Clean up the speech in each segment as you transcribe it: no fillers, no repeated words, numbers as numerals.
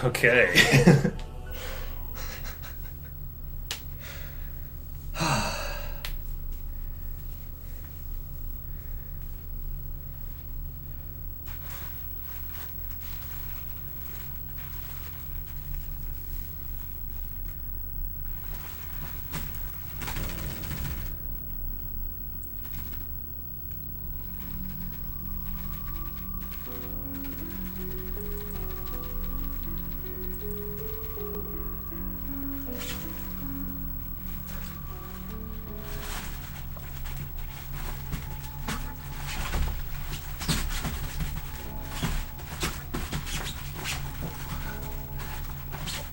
Okay.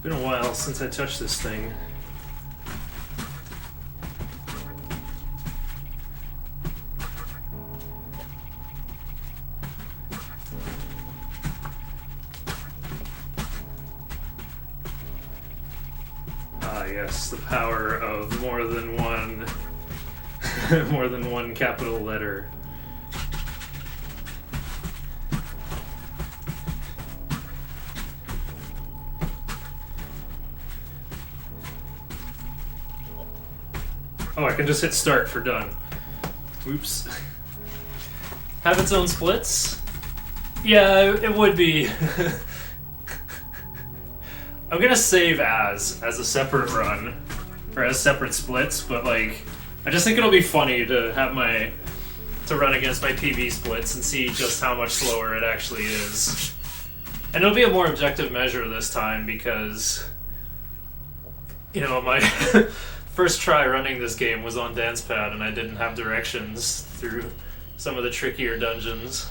Been a while since I touched this thing. Ah, yes, the power of more than one more than one capital letter. Oh, I can just hit start for done. Oops. Have its own splits? Yeah, it would be. I'm gonna save as a separate run, or as separate splits, but like, I just think it'll be funny to have to run against my PB splits and see just how much slower it actually is. And it'll be a more objective measure this time because, you know, my first try running this game was on dance pad and I didn't have directions through some of the trickier dungeons.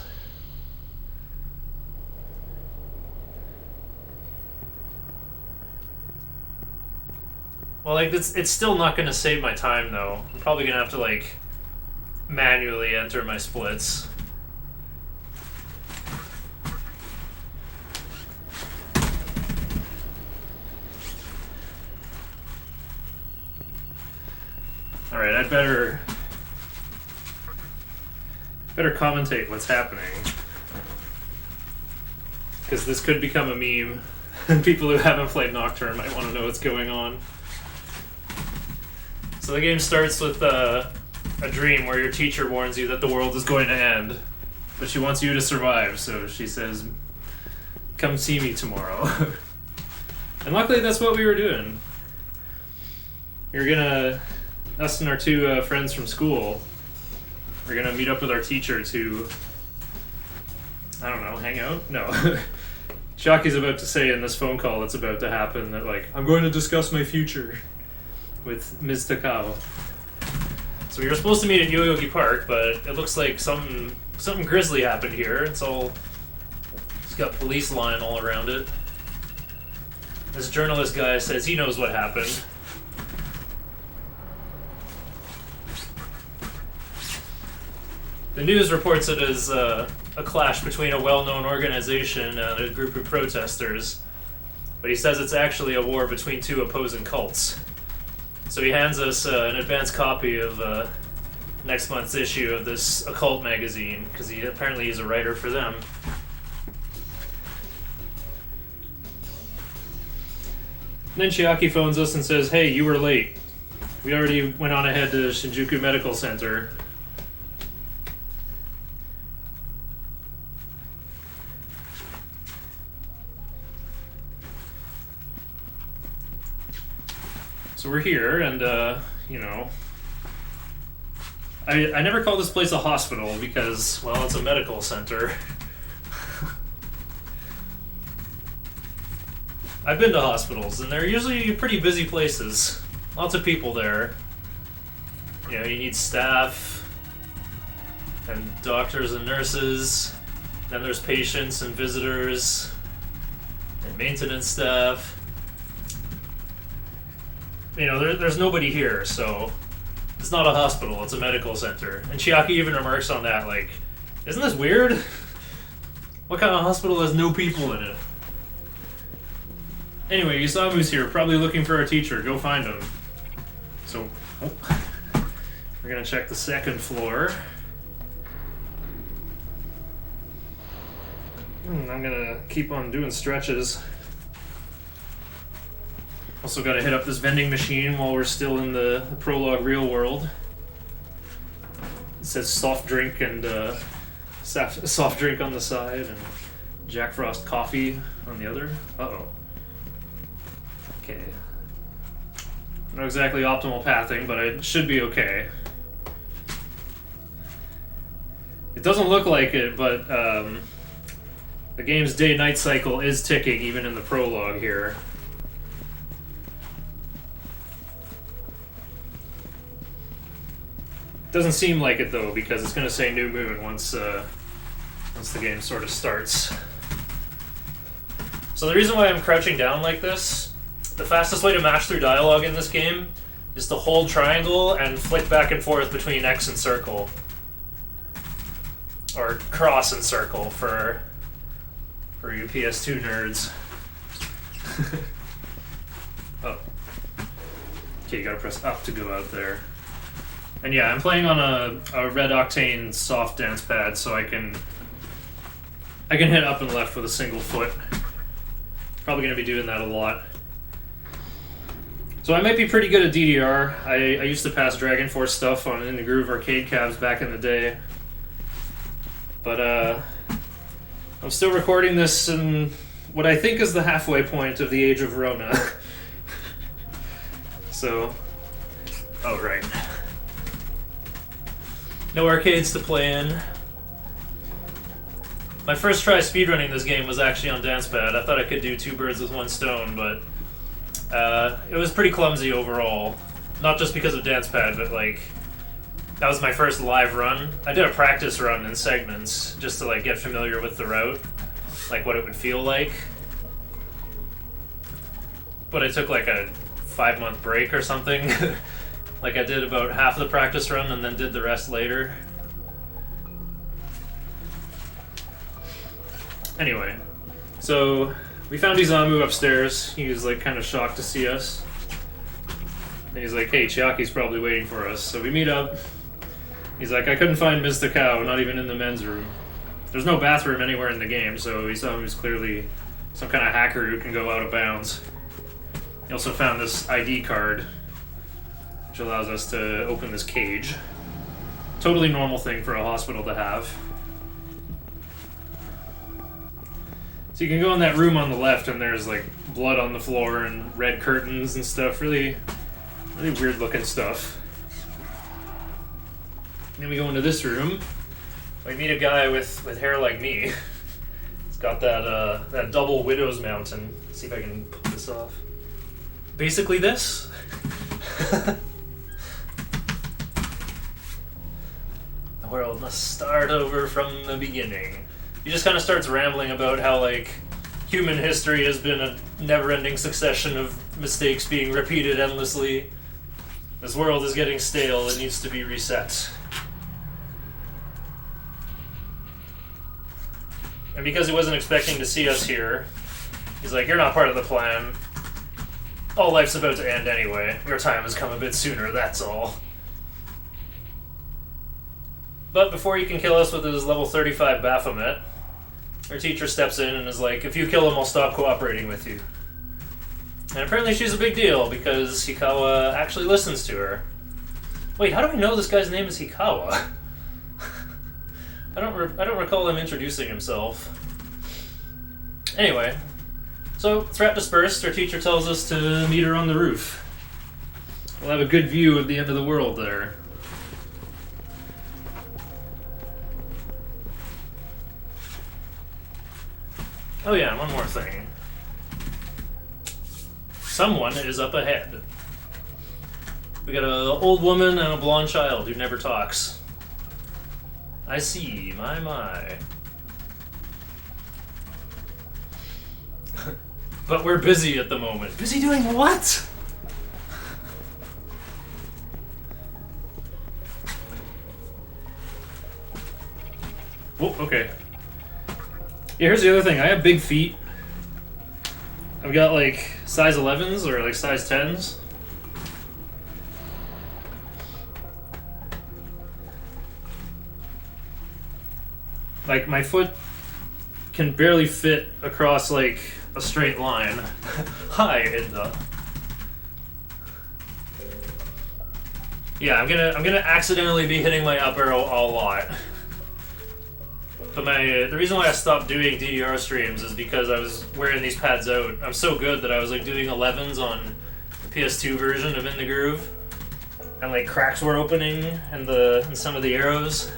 Well, like, it's still not going to save my time, though. I'm probably going to have to, like, manually enter my splits. Alright, I'd better commentate what's happening. Because this could become a meme, and people who haven't played Nocturne might want to know what's going on. So the game starts with a dream where your teacher warns you that the world is going to end, but she wants you to survive, so she says, come see me tomorrow. And luckily that's what we were doing. Us and our two friends from school, we're gonna meet up with our teacher to, I don't know, hang out? No. Shaki's about to say in this phone call that's about to happen that, like, I'm going to discuss my future with Ms. Takao. So we were supposed to meet at Yoyogi Park, but it looks like something grisly happened here. It's got police line all around it. This journalist guy says he knows what happened. The news reports it as a clash between a well-known organization and a group of protesters, but he says it's actually a war between two opposing cults. So he hands us an advance copy of next month's issue of this occult magazine, because apparently he's a writer for them. And then Chiaki phones us and says, hey, you were late. We already went on ahead to Shinjuku Medical Center. So we're here, and, you know, I never call this place a hospital because, well, it's a medical center. I've been to hospitals, and they're usually pretty busy places. Lots of people there. You know, you need staff, and doctors and nurses. Then there's patients and visitors, and maintenance staff. You know, there's nobody here, so it's not a hospital, it's a medical center. And Chiaki even remarks on that, like, isn't this weird? What kind of hospital has no people in it? Anyway, Yusamu's here, probably looking for our teacher. Go find him. So, we're gonna check the second floor. I'm gonna keep on doing stretches. Also got to hit up this vending machine while we're still in the prologue real world. It says soft drink and soft drink on the side and Jack Frost coffee on the other. Uh-oh. Okay. Not exactly optimal pathing, but it should be okay. It doesn't look like it, but the game's day-night cycle is ticking even in the prologue here. Doesn't seem like it though, because it's going to say new moon once the game sort of starts. So the reason why I'm crouching down like this, the fastest way to match through dialogue in this game is to hold triangle and flick back and forth between X and circle. Or cross and circle for you PS2 nerds. Oh. Okay, you gotta press up to go out there. And yeah, I'm playing on a Red Octane soft dance pad, so I can hit up and left with a single foot. Probably going to be doing that a lot. So I might be pretty good at DDR. I used to pass Dragon Force stuff on In the Groove arcade cabs back in the day. But I'm still recording this in what I think is the halfway point of the Age of Rona. So, oh right. No arcades to play in. My first try speedrunning this game was actually on DancePad. I thought I could do two birds with one stone, but it was pretty clumsy overall. Not just because of DancePad, but like, that was my first live run. I did a practice run in segments just to like get familiar with the route, like what it would feel like. But I took like a 5-month break or something. Like I did about half of the practice run and then did the rest later. Anyway, so we found Izamu upstairs. He was like kind of shocked to see us. And he's like, hey, Chiaki's probably waiting for us. So we meet up. He's like, I couldn't find Mr. Cow, not even in the men's room. There's no bathroom anywhere in the game, so Izamu's clearly some kind of hacker who can go out of bounds. He also found this ID card, which allows us to open this cage. Totally normal thing for a hospital to have. So you can go in that room on the left and there's like blood on the floor and red curtains and stuff. Really weird looking stuff. And then we go into this room. We meet a guy with hair like me. He's got that double widow's mountain. Let's see if I can pull this off. Basically this. The world must start over from the beginning. He just kind of starts rambling about how, like, human history has been a never-ending succession of mistakes being repeated endlessly. This world is getting stale, it needs to be reset. And because he wasn't expecting to see us here, he's like, you're not part of the plan. All life's about to end anyway. Your time has come a bit sooner, that's all. But before he can kill us with his level 35 Baphomet, our teacher steps in and is like, if you kill him, I'll stop cooperating with you. And apparently she's a big deal, because Hikawa actually listens to her. Wait, how do we know this guy's name is Hikawa? I don't recall him introducing himself. Anyway, so threat dispersed, our teacher tells us to meet her on the roof. We'll have a good view of the end of the world there. Oh yeah, one more thing. Someone is up ahead. We got an old woman and a blonde child who never talks. I see, my. But we're busy at the moment. Busy doing what? Oh, okay. Yeah, here's the other thing. I have big feet. I've got like size 11s or like size 10s. Like my foot can barely fit across like a straight line. Hi, Edna. Yeah, I'm gonna accidentally be hitting my up arrow a lot. But the reason why I stopped doing DDR streams is because I was wearing these pads out. I'm so good that I was like doing 11s on the PS2 version of In the Groove, and like cracks were opening in some of the arrows.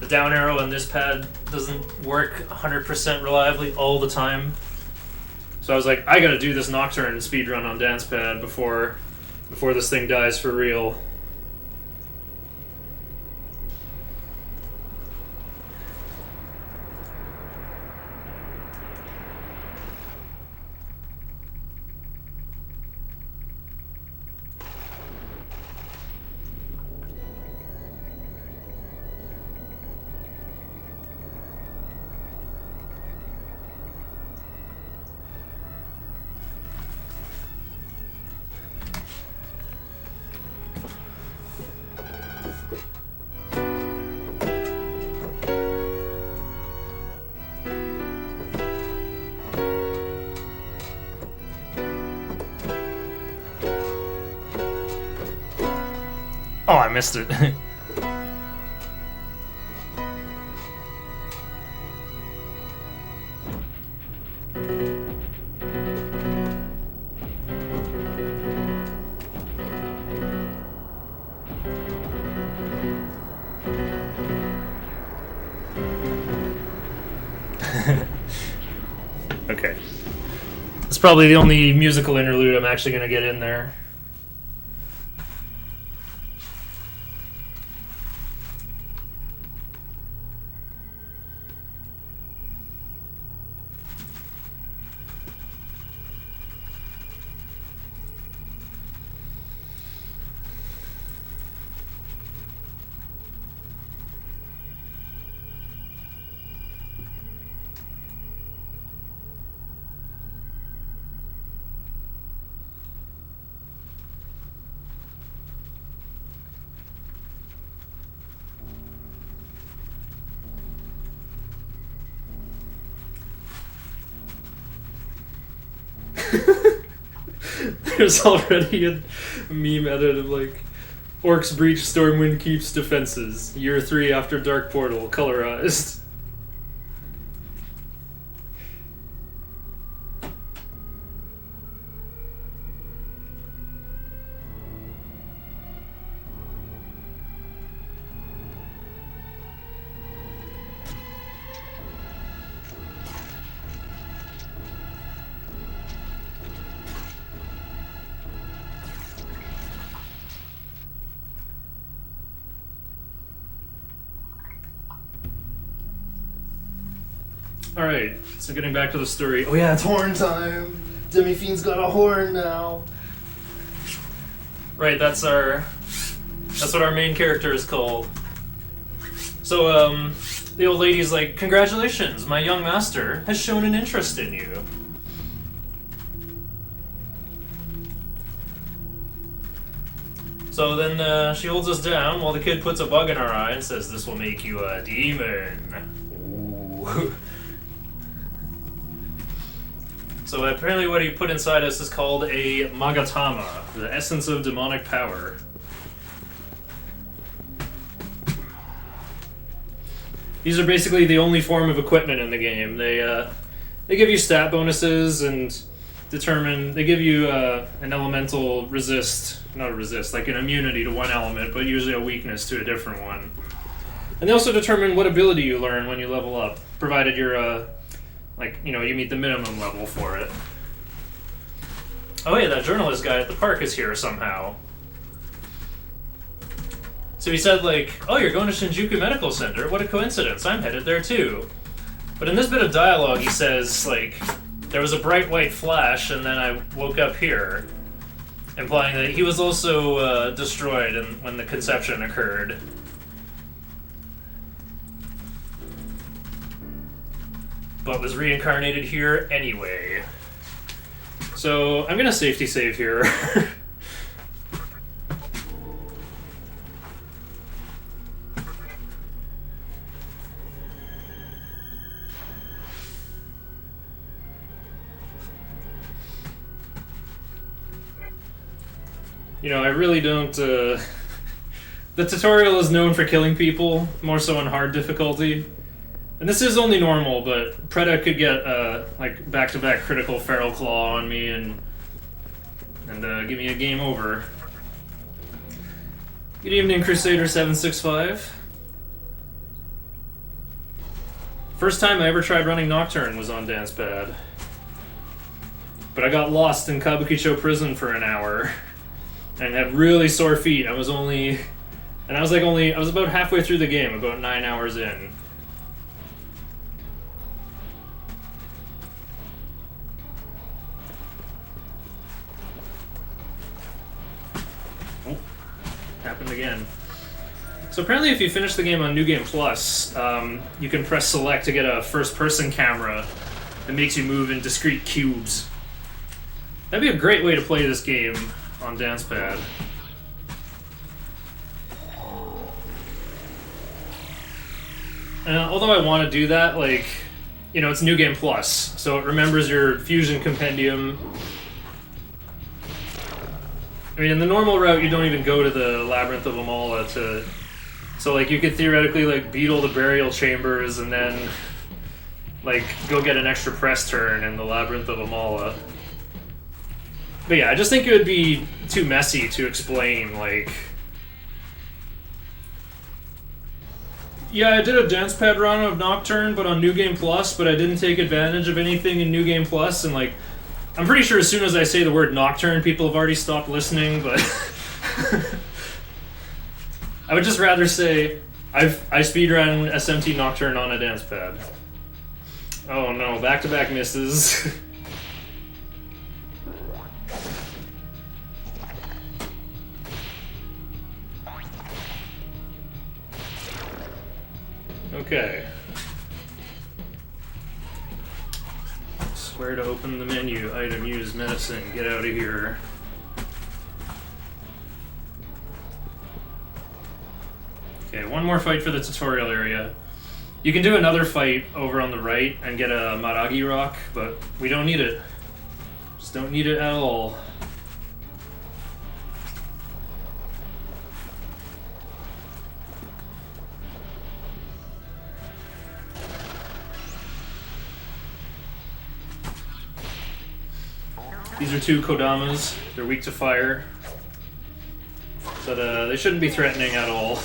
The down arrow on this pad doesn't work 100% reliably all the time. So I was like, I gotta do this Nocturne speedrun on dance pad before this thing dies for real. Oh, I missed it. Okay. It's probably the only musical interlude I'm actually going to get in there. There's already a meme edit of like, Orcs breach, Stormwind keeps defenses. Year 3 after Dark Portal, colorized. Alright, so getting back to the story. Oh yeah, it's horn time! Demi-Fiend's got a horn now! Right, that's what our main character is called. So, the old lady's like, congratulations, my young master has shown an interest in you. So then she holds us down while the kid puts a bug in our eye and says, this will make you a demon. Ooh. So apparently what he put inside us is called a Magatama, the essence of demonic power. These are basically the only form of equipment in the game. They give you stat bonuses and they give you an elemental like an immunity to one element, but usually a weakness to a different one. And they also determine what ability you learn when you level up, provided you're you meet the minimum level for it. Oh yeah, that journalist guy at the park is here somehow. So he said like, oh, you're going to Shinjuku Medical Center? What a coincidence, I'm headed there too. But in this bit of dialogue he says like, there was a bright white flash and then I woke up here. Implying that he was also destroyed when the conception occurred. But was reincarnated here anyway. So I'm gonna safety save here. I really don't The tutorial is known for killing people, more so on hard difficulty. And this is only normal, but Preda could get like back-to-back critical feral claw on me and give me a game over. Good evening, Crusader 765. First time I ever tried running Nocturne was on Dancepad. But I got lost in Kabukicho prison for an hour and had really sore feet. I was about halfway through the game, about 9 hours in. Oh, happened again. So apparently if you finish the game on New Game Plus, you can press select to get a first-person camera that makes you move in discrete cubes. That'd be a great way to play this game on Dancepad. Although I want to do that, like, you know, it's New Game Plus, so it remembers your Fusion Compendium. I mean, in the normal route, you don't even go to the Labyrinth of Amala to... So, like, you could theoretically, like, beat all the burial chambers and then, like, go get an extra press turn in the Labyrinth of Amala. But yeah, I just think it would be too messy to explain, like... Yeah, I did a Dancepad run of Nocturne, but on New Game Plus, but I didn't take advantage of anything in New Game Plus, and, like, I'm pretty sure as soon as I say the word Nocturne, people have already stopped listening, but... I would just rather say, I speedrun SMT Nocturne on a Dancepad. Oh no, back-to-back misses. Okay. Square to open the menu. Item, use, medicine. Get out of here. Okay, one more fight for the tutorial area. You can do another fight over on the right and get a Maragi rock, but we don't need it. Just don't need it at all. These are two Kodamas. They're weak to fire. But they shouldn't be threatening at all.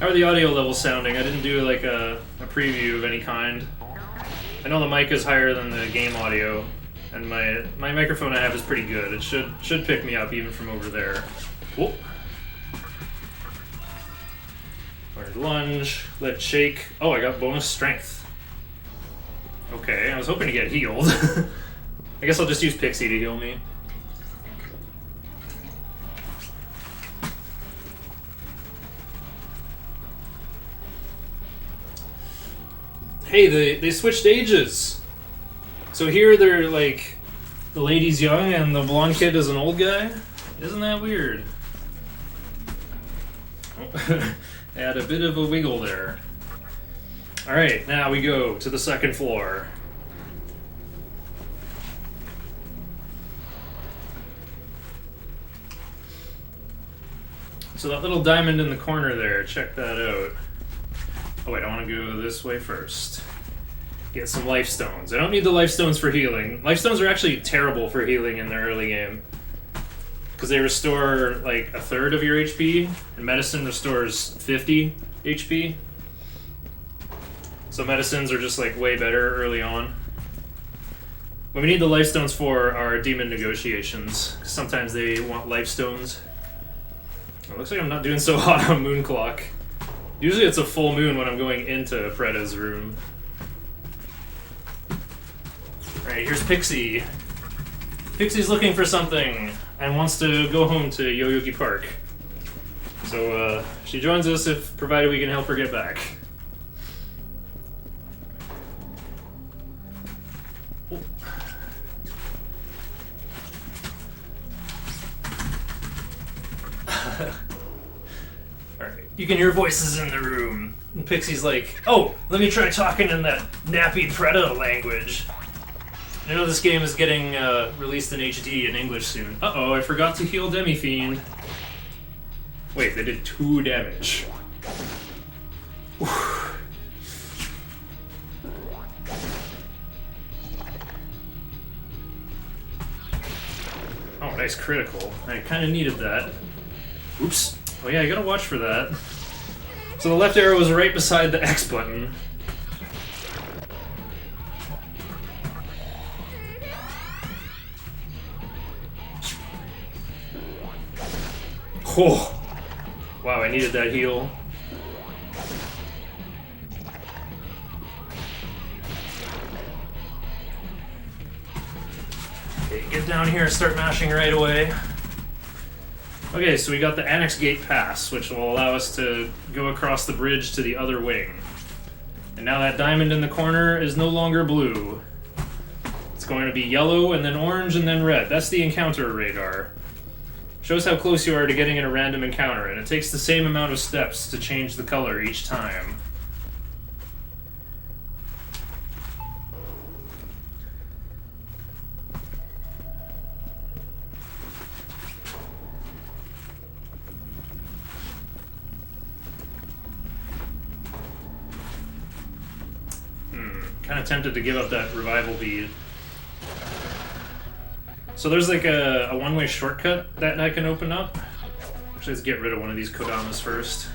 How are the audio levels sounding? I didn't do like a preview of any kind. I know the mic is higher than the game audio, and my microphone I have is pretty good. It should pick me up even from over there. Whoop. Learned lunge. Let shake. Oh, I got bonus strength. Okay, I was hoping to get healed. I guess I'll just use Pixie to heal me. Hey, they switched ages. So here they're like, the lady's young and the blonde kid is an old guy? Isn't that weird? Oh, had a bit of a wiggle there. Alright, now we go to the second floor. So that little diamond in the corner there, check that out. Oh wait, I want to go this way first. Get some life stones. I don't need the life stones for healing. Life stones are actually terrible for healing in the early game. Because they restore like a third of your HP, and medicine restores 50 HP. So medicines are just like way better early on. What we need the life stones for are demon negotiations. Sometimes they want life stones. It looks like I'm not doing so hot on moon clock. Usually it's a full moon when I'm going into Preda's room. Alright, here's Pixie. Pixie's looking for something and wants to go home to Yoyogi Park. So she joins us if provided we can help her get back. Alright, you can hear voices in the room. And Pixie's like, oh, let me try talking in that nappy Preda language. I know this game is getting released in HD in English soon. Uh-oh, I forgot to heal Demi-Fiend. Wait, they did 2 damage. Whew. Oh, nice critical. I kind of needed that. Oops. Oh yeah, you gotta watch for that. So the left arrow was right beside the X button. Oh. Wow, I needed that heal. Okay, get down here and start mashing right away. Okay, so we got the Annex Gate Pass, which will allow us to go across the bridge to the other wing. And now that diamond in the corner is no longer blue. It's going to be yellow, and then orange, and then red. That's the encounter radar. Shows how close you are to getting in a random encounter, and it takes the same amount of steps to change the color each time. Kind of tempted to give up that revival bead. So there's like a one-way shortcut that I can open up. Actually, let's get rid of one of these Kodamas first.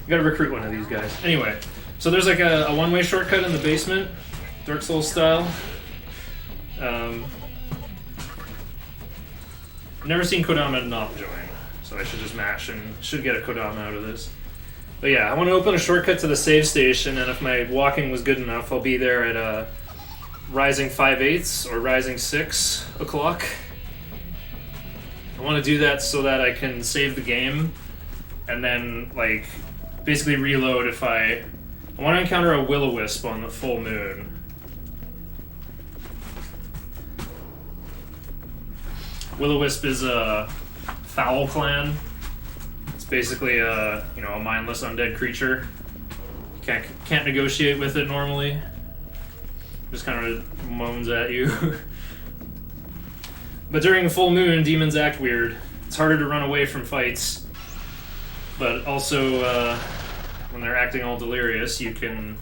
You gotta recruit one of these guys. Anyway, so there's like a one-way shortcut in the basement, Dark Souls style. I've never seen Kodama not join, so I should just mash and should get a Kodama out of this. But yeah, I want to open a shortcut to the save station, and if my walking was good enough, I'll be there at rising 5/8 or rising 6 o'clock. I want to do that so that I can save the game, and then like basically reload if I want to encounter a will-o-wisp on the full moon. Will-o-wisp is a foul clan. Basically a a mindless undead creature. Can't negotiate with it normally. Just kind of moans at you. But during a full moon, demons act weird. It's harder to run away from fights, but also when they're acting all delirious, you can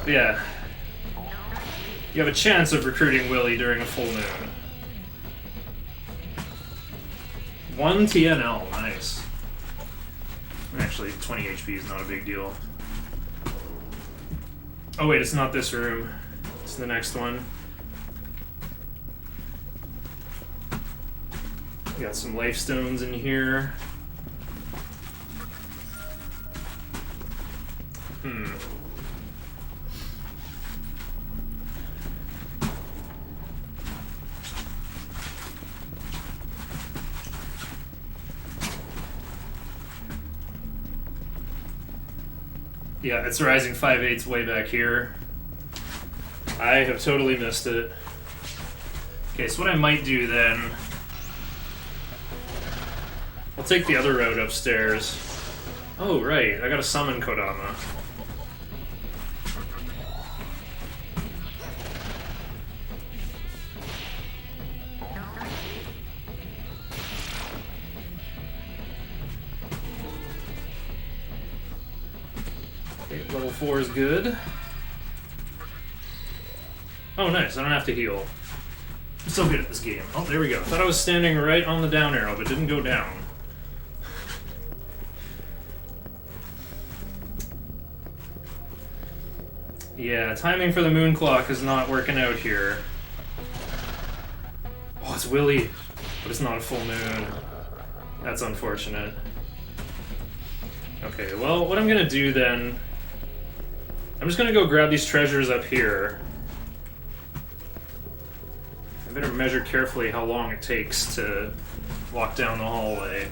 yeah. You have a chance of recruiting Willy during a full moon. 1 TNL, nice. Actually, 20 HP is not a big deal. Oh wait, it's not this room. It's the next one. We got some life stones in here. Yeah, it's rising 5/8 way back here. I have totally missed it. Okay, so what I might do then, I'll take the other road upstairs. Oh, right, I gotta summon Kodama. Level 4 is good. Oh, nice. I don't have to heal. I'm so good at this game. Oh, there we go. I thought I was standing right on the down arrow, but didn't go down. Yeah, timing for the moon clock is not working out here. Oh, it's Willy, but it's not a full moon. That's unfortunate. Okay, well, what I'm gonna do then, I'm just gonna go grab these treasures up here. I better measure carefully how long it takes to walk down the hallway.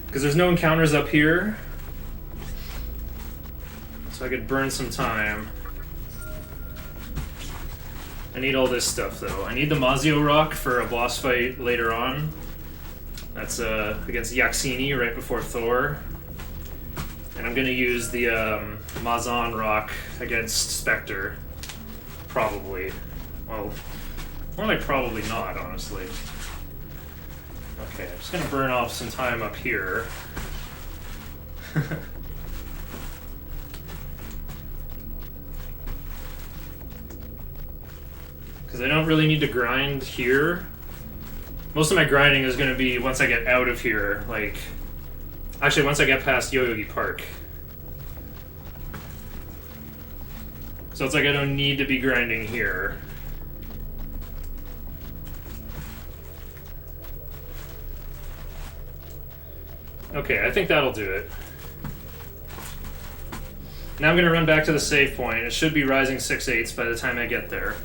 Because there's no encounters up here. So I could burn some time. I need all this stuff though. I need the Mazio Rock for a boss fight later on. That's against Yaxini right before Thor. And I'm gonna use the Mazan Rock against Spectre. Probably. Well, more like probably not, honestly. Okay, I'm just gonna burn off some time up here. Because I don't really need to grind here. Most of my grinding is going to be once I get out of here, like... Actually, once I get past Yoyogi Park. So it's like I don't need to be grinding here. Okay, I think that'll do it. Now I'm going to run back to the save point. It should be rising 6/8 by the time I get there.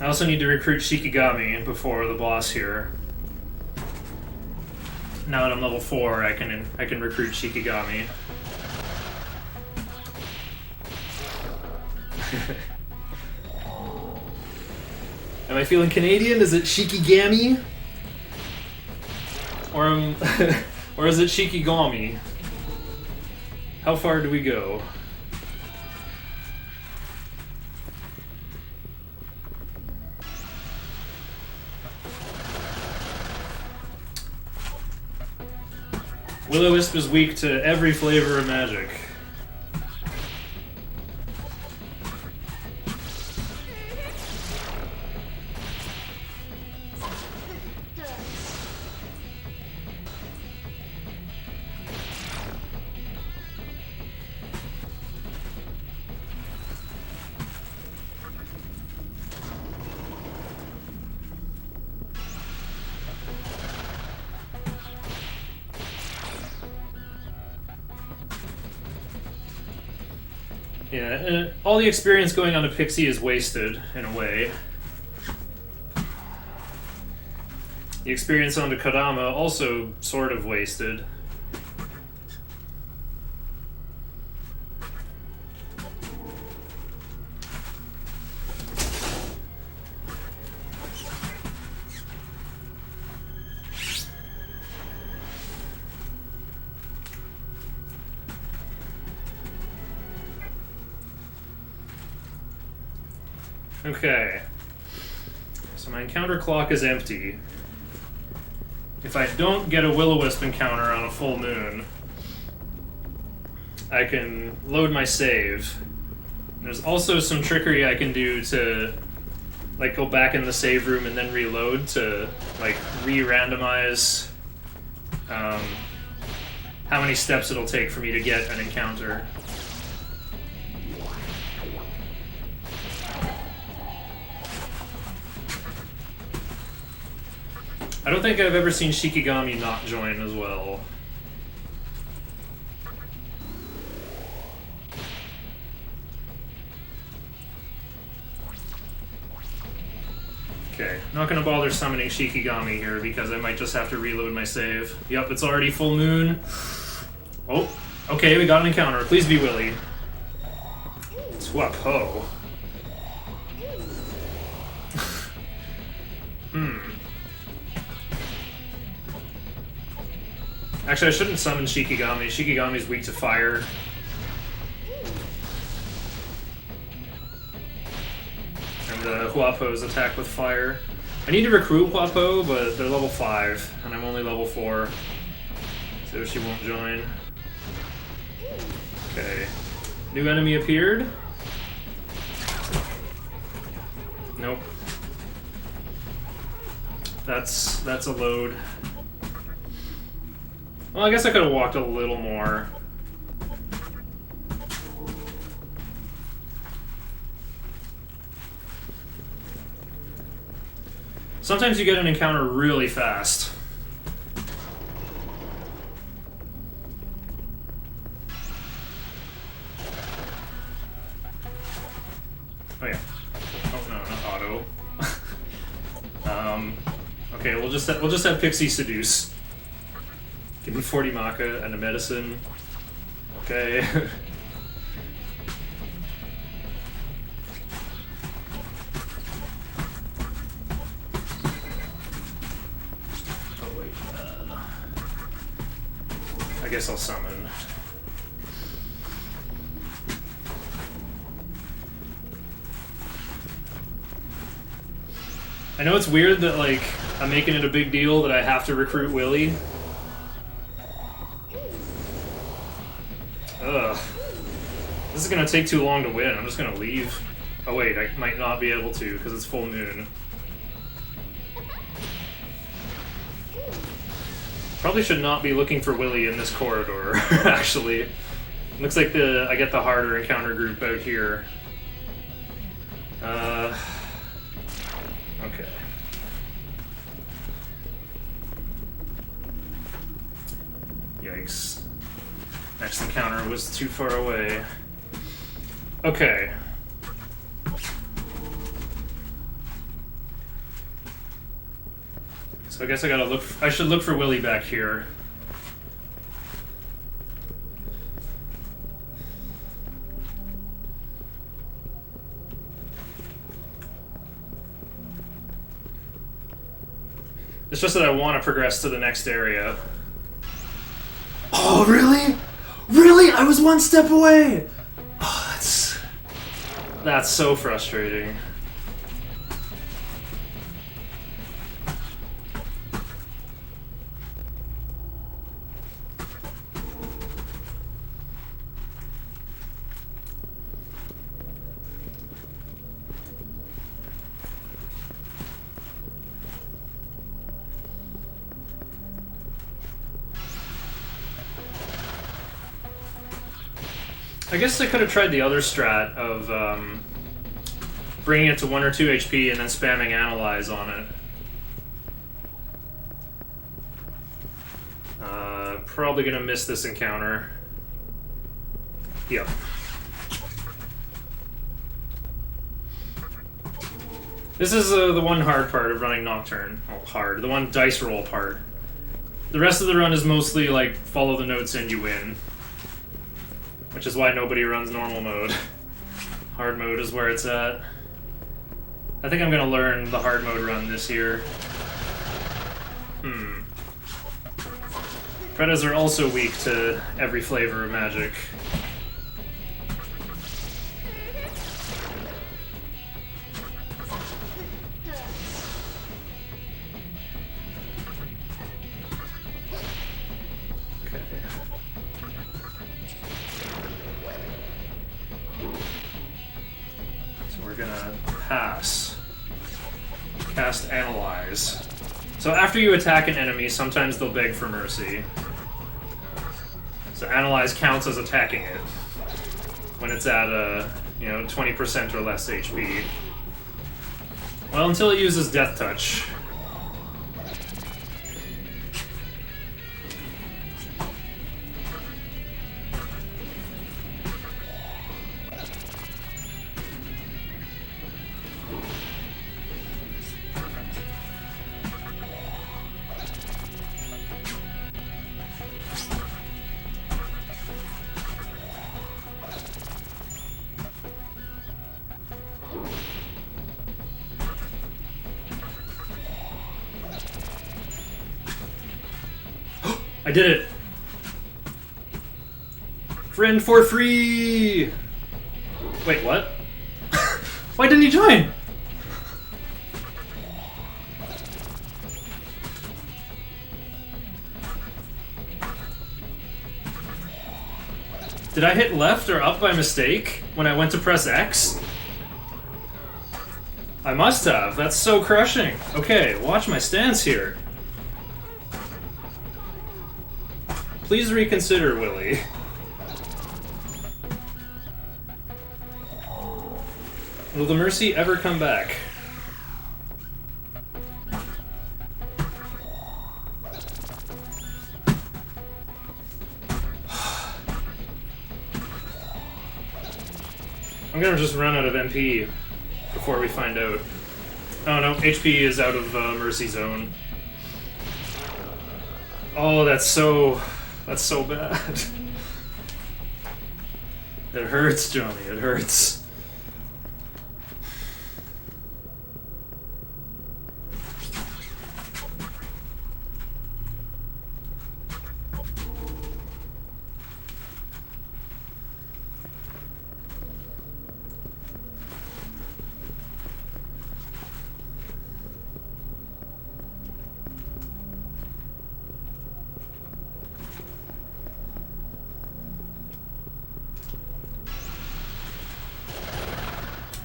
I also need to recruit Shikigami before the boss here. Now that I'm level 4, I can recruit Shikigami. Am I feeling Canadian? Is it Shikigami? Or or is it Shikigami? How far do we go? Will-O-Wisp is weak to every flavor of magic. Yeah, all the experience going on to Pixie is wasted, in a way. The experience onto Kodama also sort of wasted. Okay, so my encounter clock is empty. If I don't get a Will-O-Wisp encounter on a full moon, I can load my save. There's also some trickery I can do to like go back in the save room and then reload to like re-randomize how many steps it'll take for me to get an encounter. I don't think I've ever seen Shikigami not join as well. Okay, not gonna bother summoning Shikigami here because I might just have to reload my save. Yep, it's already full moon. Oh, okay, we got an encounter. Please be Willy. Swap ho. Actually, I shouldn't summon Shikigami. Shikigami's weak to fire. And Huapo's attack with fire. I need to recruit Huapo, but they're level 5, and I'm only level 4. So she won't join. Okay. New enemy appeared. Nope. That's a load. Well, I guess I could have walked a little more. Sometimes you get an encounter really fast. Oh yeah. Oh no, not auto. Okay, we'll just have Pixie seduce. Give me 40 Maka and a medicine. Okay. Oh wait. I guess I'll summon. I know it's weird that, like, I'm making it a big deal that I have to recruit Willy. Ugh. This is gonna take too long to win. I'm just gonna leave. Oh wait, I might not be able to because it's full moon. Probably should not be looking for Willy in this corridor, actually. Looks like I get the harder encounter group out here. Okay. Yikes. Next encounter was too far away. Okay. So I guess I should look for Willy back here. It's just that I want to progress to the next area. Oh, really? Really? I was one step away! Oh, that's so frustrating. I guess I could have tried the other strat of bringing it to 1 or 2 HP and then spamming Analyze on it. Probably gonna miss this encounter. Yep. This is the one hard part of running Nocturne. Oh, hard. The one dice roll part. The rest of the run is mostly like follow the notes and you win. Which is why nobody runs normal mode. Hard mode is where it's at. I think I'm gonna learn the hard mode run this year. Predas are also weak to every flavor of magic. Cast Analyze. So after you attack an enemy, sometimes they'll beg for mercy. So Analyze counts as attacking it when it's at 20% or less HP. Well, until it uses Death Touch. I did it! Friend for free! Wait, what? Why didn't he join? Did I hit left or up by mistake when I went to press X? I must have. That's so crushing. Okay, watch my stance here. Please reconsider, Willy. Will the mercy ever come back? I'm gonna just run out of MP before we find out. Oh no, HP is out of Mercy Zone. Oh, that's so bad. It hurts, Johnny, it hurts.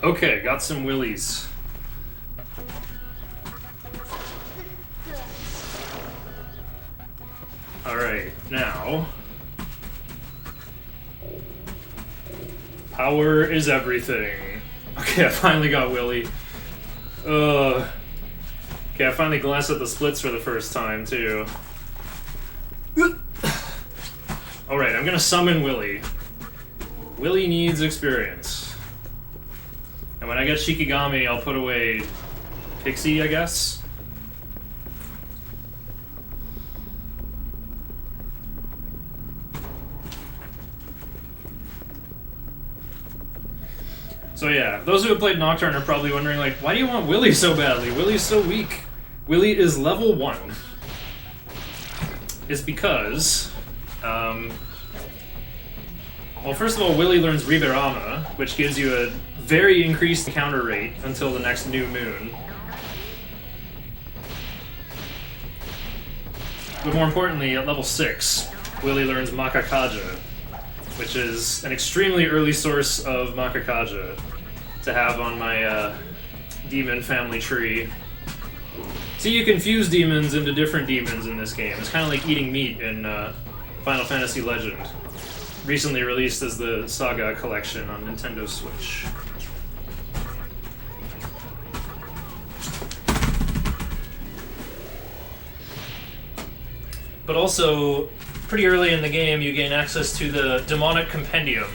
Okay, got some willies. Alright, now... Power is everything. Okay, I finally got Willy. Okay, I finally glanced at the splits for the first time, too. Alright, I'm gonna summon Willy. Willy needs experience. And when I get Shikigami, I'll put away Pixie, I guess? So yeah, those who have played Nocturne are probably wondering, like, why do you want Willy so badly? Willy's so weak. Willy is level 1. It's because... well, first of all, Willy learns Riberama, which gives you a very increased counter rate until the next new moon. But more importantly, at level 6, Willy learns Makakaja, which is an extremely early source of Makakaja to have on my demon family tree. See, you can fuse demons into different demons in this game. It's kind of like eating meat in Final Fantasy Legend. Recently released as the Saga Collection on Nintendo Switch. But also, pretty early in the game, you gain access to the Demonic Compendium,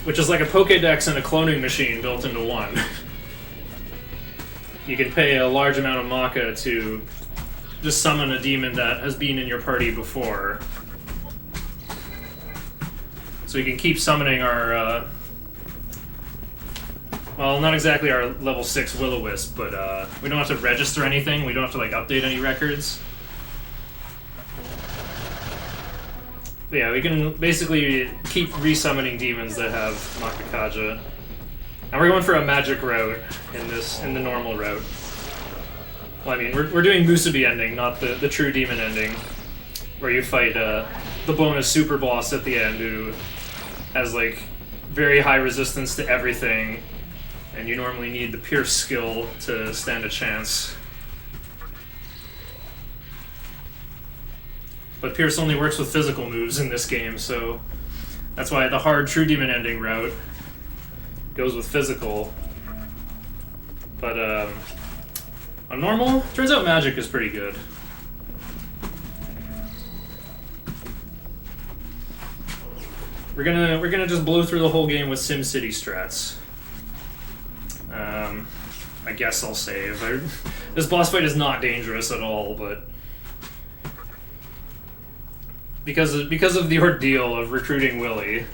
which is like a Pokédex and a cloning machine built into one. You can pay a large amount of Maka to just summon a demon that has been in your party before. So we can keep summoning our, well, not exactly our level 6 Will-O-Wisp, but we don't have to register anything, we don't have to like update any records. But yeah, we can basically keep resummoning demons that have Makakaja. And we're going for a magic route in the normal route. Well, I mean, we're doing Musubi ending, not the true demon ending, where you fight the bonus super boss at the end who has like very high resistance to everything, and you normally need the Pierce skill to stand a chance. But Pierce only works with physical moves in this game, so that's why the hard true demon ending route goes with physical. But on normal, turns out magic is pretty good. We're gonna just blow through the whole game with SimCity strats. I guess I'll save. This boss fight is not dangerous at all, but because of the ordeal of recruiting Willy,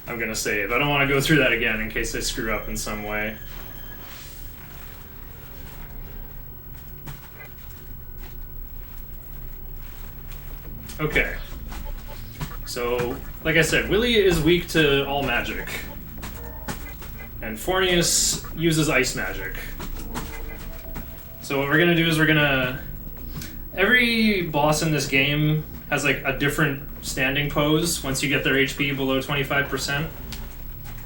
I'm gonna save. I don't want to go through that again in case I screw up in some way. Okay. So, like I said, Willy is weak to all magic. And Fornius uses ice magic. So what we're gonna do is every boss in this game has like a different standing pose once you get their HP below 25%.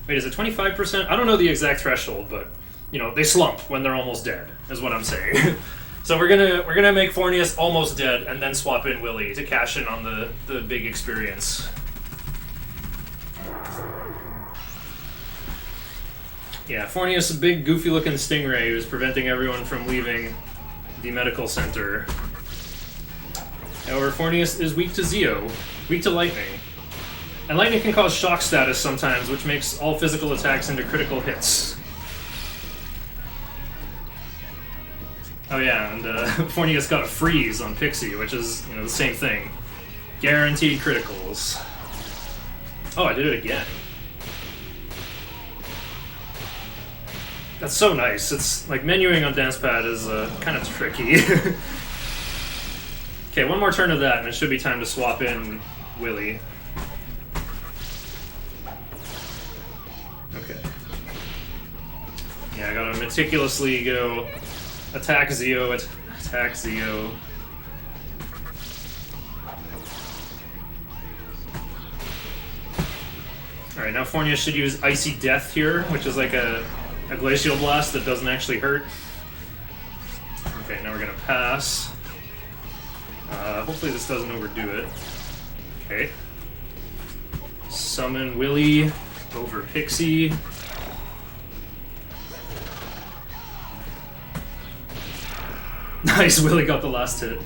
Wait, is it 25%? I don't know the exact threshold, but you know, they slump when they're almost dead, is what I'm saying. So we're gonna make Fornius almost dead and then swap in Willy to cash in on the big experience. Yeah, Fornius, a big goofy looking stingray who's preventing everyone from leaving the medical center. However, Fornius is weak to Zeo, weak to lightning. And lightning can cause shock status sometimes, which makes all physical attacks into critical hits. Oh yeah, and Fornius got a freeze on Pixie, which is, you know, the same thing. Guaranteed criticals. Oh, I did it again. That's so nice. It's like menuing on dance pad is kind of tricky. Okay, one more turn of that, and it should be time to swap in Willy. Okay. Yeah, I gotta meticulously go attack Zio, attack Zio. Alright, now Fornia should use Icy Death here, which is like a Glacial Blast that doesn't actually hurt. Okay, now we're gonna pass. Hopefully this doesn't overdo it. Okay. Summon Willy over Pixie. Nice, Willy got the last hit.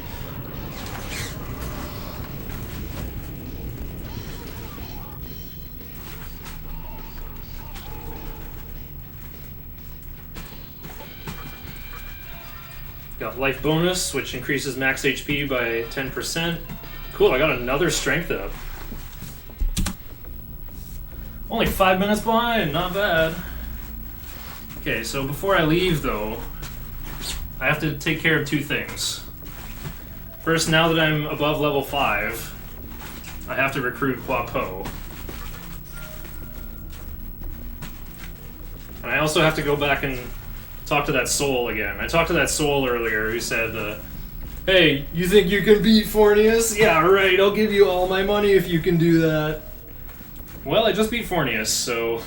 Got life bonus, which increases max HP by 10%. Cool, I got another strength up. Only 5 minutes behind, not bad. Okay, so before I leave though, I have to take care of two things. First, now that I'm above level 5, I have to recruit Guapo. And I also have to go back and talk to that soul again. I talked to that soul earlier who said, hey, you think you can beat Fornius? Yeah, right, I'll give you all my money if you can do that. Well, I just beat Fornius, so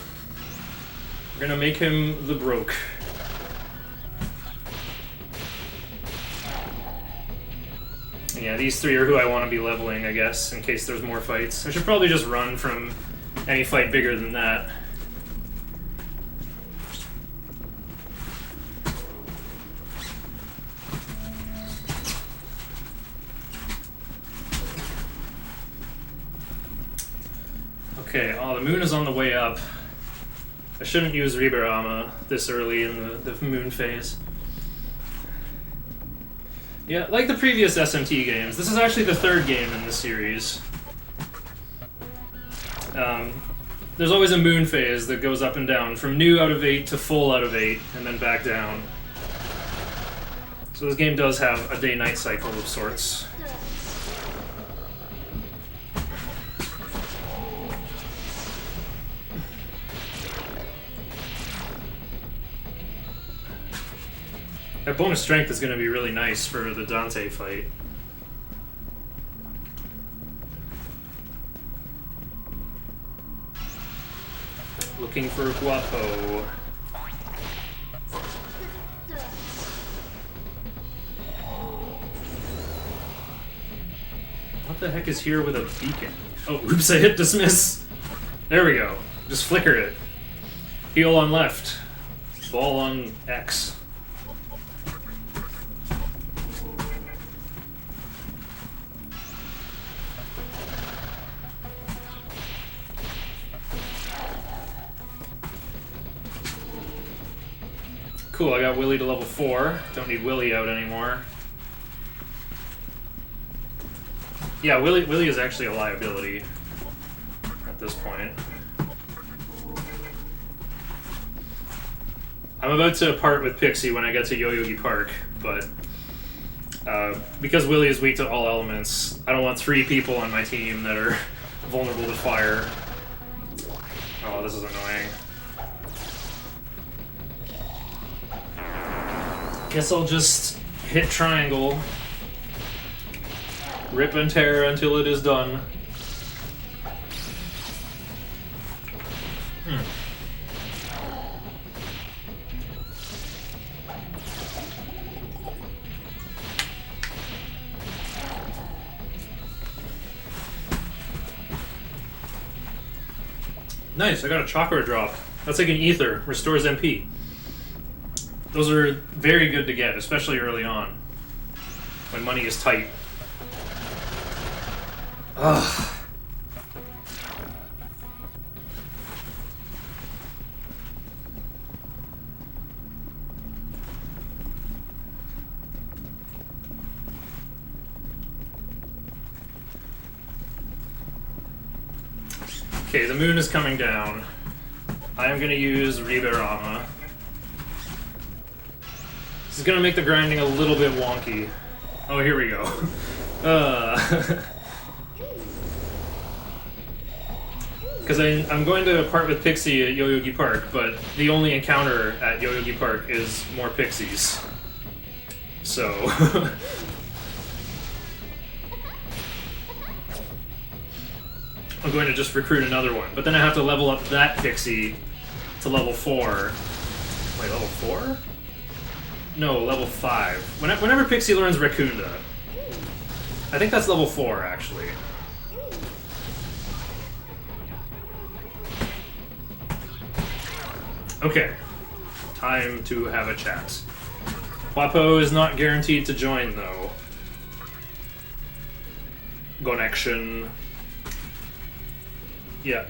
we're gonna make him the broke. Yeah, these three are who I want to be leveling, I guess, in case there's more fights. I should probably just run from any fight bigger than that. Okay, oh, the moon is on the way up. I shouldn't use Riberama this early in the moon phase. Yeah, like the previous SMT games, this is actually the third game in this series. There's always a moon phase that goes up and down, from new out of 8 to full out of 8, and then back down. So this game does have a day-night cycle of sorts. That bonus strength is going to be really nice for the Dante fight. Looking for Guapo. What the heck is here with a beacon? Oh, oops, I hit dismiss. There we go. Just flicker it. Heal on left. Ball on X. Cool, I got Willy to level 4. Don't need Willy out anymore. Yeah, Willy is actually a liability at this point. I'm about to part with Pixie when I get to Yoyogi Park, but because Willy is weak to all elements, I don't want 3 people on my team that are vulnerable to fire. Oh, this is annoying. Guess I'll just hit triangle, rip and tear until it is done. Nice, I got a chakra drop. That's like an ether, restores MP. Those are very good to get, especially early on, when money is tight. Ugh. Okay, the moon is coming down. I am gonna use Riberama. This is gonna make the grinding a little bit wonky. Oh, here we go. Because I'm going to part with Pixie at Yoyogi Park, but the only encounter at Yoyogi Park is more pixies. So... I'm going to just recruit another one. But then I have to level up that pixie to level 4. Wait, level 4? No, level 5. Whenever Pixie learns Raccoonda. I think that's level 4, actually. Okay. Time to have a chat. Wapo is not guaranteed to join, though. Connection. Yeah.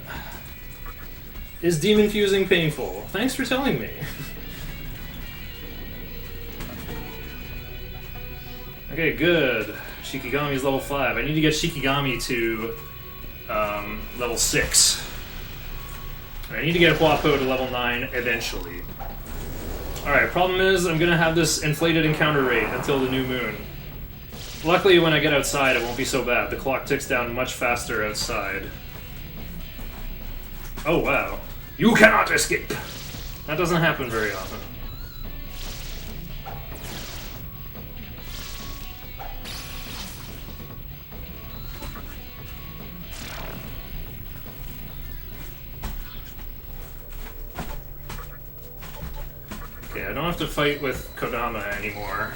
Is demon fusing painful? Thanks for telling me. Okay, good. Shikigami's level 5. I need to get Shikigami to level 6. I need to get Huapo to level 9 eventually. Alright, problem is I'm gonna have this inflated encounter rate until the new moon. Luckily, when I get outside, it won't be so bad. The clock ticks down much faster outside. Oh, wow. You cannot escape! That doesn't happen very often. Okay, I don't have to fight with Kodama anymore.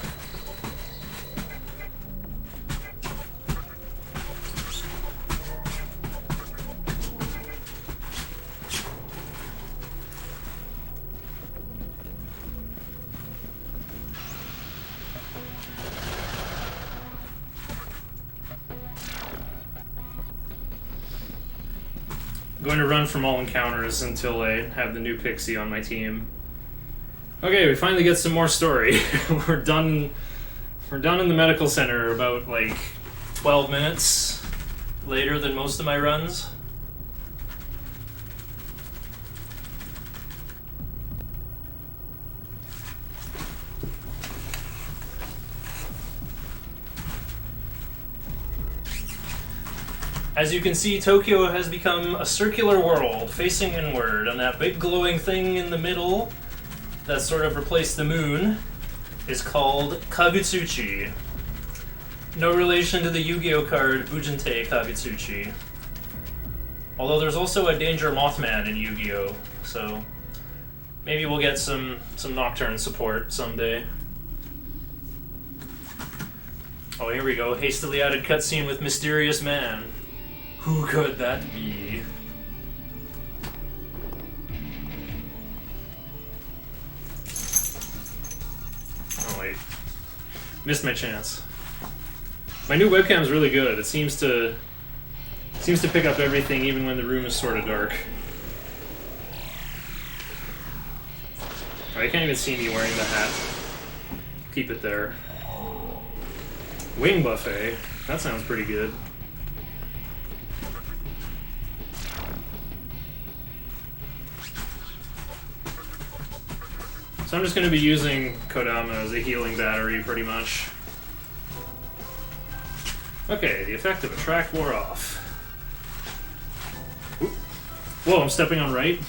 I'm going to run from all encounters until I have the new Pixie on my team. Okay, we finally get some more story. We're done in the medical center about, like, 12 minutes later than most of my runs. As you can see, Tokyo has become a circular world, facing inward, and that big glowing thing in the middle that sort of replaced the moon is called Kagutsuchi. No relation to the Yu-Gi-Oh card Bujintei Kagutsuchi. Although there's also a Danger Mothman in Yu-Gi-Oh, so maybe we'll get some Nocturne support someday. Oh, here we go. Hastily added cutscene with Mysterious Man. Who could that be? Oh wait, missed my chance. My new webcam's really good. It seems to pick up everything even when the room is sort of dark. Oh, you can't even see me wearing the hat. Keep it there. Wing buffet. That sounds pretty good. So I'm just going to be using Kodama as a healing battery, pretty much. Okay, the effect of attract wore off. Oop. Whoa, I'm stepping on right.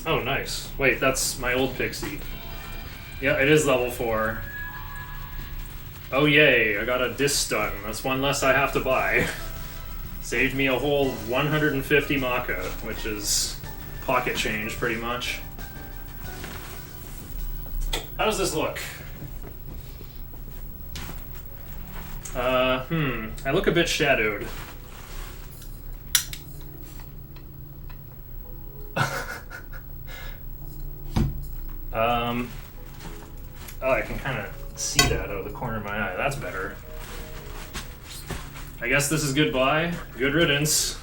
Oh, nice. Wait, that's my old Pixie. Yeah, it is level 4. Oh, yay, I got a disc stun. That's one less I have to buy. Saved me a whole 150 Maka, which is pocket change, pretty much. How does this look? I look a bit shadowed. Oh, I can kind of see that out of the corner of my eye. That's better. I guess this is goodbye. Good riddance.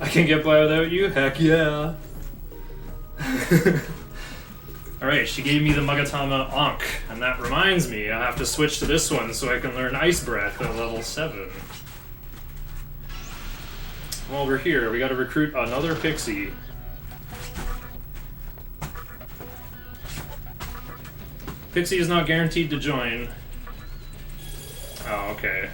I can get by without you? Heck yeah. Alright, she gave me the Magatama Ankh, and that reminds me, I have to switch to this one so I can learn Ice Breath at level 7. While we're here, we gotta recruit another Pixie. Pixie is not guaranteed to join. Oh, okay.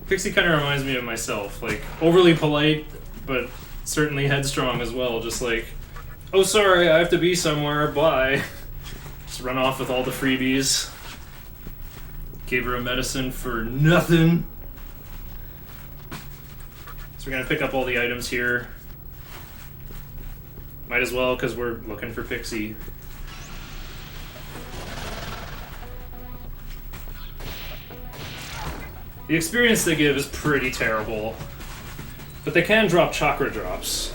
Pixie kind of reminds me of myself, like, overly polite, but certainly headstrong as well, just like, oh sorry, I have to be somewhere, bye. Just run off with all the freebies. Gave her a medicine for nothing. So we're gonna pick up all the items here. Might as well, because we're looking for Pixie. The experience they give is pretty terrible, but they can drop chakra drops.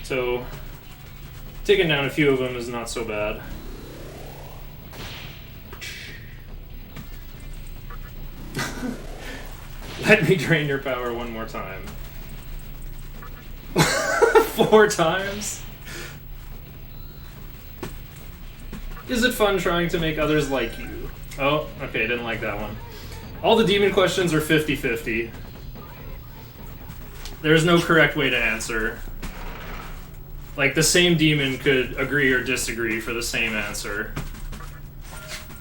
So, taking down a few of them is not so bad. Let me drain your power one more time. 4 times? Is it fun trying to make others like you? Oh, okay, didn't like that one. All the demon questions are 50-50. There's no correct way to answer. Like, the same demon could agree or disagree for the same answer.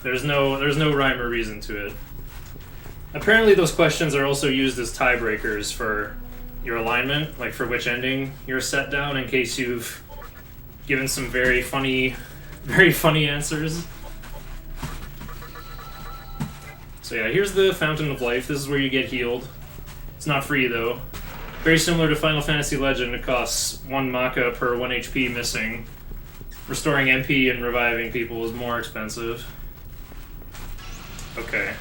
There's no rhyme or reason to it. Apparently those questions are also used as tiebreakers for your alignment, like for which ending you're set down, in case you've given some very funny answers. So yeah, here's the Fountain of Life. This is where you get healed. It's not free though. Very similar to Final Fantasy Legend, it costs 1 Maka per 1 HP missing. Restoring MP and reviving people is more expensive. Okay.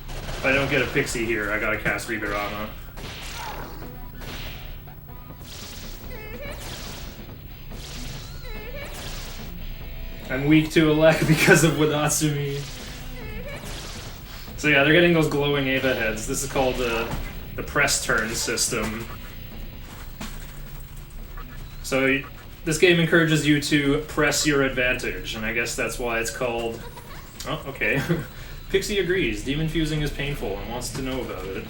If I don't get a Pixie here, I gotta cast Rigarama. I'm weak to Elec because of Wadatsumi. So yeah, they're getting those glowing Ava heads. This is called the press turn system. So this game encourages you to press your advantage, and I guess that's why it's called... Oh, okay. Pixie agrees. Demon fusing is painful and wants to know about it.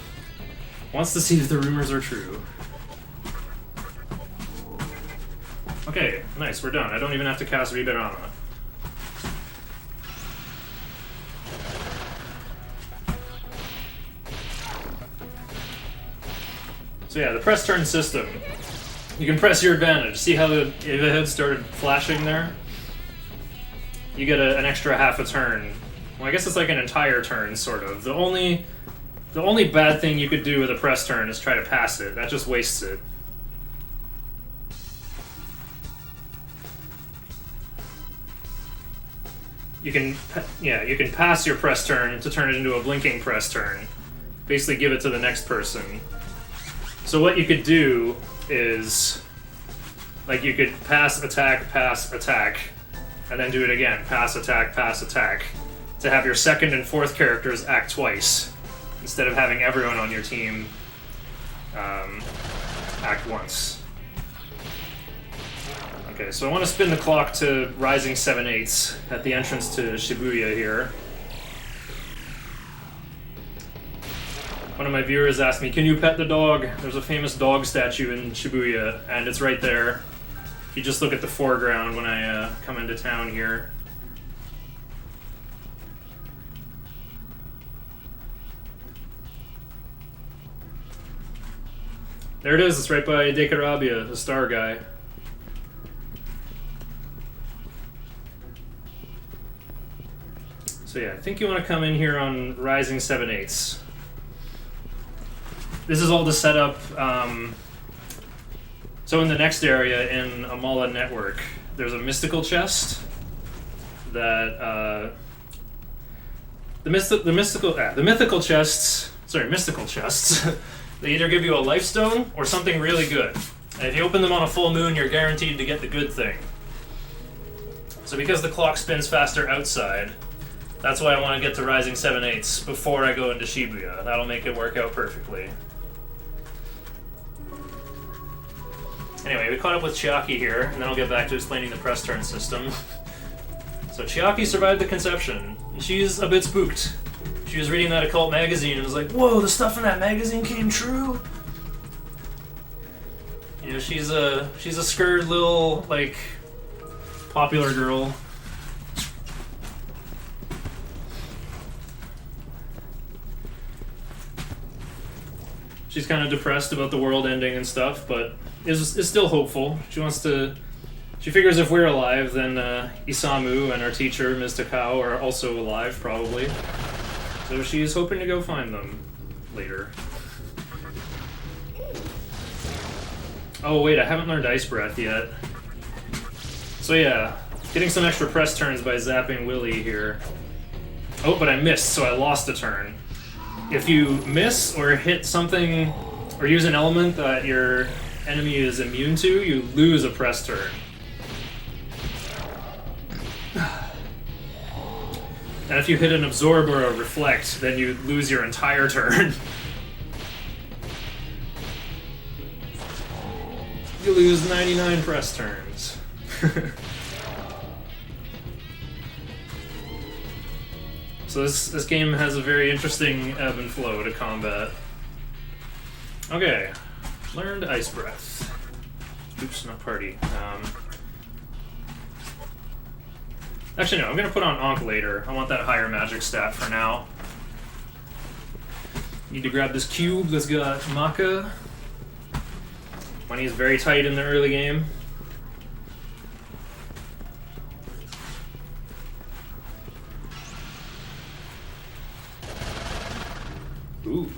Wants to see if the rumors are true. Okay, nice, we're done. I don't even have to cast Riberama. So yeah, the press turn system. You can press your advantage. See how the Ava head started flashing there? You get an extra half a turn. Well, I guess it's like an entire turn, sort of. The only bad thing you could do with a press turn is try to pass it. That just wastes it. You can pass your press turn to turn it into a blinking press turn. Basically give it to the next person. So what you could do is, like, you could pass, attack, and then do it again. Pass, attack, to have your second and fourth characters act twice, instead of having everyone on your team act once. Okay, so I want to spin the clock to Rising 7/8 at the entrance to Shibuya here. One of my viewers asked me, can you pet the dog? There's a famous dog statue in Shibuya, and it's right there. If you just look at the foreground when I come into town here. There it is, it's right by Dekarabia, the star guy. So yeah, I think you want to come in here on Rising 7/8. This is all to set up, so in the next area in Amala Network, there's a mystical chest that, the mythical chests, they either give you a life stone or something really good. And if you open them on a full moon, you're guaranteed to get the good thing. So because the clock spins faster outside, that's why I want to get to Rising 7/8 before I go into Shibuya. That'll make it work out perfectly. Anyway, we caught up with Chiaki here, and then I'll get back to explaining the press turn system. So Chiaki survived the conception, and she's a bit spooked. She was reading that occult magazine and was like, whoa, the stuff in that magazine came true? You know, she's a scared little, like, popular girl. She's kind of depressed about the world ending and stuff, but is still hopeful. She figures if we're alive, then Isamu and our teacher, Ms. Takao, are also alive, probably. So she's hoping to go find them later. Oh wait, I haven't learned Ice Breath yet. So yeah, getting some extra press turns by zapping Willy here. Oh, but I missed, so I lost a turn. If you miss or hit something, or use an element that your enemy is immune to, you lose a press turn. And if you hit an absorb or a reflect, then you lose your entire turn. You lose 99 press turns. So this game has a very interesting ebb and flow to combat. Okay, learned Ice Breath. Oops, not party. Actually, no, I'm going to put on Ankh later. I want that higher magic stat for now. Need to grab this cube that's got Maka. Money is very tight in the early game. Ooh.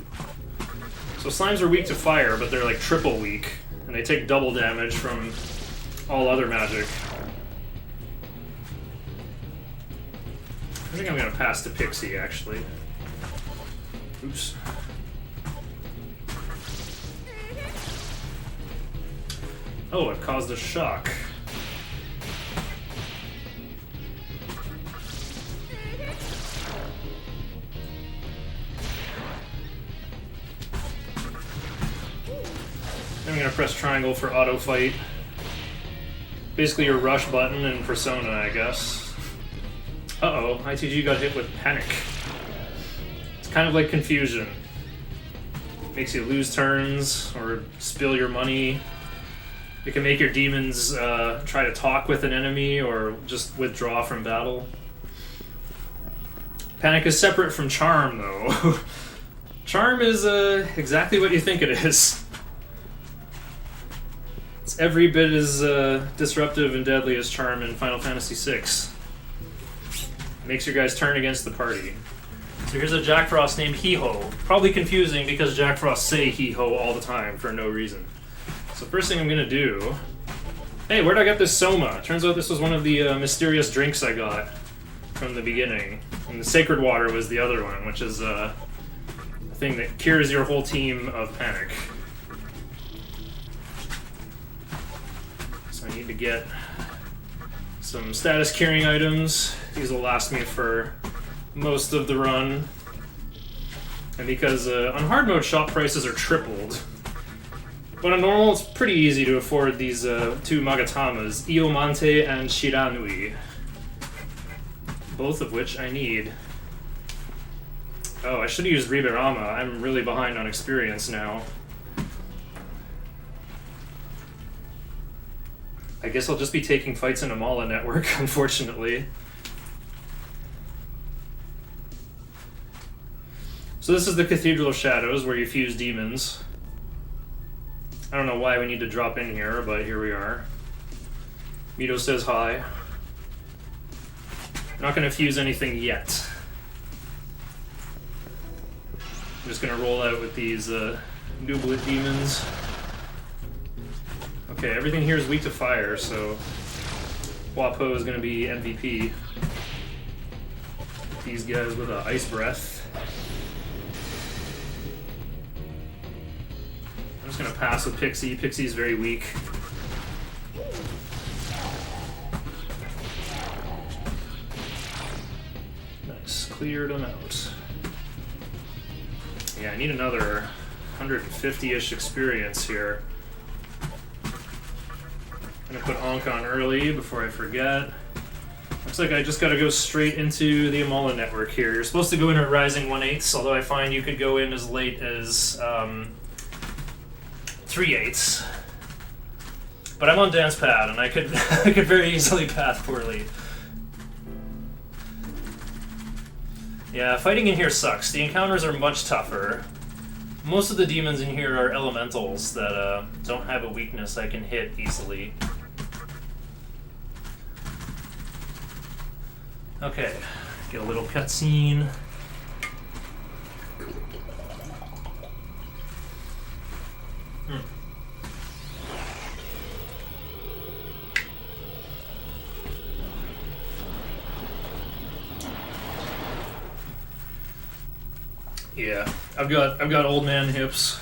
So slimes are weak to fire, but they're like triple weak, and they take double damage from all other magic. I think I'm gonna pass to Pixie, actually. Oops. Oh, it caused a shock. I'm gonna press triangle for auto fight. Basically your rush button in Persona, I guess. Uh-oh, ITG got hit with Panic. It's kind of like Confusion. Makes you lose turns, or spill your money. It can make your demons try to talk with an enemy, or just withdraw from battle. Panic is separate from Charm, though. Charm is exactly what you think it is. It's every bit as disruptive and deadly as Charm in Final Fantasy VI. Makes your guys turn against the party. So here's a Jack Frost named Hee-Ho. Probably confusing because Jack Frost say Hee-Ho all the time for no reason. So first thing I'm gonna do... Hey, where'd I get this Soma? Turns out this was one of the mysterious drinks I got from the beginning. And the Sacred Water was the other one, which is a thing that cures your whole team of panic. So I need to get some status curing items. These will last me for most of the run. And because on hard mode shop prices are tripled, but on normal it's pretty easy to afford these two Magatamas, Iomante and Shiranui. Both of which I need. Oh, I should have used Riberama. I'm really behind on experience now. I guess I'll just be taking fights in Amala Network, unfortunately. So this is the Cathedral of Shadows, where you fuse demons. I don't know why we need to drop in here, but here we are. Mito says hi. I'm not going to fuse anything yet. I'm just going to roll out with these Nublet demons. Okay, everything here is weak to fire, so Wapo is going to be MVP. These guys with Ice Breath. I'm just going to pass with Pixie. Pixie's very weak. cleared them out. Yeah, I need another 150-ish experience here. I'm gonna put Ankh on early before I forget. Looks like I just gotta go straight into the Amala network here. You're supposed to go in at Rising 1/8, although I find you could go in as late as 3/8. But I'm on Dance Pad, and I could I could very easily path poorly. Yeah, fighting in here sucks. The encounters are much tougher. Most of the demons in here are elementals that don't have a weakness I can hit easily. Okay, get a little cutscene. Yeah, I've got old man hips.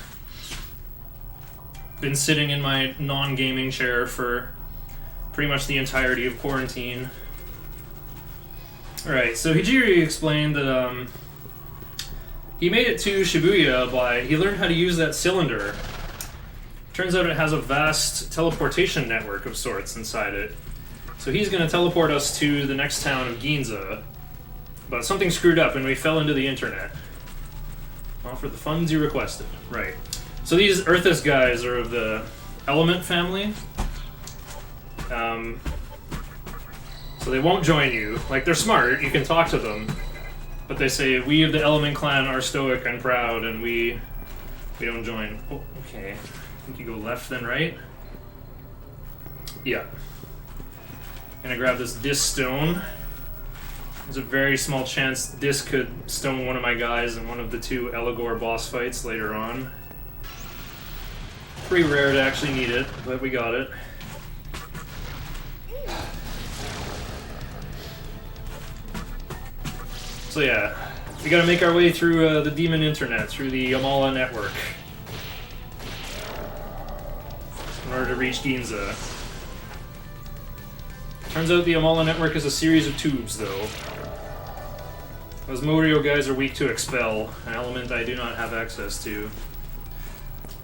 Been sitting in my non-gaming chair for pretty much the entirety of quarantine. Alright, so Hijiri explained that he made it to Shibuya he learned how to use that cylinder. Turns out it has a vast teleportation network of sorts inside it. So he's going to teleport us to the next town of Ginza. But something screwed up and we fell into the internet. Offer the funds you requested. Right. So these Earthis guys are of the Element family. So they won't join you. Like, they're smart, you can talk to them. But they say, we of the Element clan are stoic and proud, and we don't join. Oh, okay. I think you go left then right. Yeah. Gonna grab this Dis stone. There's a very small chance Dis could stone one of my guys in one of the 2 Eligor boss fights later on. Pretty rare to actually need it, but we got it. So yeah, we gotta make our way through the demon internet, through the Amala network, in order to reach Ginza. Turns out the Amala network is a series of tubes, though. Those Morio guys are weak to Expel, an element I do not have access to.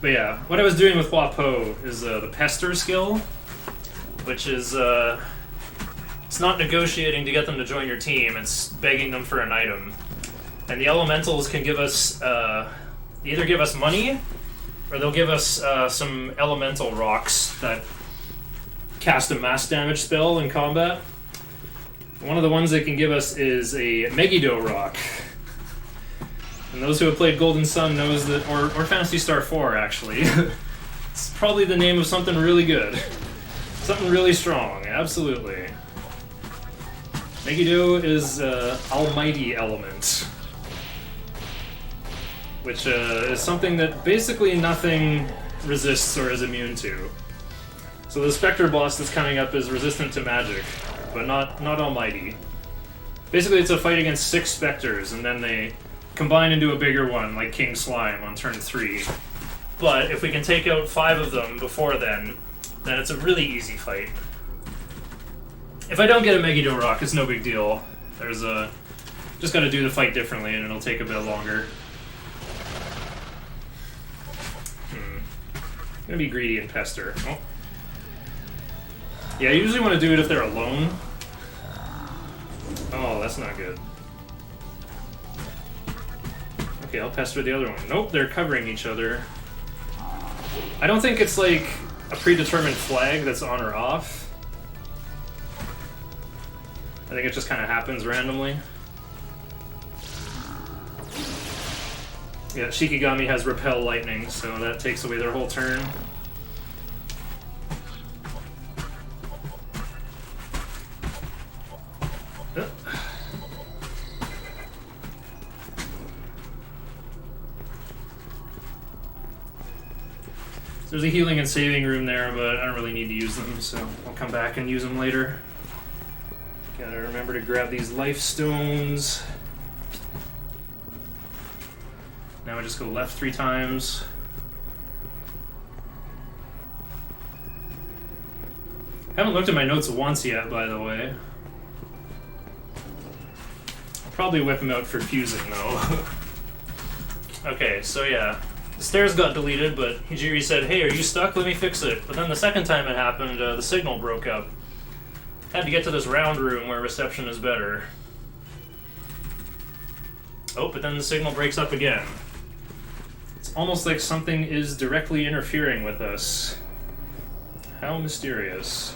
But yeah, what I was doing with Huapo is the Pester skill, which is, it's not negotiating to get them to join your team, it's begging them for an item. And the elementals can give us, either give us money, or they'll give us some elemental rocks that cast a mass damage spell in combat. One of the ones they can give us is a Megiddo rock. And those who have played Golden Sun knows that, or Phantasy Star 4 actually, it's probably the name of something really good. Something really strong, absolutely. Megiddo is almighty element, which is something that basically nothing resists or is immune to. So the Spectre boss that's coming up is resistant to magic, but not almighty. Basically it's a fight against 6 Spectres, and then they combine into a bigger one, like King Slime on turn 3. But if we can take out 5 of them before then it's a really easy fight. If I don't get a Megiddo rock, it's no big deal. There's just gotta do the fight differently and it'll take a bit longer. I'm gonna be greedy and pester. Oh. Yeah, I usually want to do it if they're alone. Oh, that's not good. Okay, I'll pester the other one. Nope, they're covering each other. I don't think it's like a predetermined flag that's on or off. I think it just kind of happens randomly. Yeah, Shikigami has Repel Lightning, so that takes away their whole turn. There's a healing and saving room there, but I don't really need to use them, so I'll come back and use them later. Gotta remember to grab these life stones. Now I just go left 3 times. Haven't looked at my notes once yet, by the way. I'll probably whip him out for fusing, though. Okay, so yeah. The stairs got deleted, but Hijiri said, "Hey, are you stuck? Let me fix it." But then the second time it happened, the signal broke up. Had to get to this round room where reception is better. Oh, but then the signal breaks up again. It's almost like something is directly interfering with us. How mysterious.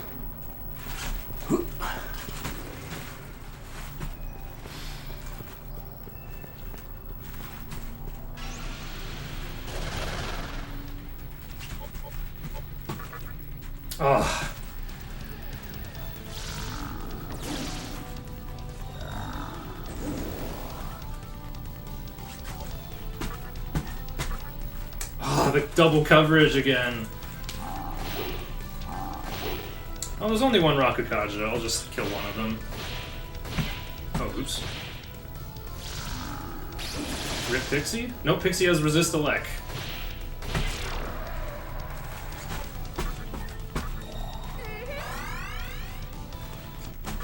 Oh. Oh, the double coverage again. Oh, there's only one Rakukaja. I'll just kill one of them. Oh, oops. Rip Pixie? Nope, Pixie has resist elect.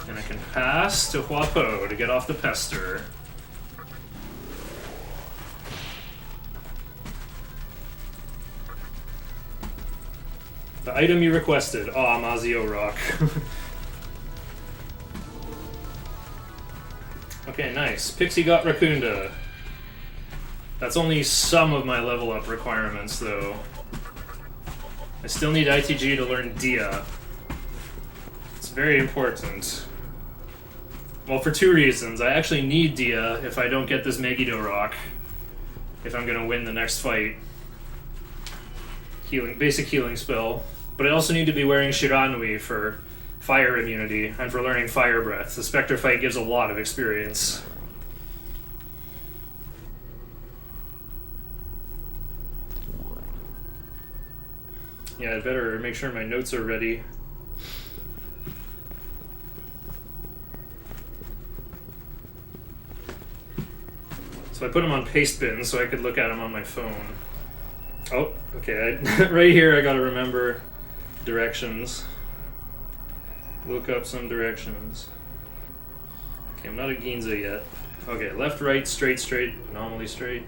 And I can pass to Huapo to get off the pester. The item you requested. Aw, Mazio Rock. Okay, nice. Pixie got Rakunda. That's only some of my level up requirements, though. I still need ITG to learn Dia. It's very important. Well, for two reasons. I actually need Dia if I don't get this Megiddo Rock. If I'm gonna win the next fight. Basic healing spell. But I also need to be wearing Shiranui for fire immunity and for learning Fire Breath. The Spectre fight gives a lot of experience. Yeah, I'd better make sure my notes are ready. So I put them on paste bins so I could look at them on my phone. Oh, okay. Right here I gotta remember directions. Look up some directions. Okay, I'm not at Ginza yet. Okay, left, right, straight, straight, anomaly straight.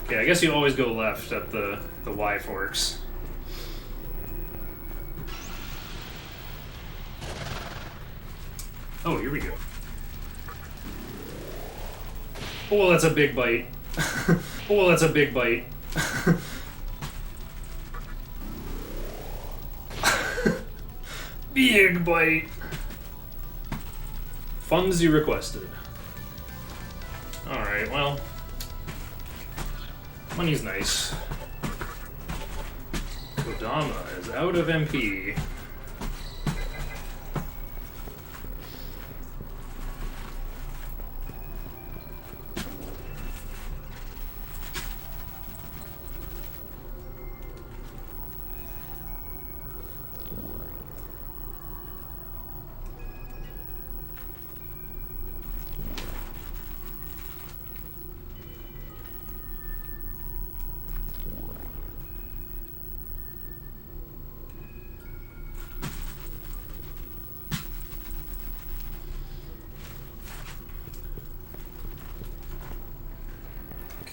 Okay, I guess you always go left at the Y forks. Oh, here we go. Oh, that's a big bite. Oh, that's a big bite. Big bite. Funds you requested. Alright, well. Money's nice. Kodama is out of MP.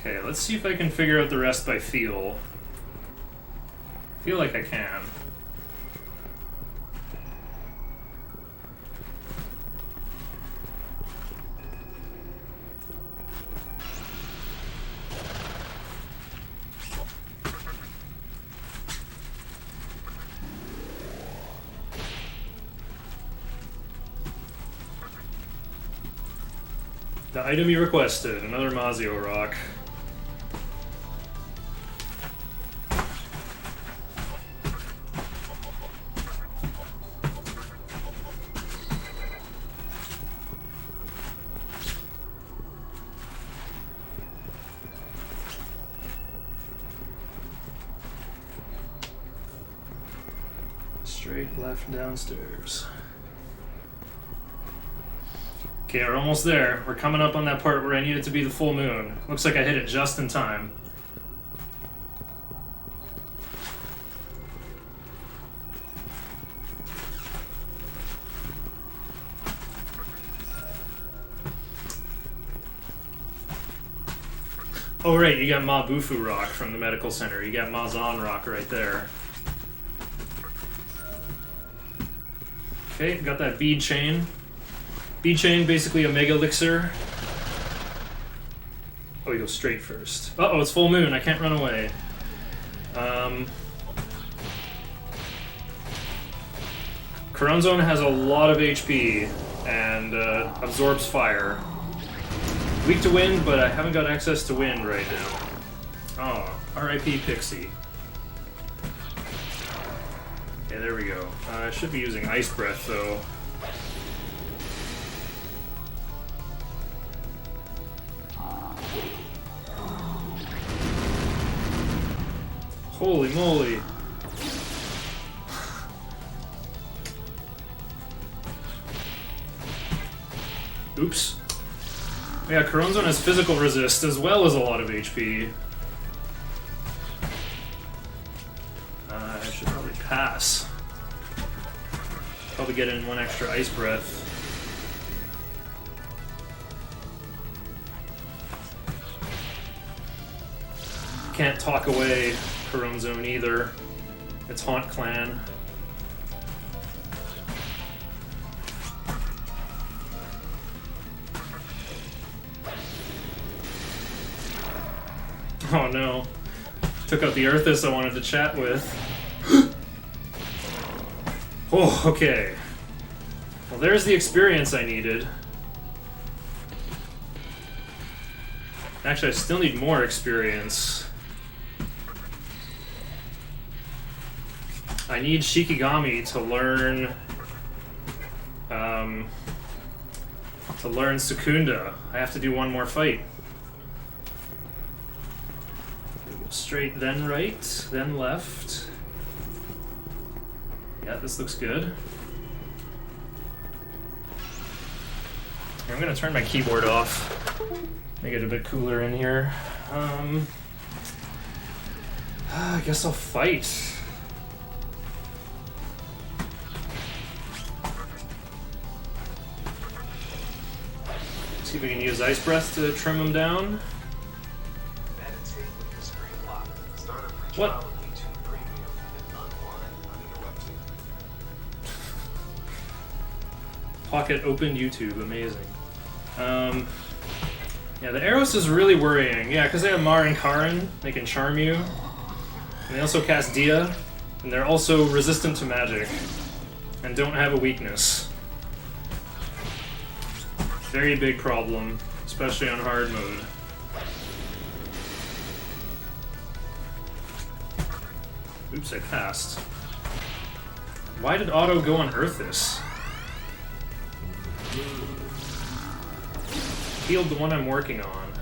Okay, let's see if I can figure out the rest by feel. I feel like I can. The item you requested, another Mazio Rock. Straight left downstairs. Okay, we're almost there. We're coming up on that part where I need it to be the full moon. Looks like I hit it just in time. Oh right, you got Ma Bufu Rock from the medical center. You got Ma Zan Rock right there. Okay, got that bead chain. Bead chain, basically a mega elixir. Oh, you go straight first. Uh-oh, it's full moon. I can't run away. Coronzone has a lot of HP and absorbs fire. Weak to wind, but I haven't got access to wind right now. Oh, R.I.P. Pixie. Okay, there we go. I should be using Ice Breath, though. Holy moly. Oops. Yeah, Coronzone has physical resist as well as a lot of HP. I should probably pass. Probably get in one extra Ice Breath. Can't talk away Coronzone either. It's Haunt Clan. Oh no. Took out the Earthus I wanted to chat with. Oh, okay. Well, there's the experience I needed. Actually, I still need more experience. I need Shikigami to learn Sukunda. I have to do one more fight. Straight, then right, then left. Yeah, this looks good. I'm gonna turn my keyboard off. Make it a bit cooler in here. I guess I'll fight. See if we can use Ice Breath to trim them down. What? Pocket opened YouTube, amazing. Yeah, the Eros is really worrying. Yeah, because they have Mar and Karin, they can charm you. And they also cast Dia, and they're also resistant to magic, and don't have a weakness. Very big problem, especially on hard mode. Oops, I passed. Why did Otto go on Earthus? Healed the one I'm working on.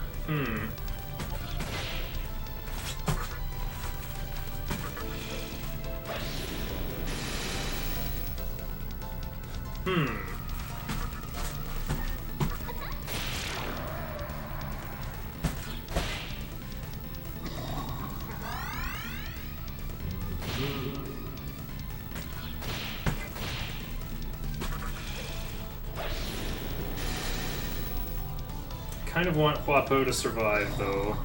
Kind of want Huapo to survive, though.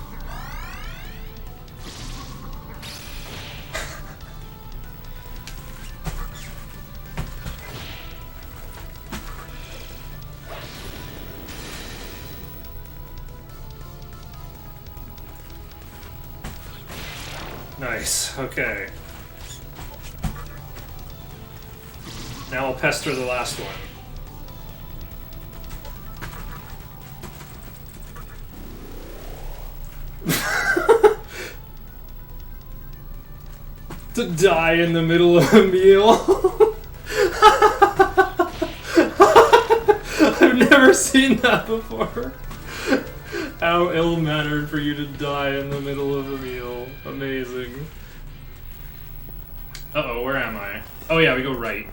Nice, okay. Now I'll pester the last one. To die in the middle of a meal. I've never seen that before. How ill-mannered for you to die in the middle of a meal. Amazing. Uh-oh, where am I? Oh yeah, we go right.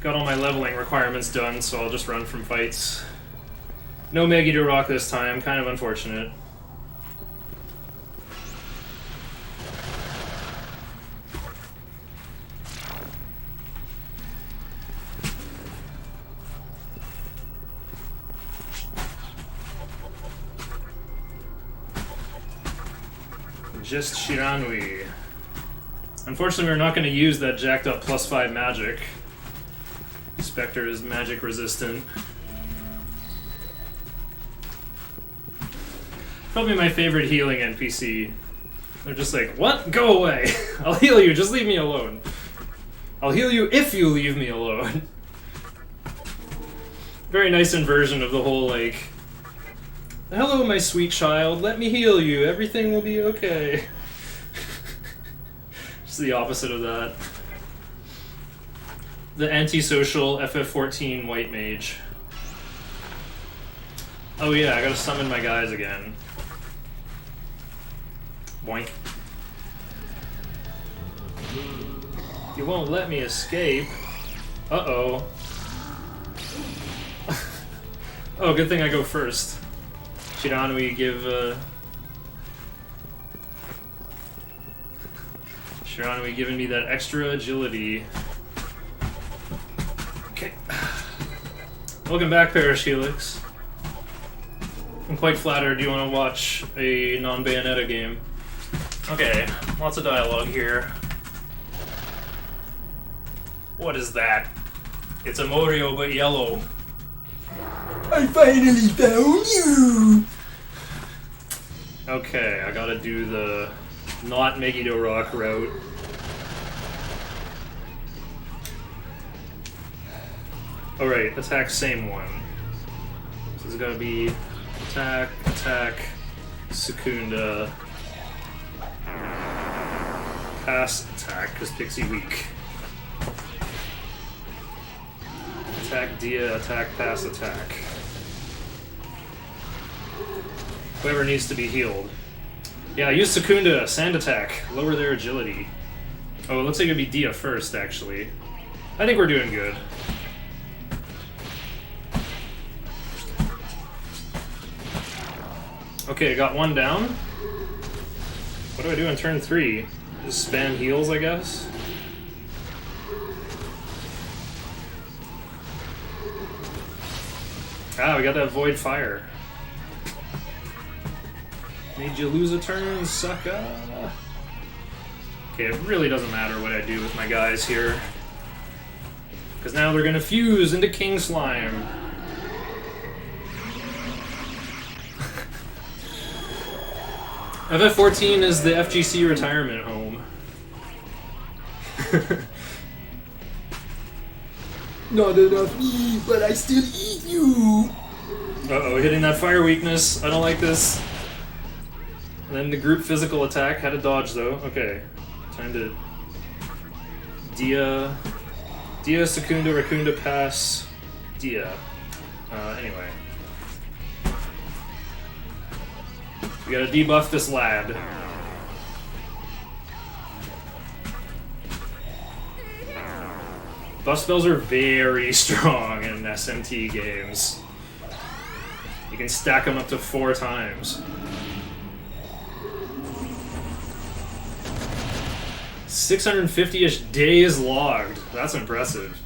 Got all my leveling requirements done, so I'll just run from fights. No Megaeater Rock this time, kind of unfortunate. Just Shiranui. Unfortunately, we're not going to use that jacked up +5 magic. Spectre is magic resistant. Probably my favorite healing NPC. They're just like, what? Go away! I'll heal you, just leave me alone. I'll heal you if you leave me alone. Very nice inversion of the whole, like, hello, my sweet child, let me heal you, everything will be okay. Just the opposite of that. The antisocial FF14 white mage. Oh yeah, I gotta summon my guys again. Boink. You won't let me escape. Uh-oh. Oh, good thing I go first. Shiranui giving me that extra agility. Okay. Welcome back, Parish Helix. I'm quite flattered you want to watch a non-Bayonetta game. Okay, lots of dialogue here. What is that? It's a Morio, but yellow. I finally found you! Okay, I gotta do the not Megiddo Rock route. Alright, attack same one. So it's gotta be attack, attack, Secunda. Pass, attack, because Pixie weak. Attack, Dia, attack, pass, attack. Whoever needs to be healed. Yeah, use Secunda, sand attack, lower their agility. Oh, it looks like it'd be Dia first, actually. I think we're doing good. Okay, got one down. What do I do on turn 3? Just spam heals, I guess? Ah, we got that void fire. Made you lose a turn, sucker. Okay, it really doesn't matter what I do with my guys here. Because now they're gonna fuse into King Slime. FF14 is the FGC retirement home. Not enough meat, but I still eat you! Uh-oh, hitting that fire weakness. I don't like this. And then the group physical attack. Had to dodge, though. Okay. Time to... Dia, Secunda, Racunda, pass. Dia. Anyway. We gotta debuff this lad. Buff spells are very strong in SMT games. You can stack them up to 4 times. 650-ish days logged. That's impressive.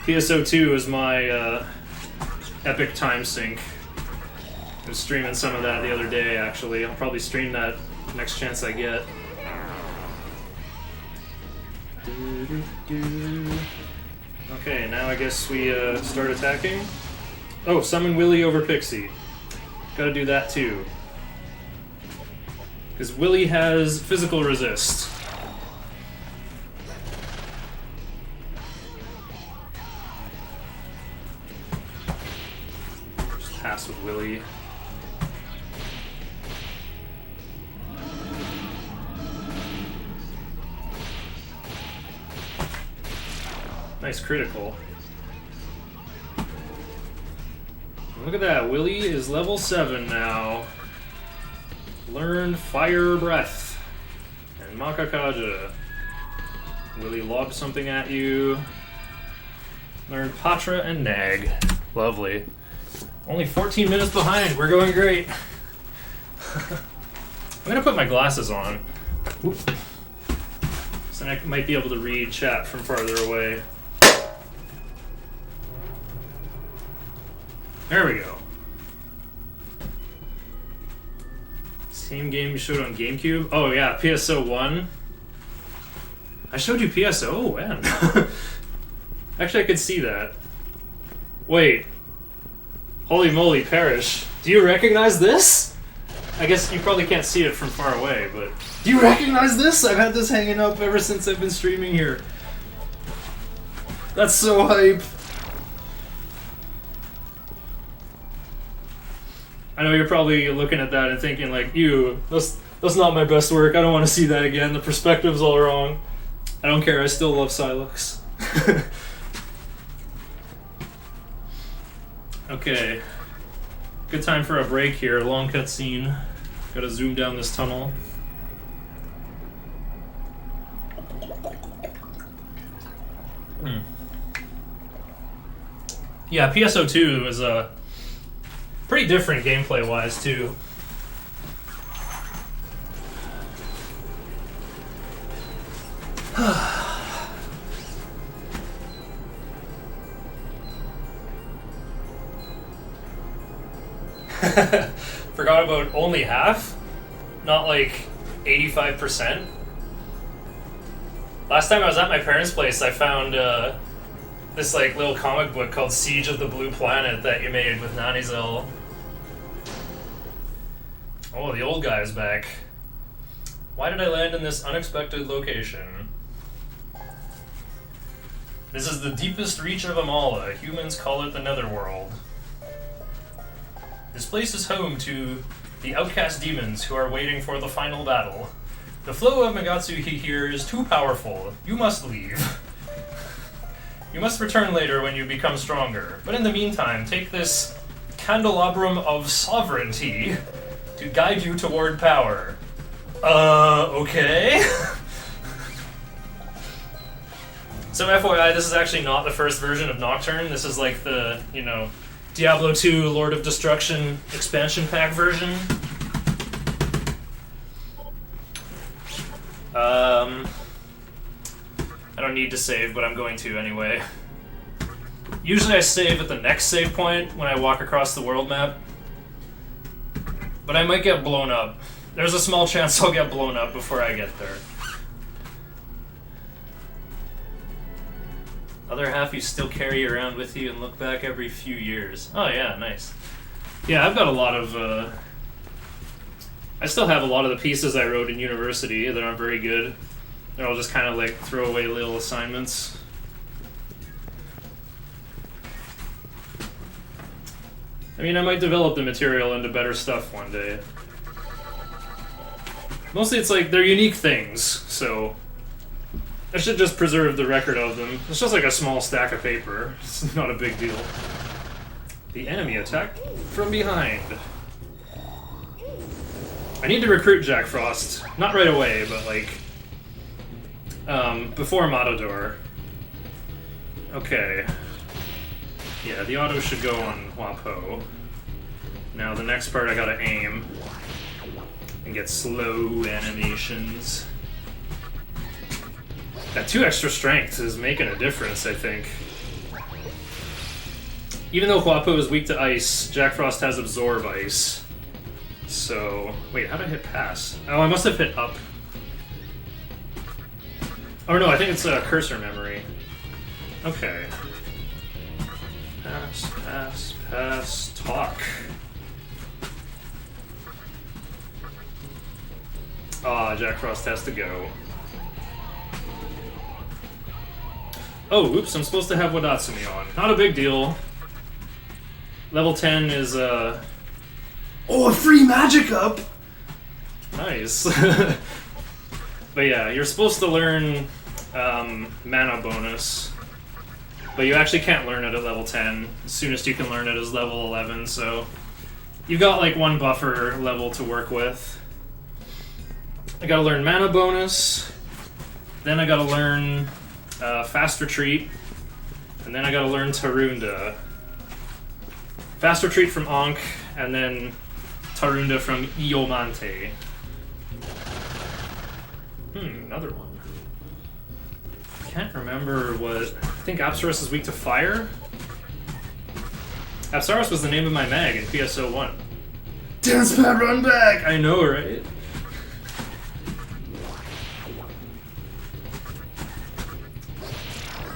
PSO2 is my epic time sync. I was streaming some of that the other day, actually. I'll probably stream that next chance I get. Okay, now I guess we start attacking. Oh, summon Willy over Pixie. Gotta do that too. Because Willy has physical resist. Just pass with Willy. Nice critical. Look at that, Willy is level 7 now. Learn Fire Breath and Makakaja. Willy lob something at you. Learn Patra and Nag. Lovely. Only 14 minutes behind, we're going great. I'm gonna put my glasses on. Oop. So I might be able to read chat from farther away. There we go. Same game you showed on GameCube? Oh yeah, PSO1. I showed you PSO? When? Actually, I could see that. Wait. Holy moly, Parrish. Do you recognize this? I guess you probably can't see it from far away, but... Do you recognize this? I've had this hanging up ever since I've been streaming here. That's so hype. I know you're probably looking at that and thinking like, ew, that's not my best work. I don't want to see that again. The perspective's all wrong. I don't care. I still love Silex. Okay. Good time for a break here. Long cutscene. Gotta zoom down this tunnel. Yeah, PSO2 is pretty different gameplay-wise, too. Forgot about only half? Not like 85%? Last time I was at my parents' place, I found this like little comic book called Siege of the Blue Planet that you made with Nanizel. Oh, the old guy's back. Why did I land in this unexpected location? This is the deepest reach of Amala. Humans call it the Netherworld. This place is home to the outcast demons who are waiting for the final battle. The flow of Megatsuhi here is too powerful. You must leave. You must return later when you become stronger. But in the meantime, take this candelabrum of sovereignty to guide you toward power. Okay? So FYI, this is actually not the first version of Nocturne. This is like the, you know, Diablo 2 Lord of Destruction expansion pack version. I don't need to save, but I'm going to anyway. Usually I save at the next save point when I walk across the world map. But I might get blown up. There's a small chance I'll get blown up before I get there. Other half you still carry around with you and look back every few years. Oh yeah, nice. Yeah, I've got a lot of, I still have a lot of the pieces I wrote in university that aren't very good. They're all just kind of like throwaway little assignments. I mean, I might develop the material into better stuff one day. Mostly it's like, they're unique things, so I should just preserve the record of them. It's just like a small stack of paper. It's not a big deal. The enemy attacked from behind. I need to recruit Jack Frost. Not right away, but like, before Matador. Okay. Yeah, the auto should go on Wapo. Now the next part I gotta aim and get slow animations. That 2 extra strength is making a difference, I think. Even though Huapo is weak to ice, Jack Frost has absorb ice. So, wait, how did I hit pass? Oh, I must have hit up. Oh no, I think it's a cursor memory. Okay. Pass, pass, pass, talk. Ah, Jack Frost has to go. Oh, oops, I'm supposed to have Wadatsumi on. Not a big deal. Level 10 is, Oh, a free magic up! Nice. But yeah, you're supposed to learn mana bonus. But you actually can't learn it at level 10. As soonest you can learn it is level 11, so you've got like 1 buffer level to work with. I gotta learn mana bonus, then I gotta learn fast retreat, and then I gotta learn Tarunda. Fast retreat from Ankh, and then Tarunda from Iomante. Another one. Can't remember what... I think Apsaros is weak to fire? Apsaros was the name of my mag in PSO1. Dance pad, run back! I know, right?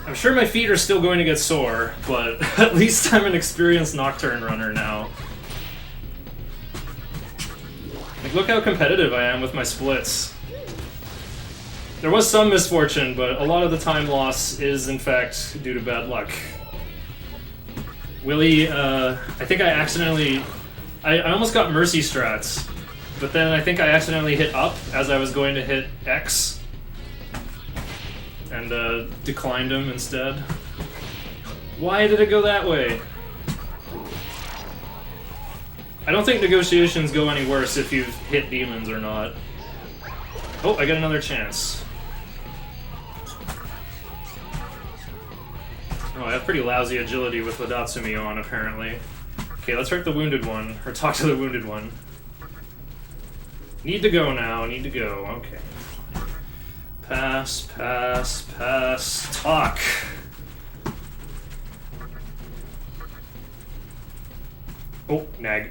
I'm sure my feet are still going to get sore, but at least I'm an experienced Nocturne runner now. Like, look how competitive I am with my splits. There was some misfortune, but a lot of the time loss is, in fact, due to bad luck. Willie, I think I accidentally... I almost got Mercy strats, but then I think I accidentally hit up as I was going to hit X. And declined him instead. Why did it go that way? I don't think negotiations go any worse if you've hit demons or not. Oh, I got another chance. Oh, I have pretty lousy agility with Wadatsumi on, apparently. Okay, let's hurt the wounded one, or talk to the wounded one. Need to go now, need to go, okay. Pass, pass, pass, talk. Oh, nag.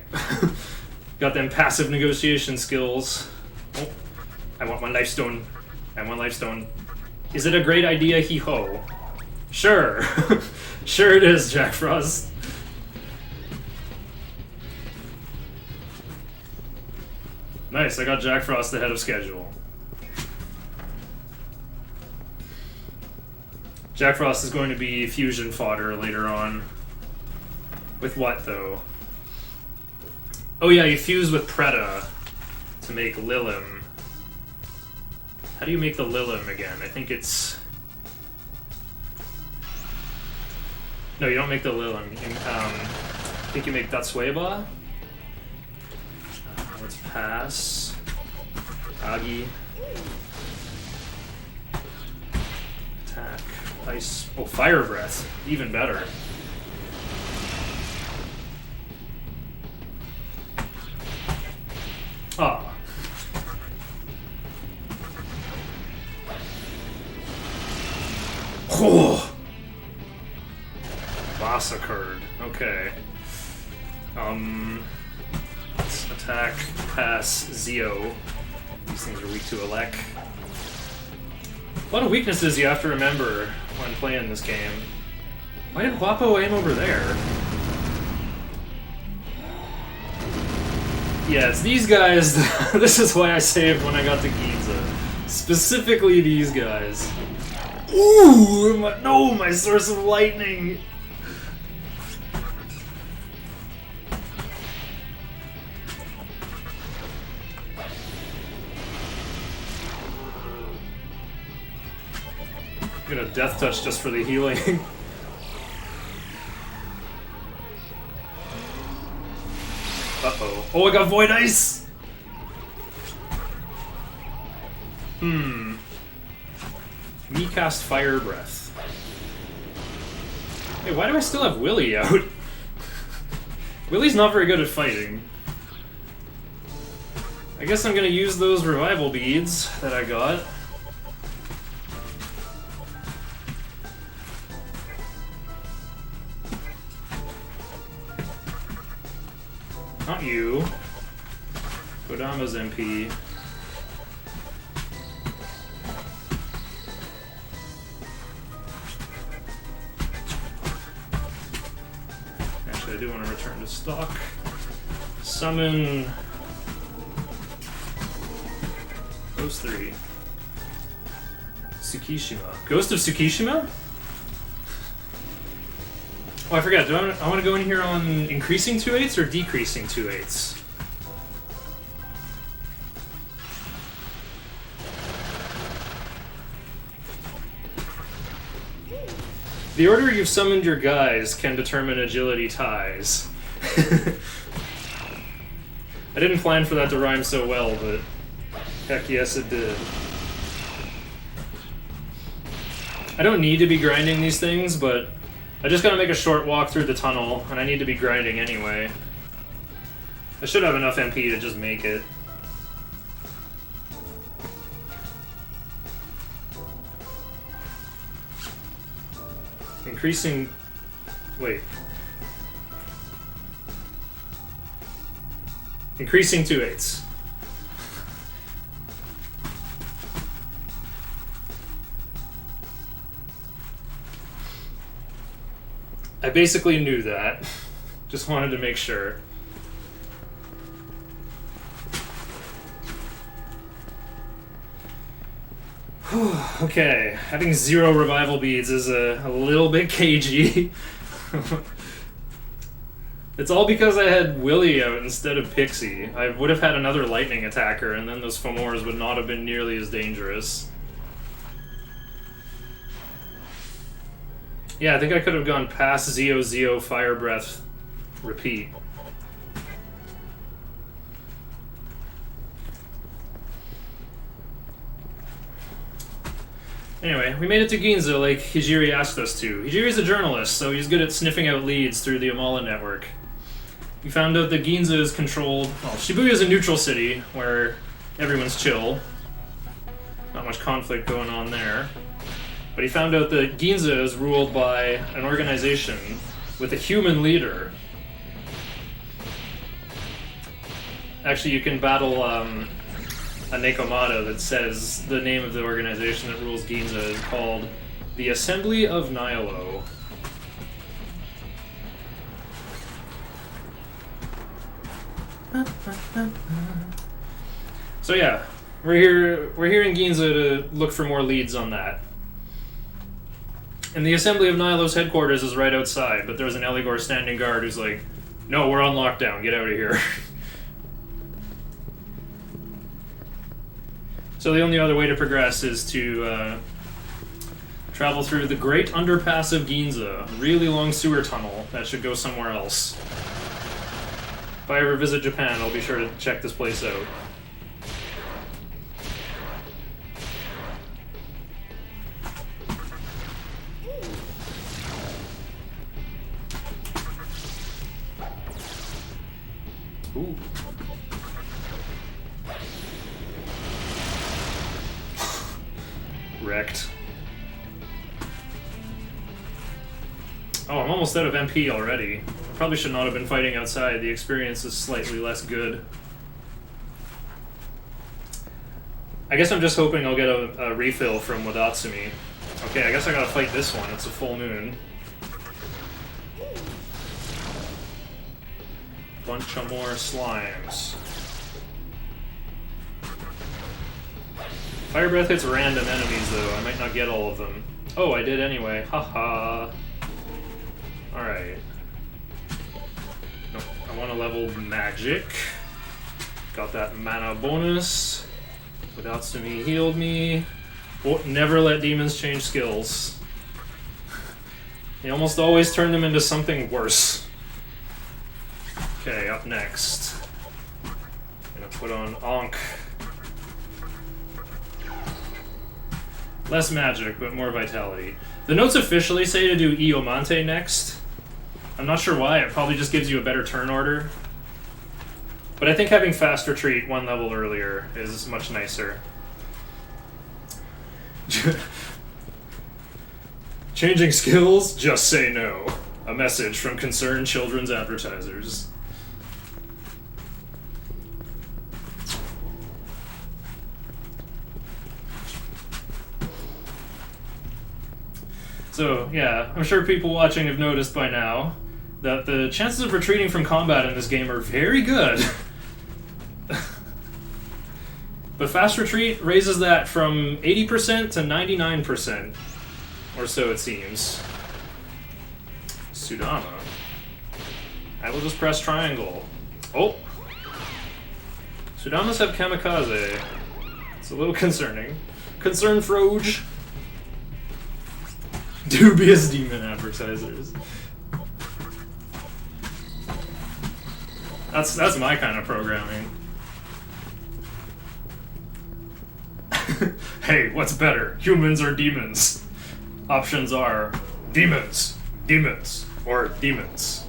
Got them passive negotiation skills. Oh, I want one life stone. I want life stone. Is it a great idea, hee-ho? Sure. Sure it is, Jack Frost. Nice, I got Jack Frost ahead of schedule. Jack Frost is going to be fusion fodder later on. With what, though? Oh yeah, you fuse with Preta to make Lilim. How do you make the Lilim again? I think it's... No, you don't make the Lilim. I think you make Datsueba. Let's pass. Agi. Attack. Ice. Oh, Fire Breath. Even better. Ah. Oh. Massacred. Okay. Let's attack, pass, Zeo. These things are weak to Elec. A lot of weaknesses you have to remember when playing this game. Why did Guapo aim over there? Yeah, it's these guys. This is why I saved when I got to Ginza. Specifically these guys. Ooh! No, my source of lightning! I'm gonna death touch just for the healing. Uh-oh. Oh, I got Void Ice! Me cast Fire Breath. Hey, why do I still have Willie out? Willie's not very good at fighting. I guess I'm gonna use those revival beads that I got. Not you. Kodama's MP. Actually, I do want to return to stock. Summon those three. Tsukishima. Ghost of Tsukishima? Oh, I forgot. Do I want to go in here on increasing 2/8 or decreasing 2/8? The order you've summoned your guys can determine agility ties. I didn't plan for that to rhyme so well, but heck yes it did. I don't need to be grinding these things, but I just gotta make a short walk through the tunnel, and I need to be grinding anyway. I should have enough MP to just make it. Increasing... wait. Increasing 2/8. I basically knew that. Just wanted to make sure. Okay, having 0 revival beads is a little bit cagey. It's all because I had Willy out instead of Pixie. I would have had another lightning attacker, and then those Fomors would not have been nearly as dangerous. Yeah, I think I could have gone past Zeo, Fire Breath, repeat. Anyway, we made it to Ginza like Hijiri asked us to. Hijiri's a journalist, so he's good at sniffing out leads through the Amala network. We found out that Ginza is controlled... Well, Shibuya is a neutral city where everyone's chill. Not much conflict going on there. But he found out that Ginza is ruled by an organization with a human leader. Actually, you can battle a Nekomata that says the name of the organization that rules Ginza is called the Assembly of Nihilo. So yeah, we're here in Ginza to look for more leads on that. And the Assembly of Nihilo's headquarters is right outside, but there's an Eligor standing guard who's like, no, we're on lockdown, get out of here. So the only other way to progress is to travel through the Great Underpass of Ginza, a really long sewer tunnel that should go somewhere else. If I ever visit Japan, I'll be sure to check this place out. Ooh. Wrecked. Oh, I'm almost out of MP already. I probably should not have been fighting outside. The experience is slightly less good. I guess I'm just hoping I'll get a refill from Wadatsumi. Okay, I guess I gotta fight this one. It's a full moon. Bunch of more slimes. Fire Breath hits random enemies, though. I might not get all of them. Oh, I did anyway. Haha. Alright. Nope. I want to level Magic. Got that mana bonus. Wadatsumi healed me. Oh, never let demons change skills. They almost always turn them into something worse. Okay, up next. Gonna put on Ankh. Less magic, but more vitality. The notes officially say to do Iomante next. I'm not sure why, it probably just gives you a better turn order. But I think having fast retreat one level earlier is much nicer. Changing skills? Just say no. A message from concerned children's advertisers. So, yeah, I'm sure people watching have noticed by now that the chances of retreating from combat in this game are very good. But fast retreat raises that from 80% to 99%, or so it seems. Sudama. I will just press triangle. Oh! Sudamas have kamikaze. It's a little concerning. Concern Froge. Dubious demon advertisers. That's my kind of programming. Hey, what's better? Humans or demons? Options are demons, demons, or demons.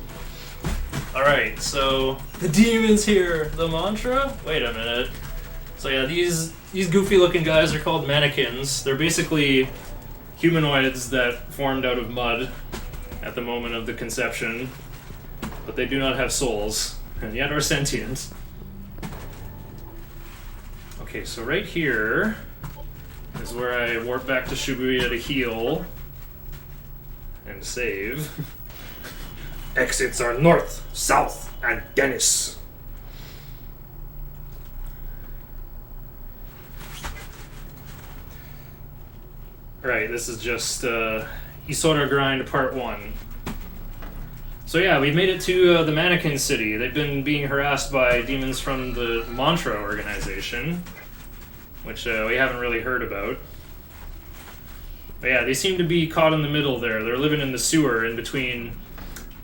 Alright, so the demon's here. The mantra? Wait a minute. So yeah, these goofy looking guys are called mannequins. They're basically humanoids that formed out of mud at the moment of the conception, but they do not have souls, and yet are sentient. Okay, so right here is where I warp back to Shibuya to heal and save. Exits are north, south, and Dennis. Alright, this is just Isora Grind Part 1. So yeah, we've made it to the Mannequin City. They've been being harassed by demons from the Mantra organization, which we haven't really heard about. But yeah, they seem to be caught in the middle there. They're living in the sewer in between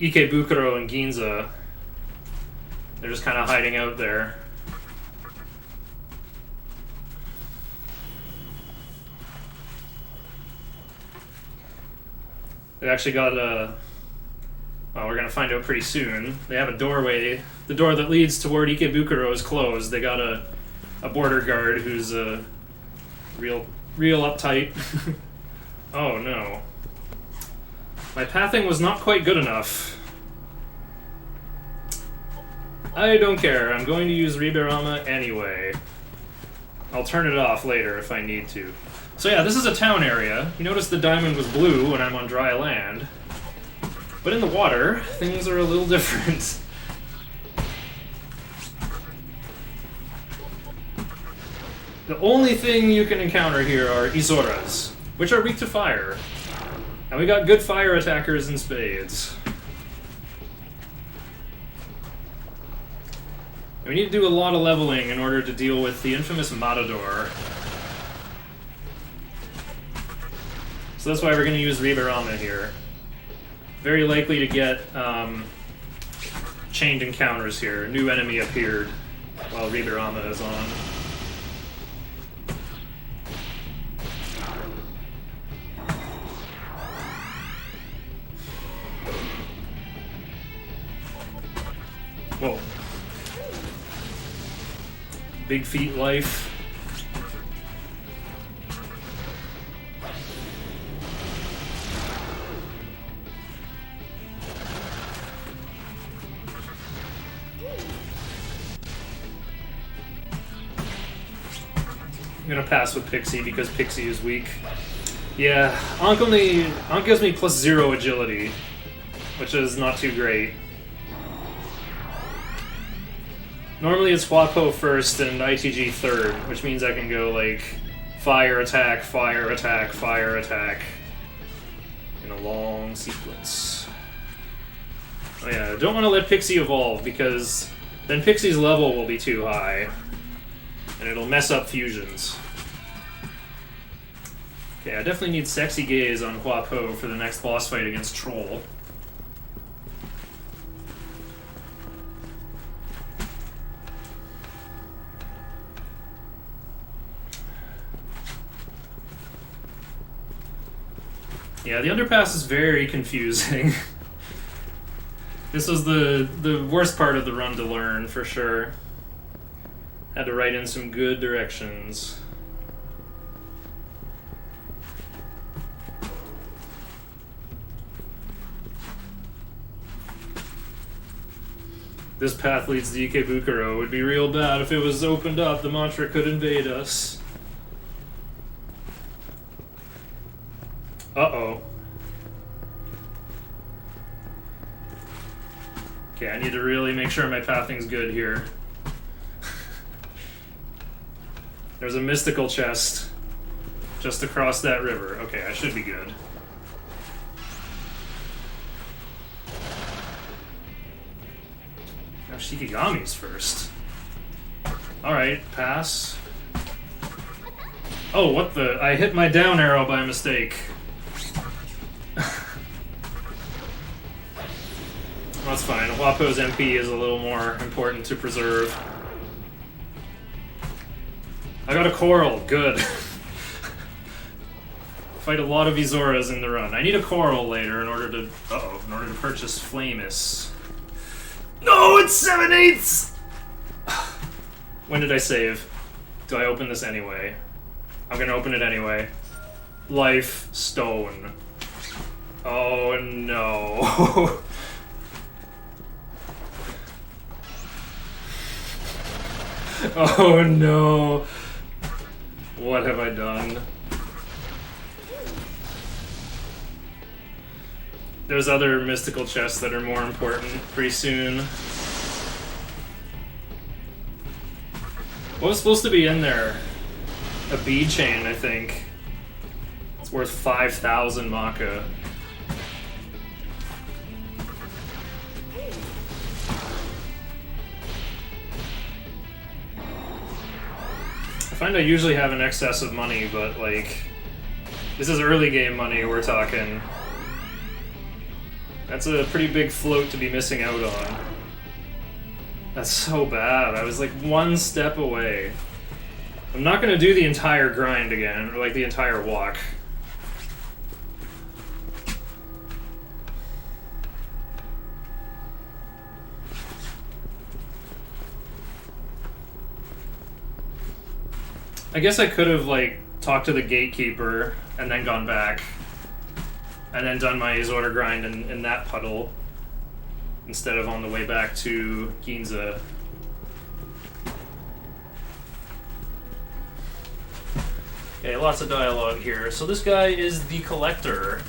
Ikebukuro and Ginza. They're just kind of hiding out there. They've actually got a... Well, we're going to find out pretty soon. They have a doorway. The door that leads toward Ikebukuro is closed. They got a border guard who's real uptight. Oh no. My pathing was not quite good enough. I don't care. I'm going to use Riberama anyway. I'll turn it off later if I need to. So yeah, this is a town area. You notice the diamond was blue when I'm on dry land. But in the water, things are a little different. The only thing you can encounter here are Isoras, which are weak to fire. And we got good fire attackers in spades. We need to do a lot of leveling in order to deal with the infamous Matador. So that's why we're going to use Riberama here. Very likely to get chained encounters here. A new enemy appeared while Riberama is on. Whoa. Big feet life. I'm gonna pass with Pixie because Pixie is weak. Yeah, Ankh gives me +0 agility, which is not too great. Normally it's Huapo first and ITG third, which means I can go like fire attack, fire attack, fire attack in a long sequence. Oh yeah, don't want to let Pixie evolve because then Pixie's level will be too high and it'll mess up fusions. Okay, I definitely need Sexy Gaze on Huapo for the next boss fight against Troll. Yeah, the underpass is very confusing. This was the worst part of the run to learn, for sure. Had to write in some good directions. This path leads to Ikebukuro. It would be real bad if it was opened up. The Mantra could invade us. Uh-oh. Okay, I need to really make sure my pathing's good here. There's a mystical chest just across that river. Okay, I should be good. Now Shikigami's first. Alright, pass. Oh, what the? I hit my down arrow by mistake. That's fine. Huapo's MP is a little more important to preserve. I got a coral. Good. Fight a lot of Izoras in the run. I need a coral later in order to... Uh-oh. In order to purchase Flamus. No, it's 7/8! When did I save? Do I open this anyway? I'm gonna open it anyway. Life Stone. Oh no. Oh no. What have I done? There's other mystical chests that are more important pretty soon. What was supposed to be in there? A bead chain, I think. It's worth 5,000 Maka. I find I usually have an excess of money, but like, this is early game money we're talking. That's a pretty big float to be missing out on. That's so bad. I was like one step away. I'm not gonna do the entire grind again, or like the entire walk. I guess I could have like talked to the gatekeeper and then gone back and then done my Izorder grind in that puddle instead of on the way back to Ginza. Okay, lots of dialogue here. So this guy is the collector.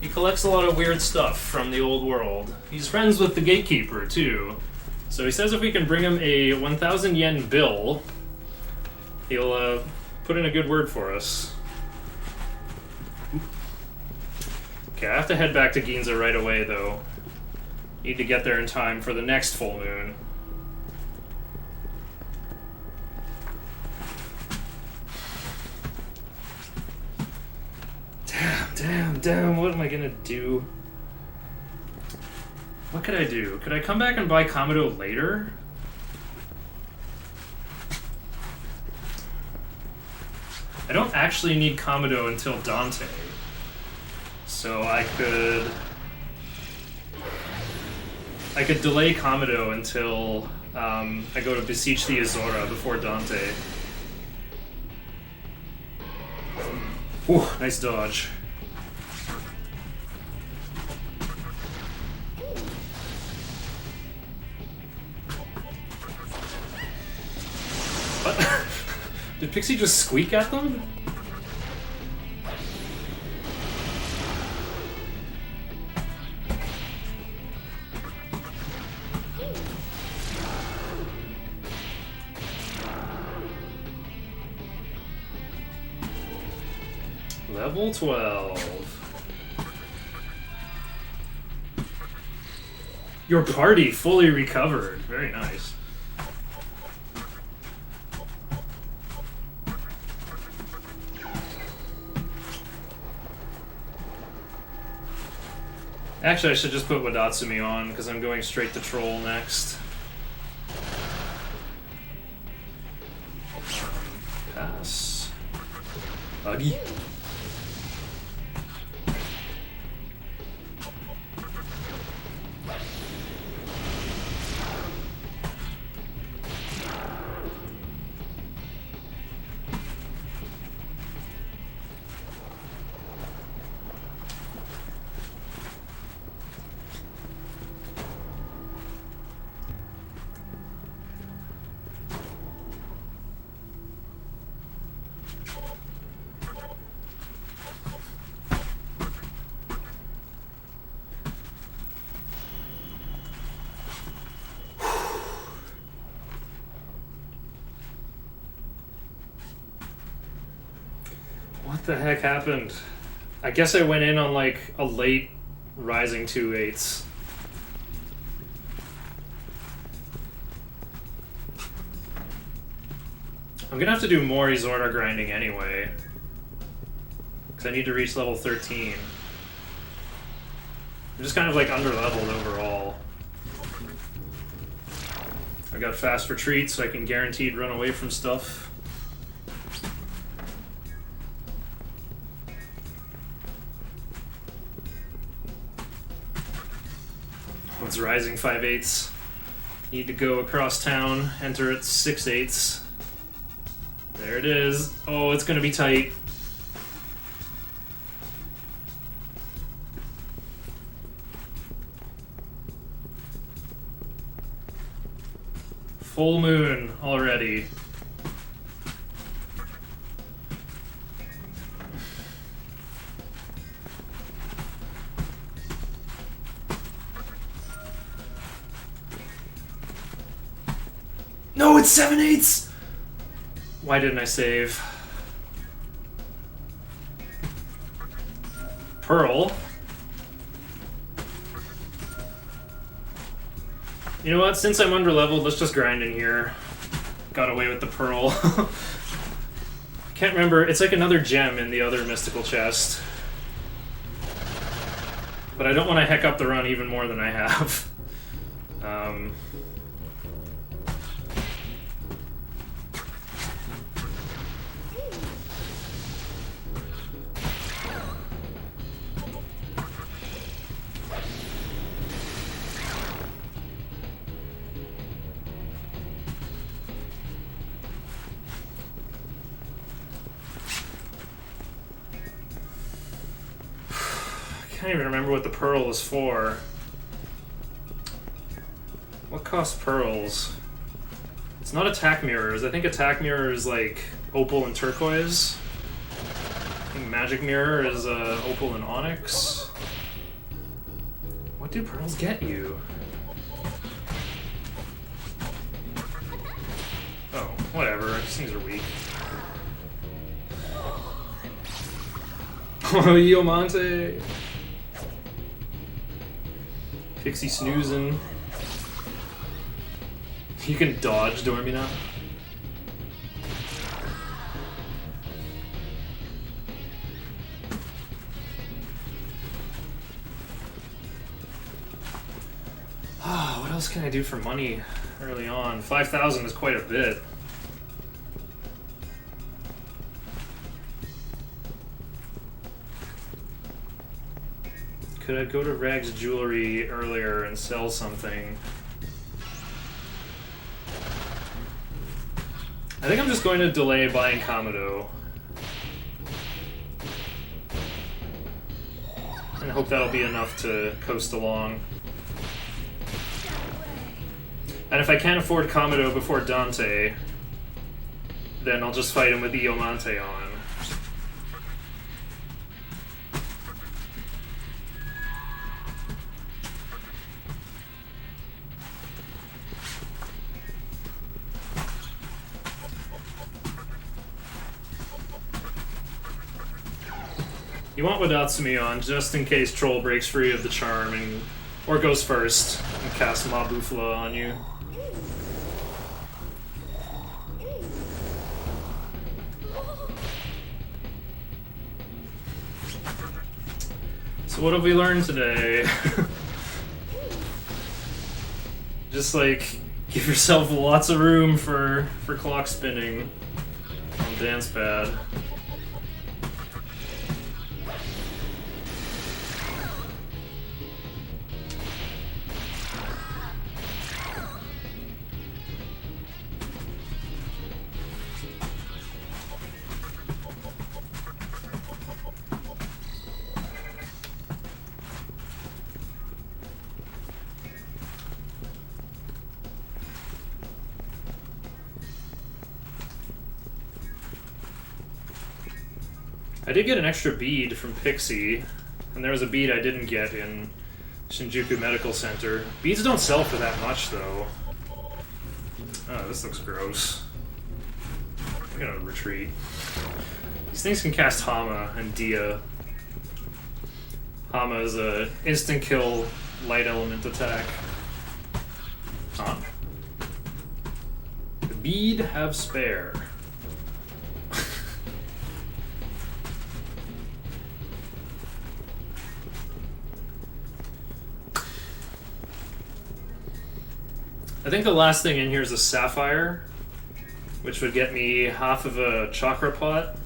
He collects a lot of weird stuff from the old world. He's friends with the gatekeeper too. So he says if we can bring him a 1,000 yen bill, he'll put in a good word for us. Okay, I have to head back to Ginza right away, though. Need to get there in time for the next full moon. Damn, what am I gonna do? What could I do? Could I come back and buy Kamado later? I don't actually need Kamado until Dante. So I could delay Kamado until I go to beseech the Azora before Dante. Ooh, nice dodge. What? Did Pixie just squeak at them? Level 12. Your party fully recovered. Very nice. Actually, I should just put Wadatsumi on, because I'm going straight to Troll next. Pass. Buggy. What the heck happened? I guess I went in on like a late rising 2/8. I'm gonna have to do more Izorda grinding anyway, because I need to reach level 13. I'm just kind of like under-leveled overall. I got fast retreat, so I can guaranteed run away from stuff. It's rising 5/8. Need to go across town, enter at 6/8. There it is. Oh, it's gonna be tight. Full moon already. 7/8! Why didn't I save? Pearl. You know what? Since I'm underleveled, let's just grind in here. Got away with the pearl. Can't remember. It's like another gem in the other mystical chest. But I don't want to heck up the run even more than I have. I can't even remember what the pearl is for. What costs pearls? It's not attack mirrors. I think attack mirror is like opal and turquoise. I think magic mirror is opal and onyx. What do pearls get you? Oh, whatever. These things are weak. Oh, Iomonte! Pixie snoozing. You can dodge Dormina. Ah, what else can I do for money early on? 5,000 is quite a bit. Could I go to Rag's Jewelry earlier and sell something? I think I'm just going to delay buying Kamado. And hope that'll be enough to coast along. And if I can't afford Kamado before Dante, then I'll just fight him with Iomonte on. You want Wadatsumi on just in case Troll breaks free of the charm and or goes first and casts Mabufla on you. So what have we learned today? Just like give yourself lots of room for clock spinning on dance pad. I did get an extra bead from Pixie, and there was a bead I didn't get in Shinjuku Medical Center. Beads don't sell for that much, though. Oh, this looks gross. I'm gonna retreat. These things can cast Hama and Dia. Hama is a instant kill light element attack. Huh? The bead have spare. I think the last thing in here is a sapphire, which would get me half of a chakra pot.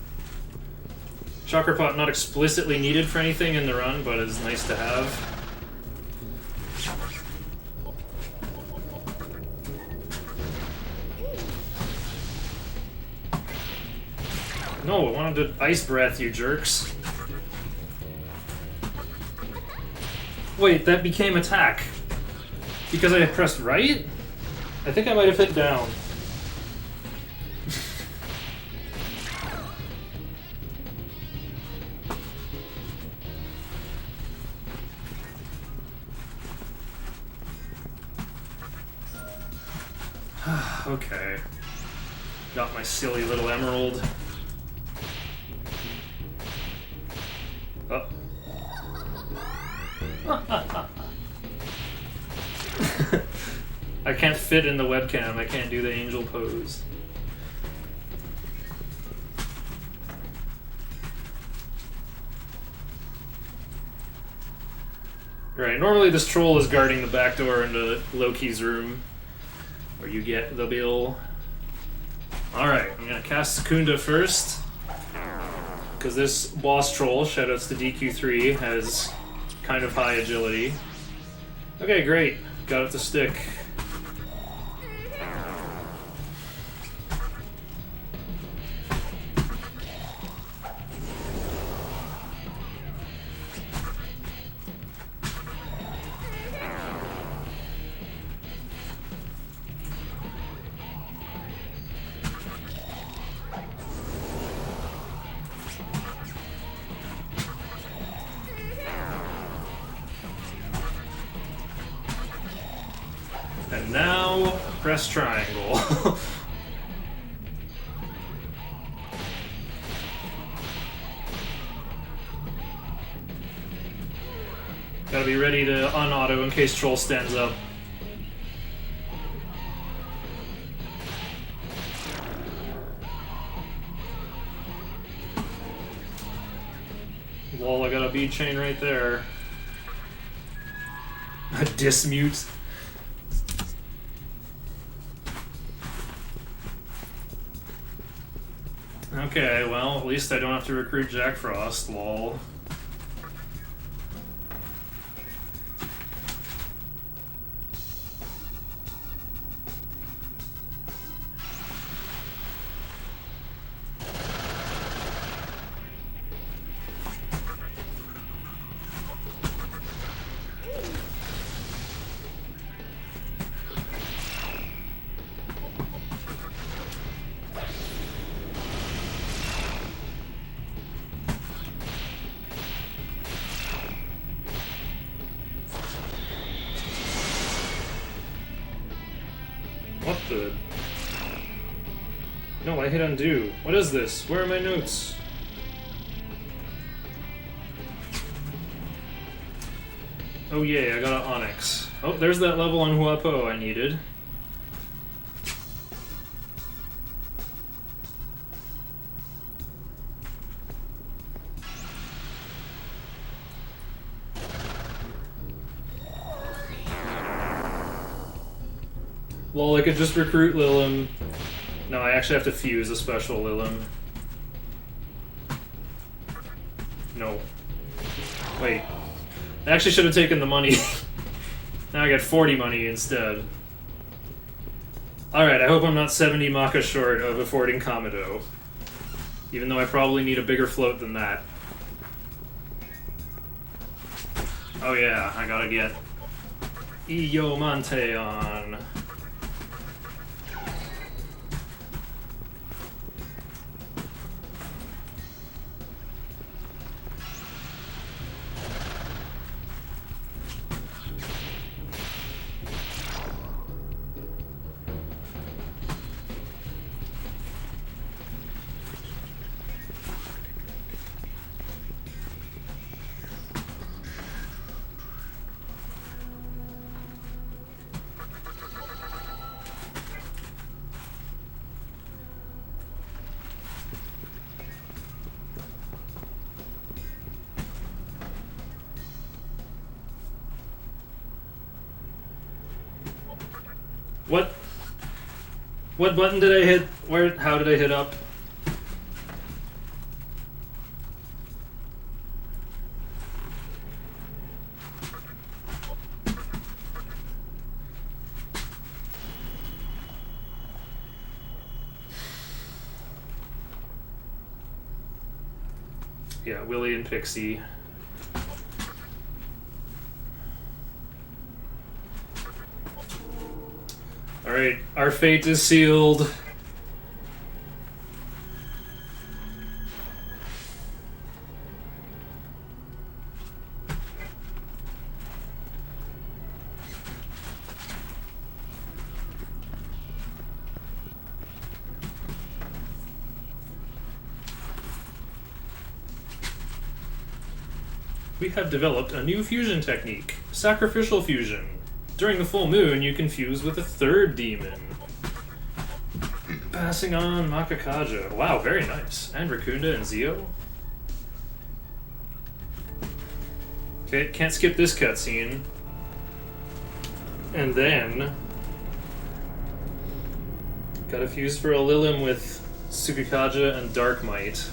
Chakra pot not explicitly needed for anything in the run, but is nice to have. No, I wanted to ice breath, you jerks. Wait, that became attack. Because I had pressed right? I think I might have hit down. Okay. Got my silly little emerald. Oh. I can't fit in the webcam. I can't do the angel pose. Right, normally this troll is guarding the back door into Loki's room, where you get the bill. Alright, I'm gonna cast Secunda first, because this boss troll, shoutouts to DQ3, has kind of high agility. Okay, great. Got it to stick. And now, press triangle. Gotta be ready to unauto in case troll stands up. Lol, I got a bead chain right there. A dismute. Okay, well, at least I don't have to recruit Jack Frost, lol. What the? No, I hit undo. What is this? Where are my notes? Oh yay, I got an Onyx. Oh, there's that level on Huapo I needed. Well, I could just recruit Lilim. No, I actually have to fuse a special Lilim. No. Wait. I actually should have taken the money. Now I got 40 money instead. Alright, I hope I'm not 70 Maka short of affording Kamado. Even though I probably need a bigger float than that. Oh yeah, I gotta get Iyomante on. What? What button did I hit? Where? How did I hit up? Yeah, Willie and Pixie. Alright, our fate is sealed. We have developed a new fusion technique, sacrificial fusion. During the full moon, you can fuse with a third demon. Passing on Makakaja. Wow, very nice. And Rakunda and Zio. Okay, can't skip this cutscene. And then... gotta fuse for a Lilim with Tsukikaja and Dark Might.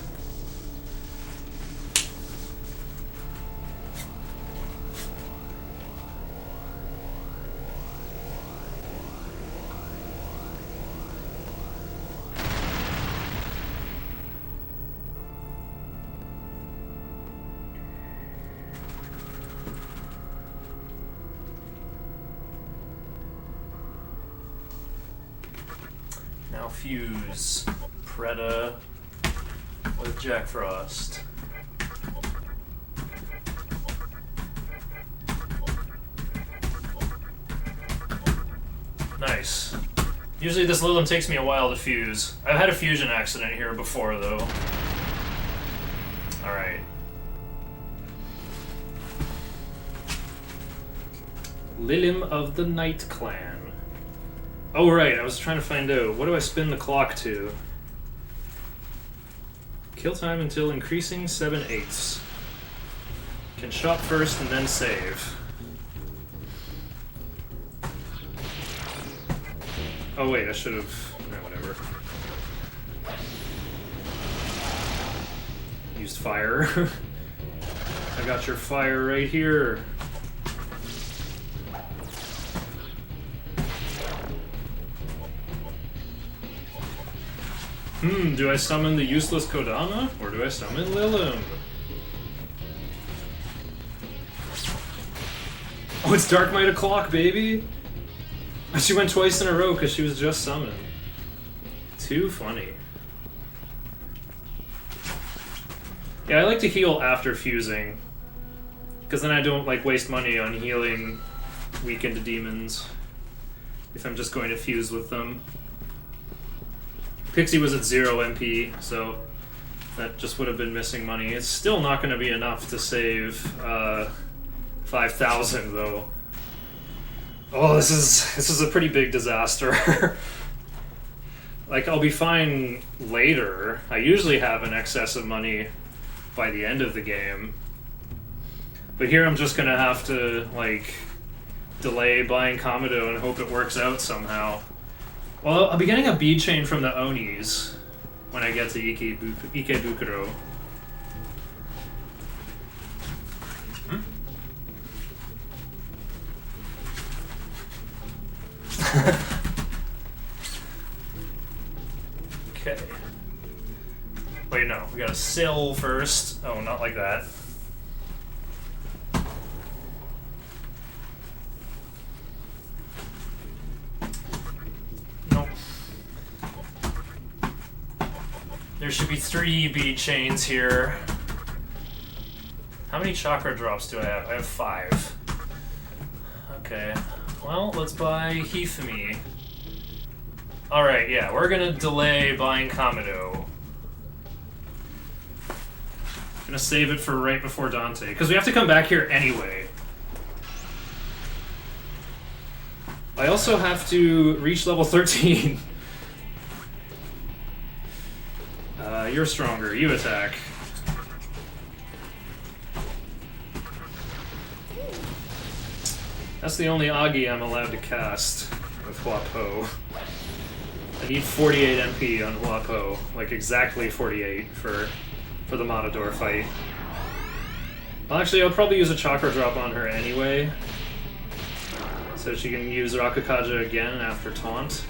Now fuse Preda with Jack Frost. Nice. Usually this Lilim takes me a while to fuse. I've had a fusion accident here before though. Alright. Lilim of the Night Clan. Oh right, I was trying to find out, what do I spin the clock to? Kill time until increasing 7/8. Can shop first and then save. Oh wait, I should have... no, whatever. Used fire. I got your fire right here. Do I summon the useless Kodama, or do I summon Lilim? Oh, it's Dark Might o'clock, baby! She went twice in a row because she was just summoned. Too funny. Yeah, I like to heal after fusing, because then I don't like waste money on healing weakened demons if I'm just going to fuse with them. Pixie was at 0 MP, so that just would have been missing money. It's still not going to be enough to save 5,000 though. Oh, this is a pretty big disaster. Like, I'll be fine later. I usually have an excess of money by the end of the game. But here I'm just going to have to, like, delay buying Kamado and hope it works out somehow. Well, I'll be getting a bead chain from the Onis when I get to Ikebukuro. Okay. Wait, no. We gotta sell first. Oh, not like that. There should be 3 bead chains here. How many chakra drops do I have? I have 5. Okay. Well, let's buy Hifumi. Alright, yeah, we're gonna delay buying Kamado. Gonna save it for right before Dante, because we have to come back here anyway. I also have to reach level 13. You're stronger. You attack. That's the only Agi I'm allowed to cast with Huapo. I need 48 MP on Huapo. Like, exactly 48 for the Matador fight. Well, actually, I'll probably use a Chakra Drop on her anyway. So she can use Rakukaja again after Taunt.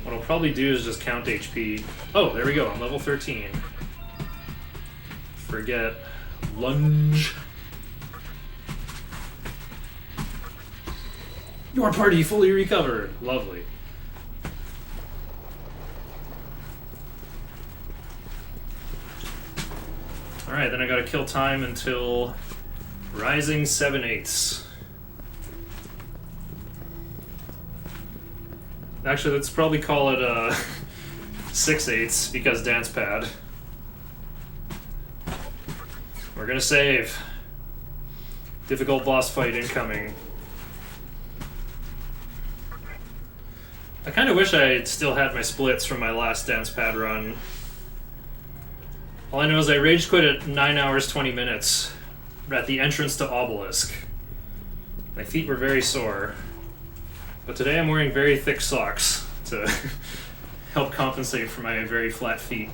What I'll probably do is just count HP. Oh, there we go, I'm level 13. Forget lunge. Your party fully recovered. Lovely. Alright, then I gotta kill time until Rising 7/8. Actually, let's probably call it 6/8 because Dance Pad. We're gonna save. Difficult boss fight incoming. I kind of wish I still had my splits from my last dance pad run. All I know is I rage quit at 9 hours 20 minutes at the entrance to Obelisk. My feet were very sore. But today I'm wearing very thick socks to help compensate for my very flat feet.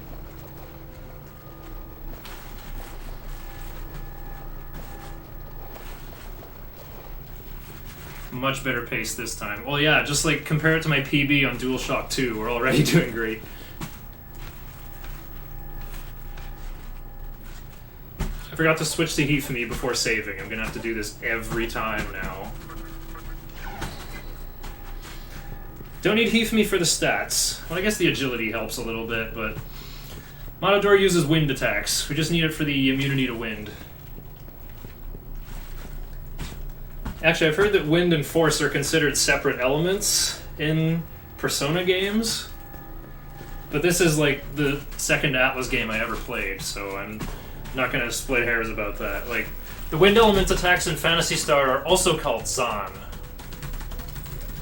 Much better pace this time. Well, yeah, just like compare it to my PB on DualShock 2. We're already doing great. I forgot to switch to Hifumi before saving. I'm gonna have to do this every time now. Don't need Hifumi for the stats. Well, I guess the agility helps a little bit, but Matador uses wind attacks. We just need it for the immunity to wind. Actually, I've heard that wind and force are considered separate elements in Persona games. But this is like the second Atlas game I ever played, so I'm not going to split hairs about that. Like, the wind element attacks in Phantasy Star are also called Zan.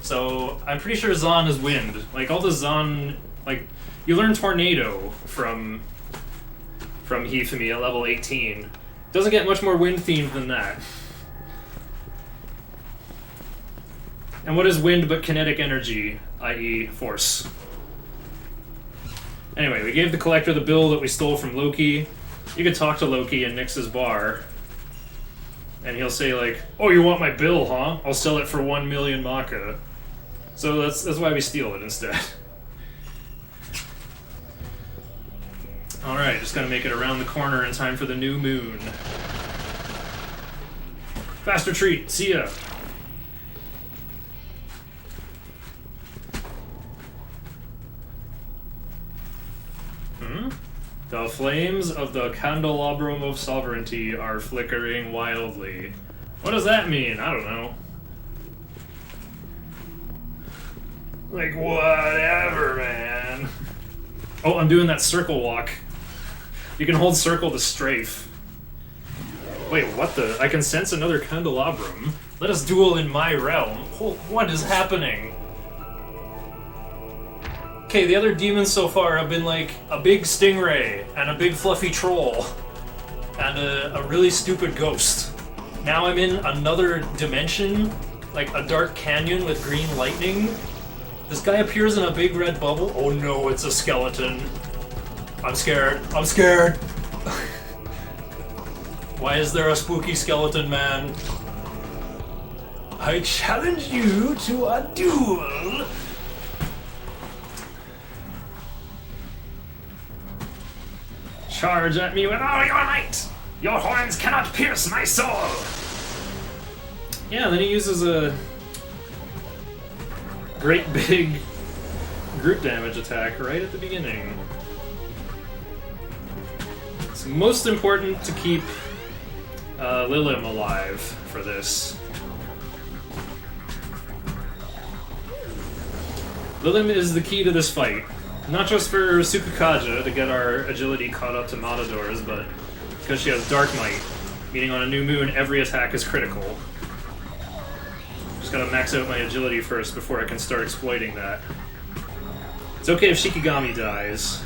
So I'm pretty sure Zan is wind. Like, all the Zan... Like, you learn Tornado from Hifumi at level 18. Doesn't get much more wind themed than that. And what is wind but kinetic energy, i.e. force? Anyway, we gave the collector the bill that we stole from Loki. You could talk to Loki in Nyx's bar, and he'll say like, "Oh, you want my bill, huh? I'll sell it for 1 million Maka." So that's why we steal it instead. Alright, just gotta make it around the corner in time for the new moon. Fast retreat, see ya! The flames of the candelabrum of sovereignty are flickering wildly. What does that mean? I don't know. Like, whatever, man. Oh, I'm doing that circle walk. You can hold circle to strafe. Wait, what the? I can sense another candelabrum. Let us duel in my realm. What is happening? Okay, the other demons so far have been like a big stingray and a big fluffy troll and a really stupid ghost. Now I'm in another dimension, like a dark canyon with green lightning. This guy appears in a big red bubble. Oh no, it's a skeleton. I'm scared. I'm scared. Why is there a spooky skeleton man? I challenge you to a duel. Charge at me with all your might! Your horns cannot pierce my soul! Yeah, then he uses a great big group damage attack right at the beginning. It's most important to keep Lilim alive for this. Lilim is the key to this fight. Not just for Sukukaja to get our agility caught up to Matador's, but because she has Dark Might, meaning on a new moon every attack is critical. Just gotta max out my agility first before I can start exploiting that. It's okay if Shikigami dies.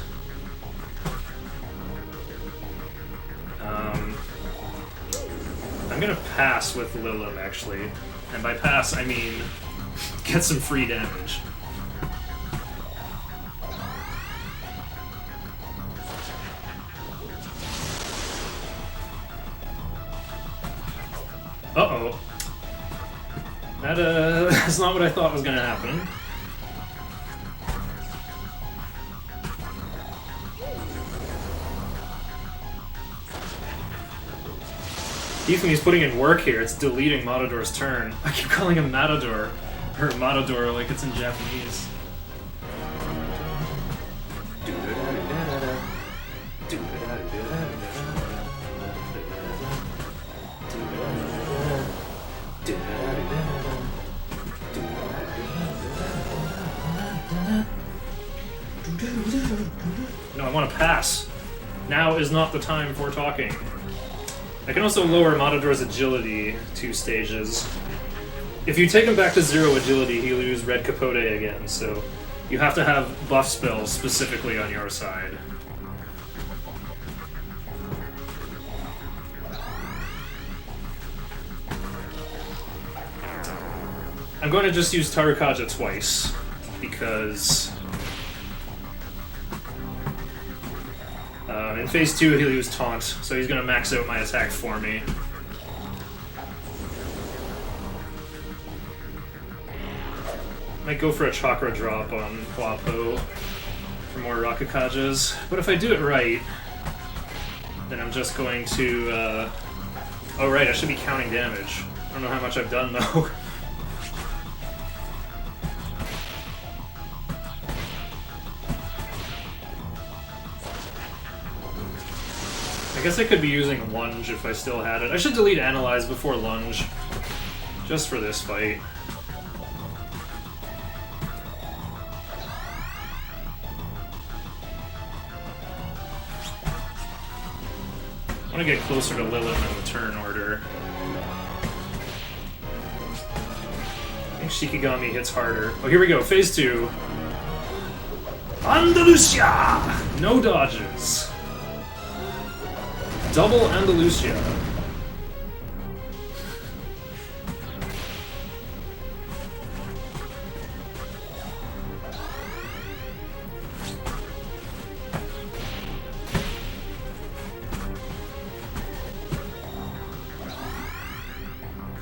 I'm gonna pass with Lilim, actually. And by pass, I mean get some free damage. Uh-oh. That's not what I thought was gonna happen. Hifumi's putting in work here. It's deleting Matador's turn. I keep calling him Matador. Or Matador like it's in Japanese. No, I want to pass. Now is not the time for talking. I can also lower Matador's agility 2 stages. If you take him back to 0 agility, he'll use Red Capote again, so you have to have buff spells specifically on your side. I'm going to just use Tarukaja twice, because in Phase 2 he'll use Taunt, so he's going to max out my attack for me. Might go for a Chakra Drop on Huapo for more Rakukajas, but if I do it right, then I'm just going to... Oh right, I should be counting damage. I don't know how much I've done though. I guess I could be using Lunge if I still had it. I should delete Analyze before Lunge, just for this fight. I want to get closer to Lilith in the turn order. I think Shikigami hits harder. Oh, here we go, Phase 2. Andalusia! No dodges. Double Andalusia.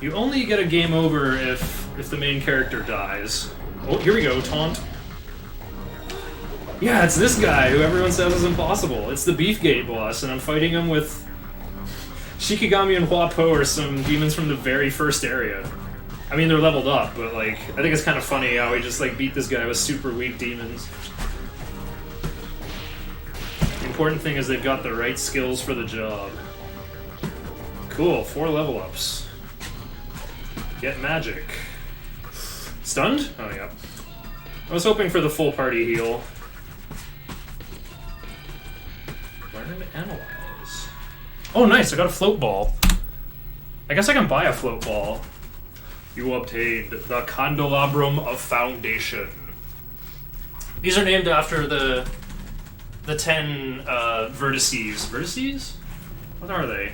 You only get a game over if the main character dies. Oh, here we go, Taunt. Yeah, it's this guy who everyone says is impossible. It's the Beefgate boss, and I'm fighting him with Shikigami and Huapo are some demons from the very first area. I mean, they're leveled up, but like, I think it's kind of funny how we just like beat this guy with super weak demons. The important thing is they've got the right skills for the job. Cool, 4 level ups. Get magic. Stunned? Oh yeah. I was hoping for the full party heal. Learn Analyze. Oh nice, I got a float ball. I guess I can buy a float ball. You obtained the Candelabrum of Foundation. These are named after the 10 vertices. Vertices? What are they?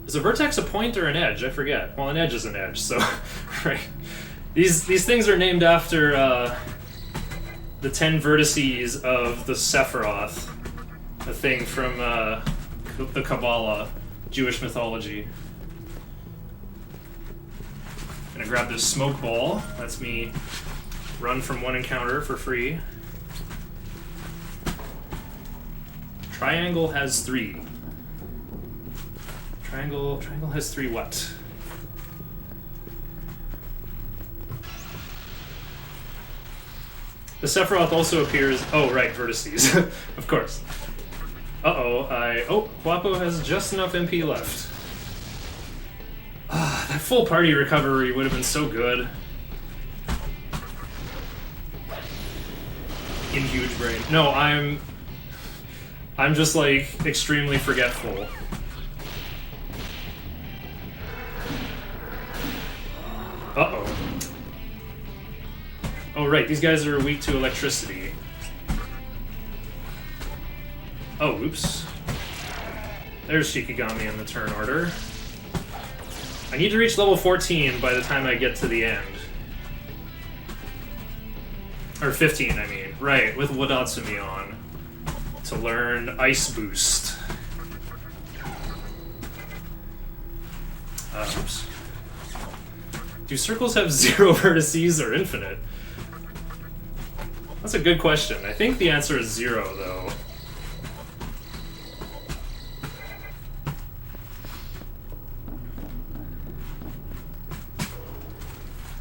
Is a vertex a point or an edge? I forget. Well, an edge is an edge, so right. These things are named after the 10 vertices of the Sephiroth, a thing from the Kabbalah, Jewish mythology. Gonna grab this smoke ball. Lets me run from one encounter for free. Triangle has 3. Triangle has 3 what? The Sephiroth also appears... Oh, right, vertices. Of course. Uh-oh, Oh, Huapo has just enough MP left. That full party recovery would have been so good. In Huge Brain. No, I'm just, like, extremely forgetful. Uh-oh. Oh, right, these guys are weak to electricity. Oh, oops. There's Shikigami in the turn order. I need to reach level 14 by the time I get to the end. Or 15, I mean. Right, with Wadatsumi on. To learn Ice Boost. Oops. Do circles have 0 vertices or infinite? That's a good question. I think the answer is 0, though.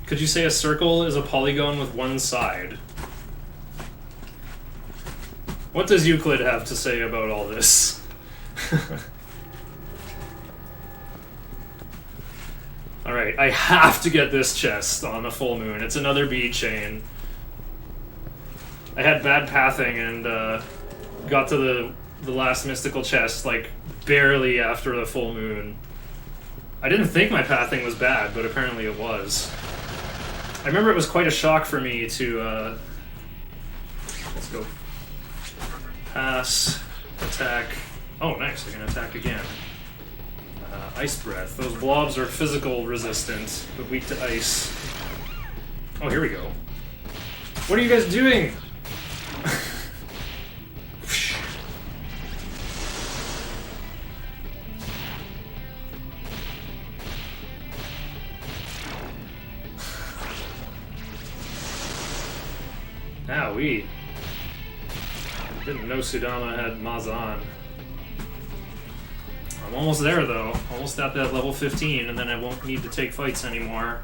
Could you say a circle is a polygon with one side? What does Euclid have to say about all this? Alright, I have to get this chest on the full moon. It's another bead chain. I had bad pathing and got to the the last mystical chest, like, barely after the full moon. I didn't think my pathing was bad, but apparently it was. I remember it was quite a shock for me to, let's go. Pass, attack. Oh, nice, I can attack again. Ice breath. Those blobs are physical resistant, but weak to ice. Oh, here we go. What are you guys doing? Owie. Didn't know Sudama had Mazan. I'm almost there though. Almost at that level 15, and then I won't need to take fights anymore.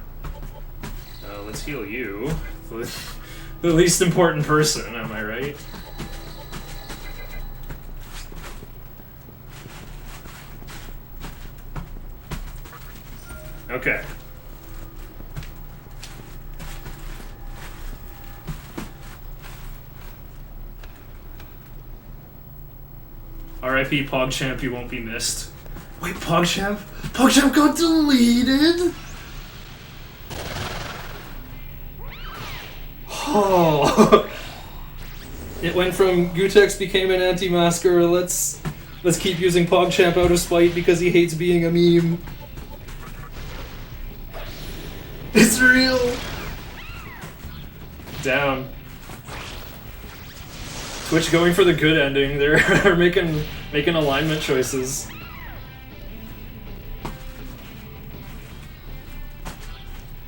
Let's heal you. The least important person, am I right? Okay. R.I.P. PogChamp, you won't be missed. Wait, PogChamp? PogChamp got deleted? Oh. It went from Gutex became an anti-masker, let's keep using PogChamp out of spite because he hates being a meme. It's real! Down. Twitch going for the good ending. They're making alignment choices.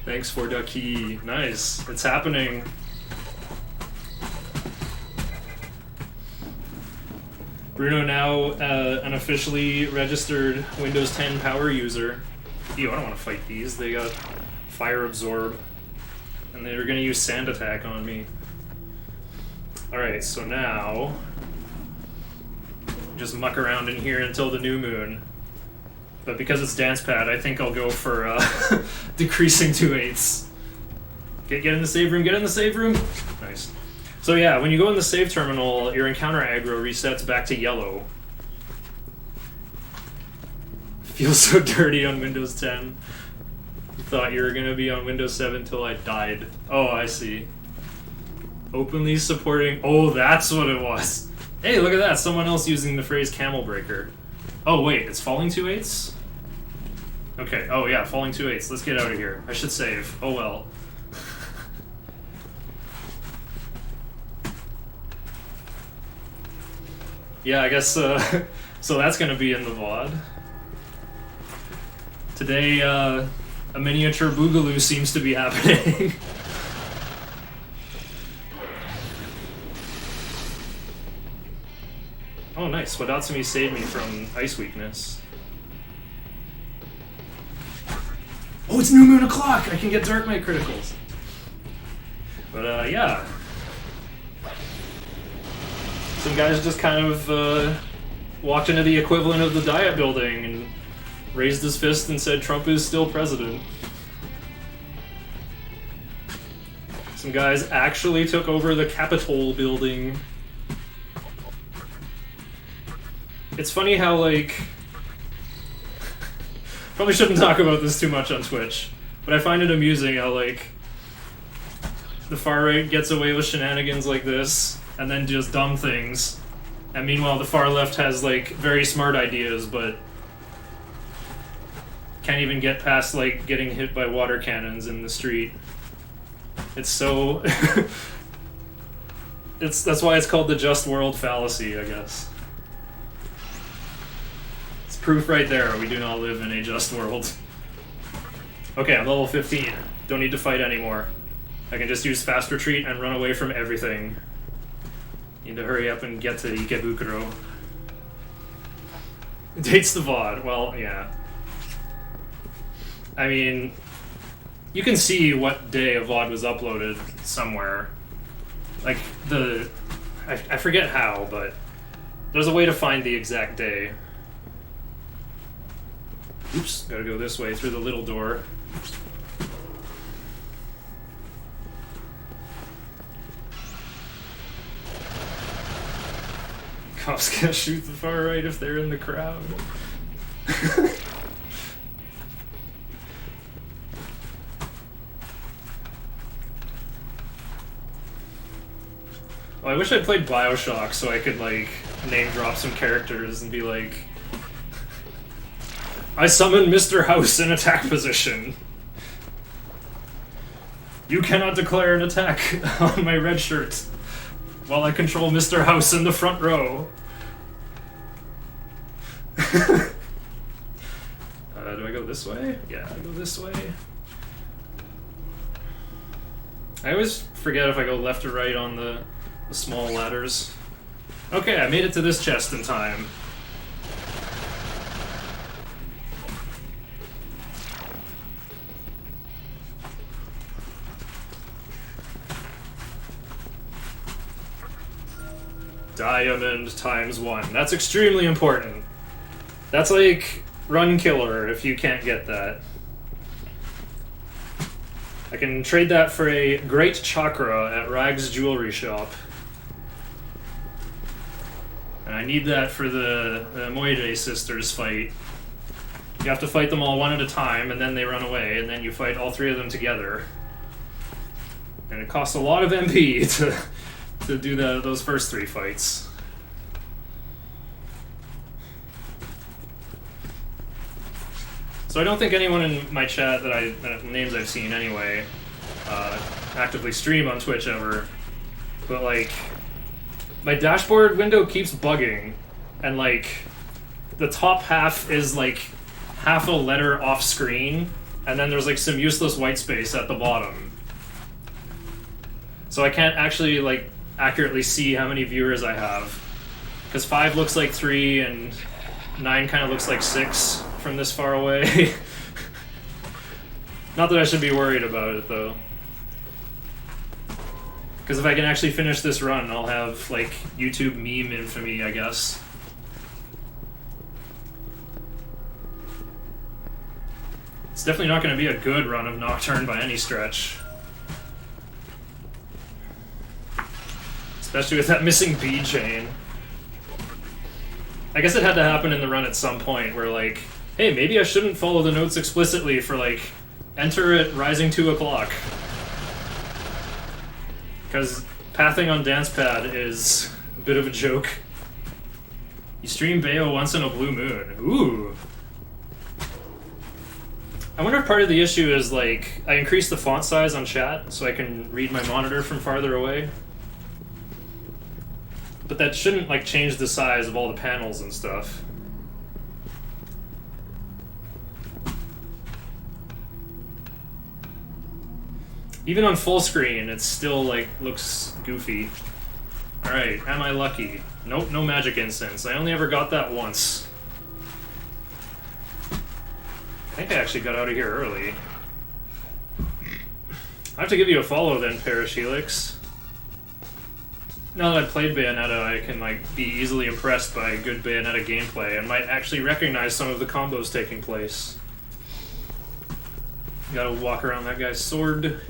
Thanks for the key. Nice. It's happening. Bruno now an officially registered Windows 10 power user. Ew, I don't want to fight these. They got fire absorb. And they're going to use sand attack on me. Alright, so now just muck around in here until the new moon. But because it's dance pad, I think I'll go for decreasing 2/8. Get in the save room, get in the save room! Nice. So yeah, when you go in the save terminal, your encounter aggro resets back to yellow. Feels so dirty on Windows 10. You thought you were gonna be on Windows 7 till I died. Oh, I see. Openly supporting... Oh, that's what it was. Hey, look at that. Someone else using the phrase camel breaker. Oh, wait. It's falling 2/8? Okay. Oh, yeah. Falling 2/8. Let's get out of here. I should save. Oh, well. Yeah, I guess, so that's gonna be in the VOD. Today, a miniature boogaloo seems to be happening. Oh, nice. Wadatsumi saved me from ice weakness. Oh, it's new moon o'clock! I can get Dark Knight criticals. But, yeah. Some guys just kind of walked into the equivalent of the Diet building and raised his fist and said Trump is still president. Some guys actually took over the Capitol building. It's funny how, like... Probably shouldn't talk about this too much on Twitch, but I find it amusing how, like, the far right gets away with shenanigans like this, and then just dumb things. And meanwhile, the far left has, like, very smart ideas, but can't even get past, like, getting hit by water cannons in the street. It's so... That's why it's called the just world fallacy, I guess. It's proof right there, we do not live in a just world. Okay, I'm level 15. Don't need to fight anymore. I can just use fast retreat and run away from everything. Need to hurry up and get to Ikebukuro. Dates the VOD. Well, yeah. I mean, you can see what day a VOD was uploaded somewhere. Like, I forget how, but there's a way to find the exact day. Oops, gotta go this way through the little door. Cops can't shoot the far right if they're in the crowd. Oh, I wish I'd played BioShock so I could, like, name drop some characters and be like, I summon Mr. House in attack position. You cannot declare an attack on my red shirt while I control Mr. House in the front row. Do I go this way? Yeah, I go this way. I always forget if I go left or right on the small ladders. Okay, I made it to this chest in time. Diamond ×1. That's extremely important. That's like run killer if you can't get that. I can trade that for a great chakra at Rag's jewelry shop. And I need that for the Moide sisters fight. You have to fight them all one at a time, and then they run away, and then you fight all three of them together. And it costs a lot of MP to do those first three fights. So I don't think anyone in my chat that names I've seen anyway, actively stream on Twitch ever. But like, my dashboard window keeps bugging, and like, the top half is like half a letter off screen, and then there's like some useless white space at the bottom. So I can't actually like accurately see how many viewers I have, because 5 looks like 3 and 9 kind of looks like 6 from this far away. Not that I should be worried about it though, because if I can actually finish this run, I'll have like YouTube meme infamy, I guess. It's definitely not going to be a good run of Nocturne by any stretch. Especially with that missing B chain. I guess it had to happen in the run at some point where like, hey, maybe I shouldn't follow the notes explicitly for like, enter at rising 2 o'clock. Because pathing on Dancepad is a bit of a joke. You stream Bayo once in a blue moon. Ooh. I wonder if part of the issue is like, I increased the font size on chat so I can read my monitor from farther away. But that shouldn't like change the size of all the panels and stuff. Even on full screen, it still like looks goofy. Alright, am I lucky? Nope, no magic incense. I only ever got that once. I think I actually got out of here early. I have to give you a follow then, Parashelix. Now that I've played Bayonetta, I can like be easily impressed by good Bayonetta gameplay and might actually recognize some of the combos taking place. Gotta walk around that guy's sword.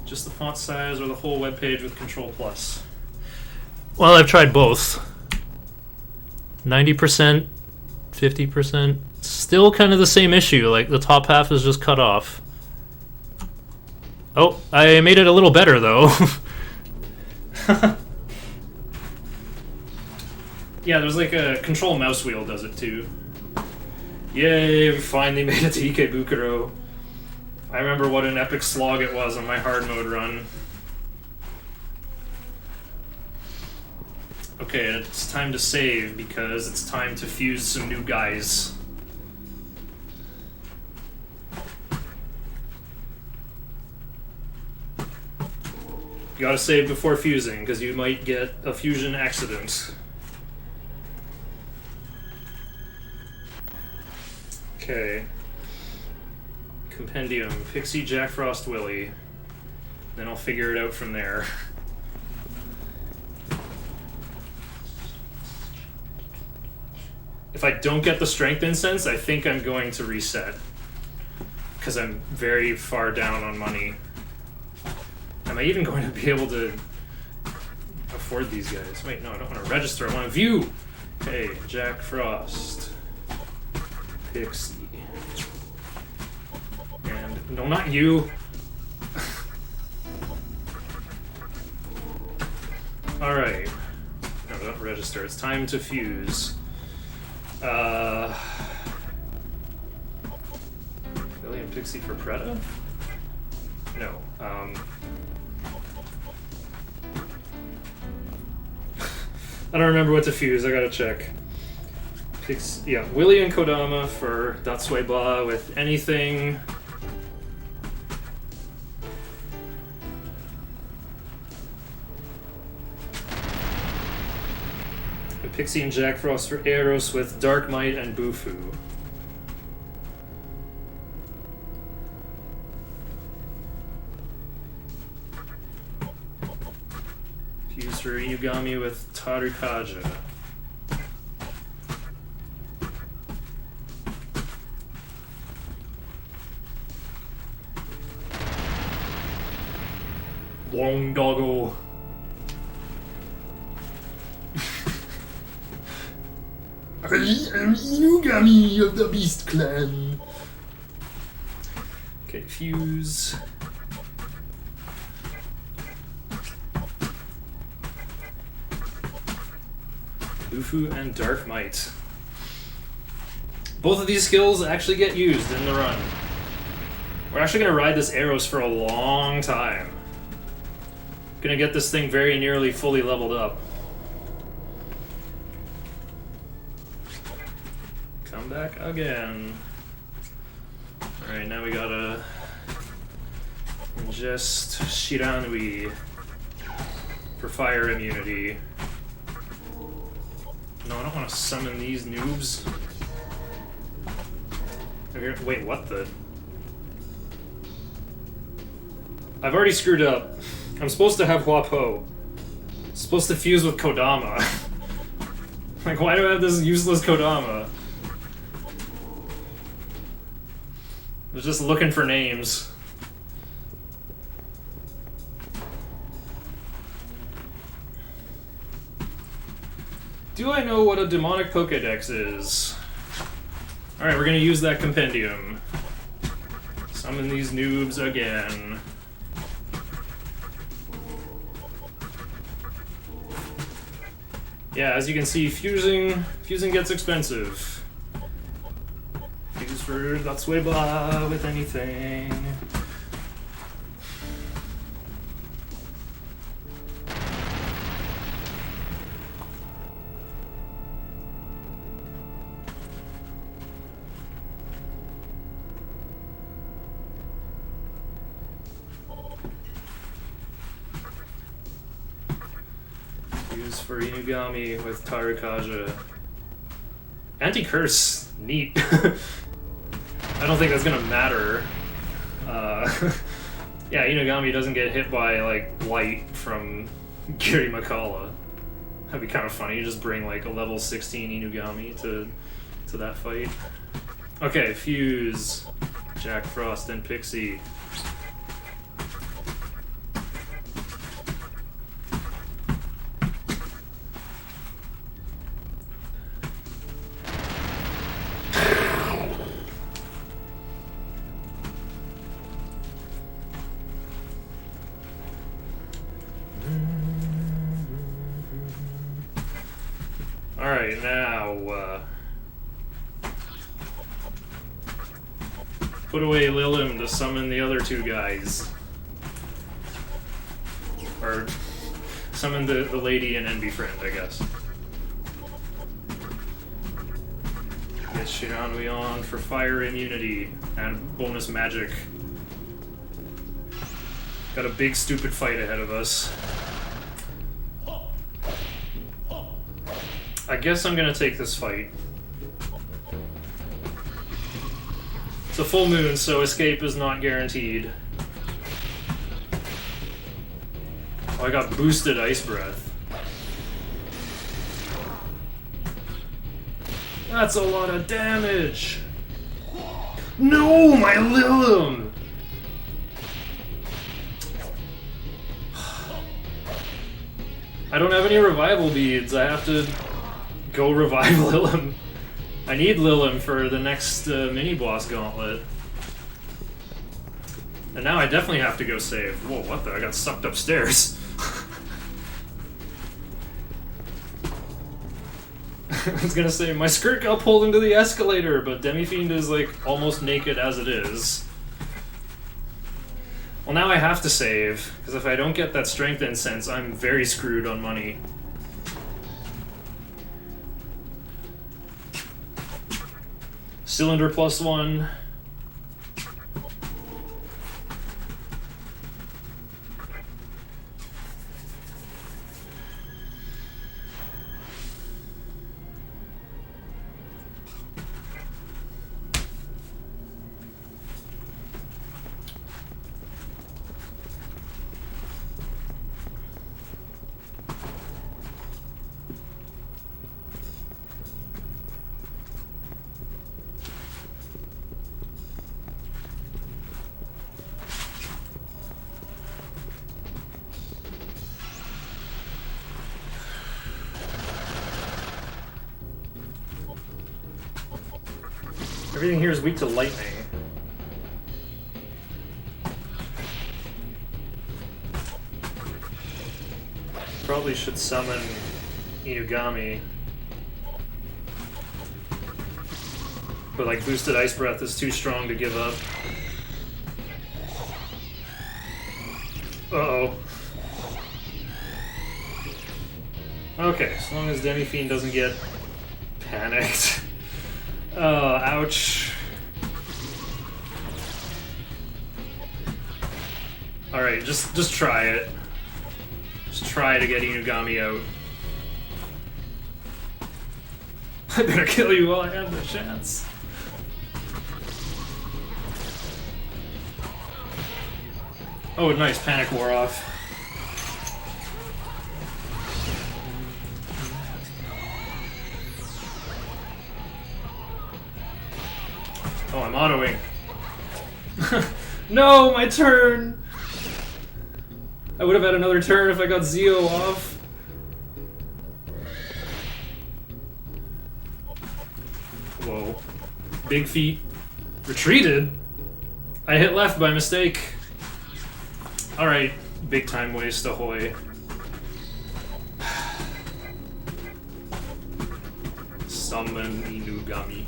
Just the font size or the whole webpage with Control+. Well, I've tried both. 90%, 50%. Still kind of the same issue, like the top half is just cut off. Oh, I made it a little better though. Yeah, there's like a control mouse wheel does it too. Yay, we finally made it to Ikebukuro. I remember what an epic slog it was on my hard mode run. Okay, it's time to save because it's time to fuse some new guys. You gotta save before fusing because you might get a fusion accident. Okay. Compendium, Pixie, Jack Frost, Willy. Then I'll figure it out from there. If I don't get the strength incense, I think I'm going to reset. Because I'm very far down on money. Am I even going to be able to afford these guys. Wait, no, I don't want to register. I want to view. Okay, Jack Frost. Pixie. And, no, not you. Alright. No, don't register. It's time to fuse. Billy and Pixie for Preda? No. I don't remember what to fuse. I gotta check. Yeah, Willie and Kodama for Datsui Ba with anything. And Pixie and Jack Frost for Eros with Dark Might and Bufu. Fuse for Inugami with Tarukaja. Long doggo. I am Inugami of the Beast Clan. Okay, fuse. Bufu and Dark Might. Both of these skills actually get used in the run. We're actually going to ride this Eros for a long time. Gonna get this thing very nearly fully leveled up. Come back again. Alright, now we gotta ingest Shiranui for fire immunity. No, I don't want to summon these noobs. Okay, wait, what the? I've already screwed up. I'm supposed to have Huapo. Supposed to fuse with Kodama. Like, why do I have this useless Kodama? I was just looking for names. Do I know what a demonic Pokédex is? Alright, we're gonna use that compendium. Summon these noobs again. Yeah, as you can see, fusing gets expensive. Fuse for Datsui Ba with anything. For Inugami with Tarukaja. Anti-curse, neat. I don't think that's gonna matter. Yeah, Inugami doesn't get hit by like light from Giri Makala. That'd be kind of funny. You just bring like a level 16 Inugami to that fight. Okay, fuse Jack Frost and Pixie. Alright, now, put away Lilim to summon the other two guys. Or summon the lady and envy friend, I guess. Get Shiranui on for fire immunity and bonus magic. Got a big stupid fight ahead of us. I guess I'm gonna take this fight. It's a full moon, so escape is not guaranteed. Oh, I got boosted ice breath. That's a lot of damage! No, my Lilim! I don't have any revival beads. I have to go revive Lilim. I need Lilim for the next mini-boss gauntlet. And now I definitely have to go save. Whoa, what the? I got sucked upstairs. I was gonna say, my skirt got pulled into the escalator, but Demi-Fiend is like almost naked as it is. Well, now I have to save, because if I don't get that strength incense, I'm very screwed on money. Cylinder +1. Everything here is weak to lightning. Probably should summon Inugami. But like boosted ice breath is too strong to give up. Uh-oh. Okay, as long as Demi-Fiend doesn't get panicked. Ouch. Alright, just try it. Just try to get Inugami out. I better kill you while I have the chance. Oh, nice, panic wore off. Oh, I'm autoing. No, my turn! I would have had another turn if I got Zeo off. Whoa. Big feet. Retreated? I hit left by mistake. Alright, big time waste, ahoy. Summon Inugami.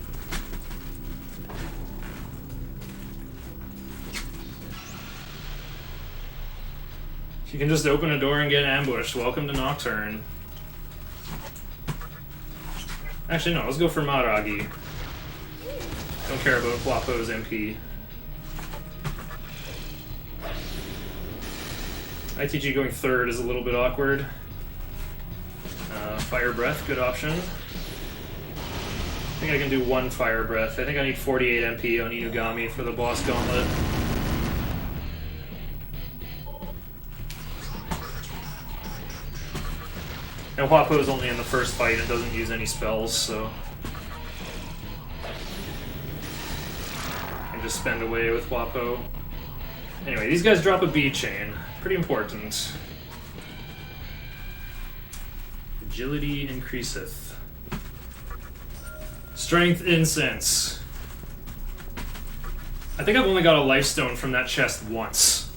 You can just open a door and get ambushed. Welcome to Nocturne. Actually, no, let's go for Maragi. Don't care about Guapo's MP. ITG going third is a little bit awkward. Fire Breath, good option. I think I can do one Fire Breath. I think I need 48 MP on Inugami for the boss gauntlet. And Huapo is only in the first fight, it doesn't use any spells, so I can just spend away with Huapo. Anyway, these guys drop a bead chain. Pretty important. Agility increaseth. Strength incense. I think I've only got a life stone from that chest once.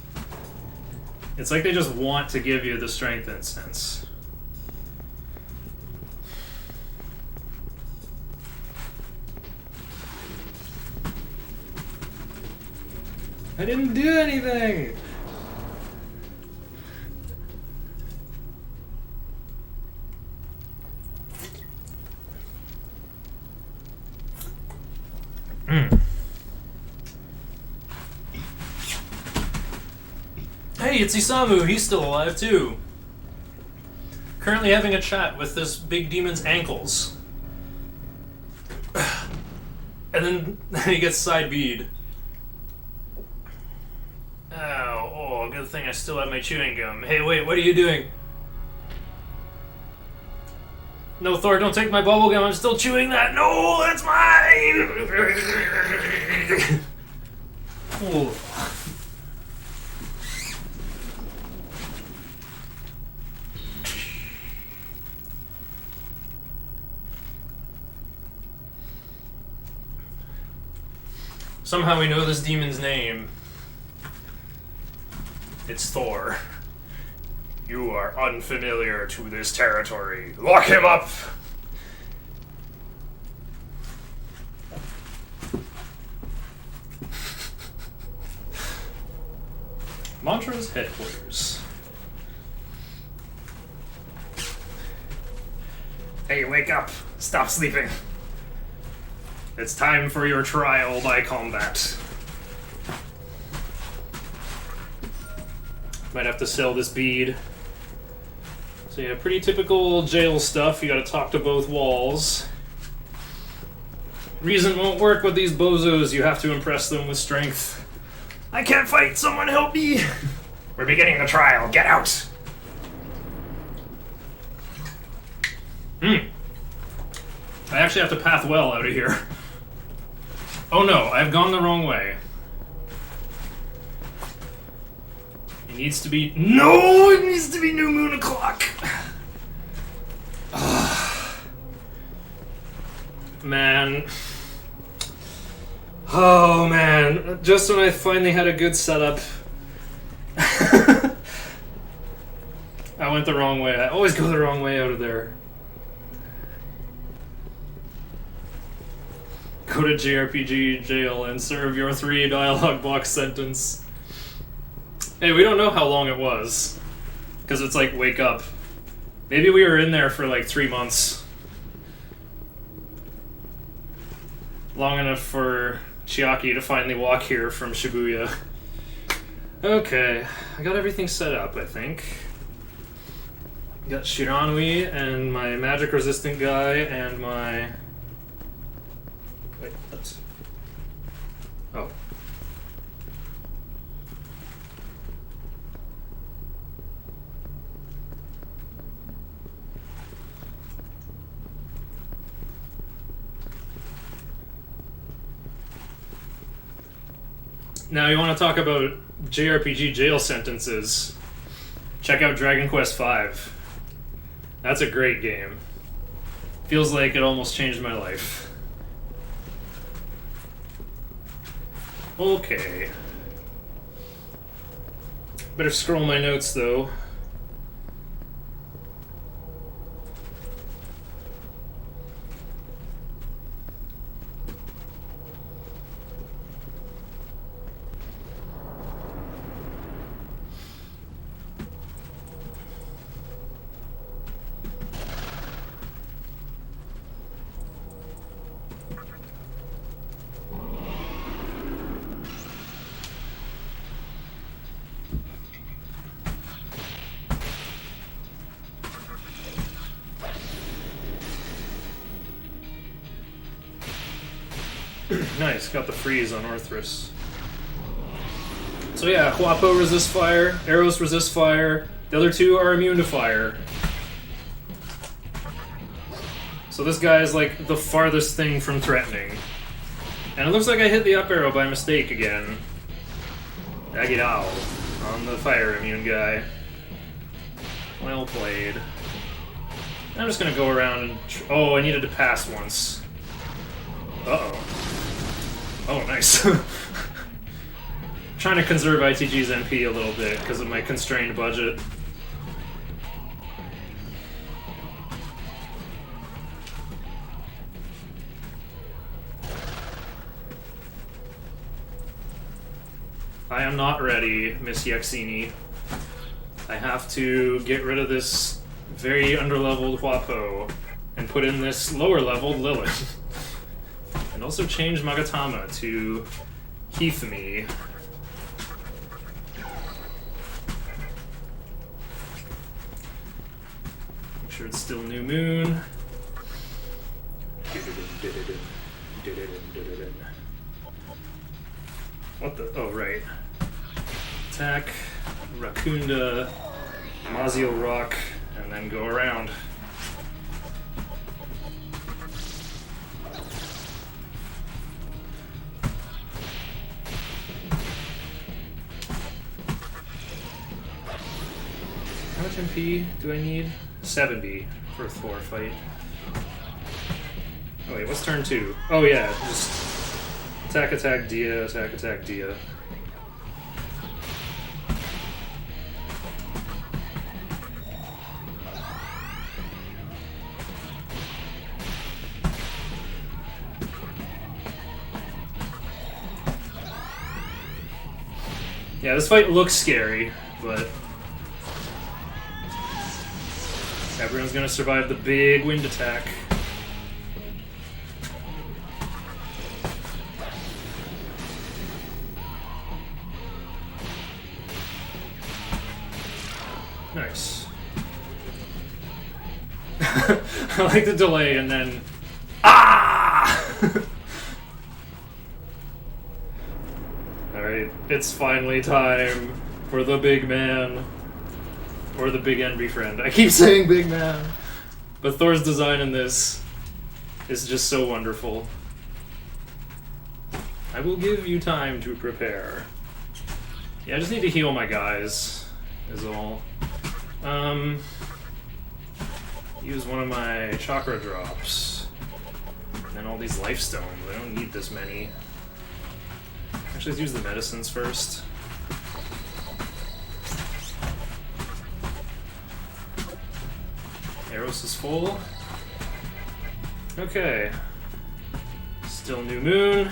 It's like they just want to give you the strength incense. I didn't do anything! Hey, it's Isamu, he's still alive too. Currently having a chat with this big demon's ankles. And then he gets side bead. Oh, good thing I still have my chewing gum. Hey, wait, what are you doing? No, Thor, don't take my bubble gum. I'm still chewing that. No, that's mine! Oh. Somehow we know this demon's name. It's Thor. You are unfamiliar to this territory. Lock him up! Mantra's headquarters. Hey, wake up! Stop sleeping! It's time for your trial by combat. Might have to sell this bead. So yeah, pretty typical jail stuff. You gotta talk to both walls. Reason won't work with these bozos. You have to impress them with strength. I can't fight! Someone help me! We're beginning the trial. Get out! I actually have to path well out of here. Oh no, I've gone the wrong way. It needs to be... No! It needs to be new moon o'clock! Man. Oh man, just when I finally had a good setup. I went the wrong way. I always go the wrong way out of there. Go to JRPG jail and serve your 3 dialogue box sentence. Hey, we don't know how long it was. Because it's like, wake up. Maybe we were in there for like 3 months. Long enough for Chiaki to finally walk here from Shibuya. Okay, I got everything set up, I think. Got Shiranui and my magic resistant guy and my... Wait, what? Oh. Now you want to talk about JRPG jail sentences. Check out Dragon Quest V. That's a great game. Feels like it almost changed my life. Okay. Better scroll my notes though. Nice, got the freeze on Orthrus. So yeah, Huapo resists fire, arrows resist fire, the other two are immune to fire. So this guy is like the farthest thing from threatening. And it looks like I hit the up arrow by mistake again. Agidao on the fire immune guy. Well played. I'm just gonna go around and... oh, I needed to pass once. Uh-oh. Oh, nice. Trying to conserve ITG's MP a little bit because of my constrained budget. I am not ready, Miss Yaxini. I have to get rid of this very underleveled Huapo and put in this lower leveled Lilith. And also change Magatama to Heathme. Make sure it's still new moon. What the? Oh, right. Attack, Rakunda, Mazio Rock, and then go around. How much MP do I need? 70 for a Thor fight. Oh wait, what's turn 2? Oh yeah, just Attack, attack, Dia, attack, attack, Dia. Yeah, this fight looks scary, but everyone's gonna survive the big wind attack. Nice. I like the delay and then... Ah! Alright, it's finally time for the big man. Or the big envy friend. I keep saying big man. But Thor's design in this is just so wonderful. I will give you time to prepare. Yeah, I just need to heal my guys, is all. Use one of my chakra drops. And all these life stones. I don't need this many. Actually, let's use the medicines first. Eros is full. Okay. Still new moon.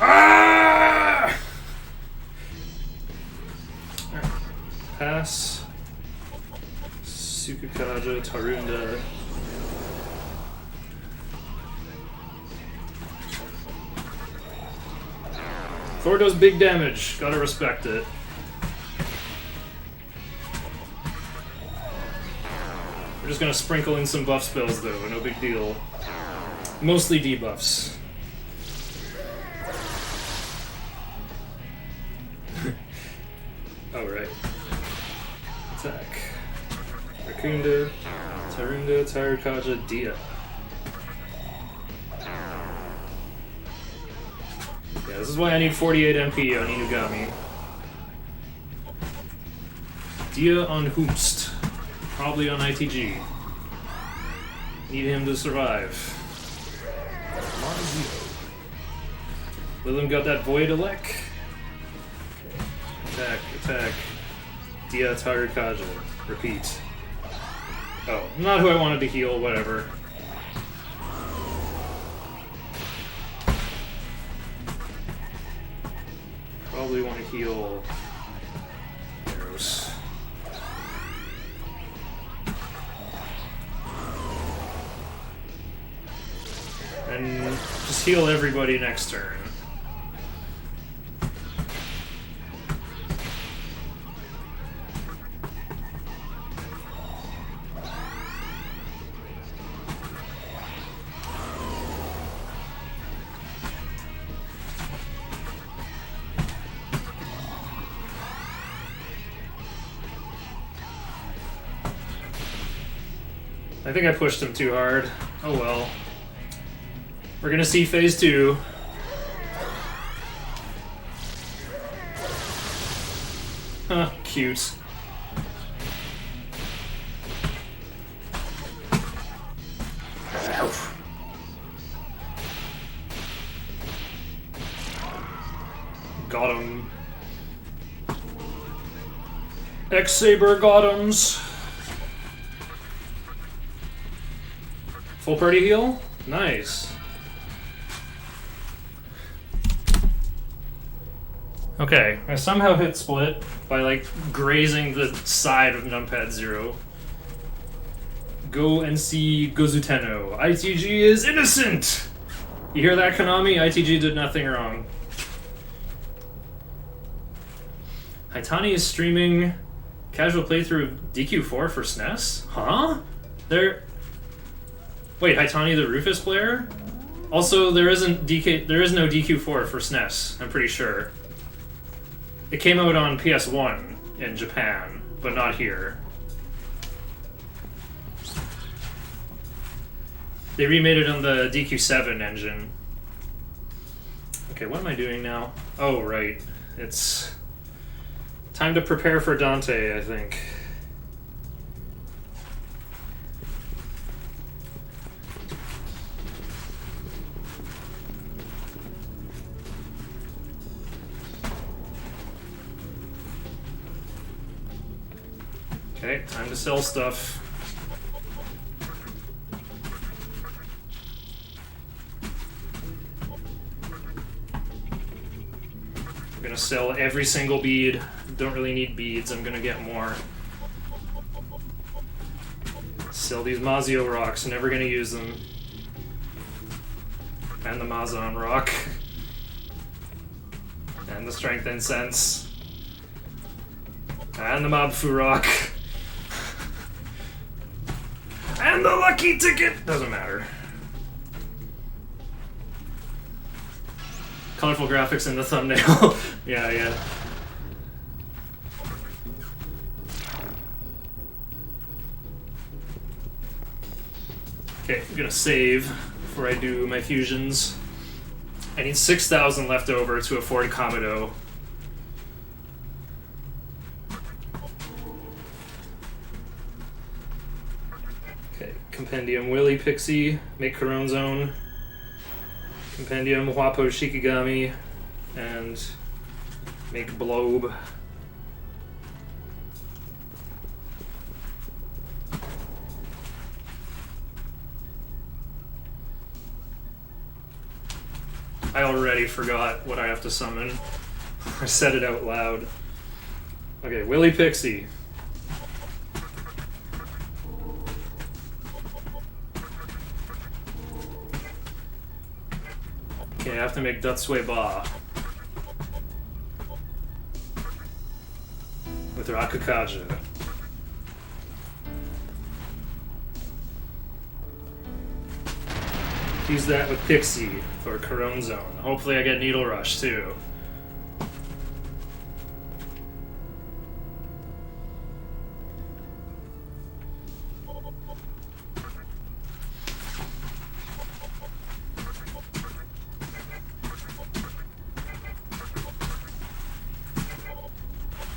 Ah! Right. Pass. Sukukaja, Tarunda. Thor does big damage. Gotta respect it. We're just gonna sprinkle in some buff spells though, no big deal. Mostly debuffs. Oh, right. Attack. Rakunda, Tarunda, Tarukaja, Dia. Yeah, this is why I need 48 MP on Inugami. Dia on Hoomst. Probably on ITG. Need him to survive. Lilum got that Void Elec. Attack, attack. Dia Tarukaja. Repeat. Oh, not who I wanted to heal, whatever. Probably want to heal Eros. And just heal everybody next turn. I think I pushed him too hard. Oh well. We're gonna see phase 2. Huh, cute. Got him. X-Saber got him's. Full party heal? Nice. Okay, I somehow hit split by like grazing the side of numpad 0. Go and see Gozuteno. ITG is innocent! You hear that, Konami? ITG did nothing wrong. Haitani is streaming casual playthrough of DQ4 for SNES? Huh? Wait, Haitani the Rufus player? Also, there is no DQ4 for SNES, I'm pretty sure. It came out on PS1 in Japan, but not here. They remade it on the DQ7 engine. Okay, what am I doing now? Oh, right. It's time to prepare for Dante, I think. Okay, time to sell stuff. I'm gonna sell every single bead. Don't really need beads, I'm gonna get more. Sell these Mazio rocks, never gonna use them. And the Mazan rock. And the Strength Incense. And the Mabfu rock. And the lucky ticket! Doesn't matter. Colorful graphics in the thumbnail. Yeah. Okay, I'm gonna save before I do my fusions. I need 6,000 left over to afford Kamado. Okay, Compendium Willy Pixie, make Corone Zone. Compendium Huapo Shikigami, and make Blobe. I already forgot what I have to summon. I said it out loud. Okay, Willy Pixie. Okay, I have to make Dutsue Ba. With Rakukaja. Use that with Pixie for Corone Zone. Hopefully I get Needle Rush too.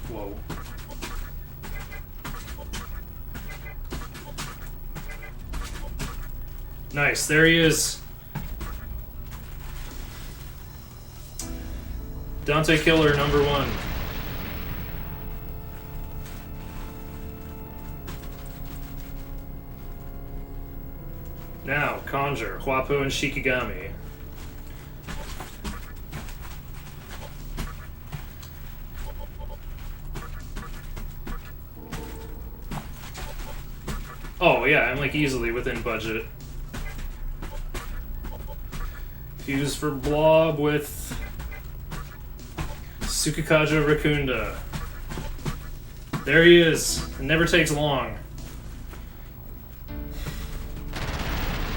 Whoa. Nice, there he is. Dante Killer number 1. Now, Conjure, Huapo and Shikigami. Oh yeah, I'm like easily within budget. Fuse for Blob with Tsukikaja Rakunda. There he is. It never takes long.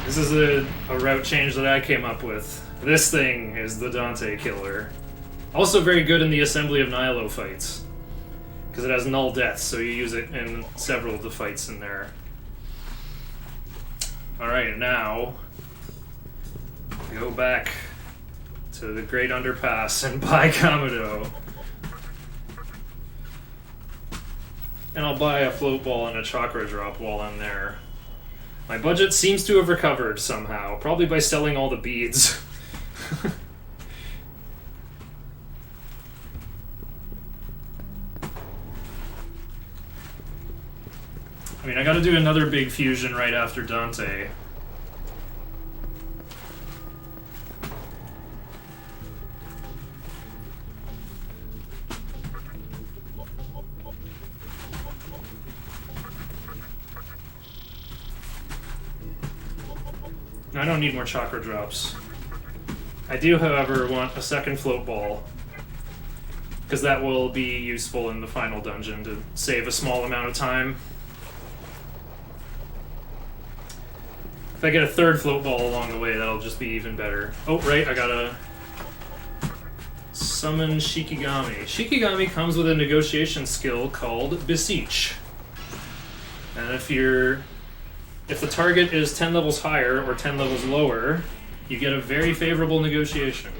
This is a route change that I came up with. This thing is the Dante Killer. Also very good in the Assembly of Nihilo fights. Because it has null death, so you use it in several of the fights in there. Alright, now go back to the Great Underpass and buy Kamado. And I'll buy a float ball and a chakra drop while I'm there. My budget seems to have recovered somehow, probably by selling all the beads. I mean, I gotta do another big fusion right after Dante. I don't need more chakra drops. I do, however, want a second float ball, because that will be useful in the final dungeon to save a small amount of time. If I get a third float ball along the way, that'll just be even better. Oh, right, I gotta summon Shikigami. Shikigami comes with a negotiation skill called Beseech. And if the target is 10 levels higher or 10 levels lower, you get a very favorable negotiation.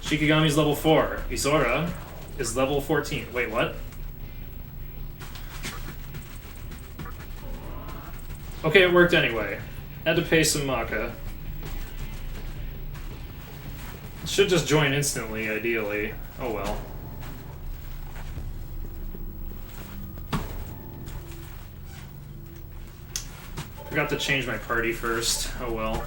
Shikigami's level 4. Isora is level 14. Wait, what? Okay, it worked anyway. Had to pay some Maka. It should just join instantly, ideally. Oh well. Forgot to change my party first. Oh well.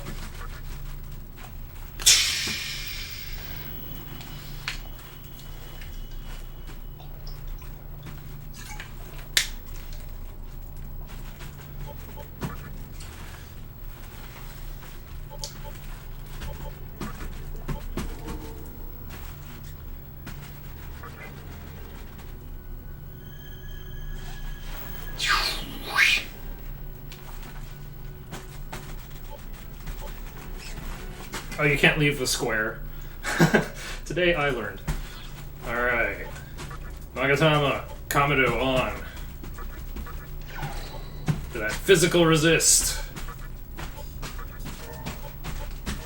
Oh, you can't leave the square. Today I learned. Alright. Magatama, Kamado on. To that physical resist.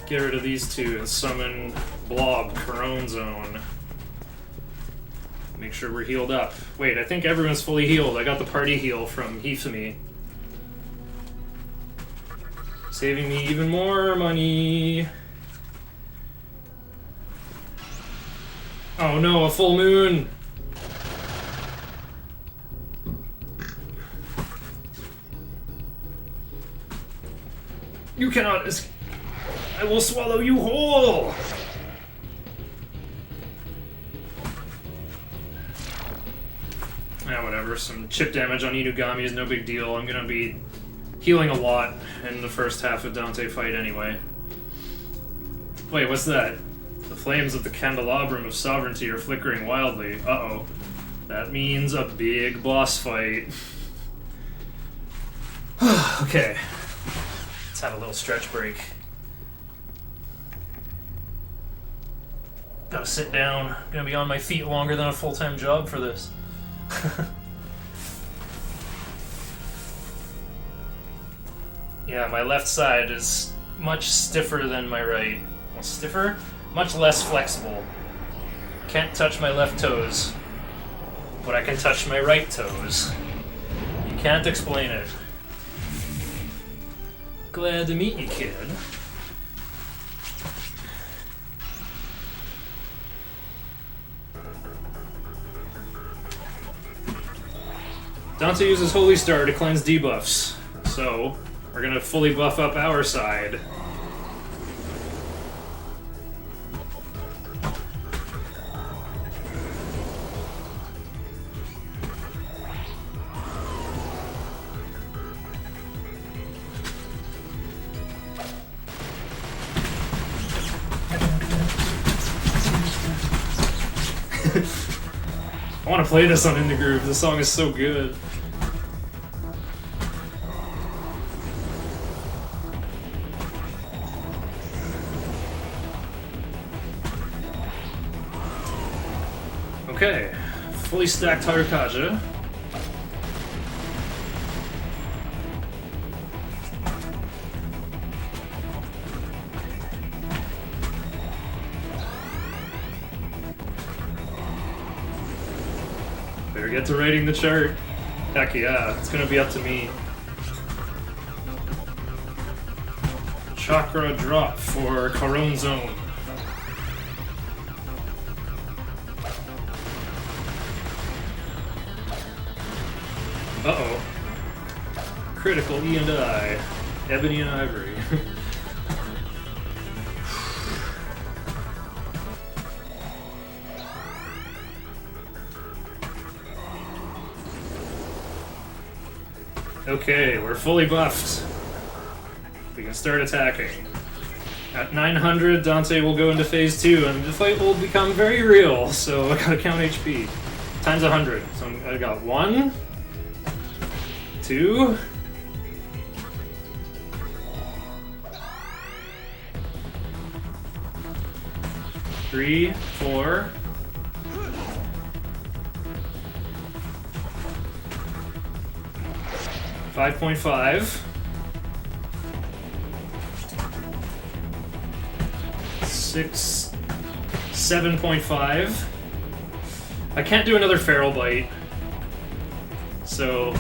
Get rid of these two and summon Blob, Corone Zone. Make sure we're healed up. Wait, I think everyone's fully healed. I got the party heal from Hifumi. Saving me even more money. Oh no, a full moon! You cannot escape. I will swallow you whole! Yeah, whatever. Some chip damage on Inugami is no big deal. I'm gonna be healing a lot in the first half of Dante fight anyway. Wait, what's that? The flames of the candelabrum of sovereignty are flickering wildly. Uh-oh. That means a big boss fight. Okay. Let's have a little stretch break. Gotta sit down. Gonna be on my feet longer than a full-time job for this. Yeah, my left side is much stiffer than my right. Well, stiffer? Much less flexible. Can't touch my left toes, but I can touch my right toes. You can't explain it. Glad to meet you, kid. Dante uses Holy Star to cleanse debuffs, so we're gonna fully buff up our side. I want to play this on In the Groove. This song is so good. Okay, fully stacked Harukaja. Better get to rating the chart. Heck yeah, it's gonna be up to me. Chakra drop for Corone Zone. Uh-oh. Critical E and I. Ebony and Ivory. Okay, we're fully buffed. We can start attacking. At 900, Dante will go into phase 2, and the fight will become very real, so I gotta count HP. Times 100. So I got 1, 2, 3, 4, 5.5, 6, 7.5. I can't do another feral bite, so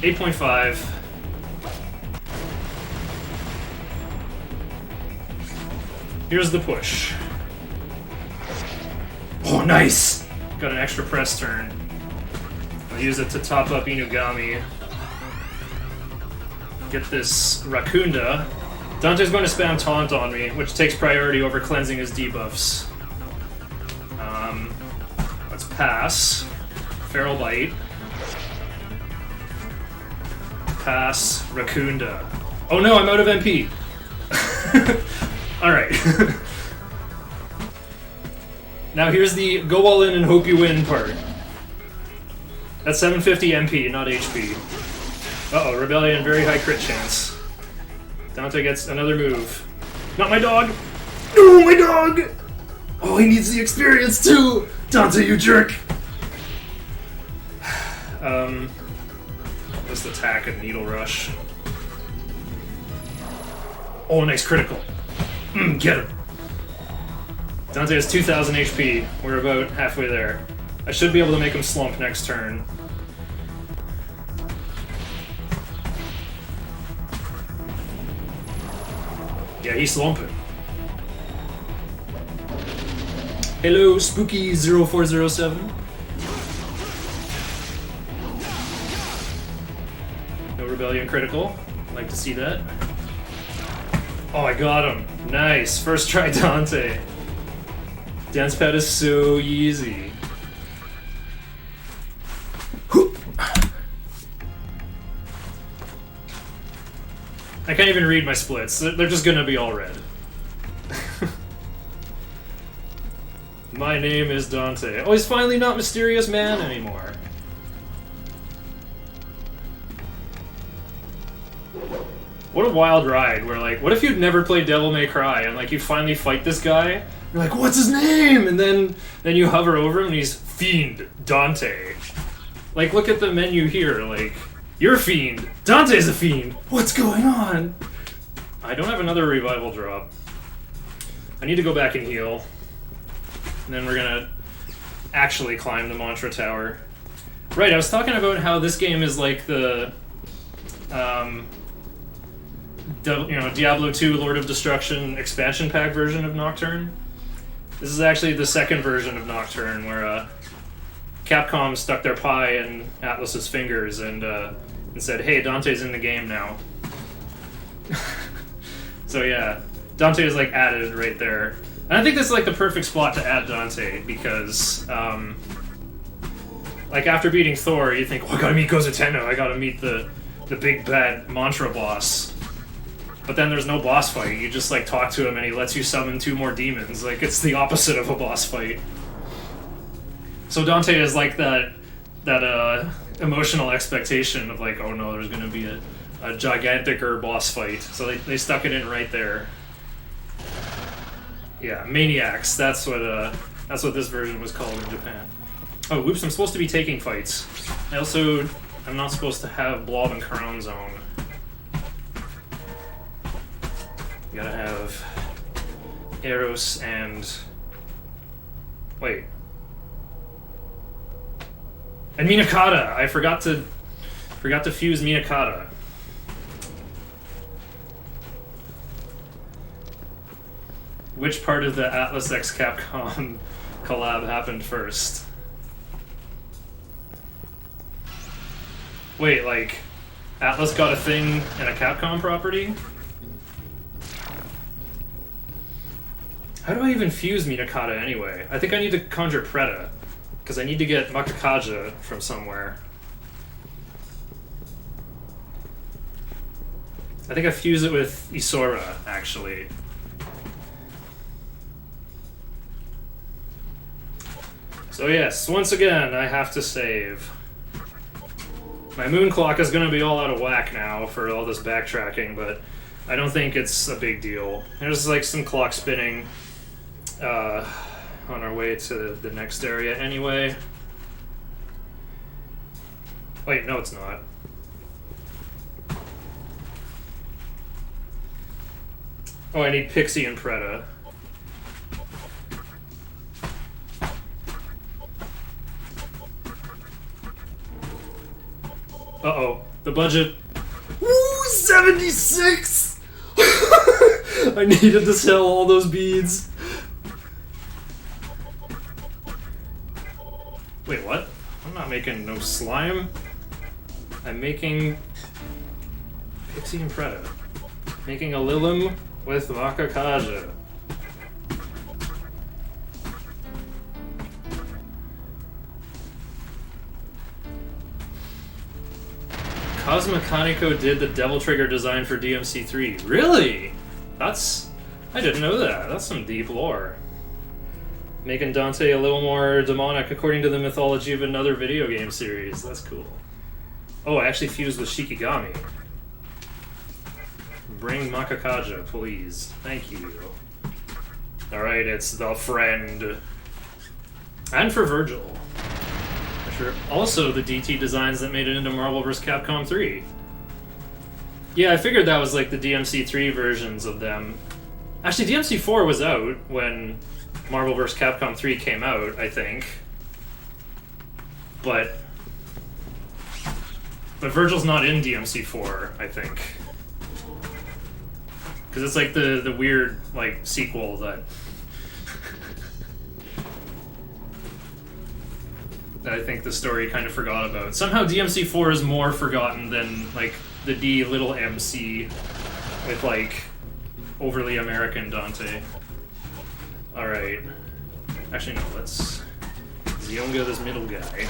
8.5. Here's the push. Oh, nice! Got an extra press turn. I'll use it to top up Inugami. get this Raccoonda. Dante's going to spam Taunt on me, which takes priority over cleansing his debuffs. Let's pass. Feral Bite. Pass. Raccoonda. Oh no, I'm out of MP! Alright. Now here's the go all in and hope you win part. That's 750 MP, not HP. Uh-oh, Rebellion, very high crit chance. Dante gets another move. Not my dog! No, my dog! Oh, he needs the experience too! Dante, you jerk! Just attack and Needle Rush. Oh, nice critical. Get him. Dante has 2000 HP. We're about halfway there. I should be able to make him slump next turn. Yeah, he's slumping. Hello, Spooky 0407. No Rebellion critical. Like to see that. Oh, I got him. Nice. First try Dante. Dance pad is so easy. I can't even read my splits. They're just gonna be all red. My name is Dante. Oh, he's finally not Mysterious Man anymore. What a wild ride, where like, what if you'd never played Devil May Cry, and like you finally fight this guy, you're like, what's his name? And then you hover over him and he's Fiend Dante. Like, look at the menu here, like, you're a fiend, Dante's a fiend, what's going on? I don't have another revival drop. I need to go back and heal. And then we're gonna actually climb the Mantra Tower. Right, I was talking about how this game is like the Diablo 2 Lord of Destruction expansion pack version of Nocturne. This is actually the second version of Nocturne, where Capcom stuck their pie in Atlas's fingers and said, hey, Dante's in the game now. So yeah, Dante is like added right there. And I think this is like the perfect spot to add Dante, because like after beating Thor, you think, well, I gotta meet Gozateno, I gotta meet the big bad Mantra boss. But then there's no boss fight, you just like talk to him and he lets you summon 2 more demons. Like, it's the opposite of a boss fight. So Dante is like that emotional expectation of like, oh no, there's gonna be a giganticer boss fight. So they stuck it in right there. Yeah, Maniacs, that's what this version was called in Japan. Oh, whoops, I'm supposed to be taking fights. I'm not supposed to have Blob and Crown Zone. You gotta have Eros and... Wait. And Minakata! I forgot to fuse Minakata. Which part of the Atlas X Capcom collab happened first? Wait, like, Atlas got a thing in a Capcom property? How do I even fuse Minakata anyway? I think I need to conjure Preta, because I need to get Makakaja from somewhere. I think I fuse it with Isora, actually. So yes, once again, I have to save. My moon clock is going to be all out of whack now for all this backtracking, but I don't think it's a big deal. There's like some clock spinning on our way to the next area anyway. Wait, no it's not. Oh, I need Pixie and Preta. Uh-oh, the budget. Ooh, 76! I needed to sell all those beads. Wait, what? I'm not making no slime. I'm making Pixie and Preda. Making a Lilim with Makakaja. Cosmecanico did the Devil Trigger design for DMC3. Really? That's... I didn't know that. That's some deep lore. Making Dante a little more demonic according to the mythology of another video game series. That's cool. Oh, I actually fused with Shikigami. Bring Makakaja, please. Thank you. Alright, it's the friend. And for Virgil. Sure. Also the DT designs that made it into Marvel vs. Capcom 3. Yeah, I figured that was like the DMC3 versions of them. Actually, DMC4 was out when Marvel vs. Capcom 3 came out, I think. But Virgil's not in DMC4, I think. Because it's like the weird like sequel that I think the story kind of forgot about. Somehow DMC4 is more forgotten than like the D little MC with like overly American Dante. Alright. Actually no, let's Zionga this middle guy.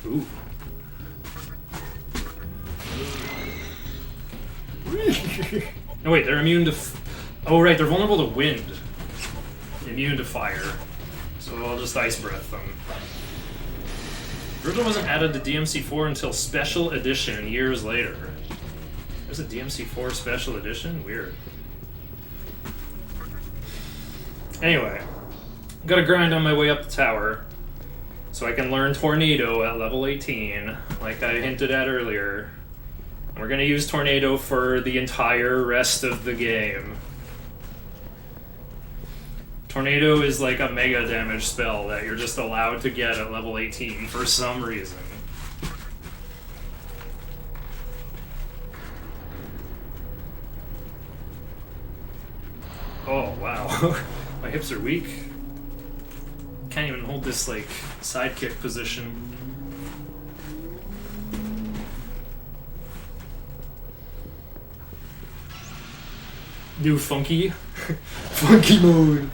Ooh. No wait, they're immune to oh right, they're vulnerable to wind. Immune to fire. So I'll just Ice Breath them. Virgil wasn't added to DMC4 until Special Edition years later. There's a DMC4 Special Edition? Weird. Anyway, gotta grind on my way up the tower so I can learn Tornado at level 18, like I hinted at earlier. And we're gonna use Tornado for the entire rest of the game. Tornado is like a mega damage spell that you're just allowed to get at level 18 for some reason. Oh, wow. My hips are weak. Can't even hold this, like, sidekick position. Do funky? Funky mode!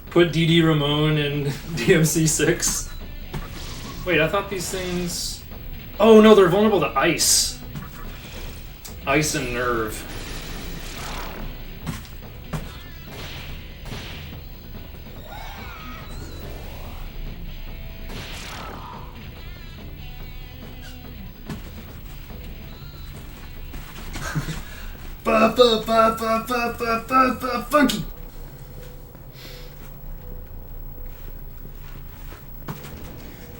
Put DD Ramon in DMC6. Wait, I thought these things... Oh no, they're vulnerable to ice. Ice and nerve. Funky.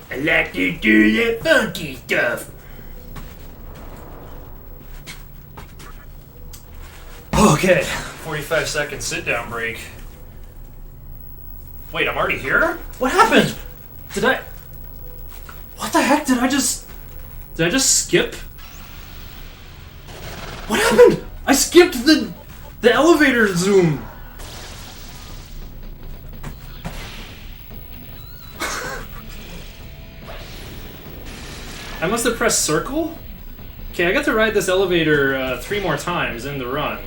I like to do that funky stuff. Okay, 45 second sit down break. Wait, I'm already here? What happened? What the heck did I just skip? What happened? I skipped the elevator zoom. I must have pressed circle? Okay, I got to ride this elevator 3 more times in the run.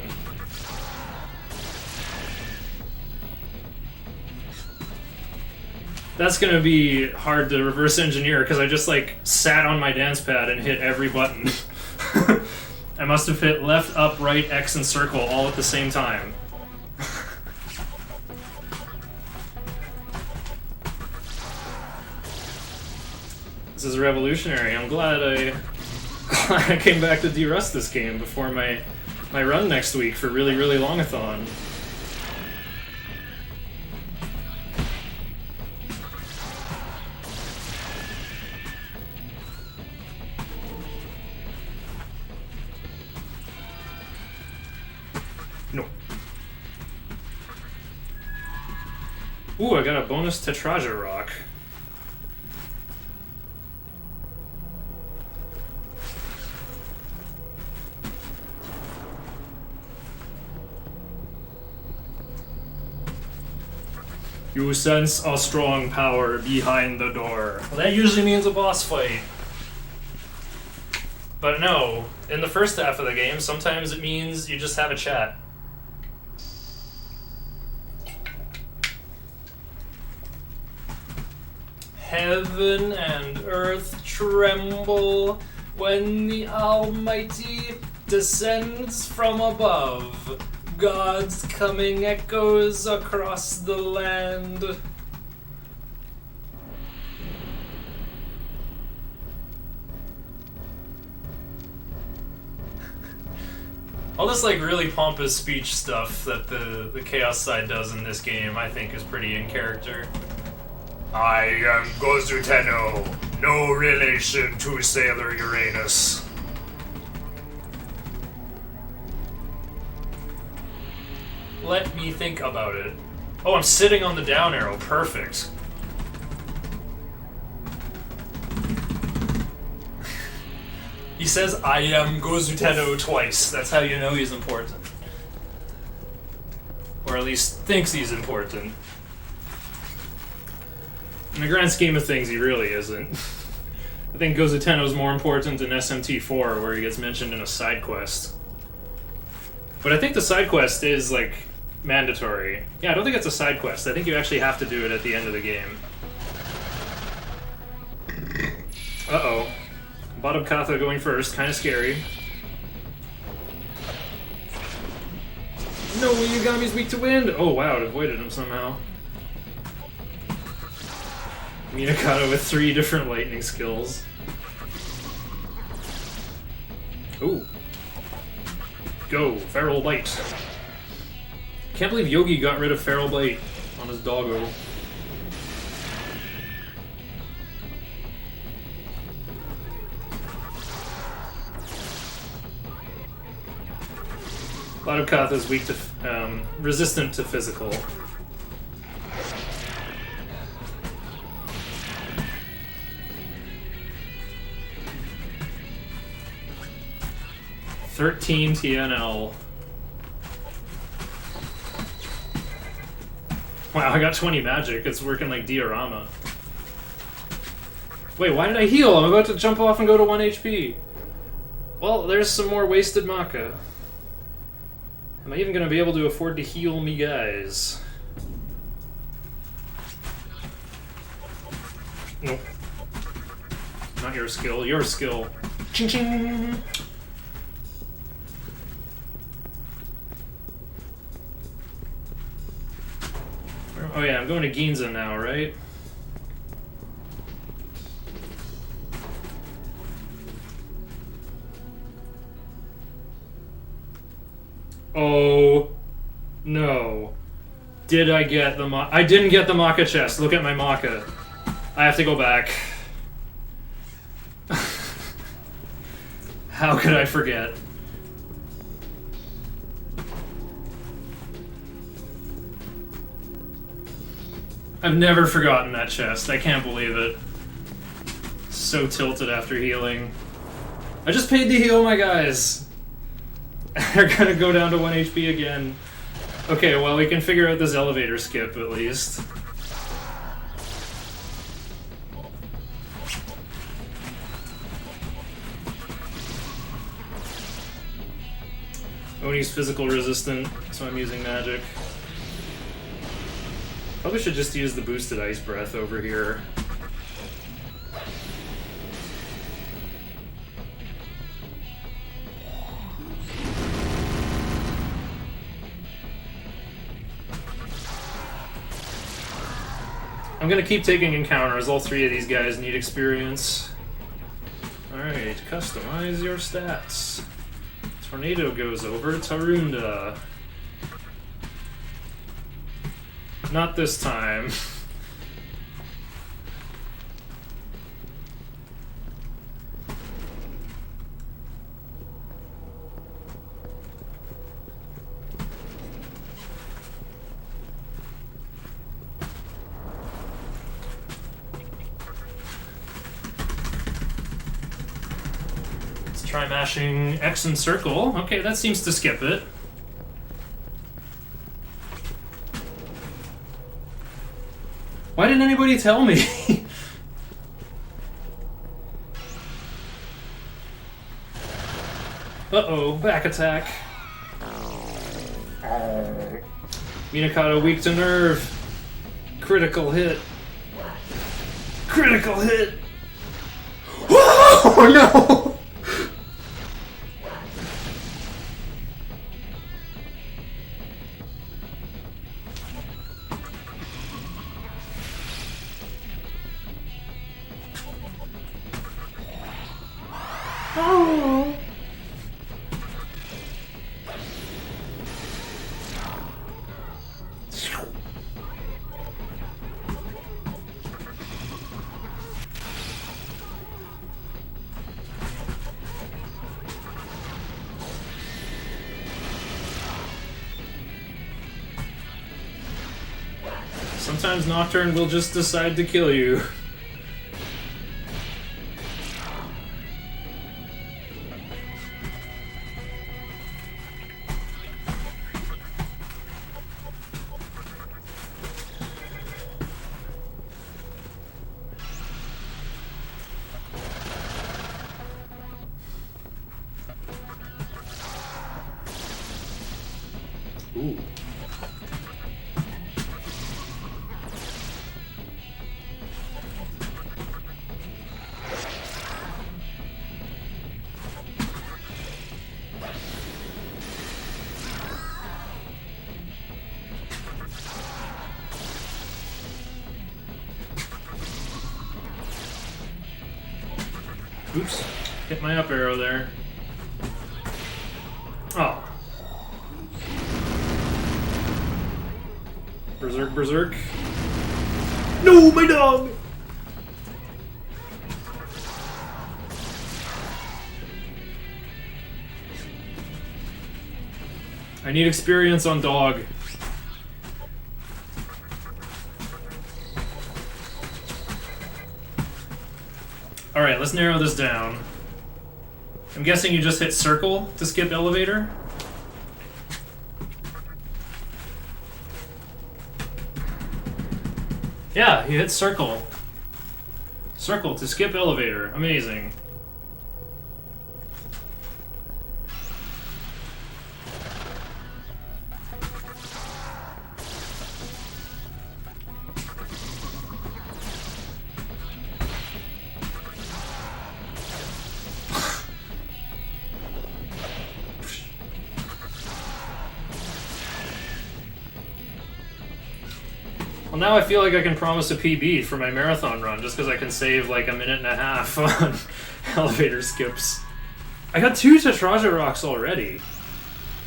That's gonna be hard to reverse engineer because I just like sat on my dance pad and hit every button. I must have hit left, up, right, X, and circle all at the same time. This is revolutionary. I'm glad I came back to de-rust this game before my run next week for really, really long-a-thon. No. Ooh, I got a bonus Tetraja Rock. You sense a strong power behind the door. Well, that usually means a boss fight. But no, in the first half of the game, sometimes it means you just have a chat. Heaven and earth tremble when the Almighty descends from above. God's coming echoes across the land. All this like really pompous speech stuff that the Chaos side does in this game, I think, is pretty in character. I am Gozu Tenno, no relation to Sailor Uranus. Let me think about it. Oh, I'm sitting on the down arrow. Perfect. He says, I am Gozu Tenno twice. That's how you know he's important. Or at least thinks he's important. In the grand scheme of things, he really isn't. I think Gozu Tenno's more important in SMT 4, where he gets mentioned in a side quest. But I think the side quest is, like, mandatory. Yeah, I don't think it's a side quest. I think you actually have to do it at the end of the game. Uh-oh. Bottom Katha going first, kind of scary. No, Yagami's weak to wind! Oh wow, it avoided him somehow. Minakata with 3 different lightning skills. Ooh. Go, Feral Bite. Can't believe Yogi got rid of Feral Bite on his doggo. A lot of Katha is weak to, resistant to physical. $13 TNL. Wow, I got 20 magic. It's working like diorama. Wait, why did I heal? I'm about to jump off and go to 1 HP. Well, there's some more wasted Maka. Am I even going to be able to afford to heal me guys? Nope. Not your skill, your skill. Ching ching! Oh yeah, I'm going to Ginza now, right? Oh no. Did I get the I didn't get the Maka chest. Look at my Maka. I have to go back. How could I forget? I've never forgotten that chest. I can't believe it. So tilted after healing. I just paid to heal my guys. They're gonna go down to 1 HP again. Okay, well, we can figure out this elevator skip at least. Oni's physical resistant, so I'm using magic. Probably should just use the boosted ice breath over here. I'm gonna keep taking encounters. All 3 of these guys need experience. Alright, customize your stats. Tornado goes over Tarunda. Not this time. Let's try mashing X and circle. Okay, that seems to skip it. Why didn't anybody tell me? Uh-oh, back attack. Minakato weak to nerve. Critical hit. Critical hit! Oh no! Oh. Sometimes Nocturne will just decide to kill you. Ooh. Oops. Hit my up arrow there. Oh. Berserk, berserk. No, my dog! I need experience on dog. Alright, let's narrow this down. I'm guessing you just hit circle to skip elevator? Yeah, you hit circle. Circle to skip elevator. Amazing. Well, now I feel like I can promise a PB for my marathon run just because I can save like a minute and a half on elevator skips. I got 2 Tetraja rocks already.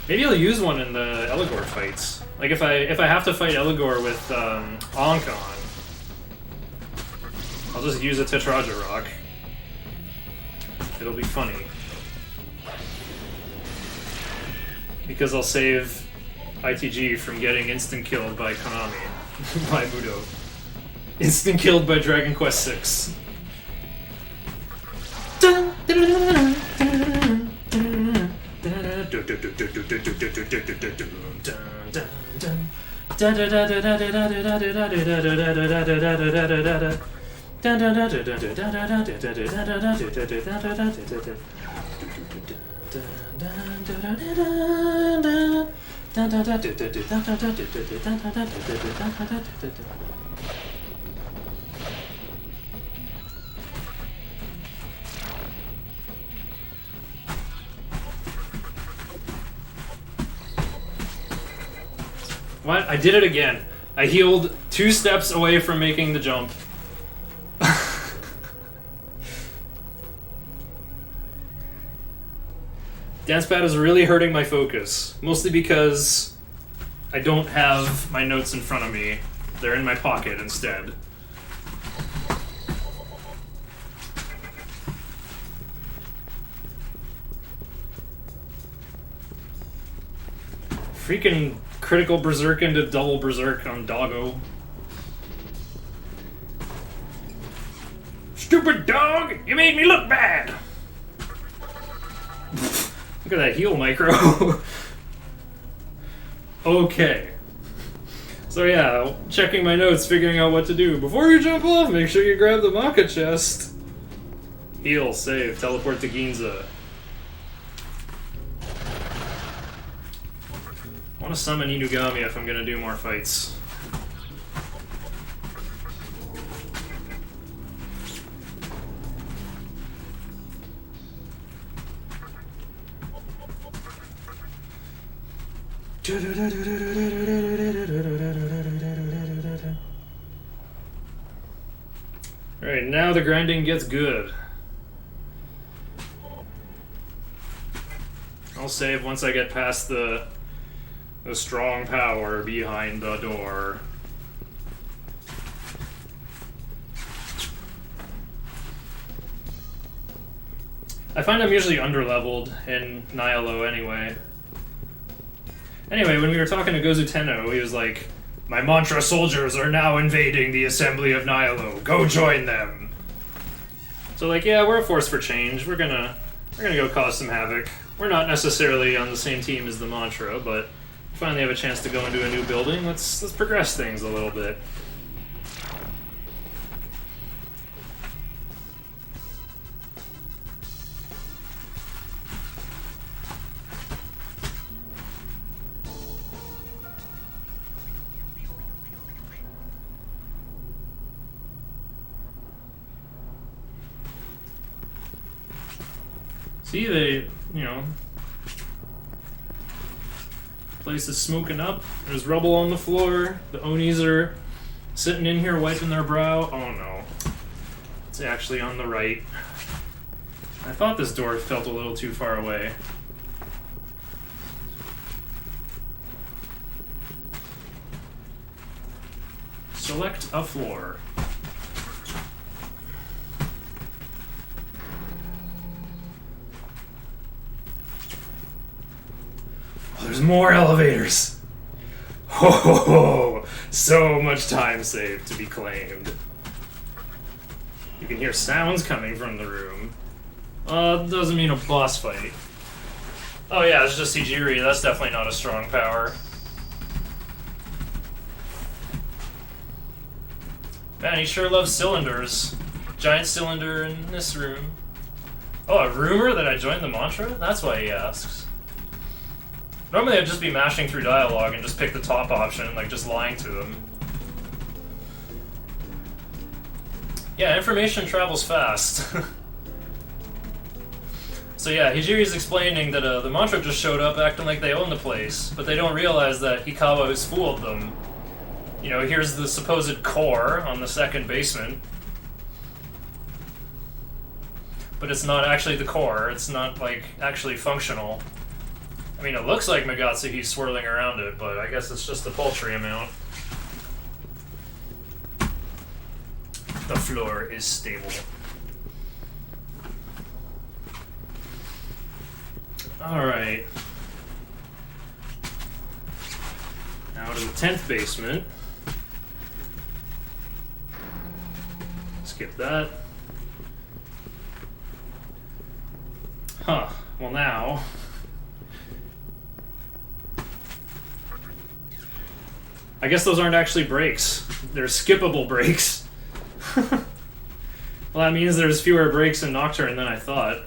Maybe I'll use one in the Eligor fights. Like if I have to fight Eligor with Onkon, I'll just use a Tetraja rock. It'll be funny. Because I'll save ITG from getting instant killed by Konami. By Mudo. Instant killed by Dragon Quest VI. What? I did it again. I healed 2 steps away from making the jump. Dance pad is really hurting my focus, mostly because I don't have my notes in front of me. They're in my pocket instead. Freaking critical berserk into double berserk on Doggo. Stupid dog! You made me look bad! Look at that heal micro. Okay. So yeah, checking my notes, figuring out what to do. Before you jump off, make sure you grab the Maka chest. Heal, save, teleport to Ginza. I want to summon Inugami if I'm going to do more fights. Alright, now the grinding gets good. I'll save once I get past the strong power behind the door. I find I'm usually underleveled in Nihilo anyway. Anyway, when we were talking to Gozu Tenno, he was like, "My mantra soldiers are now invading the assembly of Nihilo. Go join them." So like, yeah, we're a force for change. We're gonna go cause some havoc. We're not necessarily on the same team as the mantra, but we finally have a chance to go into a new building. Let's progress things a little bit. See, they, place is smoking up. There's rubble on the floor. The Onis are sitting in here wiping their brow. Oh no. It's actually on the right. I thought this door felt a little too far away. Select a floor. There's more elevators. Ho ho ho! So much time saved to be claimed. You can hear sounds coming from the room. Doesn't mean a boss fight. Oh yeah, it's just Hijiri. That's definitely not a strong power. Man, he sure loves cylinders. Giant cylinder in this room. Oh, a rumor that I joined the mantra? That's why he asks. Normally I'd just be mashing through dialogue and just pick the top option, like just lying to them. Yeah, information travels fast. So yeah, Hijiri's explaining that the mantra just showed up acting like they own the place, but they don't realize that Hikawa has fooled them. Here's the supposed core on the second basement. But it's not actually the core, it's not, actually functional. I mean, it looks like Megatsuhi's swirling around it, but I guess it's just a paltry amount. The floor is stable. Alright. Now to the 10th basement. Skip that. Huh. Well, now... I guess those aren't actually breaks. They're skippable breaks. Well, that means there's fewer breaks in Nocturne than I thought.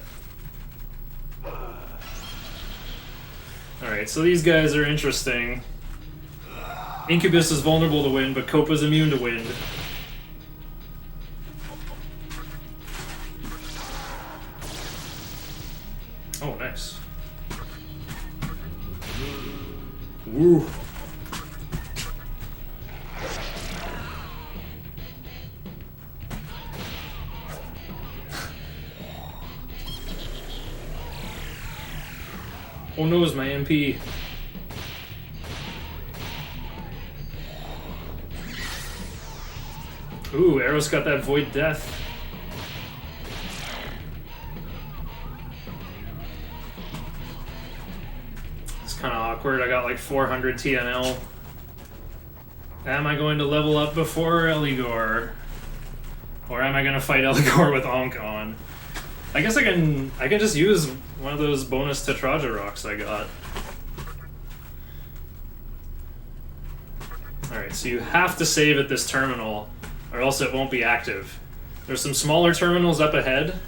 Alright, so these guys are interesting. Incubus is vulnerable to wind, but Copa's immune to wind. Oh, nice. Woo. Oh no, it's my MP. Ooh, Arrow's got that Void Death. It's kind of awkward. I got like 400 TNL. Am I going to level up before Eligor? Or am I going to fight Eligor with Ankh on? I guess I can just use one of those bonus Tetraja rocks I got. Alright. So you have to save at this terminal, or else it won't be active. There's some smaller terminals up ahead.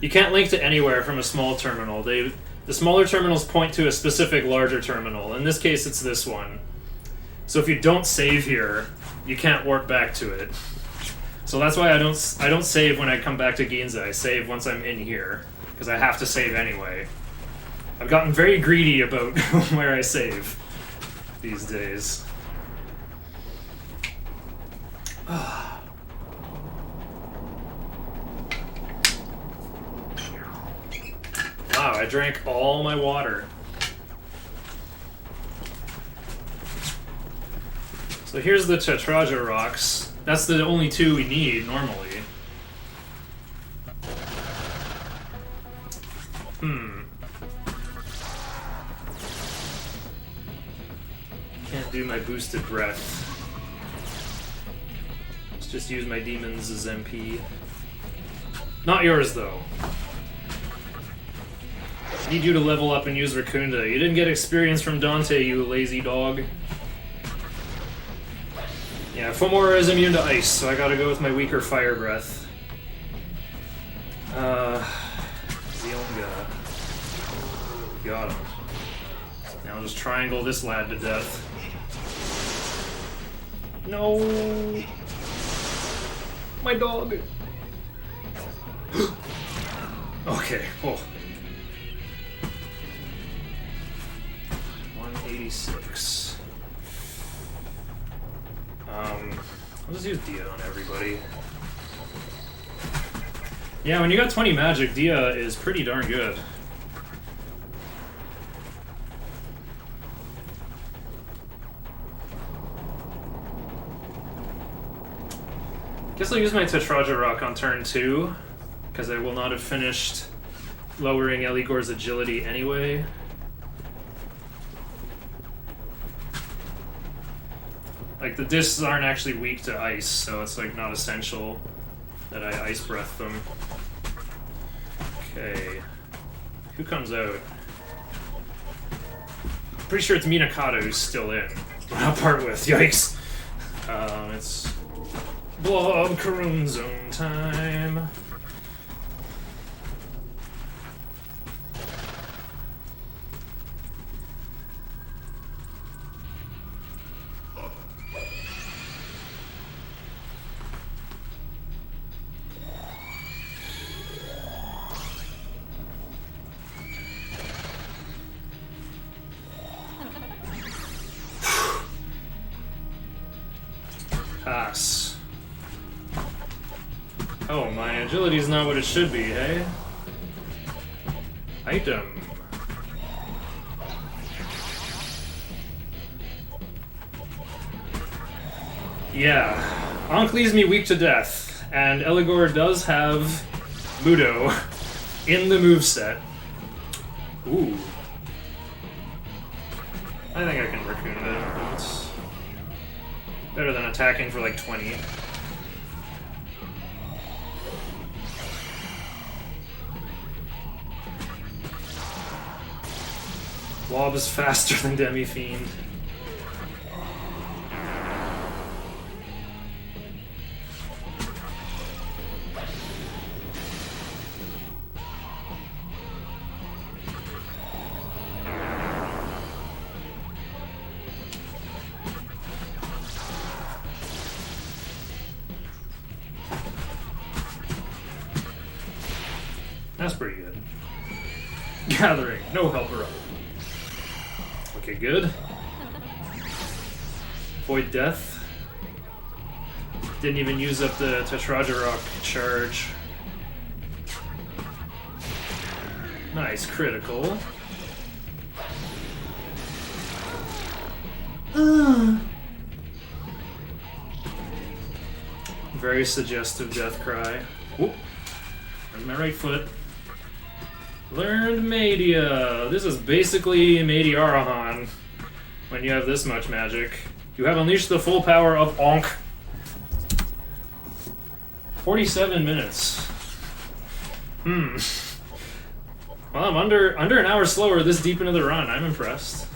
You can't link to anywhere from a small terminal. The smaller terminals point to a specific larger terminal. In this case, it's this one. So if you don't save here, you can't warp back to it. So that's why I don't save when I come back to Ginza. I save once I'm in here, because I have to save anyway. I've gotten very greedy about where I save these days. Wow, I drank all my water. So here's the Tetraja rocks. That's the only two we need normally. Can't do my boosted breath. Let's just use my demons as MP. Not yours though. I need you to level up and use Raccoonda. You didn't get experience from Dante, you lazy dog. Yeah, Fomora is immune to ice, so I gotta go with my weaker fire breath. Zionga. Got him. Now I'll just triangle this lad to death. No! My dog! Okay, oh. 186. I'll just use Dia on everybody. Yeah, when you got 20 magic, Dia is pretty darn good. Guess I'll use my Tetraja Rock on turn 2, because I will not have finished lowering Eligor's agility anyway. Like, the discs aren't actually weak to ice, so it's like not essential that I ice breath them. Okay. Who comes out? Pretty sure it's Minakata who's still in. I'll part with, yikes! It's Blob Karun Zone time. Pass. Oh, my agility's not what it should be, hey? Item. Yeah. Ankh leaves me weak to death, and Eligor does have Mudo in the moveset. Ooh. I think I can Raccoon it. It's better than attacking for like 20. Wob is faster than Demi-Fiend. That's pretty good. Gathering, no helper up. Okay, good. Void Death. Didn't even use up the Tetraja Rock charge. Nice, critical. Very suggestive death cry. Whoop. There's my right foot. Learned Media. This is basically Mediarahan when you have this much magic. You have unleashed the full power of Ankh. 47 minutes. Well, I'm under an hour slower this deep into the run. I'm impressed.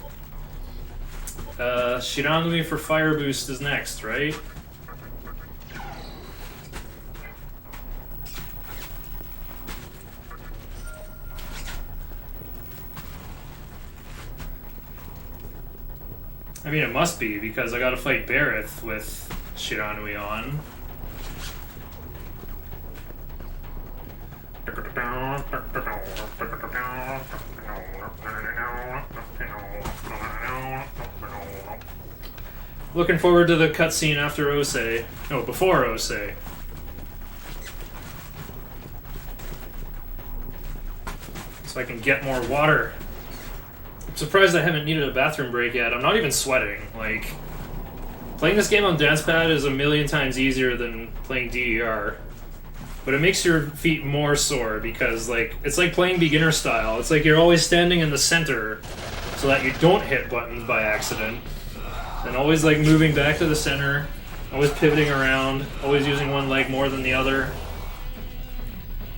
Shiranui for fire boost is next, right? I mean, it must be, because I gotta fight Bareth with Shiranui on. Looking forward to the cutscene after Ose. No, before Ose. So I can get more water. I'm surprised I haven't needed a bathroom break yet. I'm not even sweating. Like, playing this game on dance pad is a million times easier than playing DDR. But it makes your feet more sore because, like, it's like playing beginner style. It's like you're always standing in the center so that you don't hit buttons by accident. And always, like, moving back to the center, always pivoting around, always using one leg more than the other.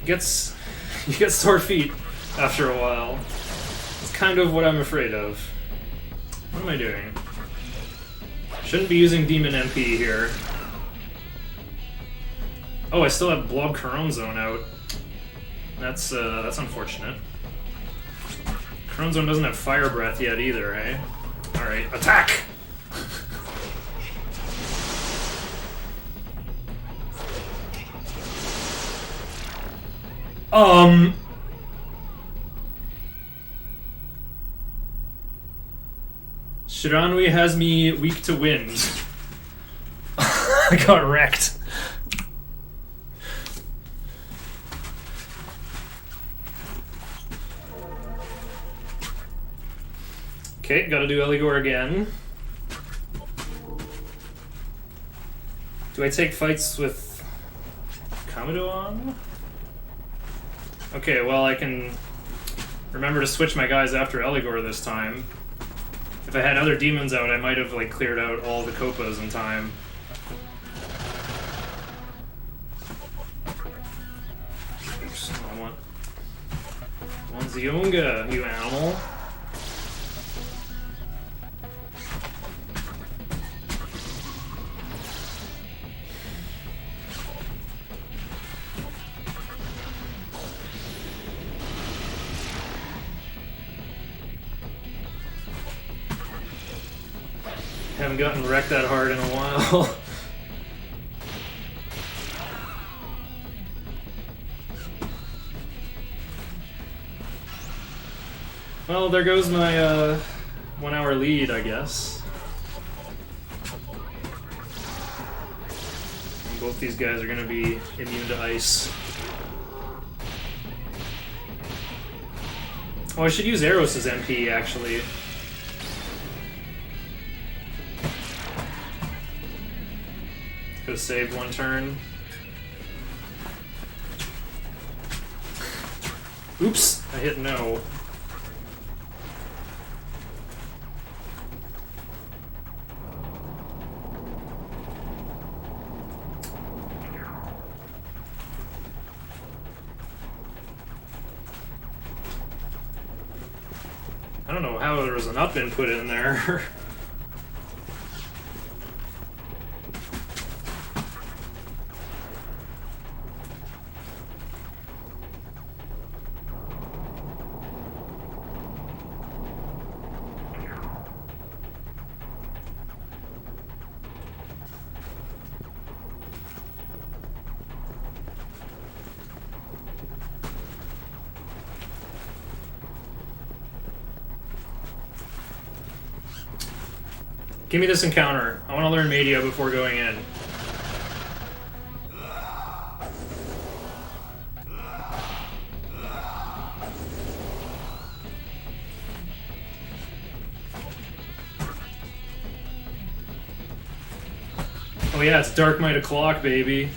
You get sore feet after a while. It's kind of what I'm afraid of. What am I doing? Shouldn't be using Demon MP here. Oh, I still have Blob Corone Zone out. That's unfortunate. Corone Zone doesn't have Fire Breath yet either, eh? Alright, attack! Shiranui has me weak to wind. I got wrecked. Okay, gotta do Eligor again. Do I take fights with Kamado on? Okay, well, I can remember to switch my guys after Eligor this time. If I had other demons out, I might have, like, cleared out all the Copas in time. Oops, I want Zionga, you animal. Haven't gotten wrecked that hard in a while. Well, there goes my 1 hour lead, I guess. And both these guys are going to be immune to ice. Oh, I should use Eros as MP, actually. Could have saved one turn. Oops, I hit no. I don't know how there was an up input in there. Give me this encounter. I want to learn Media before going in. Oh yeah, it's Dark Might o'clock, baby.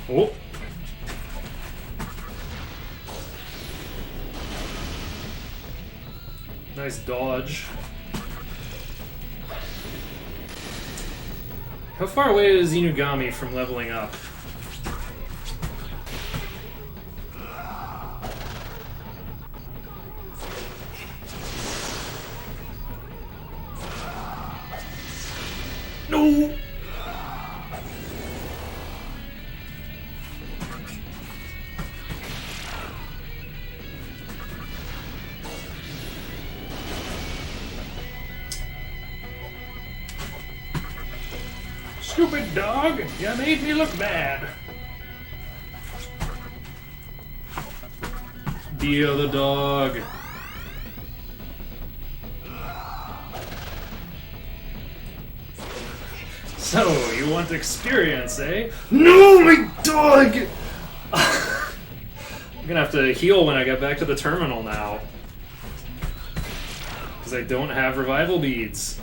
Oh. Nice dodge. How far away is Inugami from leveling up? No! Stupid dog! You made me look bad. The other dog. So, you want experience, eh? No, my dog! I'm gonna have to heal when I get back to the terminal now. Because I don't have revival beads.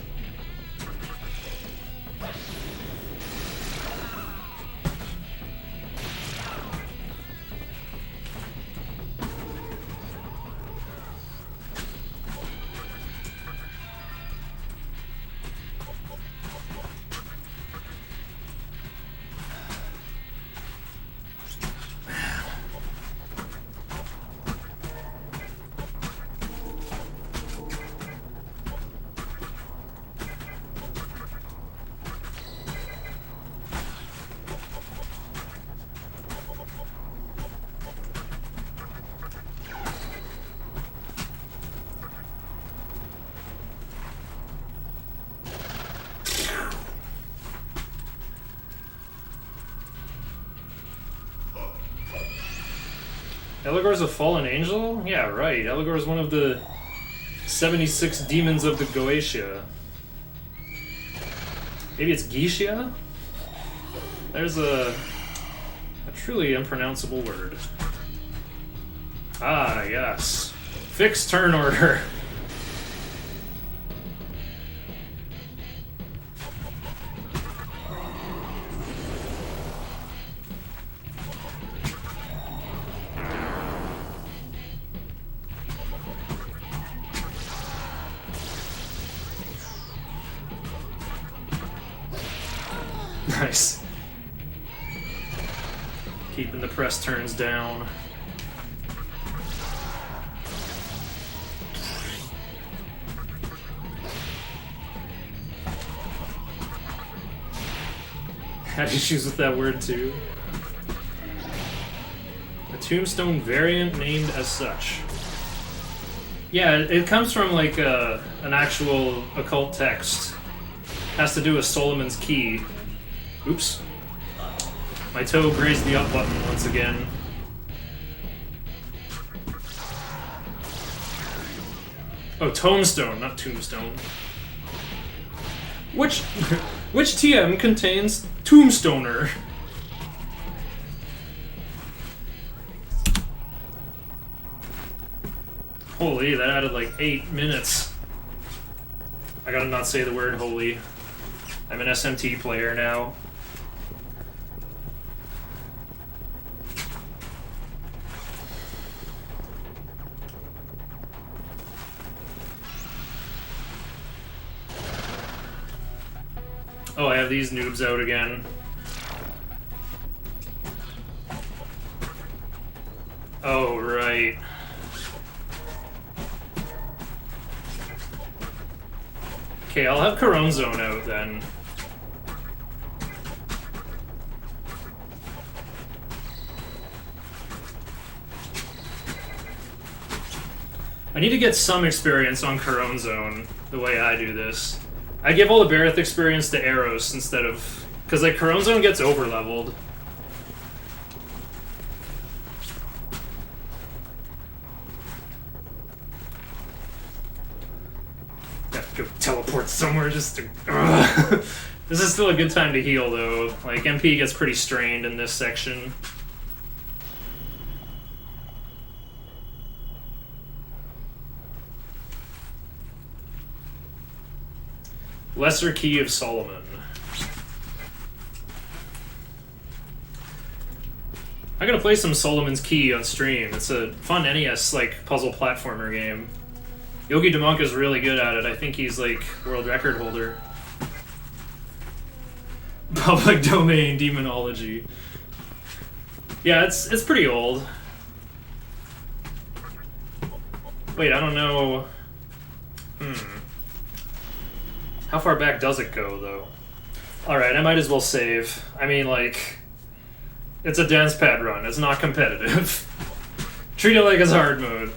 Eligor's a fallen angel? Yeah, right. Eligor's one of the 76 demons of the Goetia. Maybe it's Geisha? There's a truly unpronounceable word. Ah, yes. Fixed turn order. Nice. Keeping the press turns down. Had issues with that word too. A tombstone variant named as such. Yeah, it comes from like an actual occult text. Has to do with Solomon's key. Oops. My toe grazed the up button once again. Oh, tombstone, not tombstone. Which TM contains tombstoner? Holy, that added like 8 minutes. I gotta not say the word holy. I'm an SMT player now. Oh, I have these noobs out again. Oh, right. Okay, I'll have Corone Zone out then. I need to get some experience on Corone Zone the way I do this. I give all the Bareth experience to Arrows instead of... Because like Corone Zone gets over-leveled. Have to go teleport somewhere just to... This is still a good time to heal though. Like MP gets pretty strained in this section. Lesser Key of Solomon. I'm gonna play some Solomon's Key on stream. It's a fun NES like puzzle platformer game. Yogi DeMonk is really good at it. I think he's like world record holder. Public domain demonology. Yeah, it's pretty old. Wait, I don't know. How far back does it go, though? Alright, I might as well save. I mean, like, it's a dance pad run. It's not competitive. Treat it like it's hard mode.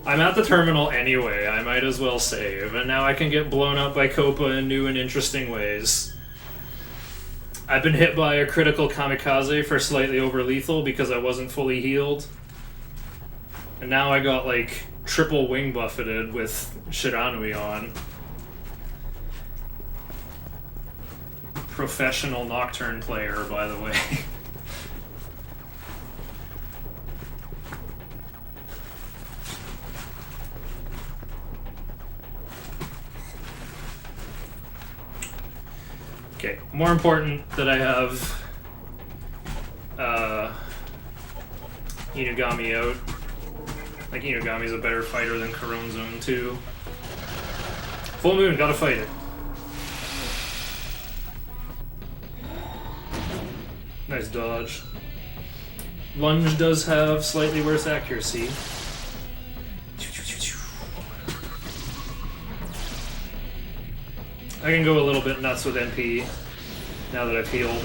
I'm at the terminal anyway. I might as well save. And now I can get blown up by Copa in new and interesting ways. I've been hit by a critical kamikaze for slightly over lethal because I wasn't fully healed. And now I got, like, triple wing buffeted with Shiranui on. Professional Nocturne player, by the way. Okay, more important that I have Inugami out. I think Inugami's a better fighter than Corone Zone 2. Full Moon, gotta fight it. Nice dodge. Lunge does have slightly worse accuracy. I can go a little bit nuts with MP now that I've healed.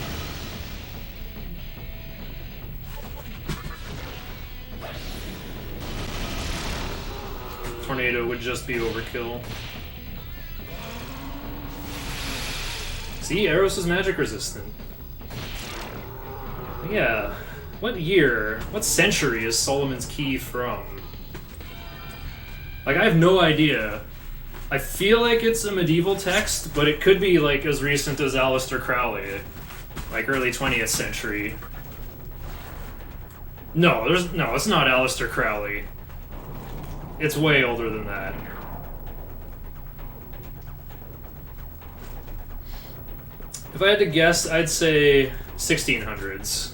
Tornado would just be overkill. See, Eros is magic resistant. Yeah. What year, what century is Solomon's Key from? Like, I have no idea. I feel like it's a medieval text, but it could be like as recent as Aleister Crowley, like early 20th century. No, it's not Aleister Crowley. It's way older than that. If I had to guess, I'd say 1600s.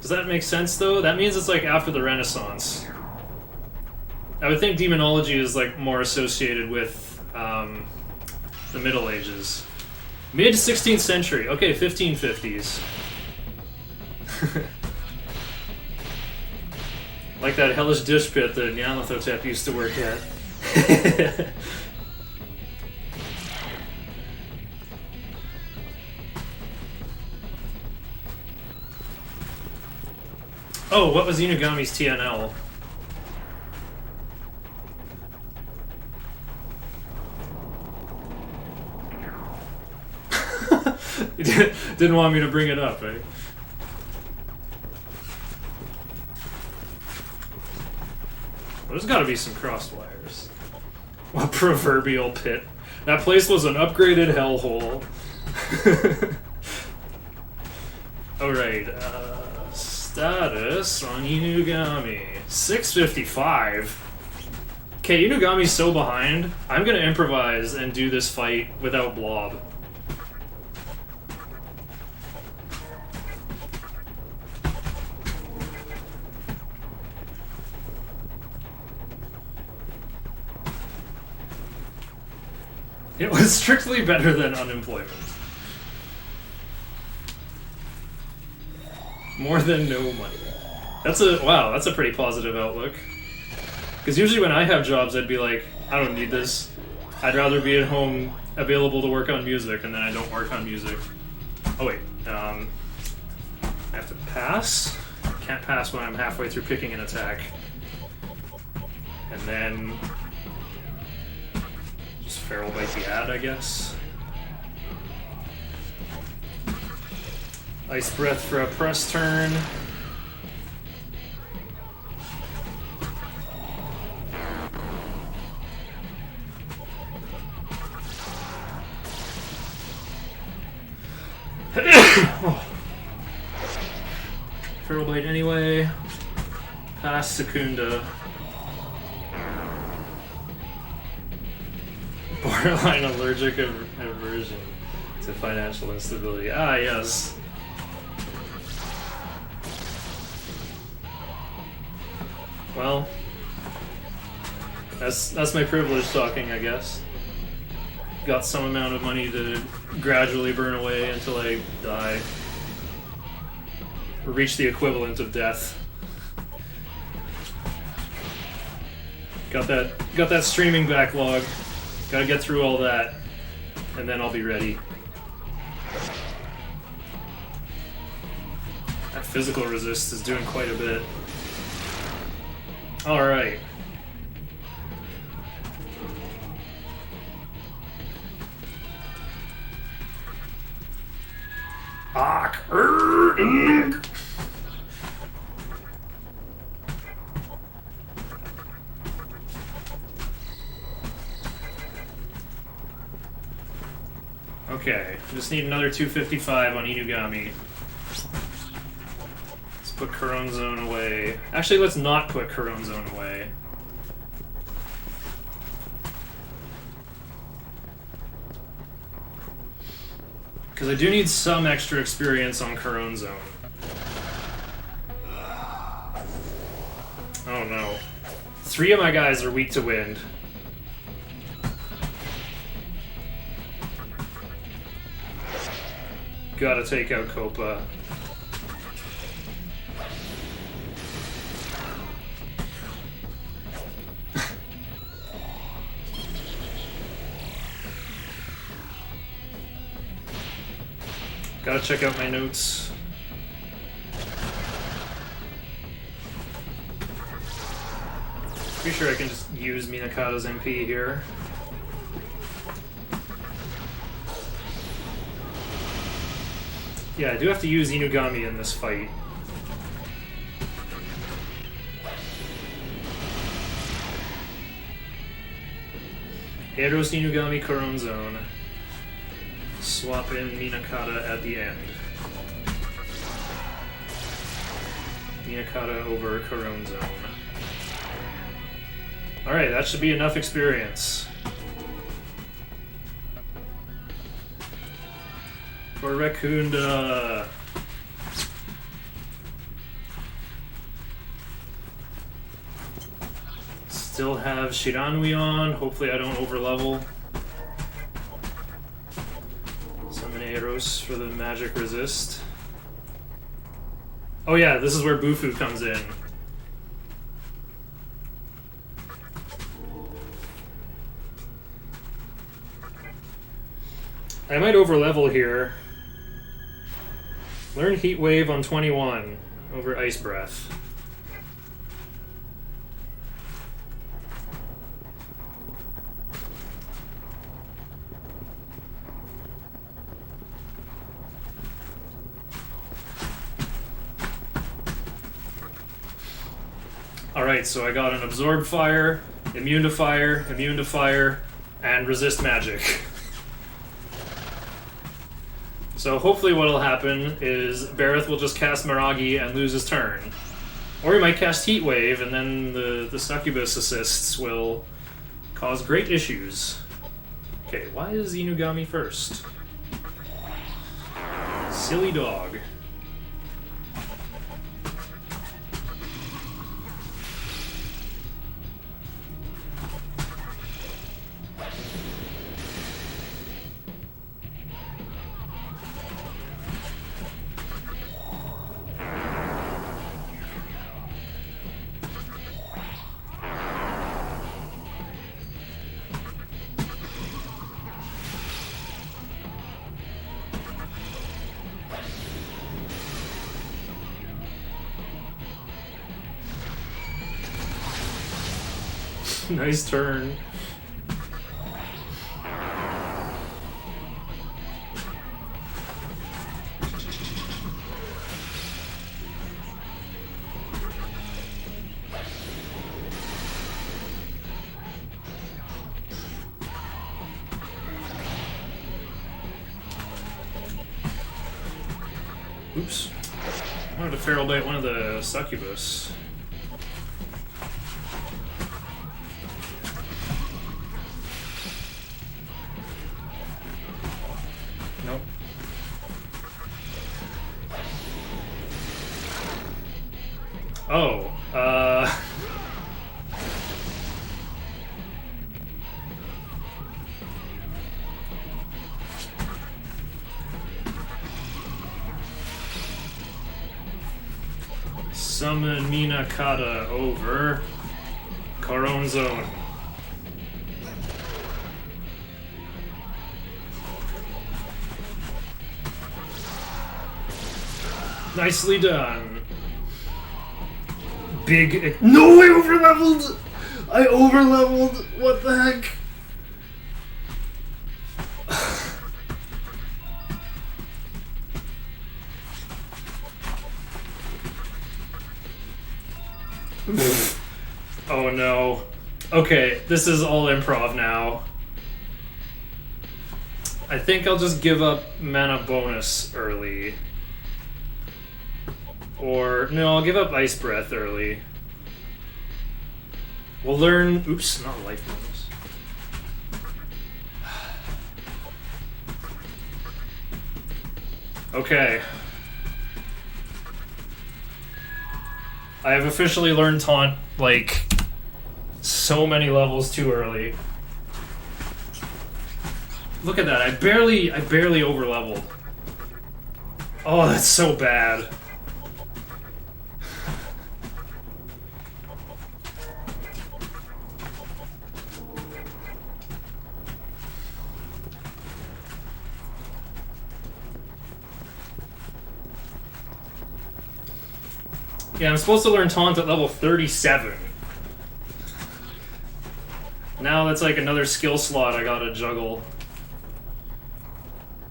Does that make sense, though? That means it's, like, after the Renaissance. I would think demonology is, like, more associated with the Middle Ages. Mid-16th century. Okay, 1550s. Like that hellish dish pit that Nyarlathotep used to work at. Oh, what was Inugami's TNL? You didn't want me to bring it up, eh? Well, there's gotta be some crossed wires. What proverbial pit. That place was an upgraded hellhole. Alright, status on Inugami. 655. Okay, Inugami's so behind. I'm gonna improvise and do this fight without Blob. It was strictly better than unemployment. More than no money. That's a pretty positive outlook. Because usually when I have jobs, I'd be like, I don't need this. I'd rather be at home available to work on music, and then I don't work on music. Oh wait, I have to pass? Can't pass when I'm halfway through picking an attack. And then Feral Bite the Ad, I guess. Ice Breath for a press turn. Oh. Feral Bite anyway. Pass Secunda. Borderline allergic aversion to financial instability. Ah, yes. Well, that's my privilege talking, I guess. Got some amount of money to gradually burn away until I die. Or reach the equivalent of death. Got that streaming backlog. Gotta get through all that, and then I'll be ready. That physical resist is doing quite a bit. Alright. Okay, just need another 255 on Inugami. Let's put Corone Zone away. Actually, let's not put Corone Zone away. Because I do need some extra experience on Corone Zone. Oh no. 3 of my guys are weak to wind. Gotta take out Copa. Gotta check out my notes. Pretty sure I can just use Minakata's MP here. Yeah, I do have to use Inugami in this fight. Eros Inugami Corone Zone. Swap in Minakata at the end. Minakata over Corone Zone. Alright, that should be enough experience. For Rekunda. Still have Shiranui on. Hopefully I don't overlevel. Summon Eros for the magic resist. Oh yeah, this is where Bufu comes in. I might overlevel here. Learn Heat Wave on 21 over Ice Breath. Alright, so I got an Absorb Fire, Immune to Fire, and Resist Magic. So hopefully what'll happen is Bareth will just cast Miragi and lose his turn. Or he might cast Heat Wave and then the Succubus assists will cause great issues. Okay, why is Inugami first? Silly dog. Nice turn. Oops. I wanted to Feral Bite one of the Succubus. Nope. Oh, Summon Minakata over Corone Zone. Nicely done. Big. No, I overleveled! I overleveled! What the heck? Oh no. Okay, this is all improv now. I think I'll just give up mana bonus early. Or, no, I'll give up Ice Breath early. We'll learn... Oops, not life bonus. Okay. I have officially learned Taunt, like, so many levels too early. Look at that, I barely overleveled. Oh, that's so bad. Yeah, I'm supposed to learn Taunt at level 37. Now that's like another skill slot I gotta juggle.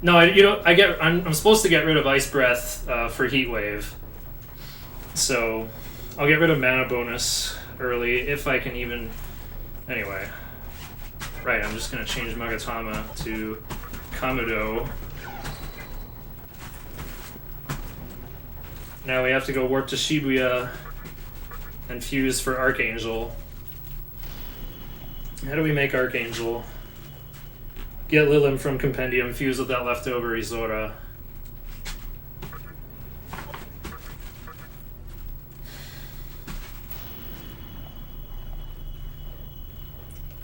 No, I'm supposed to get rid of Ice Breath for Heat Wave. So, I'll get rid of mana bonus early if I can even... Anyway. Right, I'm just gonna change Magatama to Kamudo. Now we have to go warp to Shibuya and fuse for Archangel. How do we make Archangel? Get Lilim from Compendium, fuse with that leftover Izora.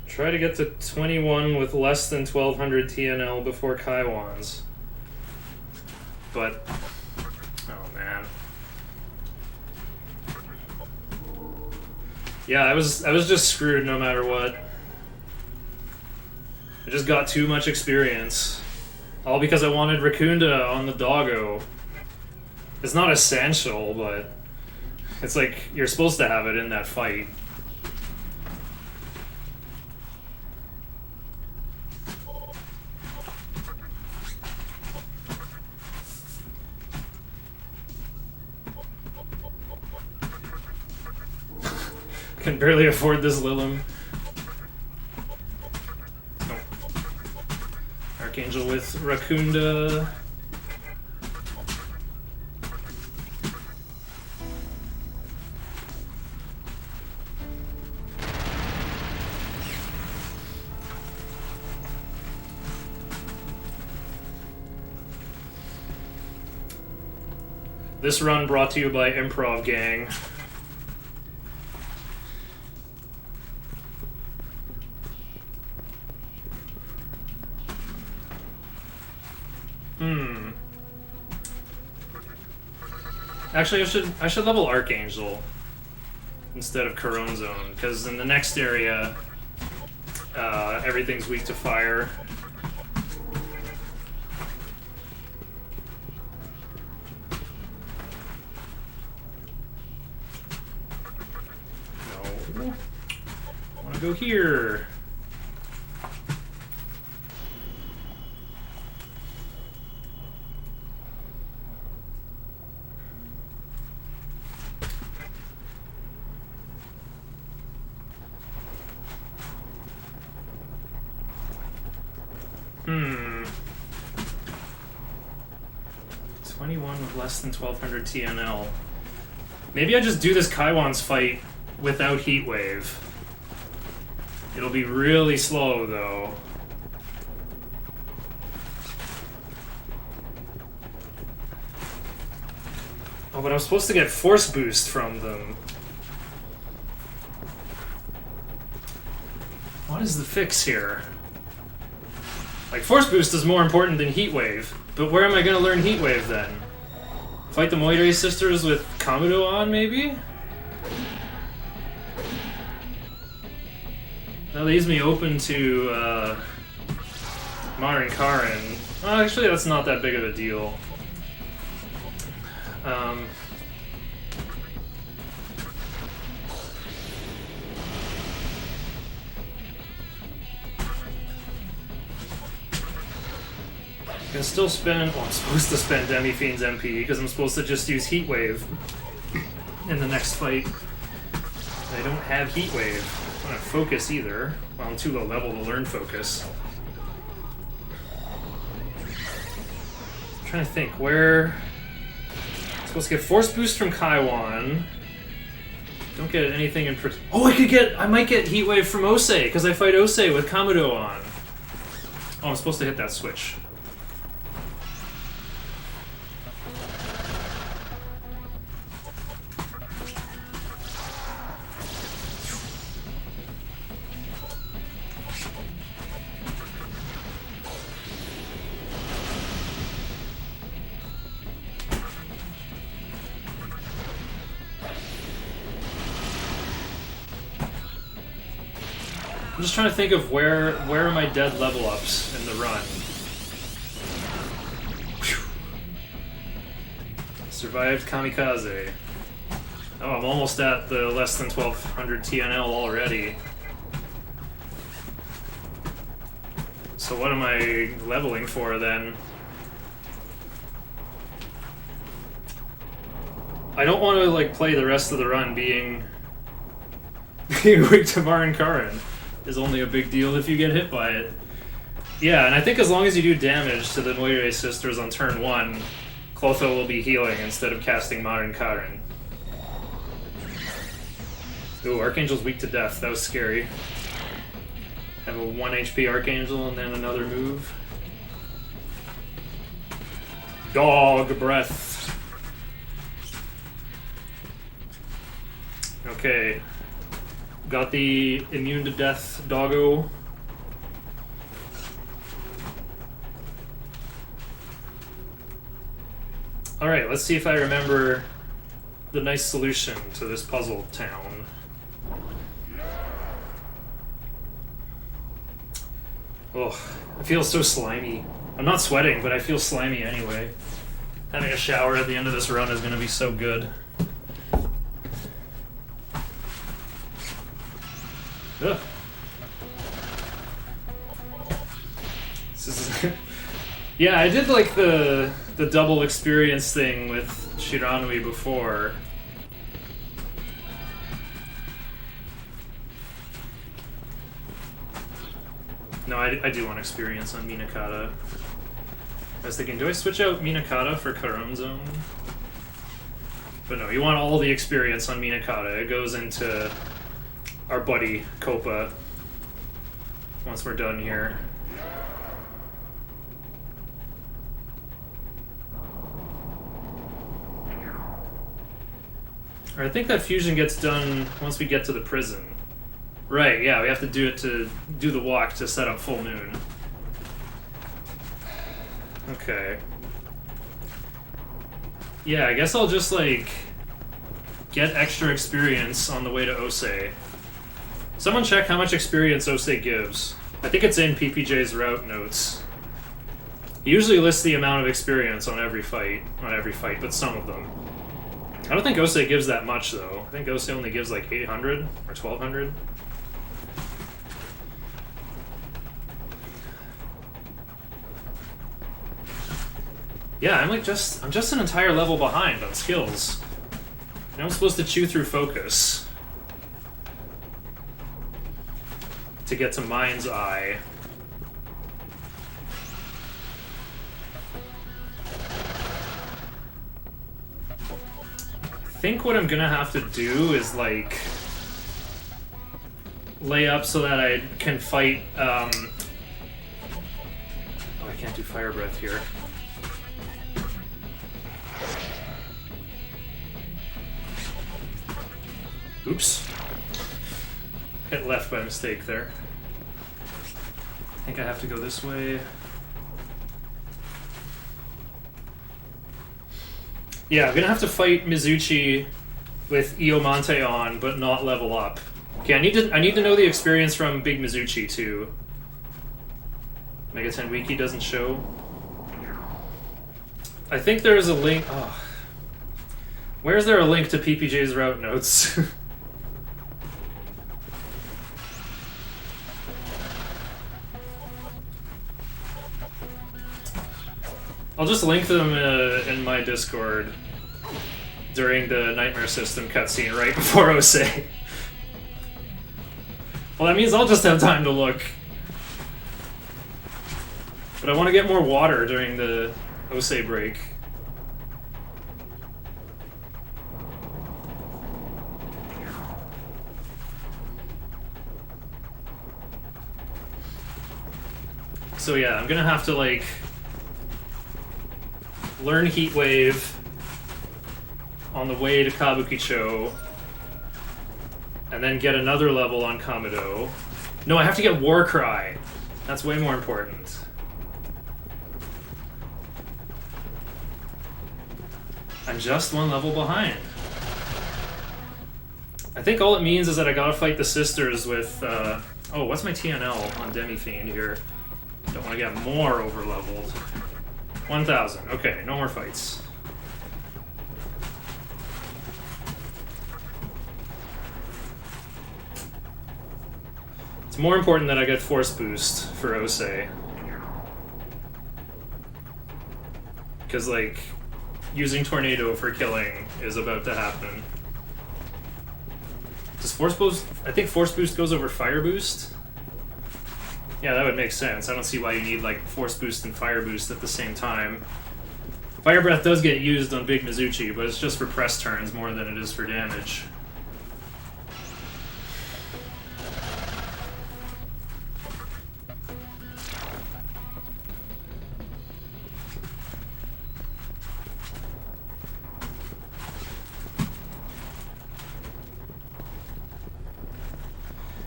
Try to get to 21 with less than 1200 TNL before Kaiwans. But, oh man. Yeah, I was just screwed no matter what. I just got too much experience. All because I wanted Rakunda on the doggo. It's not essential, but it's like you're supposed to have it in that fight. Can barely afford this Lilim. Oh. Archangel with Rakunda. This run brought to you by Improv Gang. Actually, I should level Archangel instead of Corone Zone, because in the next area, everything's weak to fire. No. I want to go here. Hmm. 21 with less than 1200 TNL. Maybe I just do this Kaiwan's fight without Heat Wave. It'll be really slow, though. Oh, but I'm supposed to get Force Boost from them. What is the fix here? Like, Force Boost is more important than Heat Wave, but where am I going to learn Heat Wave then? Fight the Moire sisters with Kamudo on, maybe? That leaves me open to Marin Karin. Well, actually, that's not that big of a deal. Can still spend. Well, I'm supposed to spend Demi-Fiend's MP because I'm supposed to just use Heat Wave in the next fight. I don't have Heat Wave. I don't have Focus either. Well, I'm too low level to learn Focus. I'm trying to think where. I'm supposed to get Force Boost from Kaiwan. Don't get anything in. Oh, I might get Heat Wave from Ose because I fight Ose with Kamudo on. Oh, I'm supposed to hit that switch. I'm just trying to think of where are my dead level ups in the run. Whew. Survived Kamikaze. Oh, I'm almost at the less than 1200 TNL already. So what am I leveling for then? I don't want to like play the rest of the run being weak to Marin Karin. Is only a big deal if you get hit by it. Yeah, and I think as long as you do damage to the Moire sisters on turn 1, Clotho will be healing instead of casting Marin Karin. Ooh, Archangel's weak to death. That was scary. Have a 1 HP Archangel and then another move. Dog breath. Okay. Got the immune to death doggo. Alright, let's see if I remember the nice solution to this puzzle town. Oh, I feel so slimy. I'm not sweating, but I feel slimy anyway. Having a shower at the end of this run is going to be so good. Ugh. This is yeah, I did like the double experience thing with Shiranui before. No, I do want experience on Minakata. I was thinking, do I switch out Minakata for Karon Zone? But no, you want all the experience on Minakata. It goes into our buddy Copa once we're done here. Or I think that fusion gets done once we get to the prison. Right, yeah, we have to do it to do the walk to set up full moon. Okay. Yeah, I guess I'll just like get extra experience on the way to Ose. Someone check how much experience Ose gives. I think it's in PPJ's route notes. He usually lists the amount of experience on every fight. Not every fight, but some of them. I don't think Ose gives that much, though. I think Ose only gives like 800 or 1200. Yeah, I'm just an entire level behind on skills. Now I'm supposed to chew through focus to get to Mind's Eye. I think what I'm gonna have to do is like lay up so that I can fight. Oh, I can't do Fire Breath here. Oops. Hit left by mistake there. I think I have to go this way. Yeah, I'm gonna have to fight Mizuchi with Iomante on, but not level up. Okay, I need to know the experience from Big Mizuchi too. Mega 10 Wiki doesn't show. I think there's a link. Oh. Where's there a link to PPJ's route notes? I'll just link them in my Discord during the Nightmare System cutscene right before Osei. Well, that means I'll just have time to look. But I want to get more water during the Osei break. So yeah, I'm gonna have to like learn Heat Wave on the way to Kabukicho, and then get another level on Kamado. No, I have to get War Cry. That's way more important. I'm just one level behind. I think all it means is that I gotta fight the sisters with, oh, what's my TNL on Demi-Fiend here? Don't want to get more over-leveled. 1,000. Okay, no more fights. It's more important that I get Force Boost for Osei. Because, like, using Tornado for killing is about to happen. Does Force Boost... I think Force Boost goes over Fire Boost? Yeah, that would make sense. I don't see why you need, like, Force Boost and Fire Boost at the same time. Fire Breath does get used on Big Mizuchi, but it's just for press turns more than it is for damage.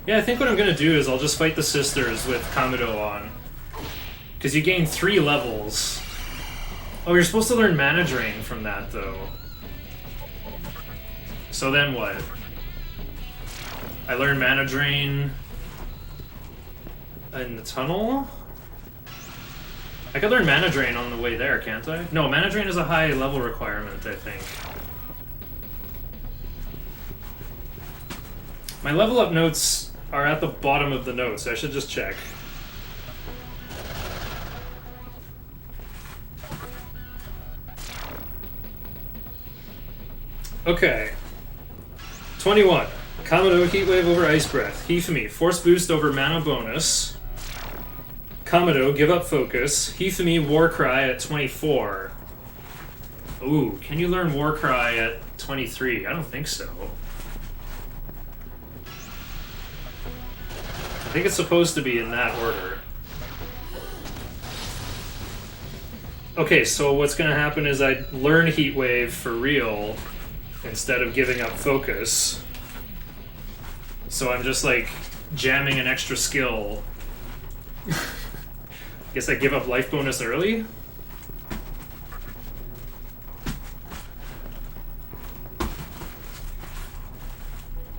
Yeah, I think what I'm gonna do is I'll just fight the sisters with Kamado on. Because you gain 3 levels. Oh, you're supposed to learn Mana Drain from that, though. So then what? I learn Mana Drain in the tunnel? I could learn Mana Drain on the way there, can't I? No, Mana Drain is a high level requirement, I think. My level up notes are at the bottom of the notes. I should just check. Okay. 21. Kamado Heat Wave over Ice Breath. Hifumi Force Boost over Mana Bonus. Kamado Give Up Focus. Hifumi War Cry at 24. Ooh, can you learn War Cry at 23? I don't think so. I think it's supposed to be in that order. Okay, so what's going to happen is I learn Heat Wave for real instead of giving up focus. So I'm just like jamming an extra skill. Guess I give up life bonus early?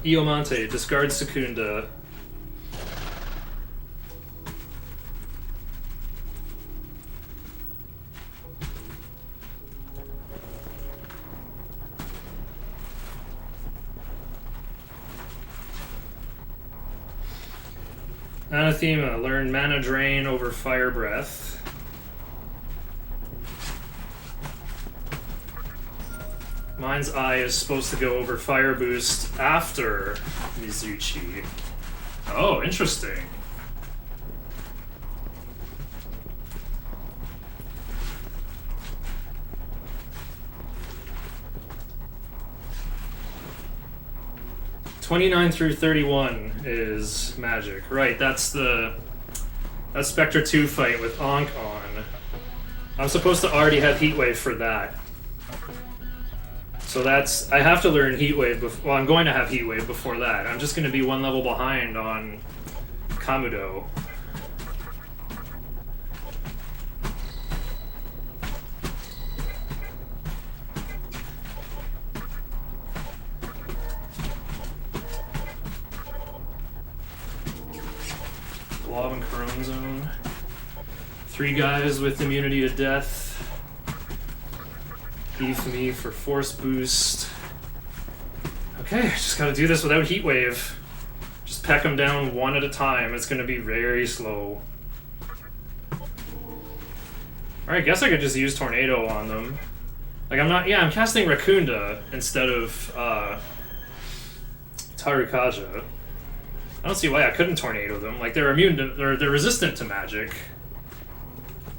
Iomante, discard Secunda. Anathema, learn Mana Drain over Fire Breath. Mind's Eye is supposed to go over Fire Boost after Mizuchi. Oh, interesting. (29 through 31 is magic. Right, that's Spectre 2 fight with Ankh on. I'm supposed to already have Heat Wave for that. So that's... I have to learn Heat Wave well, I'm going to have Heat Wave before that. I'm just going to be one level behind on Kamado. Blob and Corone Zone. 3 guys with immunity to death. Beef me for force boost. Okay, just gotta do this without Heat Wave. Just peck them down one at a time. It's gonna be very slow. Alright, guess I could just use Tornado on them. Like, I'm casting Rakunda instead of, Tarukaja. I don't see why I couldn't Tornado them. Like, they're immune to, they're resistant to magic.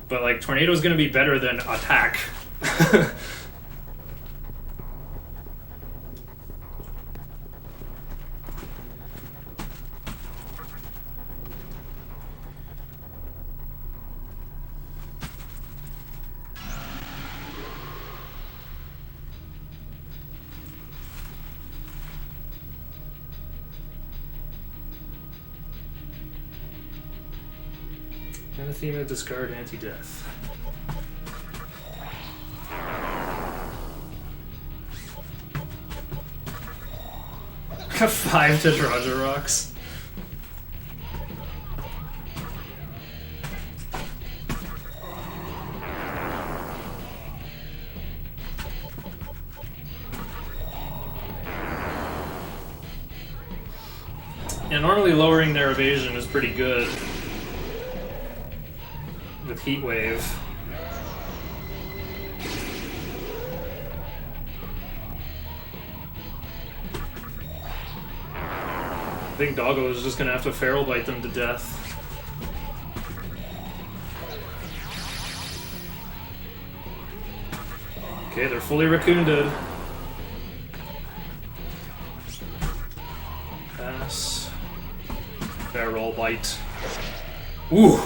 But, like, Tornado's gonna be better than Attack. Anathema, discard, anti-death. Got 5 Tetraja Rocks. Yeah, normally lowering their evasion is pretty good. With Heat Wave. I think Doggo is just gonna have to Feral Bite them to death. Okay, they're fully Rakunded. Pass. Feral Bite. Ooh!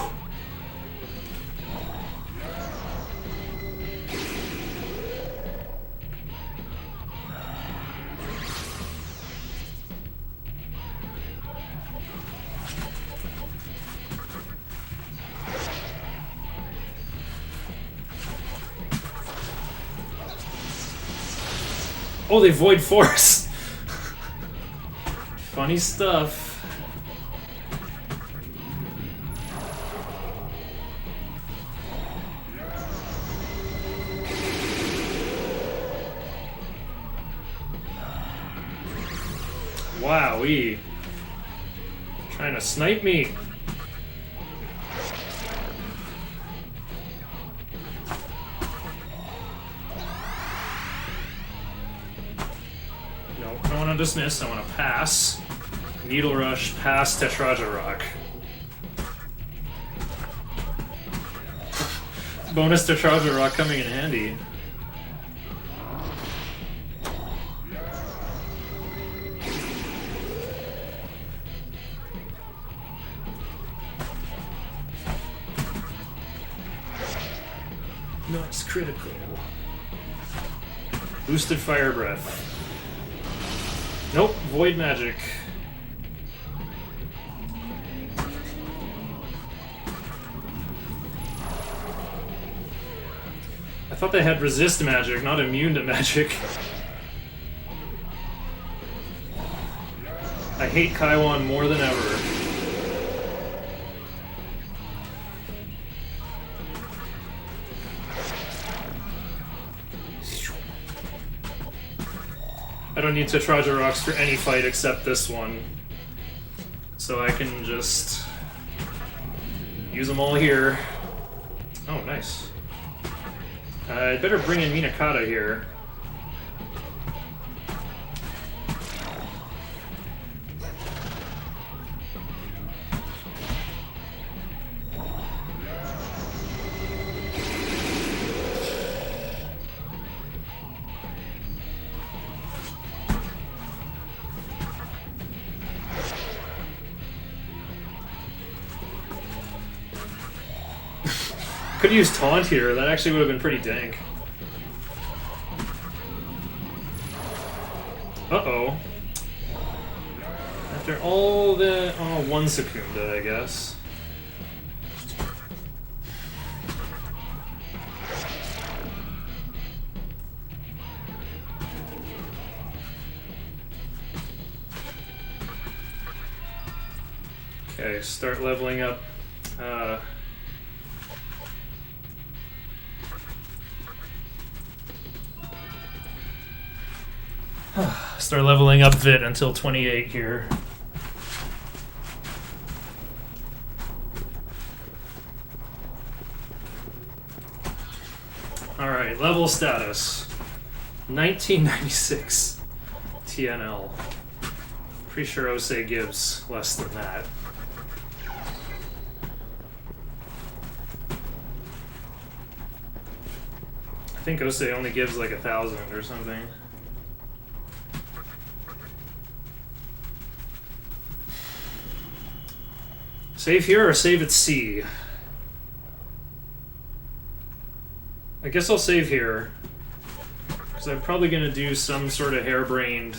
Oh, they Void Force! Funny stuff. Wowee. Trying to snipe me. No, I don't want to dismiss, I want to pass. Needle Rush, pass Tetraja Rock. Bonus Tetraja Rock coming in handy. Nice critical. Boosted Fire Breath. Nope, Void Magic. I thought they had Resist Magic, not Immune to Magic. I hate Kaiwan more than ever. I don't need Tetraja Rocks for any fight except this one. So I can just use them all here. Oh, nice. I'd better bring in Minakata here. Could have used Taunt here, that actually would have been pretty dank. Uh-oh. After all the... oh, 1 Secunda, I guess. Okay, start leveling up. Start leveling up Vit until 28 here. Alright, level status 1996 TNL. Pretty sure Osei gives less than that. I think Osei only gives like 1,000 or something. Save here or save at C? I guess I'll save here, because I'm probably going to do some sort of harebrained...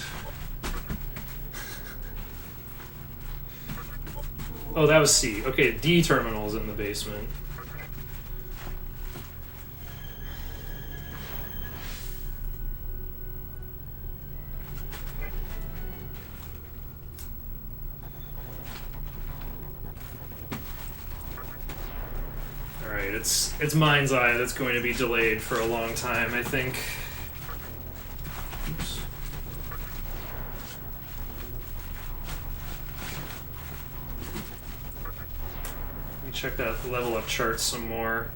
Oh, that was C. Okay, D terminal's in the basement. Alright, it's Mind's Eye that's going to be delayed for a long time, I think. Oops. Let me check that level up chart some more.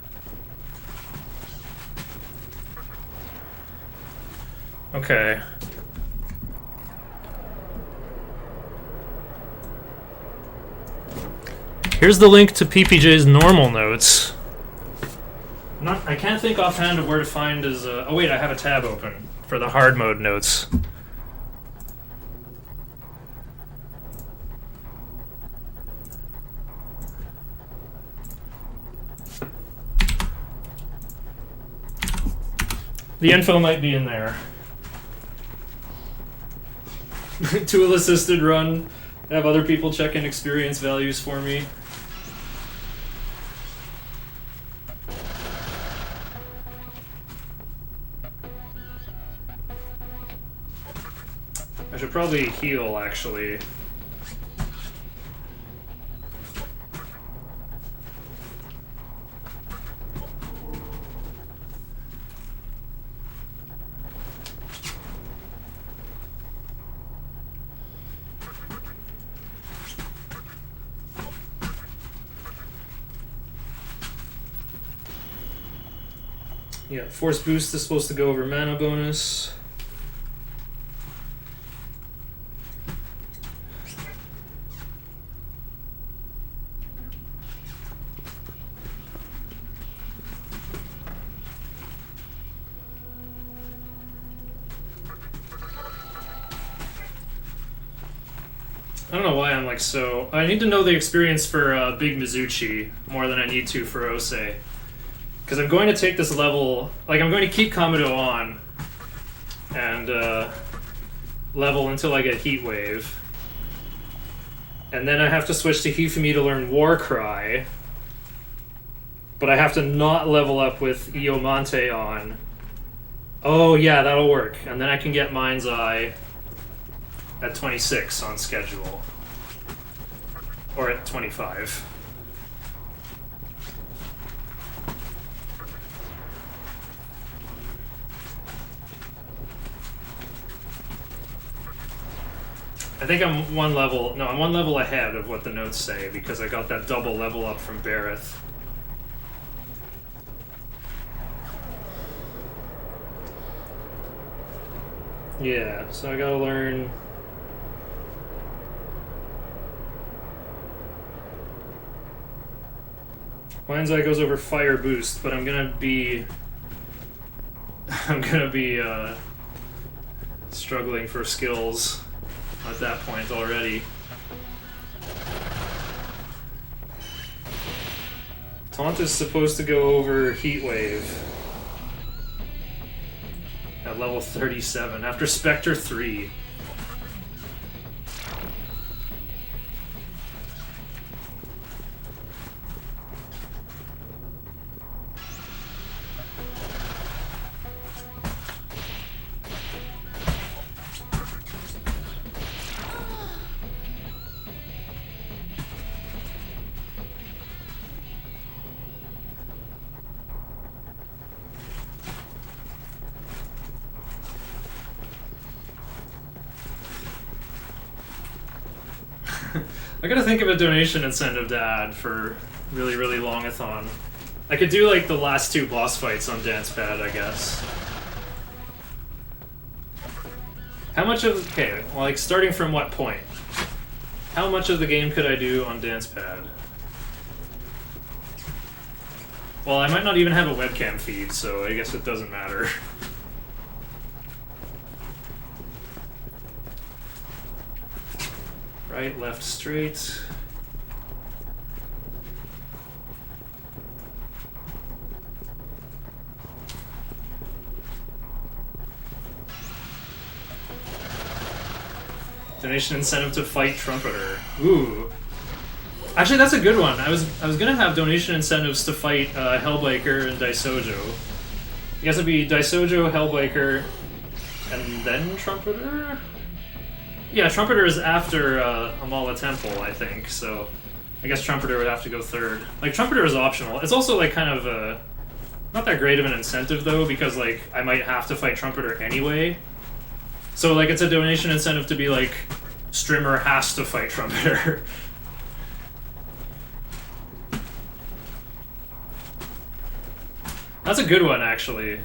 Okay. Here's the link to PPJ's normal notes. I can't think offhand of where to find his... oh wait, I have a tab open for the hard mode notes. The info might be in there. Tool assisted run. Have other people check in experience values for me. I should probably heal, actually. Yeah, Force Boost is supposed to go over mana bonus. I don't know why I'm like so... I need to know the experience for Big Mizuchi more than I need to for Osei. Because I'm going to take this level... Like, I'm going to keep Kamado on and level until I get Heat Wave. And then I have to switch to Hifumi to learn War Cry. But I have to not level up with Iomante on. Oh, yeah, that'll work. And then I can get Mind's Eye at 26 on schedule. Or at 25. I think I'm one level ahead of what the notes say because I got that double level up from Bareth. Yeah, so I gotta learn... Mind's Eye goes over Fire Boost, but I'm gonna be struggling for skills at that point already. Taunt is supposed to go over Heat Wave at level 37 after Spectre 3. I gotta think of a donation incentive to add for really, really long-a-thon. I could do like the last 2 boss fights on Dancepad, I guess. How much of... Okay, well, like starting from what point? How much of the game could I do on Dancepad? Well, I might not even have a webcam feed, so I guess it doesn't matter. Right, left, straight. Donation incentive to fight Trumpeter. Ooh. Actually, that's a good one. I was gonna have donation incentives to fight Hellbiker and Daisojo. I guess it'd be Daisojo, Hellbiker, and then Trumpeter? Yeah, Trumpeter is after Amala Temple, I think, so I guess Trumpeter would have to go third. Like, Trumpeter is optional. It's also, like, kind of not that great of an incentive, though, because, like, I might have to fight Trumpeter anyway. So, like, it's a donation incentive to be, like, Strimmer has to fight Trumpeter. That's a good one, actually.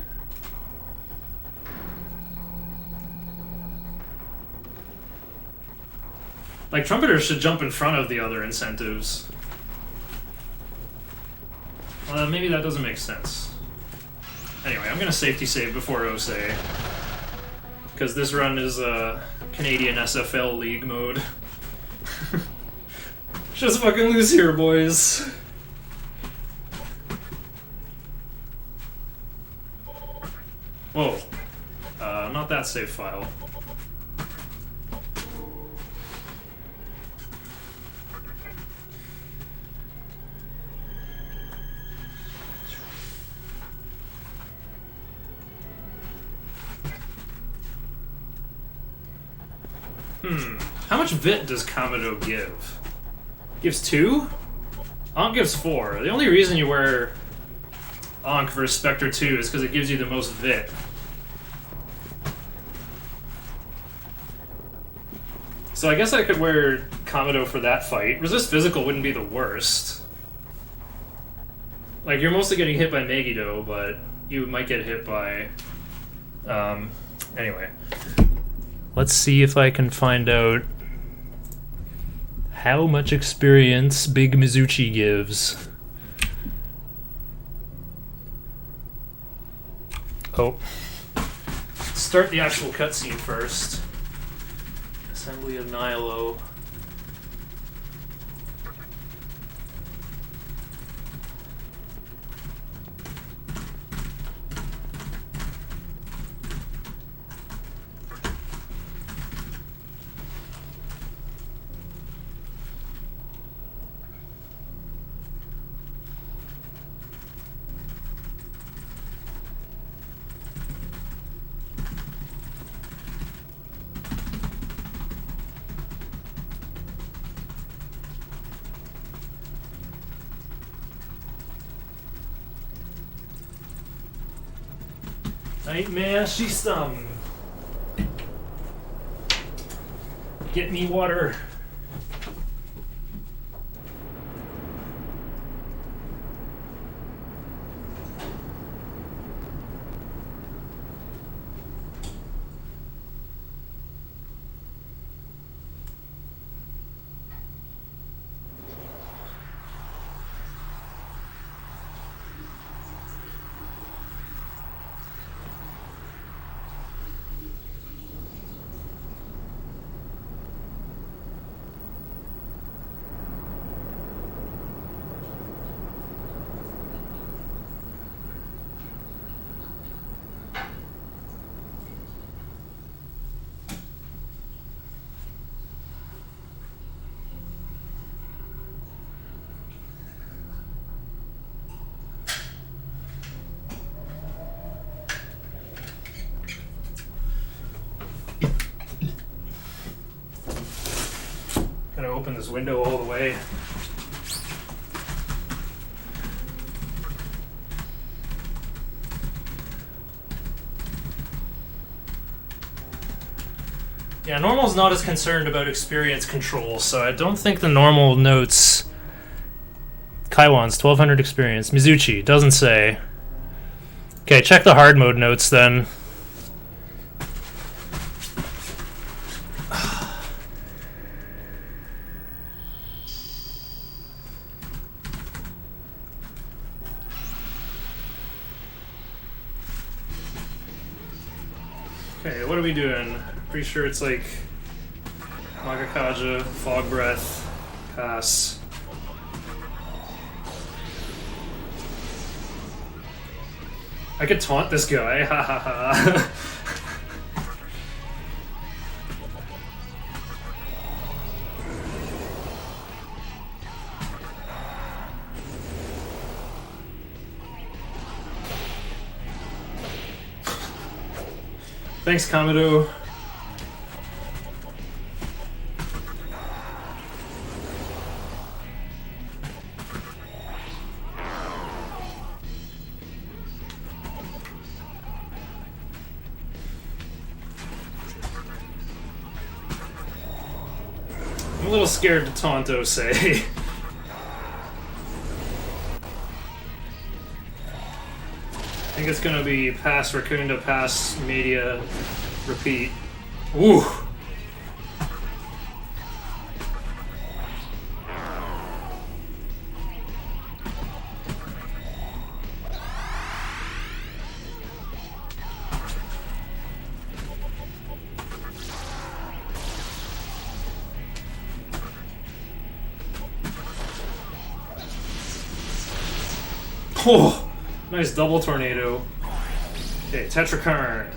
Like, Trumpeters should jump in front of the other incentives. Maybe that doesn't make sense. Anyway, I'm gonna safety save before Ose. Because this run is Canadian SFL League mode. Just fucking lose here, boys. Whoa. Not that save file. How much VIT does Kamado give? Gives 2? Ankh gives 4. The only reason you wear Ankh versus Spectre 2 is because it gives you the most VIT. So I guess I could wear Kamado for that fight. Resist Physical wouldn't be the worst. Like, you're mostly getting hit by Megiddo, but you might get hit by... Anyway. Let's see if I can find out how much experience Big Mizuchi gives. Oh. Start the actual cutscene first. Assembly of Nihilo. Nightmare system. Get me water. Gotta open this window all the way. Yeah, normal's not as concerned about experience control, so I don't think the normal notes... Kaiwan's 1200 experience. Mizuchi, doesn't say. Okay, check the hard mode notes then. Okay, what are we doing? Pretty sure it's like Magakaja, Fog Breath, Pass. I could taunt this guy, ha ha ha. Thanks, Kamado. I'm a little scared to taunt Osei. I think it's gonna be pass Raccoon, pass Media, repeat. Ooh! Oh! Nice double tornado. Okay, Tetrakarn.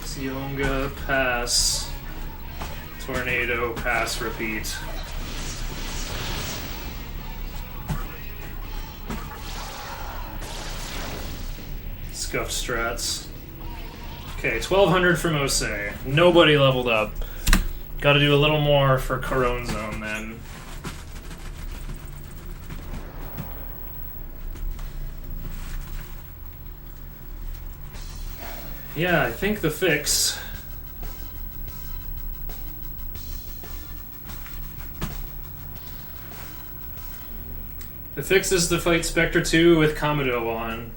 Sionga, pass. Tornado, pass, repeat. Scuffed strats. Okay, 1200 from Osei. Nobody leveled up. Gotta do a little more for Corone Zone then. Yeah, I think the fix... The fix is to fight Spectre 2 with Kamado on.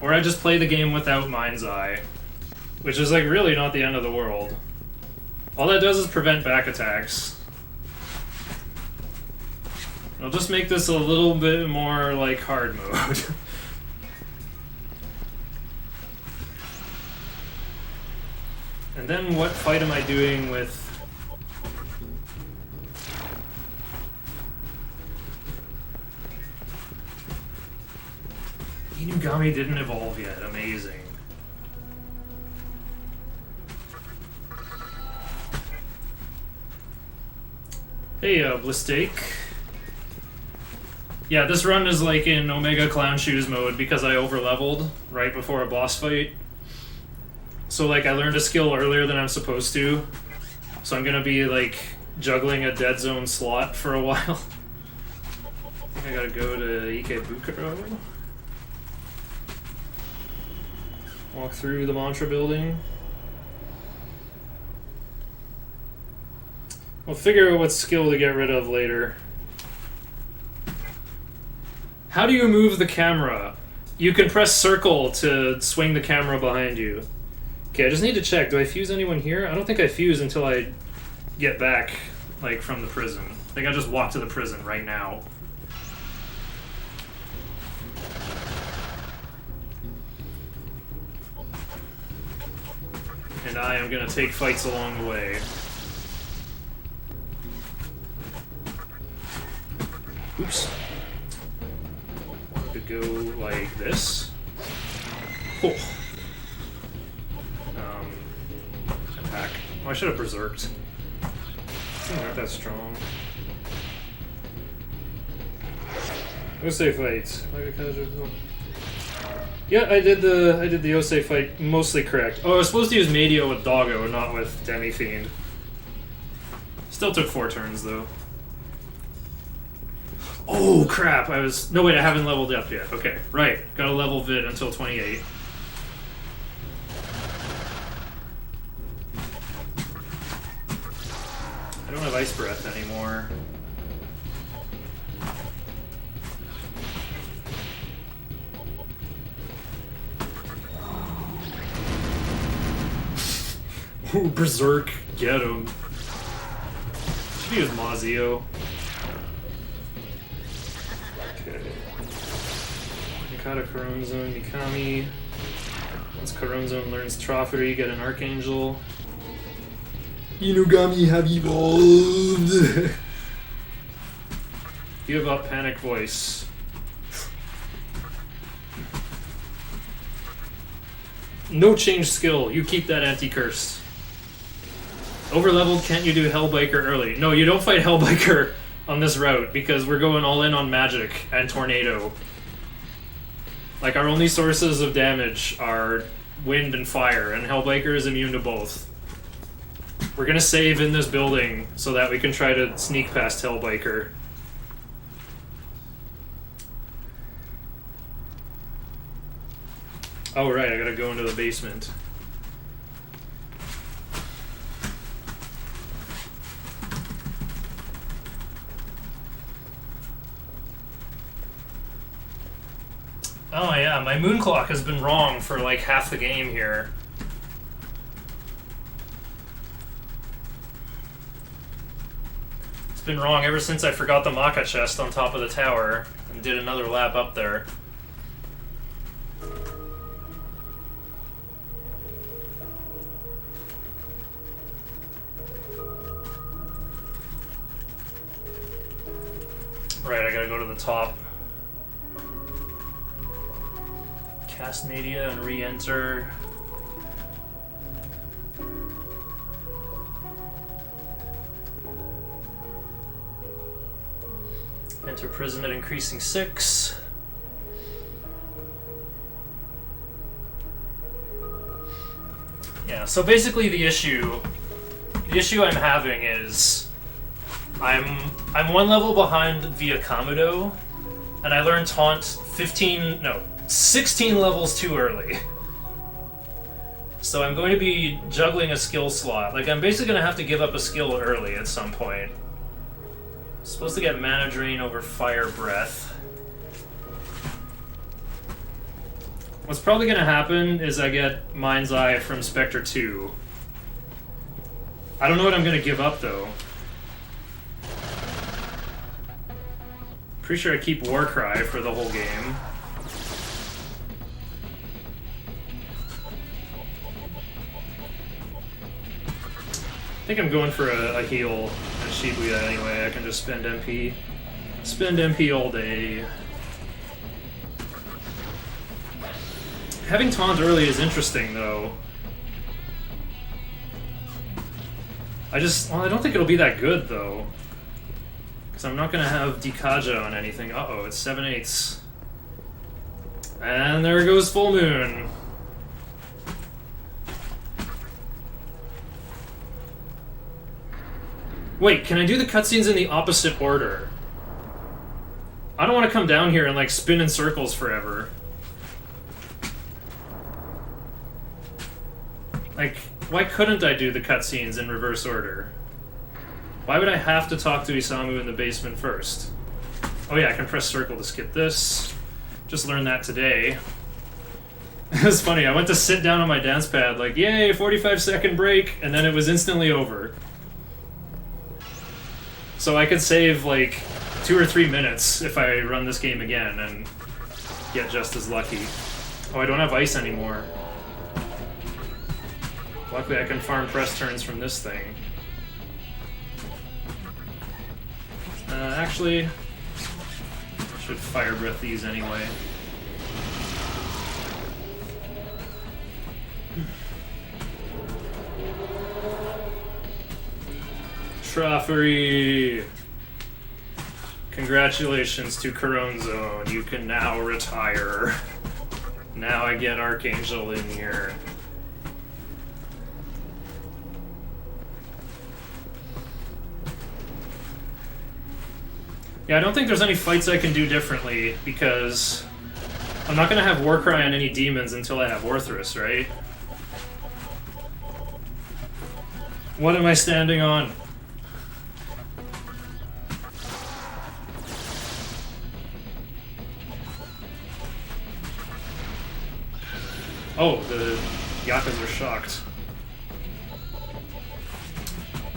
Or I just play the game without Mind's Eye. Which is like really not the end of the world. All that does is prevent back attacks. I'll just make this a little bit more like hard mode. And then what fight am I doing with... Inugami didn't evolve yet, amazing. Hey, Blistake. Yeah, this run is like in Omega Clown Shoes mode because I overleveled right before a boss fight. So like I learned a skill earlier than I'm supposed to. So I'm gonna be like juggling a dead zone slot for a while. I think I gotta go to Ikebukuro. Walk through the mantra building. We'll figure out what skill to get rid of later. How do you move the camera? You can press circle to swing the camera behind you. Okay, I just need to check. Do I fuse anyone here? I don't think I fuse until I get back, like, from the prison. I think I just walk to the prison right now. And I am gonna take fights along the way. Oops. Could go like this. Cool. Attack. Oh, I should have berserked. Not that strong. Osei fight. Yeah, I did the Osei fight mostly correct. Oh, I was supposed to use Medio with Doggo, not with Demi-Fiend. Still took 4 turns though. Oh crap, no wait, I haven't leveled up yet. Okay, right. Gotta level Vid until 28. I don't have Ice Breath anymore. Ooh, Berserk, get him. Should use Mazio. Okay. Mikata Corone Zone Mikami. Once Corone Zone learns Troffery, get an Archangel. Inugami have evolved. Give up Panic Voice. No change skill. You keep that anti-curse. Overleveled, can't you do Hellbiker early? No, you don't fight Hellbiker on this route because we're going all in on magic and tornado. Like, our only sources of damage are wind and fire, and Hellbiker is immune to both. We're gonna save in this building so that we can try to sneak past Hellbiker. Oh right, I gotta go into the basement. Oh yeah, my moon clock has been wrong for like half the game here. It's been wrong ever since I forgot the Maka chest on top of the tower and did another lap up there. Right, I gotta go to the top. Cast Nadia and re-enter. Enter prison at increasing 6. Yeah, so basically the issue I'm having is I'm one level behind via Kamudo, and I learned Taunt 16 levels too early. So I'm going to be juggling a skill slot. Like, I'm basically going to have to give up a skill early at some point. I'm supposed to get Mana Drain over Fire Breath. What's probably going to happen is I get Mind's Eye from Spectre 2. I don't know what I'm going to give up, though. Pretty sure I keep Warcry for the whole game. I think I'm going for a heal at Shibuya anyway. I can just spend MP. Spend MP all day. Having taunt early is interesting, though. I don't think it'll be that good, though. Because I'm not going to have Dikaja on anything. Uh-oh, it's 7/8. And there goes Full Moon. Wait, can I do the cutscenes in the opposite order? I don't want to come down here and, like, spin in circles forever. Like, why couldn't I do the cutscenes in reverse order? Why would I have to talk to Isamu in the basement first? Oh yeah, I can press circle to skip this. Just learned that today. It's funny, I went to sit down on my dance pad, like, yay, 45-second break, and then it was instantly over. So I could save, like, 2 or 3 minutes if I run this game again and get just as lucky. Oh, I don't have ice anymore. Luckily I can farm press turns from this thing. Actually, I should fire breath these anyway. Troffery! Congratulations to Corone Zone. You can now retire. Now I get Archangel in here. Yeah, I don't think there's any fights I can do differently, because I'm not going to have Warcry on any demons until I have Orthrus, right? What am I standing on? Oh, the Yakas are shocked.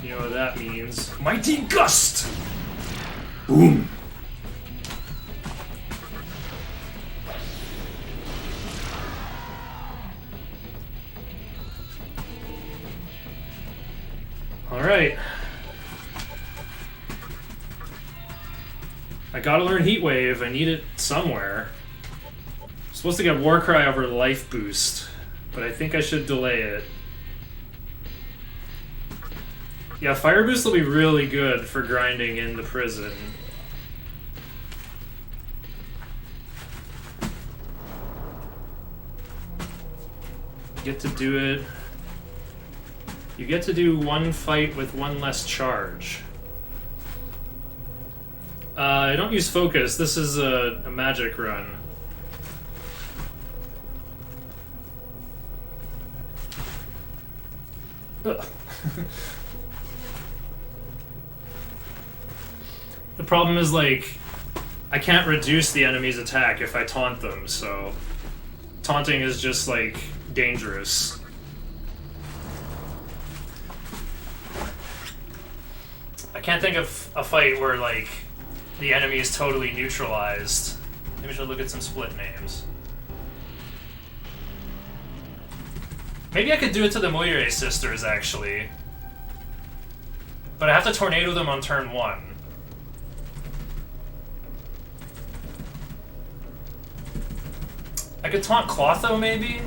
You know what that means. Mighty Gust! Boom! Alright. I gotta learn Heat Wave. I need it somewhere. I'm supposed to get Warcry over Life Boost, but I think I should delay it. Yeah, Fire Boost will be really good for grinding in the prison. Get to do it. You get to do one fight with one less charge. I don't use focus. This is a magic run. Ugh. The problem is, like, I can't reduce the enemy's attack if I taunt them, so taunting is just, like, dangerous. I can't think of a fight where, like, the enemy is totally neutralized. Maybe I should look at some split names. Maybe I could do it to the Moire sisters, actually. But I have to tornado them on turn 1. I could taunt Clotho, maybe?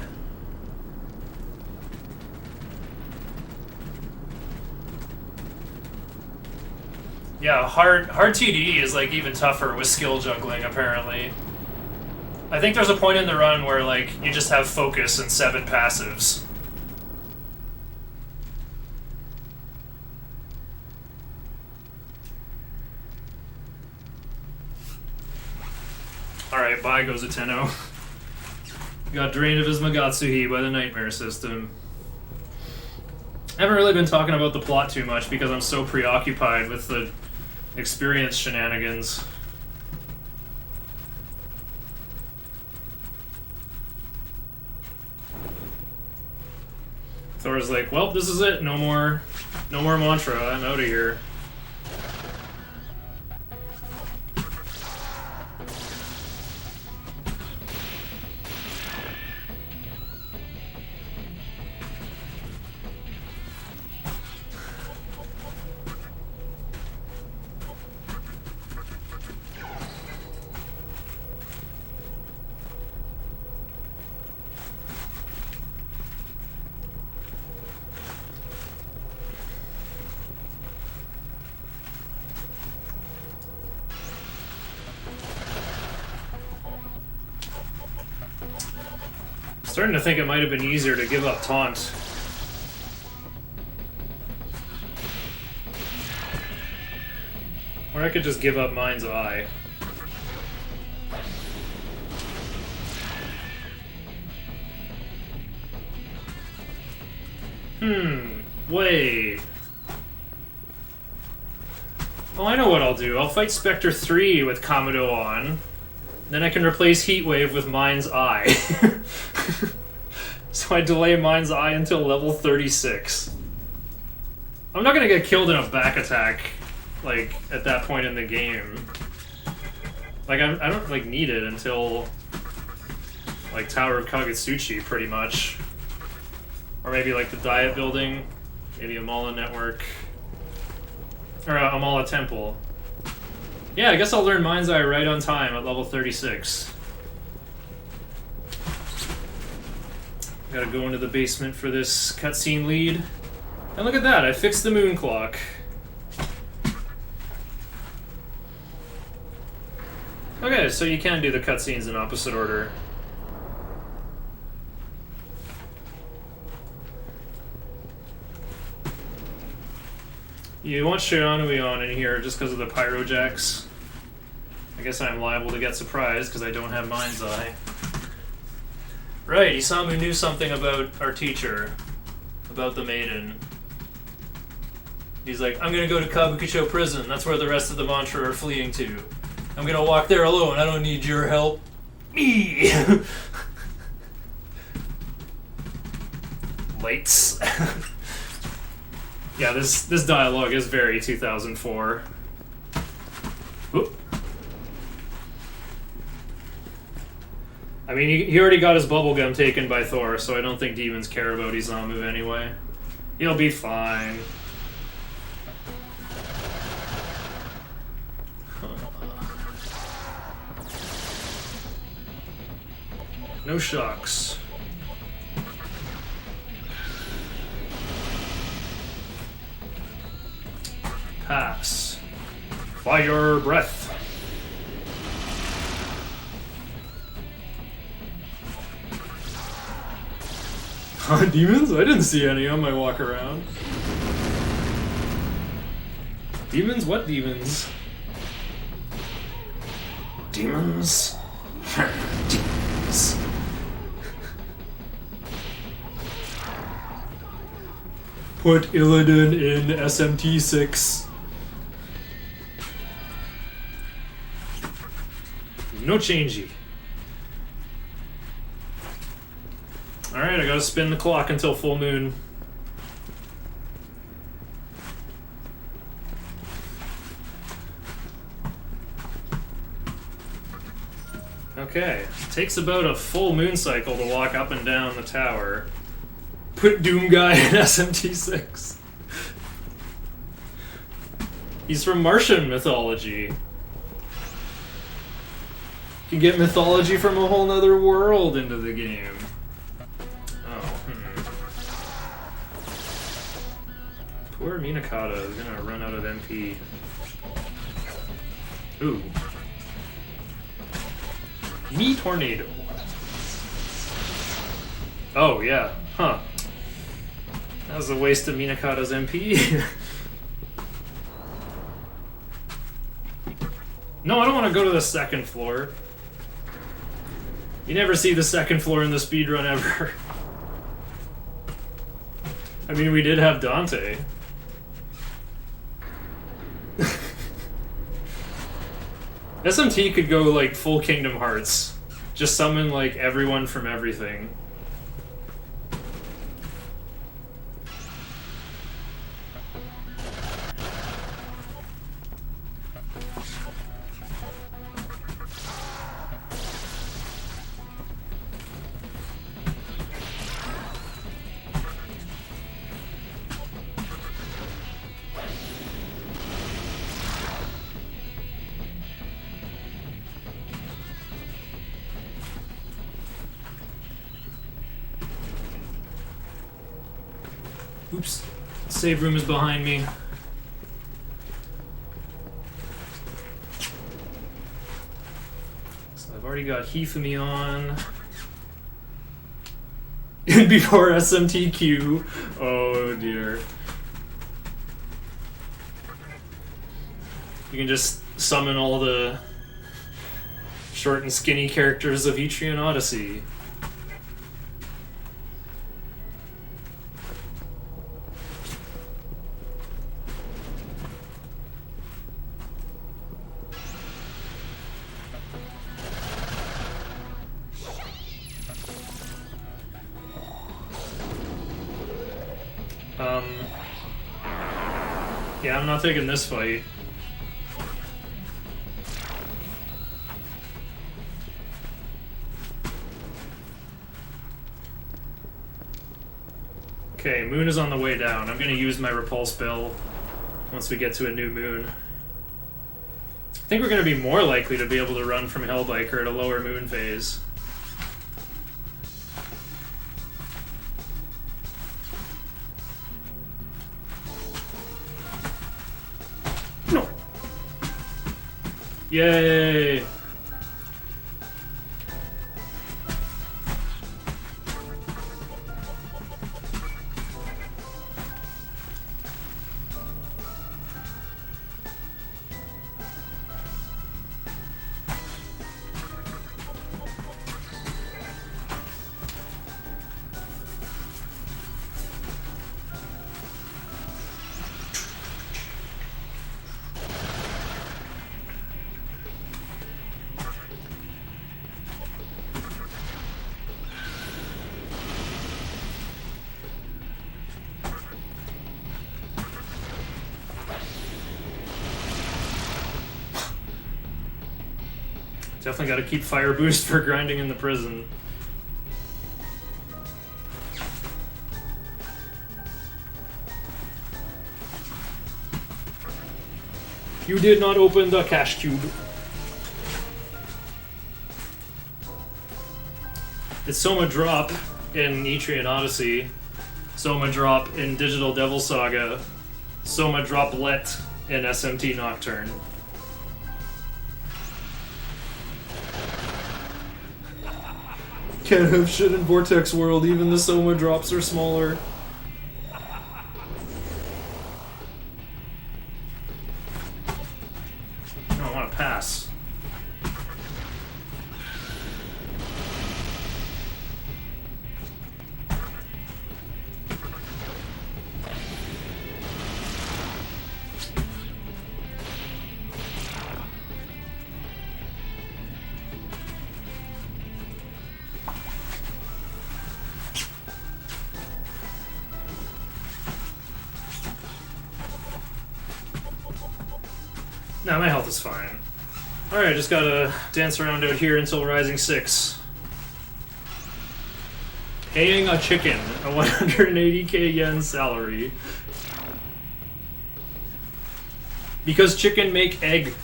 Yeah, hard TD is, like, even tougher with skill juggling, apparently. I think there's a point in the run where, like, you just have focus and 7 passives. Alright, bye goes a Tenno. Got drained of his Magatsuhi by the Nightmare system. I haven't really been talking about the plot too much because I'm so preoccupied with the experience shenanigans. Thor's like, well, this is it. No more mantra. I'm out of here. Starting to think it might have been easier to give up taunt. Or I could just give up Mind's Eye. Wait. Oh, I know what I'll do. I'll fight Spectre 3 with Kamado on. Then I can replace Heatwave with Mind's Eye. So I delay Mind's Eye until level 36. I'm not gonna get killed in a back attack, like, at that point in the game. Like, I don't, like, need it until, like, Tower of Kagetsuchi, pretty much. Or maybe, like, the Diet Building, maybe Amala Network. Or Amala Temple. Yeah, I guess I'll learn Mind's Eye right on time at level 36. Gotta go into the basement for this cutscene lead. And look at that, I fixed the moon clock. Okay, so you can do the cutscenes in opposite order. You want Shiranui on in here just because of the Pyrojacks. I guess I'm liable to get surprised because I don't have Mind's Eye. Right, Isamu knew something about our teacher. About the maiden. He's like, I'm gonna go to Kabukicho prison. That's where the rest of the mantra are fleeing to. I'm gonna walk there alone. I don't need your help. Me! Lights. Yeah, this dialogue is very 2004. Oop. I mean, he already got his bubblegum taken by Thor, so I don't think demons care about Isamu anyway. He'll be fine. No shocks. Pass. Fire breath. Demons? I didn't see any on my walk around. Demons? What demons? Demons? Demons. Put Illidan in SMT 6. No changey. Alright, I gotta spin the clock until full moon. Okay, it takes about a full moon cycle to walk up and down the tower. Put Doom Guy in SMT 6. He's from Martian mythology. You can get mythology from a whole nother world into the game. Poor Minakata is gonna run out of MP. Ooh. Me Tornado. Oh, yeah. Huh. That was a waste of Minakata's MP. No, I don't want to go to the second floor. You never see the second floor in the speedrun ever. I mean, we did have Dante. SMT could go like full Kingdom Hearts. Just summon like everyone from everything. Oops. Save room is behind me. So I've already got Hifumi on. Before SMTQ. Oh dear. You can just summon all the short and skinny characters of Etrian Odyssey. Yeah, I'm not taking this fight. Okay, moon is on the way down. I'm gonna use my repulse spell once we get to a new moon. I think we're gonna be more likely to be able to run from Hellbiker at a lower moon phase. No! Yay! Definitely got to keep fire boost for grinding in the prison. You did not open the cash cube. It's Soma Drop in Etrian Odyssey, Soma Drop in Digital Devil Saga, Soma Droplet in SMT Nocturne. Can't have shit in Vortex World, even the Soma drops are smaller. I want to pass. Nah, my health is fine. Alright, just gotta dance around out here until Rising 6. Paying a chicken a 180k yen salary. Because chicken make egg.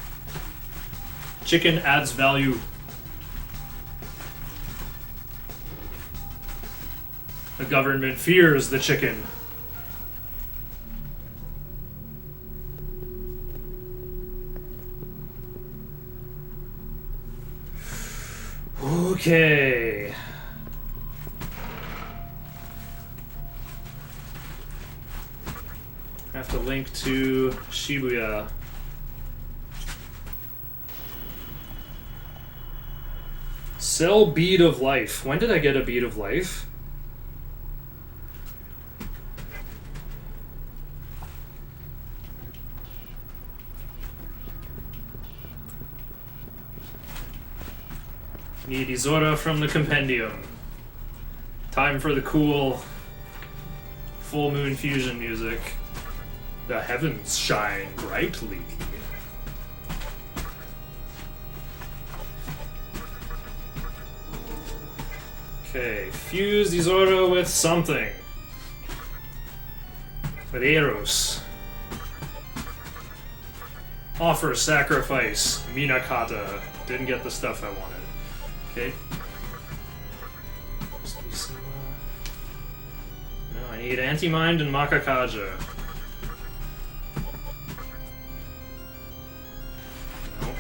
Chicken adds value. The government fears the chicken. Okay. I have to link to Shibuya. Sell Bead of Life. When did I get a Bead of Life? Need Izora from the Compendium. Time for the cool full moon fusion music. The heavens shine brightly. Okay, fuse Izora with something. With Eros. Offer sacrifice. Minakata. Didn't get the stuff I wanted. Okay. No, I need Anti-Mind and Makakaja. No.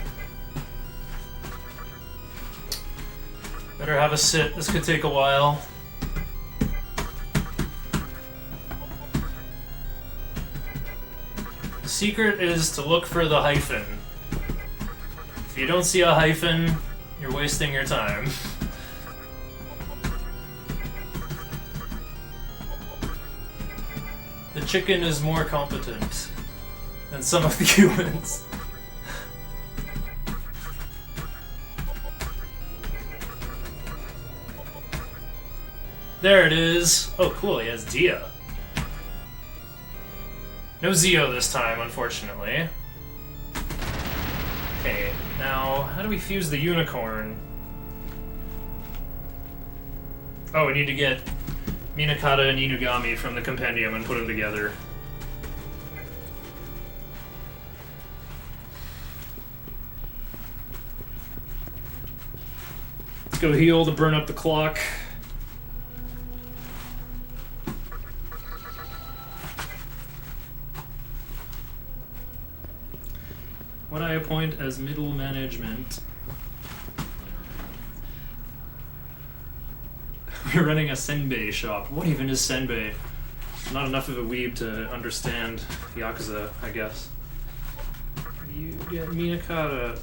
Better have a sit. This could take a while. The secret is to look for the hyphen. If you don't see a hyphen, you're wasting your time. The chicken is more competent than some of the humans. There it is. Oh, cool, he has Dia. No Zio this time, unfortunately. Okay, now, how do we fuse the unicorn? Oh, we need to get Minakata and Inugami from the Compendium and put them together. Let's go heal to burn up the clock. What I appoint as middle management. We're running a senbei shop. What even is senbei? I'm not enough of a weeb to understand Yakuza, I guess. You get Minakata.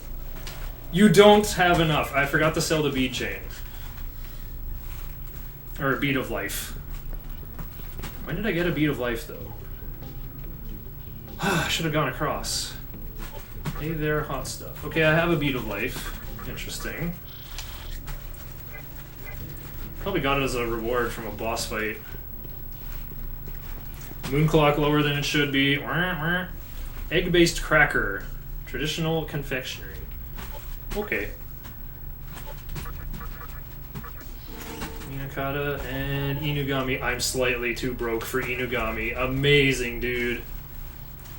You don't have enough. I forgot to sell the bead chain. Or a bead of life. When did I get a bead of life, though? I should have gone across. Hey there, hot stuff. Okay, I have a bead of life. Interesting. Probably got it as a reward from a boss fight. Moon clock lower than it should be. Egg-based cracker. Traditional confectionery. Okay. Takada and Inugami. I'm slightly too broke for Inugami. Amazing, dude.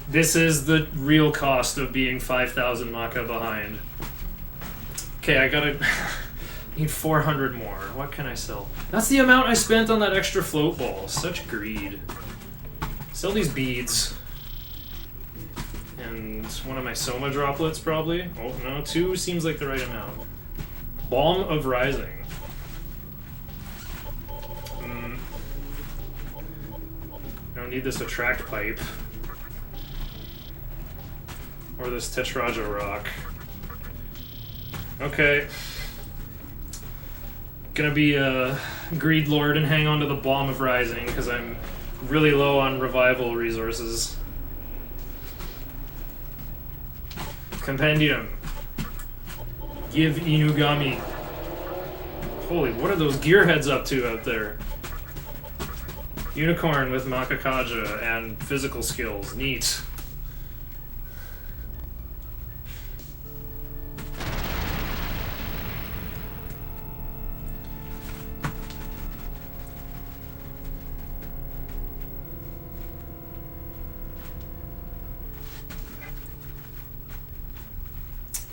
This is the real cost of being 5,000 Maka behind. Okay, I gotta... need 400 more. What can I sell? That's the amount I spent on that extra float ball. Such greed. Sell these beads. And one of my Soma droplets, probably. Oh, no, 2 seems like the right amount. Balm of Rising. I don't need this attract pipe. Or this Tetraja rock. Okay. Gonna be a Greed Lord and hang on to the Balm of Rising, because I'm really low on revival resources. Compendium. Give Inugami. Holy, what are those gearheads up to out there? Unicorn with Makakaja and physical skills. Neat.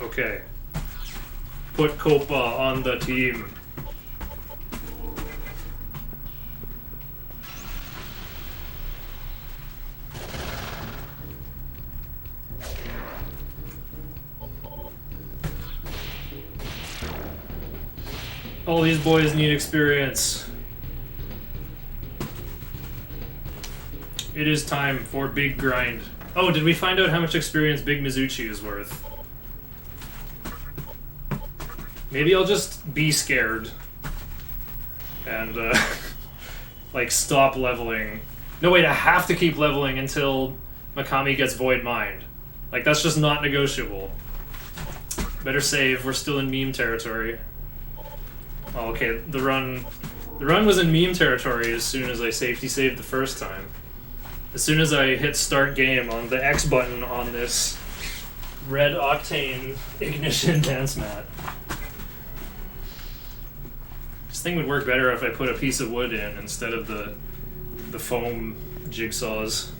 Okay. Put Copa on the team. All these boys need experience. It is time for big grind. Oh, did we find out how much experience Big Mizuchi is worth? Maybe I'll just be scared. And, like, stop leveling. No, wait, I have to keep leveling until Makami gets Void Mind. Like, that's just not negotiable. Better save, we're still in meme territory. Oh, okay, the run was in meme territory as soon as I safety saved the first time. As soon as I hit start game on the X button on this red octane ignition dance mat. This thing would work better if I put a piece of wood in instead of the foam jigsaws.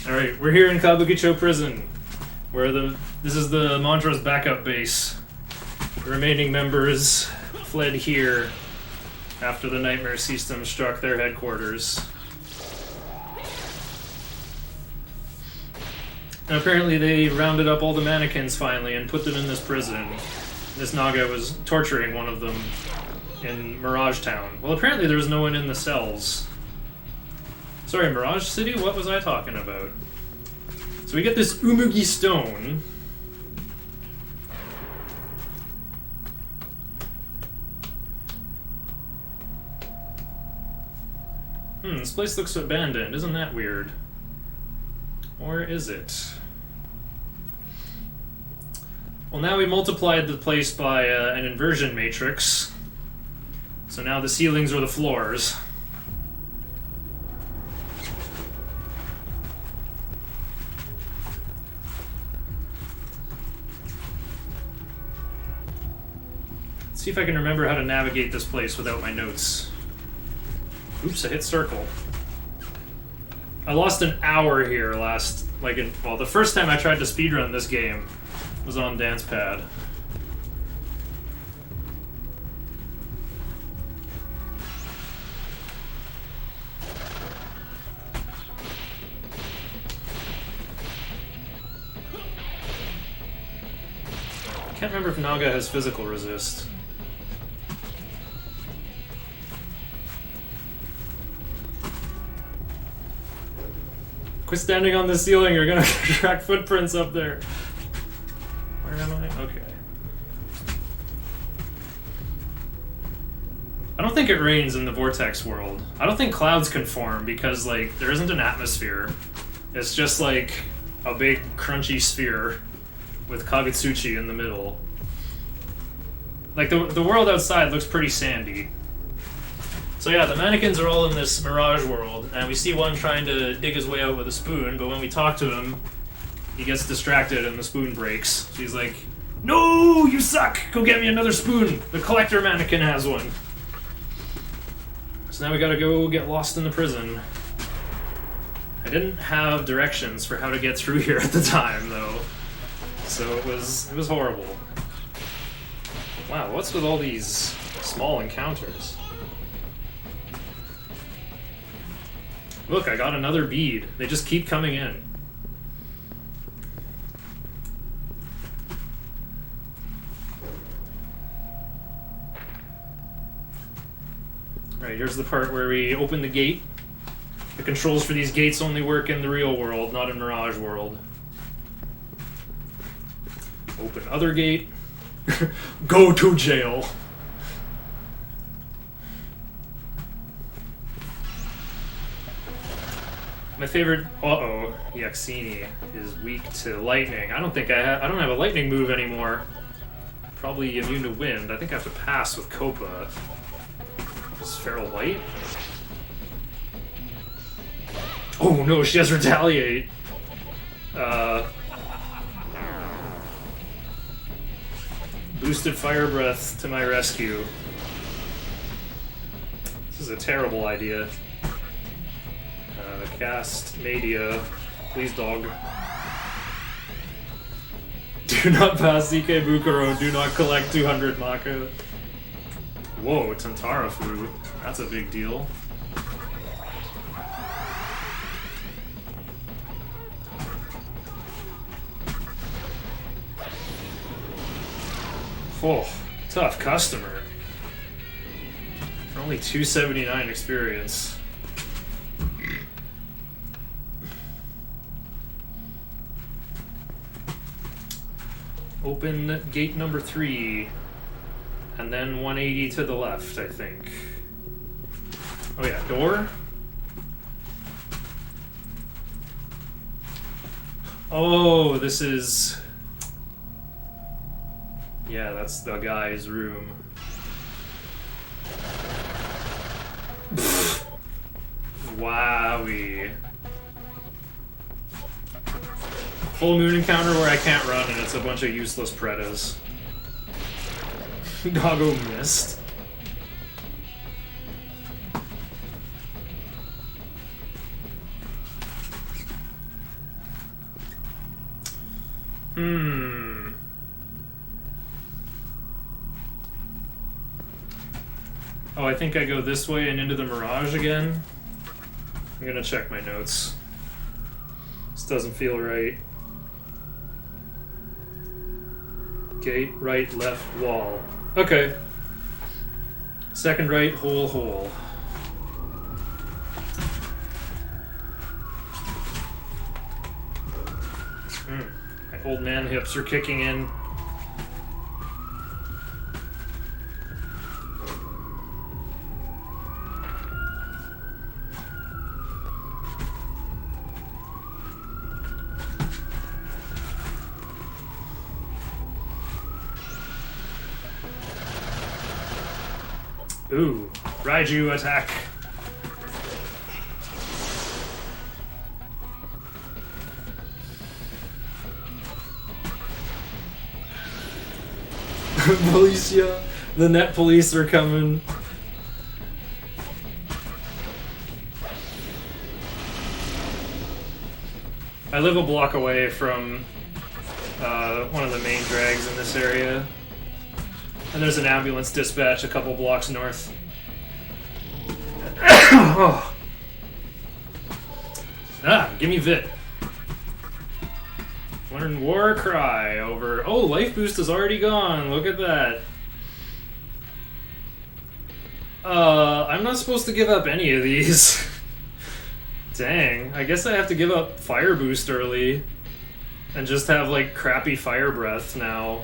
Alright, we're here in Kabukicho Prison, where this is the Mantra's backup base. The remaining members fled here after the Nightmare System struck their headquarters. And apparently they rounded up all the mannequins finally and put them in this prison. This Naga was torturing one of them in Mirage Town. Well, apparently there was no one in the cells. Sorry, Mirage City? What was I talking about? So we get this Umugi Stone. This place looks abandoned. Isn't that weird? Or is it? Well, now we multiplied the place by an inversion matrix. So now the ceilings are the floors. Let's see if I can remember how to navigate this place without my notes. Oops, I hit circle. I lost an hour here well, the first time I tried to speedrun this game was on Dance Pad. I can't remember if Naga has physical resist. Quit standing on the ceiling, you're gonna track footprints up there. Where am I? Okay. I don't think it rains in the Vortex world. I don't think clouds can form because, like, there isn't an atmosphere. It's just, like, a big crunchy sphere. with Kagutsuchi in the middle. Like, the world outside looks pretty sandy. So yeah, the mannequins are all in this mirage world, and we see one trying to dig his way out with a spoon, but when we talk to him, he gets distracted and the spoon breaks. So he's like, "No, you suck! Go get me another spoon! The collector mannequin has one!" So now we gotta go get lost in the prison. I didn't have directions for how to get through here at the time, though. So it was horrible. Wow, what's with all these small encounters? Look, I got another bead. They just keep coming in. Alright, here's the part where we open the gate. The controls for these gates only work in the real world, not in Mirage World. Open other gate. Go to jail. My favorite, Yaxini is weak to lightning. I don't have a lightning move anymore. Probably immune to wind. I think I have to pass with Copa. Is Feral Light? Oh no, she has Retaliate. Boosted Fire Breath to my rescue. This is a terrible idea. Cast Media. Please, dog. Do not pass ZK Bukuro. Do not collect 200 Maka. Whoa, Tantarafu. That's a big deal. Oh, tough customer. For only 279 experience. Open gate number 3, and then 180 to the left, I think. Oh yeah, door? Oh, this is... Yeah, that's the guy's room. Wowie. Full moon encounter where I can't run and it's a bunch of useless Pretas. Doggo missed. Oh, I think I go this way and into the Mirage again. I'm gonna check my notes. This doesn't feel right. Gate, right, left, wall. Okay. Second right, hole. My old man hips are kicking in. Ooh, Raiju attack. Militia, the net police are coming. I live a block away from one of the main drags in this area. And there's an ambulance dispatch a couple blocks north. Oh. Give me Vit. Learn War Cry over... Oh, life boost is already gone. Look at that. I'm not supposed to give up any of these. Dang. I guess I have to give up Fire Boost early. And just have, like, crappy Fire Breath now.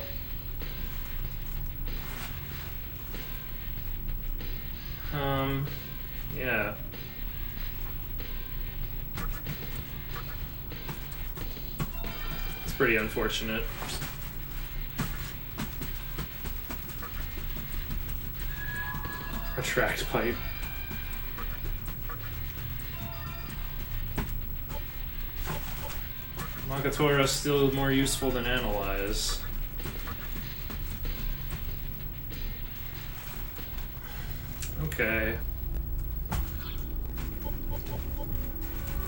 Yeah. It's pretty unfortunate. Cracked pipe. Makatora still more useful than Analyze. Okay.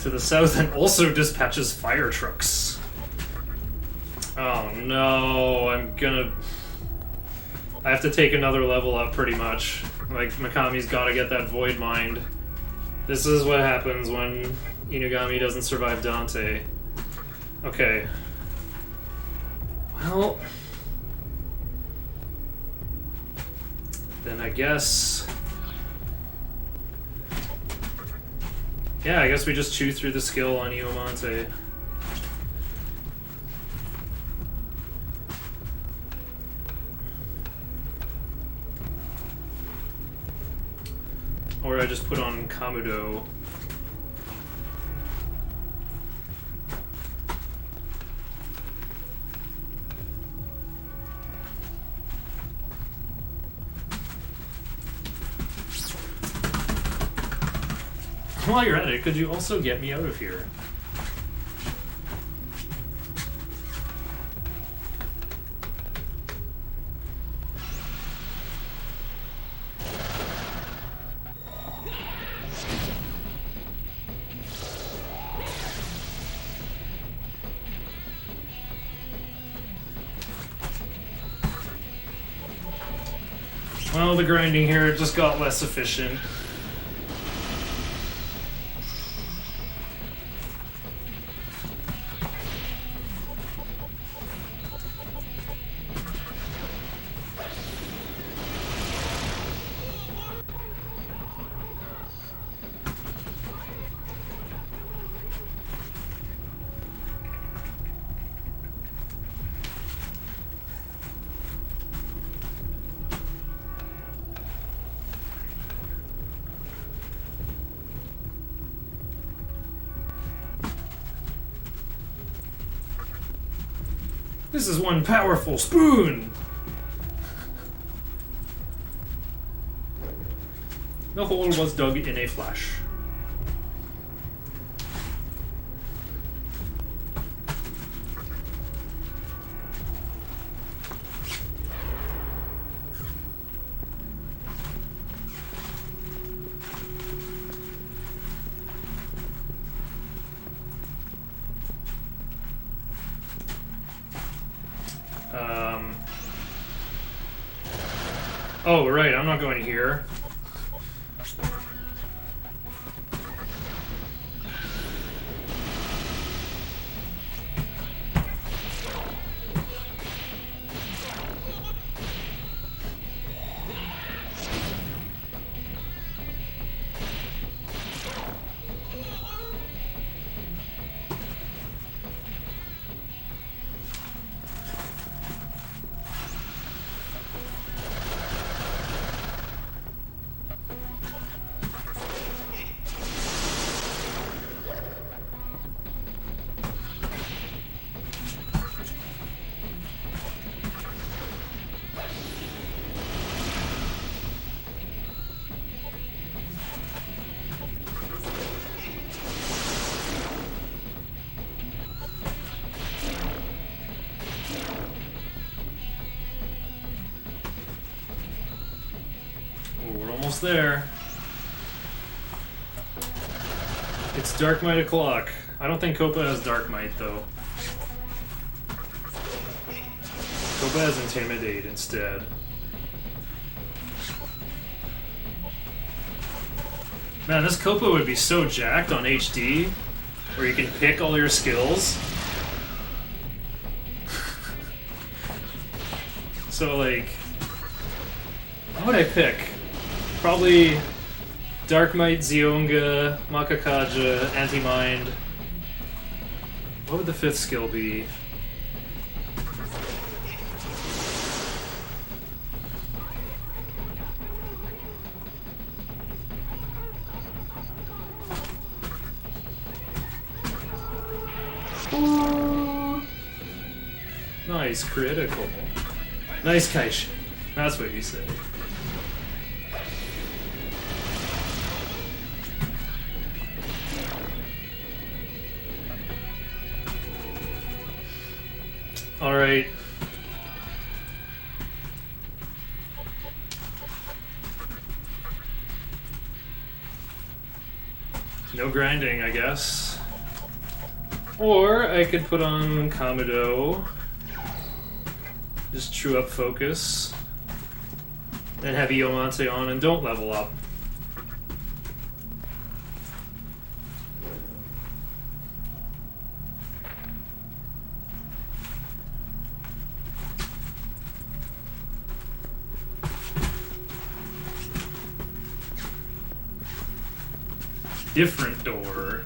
To the south and also dispatches fire trucks. Oh no, I have to take another level up pretty much. Like, Mikami's gotta get that Void Mind. This is what happens when Inugami doesn't survive Dante. Okay. Well... then I guess... yeah, I guess we just chew through the skill on Iomante. Or I just put on Kamudo. While you're at it, could you also get me out of here? Well, the grinding here just got less efficient. This is one powerful spoon! The hole was dug in a flash. Oh, right, I'm not going here. Almost there. It's Dark Might o'clock. I don't think Copa has Dark Might though. Copa has Intimidate instead. Man, this Copa would be so jacked on HD, where you can pick all your skills. So like, what would I pick? Probably Dark Might, Zionga, Makakaja, Anti-Mind. What would the fifth skill be? Nice critical. Nice Kaishin. That's what you say. Alright. No grinding, I guess. Or I could put on Kamado. Just true up focus. Then have Iomante on and don't level up. Different door.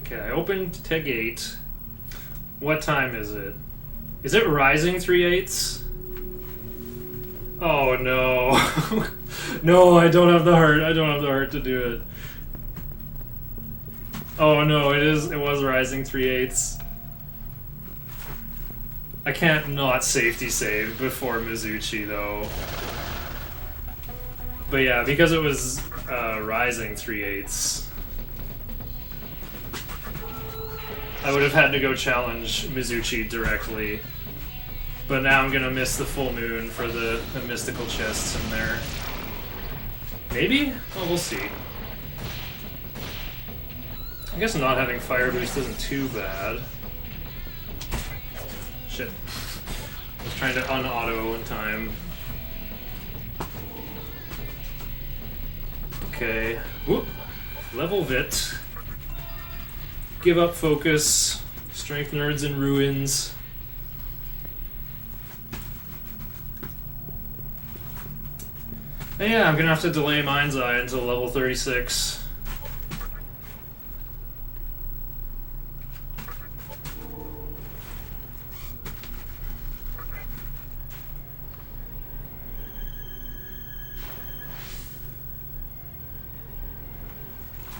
Okay, I opened to gate. What time is it? Is it rising 3/8? Oh no. No, I don't have the heart. I don't have the heart to do it. Oh no, it was rising 3/8. I can't not safety save before Mizuchi though. But yeah, because it was rising 3/8. I would have had to go challenge Mizuchi directly. But now I'm gonna miss the full moon for the mystical chests in there. Maybe? Oh, we'll see. I guess not having fire boost isn't too bad. Shit. I was trying to un-auto in time. Okay. Whoop. Level Vit. Give up focus. Strength nerds in ruins. And yeah, I'm gonna have to delay Mind's Eye until level 36.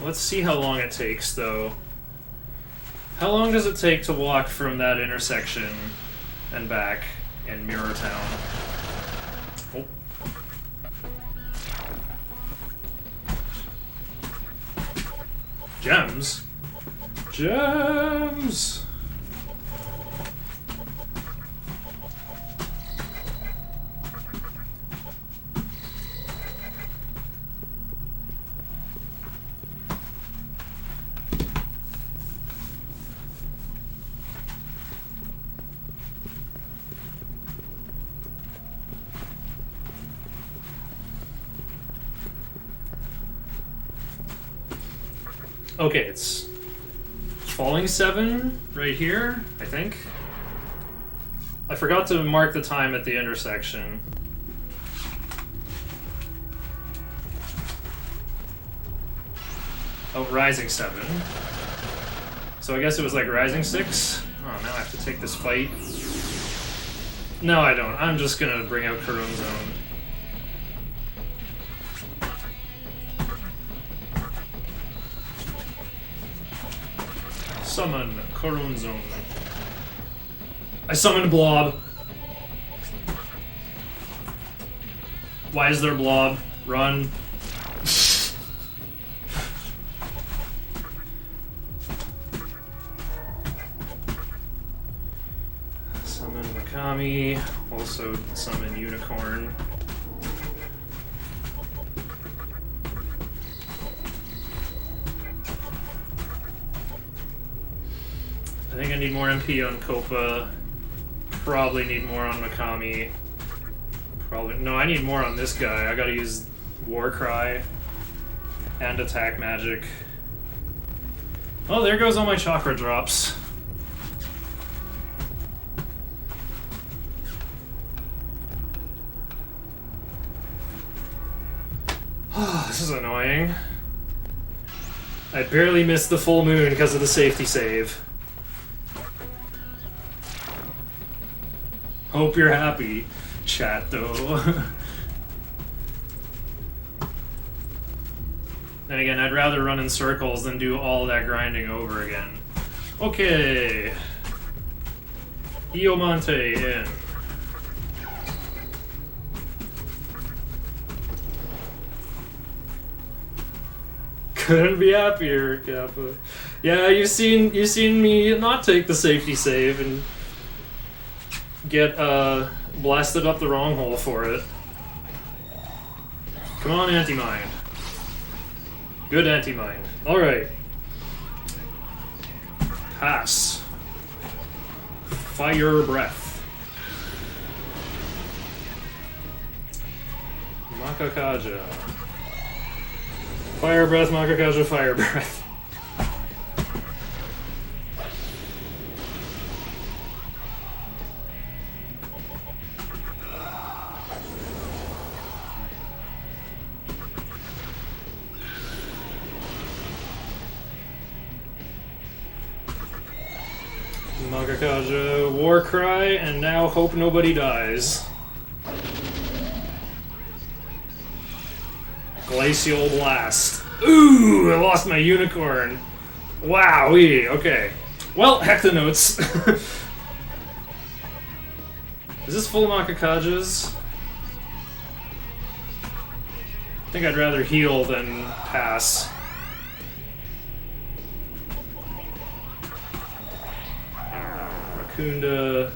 Let's see how long it takes, though. How long does it take to walk from that intersection and back in Mirror Town? Oh. Gems? Gems! Okay, it's falling 7 right here, I think. I forgot to mark the time at the intersection. Oh, rising 7. So I guess it was like rising 6. Oh, now I have to take this fight. No, I don't. I'm just gonna bring out Karun Zone. Summon Karun Zone. I summoned Blob. Why is there Blob? Run. Summon Mikami. Also summon Unicorn. I think I need more MP on Copa. Probably need more on Mikami. Probably no, I need more on this guy. I gotta use War Cry and Attack Magic. Oh, there goes all my chakra drops. Oh, this is annoying. I barely missed the full moon because of the safety save. Hope you're happy, chat, though. And again, I'd rather run in circles than do all that grinding over again. Okay. Iomonte in. Couldn't be happier, Kappa. Yeah, you've seen me not take the safety save and get blasted up the wrong hole for it. Come on, anti-mine. Good anti-mine. Alright. Pass. Fire breath. Makakaja. Fire breath, Makakaja, fire breath. Makakaja, war cry, and now hope nobody dies. Glacial blast. Ooh, I lost my unicorn. Wowee, okay. Well, heck the notes. Is this full of Makakajas? I think I'd rather heal than pass. Rakunda.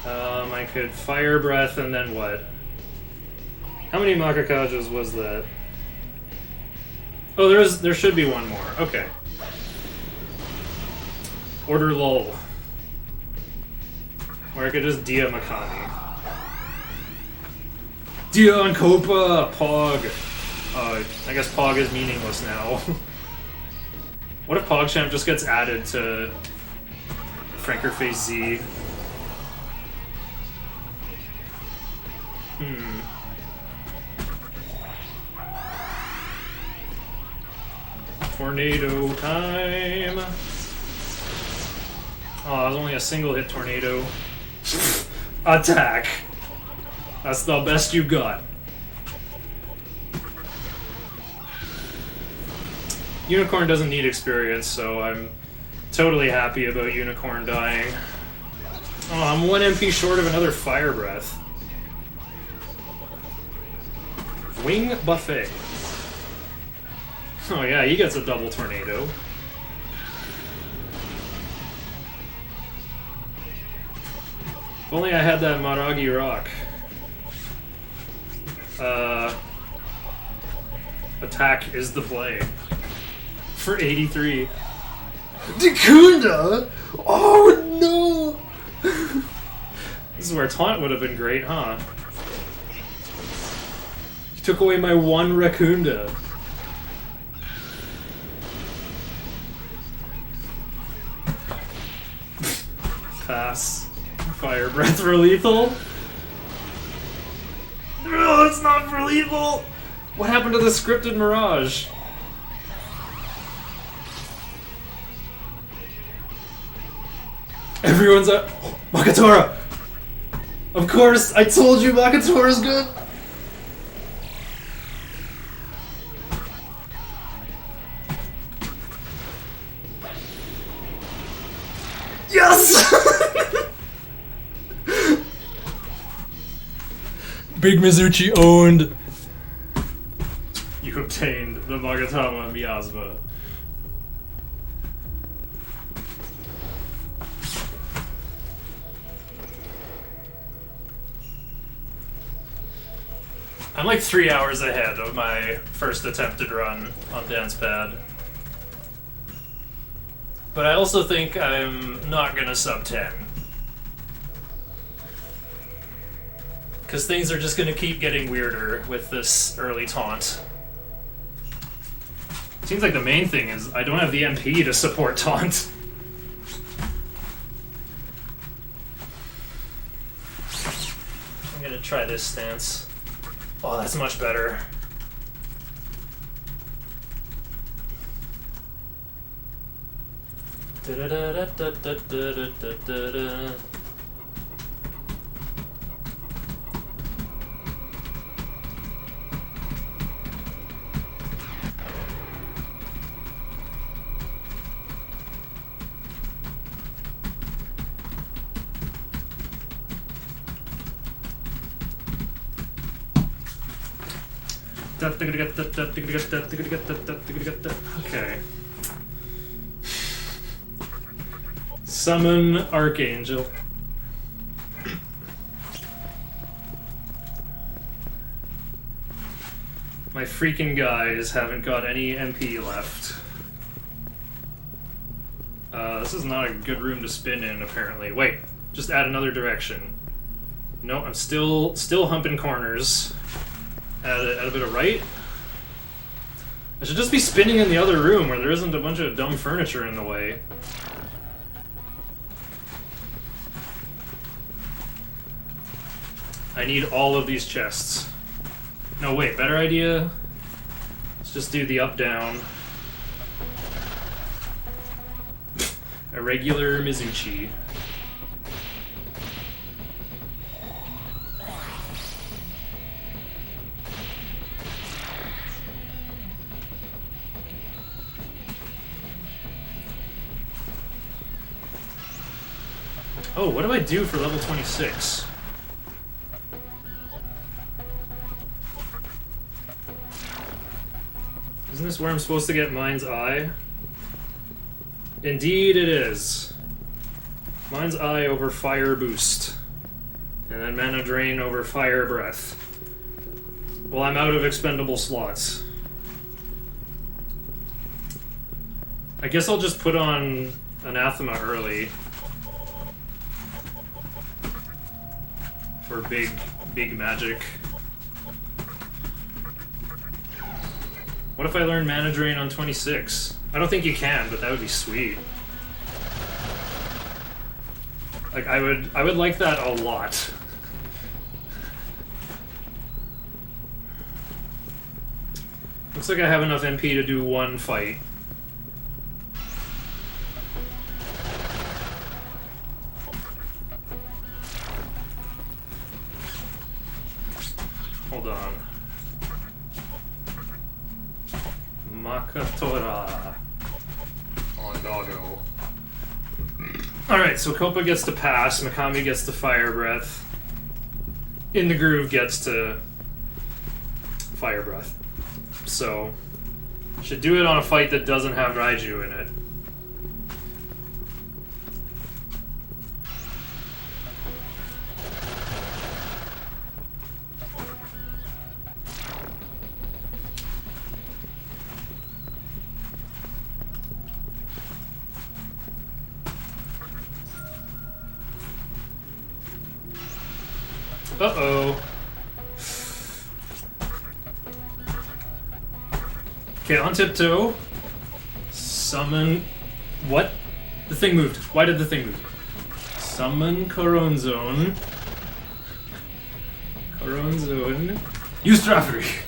I could fire breath and then what? How many Makakajas was that? Oh, there should be one more. Okay. Order lull. Or I could just Dia Makani. Dia on Copa! Pog. I guess Pog is meaningless now. What if PogChamp just gets added to Frankerface Z? Tornado time! Oh, it was only a single hit tornado. Attack! That's the best you got. Unicorn doesn't need experience, so I'm totally happy about Unicorn dying. Oh, I'm 1 MP short of another Fire Breath. Wing Buffet. Oh yeah, he gets a double tornado. If only I had that Maragi Rock. Attack is the play. For 83. Dekunda! Oh no! This is where Taunt would have been great, huh? He took away my one Rakunda. Pass. Fire breath for lethal? No, it's not for lethal! What happened to the scripted Mirage? Everyone's up. Makatora! Of course, I told you Makatora's good! Yes! Big Mizuchi owned. You obtained the Magatama Miasma. I'm like 3 hours ahead of my first attempted run on Dance Pad. But I also think I'm not gonna sub 10. Because things are just gonna keep getting weirder with this early taunt. Seems like the main thing is I don't have the MP to support taunt. I'm gonna try this stance. Oh, that's much better. Okay. Summon Archangel. My freaking guys haven't got any MP left. This is not a good room to spin in, apparently. Wait, just add another direction. No, I'm still humping corners. Add a bit of right. I should just be spinning in the other room where there isn't a bunch of dumb furniture in the way. I need all of these chests. No, wait, better idea? Let's just do the up-down. A regular Mizuchi. Oh, what do I do for level 26? Isn't this where I'm supposed to get Mind's Eye? Indeed it is. Mind's Eye over Fire Boost. And then Mana Drain over Fire Breath. Well, I'm out of expendable slots. I guess I'll just put on Anathema early. For big magic. What if I learn Mana Drain on 26? I don't think you can, but that would be sweet. Like, I would like that a lot. Looks like I have enough MP to do one fight. Hold on. Makatora on Doggo. Alright, so Copa gets to pass, Mikami gets to Fire Breath. In the Groove gets to Fire Breath. So, should do it on a fight that doesn't have Raiju in it. Uh-oh. Okay, on tiptoe. Summon... What? The thing moved. Why did the thing move? Summon Coron Zone. Coron Zone. Use Traffic!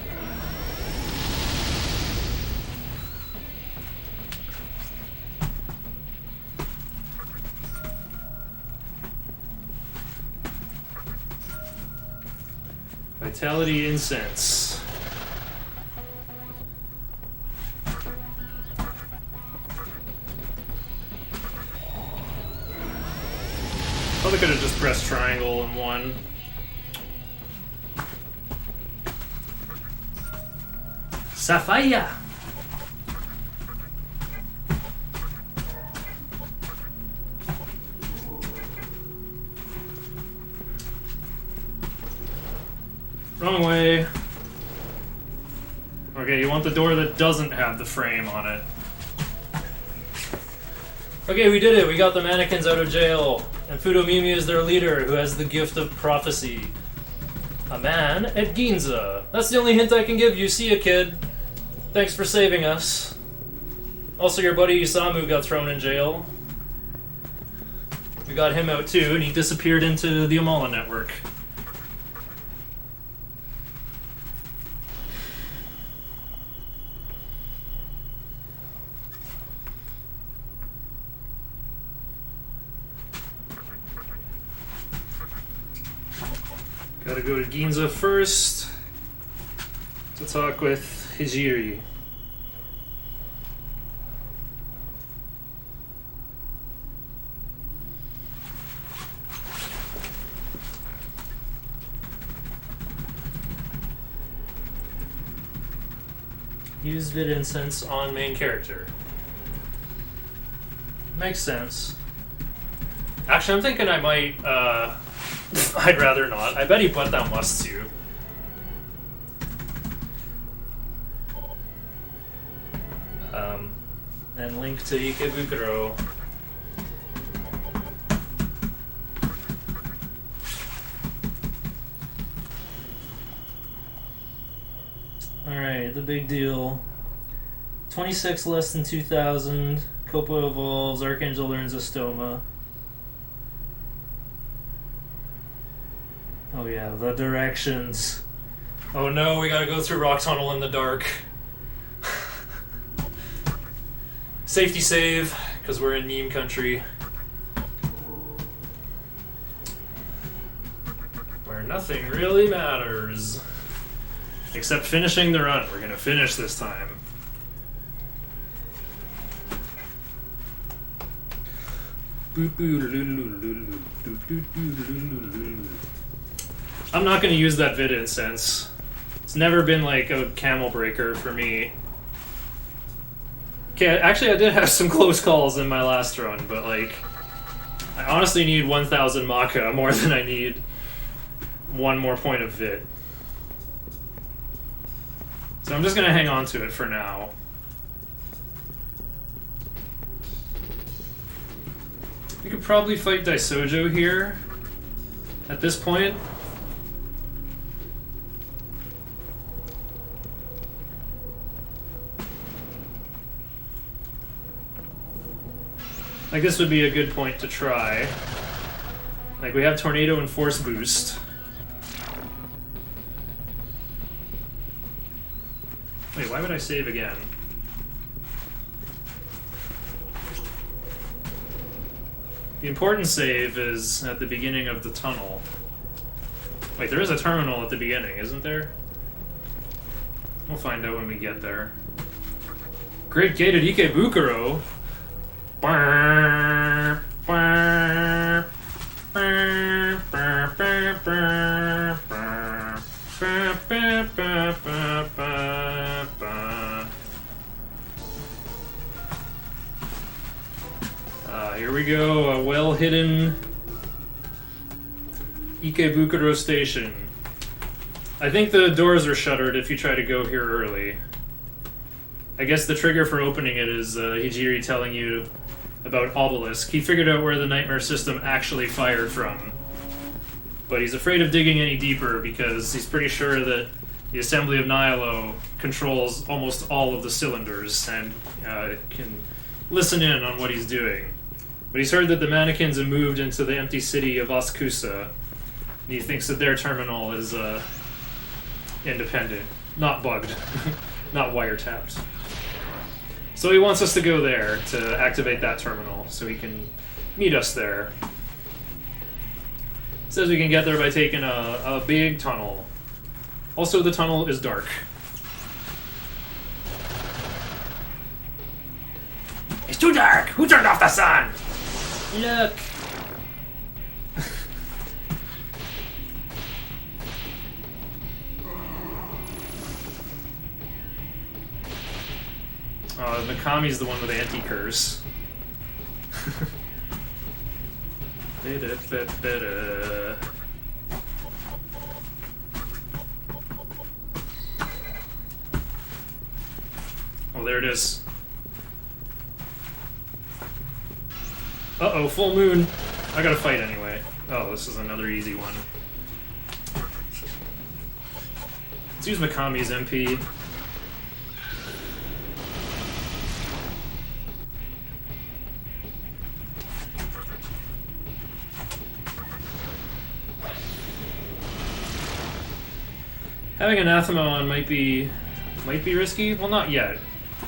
Vitality Incense. Probably could have just pressed triangle and won. Sapphire! Wrong way. Okay, you want the door that doesn't have the frame on it. Okay, we did it. We got the mannequins out of jail. And Fudomimi is their leader, who has the gift of prophecy. A man at Ginza. That's the only hint I can give you. See ya, kid. Thanks for saving us. Also, your buddy Isamu got thrown in jail. We got him out too, and he disappeared into the Amala network. Gotta go to Ginza first to talk with Hijiri. Use vid incense on main character. Makes sense. Actually, I'm thinking I might, I'd rather not. I bet he put that must to. And link to Ikebukuro. Alright, the big deal. 26 less than 2,000. Copa evolves, Archangel learns a stoma. Oh yeah, the directions. Oh no, we gotta go through Rock Tunnel in the dark. Safety save, because we're in meme country. Where nothing really matters. Except finishing the run. We're gonna finish this time. I'm not gonna use that vid incense. It's never been like a camel breaker for me. Okay, actually I did have some close calls in my last run, but like, I honestly need 1,000 Maka more than I need one more point of vid. So I'm just gonna hang on to it for now. We could probably fight Daisojo here at this point. Like, this would be a good point to try. Like, we have Tornado and Force Boost. Wait, why would I save again? The important save is at the beginning of the tunnel. Wait, there is a terminal at the beginning, isn't there? We'll find out when we get there. Great Gate at Ikebukuro! Here we go, a well-hidden Ikebukuro station. I think the doors are shuttered if you try to go here early. I guess the trigger for opening it is Hijiri telling you about Obelisk. He figured out where the Nightmare system actually fired from. But he's afraid of digging any deeper because he's pretty sure that the Assembly of Nihilo controls almost all of the cylinders and can listen in on what he's doing. But he's heard that the mannequins have moved into the empty city of Asakusa, and he thinks that their terminal is independent, not bugged, not wiretapped. So he wants us to go there to activate that terminal, so he can meet us there. Says we can get there by taking a big tunnel. Also, the tunnel is dark. It's too dark! Who turned off the sun? Look! Mikami's the one with anti-curse. Oh, there it is. Uh-oh, full moon. I gotta fight anyway. Oh, this is another easy one. Let's use Mikami's MP. Having Anathema on might be risky. Well, not yet.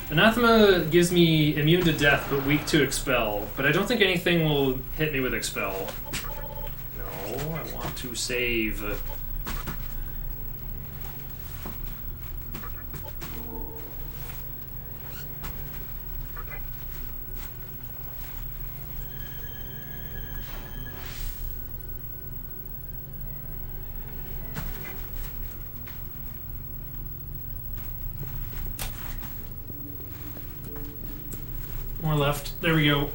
Anathema gives me immune to death, but weak to expel. But I don't think anything will hit me with expel. No, I want to save. More left. There we go.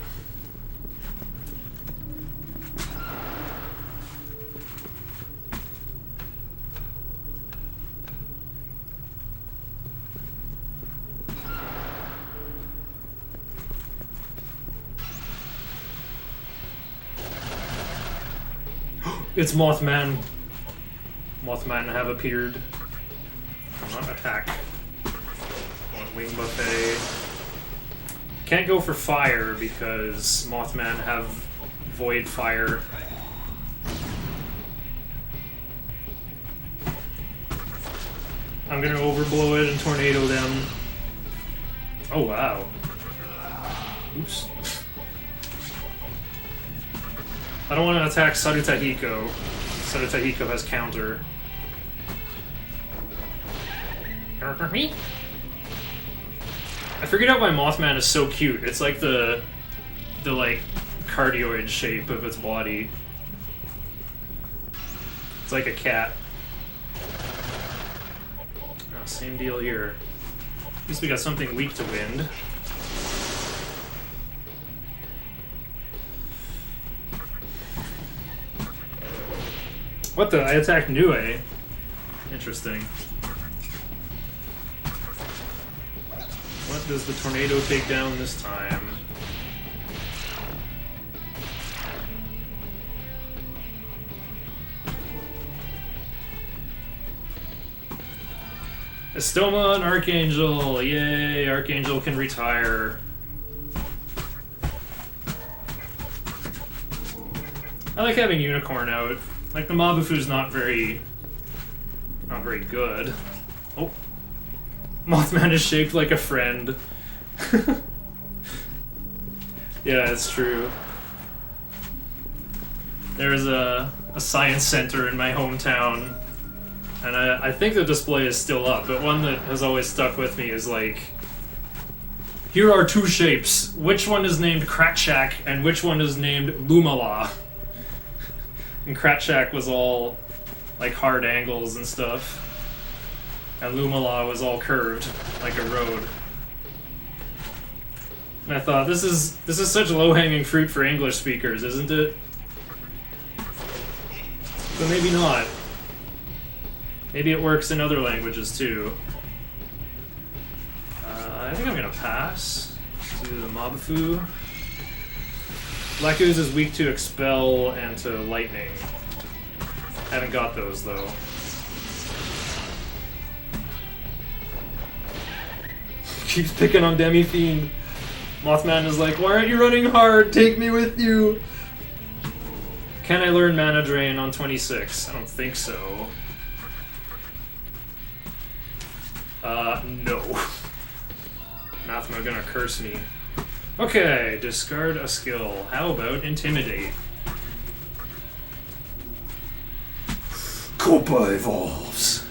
It's Mothman. Mothman have appeared. Will not attack. Want wing buffet. Can't go for fire because Mothman have void fire. I'm gonna overblow it and tornado them. Oh wow. Oops. I don't want to attack Sarutahiko. Sarutahiko has counter. Me? I figured out why Mothman is so cute. It's like the like cardioid shape of its body. It's like a cat. Oh, same deal here. At least we got something weak to wind. What the? I attacked Nue. Interesting. What does the tornado take down this time? Estoma and Archangel! Yay! Archangel can retire. I like having Unicorn out. Like, the Mabufu's not very good. Oh. Mothman is shaped like a friend. Yeah, it's true. There's a science center in my hometown, and I think the display is still up, but one that has always stuck with me is like, here are two shapes. Which one is named Kratchak, and which one is named Lumala? And Kratchak was all like hard angles and stuff. And Lumala was all curved, like a road. And I thought, this is such low-hanging fruit for English speakers, isn't it? But maybe not. Maybe it works in other languages too. I think I'm gonna pass to the Mabufu. Black Ooze is weak to Expel and to Lightning. Haven't got those, though. Keeps picking on Demi-Fiend. Mothman is like, why aren't you running hard? Take me with you! Can I learn Mana Drain on 26? I don't think so. No. Anathema gonna curse me. Okay, discard a skill. How about Intimidate? Copa evolves.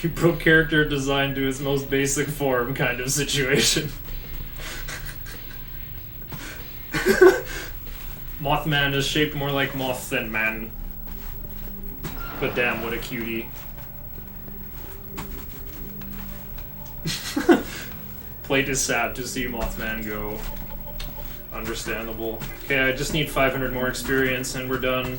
You broke character design to its most basic form kind of situation. Mothman is shaped more like moth than man. But damn, what a cutie. Plate is sad to see Mothman go. Understandable. Okay, I just need 500 more experience and we're done.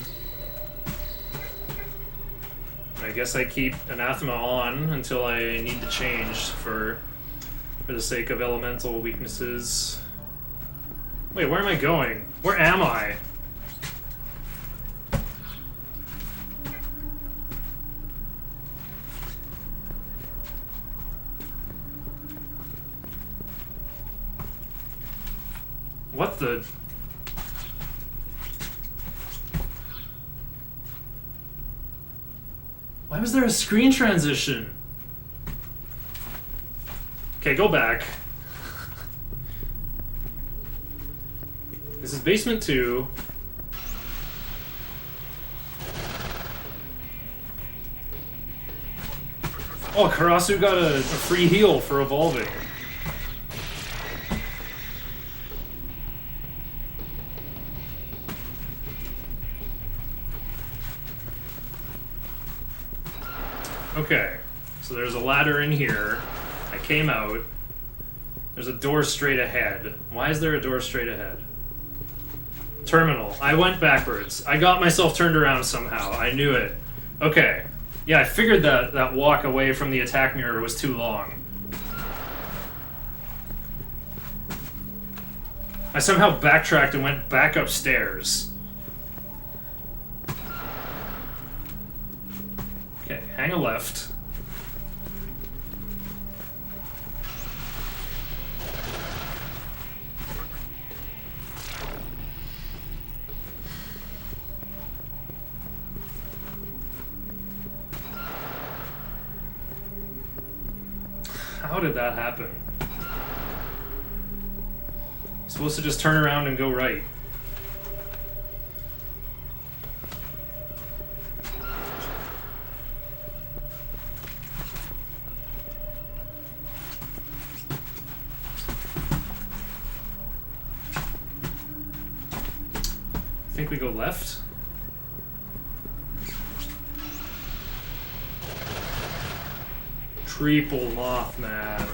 I guess I keep Anathema on until I need to change for the sake of elemental weaknesses. Wait, where am I going? Where am I? What the? Why was there a screen transition? Okay, go back. This is basement 2. Oh, Karasu got a free heal for evolving. Okay, So there's a ladder in here. I came out. There's a door straight ahead. Why is there a door straight ahead? Terminal. I went backwards. I got myself turned around somehow. I knew it. Okay. Yeah, I figured that walk away from the attack mirror was too long. I somehow backtracked and went back upstairs. Okay, hang a left. How did that happen? I'm supposed to just turn around and go right. I think we go left. Triple Mothman.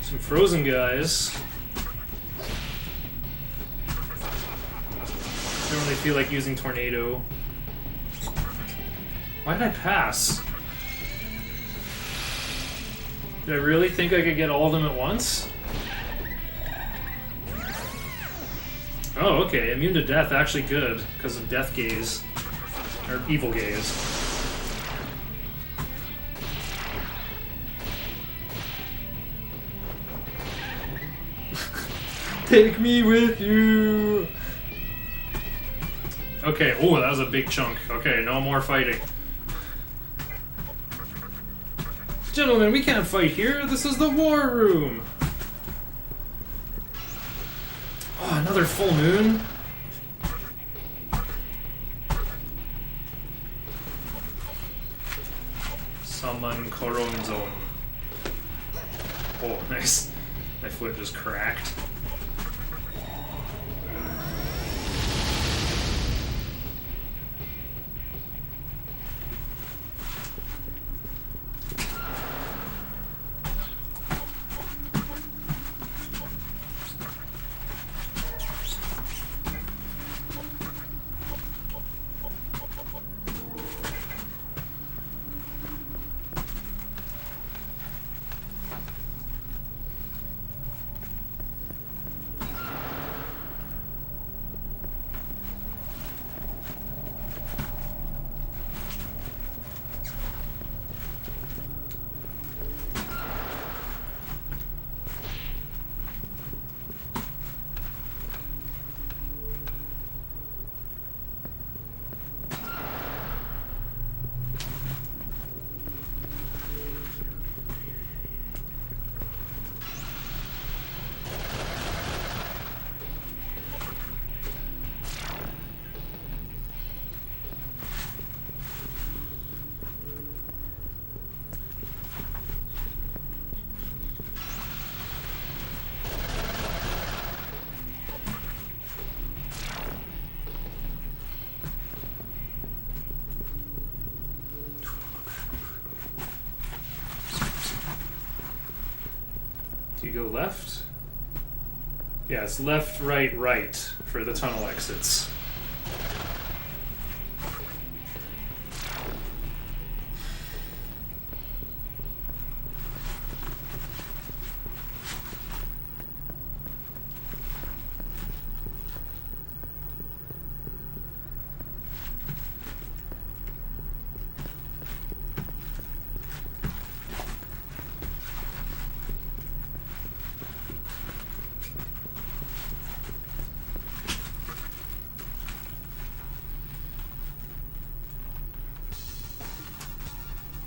Some frozen guys. Don't really feel like using tornado. Why did I pass? Did I really think I could get all of them at once? Oh, okay. Immune to death, actually good, because of death gaze. Or evil gaze. Take me with you! Okay, oh, that was a big chunk. Okay, no more fighting. Gentlemen, we can't fight here. This is the war room. Oh, another full moon? Summon Koronzon. Oh, nice. My foot just cracked. Do you go left? Yeah, it's left, right, right for the tunnel exits.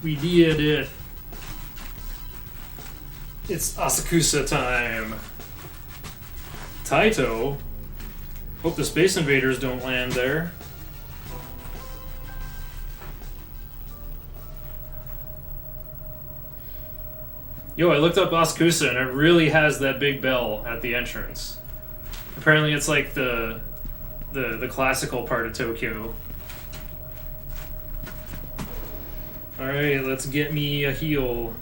We did it. It's Asakusa time. Taito. Hope the Space Invaders don't land there. Yo, I looked up Asakusa and it really has that big bell at the entrance. Apparently it's like the classical part of Tokyo. Alright, let's get me a heal.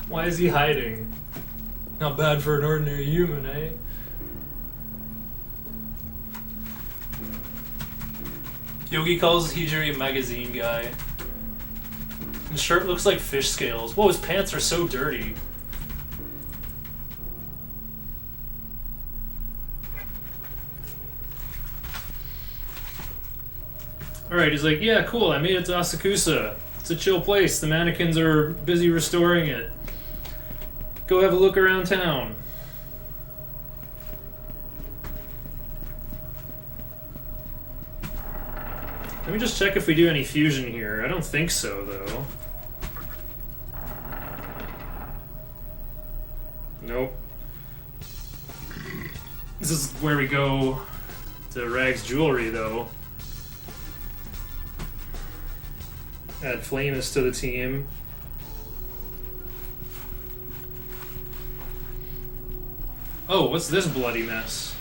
Why is he hiding? Not bad for an ordinary human, eh? Yogi calls Hijiri a magazine guy. His shirt looks like fish scales. Whoa, his pants are so dirty. Alright, he's like, yeah, cool, I made it to Asakusa. It's a chill place. The mannequins are busy restoring it. Go have a look around town. Let me just check if we do any fusion here. I don't think so, though. Nope. This is where we go to Rag's Jewelry, though. Add Flamus to the team. Oh, what's this bloody mess?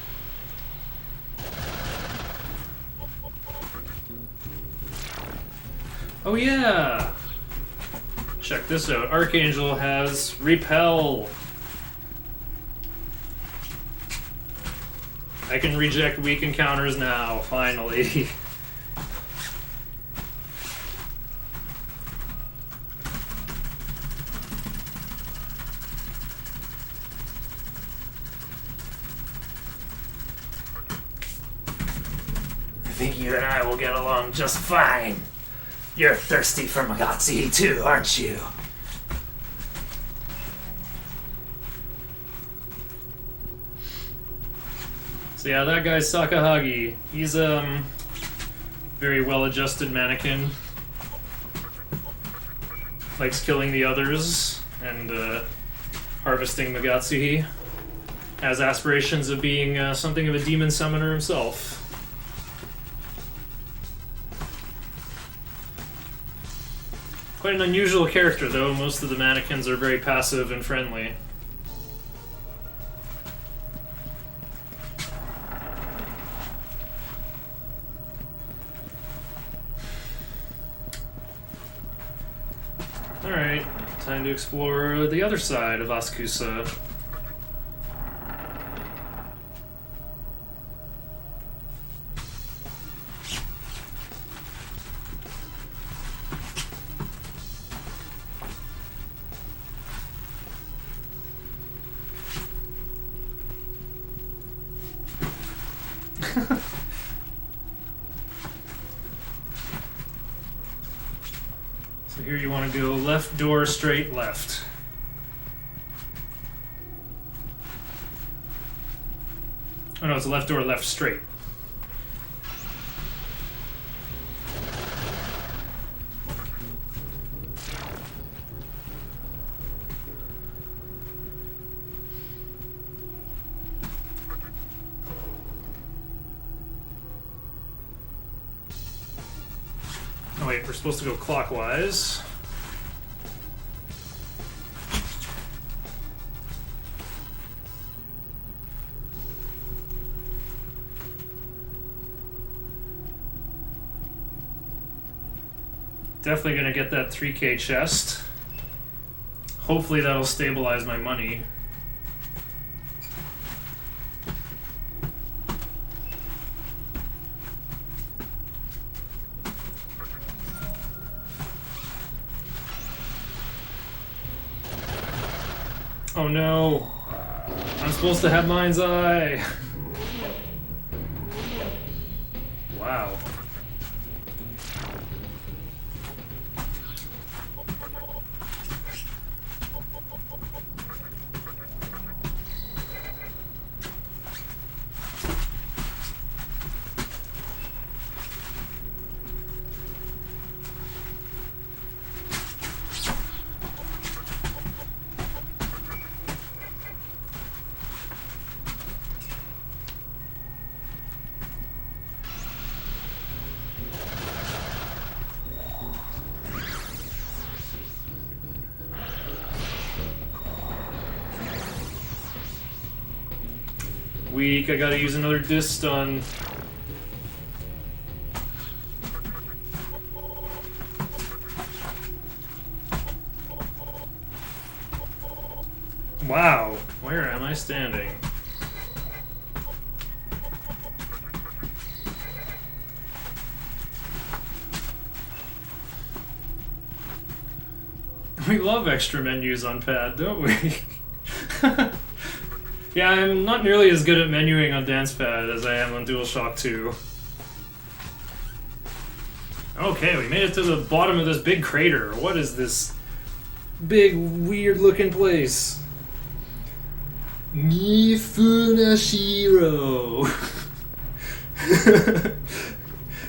Oh yeah! Check this out. Archangel has Repel. I can reject weak encounters now, finally. I think you and I will get along just fine. You're thirsty for Magatsuhi too, aren't you? So yeah, that guy's Sakahagi. He's very well-adjusted mannequin. Likes killing the others and harvesting Magatsuhi. Has aspirations of being something of a demon summoner himself. Quite an unusual character, though. Most of the mannequins are very passive and friendly. Alright, time to explore the other side of Asakusa. So here you want to go left door, straight left. Oh no, it's left door, left straight. Oh wait, we're supposed to go clockwise. Definitely gonna get that 3K chest. Hopefully that'll stabilize my money. Oh no! I'm supposed to have Mind's Eye! Wow. weak. I gotta use another disc stun. Wow, where am I standing? We love extra menus on pad, don't we? Yeah, I'm not nearly as good at menuing on dance pad as I am on DualShock 2. Okay, we made it to the bottom of this big crater. What is this big, weird-looking place? Mifunashiro.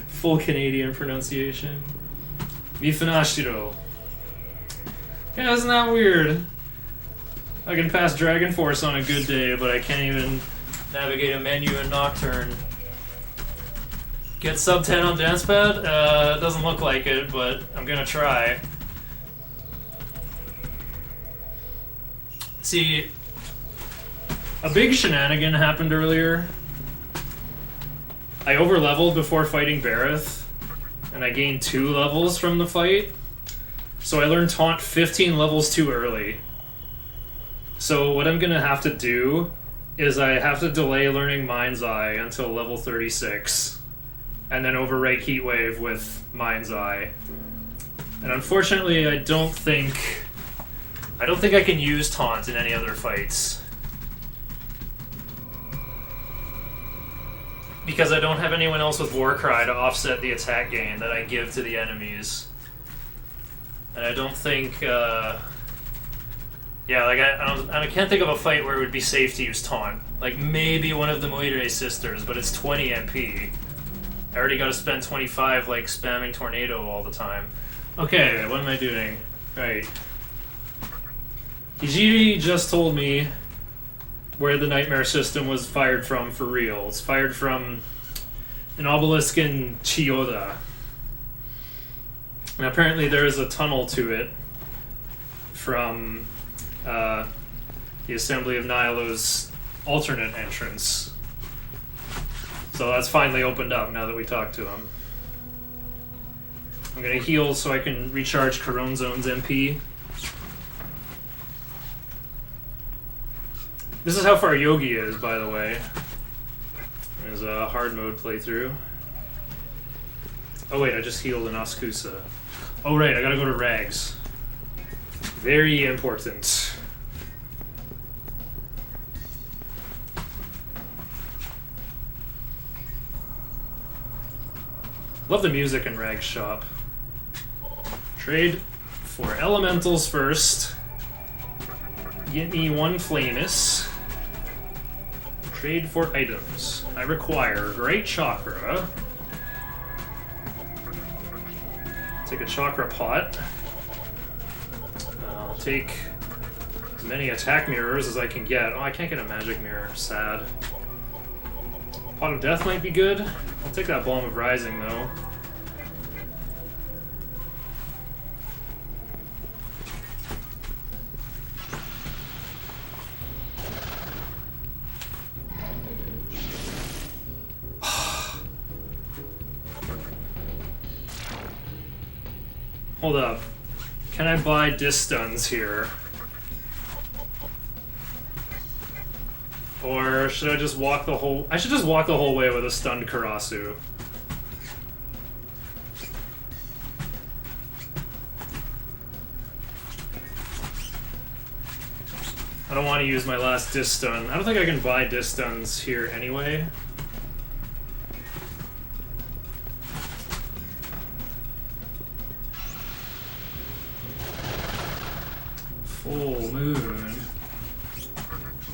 Full Canadian pronunciation. Mifunashiro. Yeah, isn't that weird? I can pass Dragon Force on a good day, but I can't even navigate a menu in Nocturne. Get sub 10 on dance pad? Doesn't look like it, but I'm gonna try. See, a big shenanigan happened earlier. I overleveled before fighting Bareth, and I gained 2 levels from the fight. So I learned Taunt 15 levels too early. So what I'm gonna have to do is I have to delay learning Mind's Eye until level 36, and then overwrite Heatwave with Mind's Eye. And unfortunately, I don't think I can use Taunt in any other fights. Because I don't have anyone else with Warcry to offset the attack gain that I give to the enemies. And I don't think, yeah, like I can't think of a fight where it would be safe to use Taunt. Like maybe one of the Moire sisters, but it's 20 MP. I already got to spend 25 like spamming Tornado all the time. Okay, what am I doing? Right. Hijiri just told me where the Nightmare system was fired from for real. It's fired from an obelisk in Chiyoda. And apparently there is a tunnel to it from the Assembly of Nilo's alternate entrance. So that's finally opened up now that we talked to him. I'm going to heal so I can recharge Corone Zone's MP. This is how far Yogi is, by the way. There's a hard mode playthrough. Oh wait, I just healed an Oskusa. Oh right, I gotta go to Rags. Very important. Love the music in Rags shop. Trade for elementals first. Get me 1 Flamus. Trade for items. I require Great Chakra. Take a Chakra Pot. I'll take as many attack mirrors as I can get. Oh, I can't get a magic mirror. Sad. Pot of Death might be good. I'll take that Balm of Rising, though. Hold up. Can I buy Distuns here? Or should I just walk the whole... I should just walk the whole way with a stunned Karasu. I don't want to use my last Distun. I don't think I can buy Distuns here anyway. Full moon.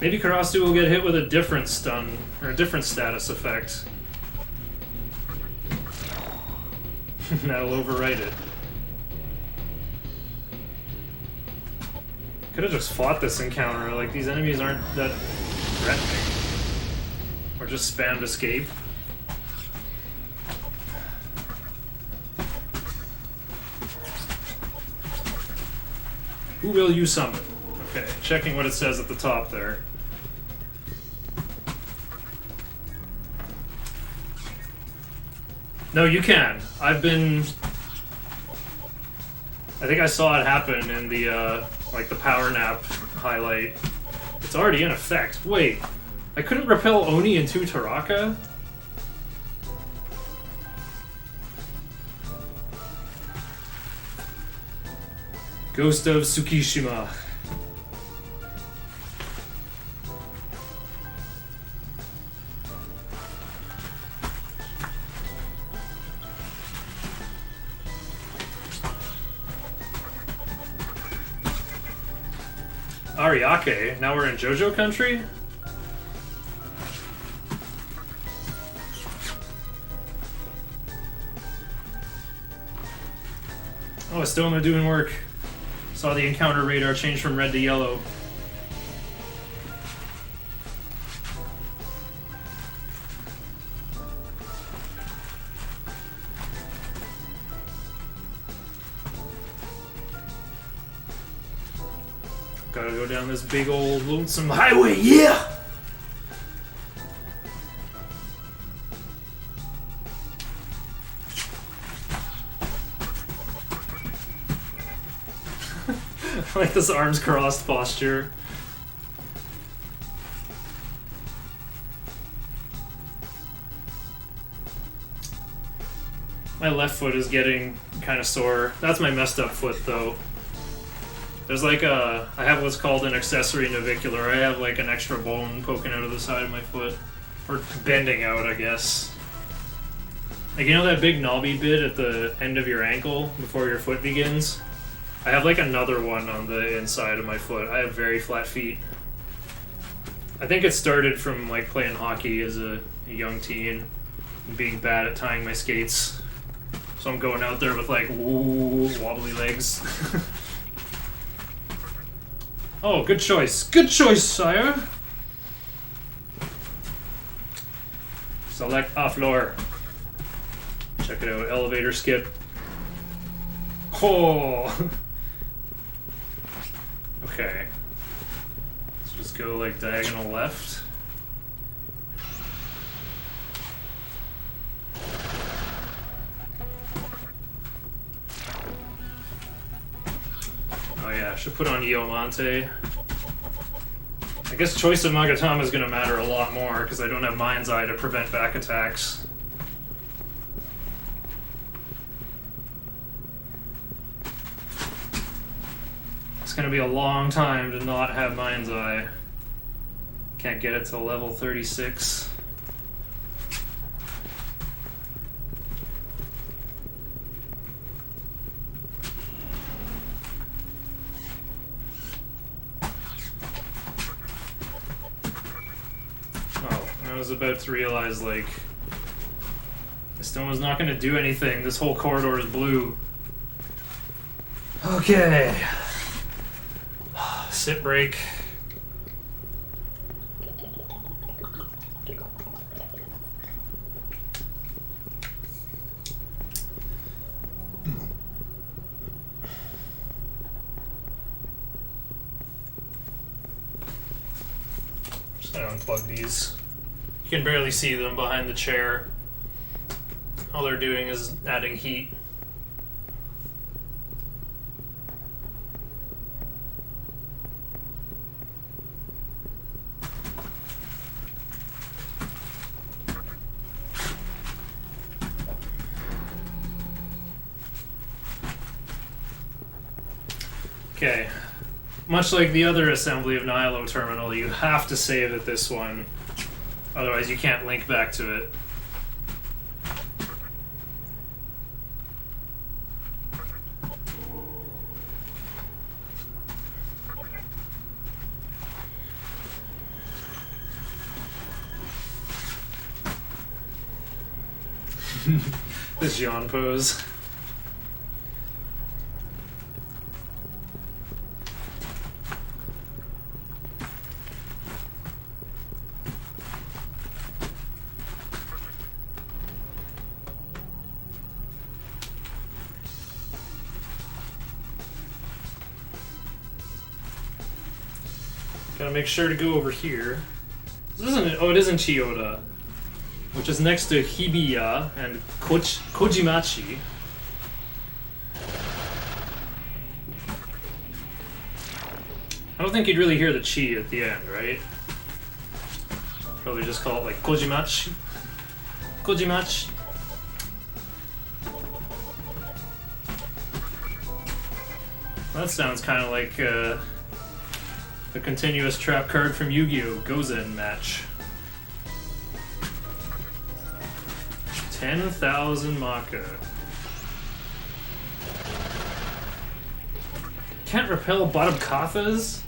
Maybe Karasu will get hit with a different stun, or a different status effect. That'll overwrite it. Could have just fought this encounter, like these enemies aren't that threatening. Or just spammed escape. Who will you summon? Okay, checking what it says at the top there. No, you can. I've been... I think I saw it happen in the, like, the power nap highlight. It's already in effect. Wait, I couldn't repel Oni into Taraka? Ghost of Tsukishima. Ariake, now we're in JoJo country? Oh, Estoma doing work. Saw the encounter radar change from red to yellow. Gotta go down this big old lonesome highway, yeah! Like this arms crossed posture. My left foot is getting kind of sore. That's my messed up foot though. There's like I have what's called an accessory navicular. I have like an extra bone poking out of the side of my foot. Or bending out, I guess. Like, you know that big knobby bit at the end of your ankle before your foot begins? I have like another one on the inside of my foot. I have very flat feet. I think it started from like playing hockey as a young teen and being bad at tying my skates. So I'm going out there with like wobbly legs. Oh, good choice. Good choice, sire. Select off-floor. Check it out. Elevator skip. Oh. Okay. Let's just go like diagonal left. Oh yeah, I should put on Iomante. I guess choice of Magatama is going to matter a lot more because I don't have Mind's Eye to prevent back attacks. It's going to be a long time to not have Mind's Eye. Can't get it till level 36. I was about to realize, like, this stone was not going to do anything. This whole corridor is blue. Okay. Sit break. Just gonna unplug these. You can barely see them behind the chair. All they're doing is adding heat. Okay. Much like the other Assembly of Nihilo terminal, you have to save at this one. Otherwise, you can't link back to it. This yawn pose. Gotta make sure to go over here. This isn't it? Oh, it isn't Chiyoda. which is next to Hibiya and Kojimachi. I don't think you'd really hear the chi at the end, right? Probably just call it like Kojimachi. Kojimachi. That sounds kind of like the continuous trap card from Yu-Gi-Oh! Gozen match. 10,000 Maka. Can't repel bottom kathas?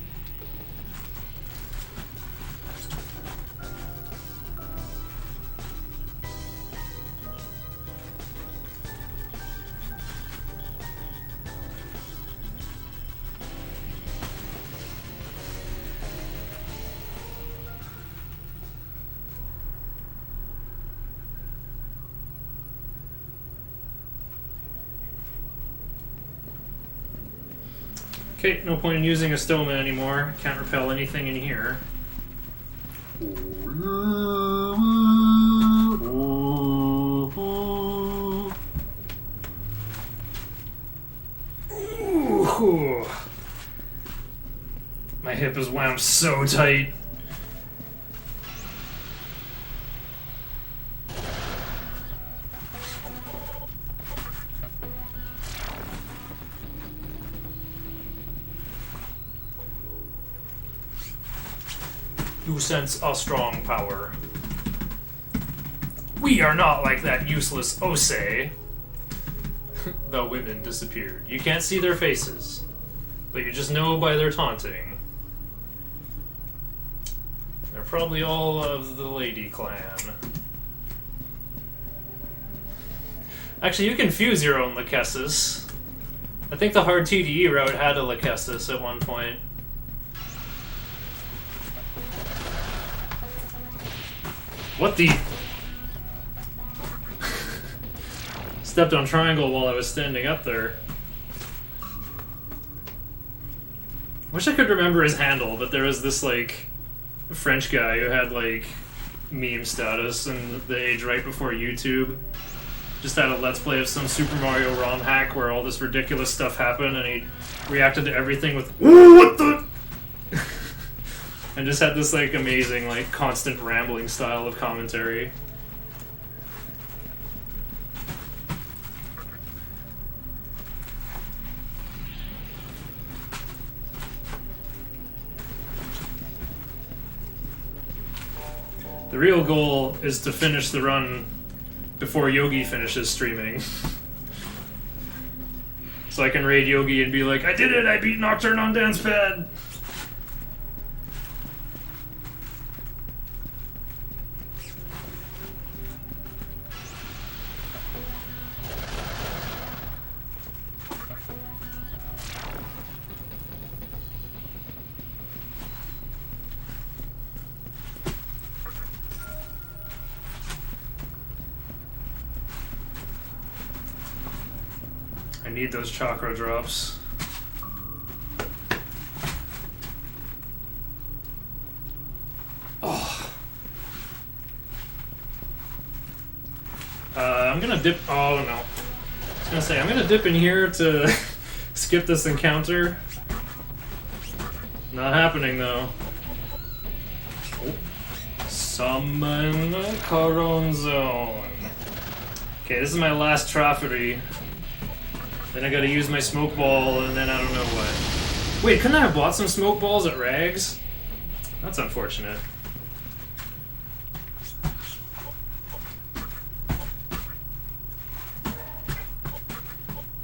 Okay, no point in using a Stoma anymore. Can't repel anything in here. Ooh. My hip is wound so tight. You sense a strong power. We are not like that useless Osei. The women disappeared. You can't see their faces, but you just know by their taunting. They're probably all of the lady clan. Actually, you can fuse your own Lachesis. I think the hard TDE route had a Lachesis at one point. What the? Stepped on triangle while I was standing up there. Wish I could remember his handle, but there was this, like, French guy who had, like, meme status in the age right before YouTube. Just had a Let's Play of some Super Mario ROM hack where all this ridiculous stuff happened, and he reacted to everything with, "Ooh, what the?" And just had this, like, amazing, like, constant rambling style of commentary. The real goal is to finish the run before Yogi finishes streaming. So I can raid Yogi and be like, "I did it! I beat Nocturne on Dance Pad!" I need those chakra drops. Oh. I'm gonna dip. Oh no. I was gonna say, I'm gonna dip in here to skip this encounter. Not happening though. Oh. Summon Coron Zone. Okay, this is my last trophy. Then I gotta use my smoke ball, and then I don't know what. Wait, couldn't I have bought some smoke balls at Rags? That's unfortunate.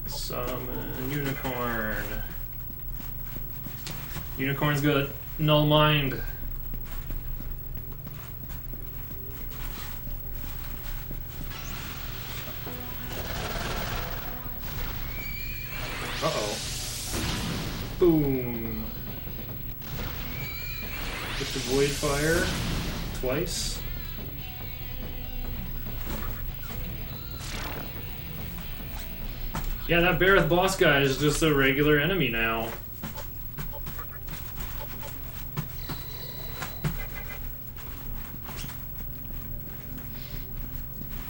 Summon Unicorn. Unicorn's got null mind. Uh-oh. Boom. Get the Void Fire twice. Yeah, that Bareth boss guy is just a regular enemy now.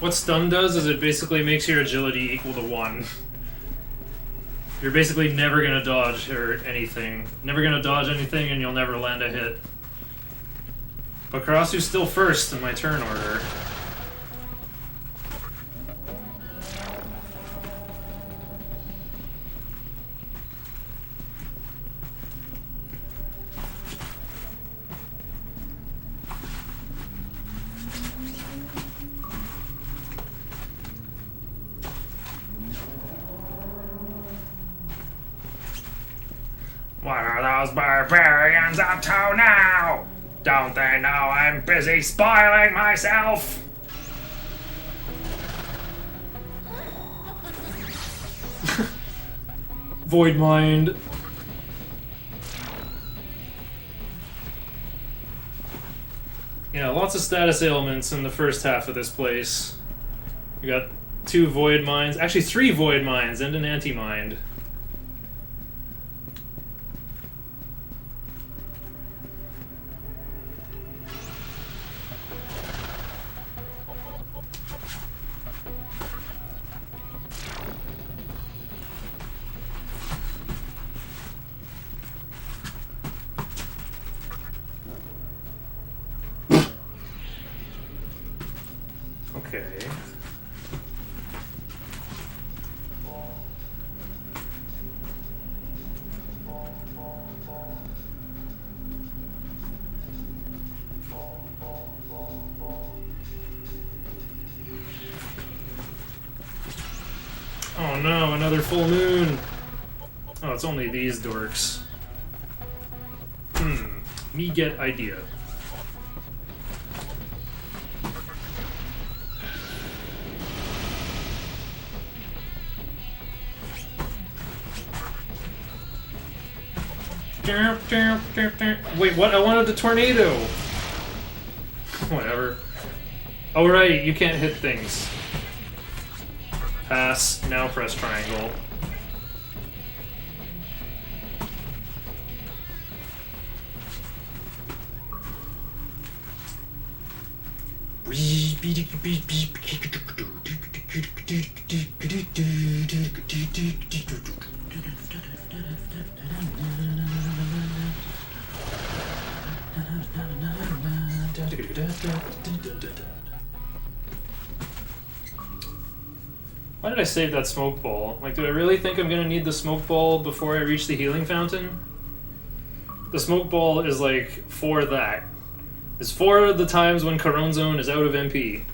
What stun does is it basically makes your agility equal to 1. You're basically never gonna dodge or anything. Never gonna dodge anything and you'll never land a hit. But Karasu's still first in my turn order. What are those barbarians up to now? Don't they know I'm busy spoiling myself? Void Mind. Yeah, lots of status ailments in the first half of this place. We got 2 Void Minds, actually 3 Void Minds and an Anti-Mind. Okay. Oh no, another full moon! Oh, it's only these dorks. Me get idea. Wait, what? I wanted the tornado! Whatever. Oh right, you can't hit things. Pass, now press triangle. Why did I save that smoke ball? Like, do I really think I'm gonna need the smoke ball before I reach the healing fountain? The smoke ball is like for that. It's for the times when Caron Zone is out of MP.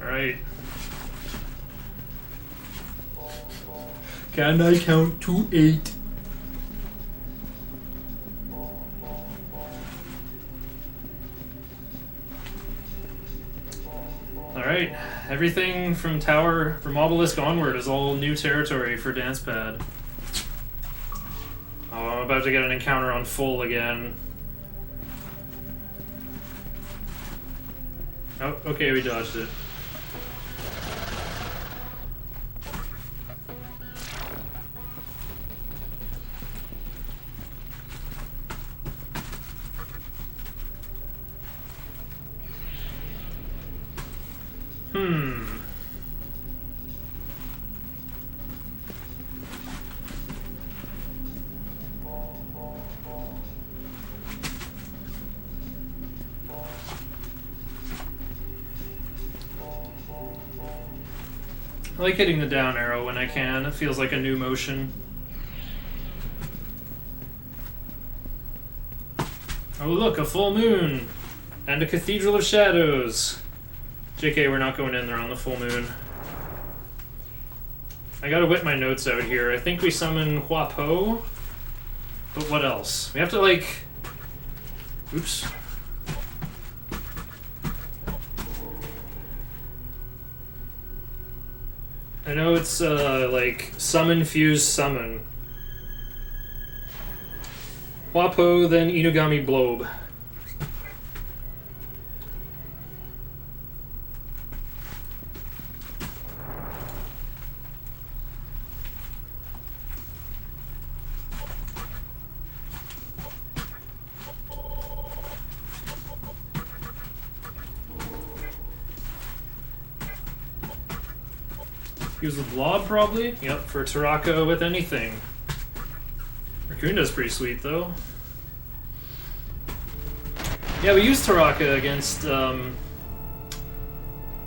Alright. Can I count to 8? Alright, everything from Obelisk onward is all new territory for Dancepad. Oh, I'm about to get an encounter on full again. Oh, okay, we dodged it. I like hitting the down arrow when I can. It feels like a new motion. Oh look, a full moon! And a cathedral of shadows! JK, we're not going in there on the full moon. I gotta whip my notes out here. I think we summon Huapo. But what else? We have to like... Oops. I know it's like summon, fuse, summon. Huapo, then Inugami Blobe. Use the blob, probably? Yep, for Taraka with anything. Rakunda's pretty sweet, though. Yeah, we used Taraka against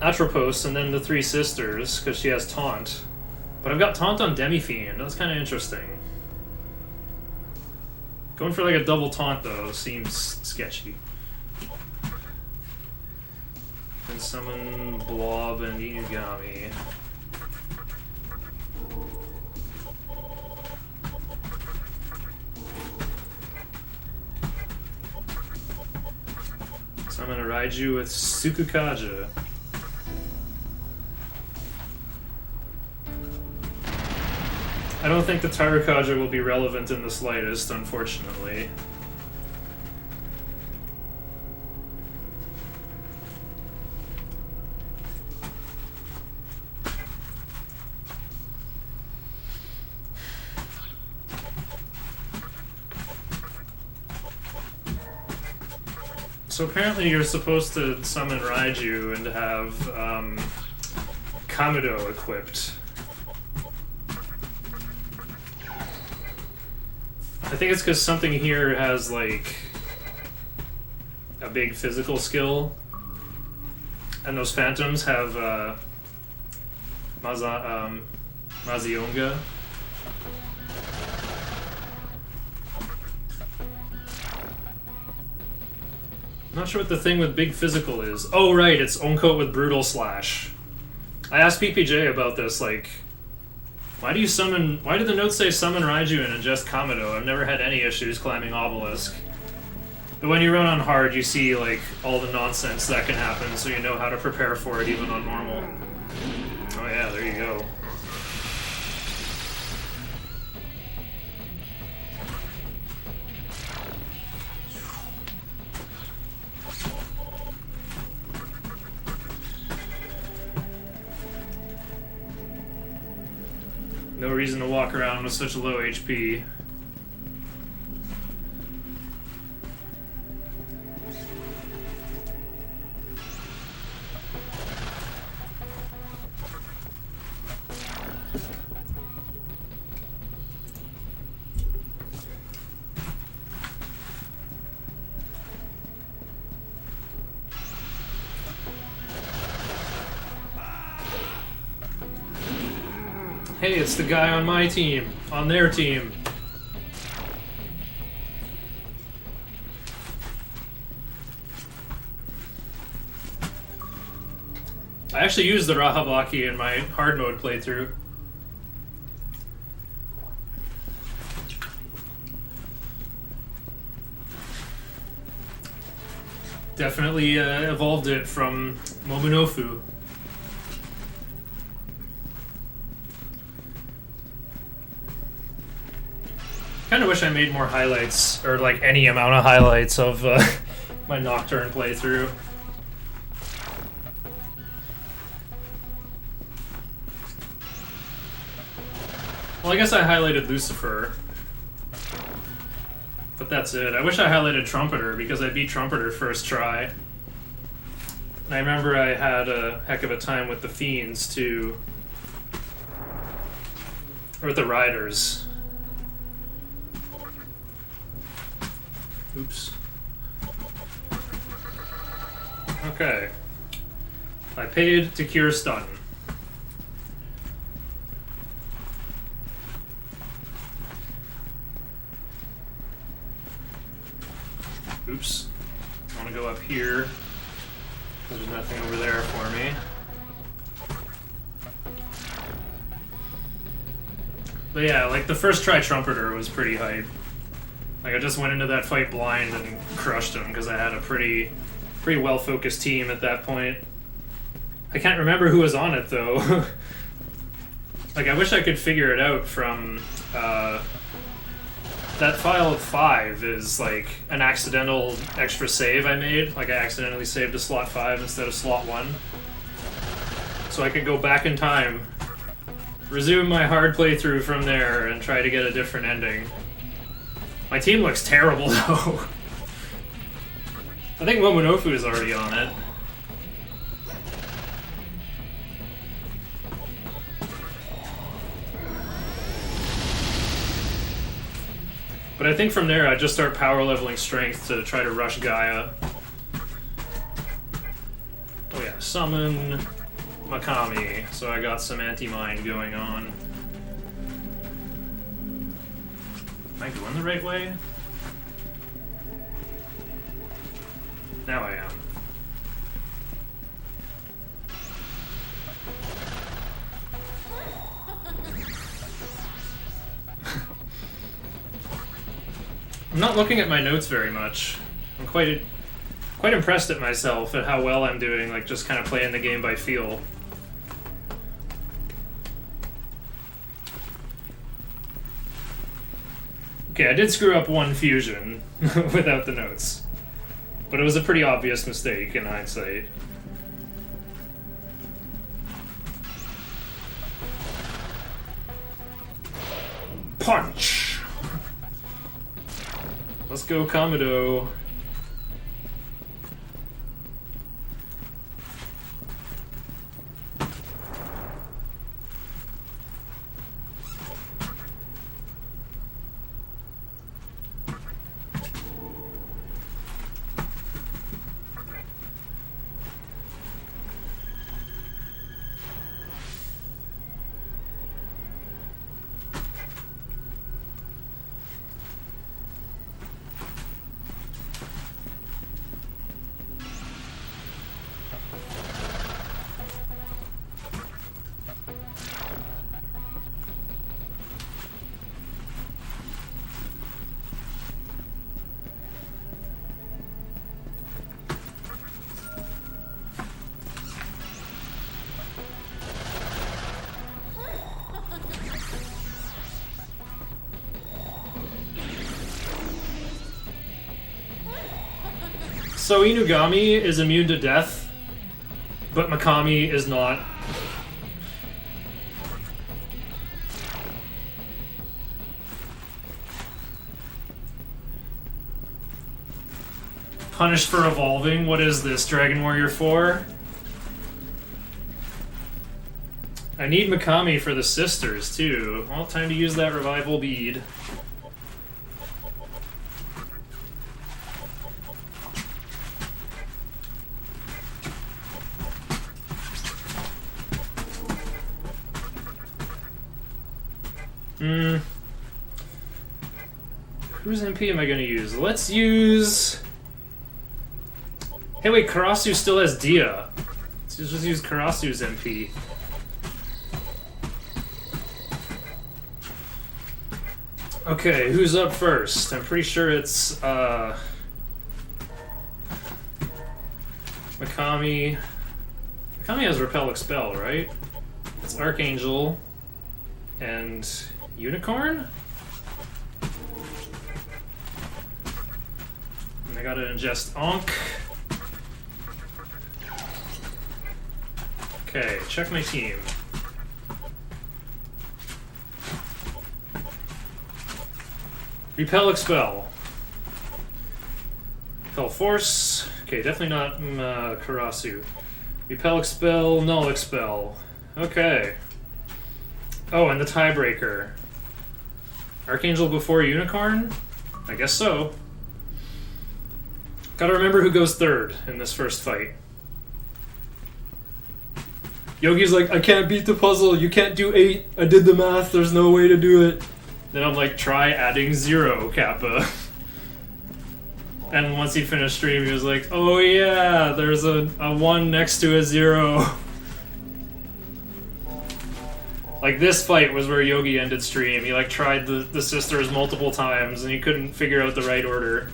Atropos and then the Three Sisters, because she has Taunt. But I've got Taunt on Demi-Fiend. That's kind of interesting. Going for like a double Taunt, though, seems sketchy. And summon Blob and Inugami. So I'm gonna ride you with Sukukaja. I don't think the Tarukaja will be relevant in the slightest, unfortunately. So apparently you're supposed to summon Raiju and have Kamado equipped. I think it's because something here has like a big physical skill, and those phantoms have Mazionga. I'm not sure what the thing with big physical is. Oh right, it's Oncoat with Brutal Slash. I asked PPJ about this, like, why did the notes say summon Raiju and ingest Kamado? I've never had any issues climbing Obelisk. But when you run on hard, you see like all the nonsense that can happen, so you know how to prepare for it even on normal. Oh yeah, there you go. No reason to walk around with such low HP. Hey, it's the guy on my team, on their team. I actually used the Rahabaki in my hard mode playthrough. Definitely evolved it from Momonofu. Kind of wish I made more highlights, or like any amount of highlights of my Nocturne playthrough. Well, I guess I highlighted Lucifer. But that's it. I wish I highlighted Trumpeter, because I beat Trumpeter first try. And I remember I had a heck of a time with the Fiends, too. Or with the Riders. Oops. Okay. I paid to cure stun. Oops. I want to go up here. There's nothing over there for me. But yeah, like the first try Trumpeter was pretty hype. Like I just went into that fight blind and crushed him because I had a pretty well-focused team at that point. I can't remember who was on it though. Like I wish I could figure it out from that file of 5 is like an accidental extra save I made. Like I accidentally saved a slot 5 instead of slot 1. So I could go back in time, resume my hard playthrough from there, and try to get a different ending. My team looks terrible though. I think Momonofu is already on it. But I think from there I just start power leveling strength to try to rush Gaia. Oh yeah, summon Makami, so I got some anti-mind going on. Am I going the right way? Now I am. I'm not looking at my notes very much. I'm quite impressed at myself at how well I'm doing, like just kind of playing the game by feel. Okay, I did screw up one fusion without the notes. But it was a pretty obvious mistake in hindsight. Punch! Let's go, Kamado. So Inugami is immune to death, but Makami is not. Punished for evolving? What is this, Dragon Warrior 4? I need Makami for the sisters, too. Well, time to use that revival bead. Whose MP am I going to use? Let's use... Hey wait, Karasu still has Dia. Let's just use Karasu's MP. Okay, who's up first? I'm pretty sure it's, Makami... Makami has Repel Expel, right? It's Archangel... and... Unicorn? And I gotta ingest Ankh. Okay, check my team. Repel, expel. Repel, force. Okay, definitely not Karasu. Repel, expel, null, expel. Okay. Oh, and the tiebreaker. Archangel before Unicorn? I guess so. Gotta remember who goes third in this first fight. Yogi's like, I can't beat the puzzle, you can't do 8. I did the math, there's no way to do it. Then I'm like, try adding 0, Kappa. And once he finished stream, he was like, oh yeah, there's a 1 next to a 0. Like, this fight was where Yogi ended stream. He like tried the sisters multiple times and he couldn't figure out the right order.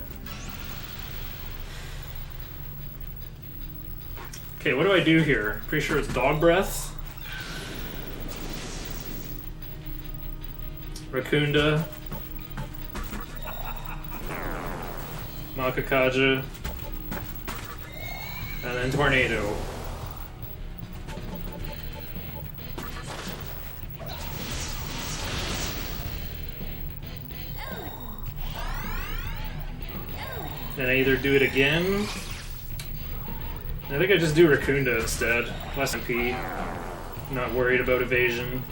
Okay, what do I do here? Pretty sure it's dog breath. Rakunda. Makakaja. And then tornado. Then I either do it again. I think I just do Rakunda instead. Less MP. Not worried about evasion.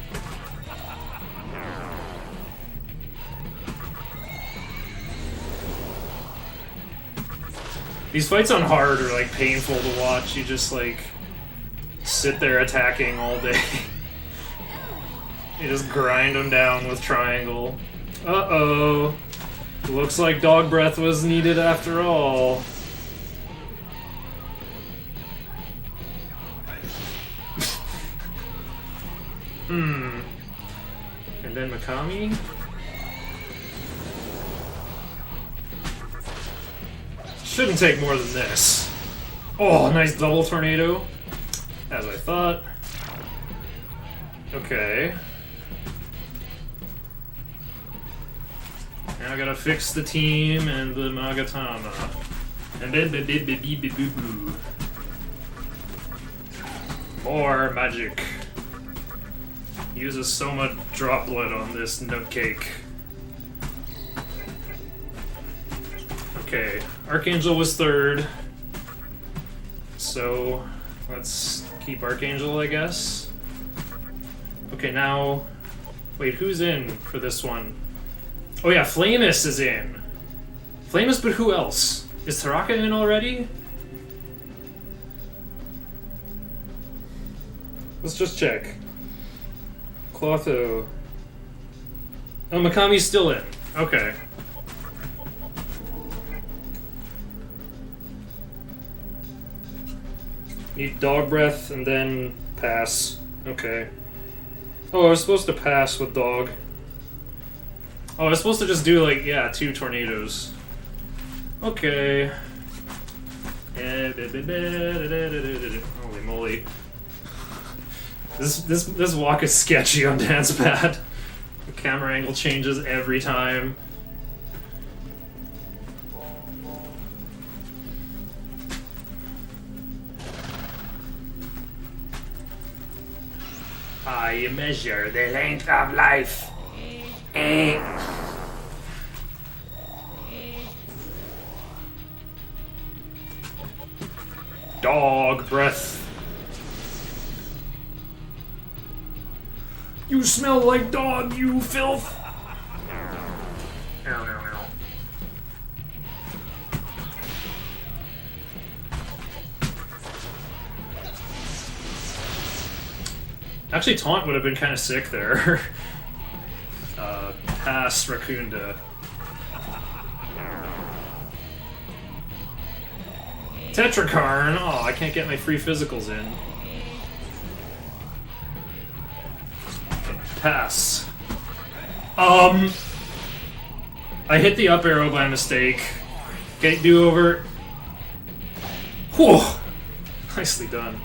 These fights on hard are like painful to watch. You just like sit there attacking all day. You just grind them down with triangle. Uh-oh. Looks like dog breath was needed after all. And then Mikami? Shouldn't take more than this. Oh, nice double tornado. As I thought. Okay. Now I gotta fix the team and the Magatama. And then boo. More magic. Uses so much drop blood on this nutcake. Okay, Archangel was third. So let's keep Archangel, I guess. Okay, now wait, who's in for this one? Oh yeah, Flamus is in. Flamus, but who else? Is Taraka in already? Let's just check. Clotho. Oh, Mikami's still in. Okay. Need dog breath and then pass. Okay. Oh, I was supposed to pass with dog. Oh, I was supposed to just do like, yeah, 2 tornadoes. Okay. Holy moly. This walk is sketchy on Dance Pad. The camera angle changes every time. I measure the length of life. Dog breath. You smell like dog, you filth! Ow. Actually, taunt would have been kind of sick there. Pass Rakunda. Tetrakarn! Oh, I can't get my free physicals in. Pass. I hit the up arrow by mistake. Okay, do over. Whew! Nicely done.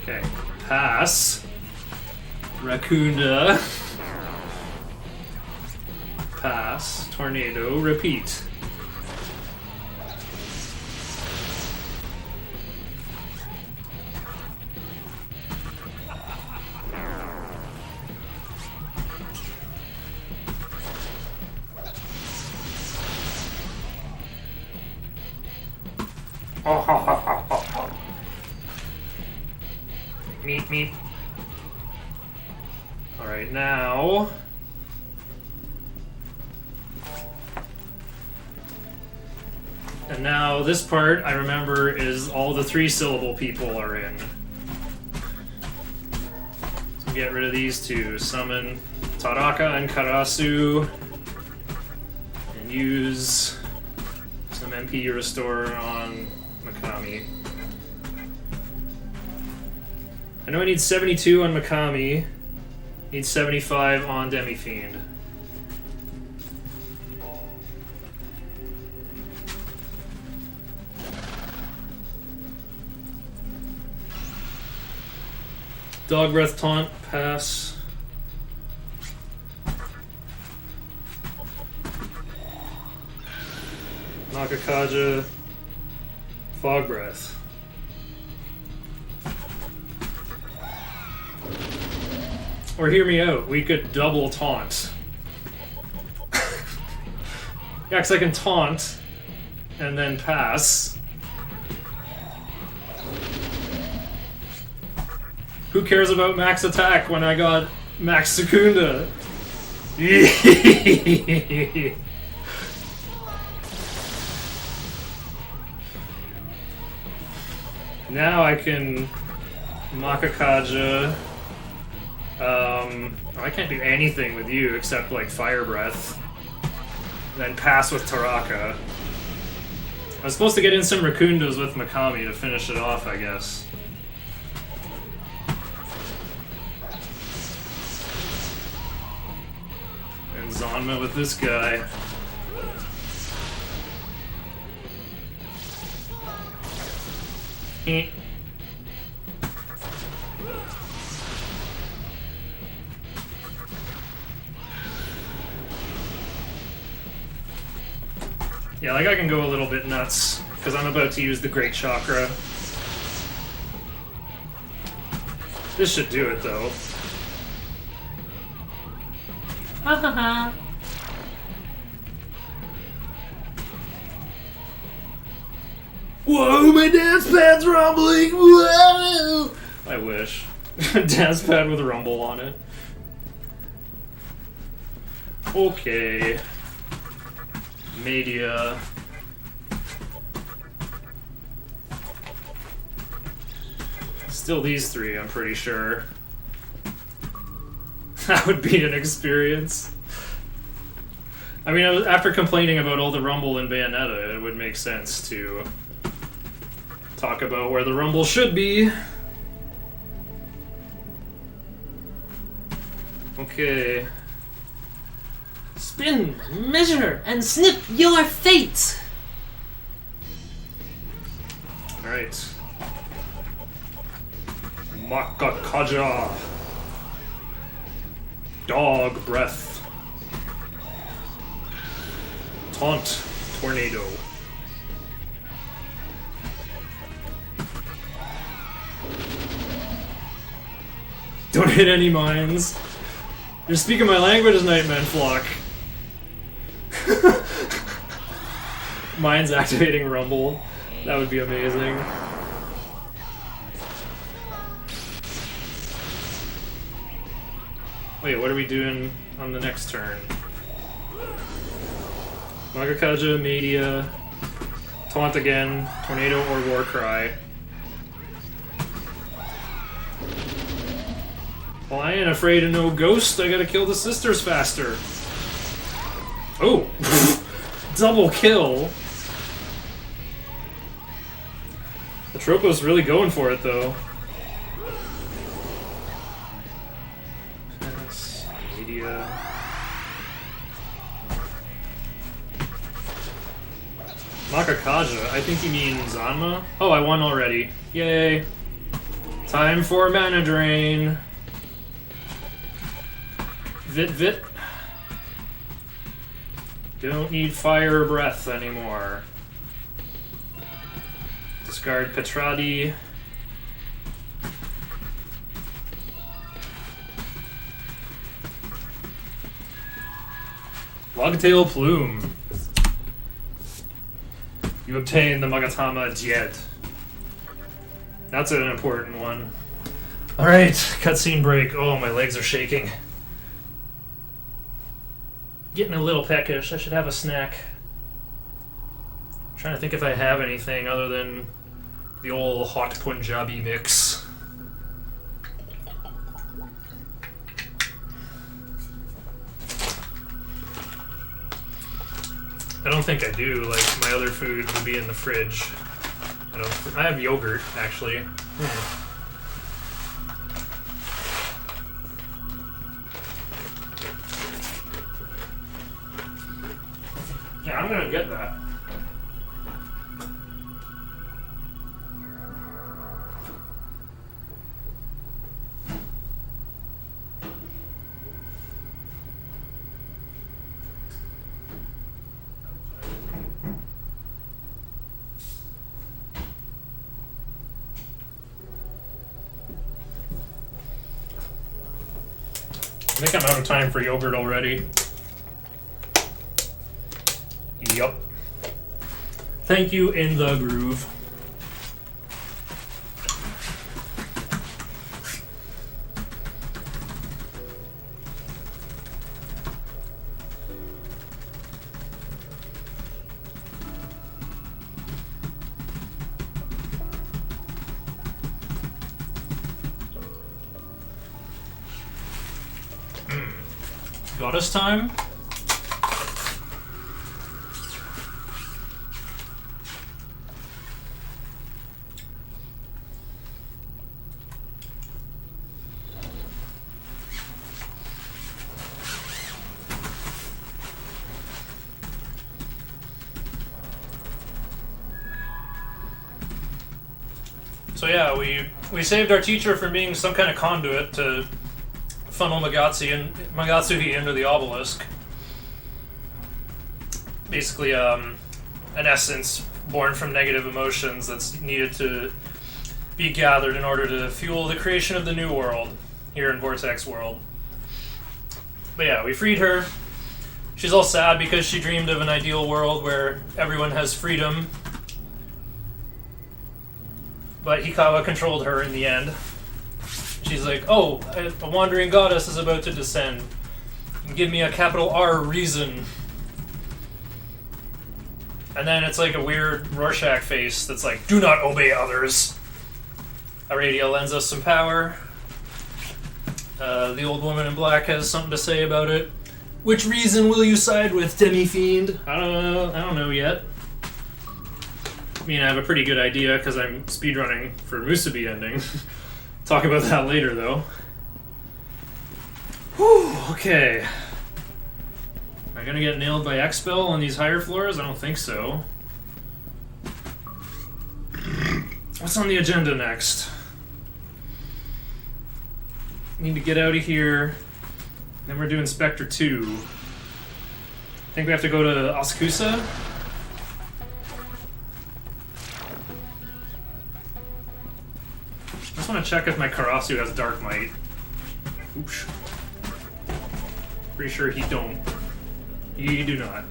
Okay, pass. Rakunda. Pass. Tornado. Repeat. Meep, meep. Alright, now... And now this part, I remember, is all the 3-syllable people are in. So get rid of these two. Summon Taraka and Karasu. And use some MP restore on Mikami. I know I need 72 on Mikami. Need 75 on Demi-Fiend. Dog Breath Taunt, pass. Nakakaja, Fog Breath. Or hear me out, we could double taunt. Yeah, because I can taunt and then pass. Who cares about max attack when I got max Secunda? Now I can Makakaja. I can't do anything with you except like Fire Breath. And then pass with Taraka. I was supposed to get in some Rakundas with Mikami to finish it off, I guess. And Zanma with this guy. Yeah, like I can go a little bit nuts, because I'm about to use the Great Chakra. This should do it, though. Ha ha ha. Whoa, my dance pad's rumbling! Whoa! I wish. Dance pad with a rumble on it. Okay. Media. Still these three, I'm pretty sure. That would be an experience. I mean, after complaining about all the rumble in Bayonetta, it would make sense to talk about where the rumble should be. Okay. Spin, measure, and snip your fate! Alright. Makakaja. Dog Breath. Taunt Tornado. Don't hit any mines. You're speaking my language tonight, Menflock. Mines activating Rumble. That would be amazing. Wait, what are we doing on the next turn? Magakaja, Media, Taunt again, Tornado or Warcry. Well, I ain't afraid of no ghost. I gotta kill the sisters faster. Oh! Double kill! Atropo's really going for it, though. That's Media. Makakaja, I think you mean Zanma? Oh, I won already. Yay! Time for mana drain! Vit Vit. Don't need Fire Breath anymore. Discard Petradi. Logtail Plume. You obtain the Magatama Diet. That's an important one. Alright, cutscene break. Oh, my legs are shaking. Getting a little peckish. I should have a snack. Trying to think if I have anything other than the old hot Punjabi mix. I don't think I do. Like, my other food would be in the fridge. I have yogurt, actually. Yeah, I'm gonna get that. I think I'm out of time for yogurt already. Yup. Thank you, In the Groove. Goddess time? So yeah, we saved our teacher from being some kind of conduit to funnel Magatsuhi into the obelisk. Basically, an essence born from negative emotions that's needed to be gathered in order to fuel the creation of the new world here in Vortex World. But yeah, we freed her. She's all sad because she dreamed of an ideal world where everyone has freedom. But Hikawa controlled her in the end. She's like, oh, a wandering goddess is about to descend. Give me a capital R reason. And then it's like a weird Rorschach face that's like, do not obey others. Aradia lends us some power. The old woman in black has something to say about it. Which reason will you side with, Demi-Fiend? I don't know yet. I mean, I have a pretty good idea because I'm speedrunning for Musubi ending. Talk about that later, though. Whew, okay. Am I gonna get nailed by Expel on these higher floors? I don't think so. What's on the agenda next? Need to get out of here. Then we're doing Spectre 2. I think we have to go to Asakusa. I just want to check if my Karasu has Dark Might. Oops. Pretty sure he don't. You do not.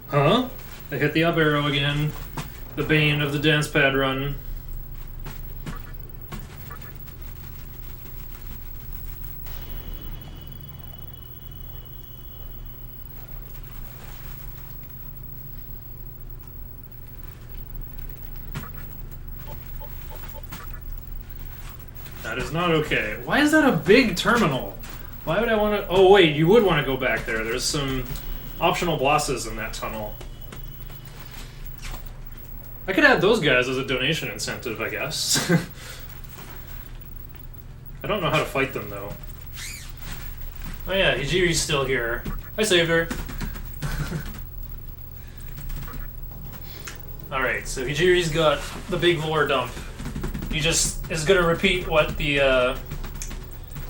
Huh? They hit the up arrow again. The bane of the dance pad run. That is not okay. Why is that a big terminal? Why would I want to... Oh, wait, you would want to go back there. There's some optional bosses in that tunnel. I could add those guys as a donation incentive, I guess. I don't know how to fight them, though. Oh yeah, Hijiri's still here. I saved her. Alright, so Hijiri's got the big lore dump. He just is gonna repeat what the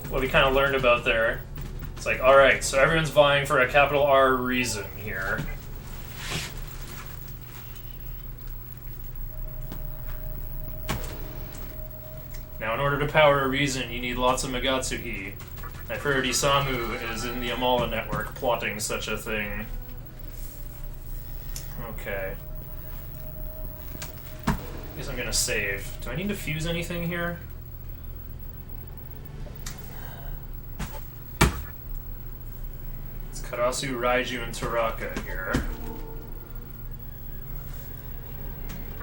what we kind of learned about there. It's like, all right, so everyone's vying for a capital R reason here. Now, in order to power a reason, you need lots of Megatsuhi. I've heard Isamu is in the Amala network plotting such a thing. Okay. Guess I'm gonna save. Do I need to fuse anything here? It's Karasu, Raiju, and Taraka here.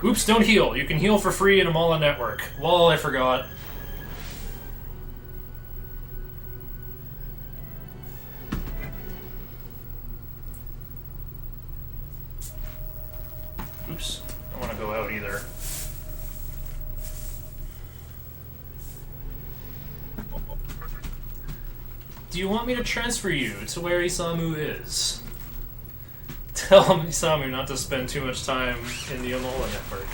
Oops, don't heal. You can heal for free in Amala network. Lol, I forgot. Oops, I don't want to go out either. Do you want me to transfer you to where Isamu is? Tell Isamu not to spend too much time in the Amala network.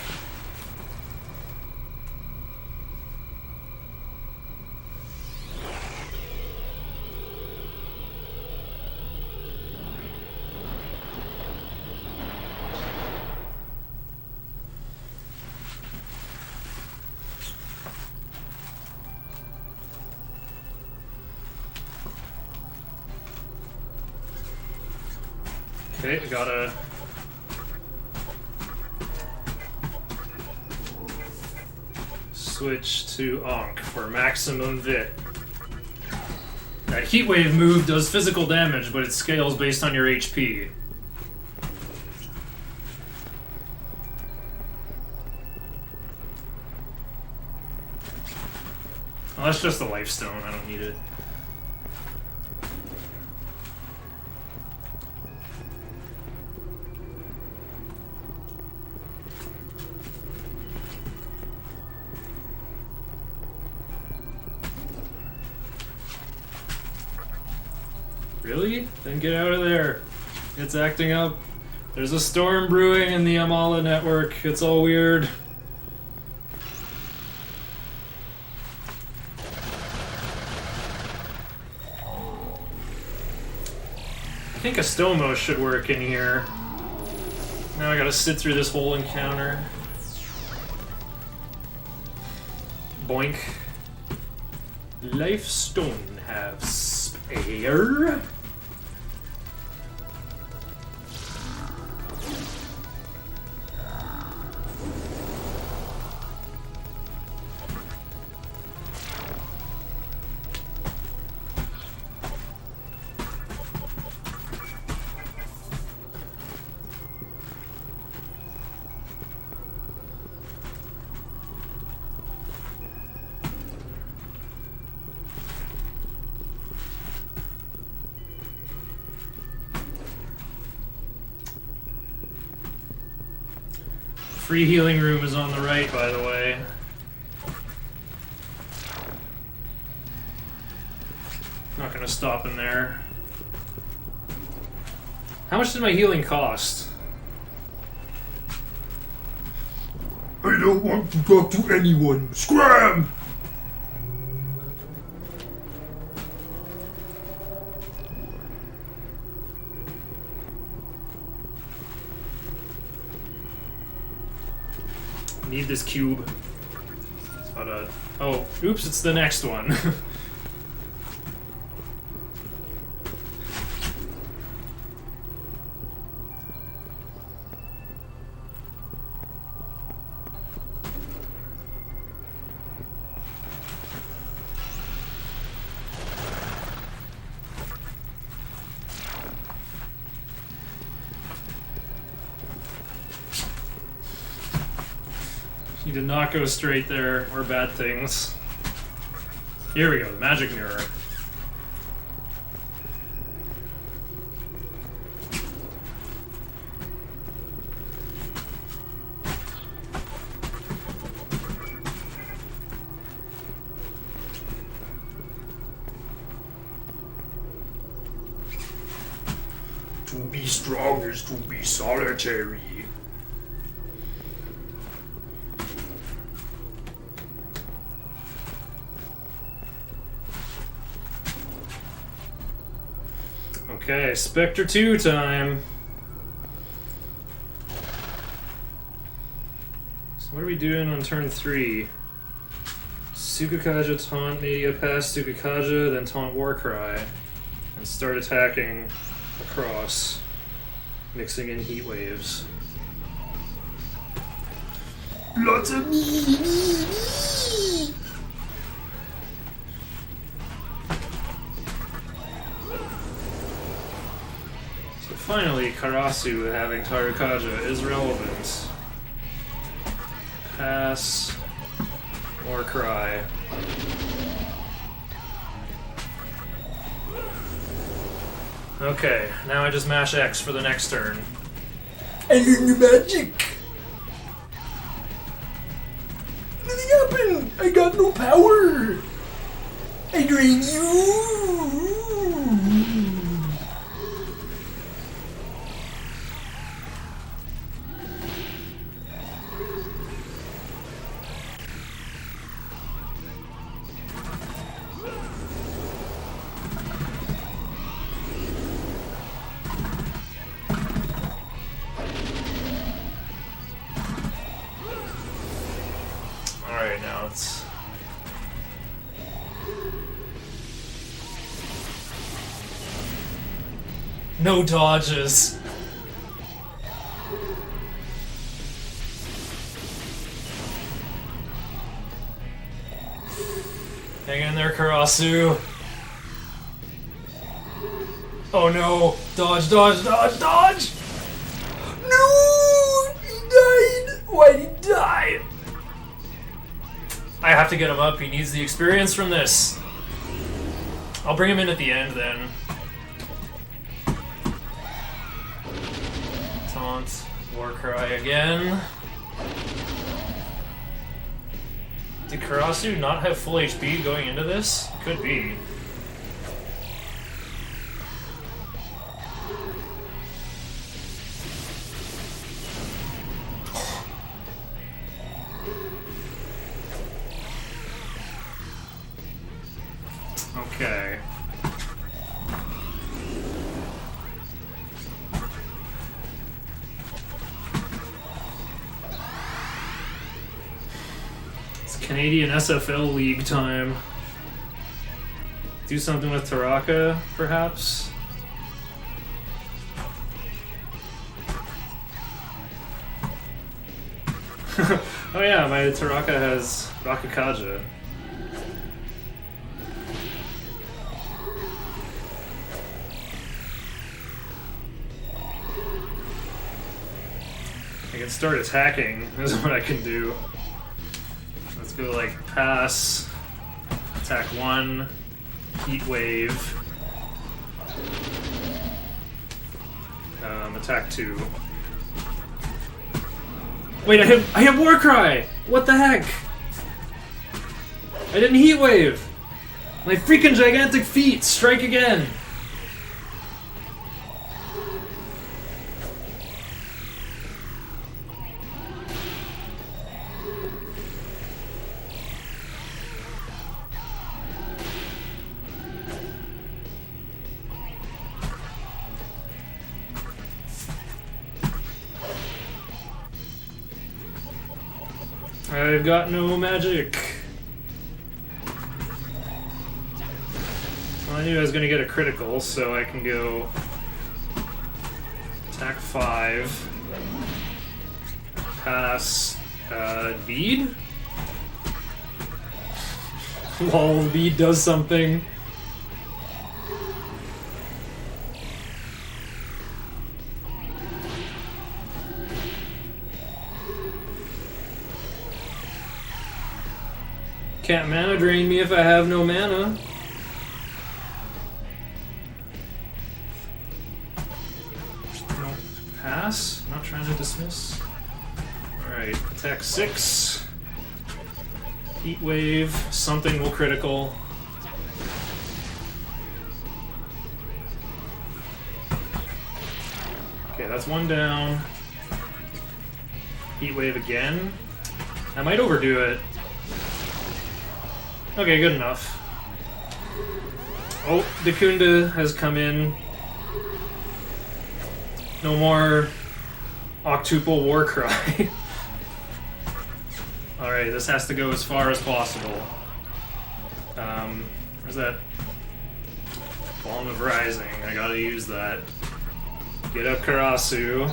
Okay, we gotta... switch to Ankh for maximum VIT. That heat wave move does physical damage, but it scales based on your HP. Oh, that's just the life stone, I don't need it. Really? Then get out of there. It's acting up. There's a storm brewing in the Amala network. It's all weird. I think a Stomos should work in here. Now I gotta sit through this whole encounter. Boink. Life stone have spare. Free healing room is on the right, by the way. Not gonna stop in there. How much did my healing cost? I don't want to talk to anyone. Scram! Need this cube. But, oh, oops, it's the next one. You did not go straight there, or bad things. Here we go, the magic mirror. To be strong is to be solitary. Okay, Spectre 2 time. So what are we doing on turn 3? Sukukaja, taunt media pass Sukukaja, then taunt Warcry. And start attacking across, mixing in heat waves. Lots of me. So finally, Karasu having Tarukaja is relevant. Pass, Warcry. Okay, now I just mash X for the next turn. I learned the magic. Nothing happened. I got no power. I drain you. Alright, now it's... No dodges. Hang in there, Karasu. Oh no! Dodge, dodge, dodge, dodge! No! He died. Why did he die? I have to get him up. He needs the experience from this. I'll bring him in at the end then. Taunt, Warcry again. Did Karasu not have full HP going into this? Could be. Okay. It's Canadian SFL League time. Do something with Taraka, perhaps? Oh yeah, my Taraka has Rakukaja. I can start attacking, is what I can do. Let's go like pass, attack 1, heat wave, attack 2. Wait, I have Warcry! What the heck? I didn't heat wave! My freaking gigantic feet strike again! I've got no magic. Well, I knew I was going to get a critical, so I can go attack 5, pass bead. Lol, bead does something. Can't mana drain me if I have no mana. No. Pass? Not trying to dismiss. Alright, attack 6. Heat wave. Something will critical. Okay, that's one down. Heat wave again. I might overdo it. Okay, good enough. Oh, Dakunda has come in. No more octuple Warcry. Alright, this has to go as far as possible. Where's that? Bomb of Rising. I gotta use that. Get up Karasu.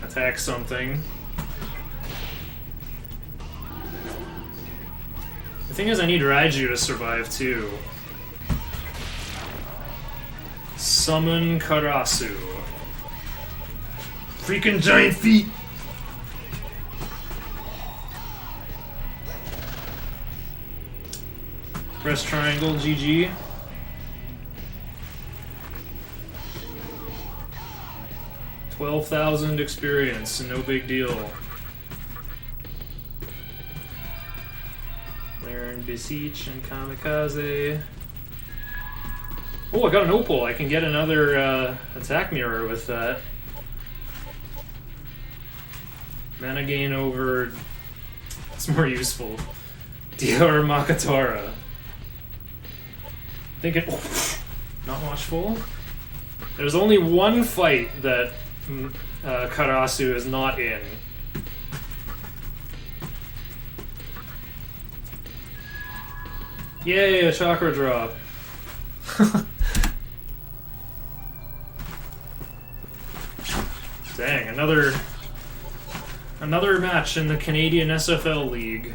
Attack something. The thing is, I need Raiju to survive too. Summon Karasu. Freaking giant feet! Press triangle, GG. $12,000 experience, no big deal. Learn Beseech and Kamikaze. Oh, I got an Opal. I can get another attack mirror with that. Mana gain over... It's more useful. Dior Makatora. I think it... Not watchful. There's only one fight that Karasu is not in. Yay, a chakra drop. Dang, another match in the Canadian SFL League.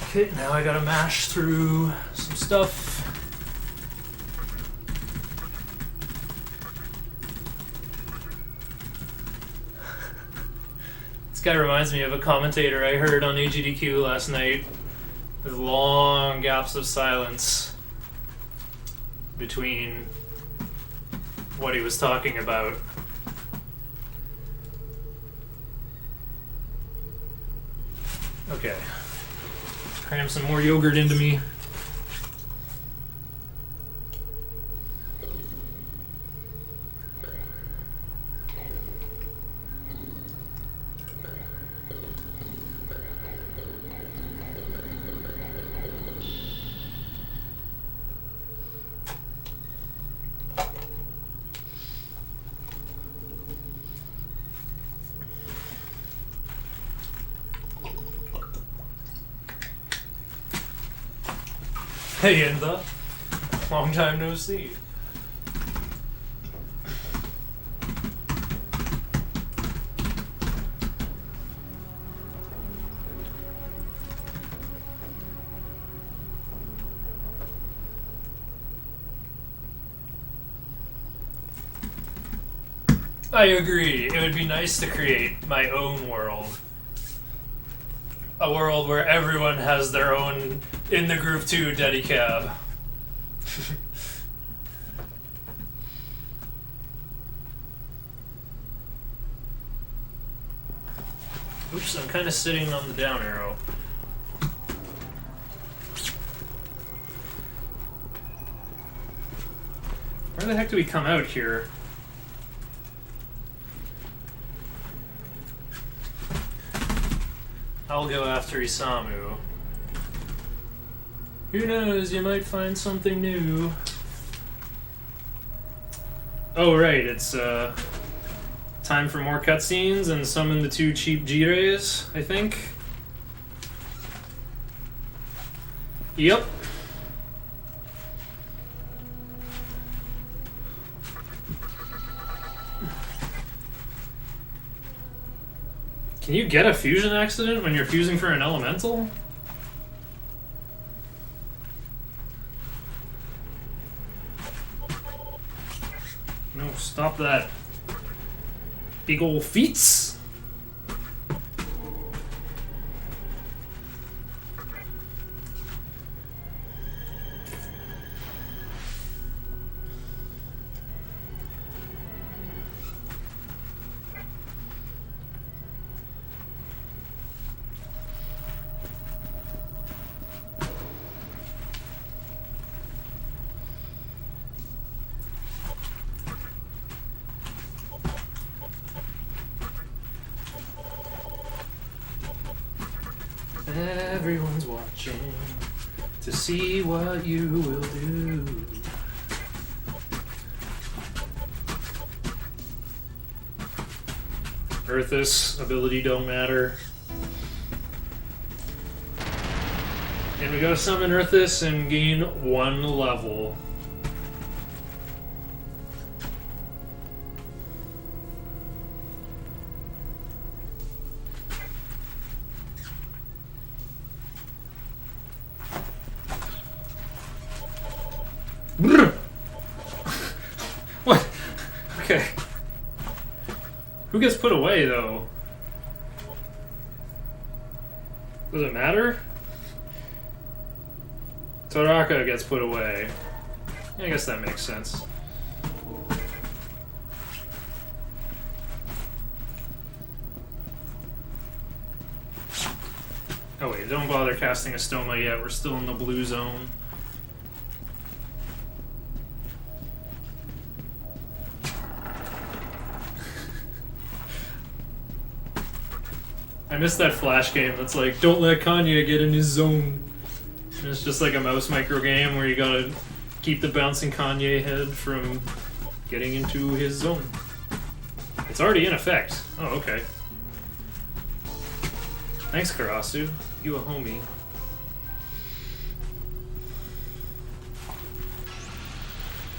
Okay, now I gotta mash through some stuff. This guy reminds me of a commentator I heard on AGDQ last night with long gaps of silence between what he was talking about. Okay. Cram some more yogurt into me. Hey, Inda. Long time no see. I agree. It would be nice to create my own world. A world where everyone has their own in the group 2 Dedicab. Oops, I'm kind of sitting on the down arrow. Where the heck do we come out here? I'll go after Isamu. Who knows, you might find something new. Oh right, it's time for more cutscenes and summon the 2 cheap G-Rays, I think. Yep. Can you get a fusion accident when you're fusing for an elemental? No, stop that. Big ol' feats. Everyone's watching to see what you will do. Earthus ability don't matter. And we gotta summon Earthus and gain 1 level. What? Okay. Who gets put away, though? Does it matter? Toraka gets put away. Yeah, I guess that makes sense. Oh wait, don't bother casting a Stoma yet. We're still in the blue zone. I missed that Flash game that's like, don't let Kanye get in his zone. And it's just like a mouse micro game where you gotta keep the bouncing Kanye head from getting into his zone. It's already in effect. Oh, okay. Thanks, Karasu. You a homie.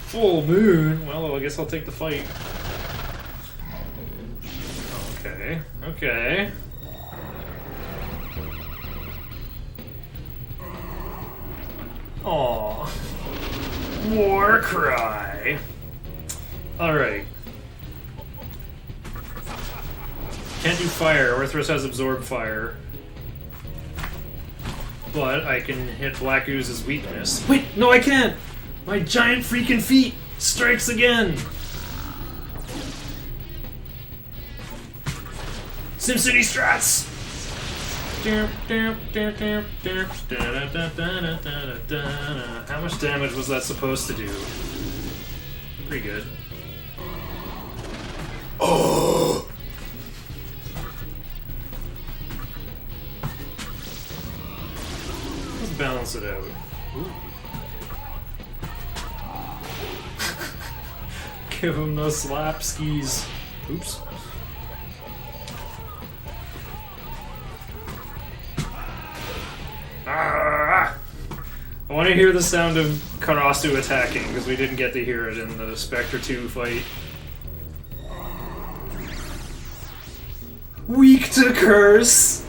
Full moon? Well, I guess I'll take the fight. Okay, okay. Aww. War cry. Alright. Can't do fire. Orthros has absorbed fire. But I can hit Black Ooze's weakness. Wait, no I can't! My giant freaking feet strikes again! SimCity strats! How much damage was that supposed to do? Pretty good. Oh! Let's balance it out. Ooh. Give him the slap skis. Oops. Ah! I want to hear the sound of Karasu attacking, because we didn't get to hear it in the Spectre 2 fight. Weak to curse!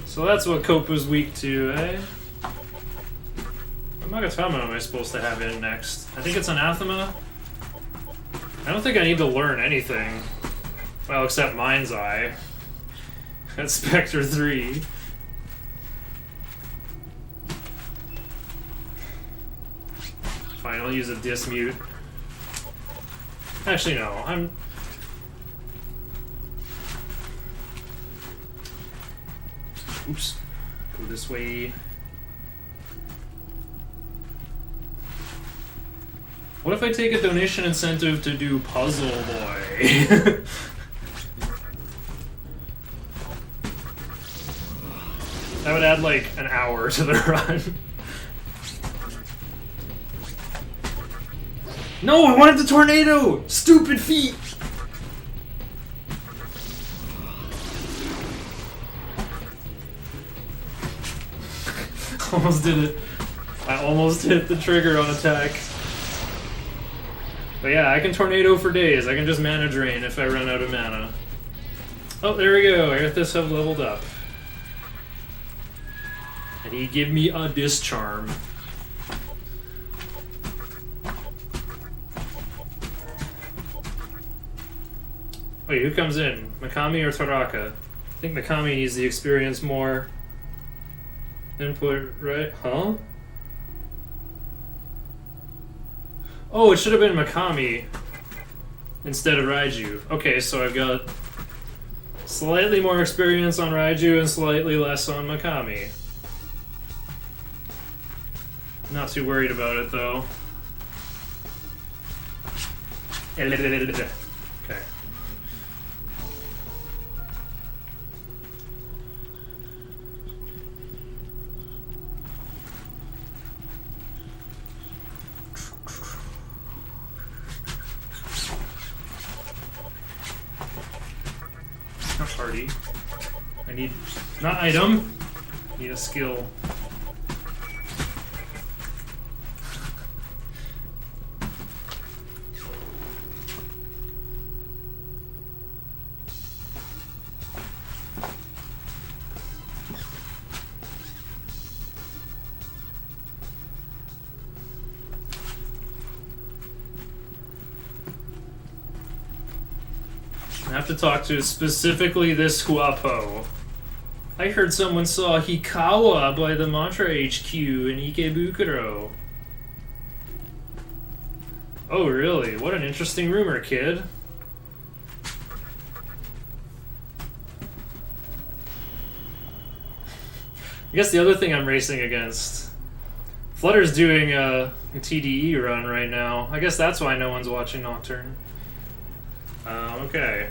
So that's what Kopu's weak to, eh? What Magatama am I supposed to have in next? I think it's Anathema? I don't think I need to learn anything. Well, except Mind's Eye. That's Spectre 3. Fine, I'll use a Dismute. Actually, no. Oops. Go this way. What if I take a donation incentive to do Puzzle Boy? That would add like an hour to the run. No, I wanted the tornado! Stupid feet! Almost did it. I almost hit the trigger on attack. But yeah, I can tornado for days. I can just mana drain if I run out of mana. Oh, there we go. Aerithus have leveled up. And he give me a Discharm. Wait, who comes in? Mikami or Taraka? I think Mikami needs the experience more. Input, right? Huh? Oh, it should have been Mikami instead of Raiju. Okay, so I've got slightly more experience on Raiju and slightly less on Mikami. Not too worried about it, though. Okay. Not party. I need... Not item. I need a skill. I have to talk to specifically this Guapo. I heard someone saw Hikawa by the Mantra HQ in Ikebukuro. Oh, really? What an interesting rumor, kid. I guess the other thing I'm racing against... Flutter's doing a TDE run right now. I guess that's why no one's watching Nocturne. Okay.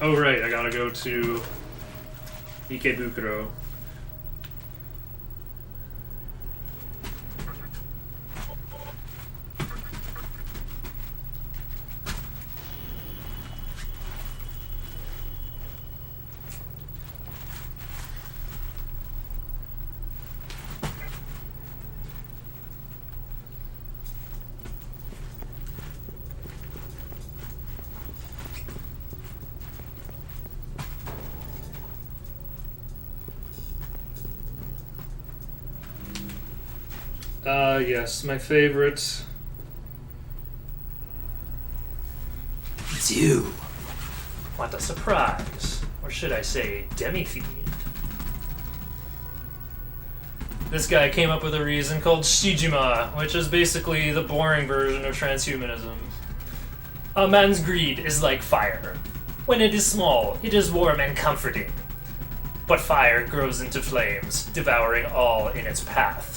Oh, right, I gotta go to Ikebukuro. Yes, my favorite. It's you. What a surprise. Or should I say, demi-fiend. This guy came up with a reason called Shijima, which is basically the boring version of transhumanism. A man's greed is like fire. When it is small, it is warm and comforting. But fire grows into flames, devouring all in its path.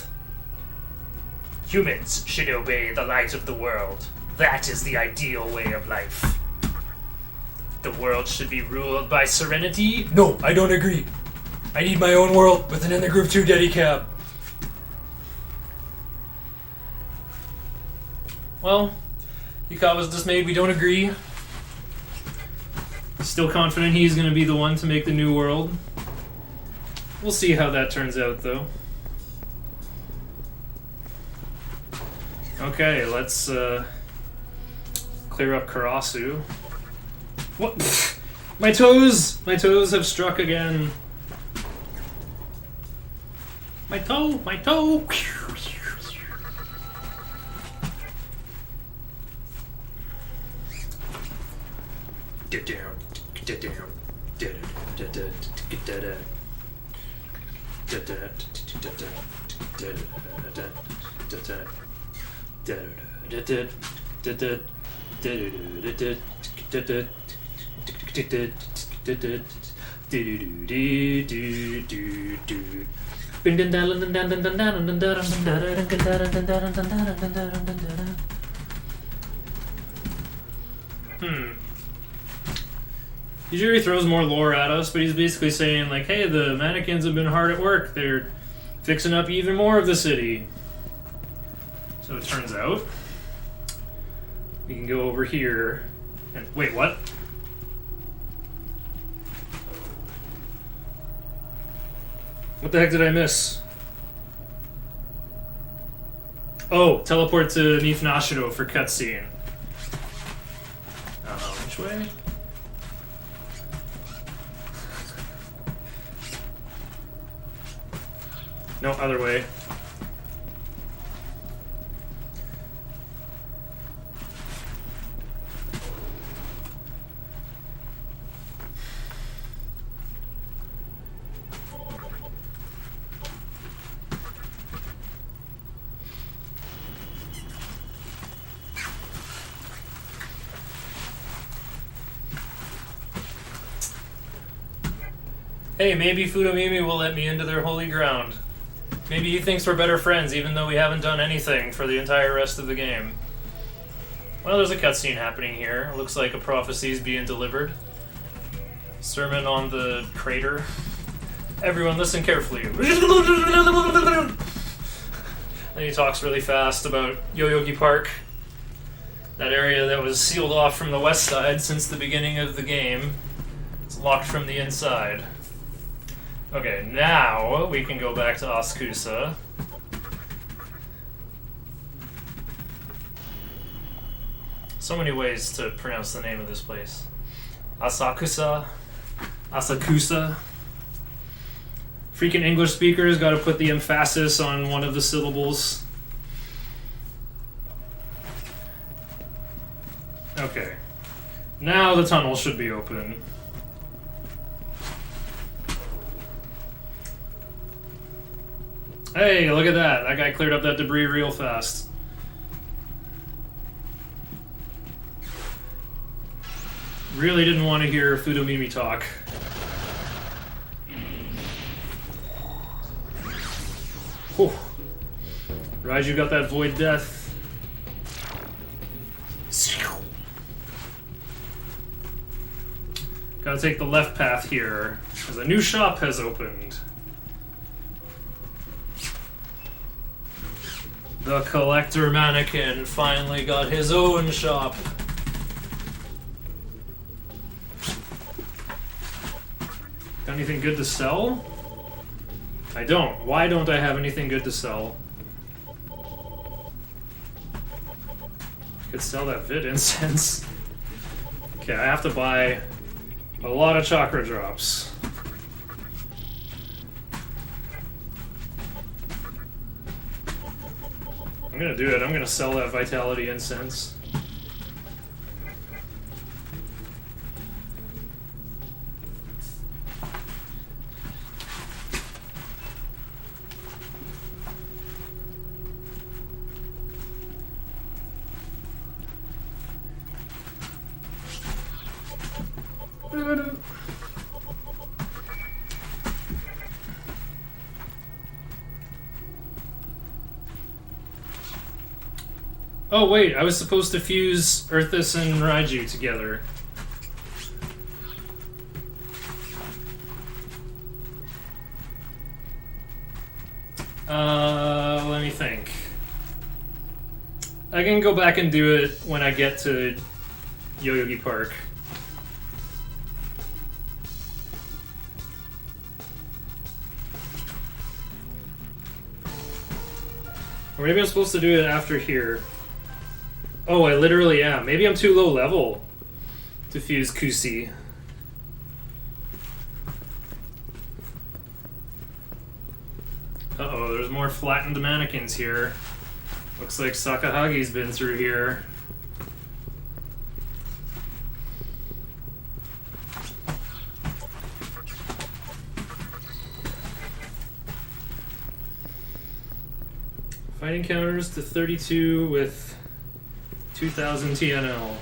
Humans should obey the light of the world. That is the ideal way of life. The world should be ruled by serenity. No, I don't agree. I need my own world with an In the Groove 2 Dedicab. Well, Yukawa's dismayed we don't agree. Still confident he's going to be the one to make the new world. We'll see how that turns out, though. Okay, let's clear up Karasu. What? My toes! My toes have struck again. My toe! My toe! Usually he throws more lore at us, but he's basically saying, like, hey, the mannequins have been hard at work. They're fixing up even more of the city. So it turns out we can go over here and... Wait, what? What the heck did I miss? Oh, teleport to Neath Nashiro for cutscene. Which way? No, other way. Hey, maybe Fudomimi will let me into their holy ground. Maybe he thinks we're better friends, even though we haven't done anything for the entire rest of the game. Well, there's a cutscene happening here. It looks like a prophecy is being delivered. Sermon on the crater. Everyone listen carefully. Then he talks really fast about Yoyogi Park. That area that was sealed off from the west side since the beginning of the game. It's locked from the inside. Okay, now we can go back to Askusa. So many ways to pronounce the name of this place. Asakusa. Asakusa. Freaking English speakers gotta put the emphasis on one of the syllables. Okay. Now the tunnel should be open. Hey, look at that. That guy cleared up that debris real fast. Really didn't want to hear Fudomimi talk. Whew. Raiju got that void death. Gotta take the left path here, because a new shop has opened. The collector mannequin finally got his own shop. Got anything good to sell? I don't. Why don't I have anything good to sell? Could sell that vid incense. Okay, I have to buy a lot of chakra drops. I'm gonna do it. I'm gonna sell that vitality incense. Oh wait, I was supposed to fuse Earthus and Raiju together. Let me think. I can go back and do it when I get to Yoyogi Park. Or maybe I'm supposed to do it after here. Oh, I literally am. Maybe I'm too low level to fuse Kusi. Uh-oh, there's more flattened mannequins here. Looks like Sakahagi's been through here. Fighting counters to 32 with 2000 TNL.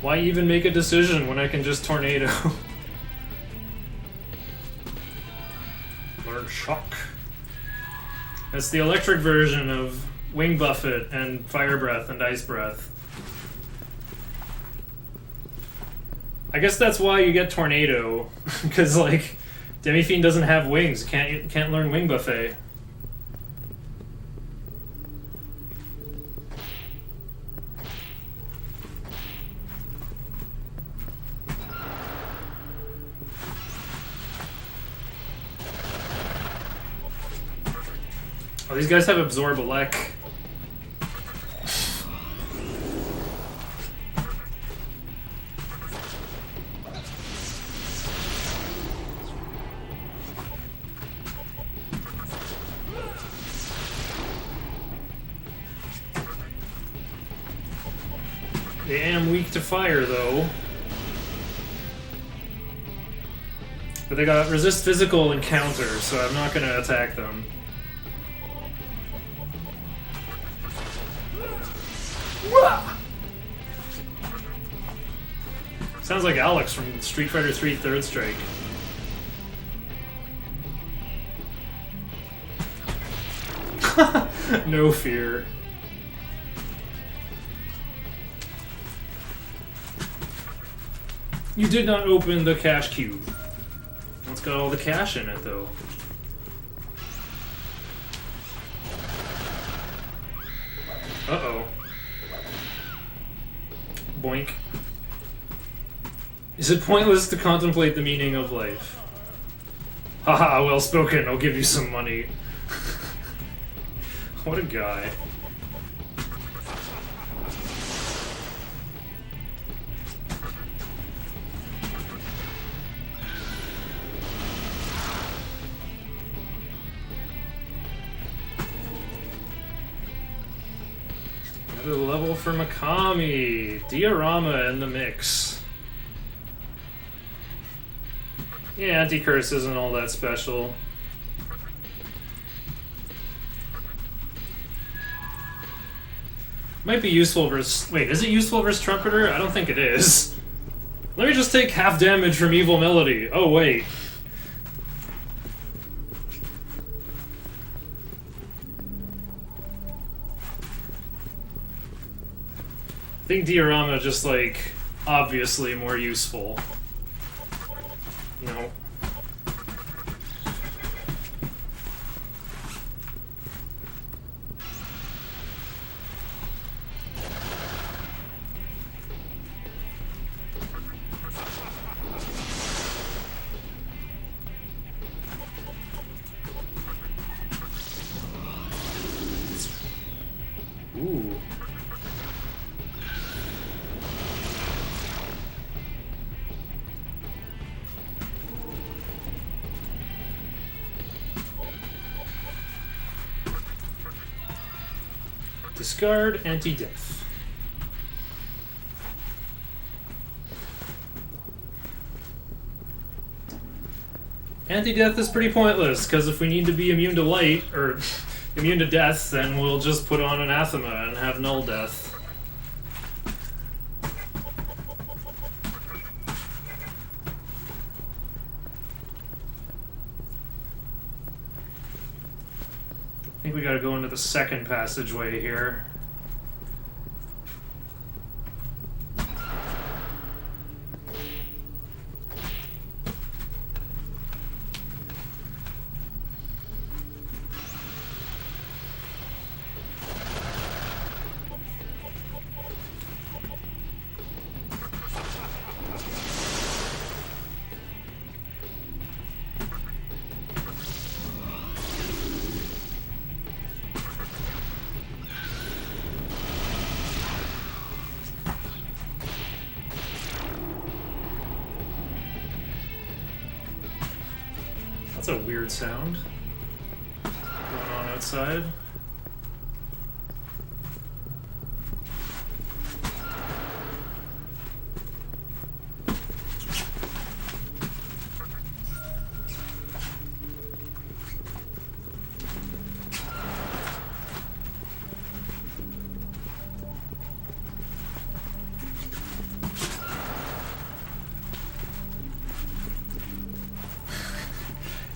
Why even make a decision when I can just tornado? Learn Shock. That's the electric version of Wing Buffet and Fire Breath and Ice Breath. I guess that's why you get Tornado, because like Demi-Fiend doesn't have wings. Can't learn Wing Buffet. Oh, these guys have Absorb Elec. They am weak to fire, though. But they got resist physical and counter, so I'm not going to attack them. Sounds like Alex from Street Fighter 3 Third Strike. No fear. You did not open the cash cube. It's got all the cash in it, though. Uh-oh. Boink. Is it pointless to contemplate the meaning of life? Haha, well spoken, I'll give you some money. What a guy. Another level for Mikami. Diorama in the mix. Yeah, anti-curse isn't all that special. Might be useful versus... Wait, is it useful versus Trumpeter? I don't think it is. Let me just take half damage from Evil Melody. Oh, wait. I think Diorama just, like, obviously more useful. No. Ooh. Discard anti-death. Anti-death is pretty pointless, because if we need to be immune to light, or immune to death, then we'll just put on Anathema and have null death. I think we gotta go into the second passageway here. That's a weird sound going on outside.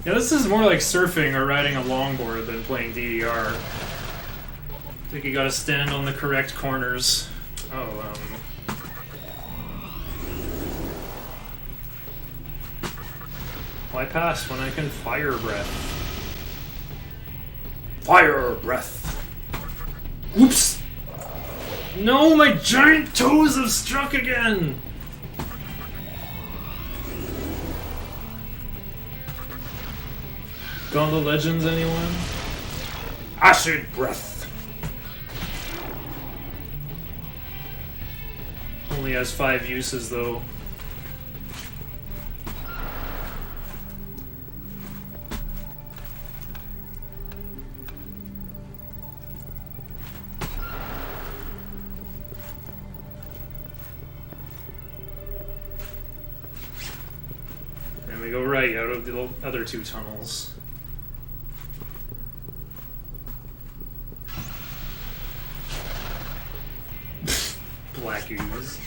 Yeah, this is more like surfing or riding a longboard than playing DDR. I think you gotta stand on the correct corners. Oh, why pass when I can fire breath? Fire breath! Oops! No, my giant toes have struck again! Gauntlet Legends, anyone? Acid breath! Only has 5 uses, though. And we go right out of the other 2 tunnels. Black ooze.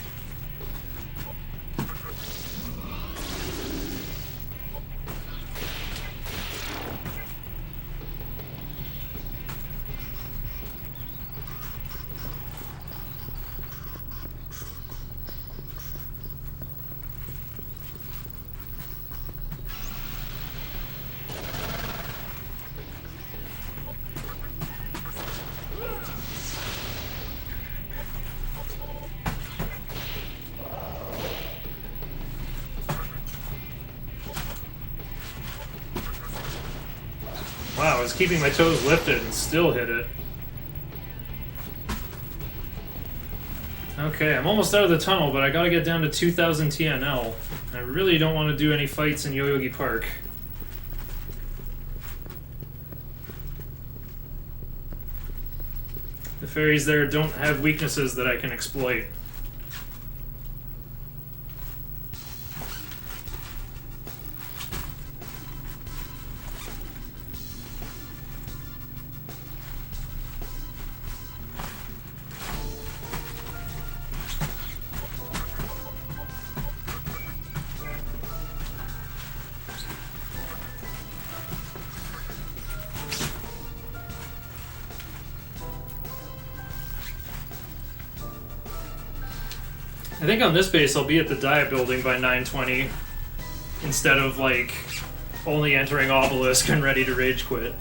Wow, I was keeping my toes lifted and still hit it. Okay, I'm almost out of the tunnel, but I gotta get down to 2000 TNL. I really don't want to do any fights in Yoyogi Park. The fairies there don't have weaknesses that I can exploit. I think on this base I'll be at the Diet Building by 9:20 instead of like only entering Obelisk and ready to rage quit.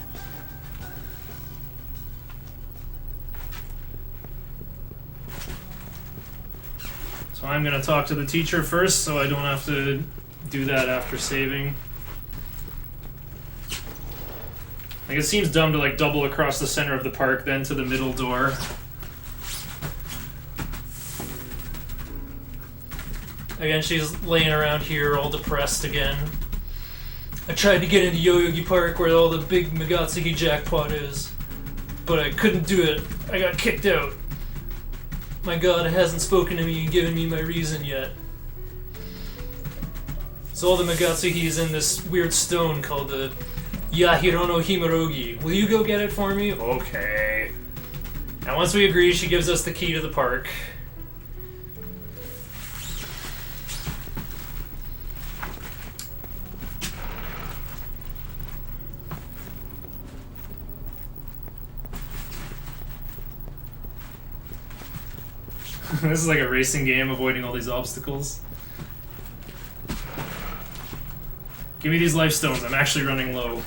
So I'm gonna talk to the teacher first so I don't have to do that after saving. Like it seems dumb to like double across the center of the park then to the middle door. Again, she's laying around here all depressed again. I tried to get into Yoyogi Park where all the big Megatsuki jackpot is, but I couldn't do it. I got kicked out. My god hasn't spoken to me and given me my reason yet. So all the Megatsuki is in this weird stone called the Yahirono Himorogi. Will you go get it for me? Okay. And once we agree, she gives us the key to the park. This is like a racing game, avoiding all these obstacles. Give me these life stones, I'm actually running low.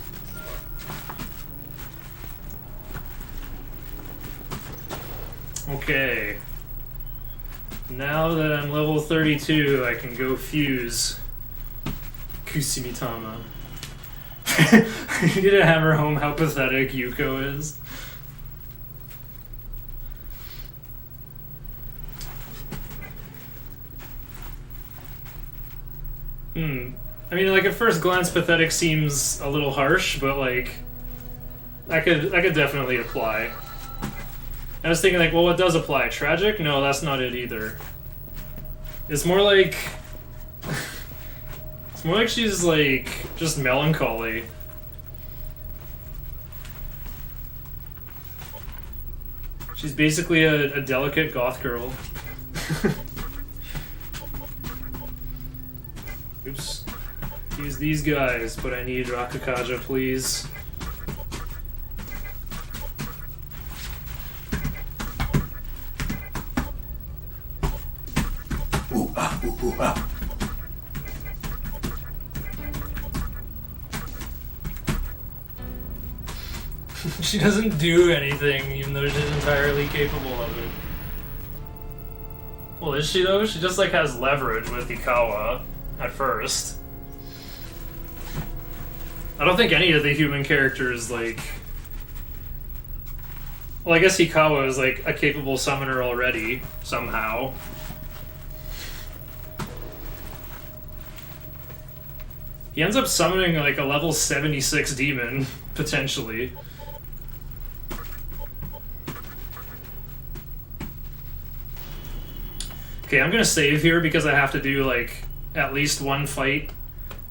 Okay. Now that I'm level 32, I can go fuse Kusumitama. You need to hammer home how pathetic Yuko is. I mean, like, at first glance, pathetic seems a little harsh, but, like, that could definitely apply. I was thinking, like, well, what does apply? Tragic? No, that's not it either. It's more like... it's more like she's, like, just melancholy. She's basically a delicate goth girl. Oops. Use these guys, but I need Rakukaja, please. Ooh, ah, ooh, ooh, ah. She doesn't do anything, even though she's entirely capable of it. Well, is she, though? She just, like, has leverage with Ikawa at first. I don't think any of the human characters, like... Well, I guess Hikawa is, like, a capable summoner already, somehow. He ends up summoning, like, a level 76 demon, potentially. Okay, I'm gonna save here because I have to do, like, at least one fight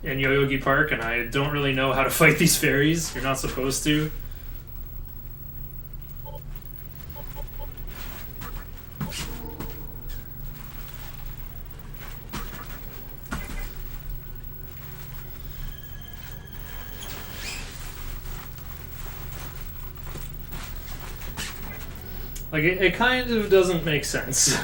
in Yoyogi Park, and I don't really know how to fight these fairies. You're not supposed to. Like, it kind of doesn't make sense.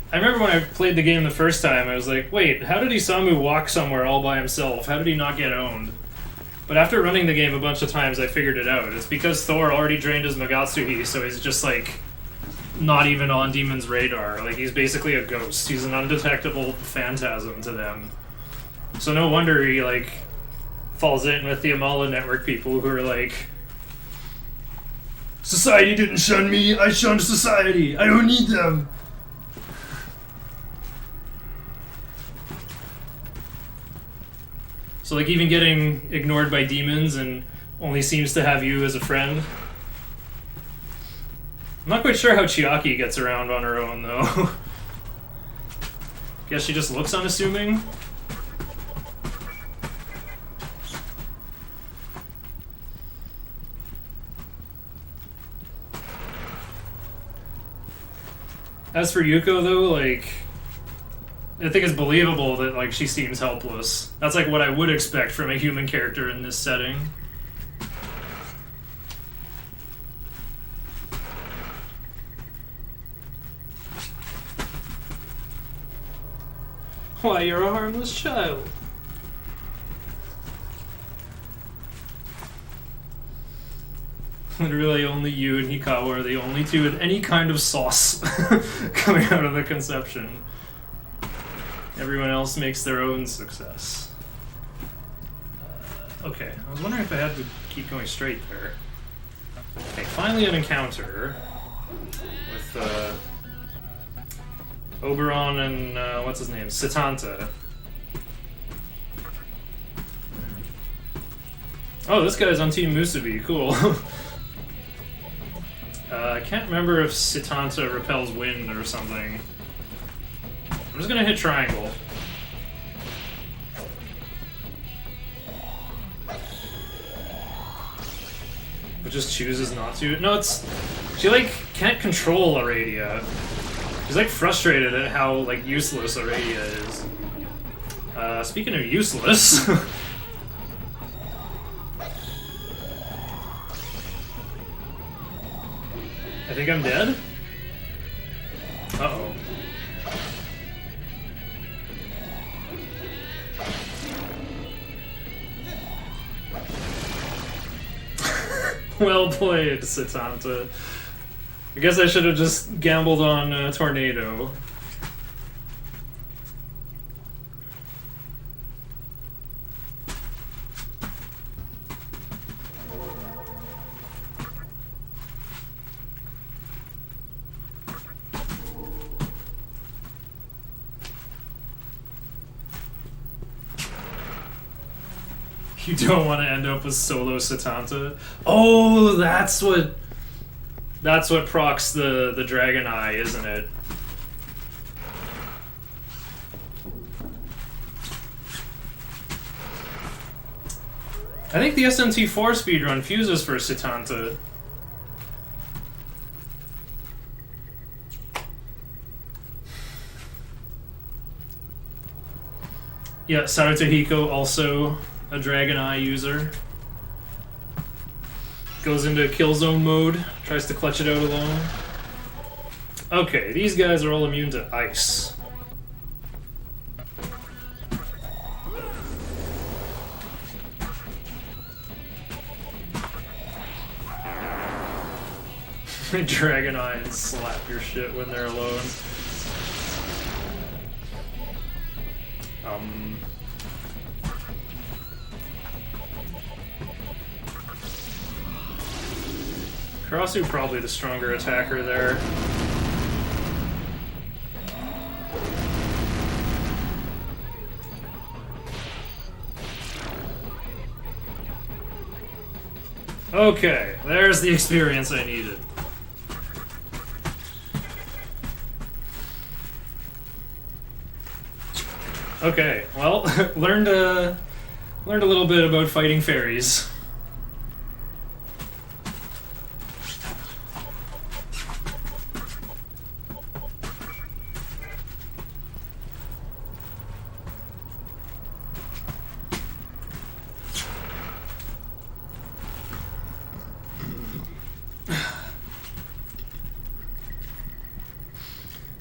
I remember when I played the game the first time, I was like, wait, how did Isamu walk somewhere all by himself? How did he not get owned? But after running the game a bunch of times, I figured it out. It's because Thor already drained his Magatsuhi, so he's just, like, not even on Demon's radar. Like, he's basically a ghost. He's an undetectable phantasm to them. So no wonder he, like, falls in with the Amala Network people who are like, society didn't shun me, I shunned society, I don't need them. So, like, even getting ignored by demons and only seems to have you as a friend. I'm not quite sure how Chiaki gets around on her own, though. Guess she just looks unassuming. As for Yuko, though, like, I think it's believable that, like, she seems helpless. That's, like, what I would expect from a human character in this setting. Why, you're a harmless child. Literally only you and Hikawa are the only two with any kind of sauce coming out of the conception. Everyone else makes their own success. Okay, I was wondering if I had to keep going straight there. Okay, finally an encounter with Oberon and what's his name? Satanta. Oh, this guy's on Team Musubi. Cool. I can't remember if Satanta repels wind or something. I'm just gonna hit triangle. It just chooses not to. No, it's... She, like, can't control Aradia. She's, like, frustrated at how, like, useless Aradia is. Speaking of useless... I think I'm dead? Uh-oh. Well played, Satanta. I guess I should have just gambled on Tornado. You don't want to end up with solo Satanta. Oh, that's what procs the Dragon Eye, isn't it? I think the SMT4 speedrun fuses for Satanta. Yeah, Sarutohiko also a Dragon Eye user. Goes into Killzone mode, tries to clutch it out alone. Okay, these guys are all immune to ice. Dragon Eye and slap your shit when they're alone. Karasu probably the stronger attacker there. Okay, there's the experience I needed. Okay, well, learned a little bit about fighting fairies.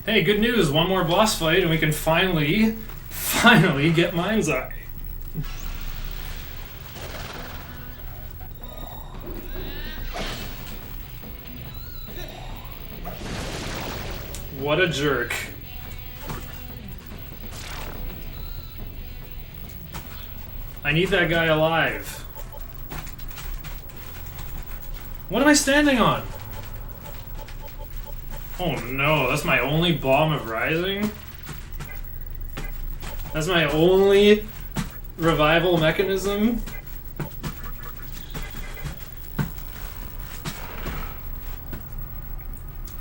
Hey, good news! One more boss fight, and we can finally get Mind's Eye. What a jerk. I need that guy alive. What am I standing on? Oh no, that's my only bomb of rising? That's my only revival mechanism?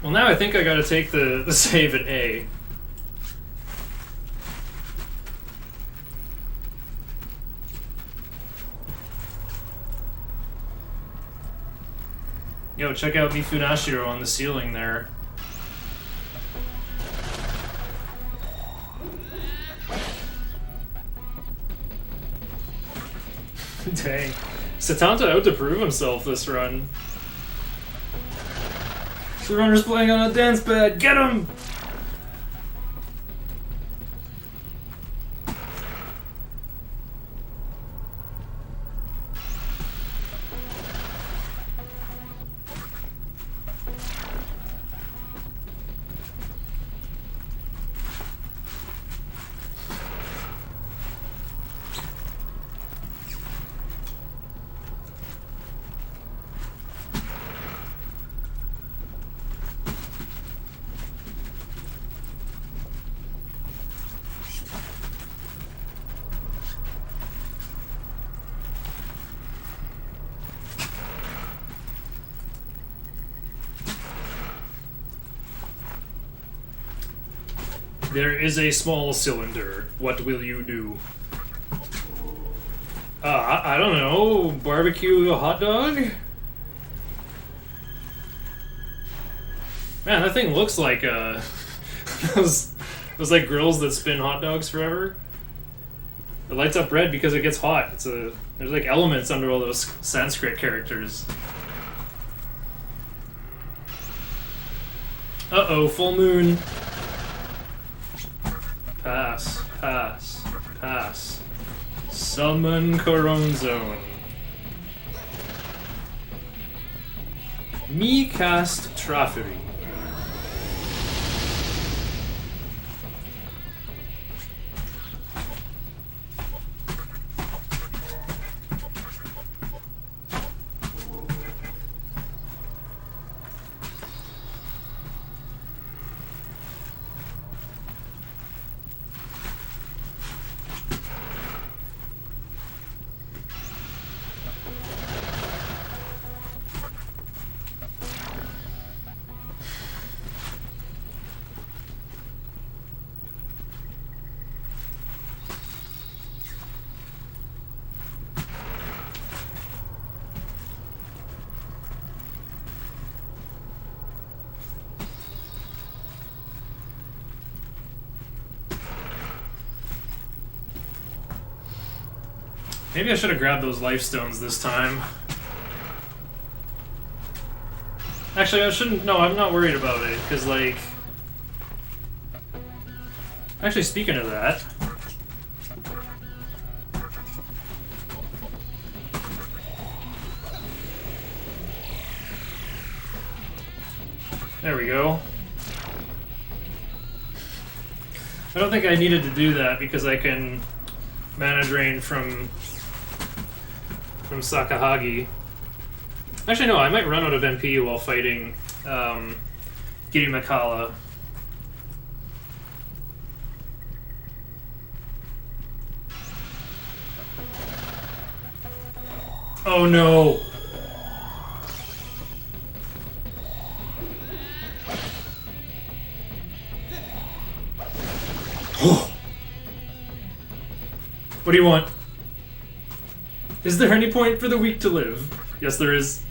Well, now I think I gotta take the save at A. Yo, check out Mifunashiro on the ceiling there. Dang. Satanta out to prove himself this run. The runner's playing on a dance pad. Get him! There is a small cylinder. What will you do? I don't know. Barbecue a hot dog? Man, that thing looks like those like grills that spin hot dogs forever. It lights up red because it gets hot. There's like elements under all those Sanskrit characters. Uh-oh, full moon. Pass, pass, pass. Summon Coron Zone. Me cast Traffery. Maybe I should have grabbed those life stones this time. Actually, I shouldn't. No, I'm not worried about it, because, like... Actually, speaking of that... There we go. I don't think I needed to do that, because I can mana drain from Sakahagi. Actually, no, I might run out of MP while fighting Giri Makala. Oh no! What do you want? Is there any point for the weak to live? Yes, there is.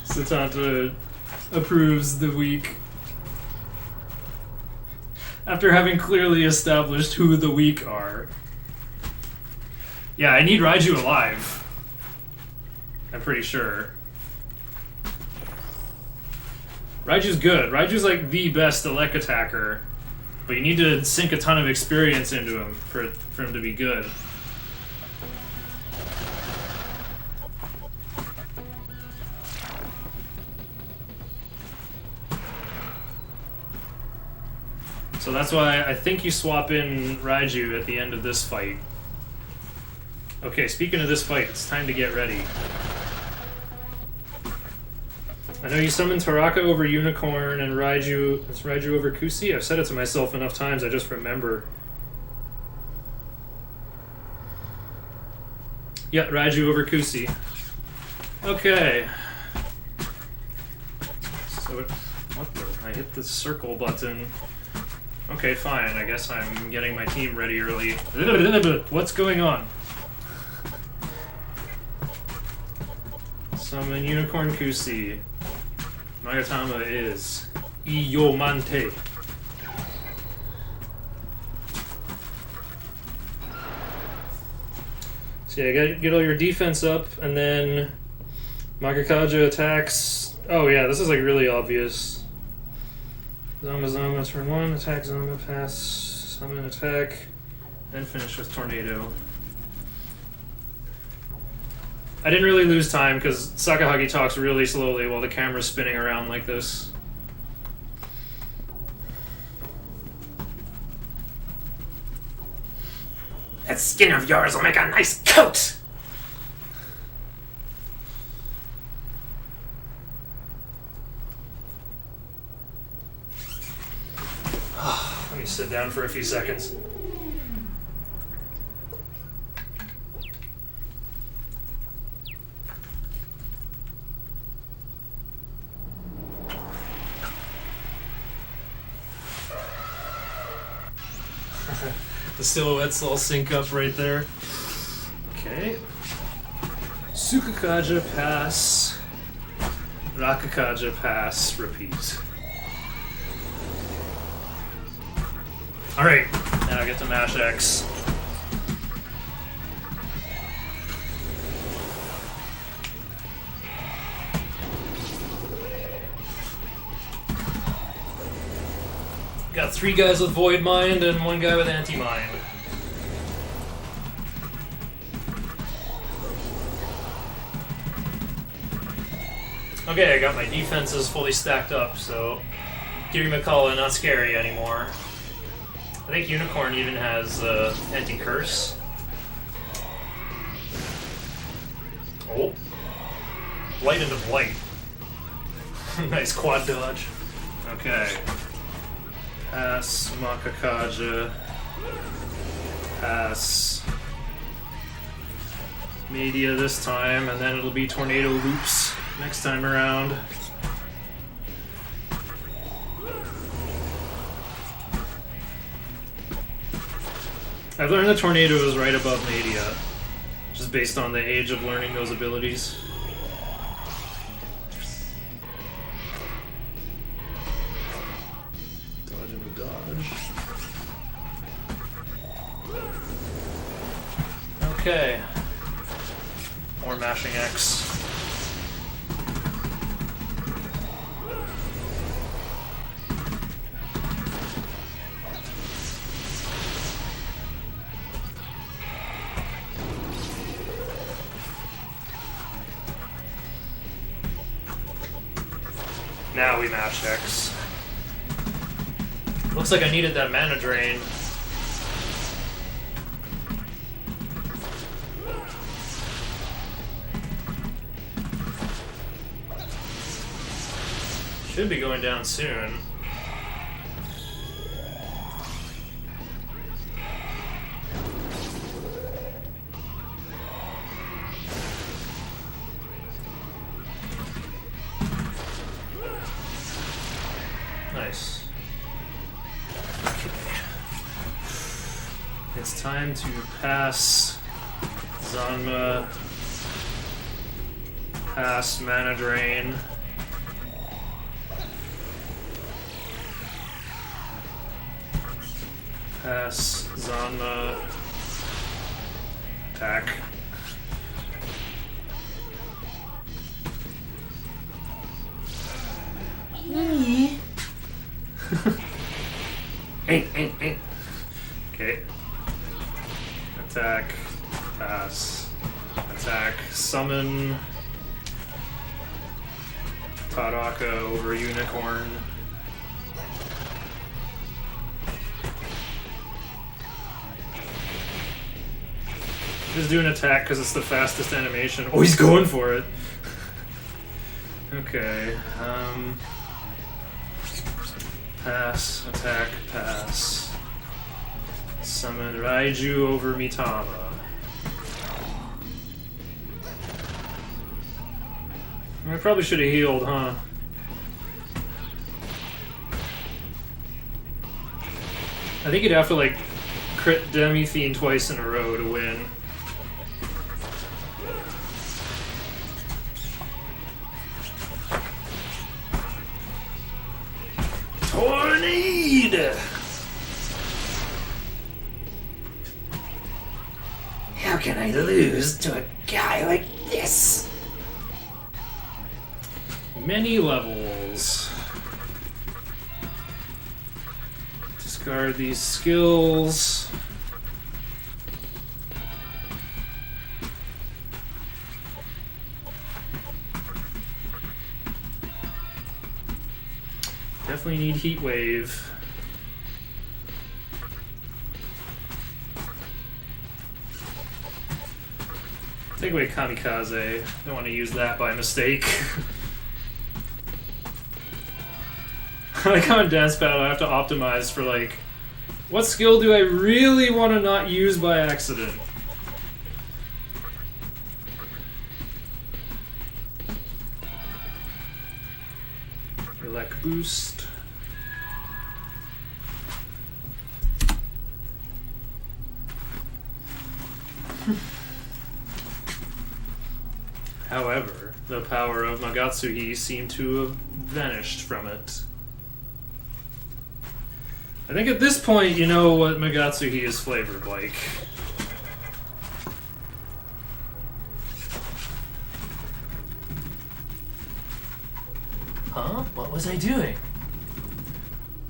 Satanta approves the weak. After having clearly established who the weak are. Yeah, I need Raiju alive. I'm pretty sure. Raiju's good. Raiju's like the best elect attacker, but you need to sink a ton of experience into him for him to be good. So that's why I think you swap in Raiju at the end of this fight. Okay, speaking of this fight, it's time to get ready. I know you summoned Taraka over Unicorn and Raiju. Is Raiju over Kusi? I've said it to myself enough times, I just remember. Yeah, Raiju over Kusi. Okay. So, what the? I hit the circle button. Okay, fine. I guess I'm getting my team ready early. What's going on? Summon Unicorn Kusi. Magatama is Iyomante. So yeah, get all your defense up, and then Makakaja attacks. Oh yeah, this is like really obvious. Zama turn 1, attack Zama, pass, summon, attack, then finish with Tornado. I didn't really lose time because Sakahagi talks really slowly while the camera's spinning around like this. That skin of yours will make a nice coat! Let me sit down for a few seconds. The silhouettes all sync up right there. Okay. Sukakaja pass. Rakakaja pass. Repeat. Alright, now I get to mash X. Got 3 guys with Void Mind and 1 guy with Anti-Mind. Okay, I got my defenses fully stacked up, so Giri McCullough not scary anymore. I think Unicorn even has Anti-Curse. Oh. Blight into Blight. Nice quad dodge. Okay. Pass Makakaja. Pass Media this time, and then it'll be Tornado Loops next time around. I've learned that Tornado is right above Media, just based on the age of learning those abilities. Dodge and dodge. Okay. More mashing X. Now we mash X. Looks like I needed that mana drain. Should be going down soon. Nice. Okay. It's time to pass Zanma, pass Mana Drain. Pass Zanma, attack. Okay. Attack, pass, attack, summon Taraka over Unicorn. Just do an attack because it's the fastest animation. Oh, he's going for it. Okay. Pass, attack, pass. Summon Raiju over Mitama. I probably should have healed, huh? I think you'd have to, like, crit Demi-Fiend twice in a row to win. Tornado! How can I lose to a guy like this? Many levels. Discard these skills. Definitely need Heat Wave. Take away Kamikaze. Don't want to use that by mistake. Like how in Dance Battle I have to optimize for like, what skill do I really want to not use by accident? Elect Boost. However, the power of Magatsuhi seemed to have vanished from it. I think at this point you know what Magatsuhi is flavored like. Huh? What was I doing?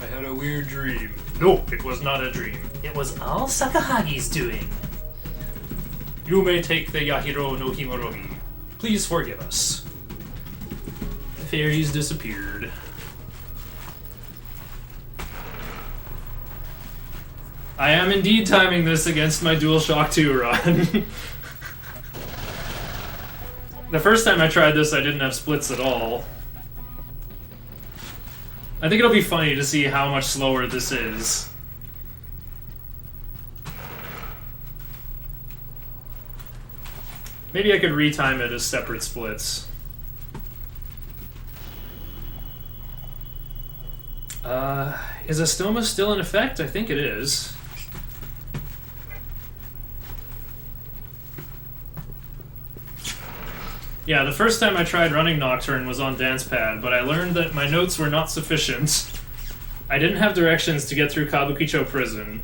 I had a weird dream. No, it was not a dream. It was all Sakahagi's doing. You may take the Yahiro no Himorogi. Please forgive us. The fairies disappeared. I am indeed timing this against my DualShock 2 run. The first time I tried this, I didn't have splits at all. I think it'll be funny to see how much slower this is. Maybe I could retime it as separate splits. Is Astoma still in effect? I think it is. Yeah, the first time I tried running Nocturne was on DancePad, but I learned that my notes were not sufficient. I didn't have directions to get through Kabukicho Prison,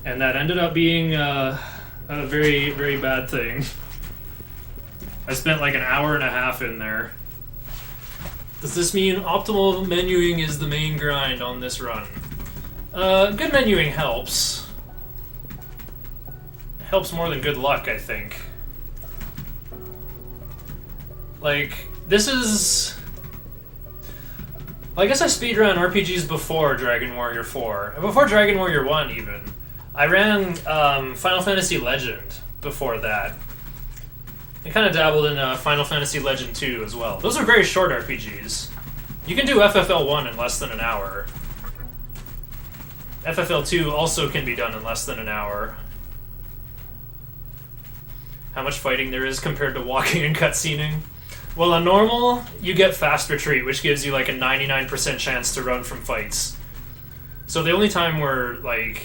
and that ended up being a very, very bad thing. I spent like an hour and a half in there. Does this mean optimal menuing is the main grind on this run? Good menuing helps. Helps more than good luck, I think. Like, this is... Well, I guess I speedrun RPGs before Dragon Warrior 4. Before Dragon Warrior 1, even. I ran Final Fantasy Legend before that. I kind of dabbled in Final Fantasy Legend 2 as well. Those are very short RPGs. You can do FFL 1 in less than an hour. FFL 2 also can be done in less than an hour. How much fighting there is compared to walking and cutscening. Well, on normal, you get fast retreat, which gives you like a 99% chance to run from fights. So the only time we're like...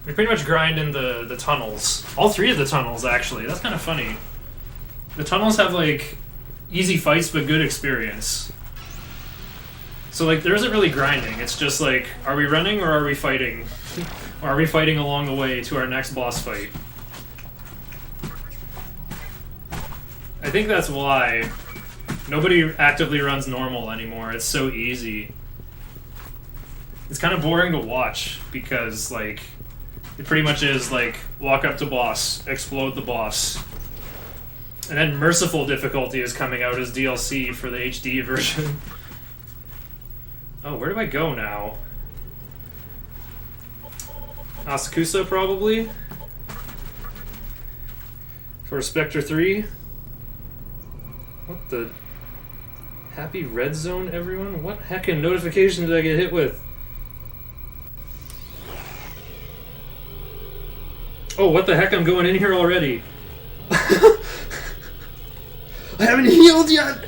We pretty much grind in the tunnels. All three of the tunnels, actually. That's kind of funny. The tunnels have, like, easy fights but good experience. So, like, there isn't really grinding. It's just, like, are we running or are we fighting? Or are we fighting along the way to our next boss fight? I think that's why nobody actively runs normal anymore. It's so easy. It's kind of boring to watch because, like... It pretty much is like, walk up to boss, explode the boss. And then Merciful difficulty is coming out as DLC for the HD version. Oh, where do I go now? Asakusa, probably? For Spectre 3? What the? Happy red zone, everyone? What heckin' notification did I get hit with? Oh, what the heck? I'm going in here already. I haven't healed yet!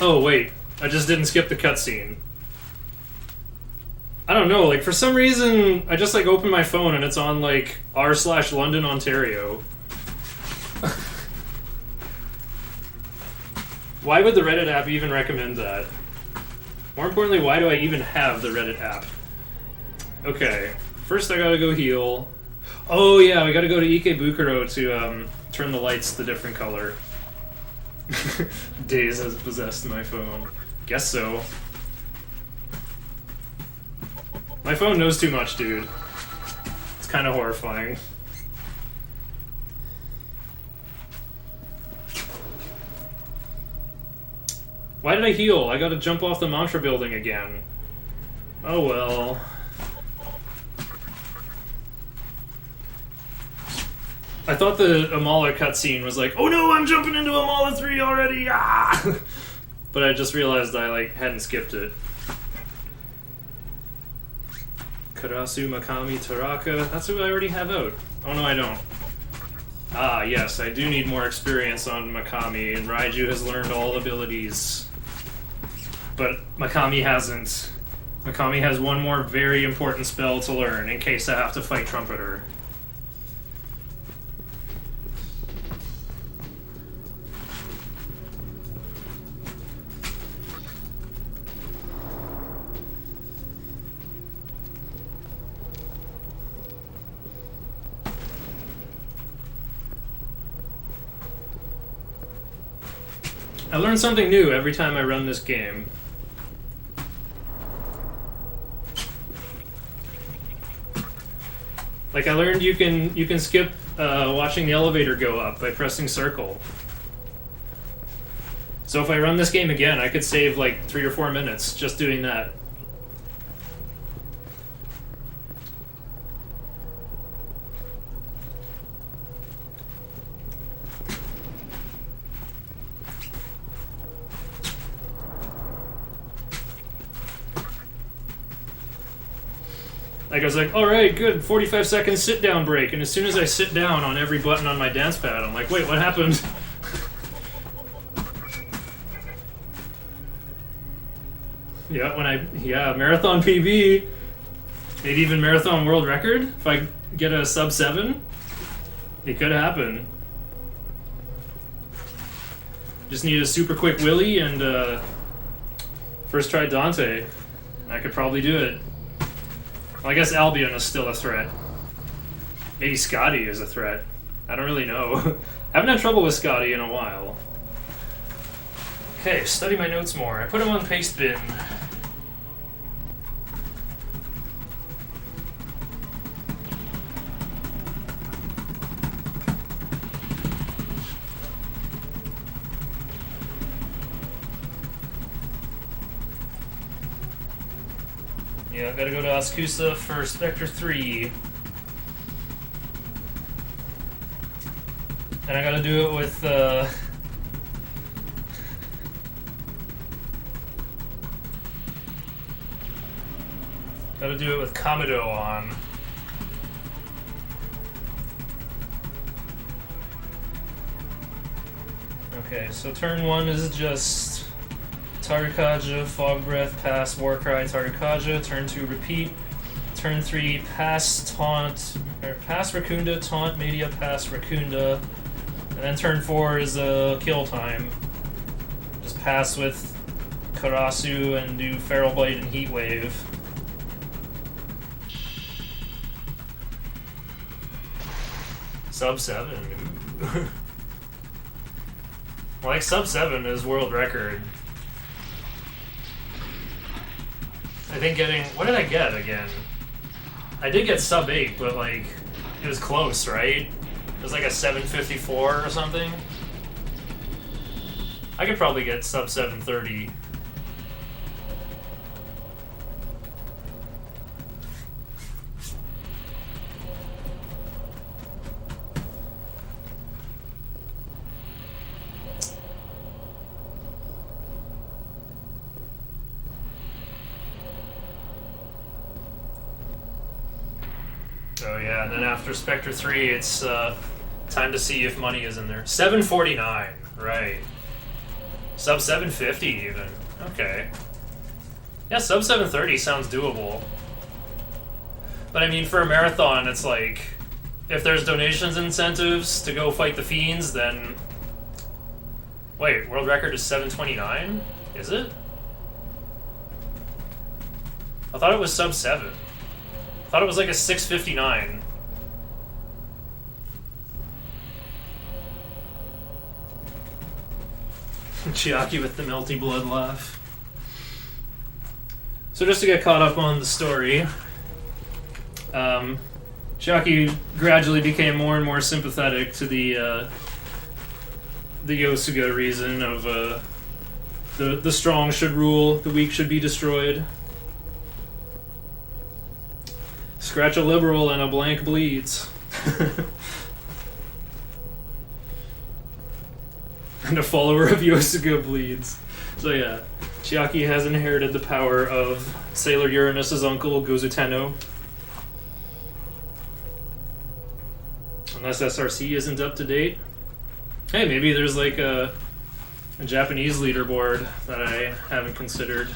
Oh, wait. I just didn't skip the cutscene. I don't know, like, for some reason, I just, like, open my phone and it's on, like, r/London, Ontario. Why would the Reddit app even recommend that? More importantly, why do I even have the Reddit app? Okay, first I gotta go heal. Oh yeah, we gotta go to Ikebukuro to turn the lights the different color. Days has possessed my phone. Guess so. My phone knows too much, dude. It's kind of horrifying. Why did I heal? I gotta jump off the mantra building again. Oh well. I thought the Amala cutscene was like, oh no, I'm jumping into Amala 3 already! Ah! But I just realized I like hadn't skipped it. Karasu, Makami, Taraka. That's who I already have out. Oh no, I don't. Ah, yes, I do need more experience on Makami, and Raiju has learned all abilities. But Makami hasn't. Makami has one more very important spell to learn in case I have to fight Trumpeter. I learn something new every time I run this game. Like I learned you can skip watching the elevator go up by pressing circle. So if I run this game again, I could save like 3 or 4 minutes just doing that. Like I was like, alright, good, 45 seconds sit down break, and as soon as I sit down on every button on my dance pad, I'm like, wait, what happened? Yeah, marathon PB, maybe even marathon world record, if I get a sub 7, it could happen. Just need a super quick Willy and first try Dante. I could probably do it. Well, I guess Albion is still a threat. Maybe Scotty is a threat. I don't really know. I haven't had trouble with Scotty in a while. Okay, study my notes more. I put them on paste bin. Yeah, I've got to go to Askusa for Spectre 3. And I gotta do it with, gotta do it with Kamado on. Okay, so turn 1 is just Tarukaja, Fog Breath, Pass, Warcry, Tarukaja. Turn 2, repeat. Turn 3, Pass, Taunt, or Pass Rakunda, Taunt, Media, Pass Rakunda. And then turn 4 is kill time. Just pass with Karasu and do Feral Bite and Heat Wave. Sub 7. Like, sub 7 is world record. I think getting... What did I get again? I did get sub 8, but, like, it was close, right? It was like a 754 or something. I could probably get sub 730. So yeah, and then after Spectre 3, it's time to see if money is in there. 749, right. Sub 750 even. Okay. Yeah, sub 730 sounds doable. But I mean, for a marathon, it's like, if there's donations incentives to go fight the fiends, then... Wait, world record is 729? Is it? I thought it was sub 7. I thought it was like a 659. Chiaki with the melty blood laugh. So just to get caught up on the story, Chiaki gradually became more and more sympathetic to the Yosuga reason of the strong should rule, the weak should be destroyed. Scratch a liberal and a blank bleeds. And a follower of Yosuga bleeds. So yeah, Chiaki has inherited the power of Sailor Uranus's uncle, Gozuteno. Unless SRC isn't up to date. Hey, maybe there's like a Japanese leaderboard that I haven't considered.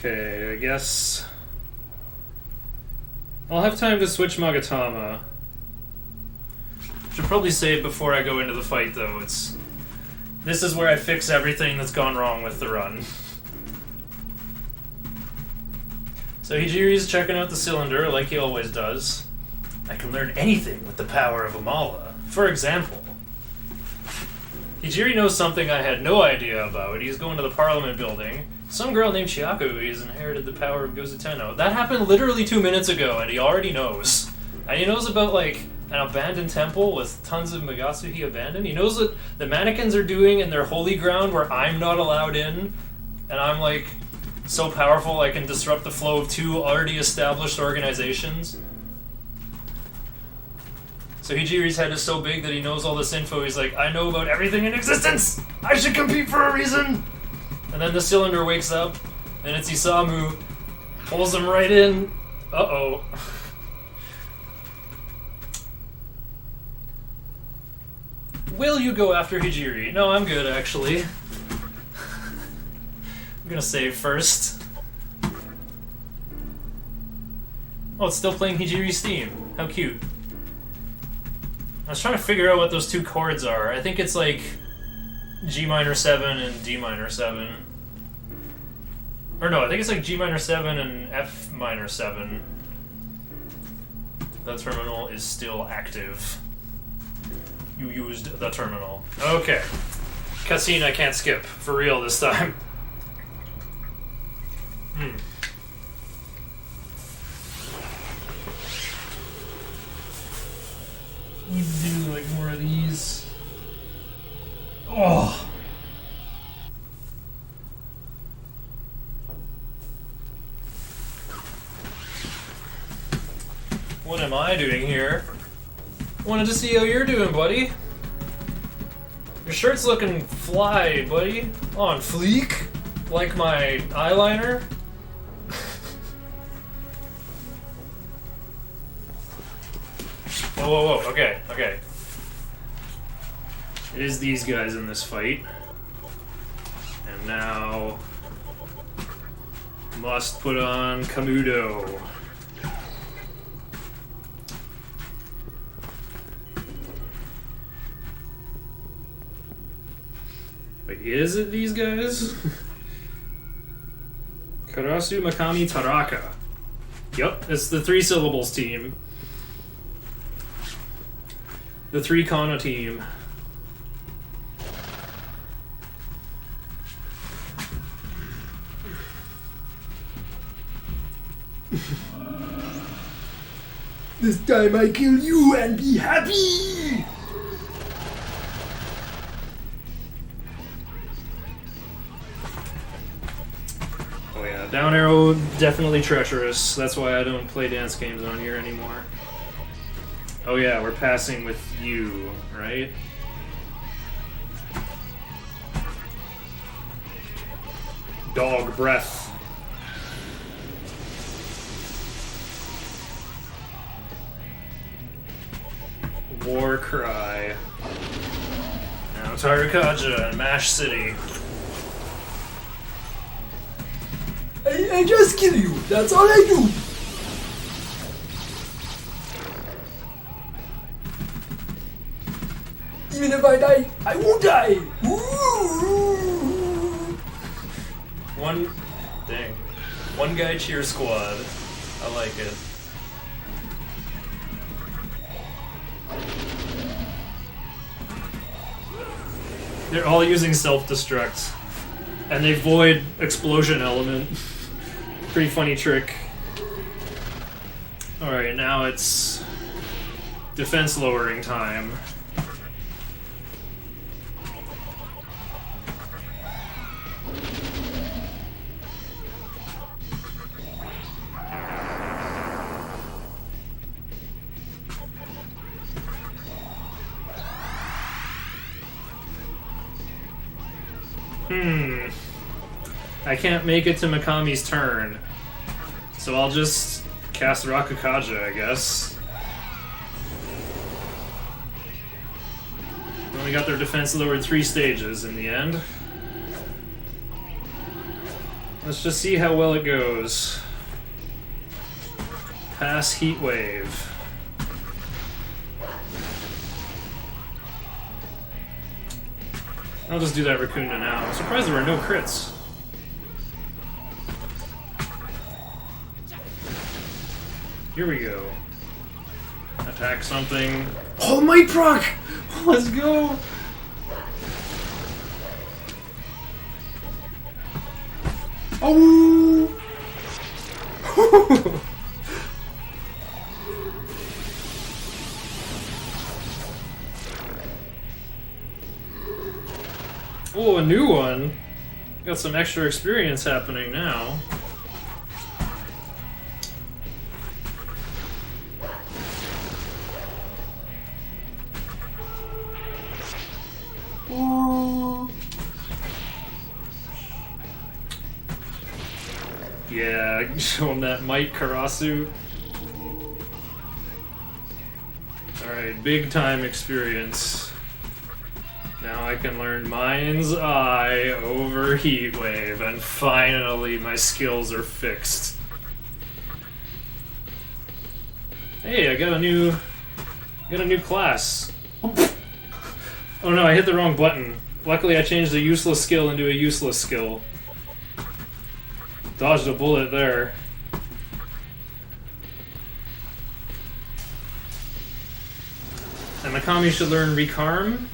Okay, I guess I'll have time to switch Magatama. Should probably say it before I go into the fight, though. This is where I fix everything that's gone wrong with the run. So Hijiri's checking out the cylinder like he always does. I can learn anything with the power of Amala. For example, Hijiri knows something I had no idea about. He's going to the Parliament building. Some girl named Chiaku has inherited the power of Gozuteno. That happened literally 2 minutes ago, and he already knows. And he knows about, like, an abandoned temple with tons of Megatsuhi abandoned. He knows what the mannequins are doing in their holy ground where I'm not allowed in. And I'm, like, so powerful I can disrupt the flow of 2 already established organizations. So Hijiri's head is so big that he knows all this info. He's like, I know about everything in existence! I should compete for a reason! And then the cylinder wakes up, and it's Isamu, pulls him right in. Uh-oh. Will you go after Hijiri? No, I'm good, actually. I'm gonna save first. Oh, it's still playing Hijiri's theme. How cute. I was trying to figure out what those 2 chords are. I think it's like G minor 7 and D minor 7. Or no, I think it's like G minor 7 and F minor 7. The terminal is still active. You used the terminal. Okay. Cutscene I can't skip. For real this time. Need to do like more of these. Oh. What am I doing here? Wanted to see how you're doing, buddy. Your shirt's looking fly, buddy. On fleek. Like my eyeliner. Whoa, whoa, whoa. Okay, okay. It is these guys in this fight. And now... must put on Kamudo. Wait, is it these guys? Karasu Makami Taraka. Yep, it's the 3 syllables team. The 3 Kana team. This time I kill you and be happy! Oh yeah, down arrow, definitely treacherous. That's why I don't play dance games on here anymore. Oh yeah, we're passing with you, right? Dog breath. War cry. Now Tarakaja and Mash City. I just kill you, that's all I do! Even if I die, I won't die! One guy cheer squad. I like it. They're all using self-destruct. And they void explosion element. Pretty funny trick. Alright, now it's defense lowering time. I can't make it to Mikami's turn, so I'll just cast Rakukaja, I guess. Only got their defense lowered 3 stages in the end. Let's just see how well it goes. Pass Heat Wave. I'll just do that Raccoonda now. I'm surprised there were no crits. Here we go. Attack something. Oh, Might proc! Let's go! Oh! Oh, a new one. Got some extra experience happening now. Ooh. Yeah, show him that Might Karasu. Alright, big time experience. Now I can learn Mind's Eye over Heat Wave, and finally my skills are fixed. Hey, I got a new class. Oh no, I hit the wrong button. Luckily I changed a useless skill into a useless skill. Dodged a bullet there. And Mikami should learn Recarm.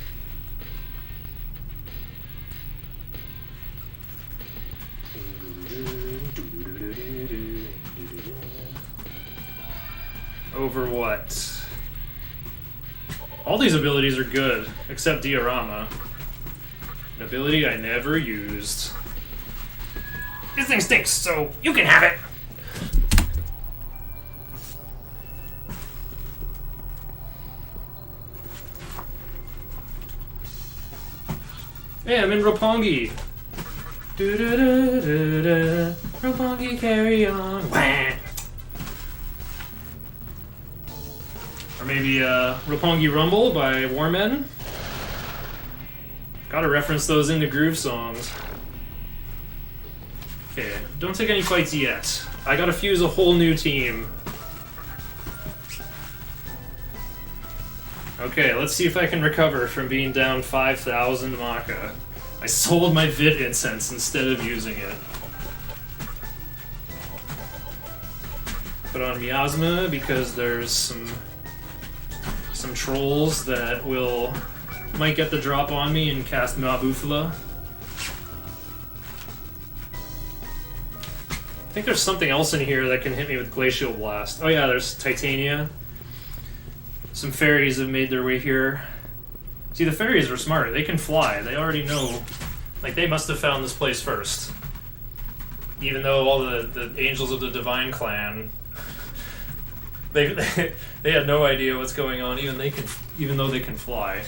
Over what? All these abilities are good, except Diorama. An ability I never used. This thing stinks, so you can have it. Hey, I'm in Roppongi. Do-do-do-do-do. Roppongi, carry on. Wah. Or maybe Roppongi Rumble by Warmen. Gotta reference those into groove songs. Okay, don't take any fights yet. I gotta fuse a whole new team. Okay, let's see if I can recover from being down 5,000 Maka. I sold my Vit Incense instead of using it. Put on Miasma because there's some trolls that might get the drop on me and cast Mabufla. I think there's something else in here that can hit me with Glacial Blast. Oh yeah, there's Titania. Some fairies have made their way here. See, the fairies are smart. They can fly. They already know. Like, they must have found this place first. Even though all the angels of the Divine Clan, they had no idea what's going on. Even though they can fly.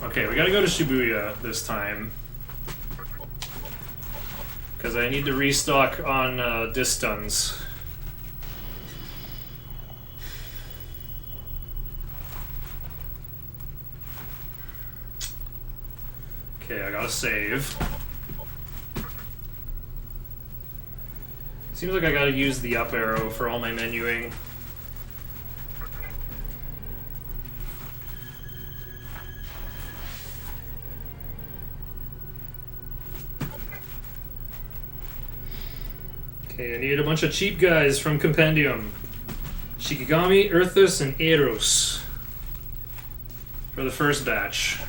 Okay, we gotta go to Shibuya this time. Because I need to restock on Distuns. Okay, I gotta save. Seems like I gotta use the up arrow for all my menuing. Okay, I need a bunch of cheap guys from Compendium. Shikigami, Earthus, and Eros. For the first batch.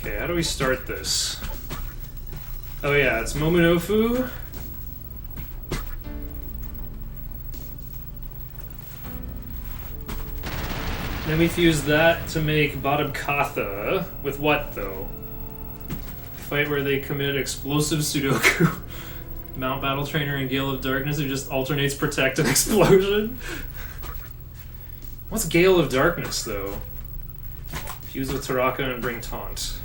Okay, how do we start this? Oh yeah, it's Momonofu. Then we fuse that to make Bottom Katha. With what, though? Fight where they commit explosive Sudoku. Mount Battle Trainer and Gale of Darkness, who just alternates Protect and Explosion. What's Gale of Darkness, though? Fuse with Taraka and bring Taunt.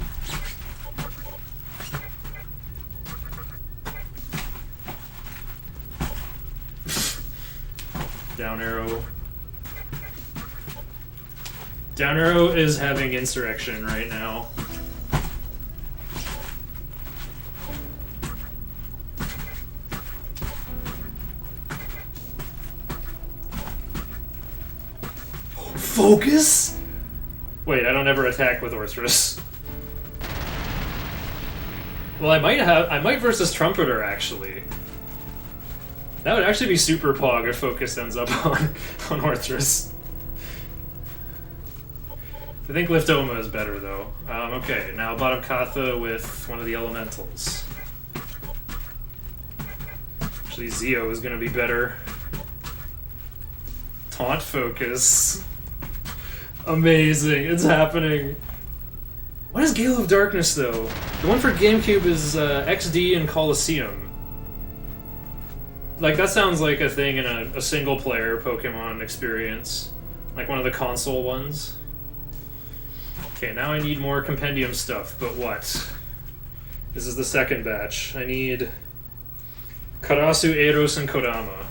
Down arrow. Down arrow is having insurrection right now. Focus? Wait, I don't ever attack with Orthrus. Well, I might versus Trumpeter, actually. That would actually be super pog if Focus ends up on Orthrus. I think Liftoma is better, though. Okay, now Bottom Katha with one of the elementals. Actually, Zeo is going to be better. Taunt Focus. Amazing, it's happening. What is Gale of Darkness, though? The one for GameCube is XD and Coliseum. Like, that sounds like a thing in a single-player Pokemon experience. Like one of the console ones. Okay, now I need more Compendium stuff, but what? This is the second batch. I need Karasu, Eros, and Kodama.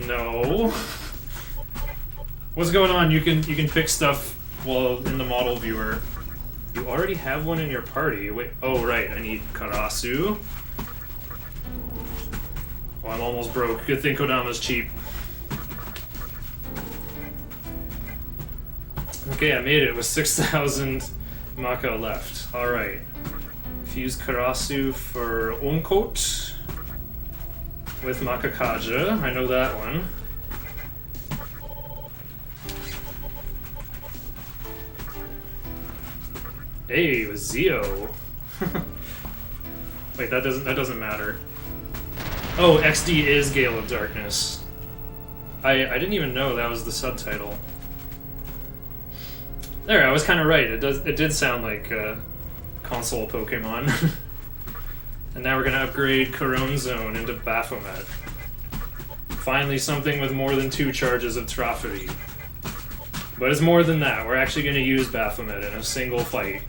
No. What's going on? You can pick stuff while in the model viewer. You already have one in your party. Wait. Oh, right. I need Karasu. Oh, I'm almost broke. Good thing Kodama's cheap. Okay, I made it with 6,000 Maka left. Alright. Fuse Karasu for Unkot with Makakaja. I know that one. Hey, with Zeo. Wait, that doesn't matter. Oh, XD is Gale of Darkness. I didn't even know that was the subtitle. There, I was kind of right. It did sound like console Pokemon. And now we're gonna upgrade Corone Zone into Baphomet. Finally, something with more than 2 charges of Trafferty. But it's more than that. We're actually gonna use Baphomet in a single fight.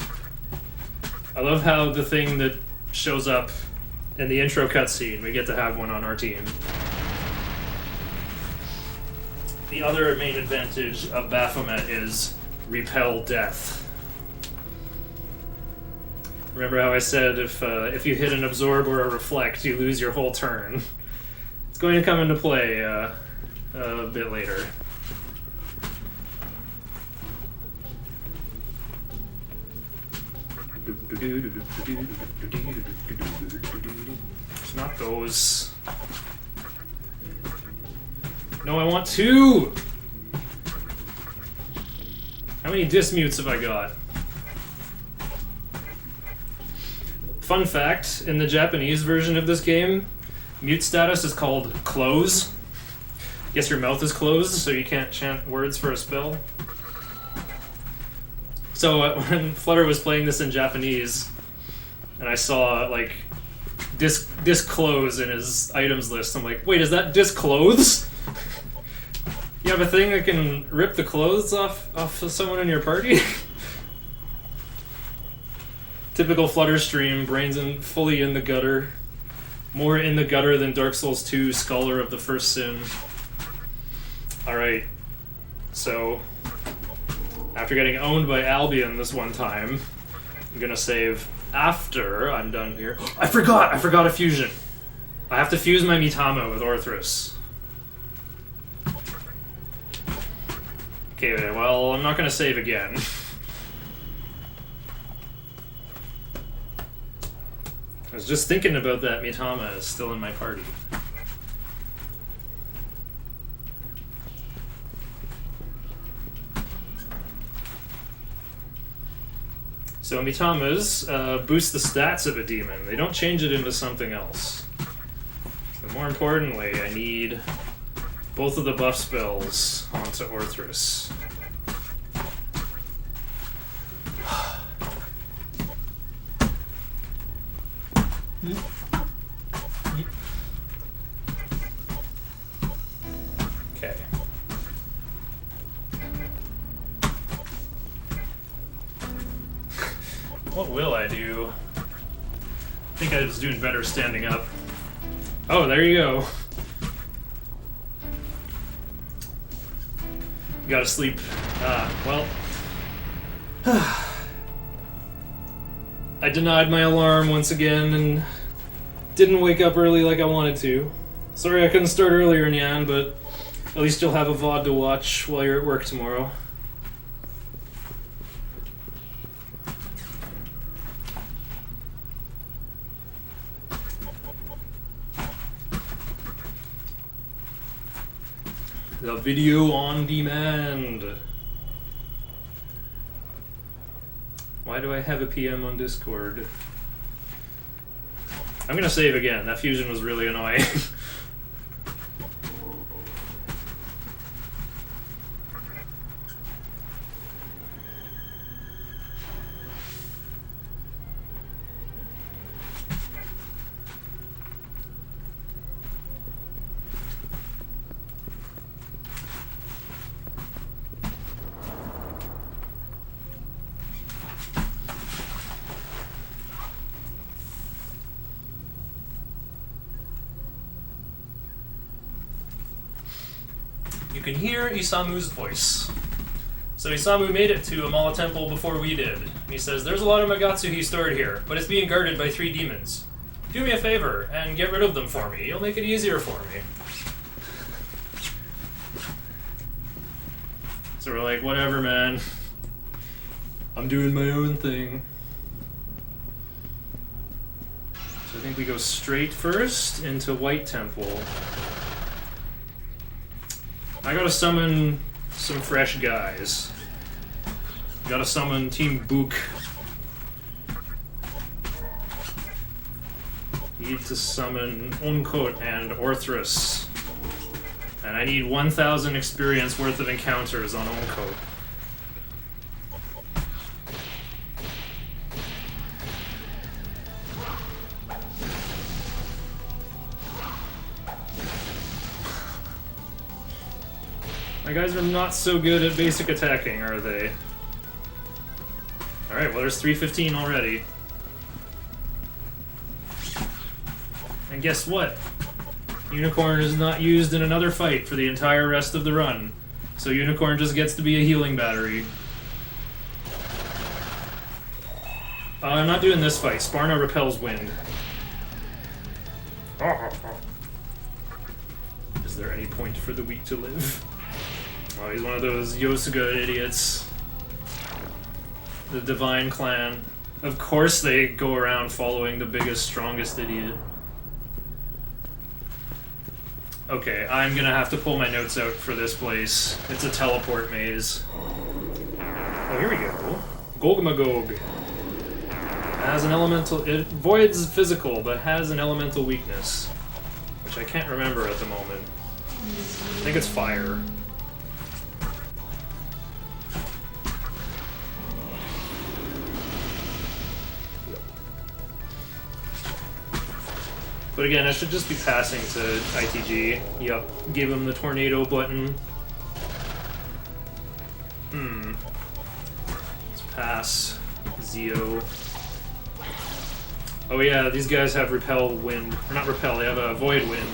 I love how the thing that shows up in the intro cutscene, we get to have one on our team. The other main advantage of Baphomet is repel death. Remember how I said if you hit an absorb or a reflect, you lose your whole turn. It's going to come into play a bit later. Not those. No, I want 2! How many dismutes have I got? Fun fact, in the Japanese version of this game, mute status is called close. Guess your mouth is closed, so you can't chant words for a spell. So when Flutter was playing this in Japanese, and I saw like disclose in his items list, I'm like, wait, is that disclothes? You have a thing that can rip the clothes off of someone in your party? Typical Flutter stream, brains fully in the gutter. More in the gutter than Dark Souls 2, Scholar of the First Sin. Alright, so after getting owned by Albion this one time, I'm gonna save after I'm done here. I forgot a fusion. I have to fuse my Mitama with Orthrus. Okay, well, I'm not gonna save again. I was just thinking about that Mitama is still in my party. So Mitamas boost the stats of a demon. They don't change it into something else. But more importantly, I need both of the buff spells onto Orthrus. Okay. What will I do? I think I was doing better standing up. Oh, there you go. Gotta sleep. Well. I denied my alarm once again and didn't wake up early like I wanted to. Sorry I couldn't start earlier, Nyan, but at least you'll have a VOD to watch while you're at work tomorrow. The video on demand. Why do I have a PM on Discord? I'm gonna save again. That fusion was really annoying. You can hear Isamu's voice. So Isamu made it to Amala Temple before we did. He says, there's a lot of Magatsuhi stored here, but it's being guarded by 3 demons. Do me a favor and get rid of them for me. You'll make it easier for me. So we're like, whatever, man. I'm doing my own thing. So I think we go straight first into White Temple. I gotta summon some fresh guys. Gotta summon Team Book. Need to summon Unkot and Orthrus. And I need 1,000 experience worth of encounters on Unkot. My guys are not so good at basic attacking, are they? Alright, well there's 315 already. And guess what? Unicorn is not used in another fight for the entire rest of the run. So Unicorn just gets to be a healing battery. I'm not doing this fight. Sparna repels wind. Is there any point for the weak to live? Oh, he's one of those Yosuga idiots. The Divine Clan. Of course they go around following the biggest, strongest idiot. Okay, I'm gonna have to pull my notes out for this place. It's a teleport maze. Oh, here we go. Golgamagog. Has an elemental... It voids physical, but has an elemental weakness. Which I can't remember at the moment. I think it's fire. But again, I should just be passing to ITG. Yup, give him the tornado button. Let's pass. Zeo. Oh yeah, these guys have repel wind. Or not repel, they have a void wind.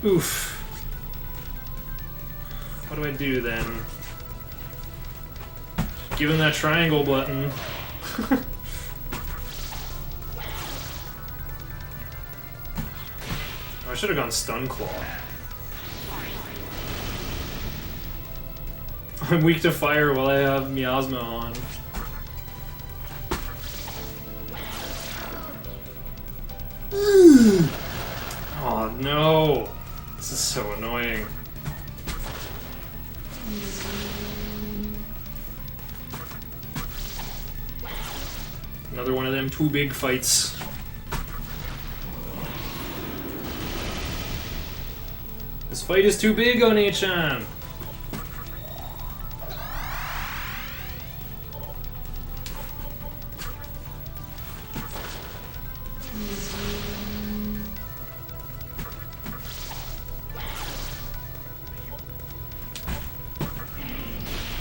Oof. What do I do then? Give him that triangle button. I should have gone Stun Claw. I'm weak to fire while I have Miasma on. Oh no! This is so annoying. Another one of them too big fights. This fight is too big on Achan!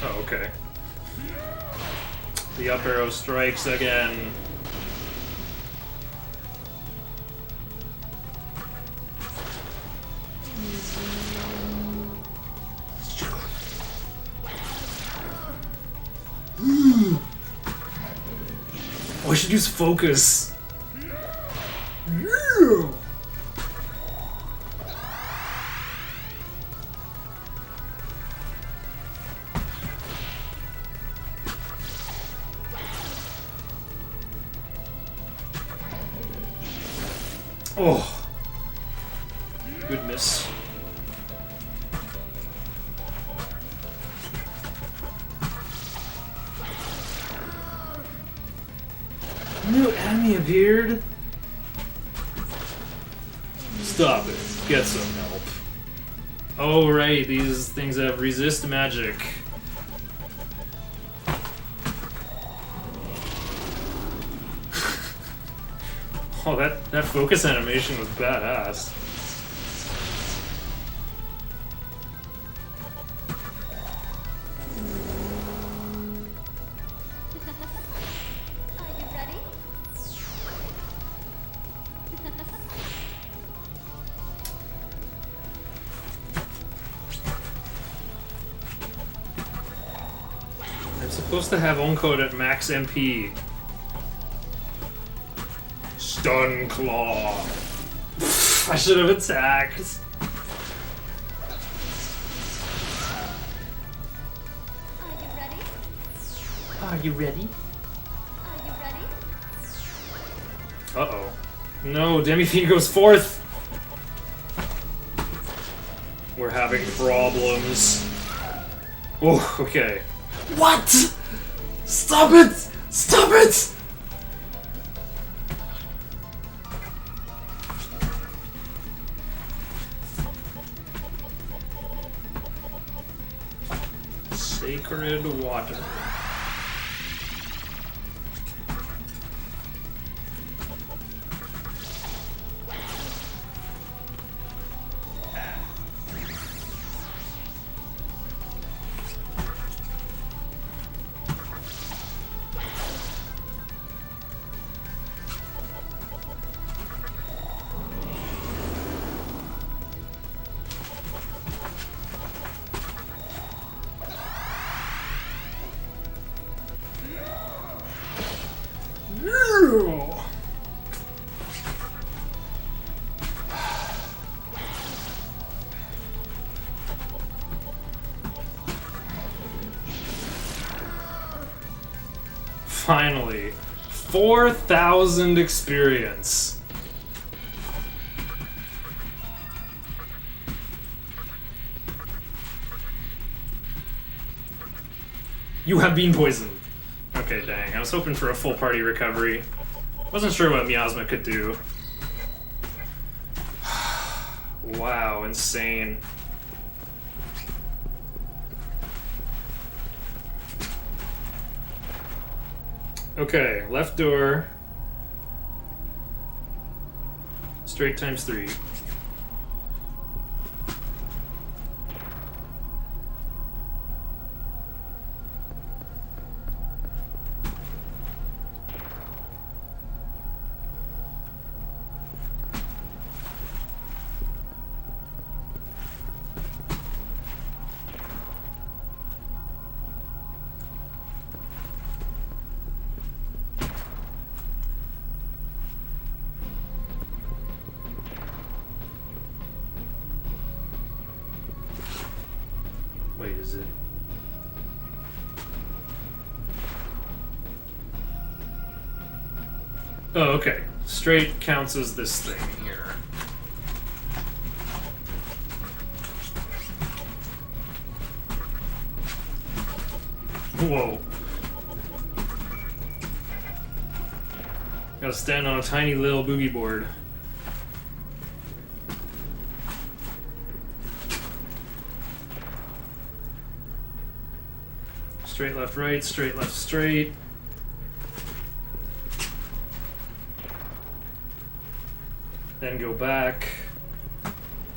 Oh, okay. The up arrow strikes again. Oh, I should use focus. Yeah! Oh. Good miss. New enemy appeared. Stop it. Get some help. Oh right, these things have resist magic. Oh, that focus animation was badass. Are you ready? I'm supposed to have Oncode at max MP. Stun Claw. I should have attacked. Are you ready? Are you ready? Are you ready? Uh-oh. No, Demi-Fiend goes fourth! We're having problems. Oh, okay. What? Stop it! Stop it! Sacred water. Finally. 4,000 experience. You have been poisoned. Okay, dang. I was hoping for a full party recovery. Wasn't sure what Miasma could do. Wow, insane. Okay, left door. Straight times 3. Wait, is it? Oh, okay. Straight counts as this thing here. Whoa. Gotta stand on a tiny little boogie board. Straight left right, straight left straight. Then go back.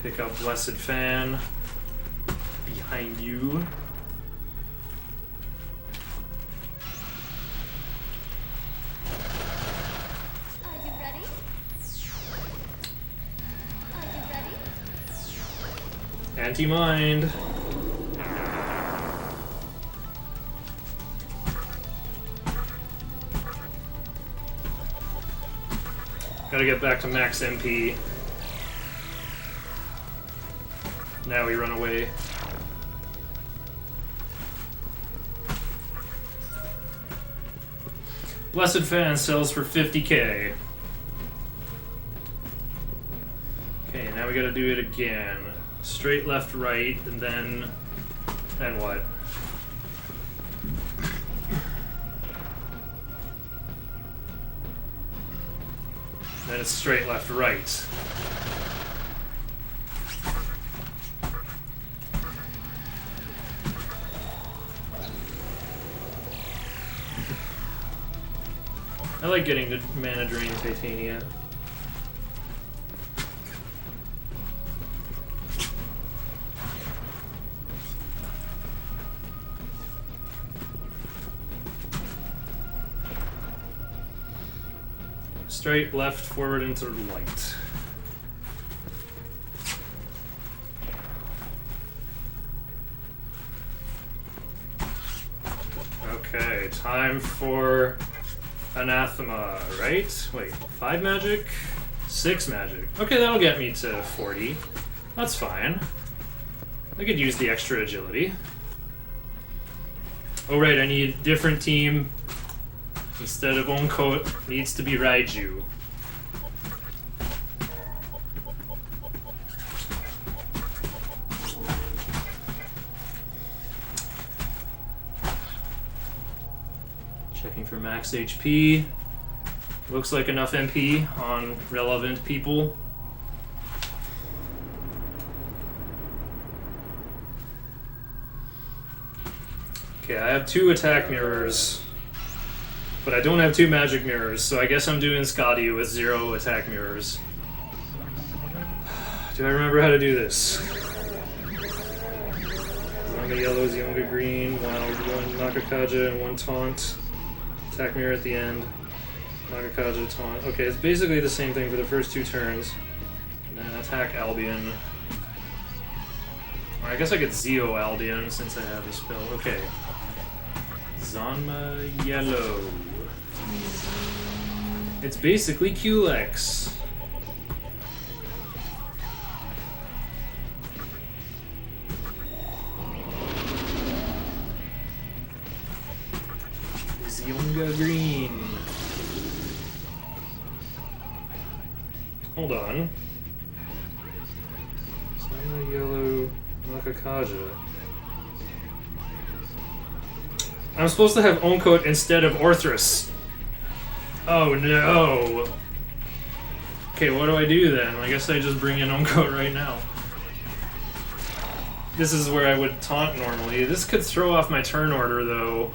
Pick up Blessed Fan. Behind you. Are you ready? Are you ready? Anti-mind. Gotta get back to max MP. Now we run away. Blessed Fan sells for 50k. Okay, now we gotta do it again. Straight left right, and then what? Then it's straight left right. I like getting the mana drain Titania. Straight, left, forward, into the light. Okay, time for Anathema, right? Wait, 5 magic? 6 magic. Okay, that'll get me to 40. That's fine. I could use the extra agility. Oh right, I need a different team. Instead of Oncoat, needs to be Raiju. Checking for max HP. Looks like enough MP on relevant people. Okay, I have 2 attack mirrors. But I don't have 2 magic mirrors, so I guess I'm doing Scotty with 0 attack mirrors. Do I remember how to do this? Yonga yellow, Yonga green, wild, 1 Nakakaja and 1 taunt. Attack mirror at the end. Nakakaja, taunt. Okay, it's basically the same thing for the first 2 turns. And then attack Albion. Or I guess I could Zeo Albion since I have the spell. Okay. Zanma Yellow. It's basically Culex. Zionga Zionga Green. Hold on. Zionga Yellow Nakakaja. I'm supposed to have Oncoat instead of Orthrus. Oh no! Okay, what do I do then? I guess I just bring in Oncoat right now. This is where I would taunt normally. This could throw off my turn order though.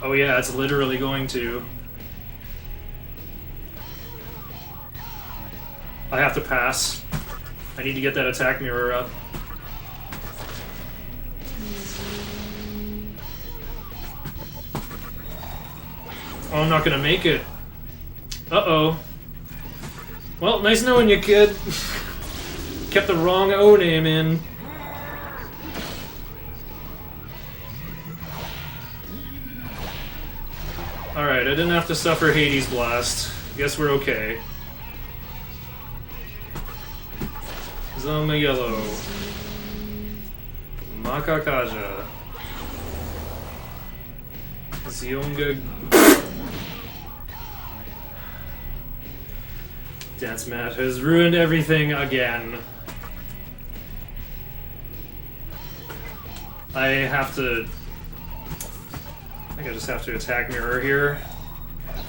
Oh yeah, it's literally going to. I have to pass. I need to get that attack mirror up. Oh, I'm not gonna make it. Uh-oh. Well, nice knowing you, kid. Kept the wrong O name in. Alright, I didn't have to suffer Hades Blast. Guess we're okay. Zama Yellow. Makakaja. Zionga. Dance Mat has ruined everything again. I have to... I think I just have to attack mirror here.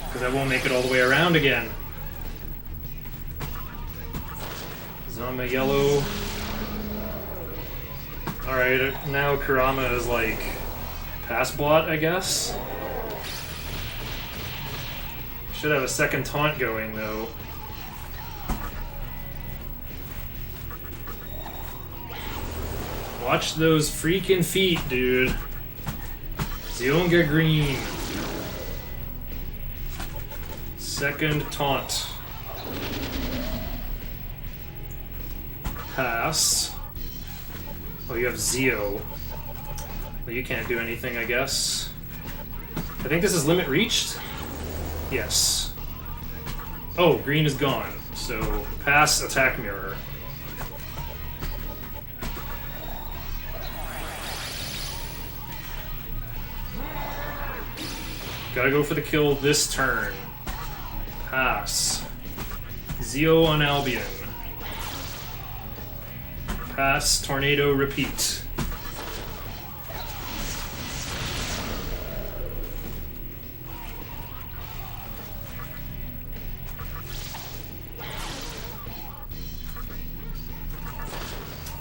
Because I won't make it all the way around again. Zama Yellow. Alright, now Kurama is like... pass blot, I guess? Should have a second taunt going, though. Watch those freaking feet, dude. Zionga Green. Second taunt. Pass. Oh, you have Zeo. Well, you can't do anything, I guess. I think this is limit reached? Yes. Oh, green is gone. So, pass, attack mirror. Gotta go for the kill this turn. Pass. Zeo on Albion. Pass, Tornado, repeat.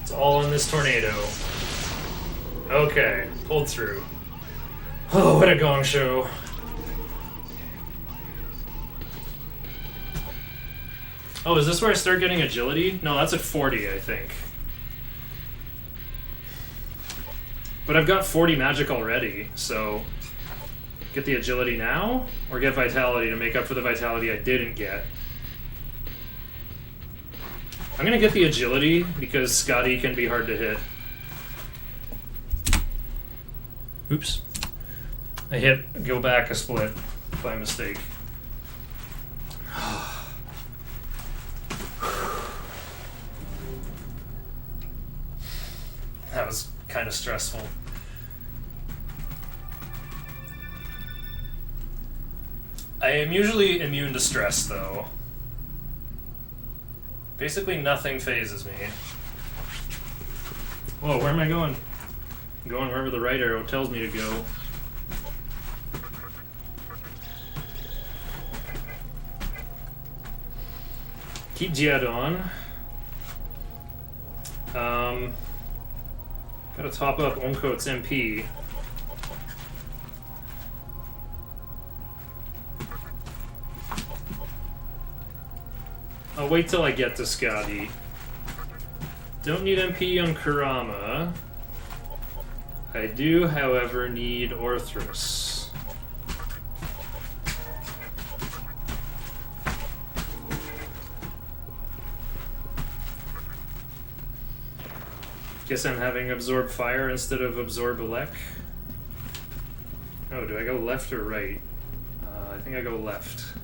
It's all in this tornado. Okay, pulled through. Oh, what a gong show. Oh, is this where I start getting agility? No, that's at 40, I think. But I've got 40 magic already, so... Get the agility now? Or get vitality to make up for the vitality I didn't get? I'm gonna get the agility, because Scotty can be hard to hit. Oops. I hit go back a split by mistake. That was kind of stressful. I am usually immune to stress, though. Basically nothing phases me. Whoa, where am I going? I'm going wherever the right arrow tells me to go. Keep Jihad on. Gotta top up Oncoat's MP. I'll wait till I get to Scotty. Don't need MP on Kurama. I do, however, need Orthrus. Guess I'm having Absorb Fire instead of Absorb Elec. Oh, do I go left or right? I think I go left.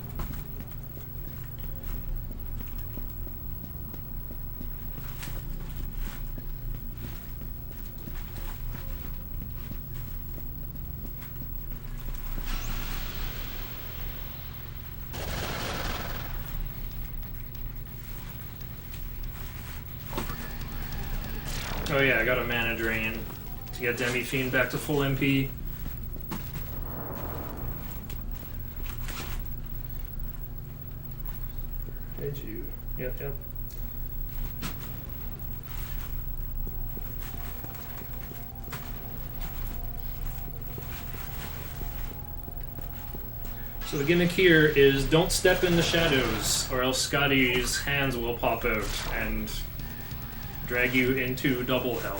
Oh yeah, I got a mana drain to get Demi Fiend back to full MP. Did you? Yep, yep. So the gimmick here is don't step in the shadows, or else Scotty's hands will pop out and drag you into double hell.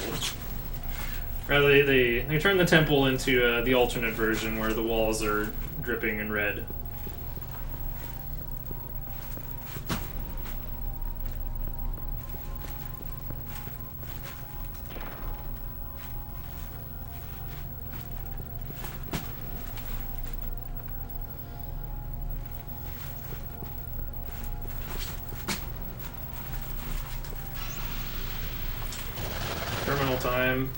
Rather, they turn the temple into the alternate version where the walls are dripping in red. Terminal time.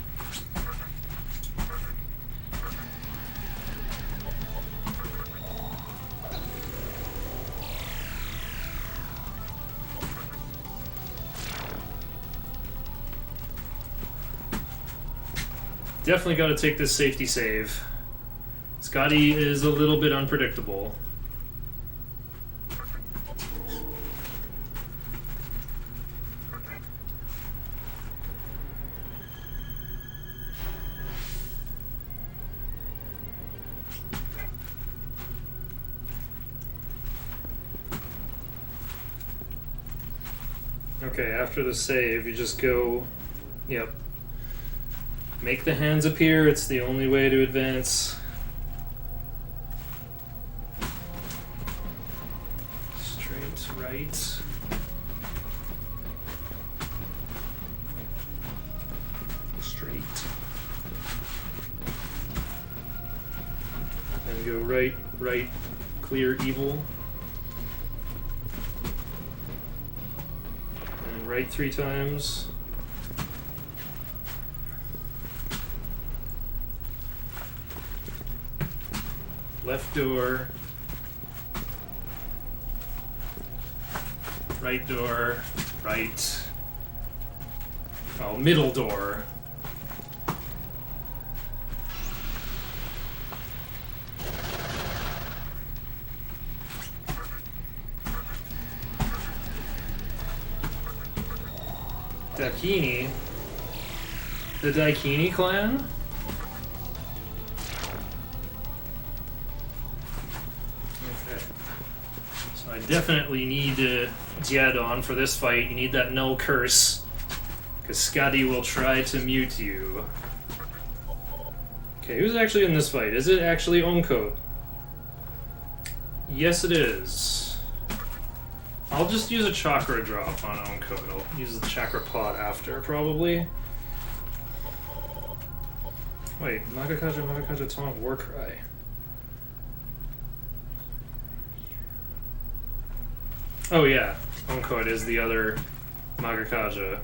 Definitely got to take this safety save. Scotty is a little bit unpredictable. Okay, after the save, you just go, yep. Make the hands appear, it's the only way to advance. Straight right. Straight. And go right, right, clear evil. And right 3 times. Left door, right door, right, oh, middle door. Daikini? The Daikini clan? I definitely need Diadon for this fight. You need that null curse, because Scotty will try to mute you. Okay, who's actually in this fight? Is it actually Oncoat? Yes, it is. I'll just use a chakra drop on Oncoat. I'll use the chakra pot after, probably. Wait, Magakaja, Taunt, Warcry. Oh yeah, Oncoat is the other Magakaja.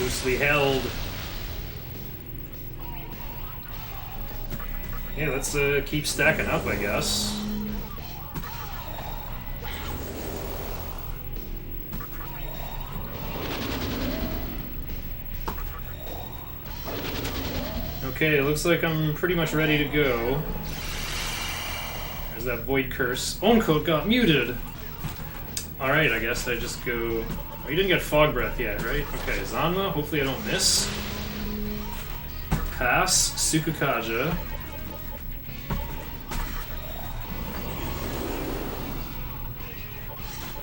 Loosely held. Yeah, let's keep stacking up, I guess. Okay, looks like I'm pretty much ready to go. There's that Void Curse. Oncoat got muted! Alright, I guess I just go... Oh, you didn't get Fog Breath yet, right? Okay, Zanma, hopefully I don't miss. Pass, Sukukaja.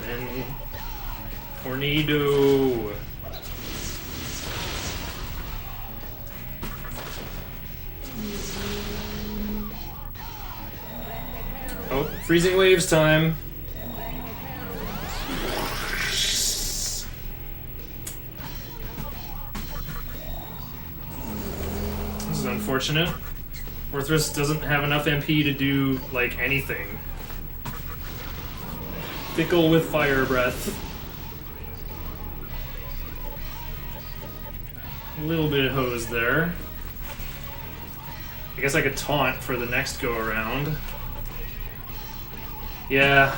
Then... Tornado. Oh, freezing waves time. This is unfortunate. Orthrus doesn't have enough MP to do, like, anything. Fickle with fire breath. A little bit hosed there. I guess I could taunt for the next go around. Yeah.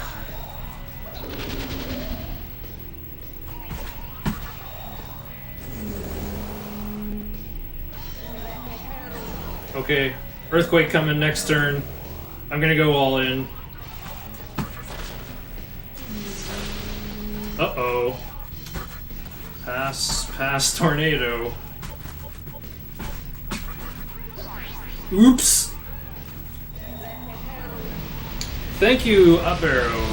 Okay, Earthquake coming next turn. I'm gonna go all in. Uh-oh. Pass tornado. Oops. Thank you, up arrow.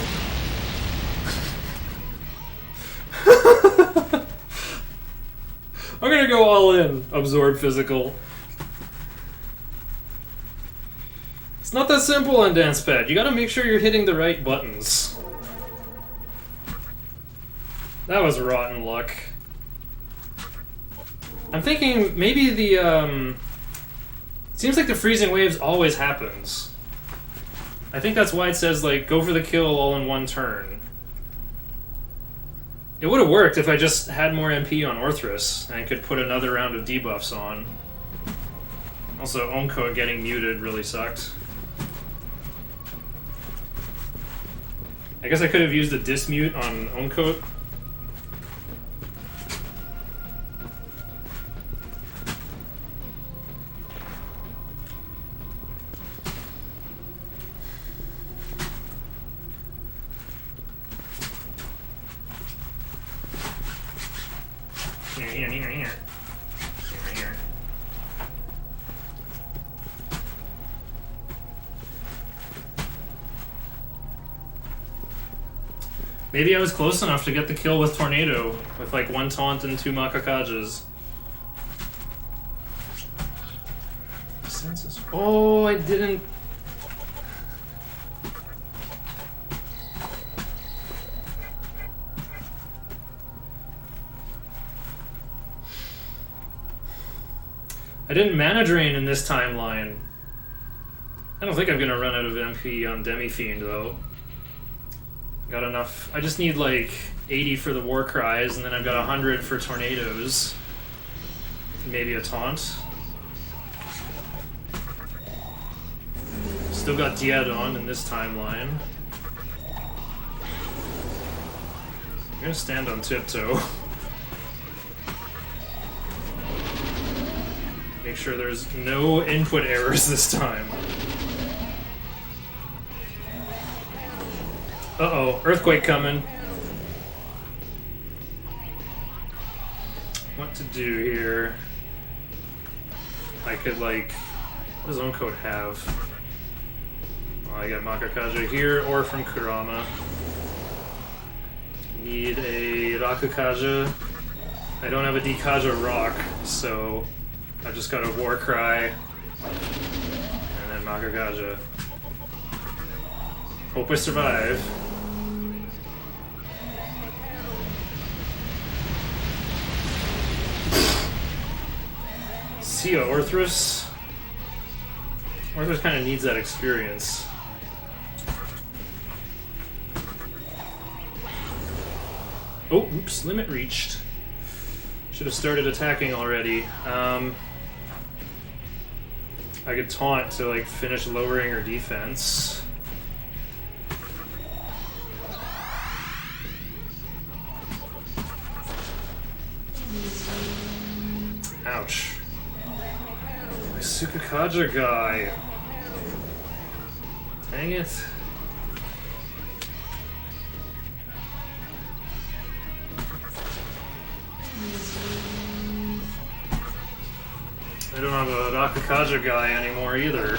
I'm gonna go all in. Absorb physical. It's not that simple on Dance Pad. You gotta make sure you're hitting the right buttons. That was rotten luck. I'm thinking maybe the, seems like the freezing waves always happens. I think that's why it says, like, go for the kill all in one turn. It would have worked if I just had more MP on Orthrus, and I could put another round of debuffs on. Also, Onko getting muted really sucked. I guess I could have used a dismute on Onko. Maybe I was close enough to get the kill with Tornado, with like one taunt and 2 Makakajas. Oh, I didn't... I didn't mana drain in this timeline. I don't think I'm gonna run out of MP on Demi-Fiend though. Got enough. I just need like 80 for the War Cries, and then I've got 100 for Tornadoes. Maybe a taunt. Still got Diadon in this timeline. I'm gonna stand on tiptoe. Make sure there's no input errors this time. Uh-oh, Earthquake coming. What to do here? I could, like... What does Oncoat have? Well, I got Makakaja here, or from Kurama. Need a Rakukaja. I don't have a Dikaja Rock, so I've just got a War Cry. And then Makakaja. Hope I survive. See ya, Orthrus. Orthrus kind of needs that experience. Oh, oops, limit reached. Should have started attacking already. I could taunt to like finish lowering her defense. Ouch. My Sukakaja guy. Dang it. I don't have a Rakukaja guy anymore either.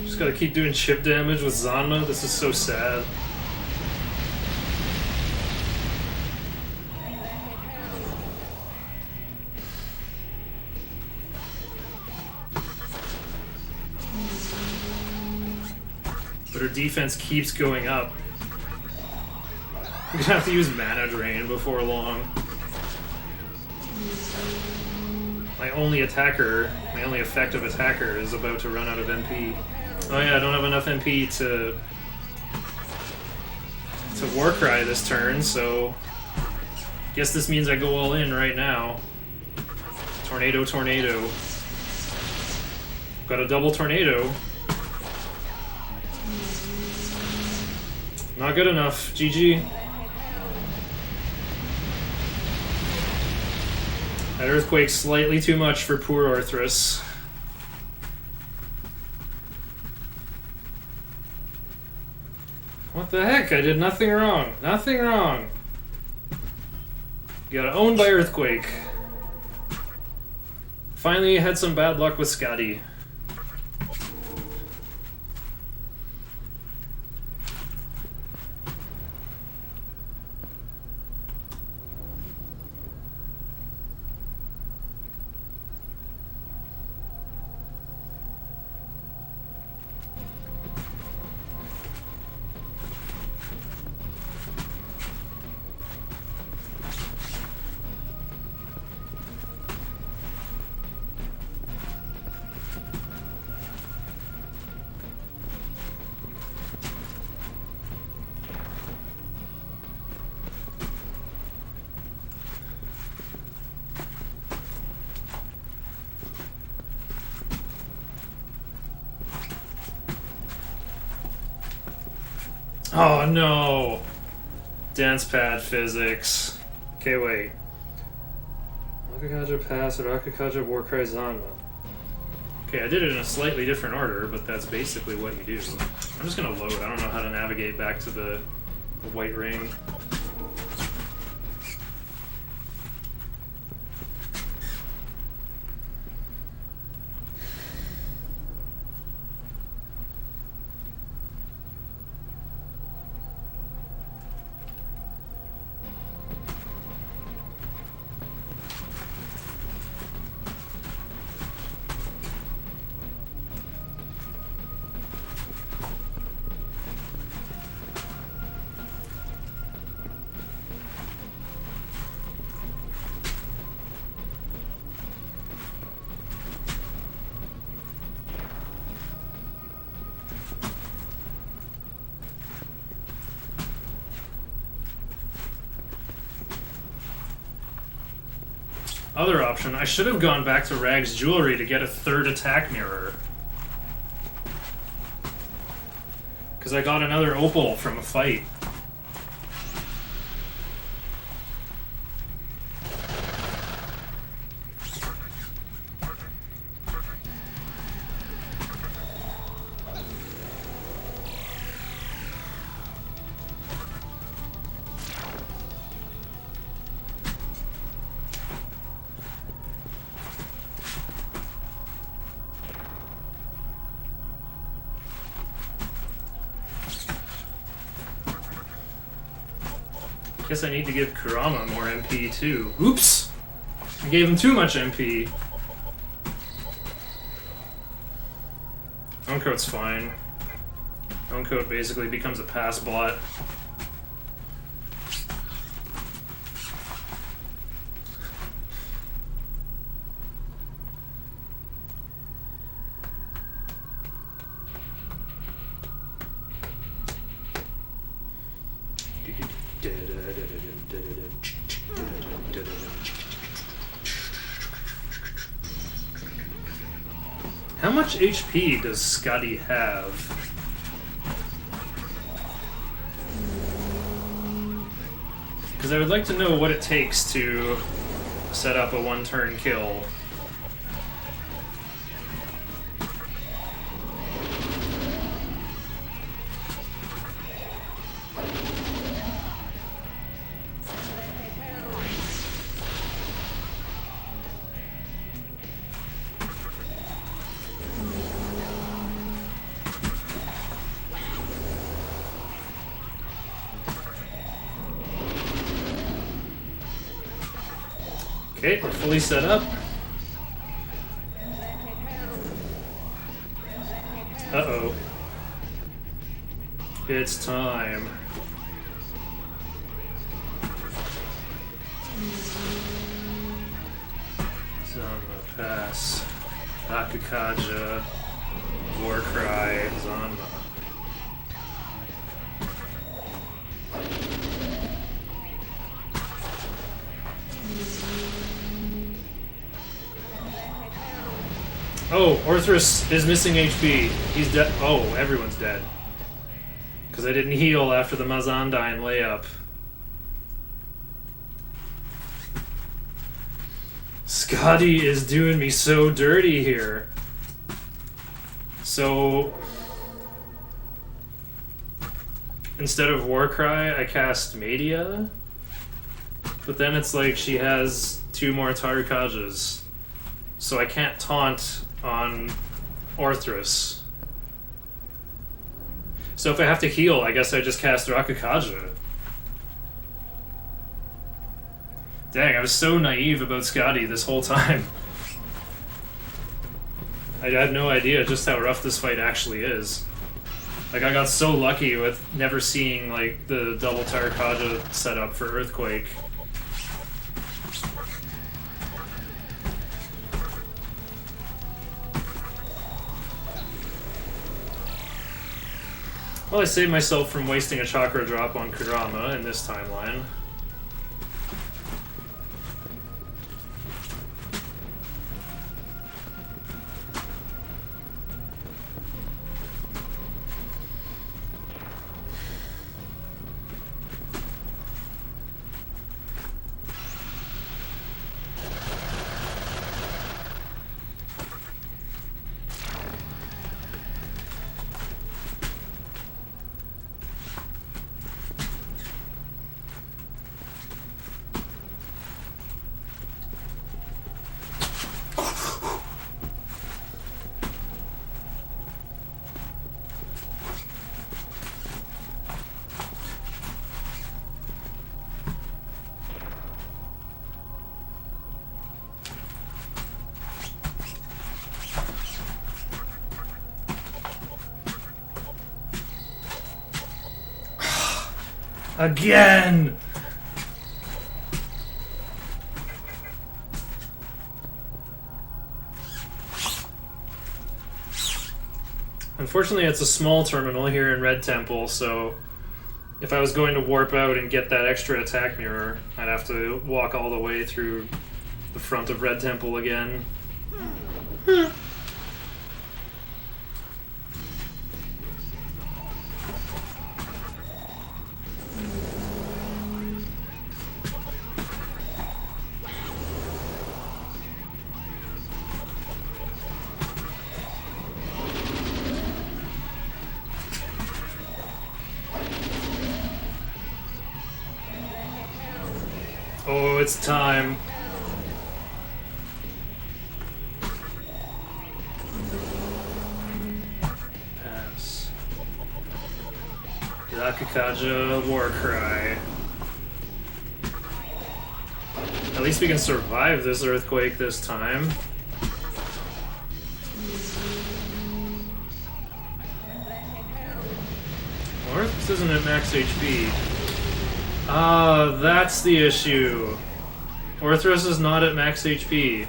Just gotta keep doing chip damage with Zanma. This is so sad. but her defense keeps going up. I'm gonna have to use mana drain before long. My only effective attacker is about to run out of MP. Oh yeah, I don't have enough MP to Warcry this turn, so guess this means I go all in right now. Tornado, tornado. Got a double tornado. Not good enough. GG. That earthquake's slightly too much for poor Arthras. What the heck? I did nothing wrong. Nothing wrong. You got owned by Earthquake. Finally had some bad luck with Scotty. Oh no! Dance pad physics. Okay, wait. Rakakaja pass, Rakakaja Warcry Zanma. Okay, I did it in a slightly different order, but that's basically what you do. I'm just gonna load. I don't know how to navigate back to the white ring. Other option, I should have gone back to Rag's Jewelry to get a third attack mirror. Because I got another opal from a fight. Guess I need to give Kurama more MP too. Oops! I gave him too much MP. Uncoat's fine. Uncoat basically becomes a pass bot. How much HP does Scotty have? Because I would like to know what it takes to set up a one-turn kill. Okay, we're fully set up. Uh-oh. It's time. Zanma, pass. Akakaja, Warcry, Zanma. Oh, Orthrus is missing HP. He's dead. Oh, everyone's dead. Because I didn't heal after the Mazandine layup. Scotty is doing me so dirty here. So instead of Warcry, I cast Media. But then it's like she has 2 more Tarukajas. So I can't taunt on Orthrus. So if I have to heal, I guess I just cast Rakukaja. Dang, I was so naive about Scotty this whole time. I had no idea just how rough this fight actually is. Like, I got so lucky with never seeing, like, the double Tarukaja setup for Earthquake. Well, I saved myself from wasting a chakra drop on Kurama in this timeline. Again! Unfortunately, it's a small terminal here in Red Temple, so if I was going to warp out and get that extra attack mirror, I'd have to walk all the way through the front of Red Temple again. Oh, it's time. Pass. Yakukaja Warcry. At least we can survive this earthquake this time. Orthrus isn't at max HP. Ah, that's the issue. Orthrus is not at max HP.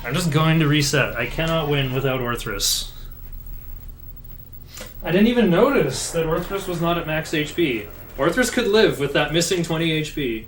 I'm just going to reset. I cannot win without Orthrus. I didn't even notice that Orthrus was not at max HP. Orthrus could live with that missing 20 HP.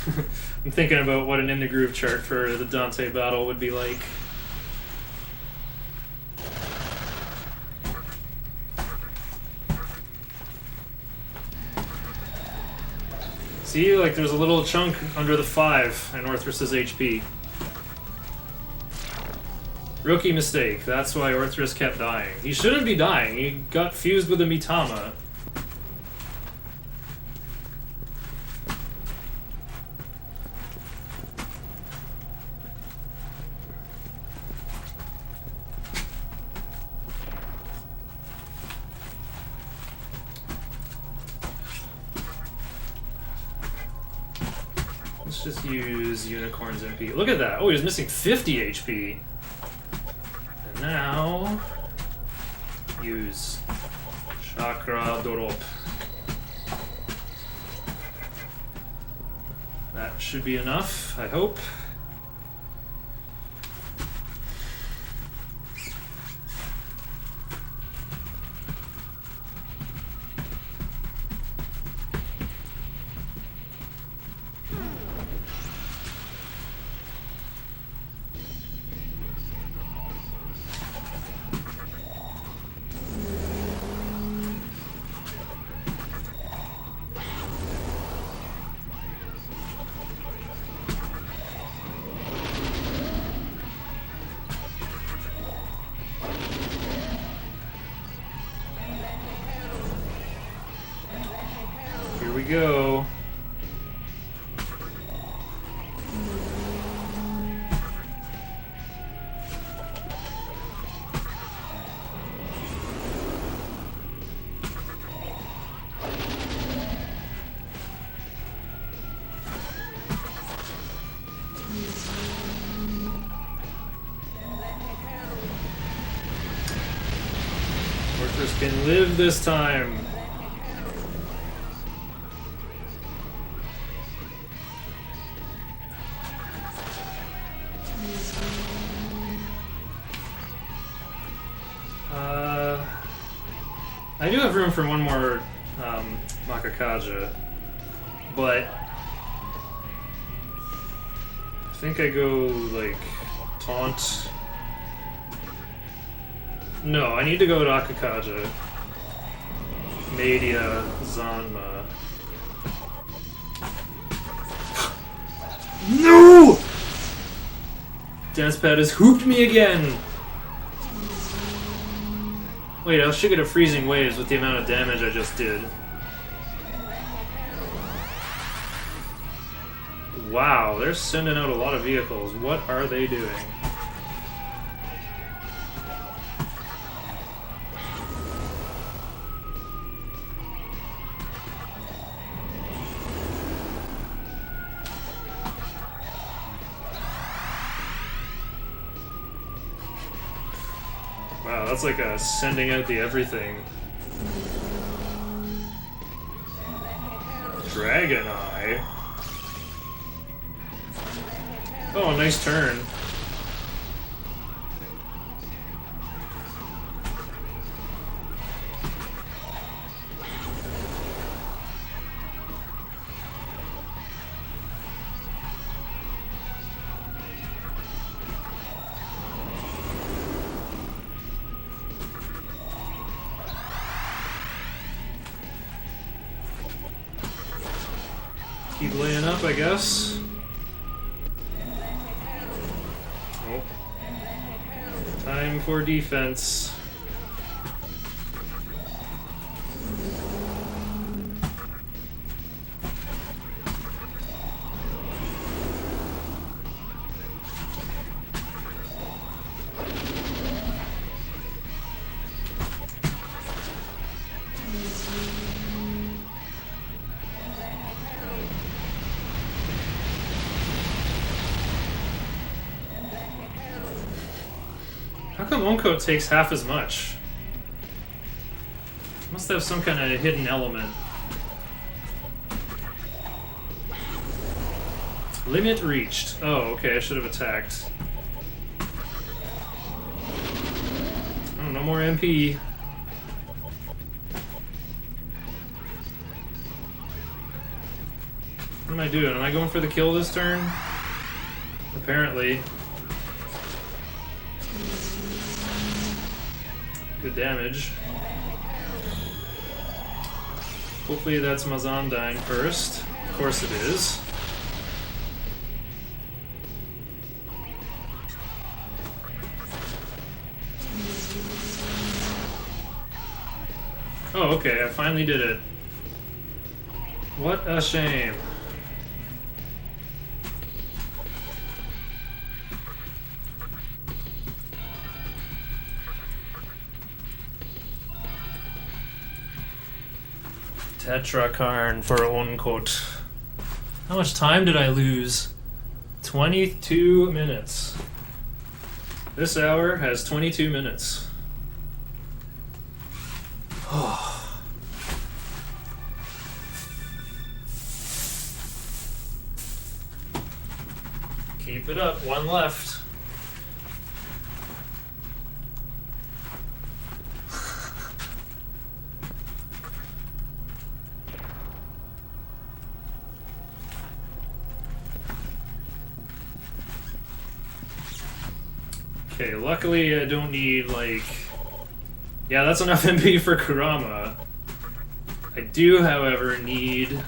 I'm thinking about what an in the groove chart for the Dante battle would be like. See, like there's a little chunk under the 5 in Orthrus's HP. Rookie mistake. That's why Orthrus kept dying. He shouldn't be dying. He got fused with a Mitama. Let's just use Unicorn's MP. Look at that. Oh, he was missing 50 HP. And now use Chakra Dorop. That should be enough, I hope. Here we go. Orthrus can live this time. I do have room for one more Makakaja, but I think I go like taunt. No, I need to go to Akakaja. Media Zanma. No! Dancepad has hooped me again! Wait, I should get a freezing waves with the amount of damage I just did. Wow, they're sending out a lot of vehicles. What are they doing? Wow, that's like a sending out the everything. Dragon Eye. Oh, nice turn. Keep laying up, I guess. Oh. Time for defense. How come Onko takes half as much? Must have some kind of hidden element. Limit reached. Oh, okay, I should have attacked. Oh, no more MP. am I doing? Am I going for the kill this turn? Apparently. Good damage. Hopefully that's Mazan dying first. Of course it is. Oh, okay, I finally did it. What a shame. Tetrakarn for Onkot. How much time did I lose? 22 minutes. This hour has 22 minutes. Keep it up, one left. Okay, luckily I don't need, like... Yeah, that's enough MP for Kurama. I do, however, need...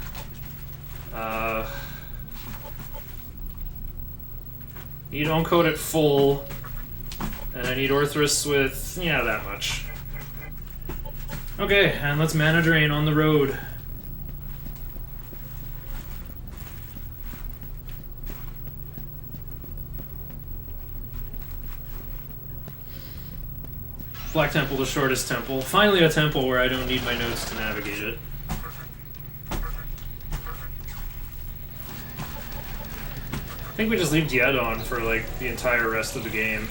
Need Oncode at full, and I need Orthrus with, yeah, that much. Okay, and let's Mana Drain on the road. Black Temple, the shortest temple. Finally a temple where I don't need my notes to navigate it. I think we just leave Diet on for like the entire rest of the game.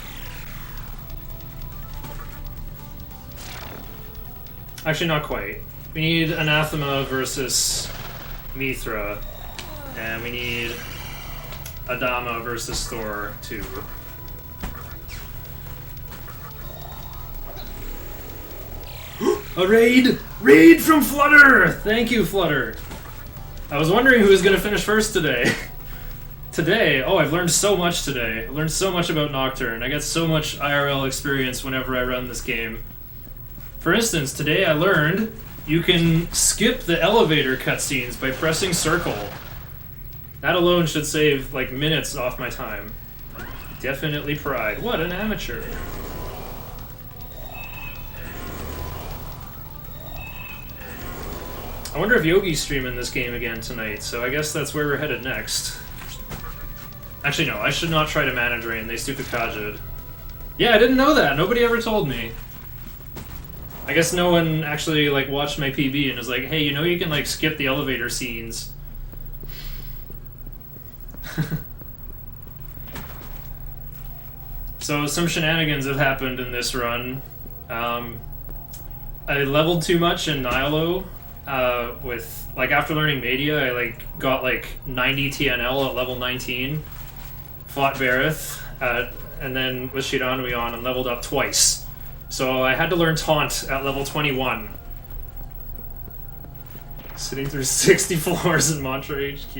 Actually, not quite. We need Anathema versus Mithra, and we need Adama versus Thor too. A raid! Raid from Flutter! Thank you, Flutter! I was wondering who was going to finish first today. Today, oh, I've learned so much today. I learned so much about Nocturne. I get so much IRL experience whenever I run this game. For instance, today I learned you can skip the elevator cutscenes by pressing circle. That alone should save, like, minutes off my time. Definitely pride. What an amateur. I wonder if Yogi's streaming this game again tonight, so I guess that's where we're headed next. Actually, no, I should not try to Mana Drain. They stupid Kajid. Yeah, I didn't know that. Nobody ever told me. I guess no one actually, like, watched my PB and was like, hey, you know you can, like, skip the elevator scenes. So, some shenanigans have happened in this run. I leveled too much in Nihilo. With, like, after learning Media, I, like, got, like, 90 TNL at level 19, fought Bareth, and then with Shiranui on and leveled up twice. So I had to learn Taunt at level 21. Sitting through 60 floors in Mantra HQ.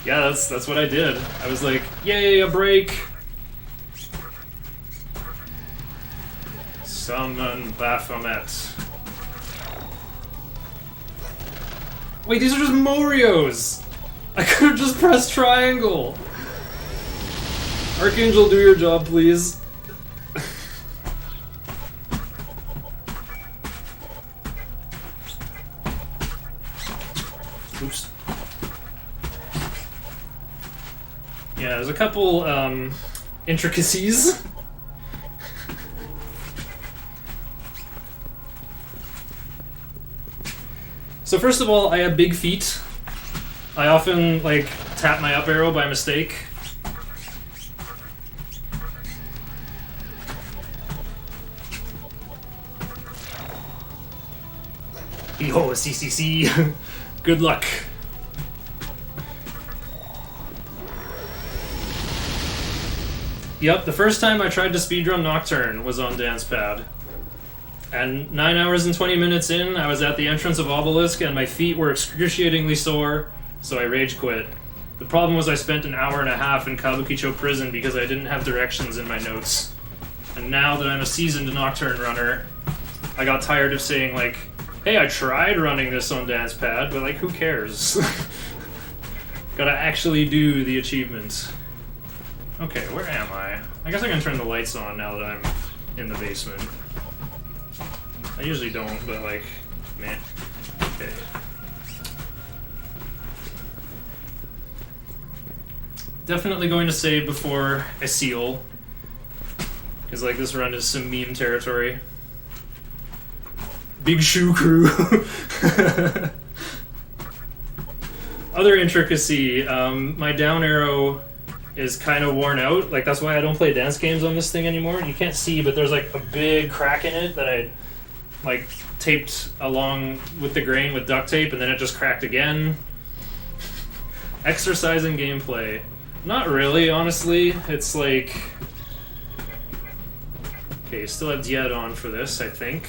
Yeah, that's what I did. I was like, yay, a break! Summon Baphomet. Wait, these are just Morios! I could have just pressed triangle! Archangel, do your job, please. Oops. Yeah, there's a couple, intricacies. So first of all, I have big feet. I often, like, tap my up arrow by mistake. Yo, CCC. Good luck. Yep, the first time I tried to speedrun Nocturne was on Dancepad. And 9 hours and 20 minutes in, I was at the entrance of Obelisk and my feet were excruciatingly sore. so I rage quit. The problem was I spent an hour and a half in Kabukicho prison because I didn't have directions in my notes. And now that I'm a seasoned Nocturne runner, I got tired of saying, like, hey, I tried running this on Dance Pad, but, like, who cares? Gotta actually do the achievement. Okay, where am I? I guess I can turn the lights on now that I'm in the basement. I usually don't, but, like, meh. Okay. Definitely going to save before I seal. Because, like, this run is some meme territory. Big Shoe Crew. Other intricacy, my down arrow is kind of worn out. Like, that's why I don't play dance games on this thing anymore. You can't see, but there's, like, a big crack in it that I, like, taped along with the grain with duct tape, and then it just cracked again. Exercising gameplay. Not really, honestly. It's like... Okay, still have Diet on for this, I think.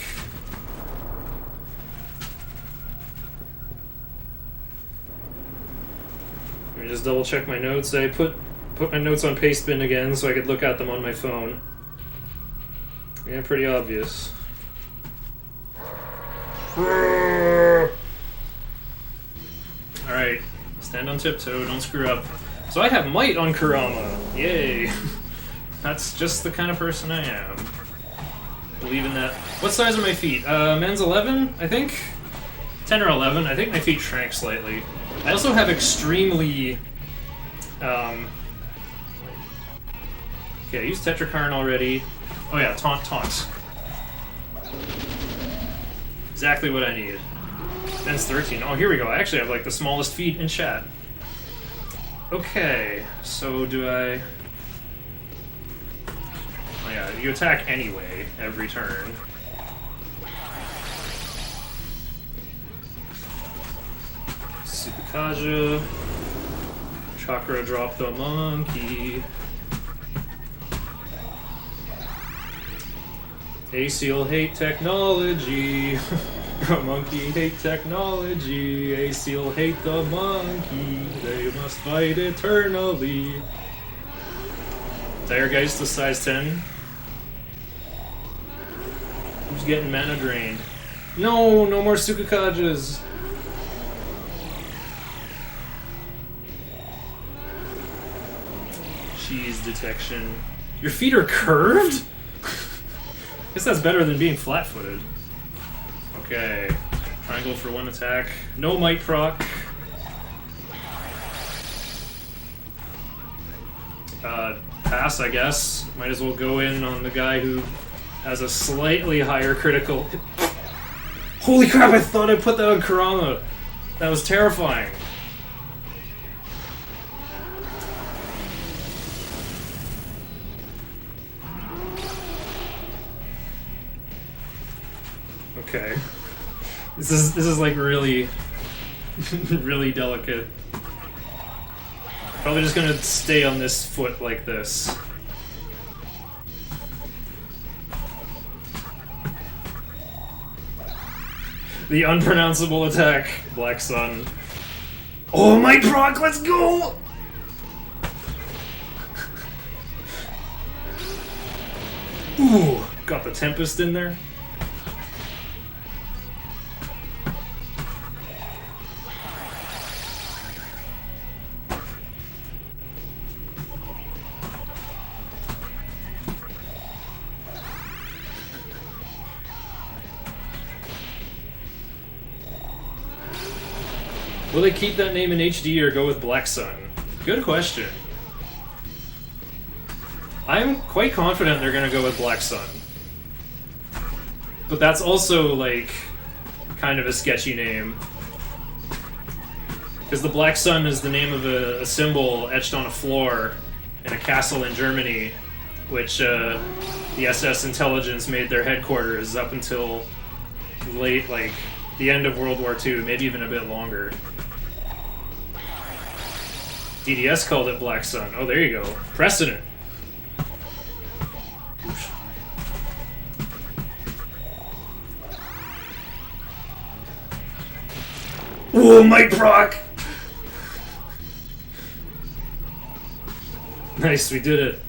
Let me just double check my notes. I put my notes on Pastebin again so I could look at them on my phone. Yeah, pretty obvious. Alright, stand on tiptoe, don't screw up. So I have might on Kurama. Yay. That's just the kind of person I am. Believe in that. What size are my feet? Men's 11, I think? 10 or 11. I think my feet shrank slightly. I also have extremely... Okay, I used Tetrakarn already. Oh yeah, Taunt. Exactly what I needed. Men's 13. Oh, here we go. I actually have, like, the smallest feet in chat. Okay, so do I... Oh yeah, you attack anyway, every turn. Tsukikaja. Chakra drop the monkey. Aseal hate technology. Monkey hate technology. Aseal hate the monkey. They must fight eternally. Diregeist to size 10. Who's getting mana drained? No, no more Tsukikajas. Cheese detection. Your feet are curved? Guess that's better than being flat-footed. Okay. Triangle for one attack. No might proc. Pass, I guess. Might as well go in on the guy who has a slightly higher critical... Holy crap, I thought I put that on Kurama! That was terrifying. Okay. This is like really really delicate. Probably just gonna stay on this foot like this. The unpronounceable attack, Black Sun. Oh my proc, let's go! Ooh, got the Tempest in there. Will they keep that name in HD or go with Black Sun? Good question. I'm quite confident they're gonna go with Black Sun. But that's also, like, kind of a sketchy name. Because the Black Sun is the name of a symbol etched on a floor in a castle in Germany, which the SS intelligence made their headquarters up until late, like, the end of World War II, maybe even a bit longer. DDS called it Black Sun. Oh, there you go. Precedent. Oops. Oh, Mike Brock! Nice, we did it.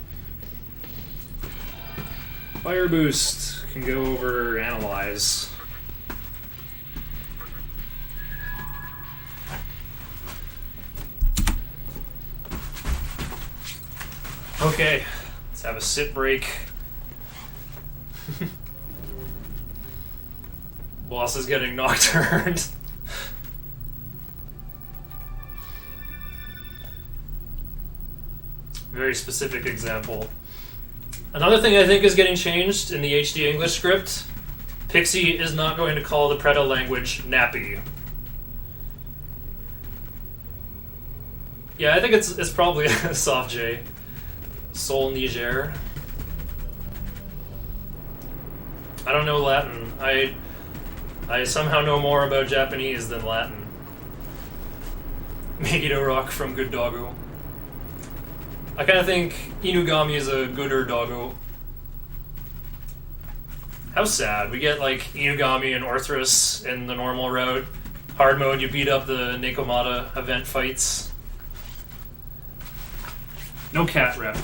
Fire boost can go over analyze. Okay, let's have a sit break. Boss is getting nocturned. Very specific example. Another thing I think is getting changed in the HD English script, Pixie is not going to call the Preta language nappy. Yeah, I think it's probably a soft J. Sol Niger. I don't know Latin. I somehow know more about Japanese than Latin. Megiddo Rock from Good Doggo. I kind of think Inugami is a gooder doggo. How sad. We get like Inugami and Orthrus in the normal route. Hard mode, you beat up the Nekomata event fights. No cat rep.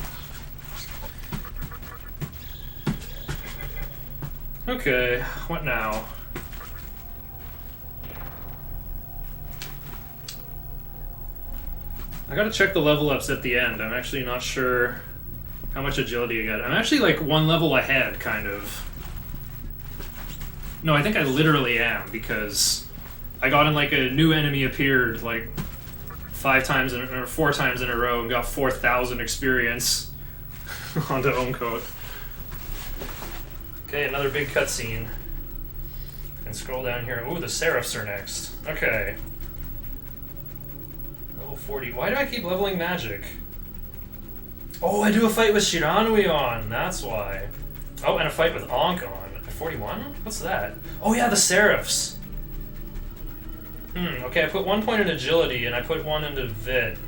Okay, what now? I gotta check the level ups at the end. I'm actually not sure how much agility I got. I'm actually like one level ahead, kind of. No, I think I literally am, because I got in like a new enemy appeared like 4 times in a row and got 4,000 experience onto Oncoat. Okay, another big cutscene. And scroll down here. Ooh, the Seraphs are next. Okay. Level 40. Why do I keep leveling magic? Oh, I do a fight with Shiranui on. That's why. Oh, and a fight with Ankh on. At 41? What's that? Oh yeah, the Seraphs. Okay, I put 1 point in agility and I put 1 into Vit.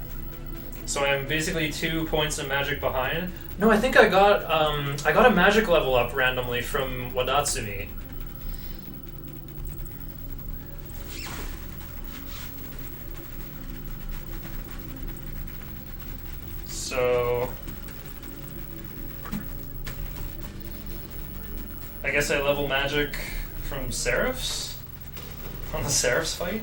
So I'm basically 2 points of magic behind. No, I think I got a magic level up randomly from Wadatsumi. So I guess I level magic from Seraphs on the Seraphs fight.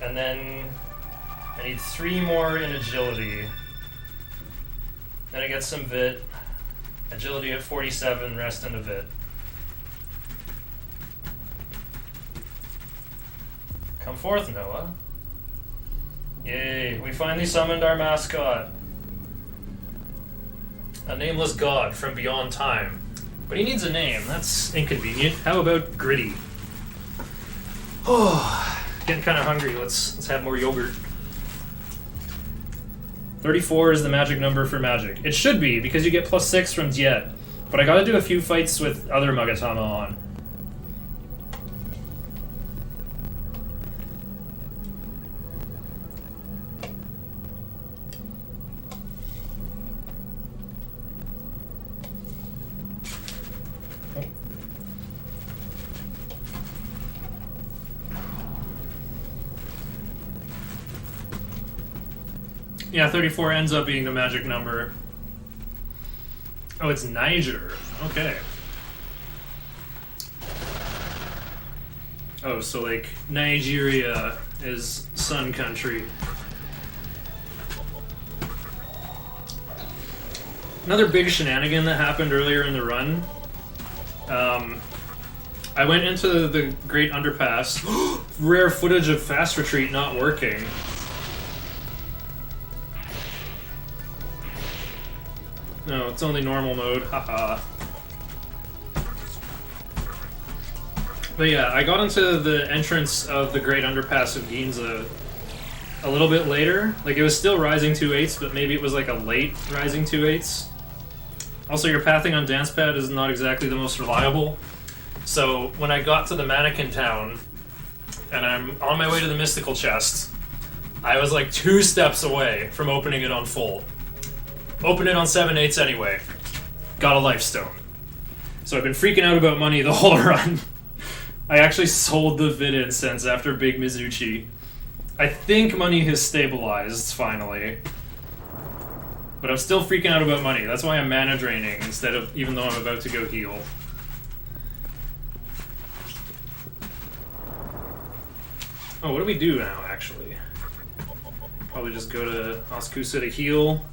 And then I need 3 more in agility. Then I get some Vit. Agility at 47, rest into Vit. Come forth, Noah. Yay, we finally summoned our mascot. A nameless god from beyond time. But he needs a name, that's inconvenient. How about Gritty? Oh, getting kind of hungry. Let's have more yogurt. 34 is the magic number for magic. It should be, because you get +6 from Diet. But I gotta do a few fights with other Magatama on. Yeah, 34 ends up being the magic number. Oh, it's Niger. Okay. Oh, so like Nigeria is sun country. Another big shenanigan that happened earlier in the run. I went into the Great Underpass. Rare footage of fast retreat not working. No, it's only normal mode, haha. But yeah, I got into the entrance of the Great Underpass of Ginza a little bit later. Like, it was still rising 2/8, but maybe it was like a late rising 2/8. Also, your pathing on Dance Pad is not exactly the most reliable. So, when I got to the Mannequin Town, and I'm on my way to the Mystical Chest, I was like 2 steps away from opening it on full. Open it on 7/8 anyway. Got a life stone. So I've been freaking out about money the whole run. I actually sold the Vid Incense after Big Mizuchi. I think money has stabilized, finally. But I'm still freaking out about money. That's why I'm mana draining instead of, even though I'm about to go heal. Oh, what do we do now, actually? Probably just go to Askusa to heal.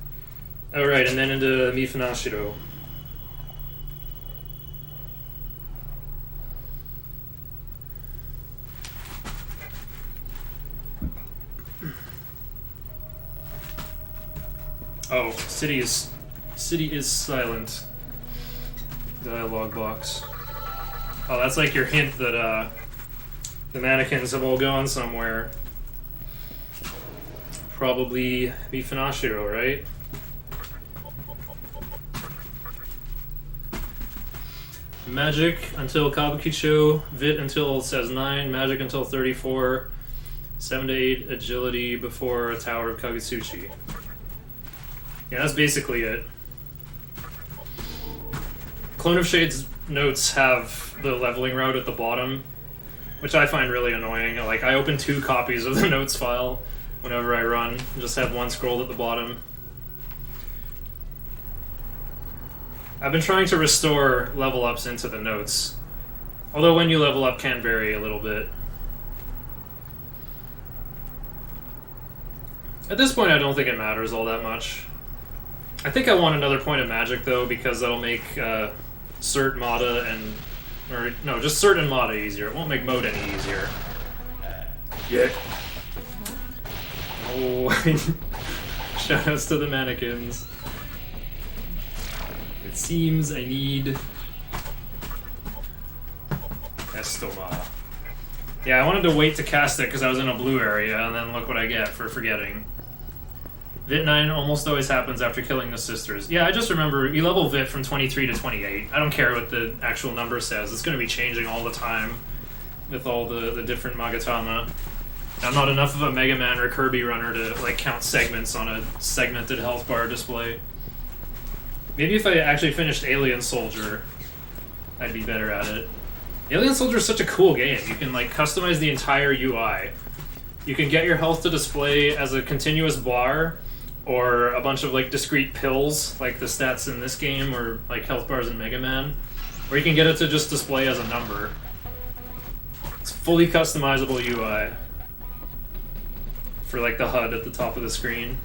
Alright, and then into Mifanashiro. Oh, city is silent. Dialogue box. Oh, that's like your hint that the mannequins have all gone somewhere. Probably Mifanashiro, right? Magic until Kabukicho, Vit until it says 9, Magic until 34, 7 to 8 agility before a Tower of Kagutsuchi. Yeah, that's basically it. Clone of Shade's notes have the leveling route at the bottom, which I find really annoying. Like, I open 2 copies of the notes file whenever I run, and just have one scrolled at the bottom. I've been trying to restore level ups into the notes, although when you level up can vary a little bit. At this point, I don't think it matters all that much. I think I want another point of magic, though, because that'll make Cert, Mata, and... Or, no, just Cert and Mata easier. It won't make Mode any easier. Yeah. Oh, shoutouts to the mannequins. It seems I need... Estoma. Yeah, I wanted to wait to cast it because I was in a blue area, and then look what I get for forgetting. Vit 9 almost always happens after killing the sisters. Yeah, I just remember, you level Vit from 23 to 28. I don't care what the actual number says. It's going to be changing all the time with all the different Magatama. I'm not enough of a Mega Man or Kirby runner to like count segments on a segmented health bar display. Maybe if I actually finished Alien Soldier, I'd be better at it. Alien Soldier is such a cool game. You can like customize the entire UI. You can get your health to display as a continuous bar, or a bunch of like discrete pills, like the stats in this game, or like health bars in Mega Man, or you can get it to just display as a number. It's fully customizable UI for like the HUD at the top of the screen.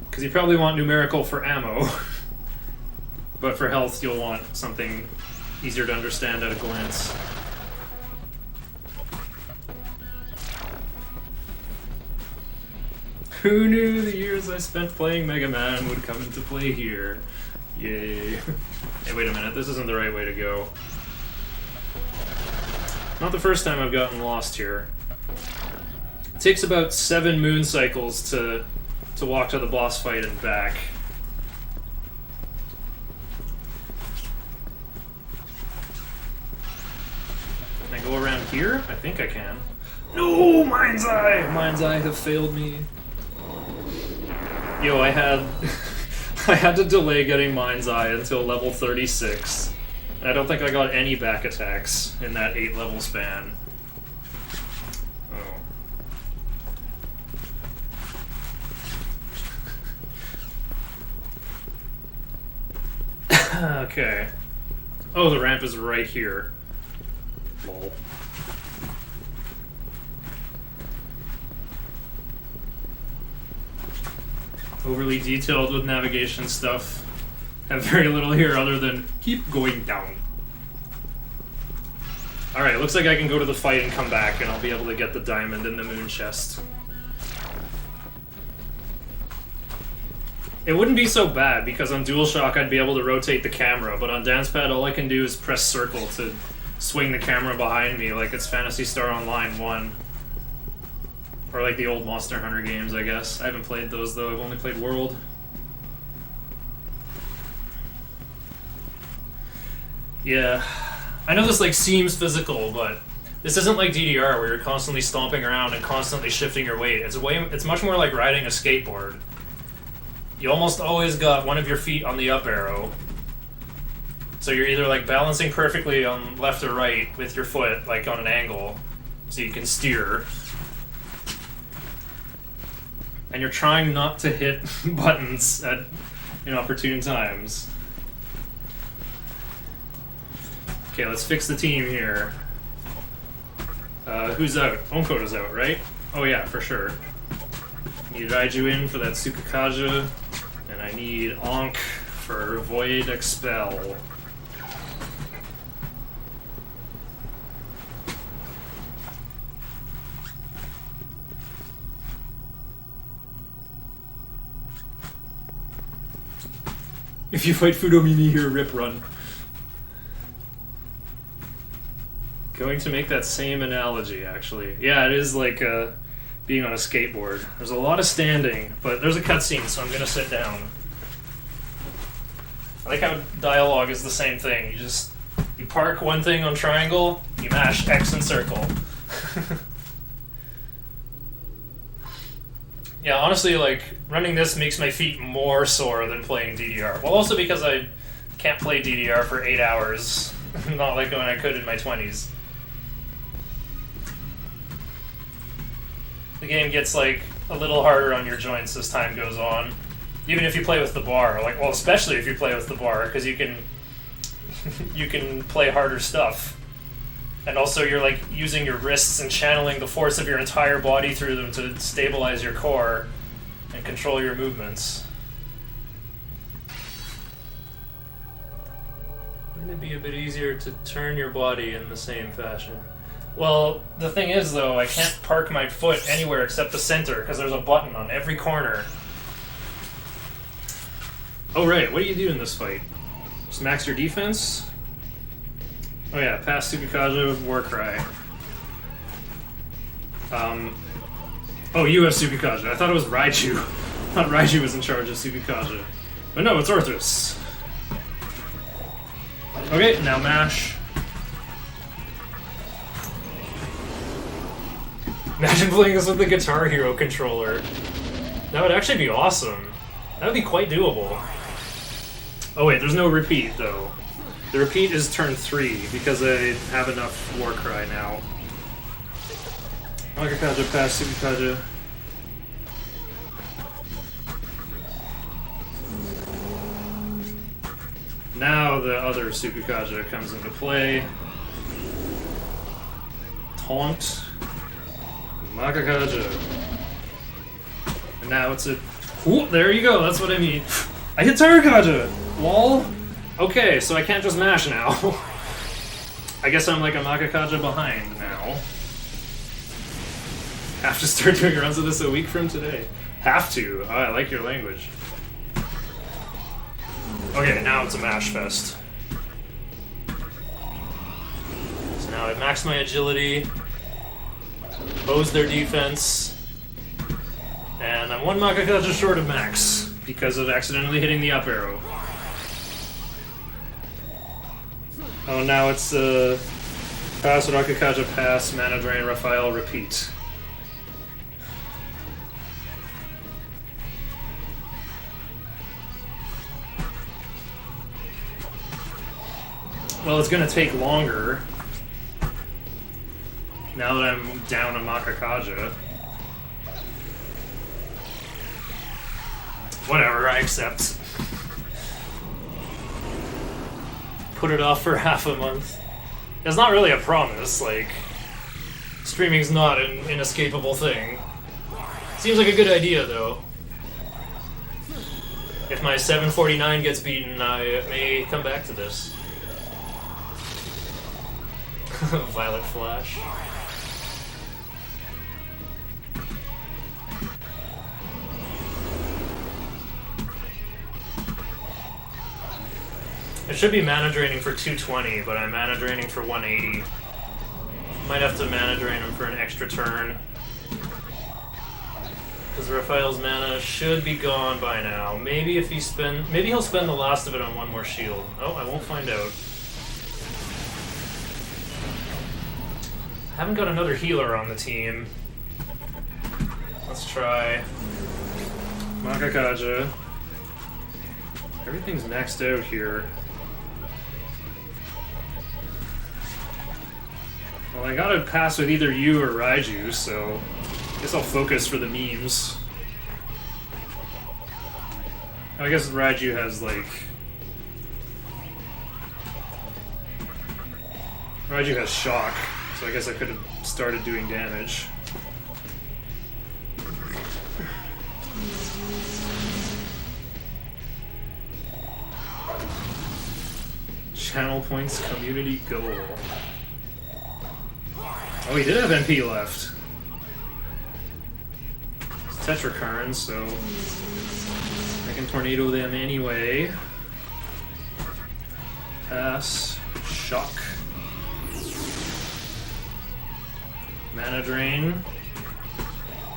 Because you probably want numerical for ammo, but for health you'll want something easier to understand at a glance. Who knew the years I spent playing Mega Man would come into play here? Yay. Hey, wait a minute, this isn't the right way to go. Not the first time I've gotten lost here. It takes about 7 moon cycles to walk to the boss fight and back. Can I go around here? I think I can. No! Mind's Eye! Mind's Eye have failed me. Yo, I had to delay getting Mind's Eye until level 36. And I don't think I got any back attacks in that 8 level span. Oh. Okay. Oh, the ramp is right here. Lol. Overly detailed with navigation stuff. Have very little here other than keep going down. Alright, looks like I can go to the fight and come back and I'll be able to get the diamond in the moon chest. It wouldn't be so bad because on DualShock I'd be able to rotate the camera, but on DancePad all I can do is press circle to swing the camera behind me like it's Phantasy Star Online 1. Or like the old Monster Hunter games, I guess. I haven't played those though, I've only played World. Yeah. I know this like seems physical, but this isn't like DDR where you're constantly stomping around and constantly shifting your weight. It's much more like riding a skateboard. You almost always got one of your feet on the up arrow. So you're either like balancing perfectly on left or right with your foot, like on an angle, so you can steer. And you're trying not to hit buttons at inopportune times. Okay, let's fix the team here. Who's out? Onkoda's out, right? Oh yeah, for sure. Need Raiju in for that Tsukakaja, and I need Onk for Void Expel. If you fight Fudomini here, rip run. Going to make that same analogy, actually. Yeah, it is like being on a skateboard. There's a lot of standing, but there's a cutscene, so I'm gonna sit down. I like how dialogue is the same thing. You park one thing on triangle, you mash X and circle. Yeah, honestly, like, running this makes my feet more sore than playing DDR. Well, also because I can't play DDR for 8 hours. Not like when I could in my 20s. The game gets, like, a little harder on your joints as time goes on. Even if you play with the bar. Like, well, especially if you play with the bar, because you can... you can play harder stuff. And also you're like using your wrists and channeling the force of your entire body through them to stabilize your core and control your movements. Wouldn't it be a bit easier to turn your body in the same fashion? Well, the thing is though, I can't park my foot anywhere except the center because there's a button on every corner. Oh right, what do you do in this fight? Just max your defense? Oh yeah, pass Tsukakaja with Warcry. Oh, you have Tsukakaja. I thought it was Raiju. I thought Raiju was in charge of Tsukakaja. But no, it's Orthros. Okay, now mash. Imagine playing this with the Guitar Hero controller. That would actually be awesome. That would be quite doable. Oh wait, there's no repeat though. The repeat is turn 3 because I have enough Warcry now. Makakaja pass Tsukakaja. Now the other Tsukakaja comes into play. Taunt. Makakaja. And now it's a... Ooh, there you go, that's what I mean. I hit Tarakaja! Lol. Okay, so I can't just mash now. I guess I'm like a Makakaja behind now. Have to start doing runs of this a week from today. Have to. Oh, I like your language. Okay, now it's a mash fest. So now I've maxed my agility, posed their defense, and I'm one Makakaja short of max because of accidentally hitting the up arrow. Oh, now it's pass, Rakakaja pass, mana drain, Raphael, repeat. Well, it's gonna take longer now that I'm down a Makakaja. Whatever, I accept. Put it off for half a month. It's not really a promise, like, streaming's not an inescapable thing. Seems like a good idea, though. If my 749 gets beaten, I may come back to this. Violet Flash. It should be mana draining for 220, but I'm mana draining for 180. Might have to mana drain him for an extra turn. Because Raphael's mana should be gone by now. Maybe if he maybe he'll spend the last of it on one more shield. Oh, I won't find out. I haven't got another healer on the team. Let's try Makakaja. Everything's maxed out here. Well, I gotta pass with either you or Raiju, so I guess I'll focus for the memes. I guess Raiju has, like... Raiju has shock, so I guess I could have started doing damage. Channel points community goal. Oh, he did have MP left. It's Tetrakarn, so I can tornado them anyway. Pass. Shock. Mana drain.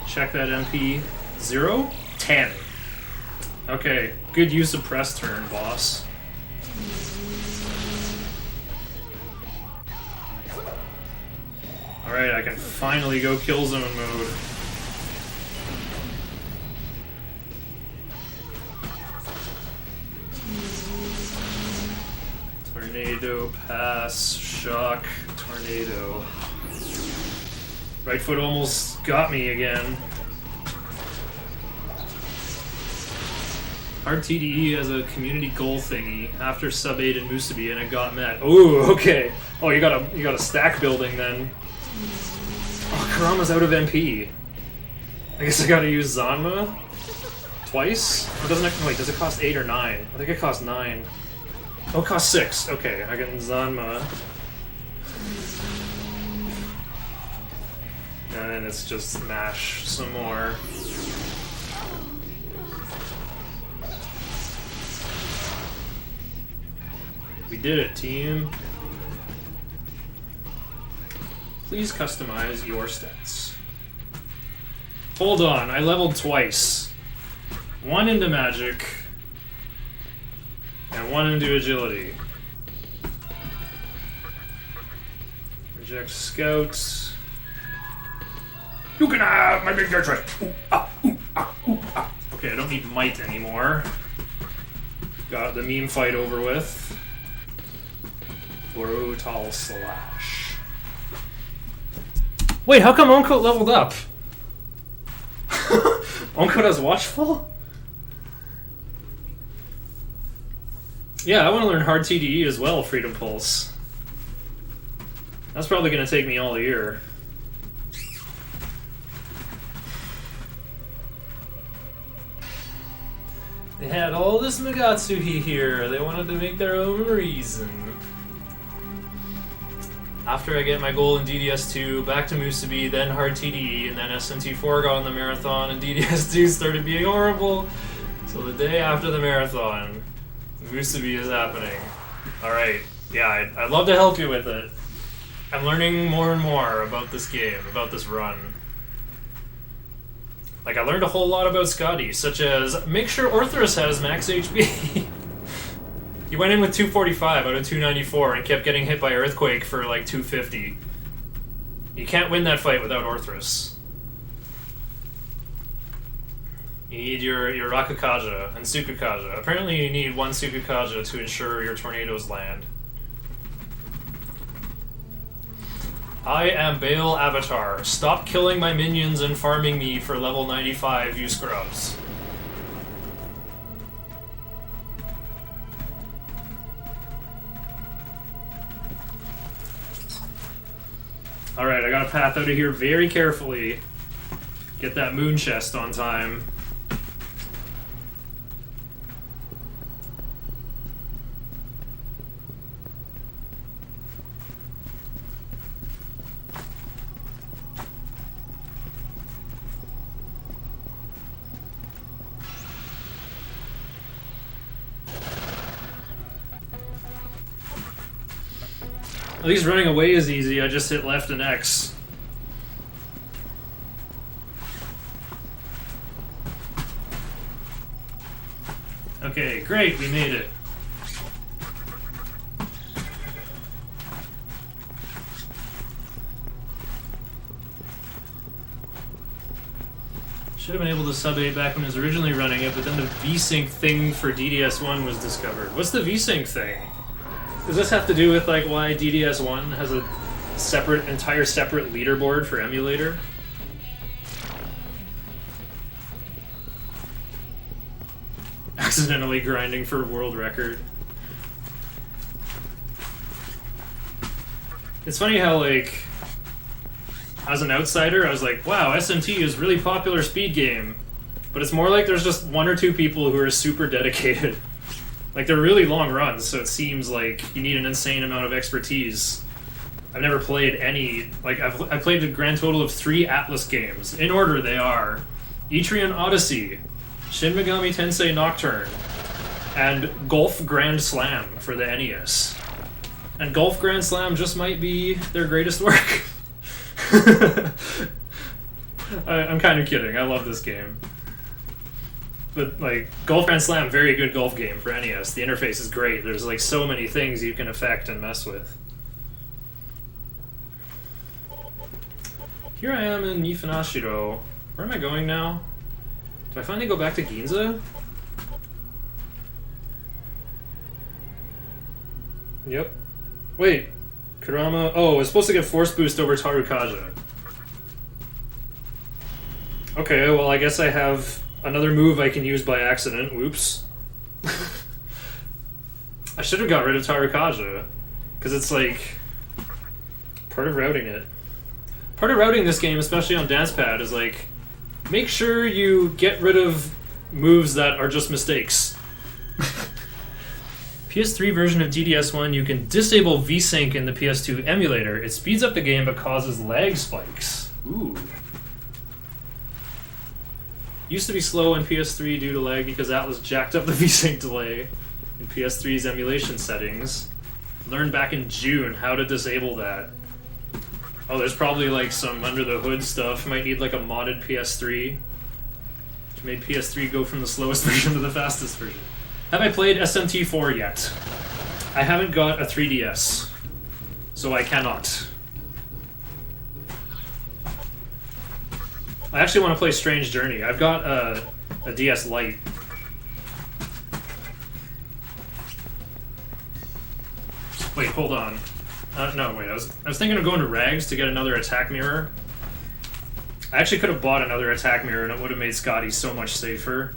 Check that MP. 0? 10. Okay, good use of press turn, boss. Alright, I can finally go Killzone mode. Tornado, pass, shock, tornado. Right foot almost got me again. Hard TDE as a community goal thingy after sub 8 and Musubi, and it got met. Ooh, okay. Oh, you got a stack building then. Oh, Kurama's out of MP. I guess I gotta use Zanma twice? Or doesn't it, wait, does it cost 8 or 9? I think it costs 9. Oh, it costs 6. Okay, I get Zanma. And then it's just mash some more. We did it, team. Please customize your stats. Hold on, I leveled twice. One into magic, and one into agility. Reject scouts. You can have my big choice. Okay, I don't need might anymore. Got the meme fight over with. Brutal slash. Wait, how come Oncoat leveled up? Oncoat has Watchful? Yeah, I want to learn hard TDE as well, Freedom Pulse. That's probably going to take me all year. They had all this Megatsuhi here. They wanted to make their own reason. After I get my goal in DDS2, back to Musubi, then hard TDE, and then SMT4 got on the marathon, and DDS2 started being horrible. So the day after the marathon, Musubi is happening. Alright, yeah, I'd love to help you with it. I'm learning more and more about this game, about this run. Like, I learned a whole lot about Scotty, such as, make sure Orthrus has max HP. He went in with 245 out of 294 and kept getting hit by Earthquake for like 250. You can't win that fight without Orthrus. You need your Rakukaja and Sukukaja. Apparently you need one Sukukaja to ensure your tornadoes land. I am Bale Avatar. Stop killing my minions and farming me for level 95, you scrubs. Alright, I gotta path out of here very carefully. Get that moon chest on time. At least running away is easy, I just hit left and X. Okay, great, we made it. Should have been able to sub 8 back when I was originally running it, but then the VSync thing for DDS1 was discovered. What's the VSync thing? Does this have to do with like why DDS1 has a entire separate leaderboard for emulator. Accidentally grinding for world record. It's funny how, like, as an outsider, I was like, wow, SMT is really popular speed game. But it's more like there's just one or two people who are super dedicated. Like, they're really long runs, so it seems like you need an insane amount of expertise. I've never played any, like, I've played a grand total of 3 Atlas games. In order, they are Etrian Odyssey, Shin Megami Tensei Nocturne, and Golf Grand Slam for the NES. And Golf Grand Slam just might be their greatest work. I'm kind of kidding, I love this game. But, like, Golf Grand Slam, very good golf game for NES. The interface is great. There's, like, so many things you can affect and mess with. Here I am in Ifanashiro. Where am I going now? Do I finally go back to Ginza? Yep. Wait. Kurama... Oh, I was supposed to get Force Boost over Tarukaja. Okay, well, I guess I have another move I can use by accident. Whoops. I should have got rid of Tarukaja. Because it's, like, part of routing it. Part of routing this game, especially on Dancepad, is, like, make sure you get rid of moves that are just mistakes. PS3 version of DDS1, you can disable VSync in the PS2 emulator. It speeds up the game but causes lag spikes. Ooh. Used to be slow in PS3 due to lag because Atlas jacked up the VSync delay in PS3's emulation settings. Learned back in June how to disable that. Oh, there's probably like some under the hood stuff. Might need like a modded PS3. Which made PS3 go from the slowest version to the fastest version. Have I played SMT4 yet? I haven't got a 3DS, so I cannot. I actually want to play Strange Journey. I've got a DS Lite. Wait, hold on. No, wait. I was thinking of going to Rags to get another attack mirror. I actually could have bought another attack mirror, and it would have made Scotty so much safer.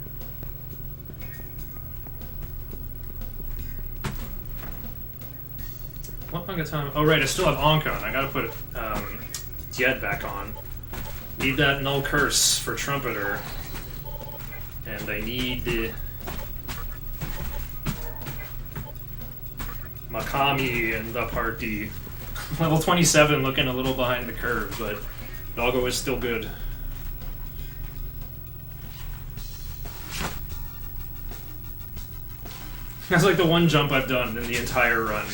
What Pangatama? Oh, right. I still have Onkon. I gotta put Jed back on. Need that Null Curse for Trumpeter. And I need Makami in the party. Level 27 looking a little behind the curve, but Doggo is still good. That's like the one jump I've done in the entire run.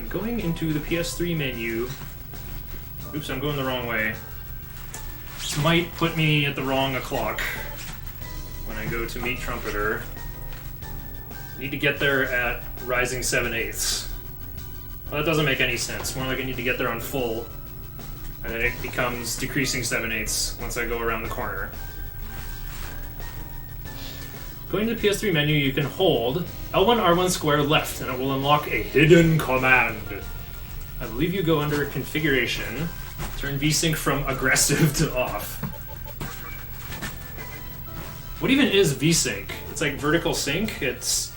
Going into the PS3 menu. Oops, I'm going the wrong way. This might put me at the wrong o'clock when I go to meet Trumpeter. I need to get there at Rising 7/8. Well, that doesn't make any sense. More like I need to get there on full, and then it becomes decreasing 7/8 once I go around the corner. Going to the PS3 menu, you can hold L1 R1 square left, and it will unlock a hidden command. I believe you go under configuration, turn VSync from aggressive to off. What even is VSync? It's like vertical sync. It's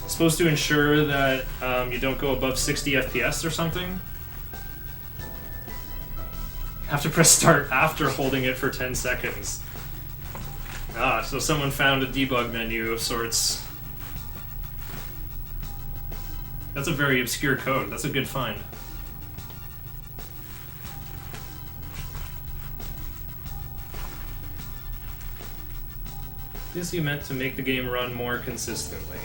supposed to ensure that you don't go above 60 FPS or something. You have to press start after holding it for 10 seconds. Ah, so someone found a debug menu of sorts. That's a very obscure code. That's a good find. This you meant to make the game run more consistently.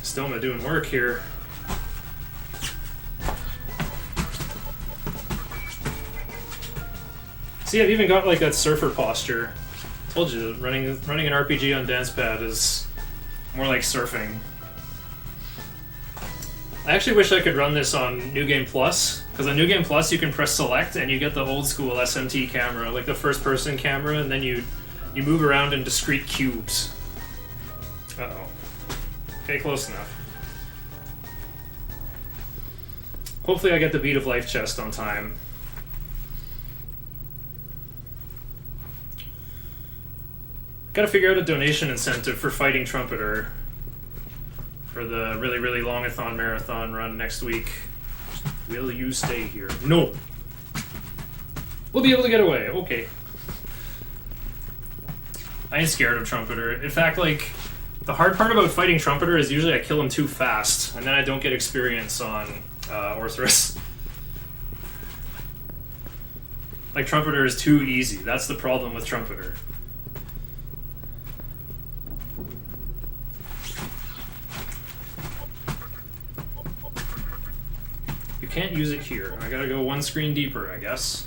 Stoma doing work here. See, I've even got like that surfer posture. Told you, running an RPG on Dancepad is more like surfing. I actually wish I could run this on New Game Plus, because on New Game Plus you can press select and you get the old school SMT camera, like the first person camera, and then you move around in discrete cubes. Uh-oh. Okay, close enough. Hopefully I get the Beat of Life chest on time. Gotta figure out a donation incentive for Fighting Trumpeter for the really, really long-a-thon marathon run next week. Will you stay here? No! We'll be able to get away. Okay. I ain't scared of Trumpeter. In fact, like, the hard part about fighting Trumpeter is usually I kill him too fast, and then I don't get experience on Orthrus. Like, Trumpeter is too easy. That's the problem with Trumpeter. You can't use it here. I gotta go one screen deeper, I guess.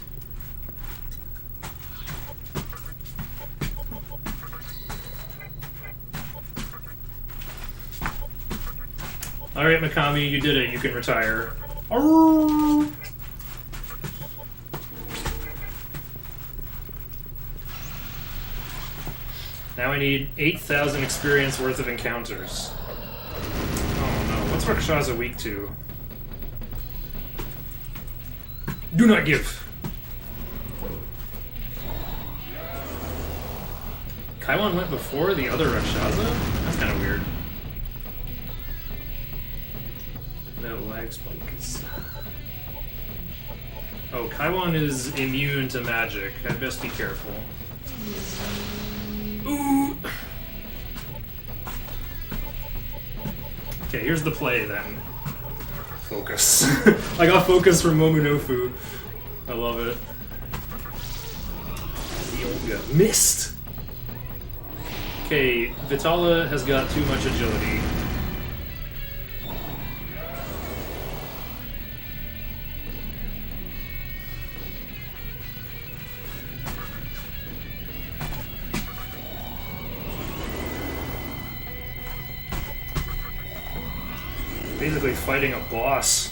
Alright, Mikami, you did it. You can retire. Arrgh. Now I need 8,000 experience worth of encounters. Oh no, what's Rakshasa weak to? Do not give! Kaiwan went before the other Rakshasa? That's kind of weird. No lag spikes. Oh, Kaiwan is immune to magic. I'd best be careful. Ooh! Okay, here's the play then. Focus. I got focus from Momonofu. I love it. Yoga missed! Okay, Vitala has got too much agility. Basically fighting a boss.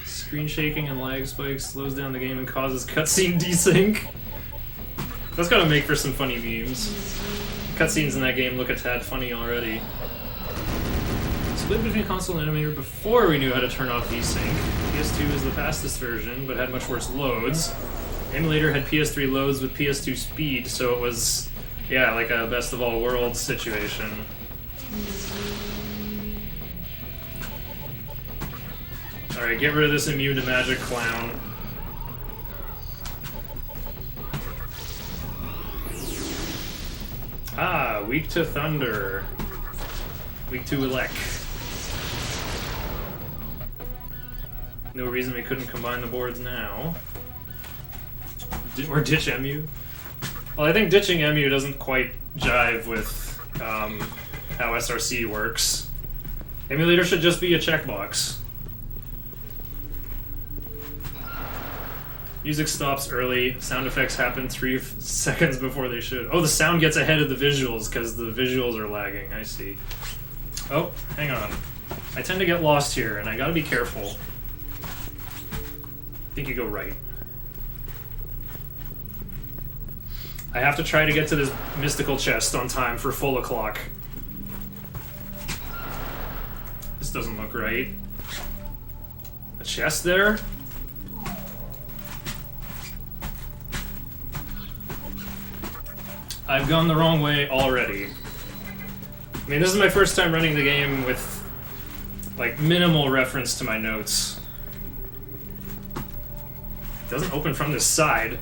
Screen shaking and lag spikes slows down the game and causes cutscene desync. That's gotta make for some funny memes. Cutscenes in that game look a tad funny already. Split between console and emulator before we knew how to turn off desync. PS2 is the fastest version, but had much worse loads. Emulator had PS3 loads with PS2 speed, so it was, yeah, like a best of all worlds situation. Alright, get rid of this immune to magic clown. Ah, weak to thunder. Weak to elect. No reason we couldn't combine the boards now. Or ditch MU. Well, I think ditching MU doesn't quite jive with how SRC works. Emulator should just be a checkbox. Music stops early. Sound effects happen 3 seconds before they should. Oh, the sound gets ahead of the visuals because the visuals are lagging. I see. Oh, hang on. I tend to get lost here, and I gotta be careful. I think you go right. I have to try to get to this mystical chest on time for full o'clock. This doesn't look right. A chest there? I've gone the wrong way already. I mean, this is my first time running the game with, like, minimal reference to my notes. It doesn't open from this side.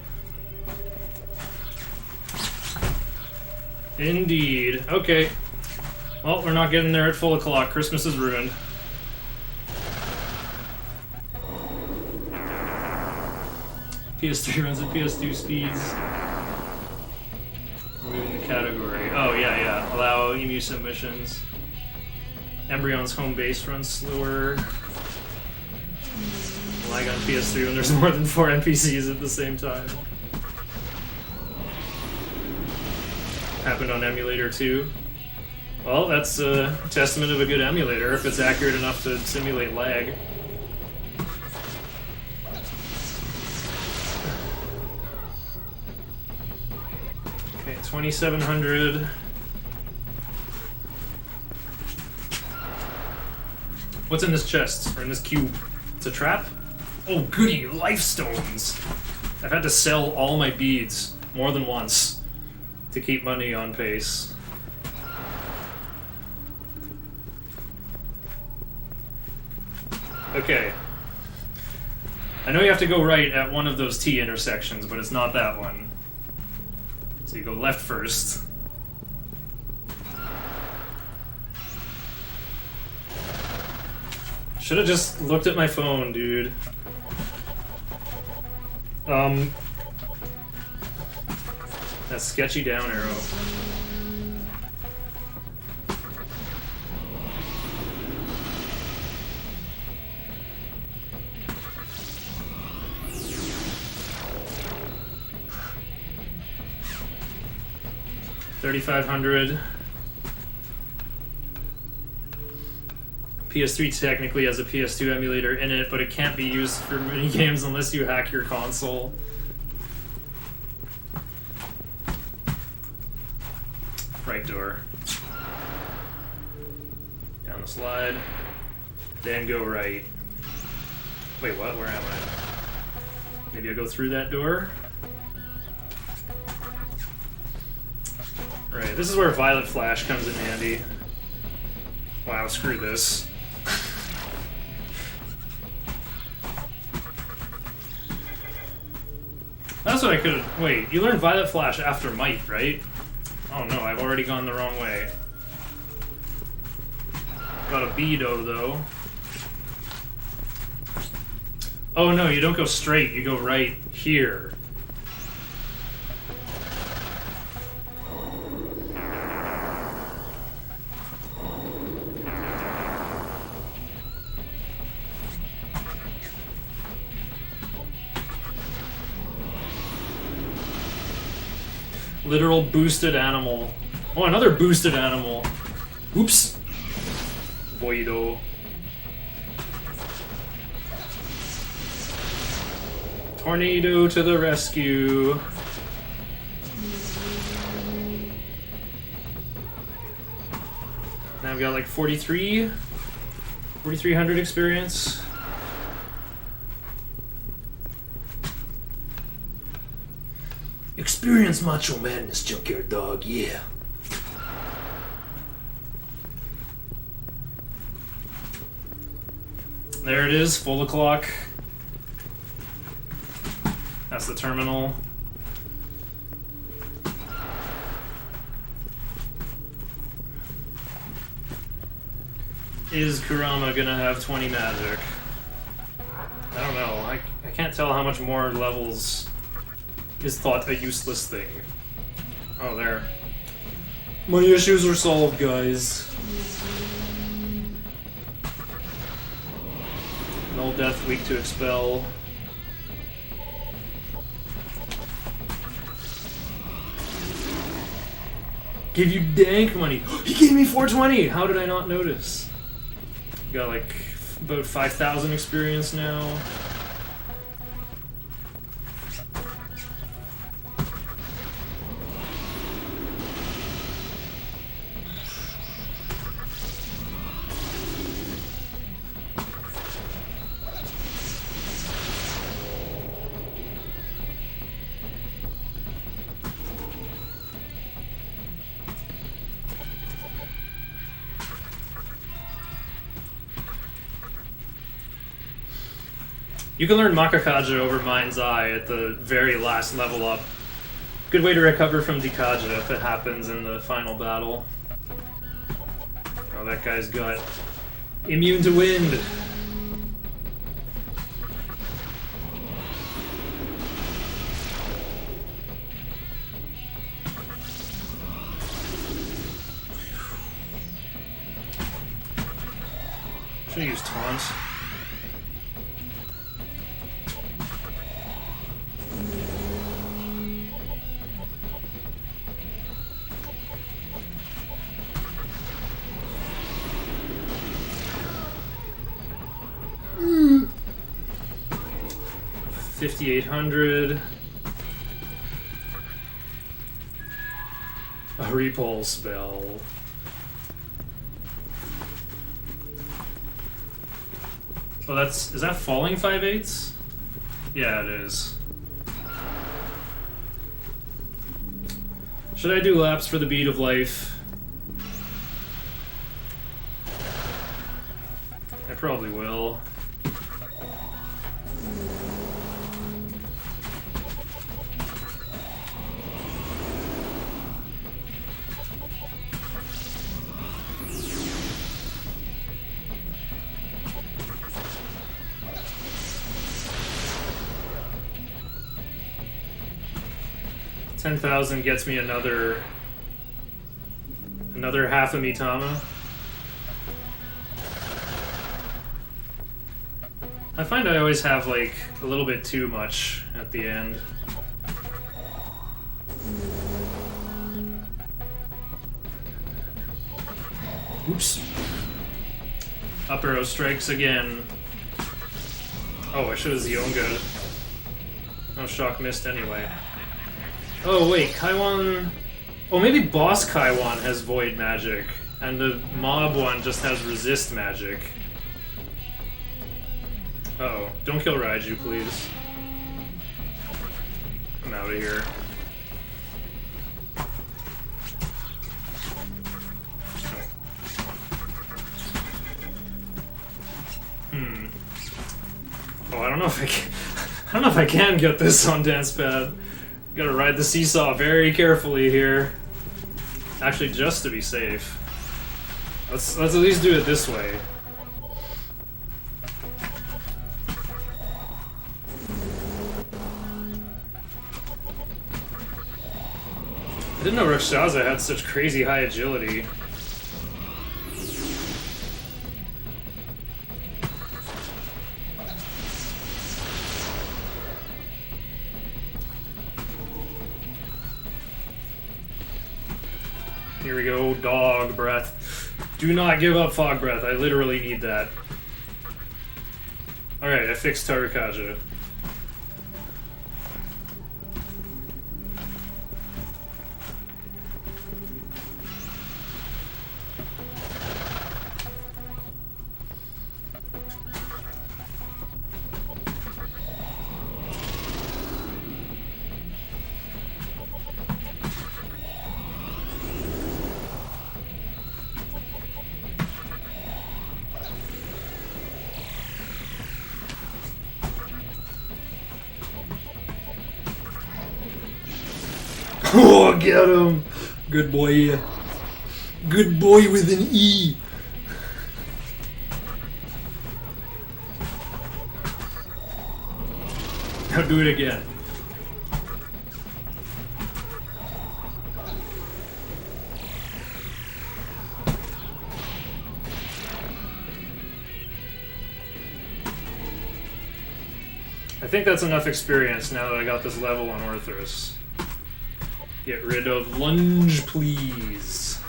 Indeed. Okay. Well, we're not getting there at full o'clock. Christmas is ruined. PS3 runs at PS2 speeds. Moving the category. Oh, yeah. Allow EMU submissions. Embryon's home base runs slower. Lag on PS3 when there's more than 4 NPCs at the same time. Happened on emulator too. Well, that's a testament of a good emulator if it's accurate enough to simulate lag. Okay, 2700. What's in this chest, or in this cube? It's a trap? Oh goody, life stones! I've had to sell all my beads more than once to keep money on pace. Okay. I know you have to go right at one of those T intersections, but it's not that one. So you go left first. Should have just looked at my phone, dude. That sketchy down arrow. $3,500. PS3 technically has a PS2 emulator in it, but it can't be used for mini games unless you hack your console. Right door. Down the slide. Then go right. Wait, what? Where am I? Maybe I go through that door? Right, this is where Violet Flash comes in handy. Wow, screw this. That's what I could've... Wait, you learned Violet Flash after Might, right? Oh no, I've already gone the wrong way. Got a Beedo, though. Oh no, you don't go straight, you go right here. Literal boosted animal. Oh, another boosted animal. Oops. Voido. Tornado to the rescue. Now I've got like 4,300 experience. Experience Macho Madness, Junkyard Dog, yeah. There it is, full o'clock. That's the terminal. Is Kurama gonna have 20 magic? I don't know. I can't tell how much more levels is thought a useless thing. Oh, there. My issues are solved, guys. Null death, weak to expel. Give you dank money. He gave me 420! How did I not notice? Got like about 5,000 experience now. You can learn Makakaja over Mind's Eye at the very last level up. Good way to recover from Dikaja if it happens in the final battle. Oh, that guy's got immune to wind. Should use taunt. 5,800. A repulse spell. Oh, is that falling 5/8? Yeah, it is. Should I do laps for the beat of life? I probably will. $10,000 gets me another half a Mitama. I find I always have like a little bit too much at the end. Oops. Up arrow strikes again. Oh, I should have Zionga. No, shock missed anyway. Oh wait, Kaiwan... Oh, maybe Boss Kaiwan has Void Magic, and the Mob one just has Resist Magic. Uh-oh. Don't kill Raiju, please. I'm out of here. Oh, I don't know if I can... I don't know if I can get this on Dance Pad. Gotta ride the seesaw very carefully here. Actually, just to be safe. Let's at least do it this way. I didn't know Rakshaza had such crazy high agility. Here we go, dog breath. Do not give up fog breath, I literally need that. Alright, I fixed Tarukaja. Oh, get him! Good boy. Good boy with an E. Now do it again. I think that's enough experience now that I got this level on Orthrus. Get rid of lunge, please.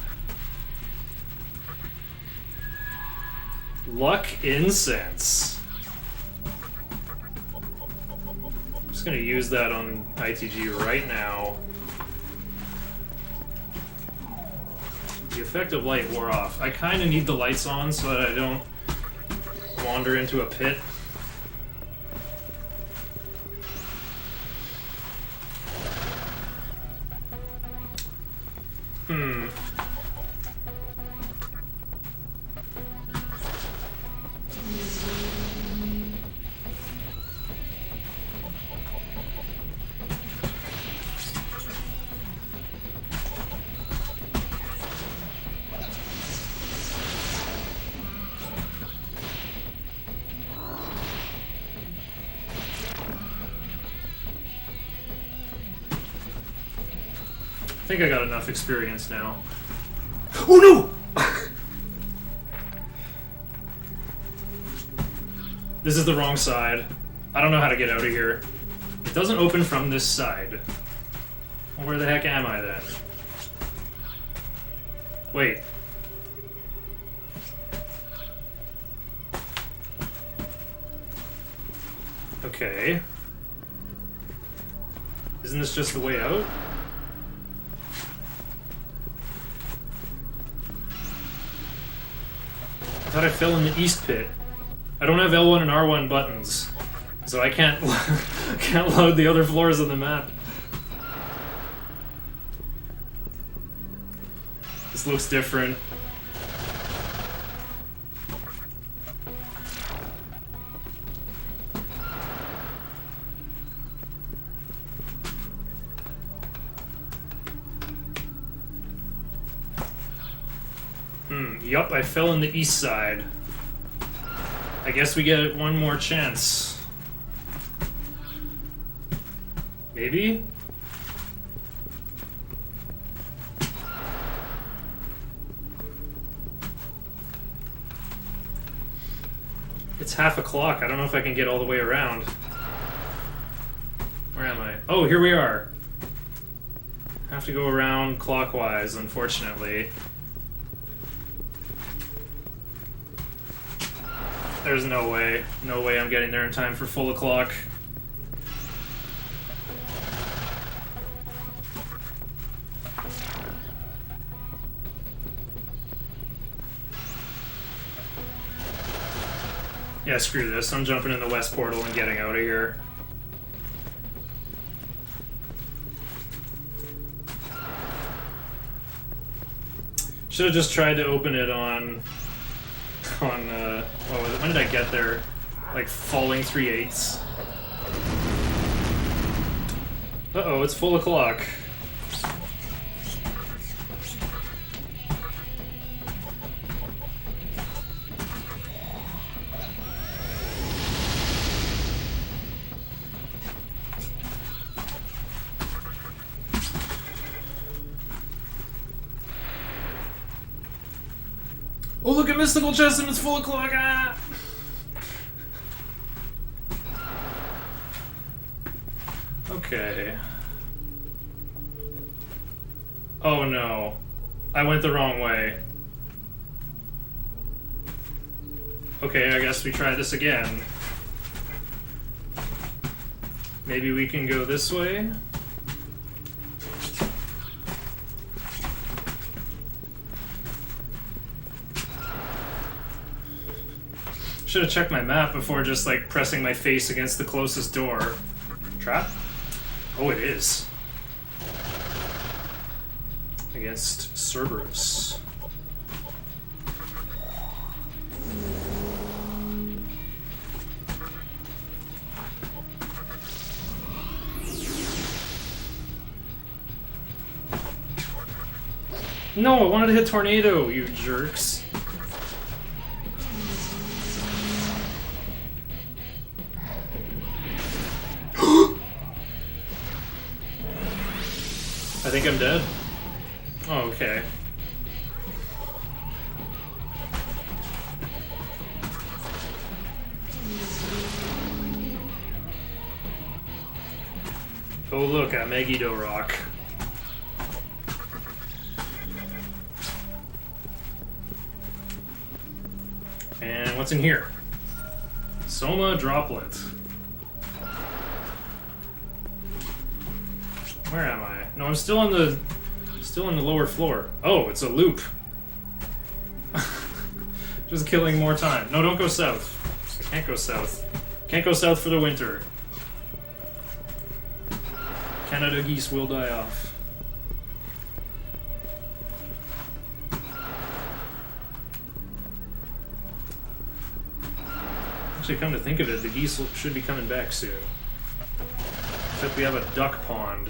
Luck Incense. I'm just gonna use that on ITG right now. The effect of light wore off. I kinda need the lights on so that I don't wander into a pit. I think I got enough experience now. Oh no! This is the wrong side. I don't know how to get out of here. It doesn't open from this side. Well, where the heck am I then? Wait. Okay. Isn't this just the way out? I thought I fell in the east pit. I don't have L1 and R1 buttons, so I can't can't load the other floors of the map. This looks different. Yup, I fell in the east side. I guess we get one more chance. Maybe? It's 1:30. I don't know if I can get all the way around. Where am I? Oh, here we are. Have to go around clockwise, unfortunately. There's no way. No way I'm getting there in time for full o'clock. Yeah, screw this. I'm jumping in the west portal and getting out of here. Should have just tried to open it on what was it? When did I get there? Like falling 3/8. Uh-oh, it's full o'clock. Oh, look at Mystical Chest and it's full o'clock! Ah! Okay. Oh no. I went the wrong way. Okay, I guess we try this again. Maybe we can go this way? Should have checked my map before just like pressing my face against the closest door. Trap? Oh, it is. Against Cerberus. No, I wanted to hit Tornado, you jerks. I think I'm dead. Oh, okay. Oh look, a Megiddo rock. And what's in here? Soma droplet. Where am I? No, I'm still on the lower floor. Oh, it's a loop. Just killing more time. No, don't go south. Can't go south. Can't go south for the winter. Canada geese will die off. Actually, come to think of it, the geese should be coming back soon. Except we have a duck pond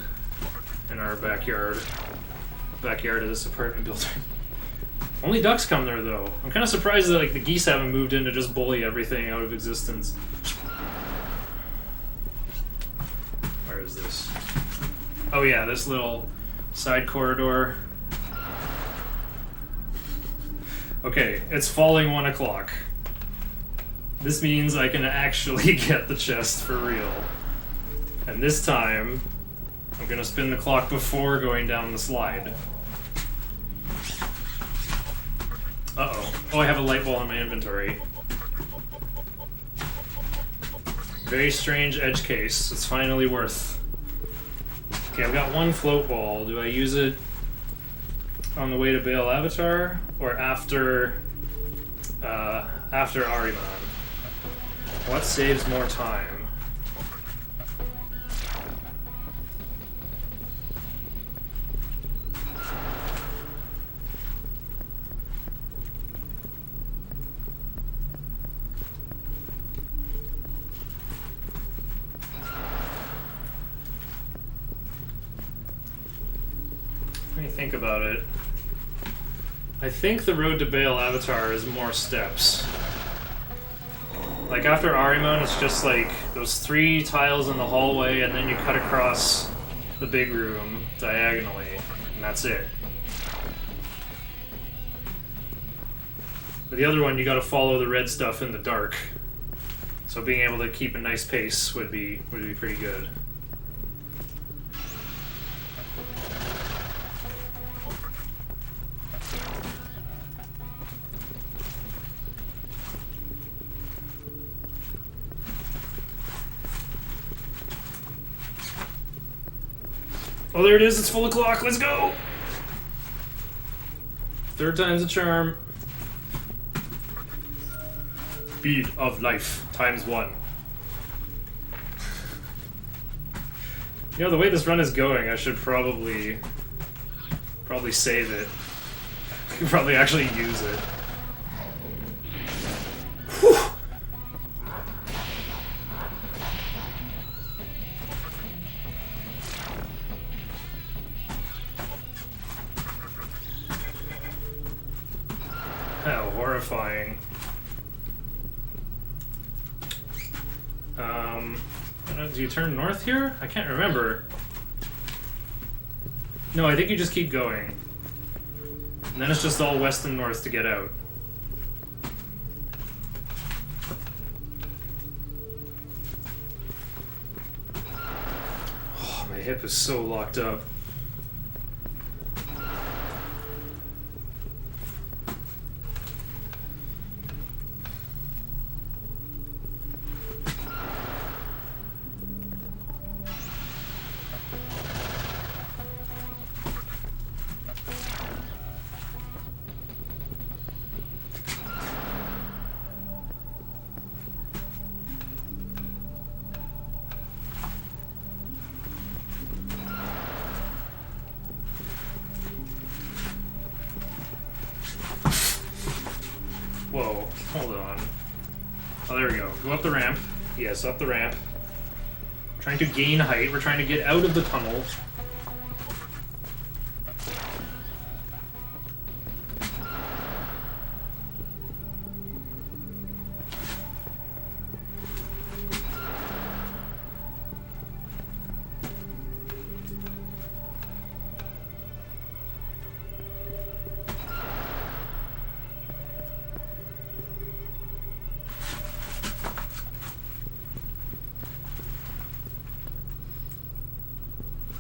in our backyard. Backyard of this apartment building. Only ducks come there though. I'm kind of surprised that like the geese haven't moved in to just bully everything out of existence. Where is this? Oh yeah, this little side corridor. Okay, it's falling 1 o'clock. This means I can actually get the chest for real. And this time, I'm gonna spin the clock before going down the slide. Uh-oh. Oh, I have a light ball in my inventory. Very strange edge case. It's finally worth Okay, I've got one float ball. Do I use it on the way to Baal Avatar or after Ahriman? What saves more time? Let me think about it. I think the road to Baal Avatar is more steps. Like after Ahriman, it's just like those 3 tiles in the hallway, and then you cut across the big room diagonally, and that's it. But the other one, you gotta follow the red stuff in the dark. So being able to keep a nice pace would be pretty good. Oh, there it is. It's full o'clock. Let's go. 3rd time's a charm. Speed of life times 1. You know, the way this run is going, I should probably save it. I could probably actually use it. Whew. How horrifying. Do you turn north here? I can't remember. No, I think you just keep going. And then it's just all west and north to get out. Oh, my hip is so locked up. Whoa, hold on. Oh, there we go. Go up the ramp. Yes, up the ramp. Trying to gain height. We're trying to get out of the tunnel.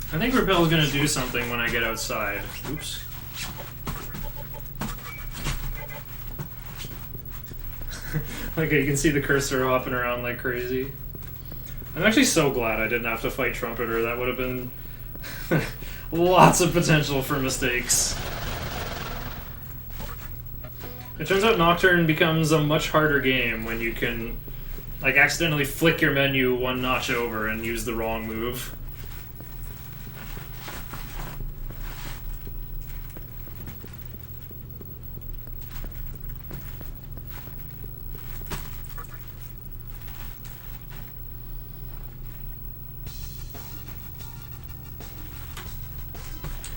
I think Repel's gonna do something when I get outside. Oops. Like, you can see the cursor hopping around like crazy. I'm actually so glad I didn't have to fight Trumpeter. That would have been lots of potential for mistakes. It turns out Nocturne becomes a much harder game when you can, like, accidentally flick your menu 1 notch over and use the wrong move.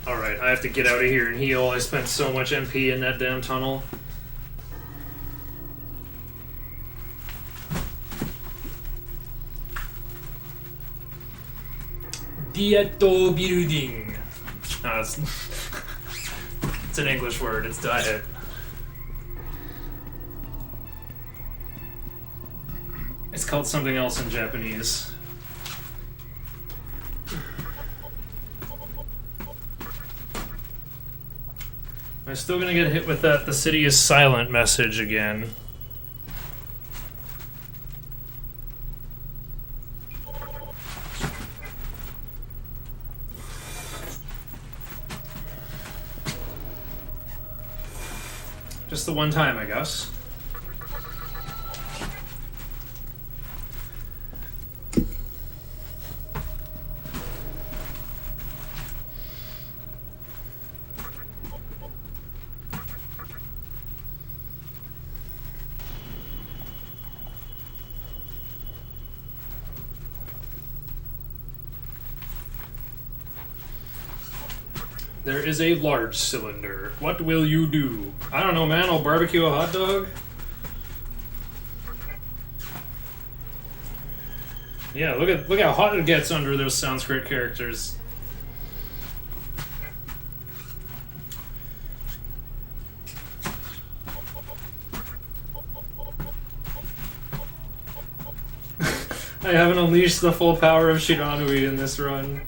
Alright, I have to get out of here and heal. I spent so much MP in that damn tunnel. Dieto building. No, it's an English word. It's diet. It's called something else in Japanese. I'm still gonna get hit with that "the city is silent" message again. Just the one time, I guess. There is a large cylinder. What will you do? I don't know, man. I'll barbecue a hot dog. Yeah, look how hot it gets under those Sanskrit characters. I haven't unleashed the full power of Shiranui in this run.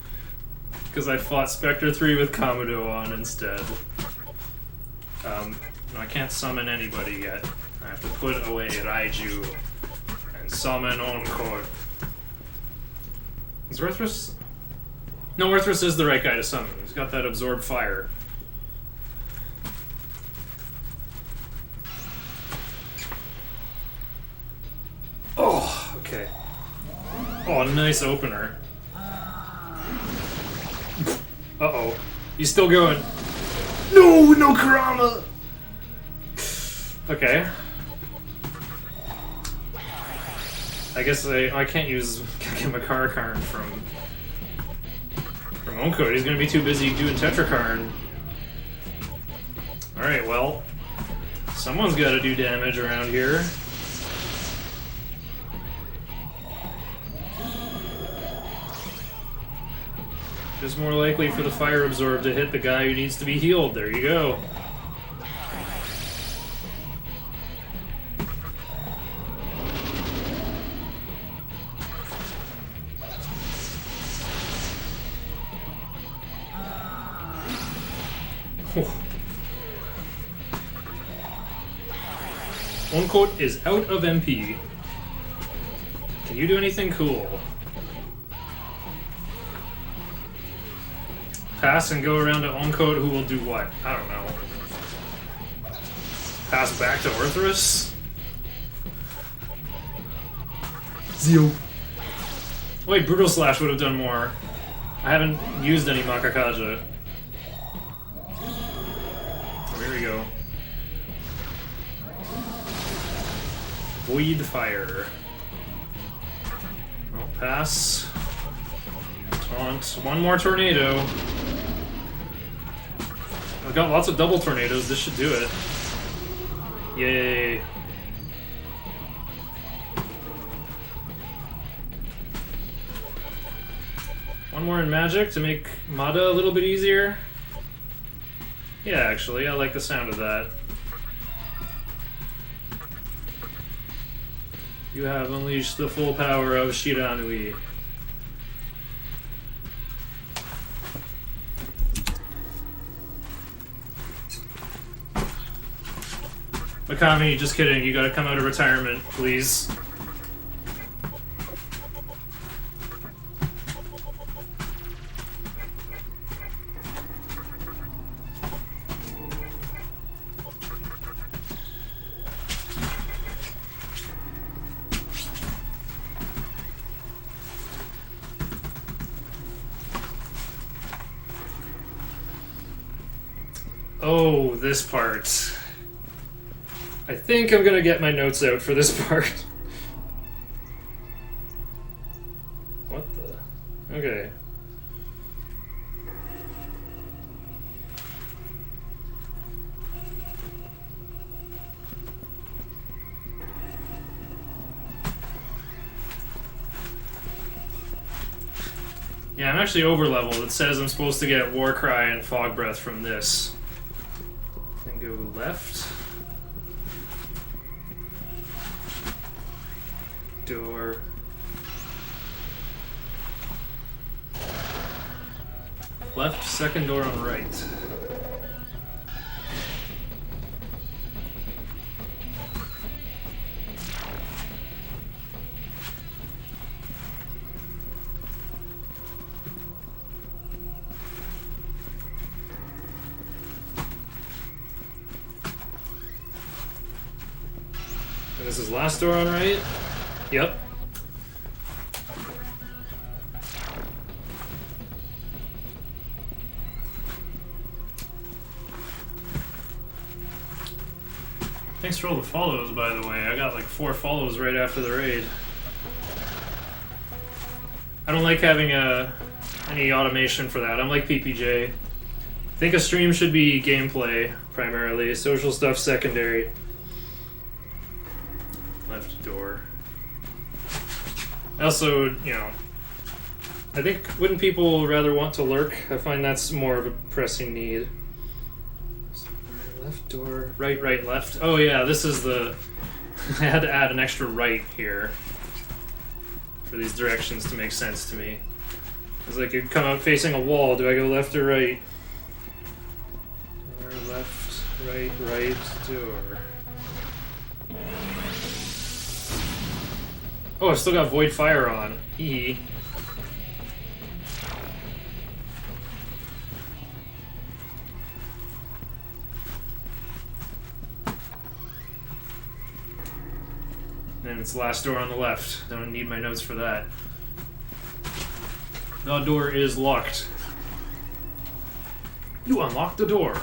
Because I fought Spectre 3 with Kamudo on instead. No, I can't summon anybody yet. I have to put away Raiju and summon Encore. Is Orthrus? No, Orthrus is the right guy to summon. He's got that absorb fire. Oh, okay. Oh, nice opener. Uh-oh. He's still going. No, no Kurama! Okay. I guess I can't use Kakimakakarn from Oncode. He's gonna be too busy doing Tetrakarn. Alright, well. Someone's gotta do damage around here. It's more likely for the fire absorb to hit the guy who needs to be healed. There you go. Oncoat is out of MP. Can you do anything cool? Pass and go around to Oncoat, who will do what? I don't know. Pass back to Orthrus? Zio. Wait, Brutal Slash would have done more. I haven't used any Makakaja. Oh, here we go. Void Fire. Well, pass. Taunt. One more tornado. I've got lots of double tornadoes. This should do it. Yay. One more in magic to make Mada a little bit easier. Yeah, actually, I like the sound of that. You have unleashed the full power of Shiranui. Mikami, just kidding. You gotta come out of retirement, please. Oh, this part. I think I'm gonna get my notes out for this part. What the? Okay. Yeah, I'm actually over leveled. It says I'm supposed to get Warcry and Fog Breath from this. Then go left. Door. Left, second door on right. This is last door on right? Yep. Thanks for all the follows, by the way. I got like 4 follows right after the raid. I don't like having any automation for that. I'm like PPJ. I think a stream should be gameplay primarily, social stuff secondary. Left door. Also, you know, I think wouldn't people rather want to lurk? I find that's more of a pressing need. Left door, right, right, left. Oh yeah, this is the... I had to add an extra right here for these directions to make sense to me. Because I could come out facing a wall. Do I go left or right? Or left, right, right, door. Oh, I've still got Void Fire on. Hee hee. And it's the last door on the left. Don't need my notes for that. The door is locked. You unlocked the door.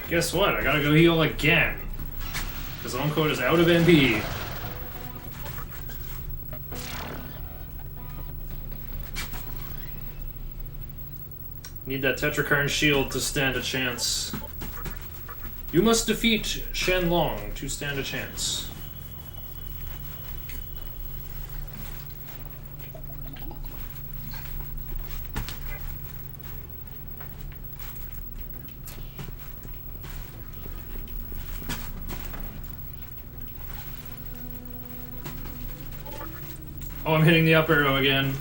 Guess what? I gotta go heal again. Because home code is out of MP. Need that Tetrakarn shield to stand a chance. You must defeat Shenlong to stand a chance. Oh, I'm hitting the up arrow again.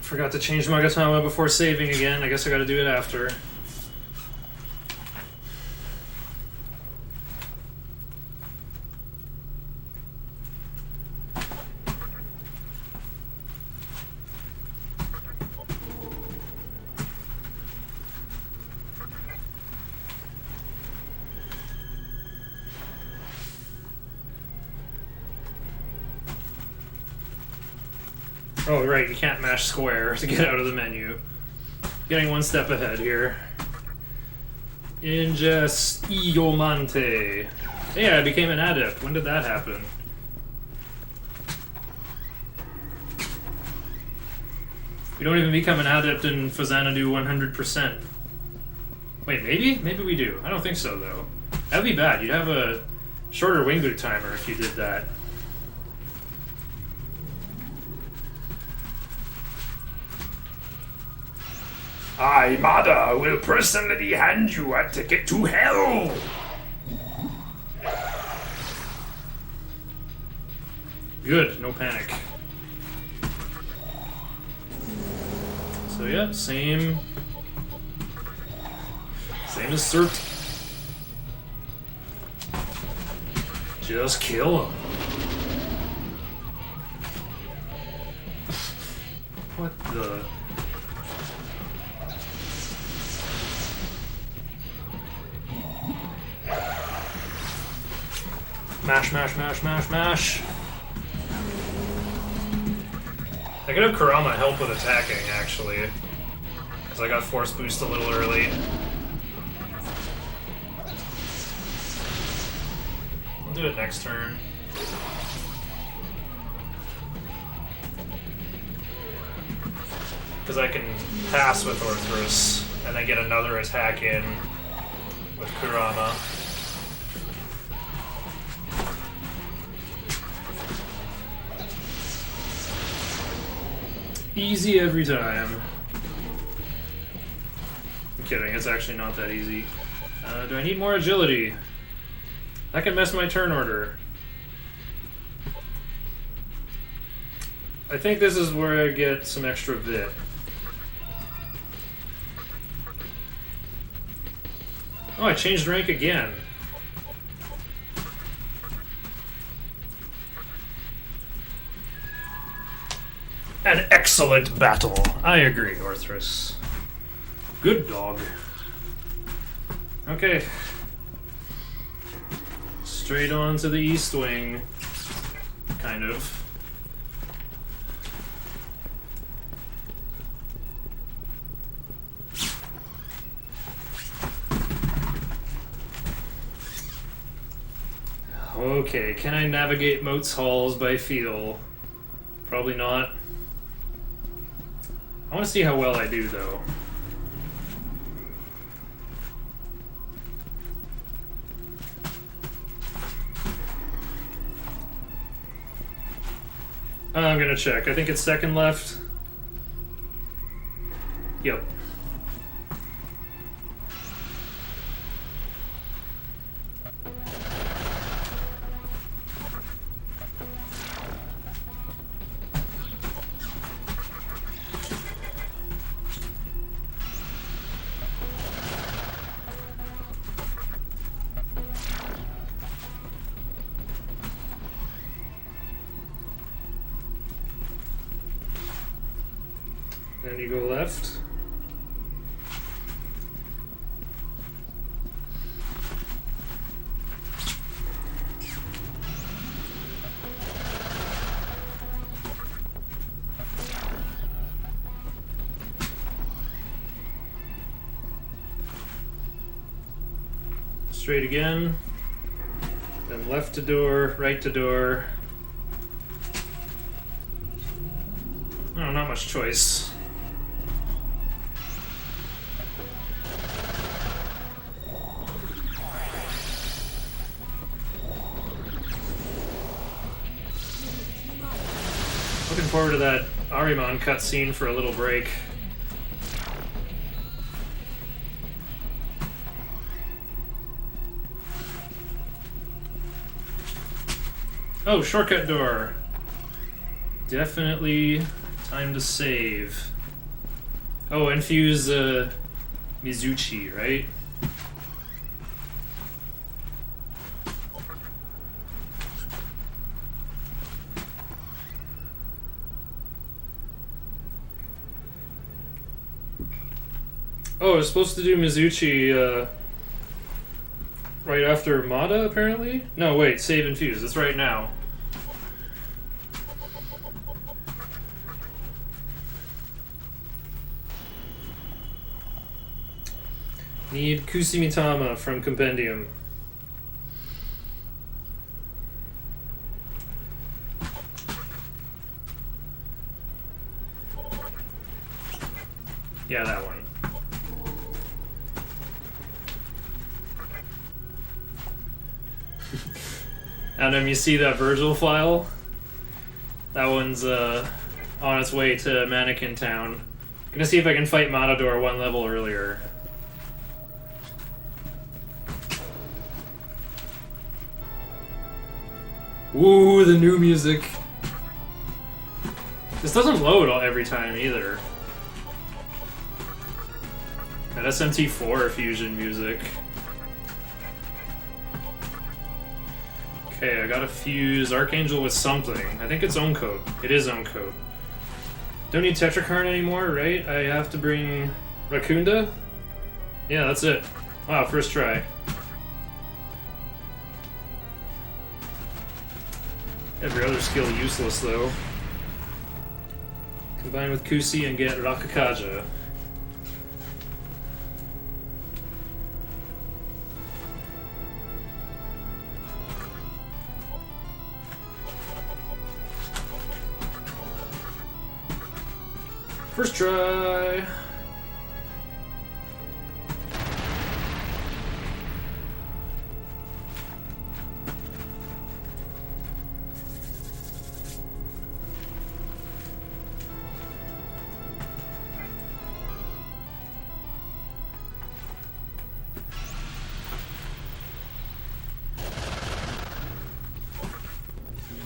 Forgot to change Magatama before saving again. I guess I gotta do it after. Oh, right, you can't mash square to get out of the menu. Getting one step ahead here. Ingest Iomante. Yeah, I became an adept. When did that happen? We don't even become an adept in Fazanadu 100%. Wait, maybe? Maybe we do. I don't think so, though. That'd be bad. You'd have a shorter wing boot timer if you did that. I, Mada, will personally hand you a ticket to hell! Good, no panic. So yeah, same as Cert. Just kill him. What the... Mash, mash, mash, mash, mash. I could have Kurama help with attacking, actually. Because I got force boost a little early. I'll do it next turn. Because I can pass with Orthrus, and then get another attack in with Kurama. Easy every time. I'm kidding, it's actually not that easy. Do I need more agility? That can mess my turn order. I think this is where I get some extra vit. Oh, I changed rank again. excellent battle. I agree, Orthrus. Good dog. Okay. Straight on to the east wing. Kind of. Okay, can I navigate Moat's halls by feel? Probably not. I want to see how well I do, though. I'm gonna check. I think it's second left. Yep. Then you go left. Straight again. Then left to door, right to door. Oh, not much choice. Looking forward to that Ahriman cutscene for a little break. Oh, shortcut door. Definitely time to save. Oh, infuse Mizuchi, right? Oh, I was supposed to do Mizuchi right after Mada, apparently? No, wait, save infuse. It's right now. Need Kusumitama from Compendium. Yeah, that one. And then you see that Virgil file? That one's on its way to Mannequin Town. Gonna see if I can fight Matador one level earlier. Ooh, the new music. This doesn't load every time either. That SMT4 fusion music. Okay, I gotta fuse Archangel with something. I think it's Own Code. It is Own Code. Don't need Tetrakarn anymore, right? I have to bring Rakunda? Yeah, that's it. Wow, first try. Every other skill useless, though. Combine with Kusi and get Rakakaja. First try.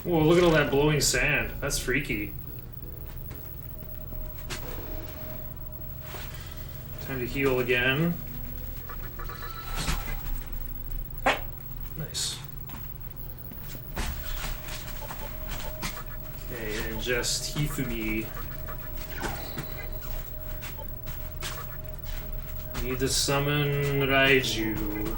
Whoa, look at all that blowing sand. That's freaky. Time to heal again. Nice. Okay, and just Hifumi. Need to summon Raiju.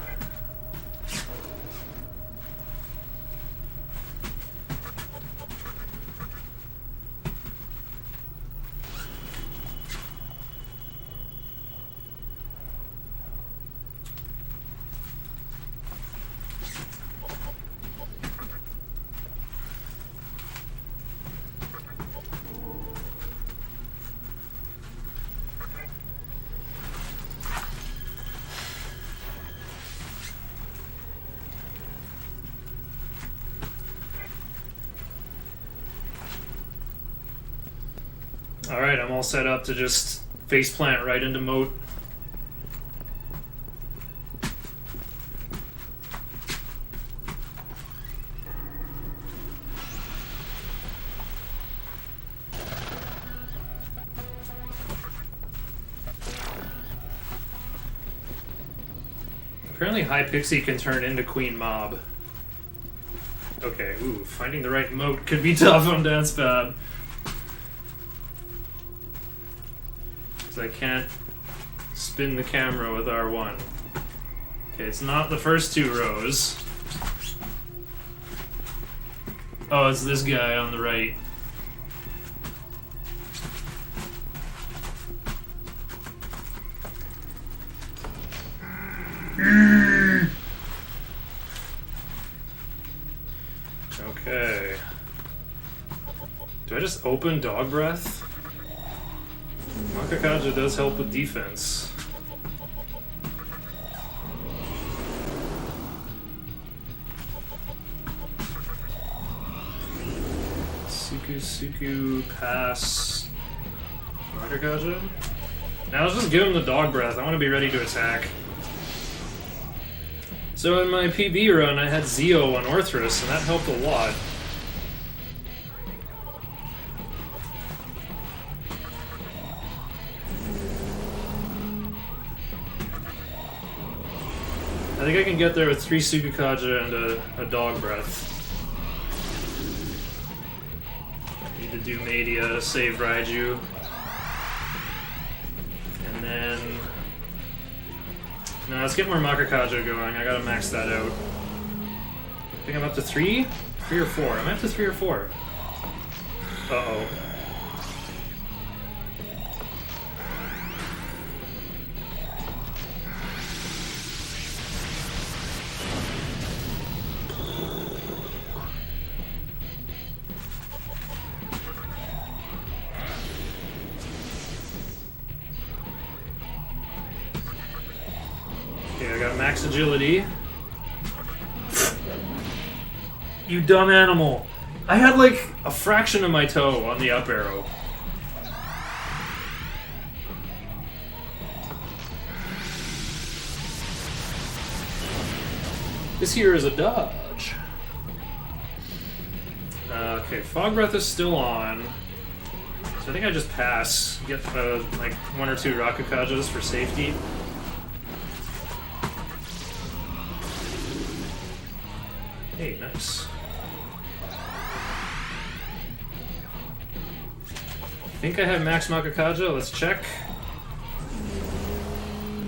Alright, I'm all set up to just faceplant right into Moat. Apparently High Pixie can turn into Queen Mob. Okay, ooh, finding the right Moat could be tough on Dance Pad. I can't spin the camera with R1. Okay, it's not the first two rows. Oh, it's this guy on the right. Okay. Do I just open Dog Breath? Makakaja does help with defense. Suku, pass. Makakaja? Now let's just give him the Dog Breath. I want to be ready to attack. So in my PB run, I had Zeo on Orthrus, and that helped a lot. I think I can get there with 3 Sukukaja and a Dog Breath. Need to do Media to save Raiju. And then... No, let's get more Makakaja going. I gotta max that out. I think I'm up to 3? 3 or 4? Am I up to 3 or 4? Uh-oh. Okay, I got max agility. You dumb animal. I had like a fraction of my toe on the up arrow. This here is a dodge. Okay, Fog Breath is still on. So I think I just pass. Get like 1 or 2 Rakukajas for safety. Hey, nice. I think I have max Makakaja. Let's check.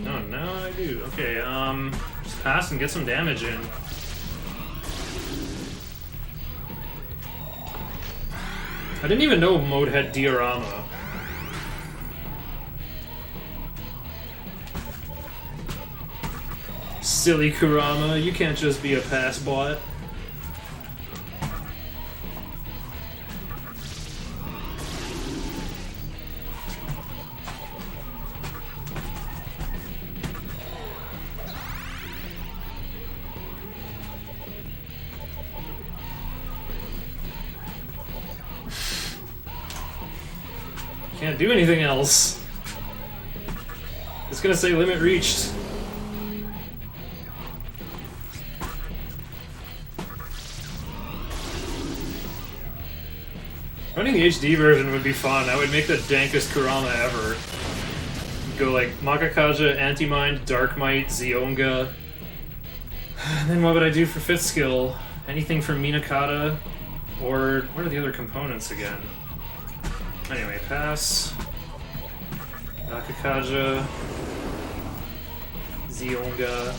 No, now I do. Okay, just pass and get some damage in. I didn't even know Mode had Diorama. Silly Kurama, you can't just be a pass bot. Can't do anything else. It's gonna say limit reached. Running the HD version would be fun. That would make the dankest Kurama ever. Go like Makakaja, Anti-Mind, Dark Might, Zionga. And then what would I do for 5th skill? Anything from Minakata? Or what are the other components again? Anyway, pass. Nakakaja. Zionga.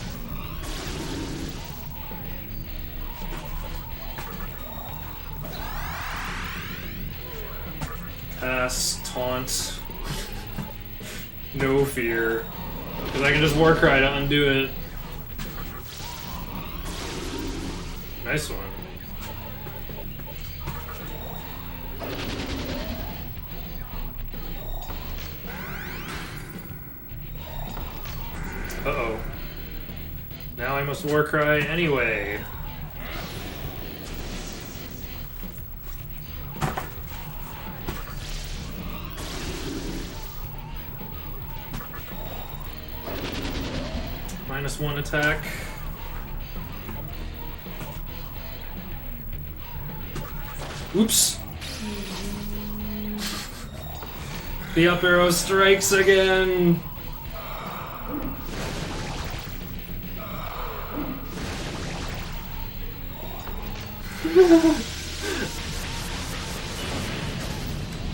Pass, taunt. No fear. Because I can just Warcry to undo it. Nice one. Uh-oh. Now I must Warcry anyway. -1 attack. Oops. The up arrow strikes again.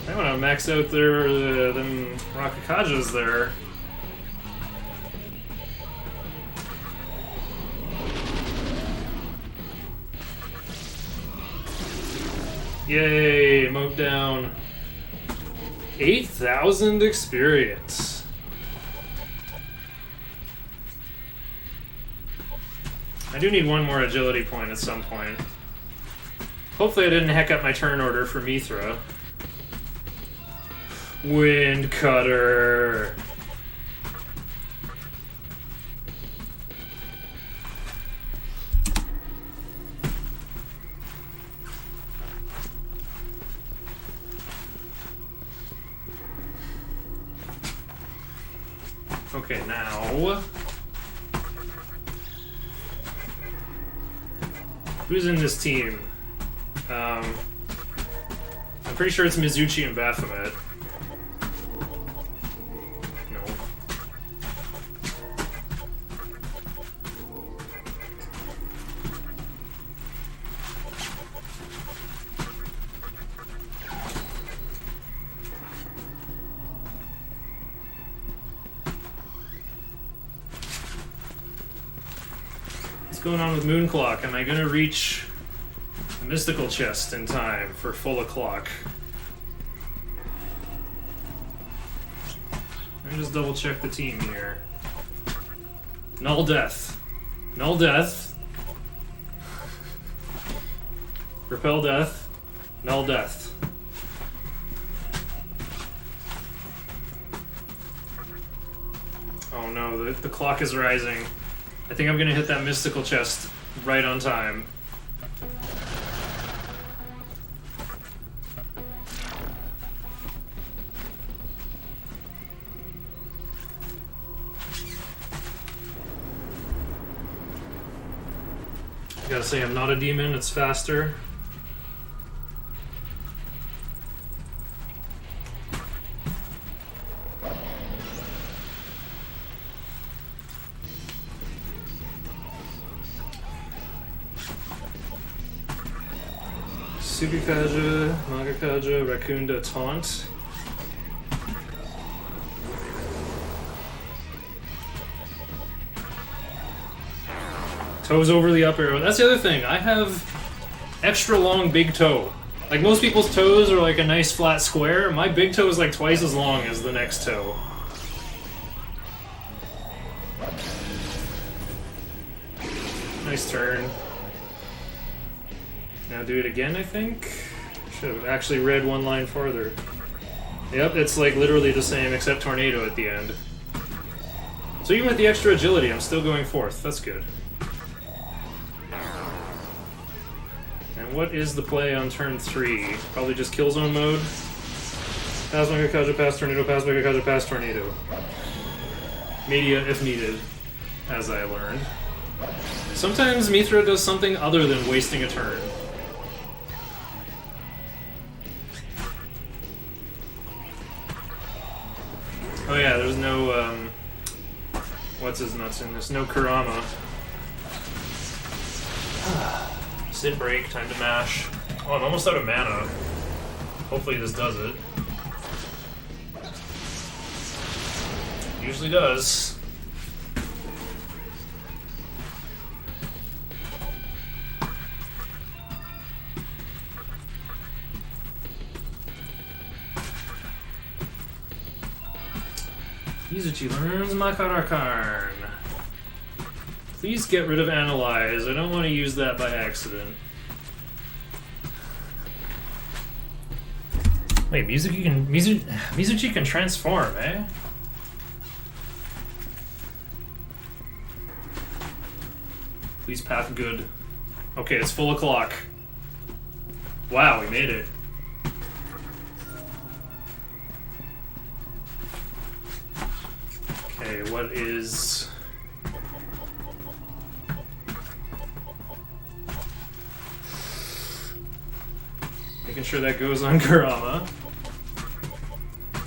I want to max out their them Rakakajas there. Yay, moat down. 8,000 experience. I do need one more agility point at some point. Hopefully I didn't heck up my turn order for Mithra. Wind Cutter. Okay, now... who's in this team? I'm pretty sure it's Mizuchi and Baphomet. No. What's going on with Moonclock? Am I gonna reach the mystical chest in time for full o'clock? Let me just double check the team here. Null Death. Null Death. Repel Death. Null Death. Oh no, the clock is rising. I think I'm gonna hit that mystical chest right on time. Gotta say, I'm not a demon, it's faster. Sugikaja, Magakaja, Rakunda, Taunt. Toes over the up arrow. That's the other thing. I have extra long big toe. Like most people's toes are like a nice flat square. My big toe is like twice as long as the next toe. Nice turn. Now do it again, I think? Should have actually read one line farther. Yep, it's like literally the same except tornado at the end. So even with the extra agility, I'm still going fourth. That's good. And what is the play on turn 3? Probably just kill zone mode. Pass Magakaja, pass tornado, pass Magakaja, pass tornado. Media if needed, as I learned. Sometimes Mithra does something other than wasting a turn. Oh yeah, there's no, what's his nuts in this? No Kurama. Sit break, time to mash. Oh, I'm almost out of mana. Hopefully this does it. Usually does. Izuchi learns Makarakarn. Please get rid of Analyze. I don't want to use that by accident. Wait, Mizuchi can transform, eh? Please path good. Okay, it's full o'clock. Wow, we made it. Okay, what is... Making sure that goes on Kurama.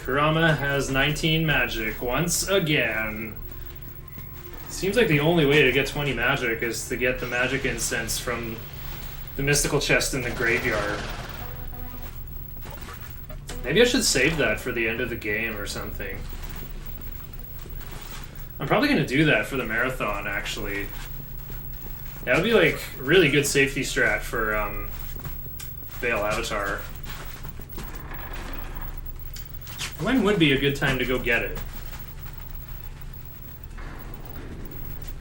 Kurama has 19 magic once again. Seems like the only way to get 20 magic is to get the magic incense from the mystical chest in the graveyard. Maybe I should save that for the end of the game or something. I'm probably going to do that for the marathon, actually. That would be like really good safety strat for Veil Avatar. When would be a good time to go get it?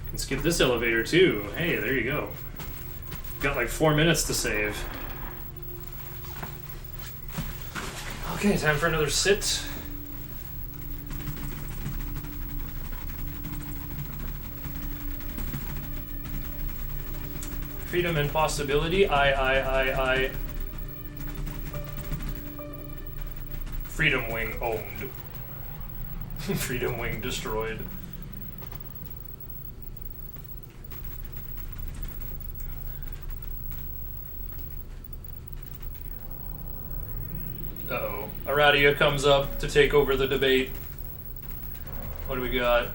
Can skip this elevator too. Hey, there you go. Got like 4 minutes to save. Okay, time for another sit. Freedom and possibility. I. Freedom Wing owned. Freedom Wing destroyed. Uh-oh. Aradia comes up to take over the debate. What do we got?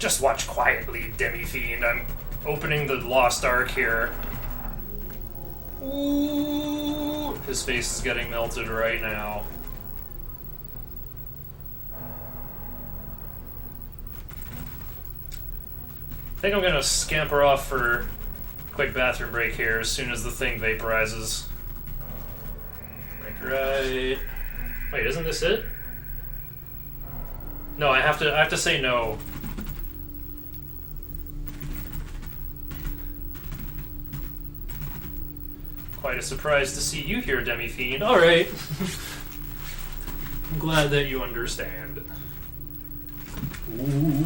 Just watch quietly, Demi-Fiend. I'm opening the Lost Ark here. Ooh, his face is getting melted right now. I think I'm gonna scamper off for a quick bathroom break here as soon as the thing vaporizes. Like right. Wait, isn't this it? No, I have to say no. Quite a surprise to see you here, Demi-Fiend. Alright. I'm glad that you understand. Ooh.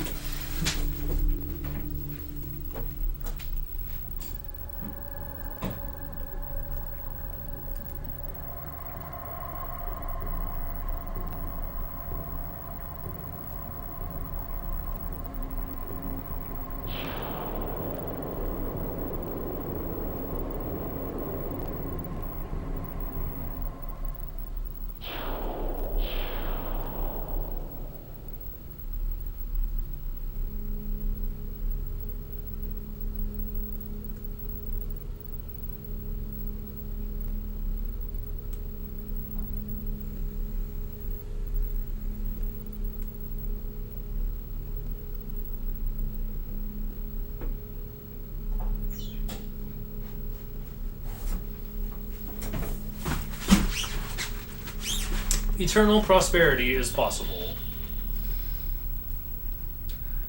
Eternal prosperity is possible.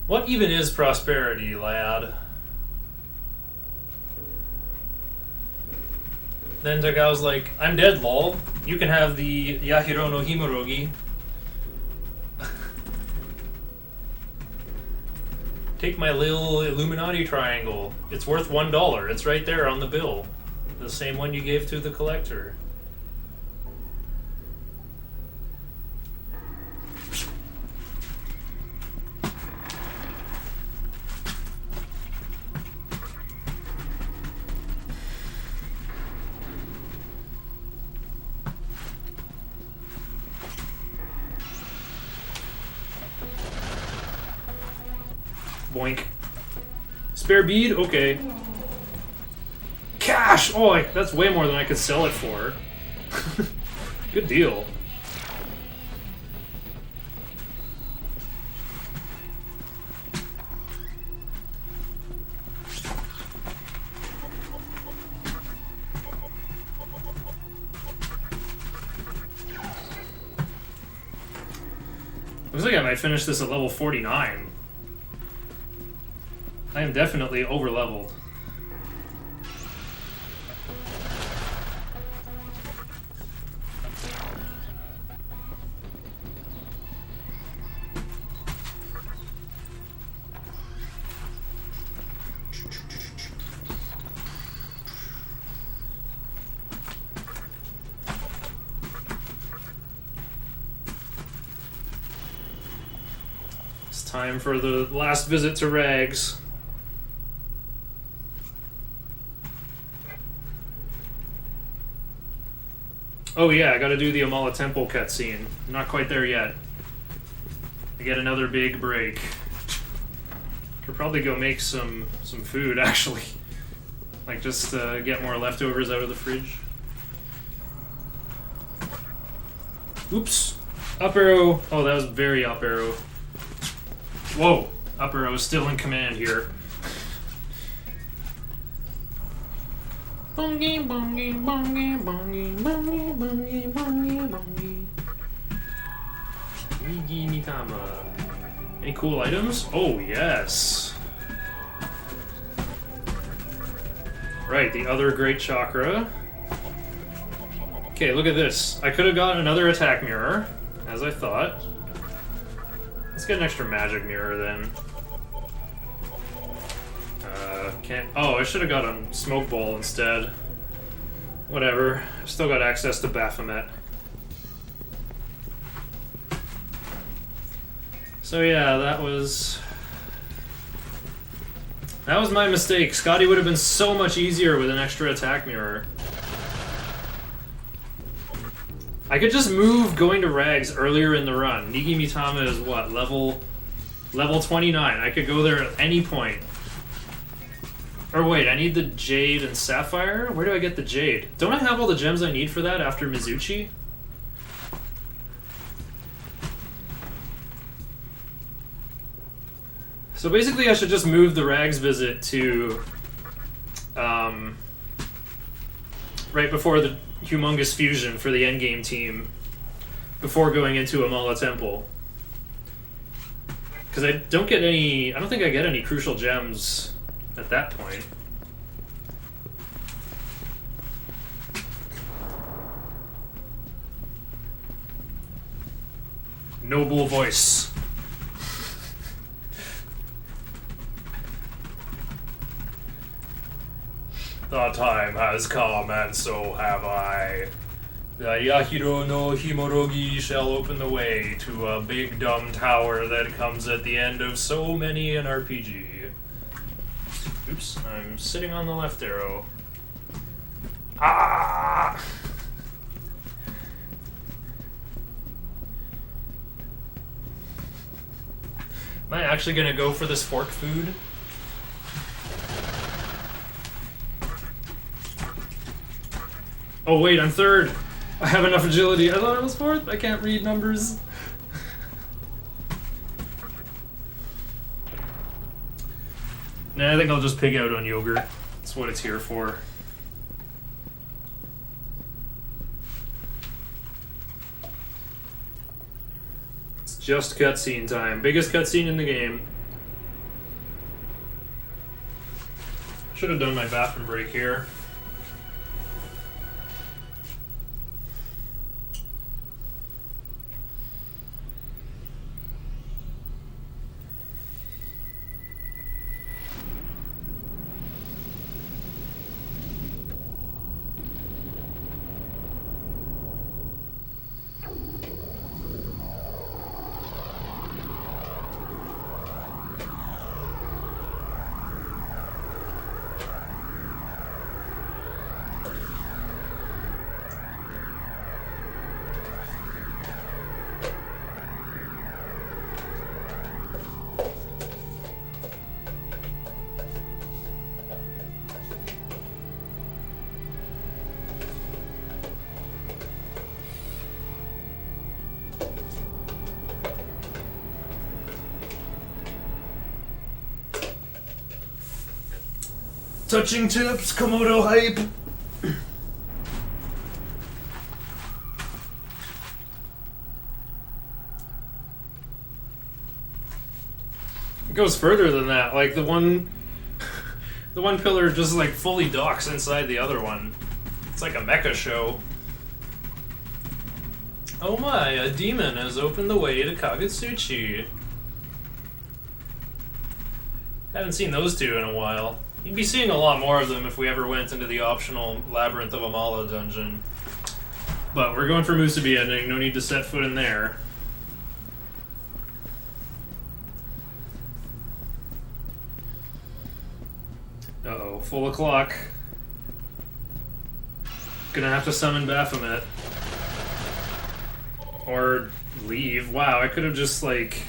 What even is prosperity, lad? Then Tagao's like, I'm dead, lol. You can have the Yahiro no Himorogi. Take my little Illuminati triangle. It's worth $1. It's right there on the bill. The same one you gave to the collector. Boink. Spare bead? Okay. Cash! Oh, that's way more than I could sell it for. Good deal. Looks like I might finish this at level 49. I am definitely over leveled. It's time for the last visit to Rags. Oh yeah, I gotta do the Amala Temple cutscene. I'm not quite there yet. I get another big break. Could probably go make some food, actually. Like, just get more leftovers out of the fridge. Oops. Up arrow. Oh, that was very up arrow. Whoa. Up arrow is still in command here. Bongi, bongi, bongi, bongi, bongi, bongi, bongi, bongi. Migi Mitama. Any cool items? Oh, yes. Right, the other great chakra. Okay, look at this. I could have got another attack mirror, as I thought. Let's get an extra magic mirror then. Can't. Oh, I should have got a smoke ball instead. Whatever. I've still got access to Baphomet. So yeah, that was my mistake. Scotty would have been so much easier with an extra attack mirror. I could just move going to Rags earlier in the run. Nigi Mitama is what, level 29. I could go there at any point. Or wait, I need the Jade and Sapphire? Where do I get the Jade? Don't I have all the gems I need for that after Mizuchi? So basically I should just move the Rags visit to right before the humongous fusion for the endgame team before going into Amala Temple. Because I don't think I get any crucial gems at that point. Noble voice. The time has come, and so have I. The Yahiro no Himorogi shall open the way to a big dumb tower that comes at the end of so many an RPG. Oops, I'm sitting on the left arrow. Ah! Am I actually gonna go for this fork food? Oh wait, I'm third! I have enough agility. I thought I was fourth. I can't read numbers. Nah, I think I'll just pig out on yogurt. That's what it's here for. It's just cutscene time. Biggest cutscene in the game. Should have done my bathroom break here. Touching tips, Komodo hype. It goes further than that. Like the one pillar just like fully docks inside the other one. It's like a mecha show. Oh my, a demon has opened the way to Kagutsuchi. Haven't seen those two in a while. You'd be seeing a lot more of them if we ever went into the optional Labyrinth of Amala dungeon. But we're going for Musubi ending, no need to set foot in there. Uh-oh, full o'clock. Gonna have to summon Baphomet. Or leave. Wow, I could have just, like...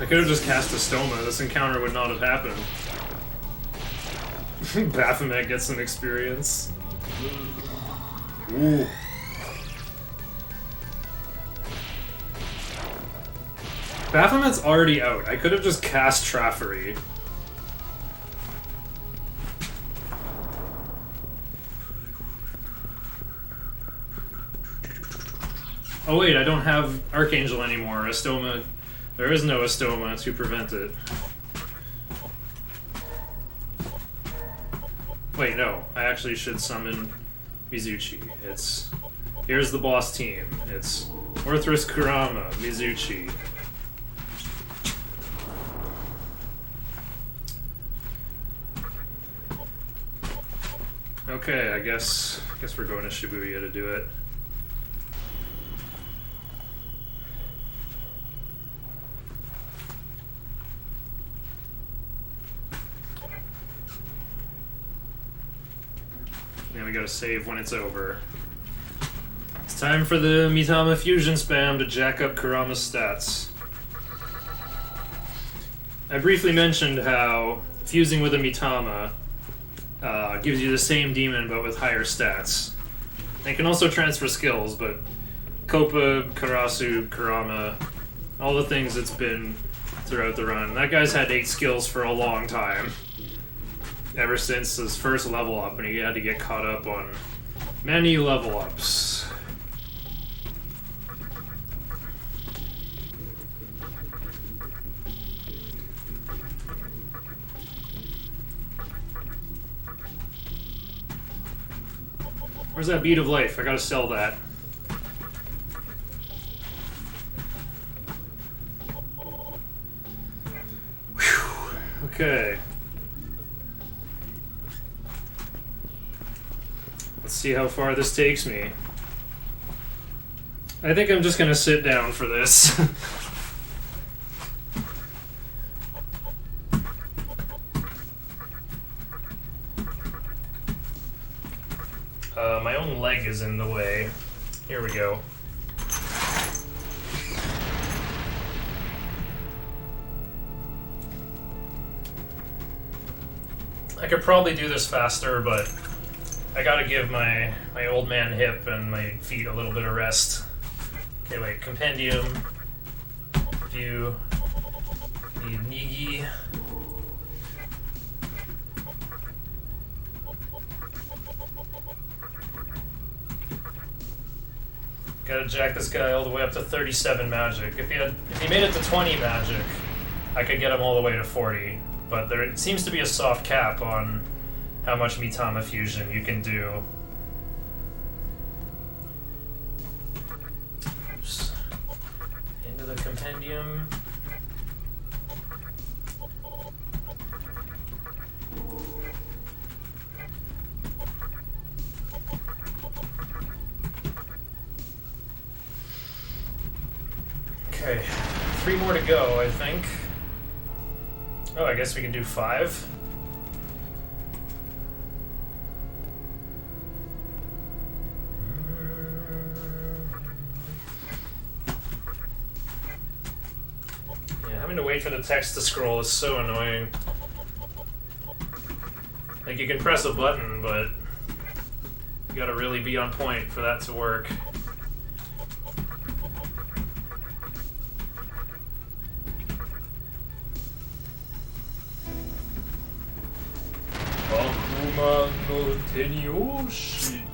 I could have just cast a Stoma. This encounter would not have happened. Baphomet gets some experience. Ooh. Baphomet's already out. I could have just cast Traffery. Oh wait, I don't have Archangel anymore. Astoma... There is no Astoma to prevent it. Wait, no. I actually should summon Mizuchi. It's... Here's the boss team. It's Orthrus Kurama, Mizuchi. Okay, I guess we're going to Shibuya to do it. And we gotta save when it's over. It's time for the Mitama fusion spam to jack up Kurama's stats. I briefly mentioned how fusing with a Mitama gives you the same demon but with higher stats. And it can also transfer skills, but Kopa, Karasu, Kurama, all the things it's been throughout the run. That guy's had 8 skills for a long time. Ever since his first level up, and he had to get caught up on many level ups. Where's that bead of life? I gotta sell that. Whew. Okay. Let's see how far this takes me. I think I'm just gonna sit down for this. My own leg is in the way. Here we go. I could probably do this faster, but I gotta give my old man hip and my feet a little bit of rest. Okay, wait, compendium, view, need Nigi. Gotta jack this guy all the way up to 37 magic. If he made it to 20 magic, I could get him all the way to 40. But there seems to be a soft cap on how much Mitama fusion you can do. Oops. Into the compendium. Okay, 3 more to go, I think. Oh, I guess we can do 5. Yeah, having to wait for the text to scroll is so annoying. Like, you can press a button, but you gotta really be on point for that to work.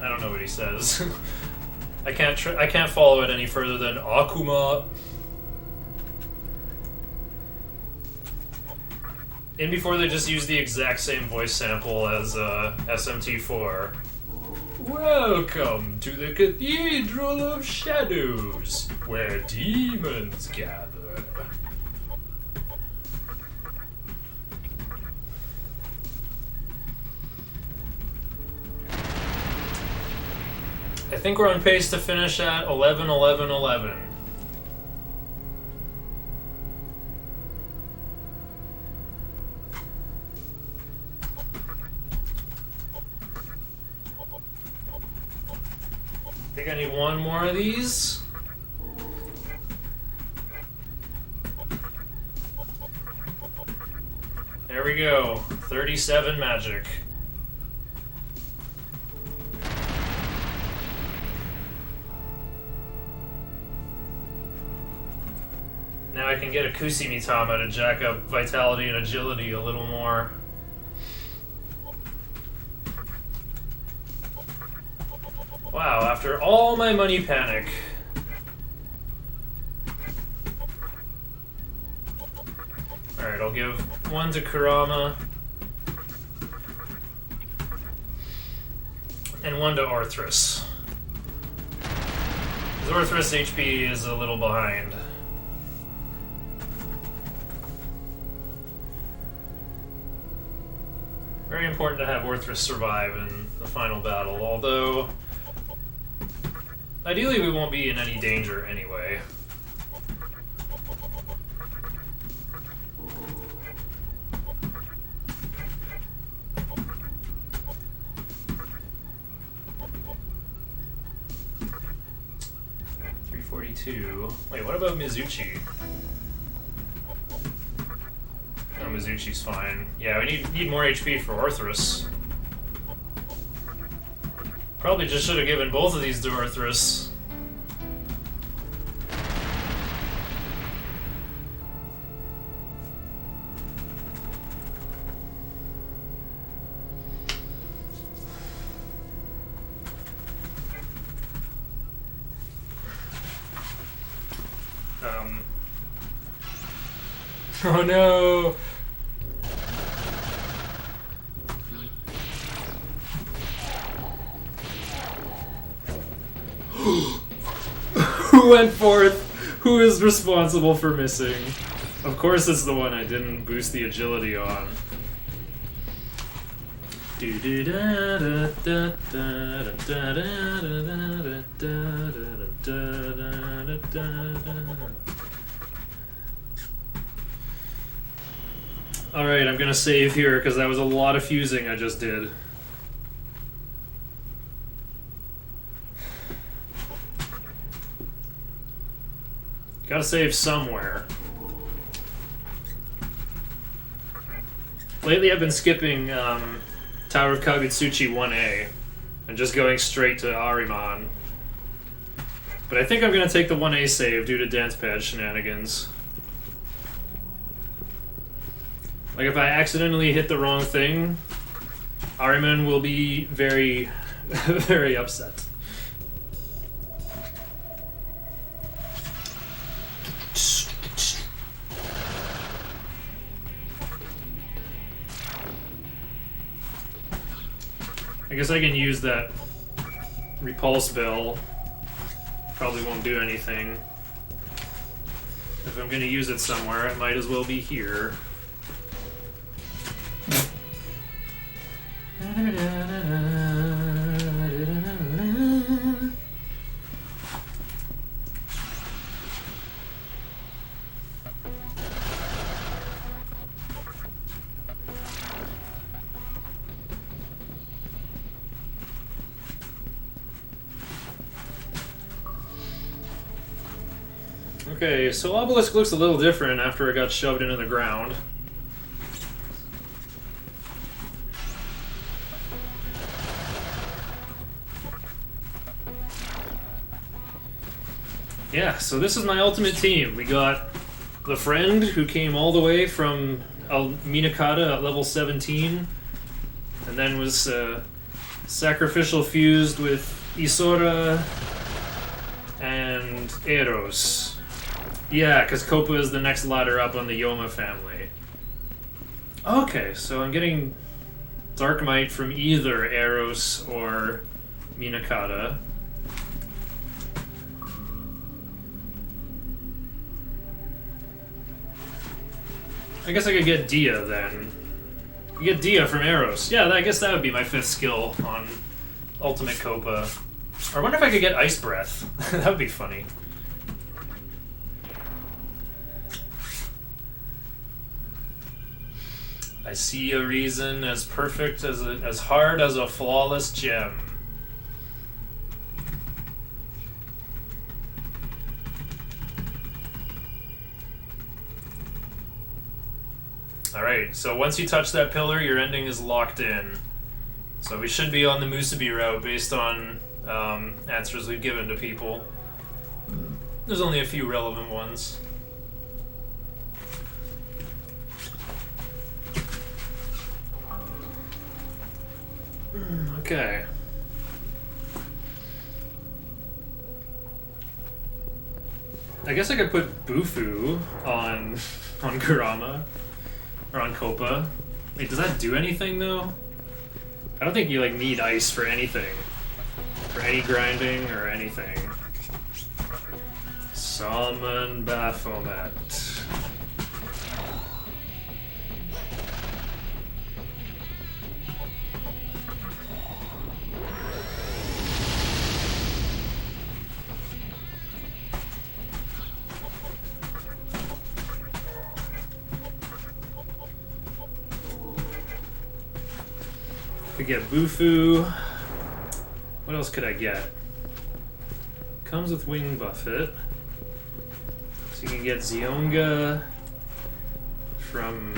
I don't know what he says. I can't follow it any further than Akuma. In before they just used the exact same voice sample as SMT4. Welcome to the Cathedral of Shadows, where demons gather. I think we're on pace to finish at 11, 11, 11. I think I need one more of these. There we go. 37 magic. Now I can get a Kusimitama to jack up vitality and agility a little more. Wow, after all my money panic. Alright, I'll give one to Kurama. And one to Orthrus. Because Orthrus HP is a little behind. Very important to have Orthrus survive in the final battle, although ideally we won't be in any danger anyway. Wait, what about Mizuchi? No, Mizuchi's fine. Yeah, we need more HP for Orthrus. Probably just should have given both of these to Orthrus. Oh no! Who went forth? Who is responsible for missing? Of course it's the one I didn't boost the agility on. Alright, I'm gonna save here because that was a lot of fusing I just did. Gotta save somewhere. Lately I've been skipping Tower of Kagutsuchi 1A and just going straight to Ahriman. But I think I'm gonna take the 1A save due to dance pad shenanigans. Like, if I accidentally hit the wrong thing, Ahriman will be very, very upset. I guess I can use that repulse bell. Probably won't do anything. If I'm gonna use it somewhere, it might as well be here. Okay, so Obelisk looks a little different after it got shoved into the ground. Yeah, so this is my ultimate team. We got the friend who came all the way from Minakata at level 17, and then was sacrificial fused with Isora and Eros. Yeah, because Copa is the next ladder up on the Yoma family. Okay, so I'm getting Dark Might from either Eros or Minakata. I guess I could get Dia then. Get Dia from Eros. Yeah, I guess that would be my 5th skill on Ultimate Copa. Or I wonder if I could get Ice Breath. That would be funny. I see a reason as perfect as hard as a flawless gem. Alright, so once you touch that pillar, your ending is locked in. So we should be on the Musubi route based on answers we've given to people. There's only a few relevant ones. Okay. I guess I could put Bufu on Kurama or on Copa. Wait, does that do anything though? I don't think you like need ice for anything, for any grinding or anything. Summon Baphomet. Could get Bufu. What else could I get? Comes with Wing Buffet. So you can get Zionga from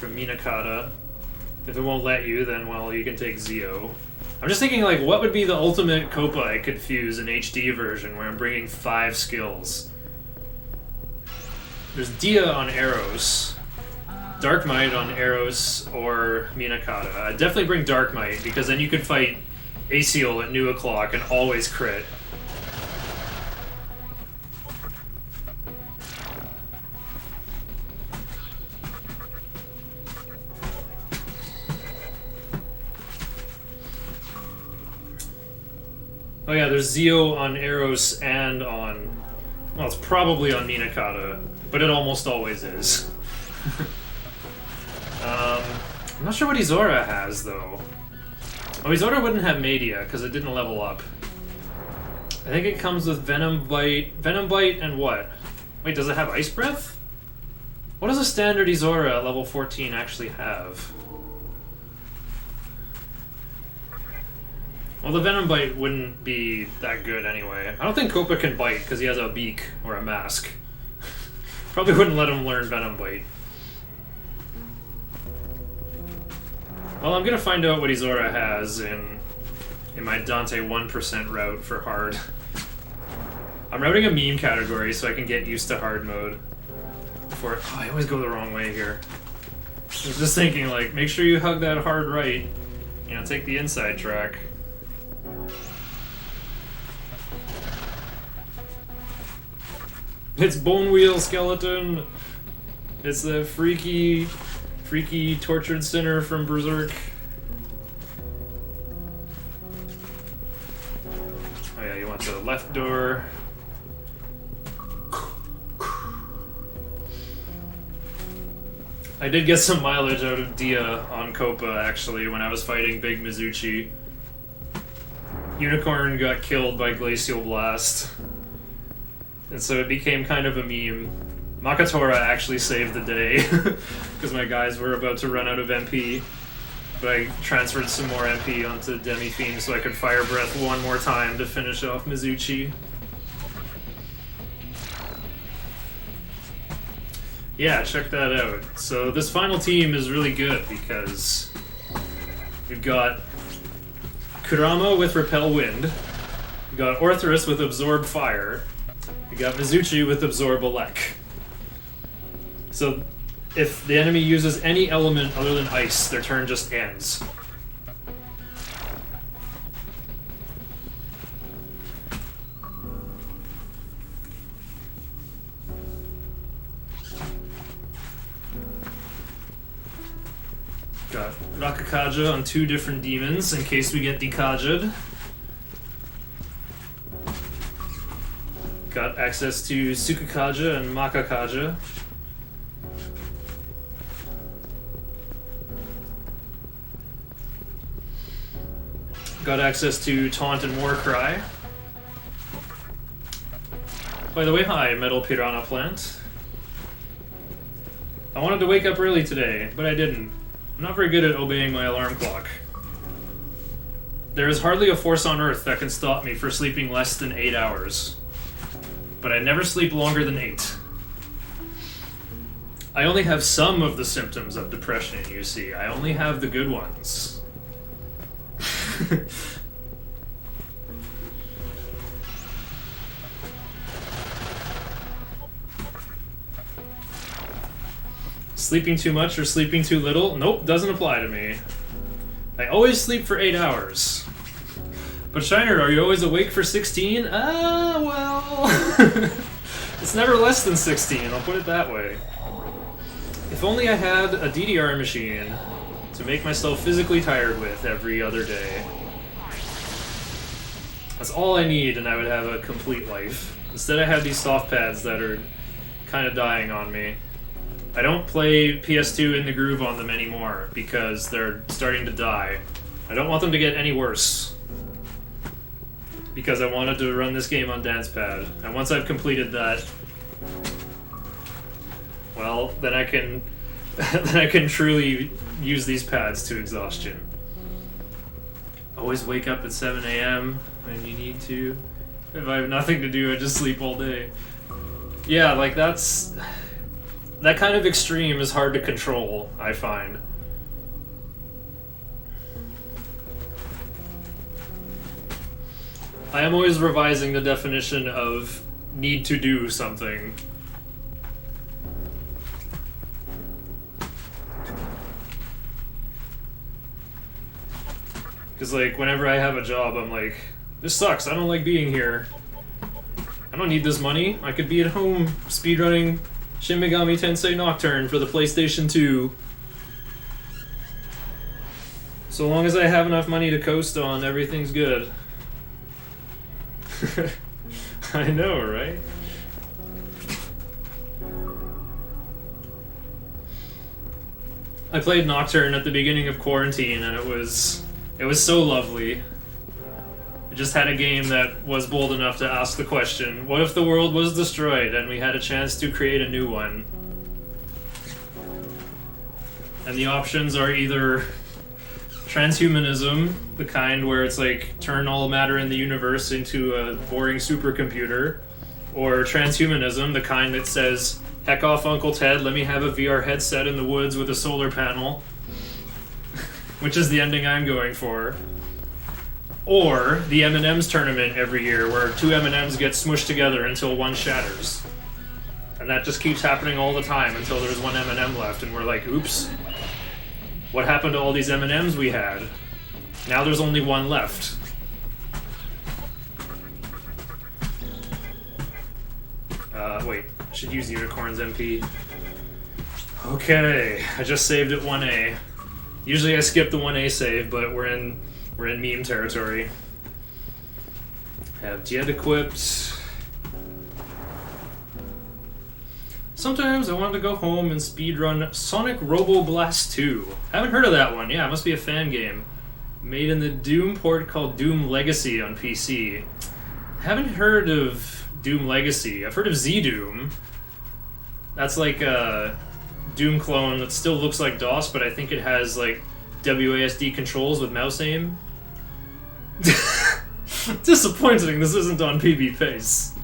Minakata. If it won't let you, then well, you can take Zio. I'm just thinking like, what would be the ultimate Copa I could fuse in HD version where I'm bringing 5 skills? There's Dia on Eros. Dark Might on Eros or Minakata. I'd definitely bring Dark Might because then you could fight Aciel at New O'Clock and always crit. Oh yeah, there's Zio on Eros and on... Well, it's probably on Minakata, but it almost always is. I'm not sure what Izora has, though. Oh, Izora wouldn't have Media, because it didn't level up. I think it comes with Venom Bite and what? Wait, does it have Ice Breath? What does a standard Izora at level 14 actually have? Well, the Venom Bite wouldn't be that good anyway. I don't think Copa can bite, because he has a beak or a mask. Probably wouldn't let him learn Venom Bite. Well, I'm gonna find out what Izora has in my Dante 1% route for hard. I'm routing a meme category so I can get used to hard mode. Before, oh, I always go the wrong way here. I was just thinking, like, make sure you hug that hard right. You know, take the inside track. It's Bone Wheel Skeleton! It's the freaky tortured sinner from Berserk. Oh yeah, you want the left door. I did get some mileage out of Dia on Copa, actually, when I was fighting Big Mizuchi. Unicorn got killed by Glacial Blast. And so it became kind of a meme. Makatora actually saved the day, because my guys were about to run out of MP. But I transferred some more MP onto Demi-Fiend so I could Fire Breath one more time to finish off Mizuchi. Yeah, check that out. So this final team is really good because we've got Kurama with Repel Wind, we got Orthrus with Absorb Fire, we got Mizuchi with Absorb Elec. So if the enemy uses any element other than ice, their turn just ends. Rakakaja on 2 different demons in case we get dekaja'd. Got access to Sukakaja and Makakaja. Got access to Taunt and Warcry. By the way, hi, Metal Piranha Plant. I wanted to wake up early today, but I didn't. I'm not very good at obeying my alarm clock. There is hardly a force on Earth that can stop me for sleeping less than 8 hours. But I never sleep longer than 8. I only have some of the symptoms of depression, you see. I only have the good ones. Sleeping too much or sleeping too little? Nope, doesn't apply to me. I always sleep for 8 hours. But Shiner, are you always awake for 16? Well... It's never less than 16, I'll put it that way. If only I had a DDR machine to make myself physically tired with every other day. That's all I need and I would have a complete life. Instead I have these soft pads that are kind of dying on me. I don't play PS2 in the groove on them anymore because they're starting to die. I don't want them to get any worse. Because I wanted to run this game on Dance Pad. And once I've completed that, well, then I can then I can truly use these pads to exhaustion. Always wake up at 7 a.m. when you need to. If I have nothing to do, I just sleep all day. Yeah, like that's... That kind of extreme is hard to control, I find. I am always revising the definition of need to do something. Because, like, whenever I have a job, I'm like, this sucks, I don't like being here. I don't need this money. I could be at home speedrunning Shin Megami Tensei Nocturne for the PlayStation 2. So long as I have enough money to coast on, everything's good. I know, right? I played Nocturne at the beginning of quarantine and it was so lovely. I just had a game that was bold enough to ask the question, what if the world was destroyed and we had a chance to create a new one? And the options are either transhumanism, the kind where it's like turn all matter in the universe into a boring supercomputer, or transhumanism, the kind that says, heck off Uncle Ted, let me have a VR headset in the woods with a solar panel, which is the ending I'm going for. Or the M&M's tournament every year, where 2 M&M's get smushed together until one shatters. And that just keeps happening all the time until there's 1 M&M left, and we're like, oops. What happened to all these M&M's we had? Now there's only 1 left. Wait, I should use Unicorn's MP. Okay, I just saved at 1A. Usually I skip the 1A save, but we're in meme territory. Have Jet equipped. Sometimes I wanted to go home and speedrun Sonic Robo Blast 2. Haven't heard of that one. Yeah, it must be a fan game. Made in the Doom port called Doom Legacy on PC. Haven't heard of Doom Legacy. I've heard of Z-Doom. That's like a Doom clone that still looks like DOS, but I think it has like WASD controls with mouse aim. Disappointing, this isn't on PB Pace.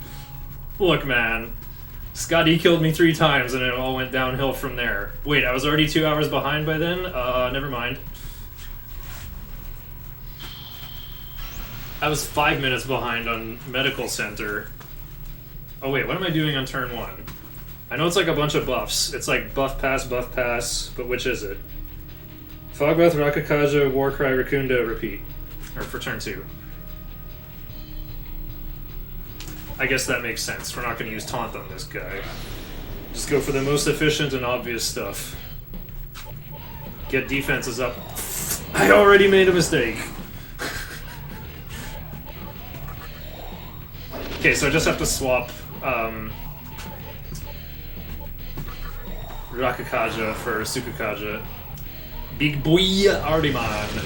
Look, man. Scotty killed me 3 times and it all went downhill from there. Wait, I was already 2 hours behind by then? Never mind. I was 5 minutes behind on Medical Center. Oh wait, what am I doing on turn 1? I know it's like a bunch of buffs. It's like buff pass, but which is it? Fogbreath, Rakakaja, Warcry, Rakunda, repeat. Or for turn 2. I guess that makes sense. We're not going to use Taunt on this guy. Just go for the most efficient and obvious stuff. Get defenses up I already made a mistake. Okay, so I just have to swap Rakakaja for Sukukaja. Big boy Artiman.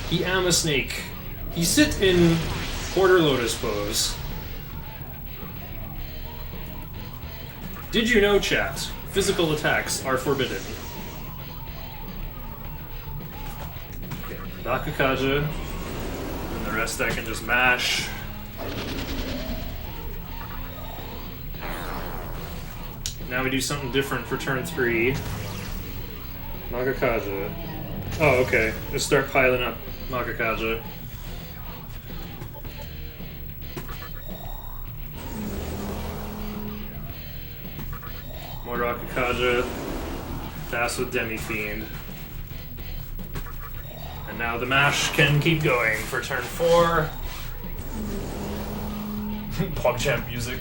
He am a snake. He sit in quarter lotus pose. Did you know, chat? Physical attacks are forbidden. Okay, Rakakaja. And the rest I can just mash. Now we do something different for turn 3. Nagakaja. Oh, okay. Just start piling up Nagakaja. More Rakakaja. Fast with Demi-Fiend. And now the mash can keep going for turn 4. PogChamp music.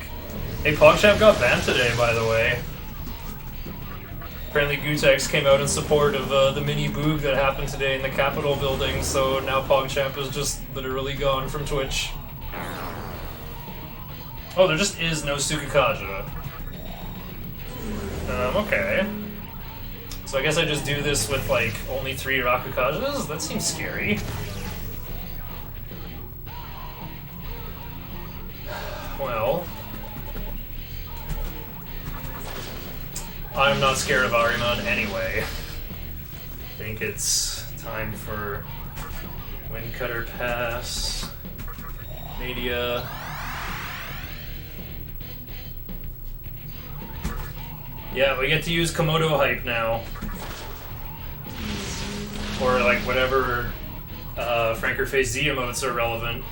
Hey, PogChamp got banned today, by the way. Apparently Gutex came out in support of the mini boog that happened today in the Capitol building, so now PogChamp is just literally gone from Twitch. Oh, there just is no Sukukaja. Okay. So I guess I just do this with, like, only 3 Rakukajas? That seems scary. Well... I'm not scared of Ariman anyway. I think it's time for Windcutter Pass. Media. Yeah, we get to use Komodo hype now. Or like whatever Franker Face Z emotes are relevant.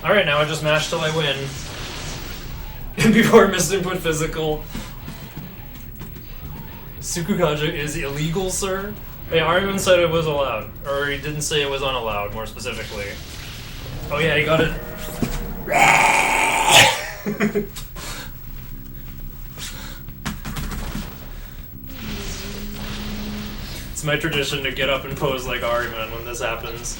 Alright, now I just mash till I win. Before misinput physical. Sukukaja is illegal, sir? Hey, Ariman said it was allowed. Or he didn't say it was unallowed, more specifically. Oh yeah, he got it. It's my tradition to get up and pose like Ariman when this happens.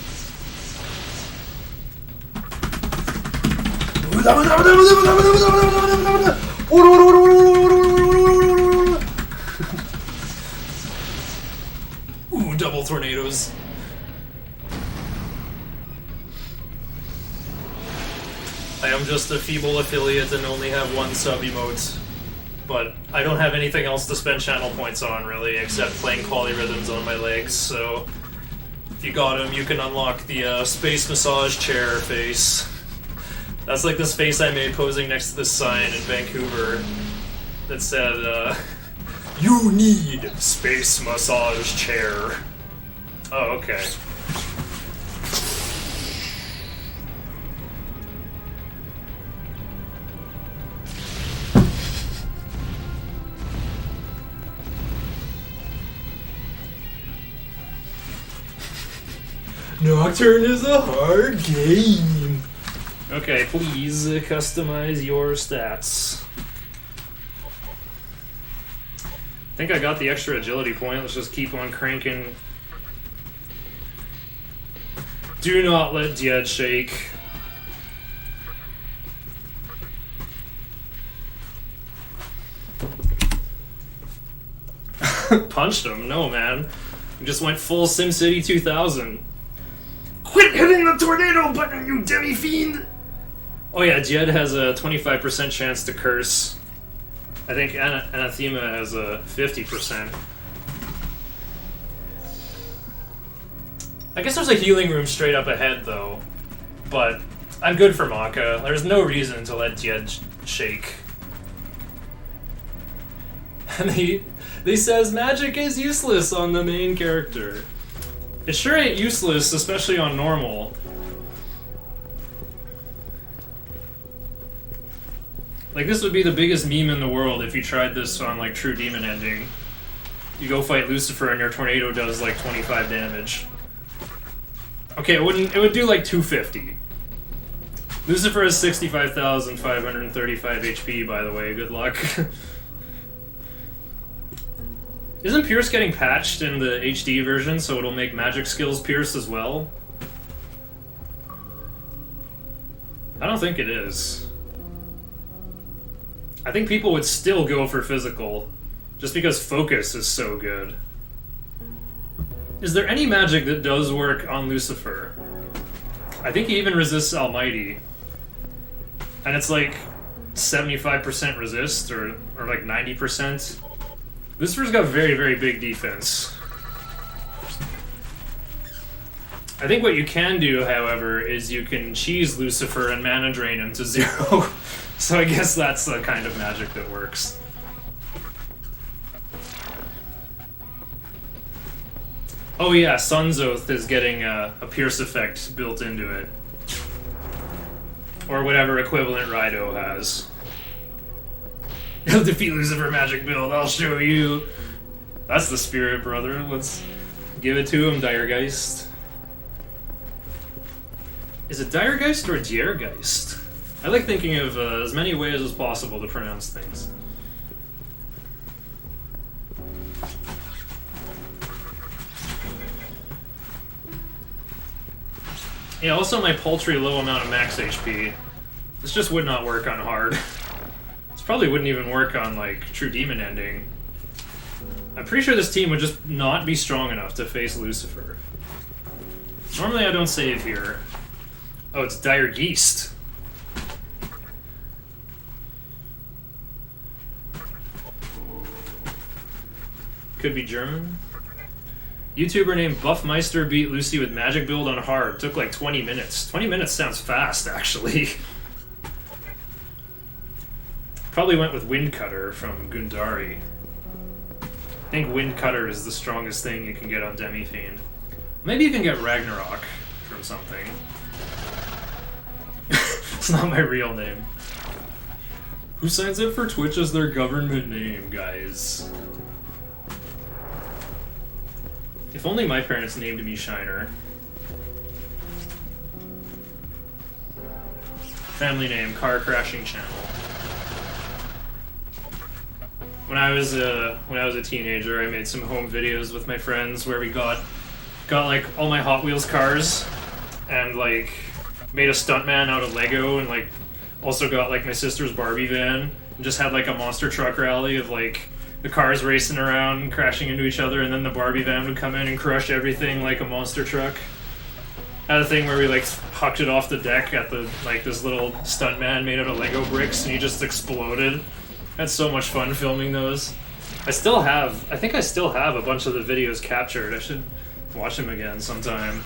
Ooh, double tornadoes. I am just a feeble affiliate and only have 1 sub emote. But I don't have anything else to spend channel points on, really, except playing polyrhythms on my legs, so... If you got him, you can unlock the space massage chair face. That's like this face I made posing next to this sign in Vancouver that said, you need space massage chair. Oh, okay. Nocturne is a hard game. Okay, please customize your stats. I think I got the extra agility point. Let's just keep on cranking. Do not let Diad shake. Punched him? No, man. We just went full SimCity 2000. Quit hitting the tornado button, you demi-fiend! Oh yeah, Jed has a 25% chance to curse. I think Anathema has a 50%. I guess there's a healing room straight up ahead, though. But I'm good for Maka. There's no reason to let Jed shake. And he says magic is useless on the main character. It sure ain't useless, especially on normal. Like, this would be the biggest meme in the world if you tried this on, like, True Demon Ending. You go fight Lucifer and your tornado does, like, 25 damage. Okay, it would do, like, 250. Lucifer has 65,535 HP, by the way. Good luck. Isn't Pierce getting patched in the HD version so it'll make magic skills Pierce as well? I don't think it is. I think people would still go for physical, just because focus is so good. Is there any magic that does work on Lucifer? I think he even resists Almighty. And it's like 75% resist, or like 90%. Lucifer's got very, very big defense. I think what you can do, however, is you can cheese Lucifer and mana drain him to 0. So I guess that's the kind of magic that works. Oh yeah, Sun's Oath is getting a Pierce effect built into it. Or whatever equivalent Raido has. He'll defeat Lucifer magic build, I'll show you. That's the spirit, brother. Let's give it to him, Diregeist. Is it Diregeist or Diergeist? I like thinking of as many ways as possible to pronounce things. Yeah, also my paltry low amount of max HP. This just would not work on hard. This probably wouldn't even work on, like, True Demon Ending. I'm pretty sure this team would just not be strong enough to face Lucifer. Normally I don't save here. Oh, it's Diregeist. Could be German. YouTuber named Buffmeister beat Lucy with magic build on hard. Took like 20 minutes. 20 minutes sounds fast, actually. Probably went with Wind Cutter from Gundari. I think Wind Cutter is the strongest thing you can get on Demi-Fiend. Maybe you can get Ragnarok from something. It's not my real name. Who signs up for Twitch as their government name, guys? If only my parents named me Shiner. Family name, Car Crashing Channel. When I was a teenager, I made some home videos with my friends where we got like all my Hot Wheels cars and like made a stuntman out of Lego, and like also got like my sister's Barbie van and just had like a monster truck rally of like the cars racing around and crashing into each other, and then the Barbie van would come in and crush everything like a monster truck. Had a thing where we like hucked it off the deck at the like this little stuntman made out of Lego bricks, and he just exploded. Had so much fun filming those. I think I still have a bunch of the videos captured. I should watch them again sometime.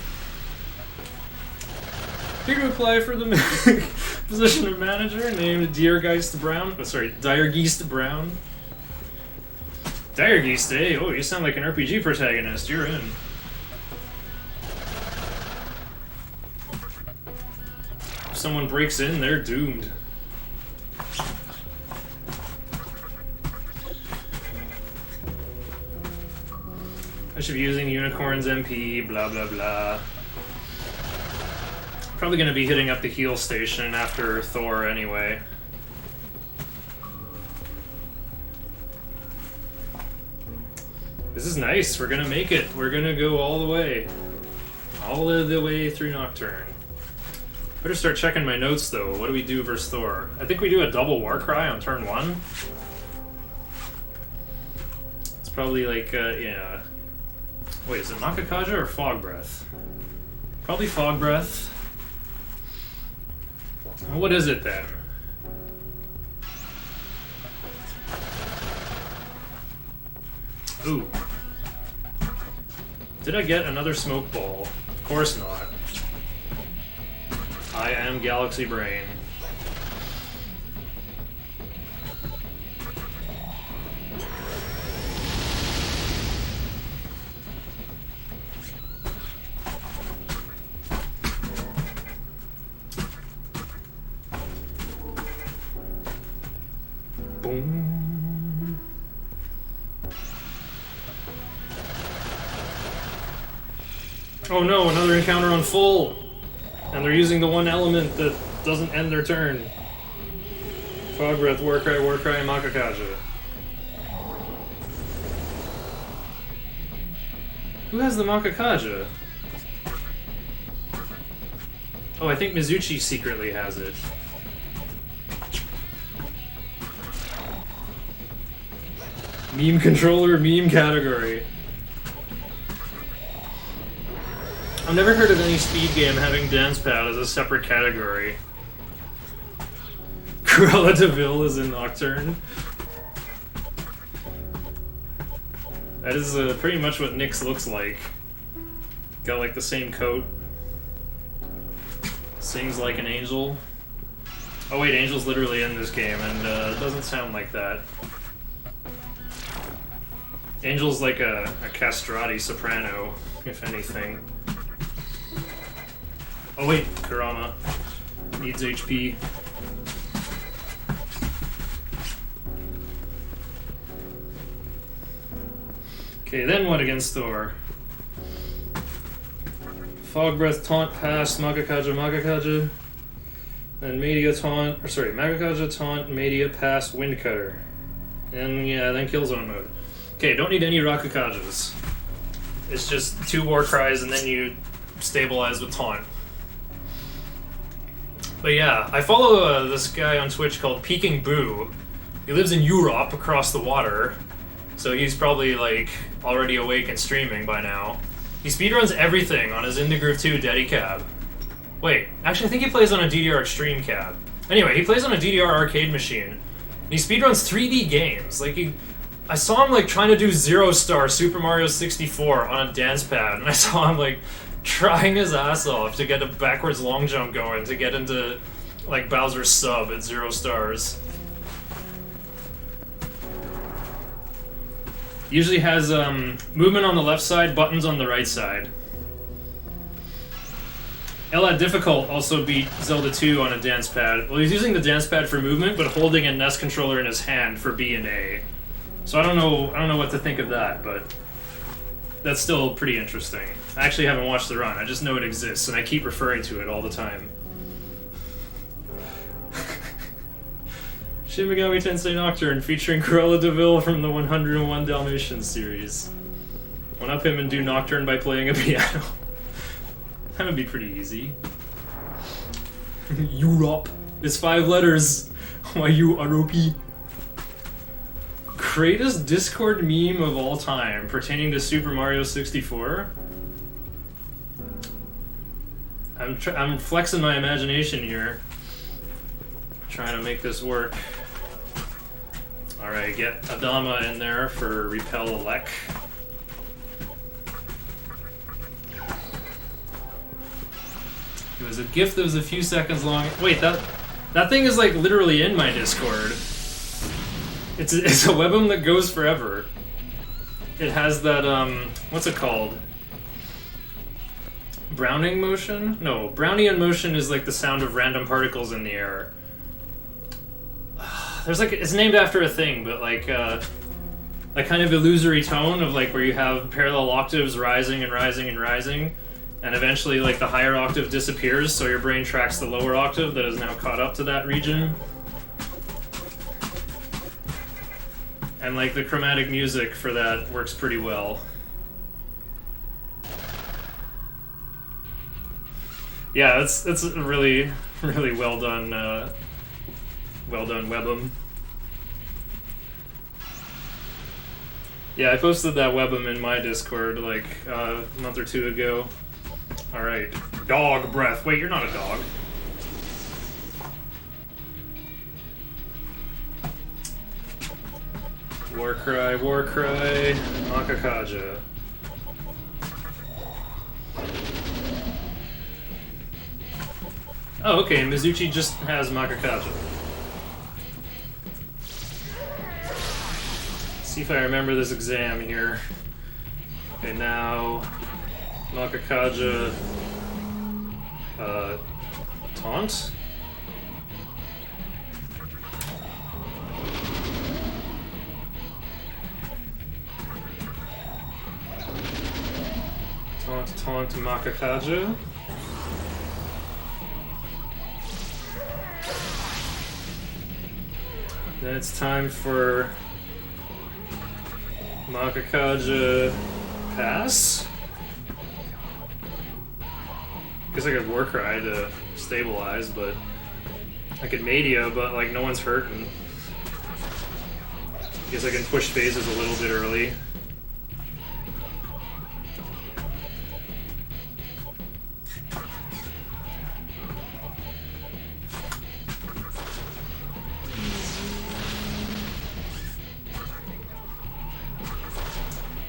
Here to apply for the position of manager, named Diergeist Brown. Oh, sorry, Diregeist Brown. Diregeist, eh? Oh, you sound like an RPG protagonist. You're in. If someone breaks in, they're doomed. I should be using Unicorn's MP, blah blah blah. Probably gonna be hitting up the heal station after Thor anyway. This is nice, we're gonna make it. We're gonna go all the way. All of the way through Nocturne. Better start checking my notes though. What do we do versus Thor? I think we do a double Warcry on turn 1. It's probably like, yeah. Wait, is it Makakaja or Fog Breath? Probably Fog Breath. What is it then? Ooh. Did I get another smoke ball? Of course not. I am Galaxy Brain. Boom. Oh no, another encounter on full! And they're using the one element that doesn't end their turn. Fog Breath, Warcry, and Makakaja. Who has the Makakaja? Oh, I think Mizuchi secretly has it. Meme controller, meme category. I've never heard of any speed game having dance pad as a separate category. Cruella de Vil is in Nocturne. That is pretty much what Nyx looks like. Got like the same coat. Sings like an angel. Oh wait, Angel's literally in this game, and it doesn't sound like that. Angel's like a castrati soprano, if anything. Oh wait, Kurama needs HP. Okay, then what against Thor? Fog Breath Taunt Pass, Magakaja. Then Media Taunt, or sorry, Magakaja Taunt, Media Pass, Wind Cutter. And yeah, then Killzone mode. Okay, don't need any Rakukajas. It's just 2 War Cries and then you stabilize with Taunt. But yeah, I follow this guy on Twitch called Peking Boo. He lives in Europe across the water. So he's probably like already awake and streaming by now. He speedruns everything on his Indigroove 2 Dedicab. Wait, actually I think he plays on a DDR Extreme cab. Anyway, he plays on a DDR arcade machine. And he speedruns 3D games. Like I saw him like trying to do Zero Star Super Mario 64 on a dance pad, and I saw him like trying his ass off to get a backwards long jump going to get into like Bowser's sub at 0 stars. Usually has movement on the left side, buttons on the right side. Ella Difficult also beat Zelda 2 on a dance pad. Well, he's using the dance pad for movement, but holding a NES controller in his hand for B and A. So I don't know what to think of that, but that's still pretty interesting. I actually haven't watched the run. I just know it exists, and I keep referring to it all the time. Shin Megami Tensei Nocturne featuring Cruella de Vil from the 101 Dalmatians series. One up him and do Nocturne by playing a piano. That would be pretty easy. Europe is 5 letters. Why you Aropi? Greatest Discord meme of all time pertaining to Super Mario 64? I'm flexing my imagination here. Trying to make this work. Alright, get Adama in there for Repel Elec. It was a GIF that was a few seconds long. Wait, that thing is like literally in my Discord. It's a webm that goes forever. It has that, what's it called? Browning motion? No, Brownian motion is like the sound of random particles in the air. There's like, it's named after a thing, but like, that kind of illusory tone of like where you have parallel octaves rising and rising and rising, and eventually like the higher octave disappears, so your brain tracks the lower octave that is now caught up to that region. And like the chromatic music for that works pretty well. Yeah, that's a really well done webm. Yeah, I posted that webm in my Discord like a month or 2 ago. Alright. Dog breath. Wait, you're not a dog. Warcry, Warcry, Makakaja. Oh, okay, Mizuchi just has Makakaja. See if I remember this exam here. Okay, now Makakaja taunt. Taunt Makakaja. Then it's time for Makakaja pass. Guess I could Warcry to stabilize, but I could Media, but like no one's hurting. Guess I can push phases a little bit early.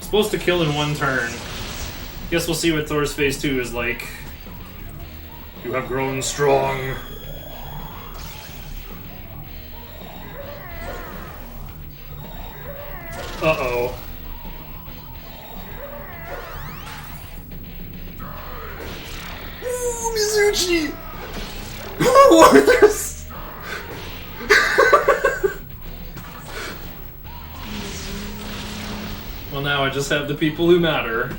Supposed to kill in one turn. Guess we'll see what Thor's phase 2 is like. You have grown strong. Uh-oh. Ooh, Mizuchi! Warthus! Well, now I just have the people who matter.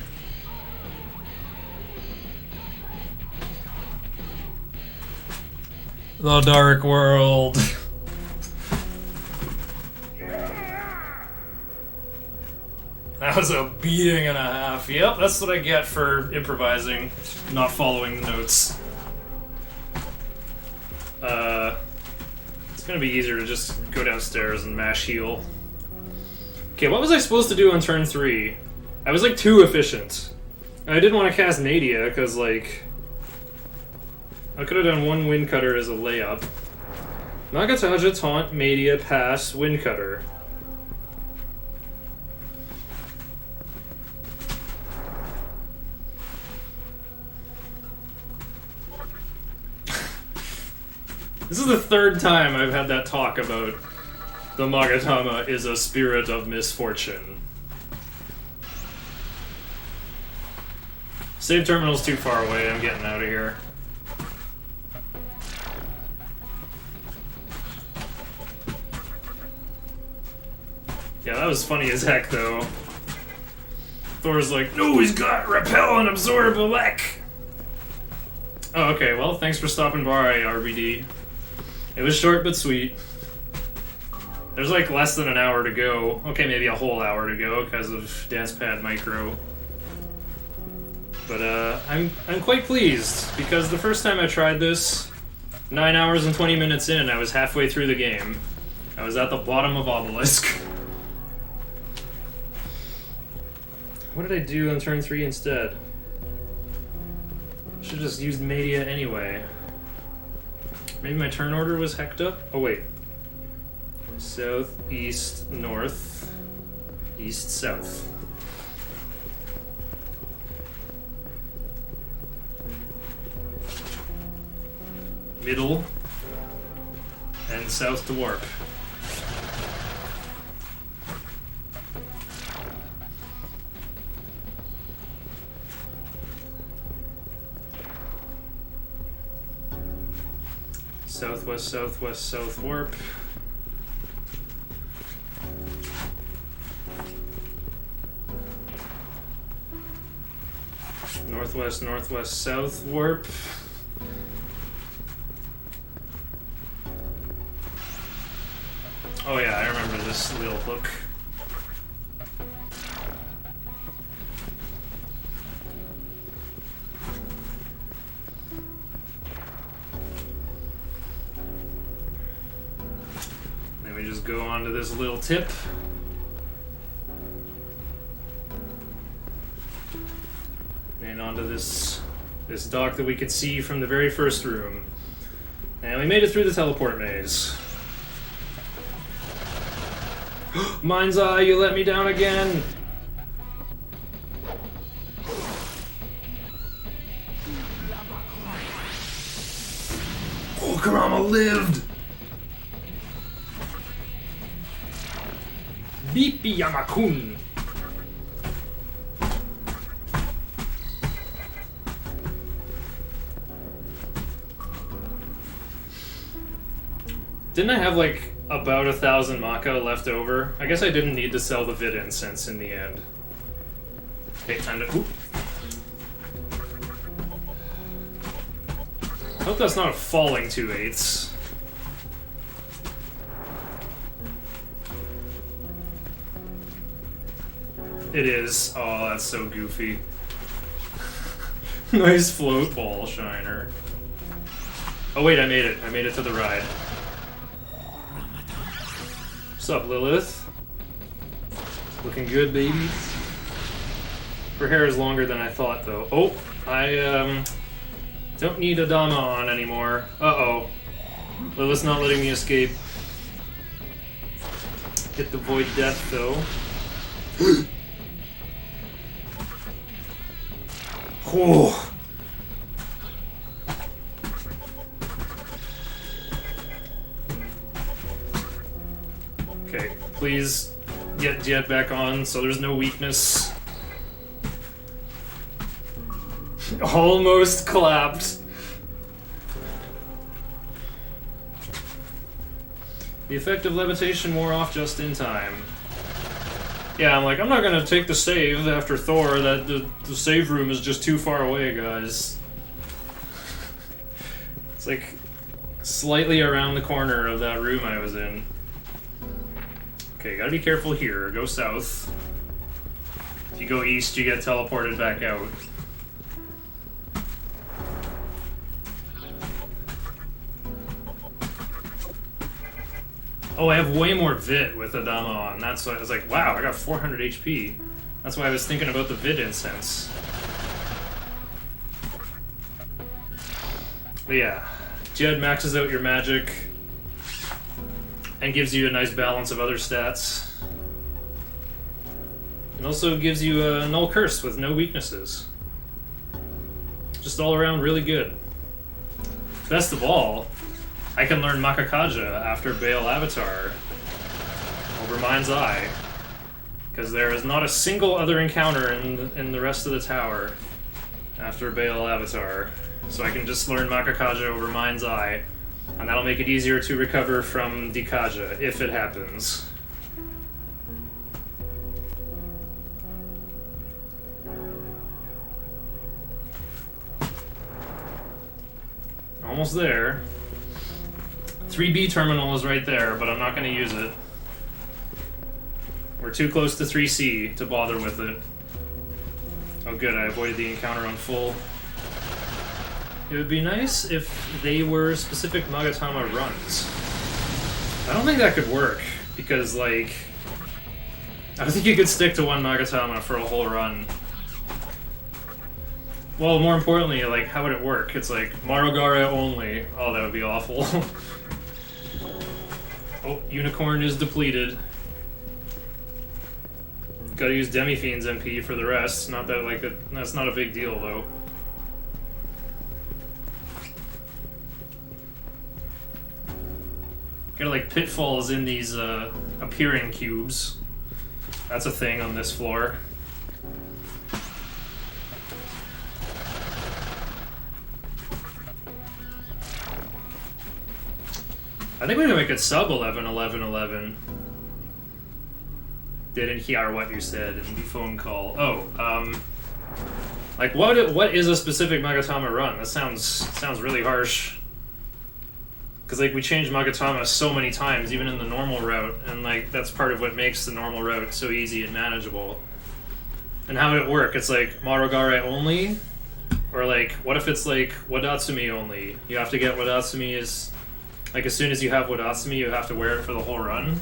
The Dark World. That was a beating and a half. Yep, that's what I get for improvising, not following the notes. It's gonna be easier to just go downstairs and mash heal. Okay, what was I supposed to do on turn 3? I was like too efficient. I didn't want to cast Nadia because like I could have done one Wind Cutter as a layup. Nagataja, Taunt, Media, Pass, Wind Cutter. This is the third time I've had that talk about the Magatama is a spirit of misfortune. Save terminal's too far away, I'm getting out of here. Yeah, that was funny as heck, though. Thor's like, no, he's got Repel and Absorb Elec! Oh, okay, well, thanks for stopping by, RBD. It was short but sweet. There's like less than an hour to go. Okay, maybe a whole hour to go because of Dance Pad Micro. But I'm quite pleased because the first time I tried this, 9 hours and 20 minutes in, I was halfway through the game. I was at the bottom of Obelisk. What did I do on turn 3 instead? Should've just used Media anyway. Maybe my turn order was hecked up? Oh wait. South, east, north, east, south. Middle, and south to warp. Southwest, southwest, south warp. Northwest, northwest, south warp. Oh yeah, I remember this little hook. Then we just go onto this little tip. And onto this dock that we could see from the very first room. And we made it through the teleport maze. Mind's Eye, you let me down again! Oh, Kurama lived! Bipi Yamakun! Didn't I have like about 1,000 Maka left over? I guess I didn't need to sell the Vid Incense in the end. Okay, time to... Oop. Hope that's not a falling 2/8. It is. Oh, that's so goofy. Nice float ball, Shiner. Oh wait, I made it. I made it to the ride. What's up, Lilith? Looking good, baby. Her hair is longer than I thought, though. Oh, I don't need Adama on anymore. Uh-oh. Lilith's not letting me escape. Get the Void Death, though. Oh. Okay, please get Jet back on so there's no weakness. Almost clapped. The effect of levitation wore off just in time. Yeah, I'm like, I'm not gonna take the save after Thor. That the save room is just too far away, guys. It's like slightly around the corner of that room I was in. Okay, gotta be careful here. Go south. If you go east, you get teleported back out. Oh, I have way more Vit with Adama on. That's why I was like, wow, I got 400 HP. That's why I was thinking about the Vit incense. But yeah, Jed maxes out your magic and gives you a nice balance of other stats. It also gives you a null curse with no weaknesses. Just all around really good. Best of all, I can learn Makakaja after Baal Avatar over Mind's Eye, because there is not a single other encounter in the rest of the tower after Baal Avatar. So I can just learn Makakaja over Mind's Eye, and that'll make it easier to recover from Dikaja, if it happens. Almost there. 3B terminal is right there, but I'm not going to use it. We're too close to 3C to bother with it. Oh good, I avoided the encounter on full. It would be nice if they were specific Magatama runs. I don't think that could work, because, like, I don't think you could stick to one Magatama for a whole run. Well, more importantly, like, how would it work? It's like, Marogare only. Oh, that would be awful. Oh, Unicorn is depleted. Gotta use Demi-Fiend's MP for the rest. Not that, like, that's not a big deal, though. Gotta, like, pitfalls in these, appearing cubes. That's a thing on this floor. I think we can make it sub 11-11-11. Didn't hear what you said in the phone call. Oh, like what is a specific Magatama run? That sounds really harsh. Cause like we changed Magatama so many times, even in the normal route, and like that's part of what makes the normal route so easy and manageable. And how would it work? It's like Marogare only, or like what if it's like Wadatsumi only? You have to get Wadatsumi is. Like, as soon as you have Wadatsumi, you have to wear it for the whole run?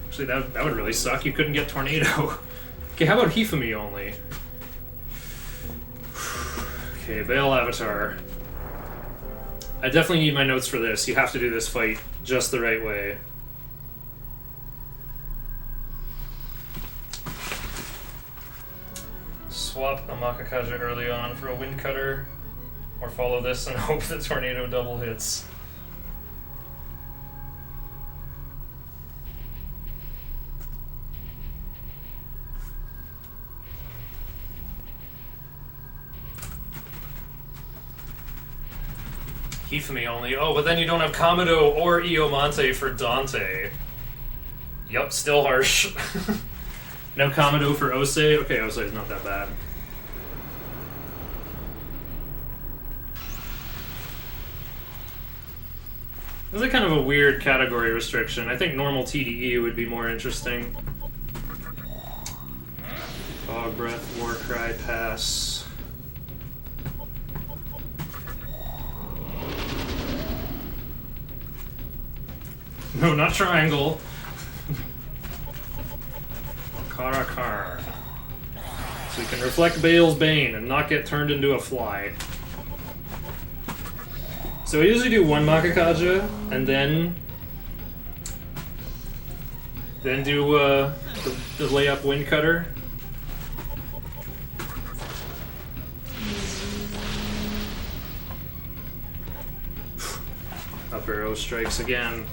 Actually, that would really suck. You couldn't get Tornado. Okay, how about Hifumi only? Okay, Baal Avatar. I definitely need my notes for this. You have to do this fight just the right way. Swap a Makakaja early on for a Wind Cutter, or follow this and hope that Tornado double hits. Hifumi only. Oh, but then you don't have Kamado or Iomante for Dante. Yup, still harsh. No Kamado for Ose? Okay, Ose is not that bad. This is kind of a weird category restriction. I think normal TDE would be more interesting. Fog Breath, Warcry, Pass. No, not triangle. Karakar. So we can reflect Bale's Bane and not get turned into a fly. So I usually do one Makakaja and then do the layup Wind Cutter. Up arrow strikes again.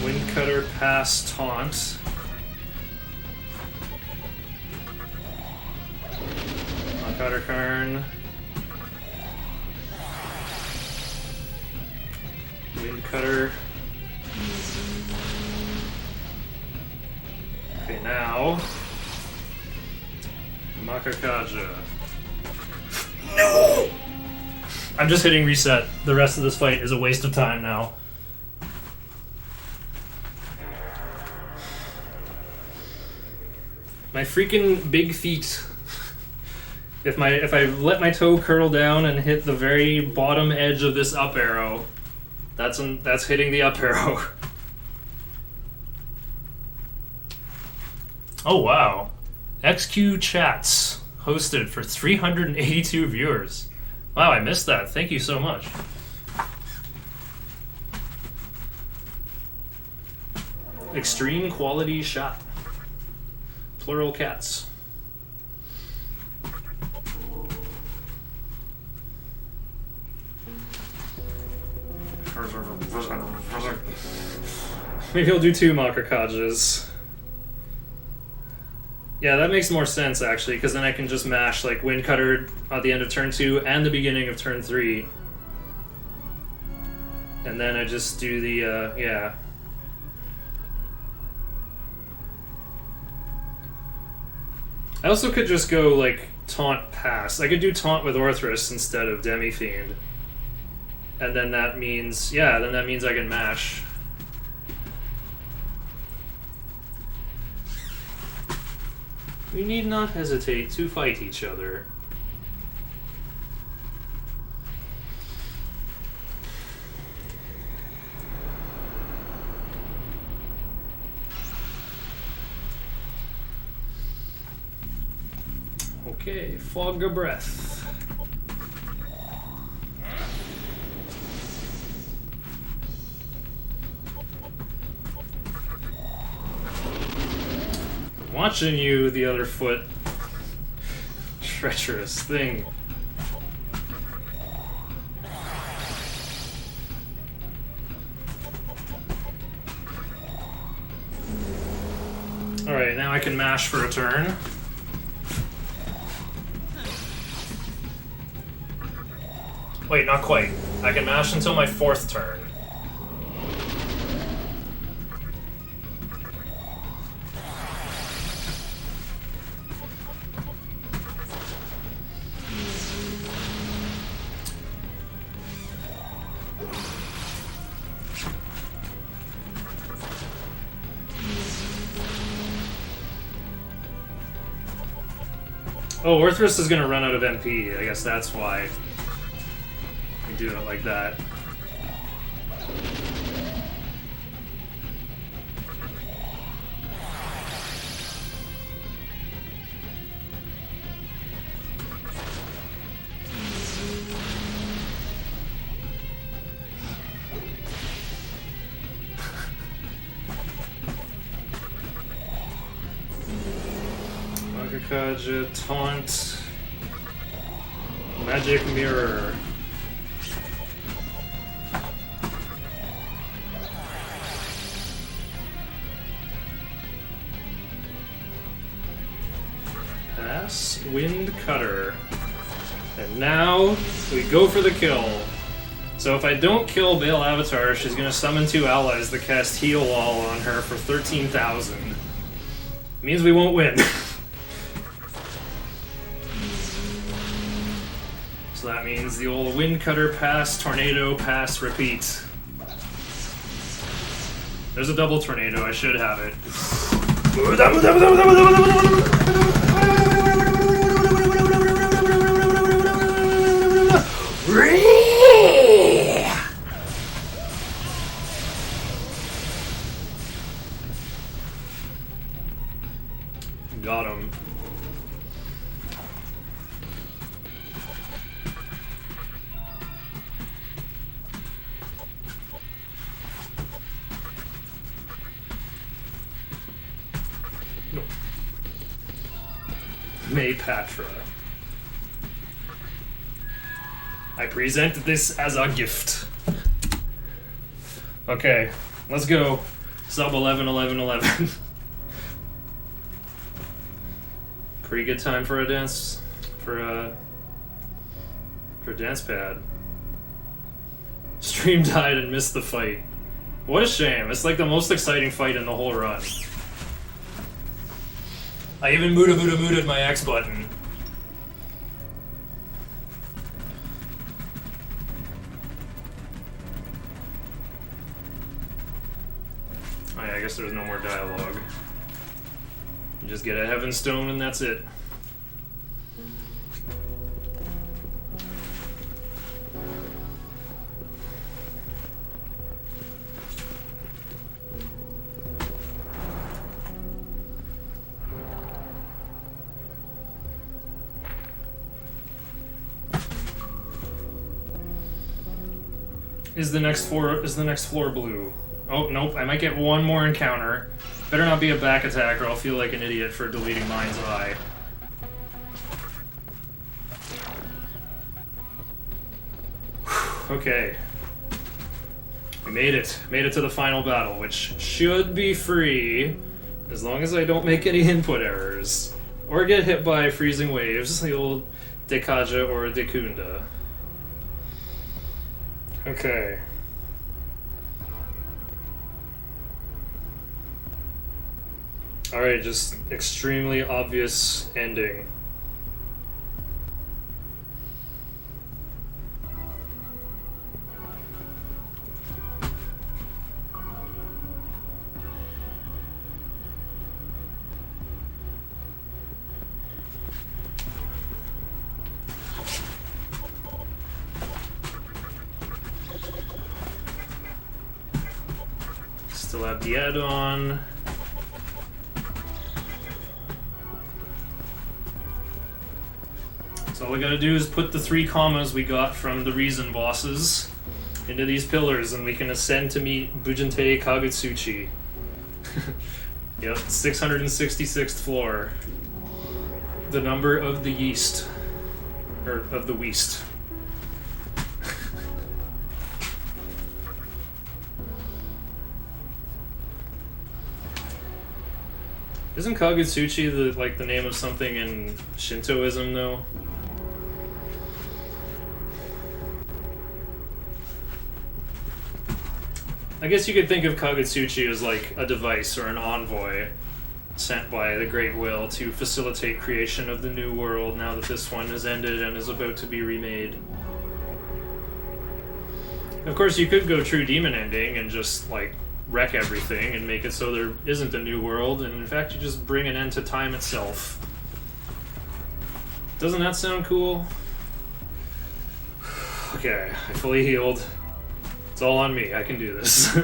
Wind Cutter pass taunt. Cutter Karn. Wind Cutter. Okay, now Makakaja. No! I'm just hitting reset. The rest of this fight is a waste of time now. My freaking big feet. If I let my toe curl down and hit the very bottom edge of this up arrow, that's hitting the up arrow. Oh wow. XQ Chats hosted for 382 viewers. Wow, I missed that. Thank you so much. Extreme quality shot. Plural cats. Maybe I'll do 2 Makakajas. Yeah, that makes more sense actually, because then I can just mash like Wind Cutter at the end of turn 2 and the beginning of turn 3. And then I just do the, yeah. I also could just go like Taunt Pass. I could do Taunt with Orthrus instead of Demi-Fiend. And then that means, yeah, then that means I can mash. We need not hesitate to fight each other. Okay, Fog of Breath. Watching you, the other foot. Treacherous thing. Alright, now I can mash for a turn. Wait, not quite. I can mash until my 4th turn. Oh, Orthrus is gonna run out of MP. I guess that's why we do it like that. Makakaja, Taunt, Magic Mirror. Pass, Wind Cutter. And now we go for the kill. So if I don't kill Bale Avatar, she's going to summon 2 allies that cast Heal Wall on her for 13,000. Means we won't win. So that means the old wind cutter pass, tornado pass, repeat. There's a double tornado, I should have it. Got him. No. May Patra. I present this as a gift. Okay, let's go. Sub 11, 11, 11. Pretty good time for a dance, for a dance pad. Stream died and missed the fight. What a shame. It's like the most exciting fight in the whole run. I even mooted my X button. Oh yeah, I guess there's no more dialogue. You just get a Heaven Stone and that's it. Is the next floor blue? Oh nope, I might get one more encounter. Better not be a back attack or I'll feel like an idiot for deleting Mind's Eye. Whew, okay. We made it. Made it to the final battle, which should be free as long as I don't make any input errors. Or get hit by freezing waves, the old Dekaja or Dekunda. Okay. Alright, just extremely obvious ending. Still have the add-on. So all we gotta do is put the 3 commas we got from the Reason bosses into these pillars and we can ascend to meet Bujintei Kagutsuchi. Yep, 666th floor. The number of the yeast. Or of the weast. Isn't Kagutsuchi the name of something in Shintoism though? I guess you could think of Kagutsuchi as like a device or an envoy sent by the Great Will to facilitate creation of the new world now that this one has ended and is about to be remade. Of course, you could go true demon ending and just like wreck everything and make it so there isn't a new world, and in fact you just bring an end to time itself. Doesn't that sound cool? Okay, I fully healed. It's all on me, I can do this.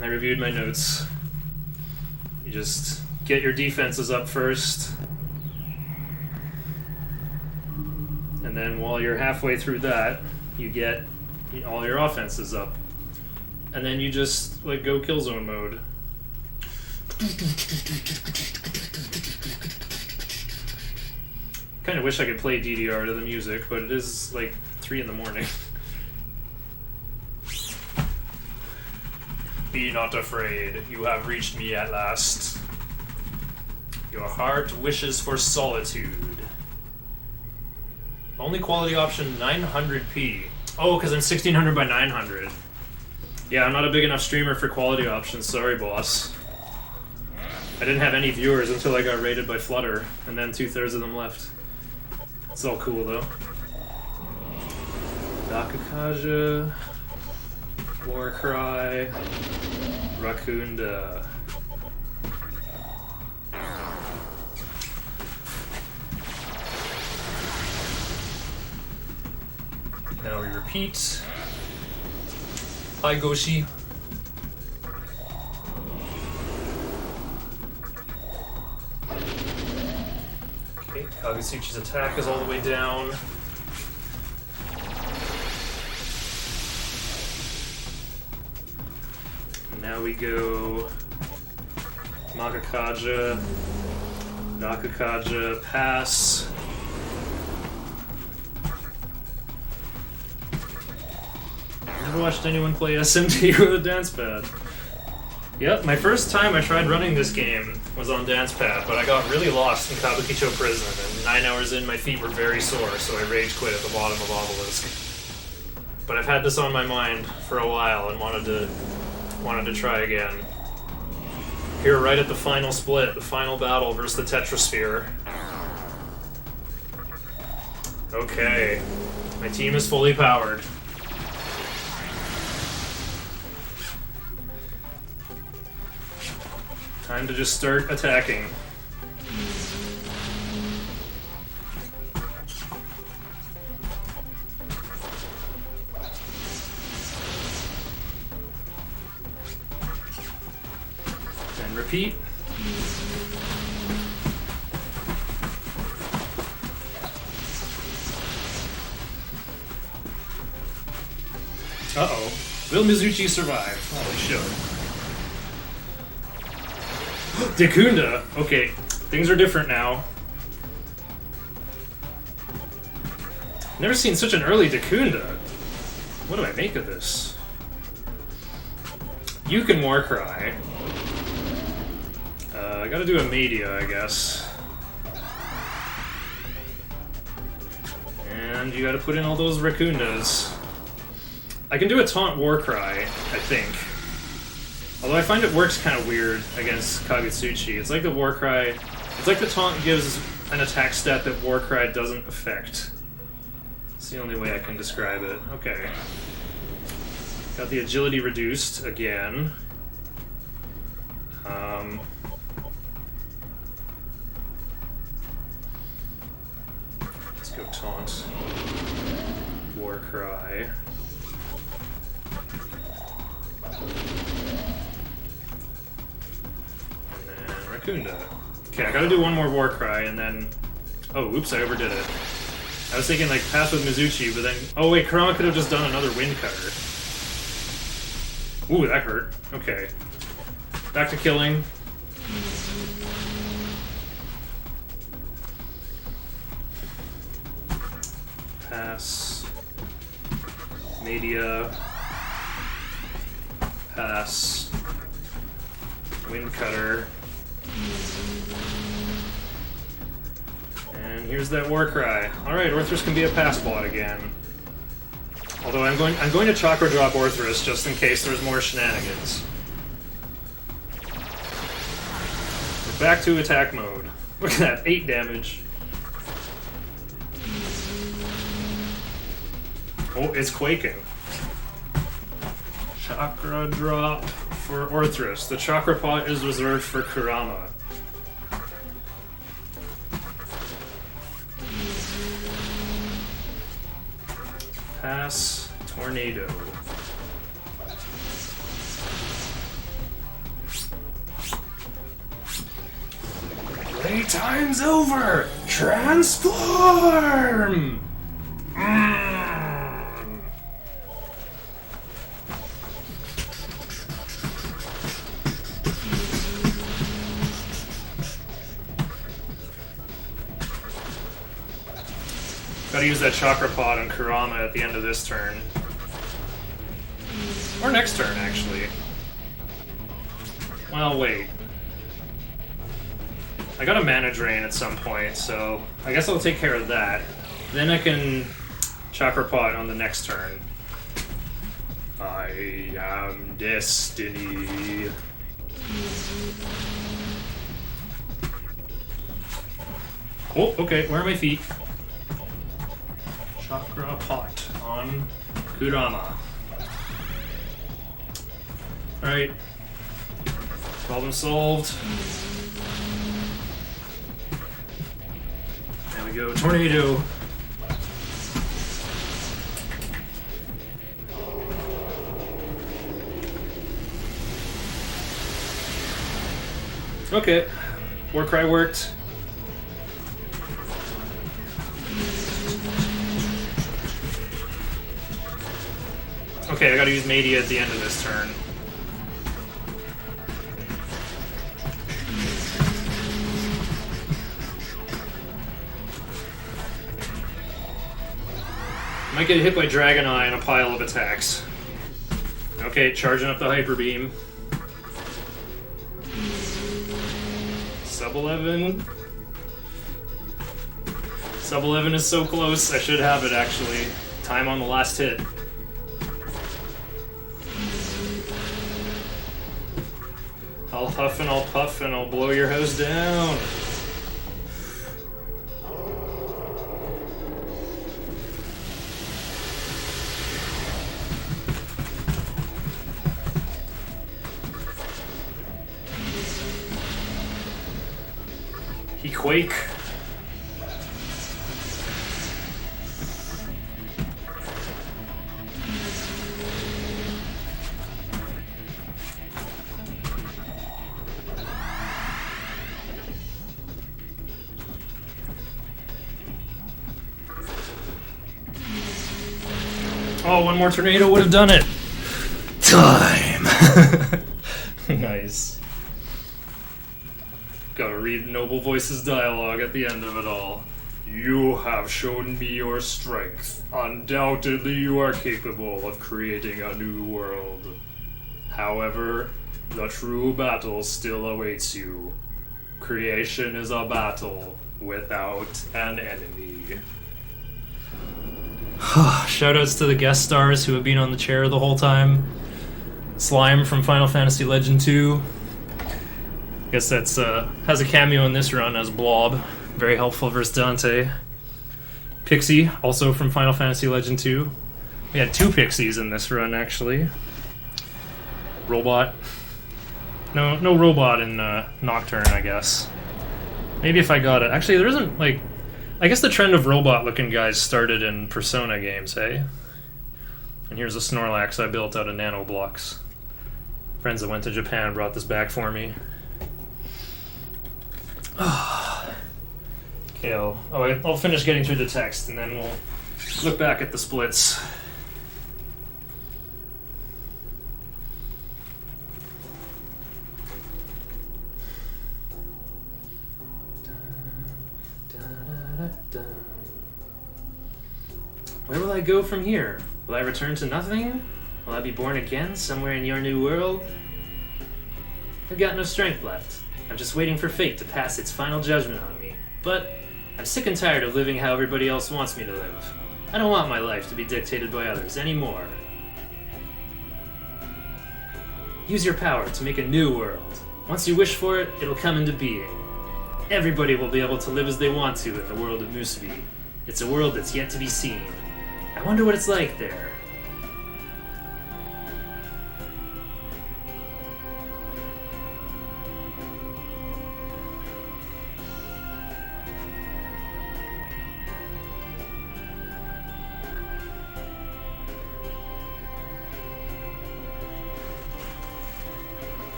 I reviewed my notes. You just get your defenses up first. And then while you're halfway through that, you get all your offenses up. And then you just like go Killzone mode. Kind of wish I could play DDR to the music, but it is like 3 in the morning. Be not afraid, you have reached me at last. Your heart wishes for solitude. Only quality option 900p. Oh, because I'm 1600 by 900. Yeah, I'm not a big enough streamer for quality options, sorry boss. I didn't have any viewers until I got rated by Flutter, and then 2/3 of them left. It's all cool though. Dakukaja, Warcry, Rakunda. Now we repeat. Hi, Goshi. Okay, Kagutsuchi's attack is all the way down. Now we go Magakaja, Dakukaja, pass. Never watched anyone play SMT with a dance pad. Yep, my first time I tried running this game was on dance pad, but I got really lost in Kabukicho prison, and 9 hours in my feet were very sore, so I rage quit at the bottom of Obelisk. But I've had this on my mind for a while and wanted to try again. Here, right at the final split, the final battle versus the Tetrasphere. Okay, my team is fully powered. Time to just start attacking. And repeat. Uh-oh. Will Mizuchi survive? Holy shit. Dekunda! Okay, things are different now. Never seen such an early Dekunda. What do I make of this? You can Warcry. I gotta do a media, I guess. And you gotta put in all those Rakundas. I can do a taunt Warcry, I think. Although I find it works kind of weird against Kagutsuchi. It's like the Warcry... It's like the taunt gives an attack stat that Warcry doesn't affect. It's the only way I can describe it. Okay. Got the agility reduced again. Let's go taunt. Warcry. Rakunda. Okay, I gotta do one more Warcry and then... Oh, oops, I overdid it. I was thinking, like, pass with Mizuchi, but then... Oh, wait, Kurama could have just done another Wind Cutter. Ooh, that hurt. Okay. Back to killing. Pass. Media. Pass. Wind Cutter. And here's that Warcry. Alright, Orthrus can be a pass bot again. Although I'm going to Chakra Drop Orthrus just in case there's more shenanigans. We're back to attack mode. Look at that, 8 damage. Oh, it's quaking. Chakra Drop for Orthrus. The Chakra Pot is reserved for Kurama. Pass. Tornado. Playtime's over! Transform! Gotta use that Chakra Pod on Kurama at the end of this turn. Or next turn, actually. Well, wait. I got a mana drain at some point, so I guess I'll take care of that. Then I can Chakra Pod on the next turn. I am destiny. Oh, okay, where are my feet? Chakra Pot on Kurama. Alright. Problem solved. There we go. Tornado. Okay. Warcry worked. Okay, I gotta use Media at the end of this turn. Might get hit by Dragon Eye and a pile of attacks. Okay, charging up the Hyper Beam. Sub 11. Sub 11 is so close. I should have it actually. Time on the last hit. I'll huff and I'll puff and I'll blow your house down. He quake. Oh, one more tornado would have done it. Time. Nice. Gotta read Noble Voice's dialogue at the end of it all. You have shown me your strength. Undoubtedly you are capable of creating a new world. However, the true battle still awaits you. Creation is a battle without an enemy. Shoutouts to the guest stars who have been on the chair the whole time. Slime from Final Fantasy Legend 2. Guess that's has a cameo in this run as Blob. Very helpful versus Dante. Pixie, also from Final Fantasy Legend 2. We had 2 Pixies in this run, actually. Robot. No robot in Nocturne, I guess. Maybe if I got it. Actually, there isn't, like... I guess the trend of robot-looking guys started in Persona games, hey? And here's a Snorlax I built out of nano blocks. Friends that went to Japan brought this back for me. Okay, I'll finish getting through the text, and then we'll look back at the splits. Where will I go from here? Will I return to nothing? Will I be born again somewhere in your new world? I've got no strength left. I'm just waiting for fate to pass its final judgment on me. But I'm sick and tired of living how everybody else wants me to live. I don't want my life to be dictated by others anymore. Use your power to make a new world. Once you wish for it, it'll come into being. Everybody will be able to live as they want to in the world of Musubi. It's a world that's yet to be seen. I wonder what it's like there.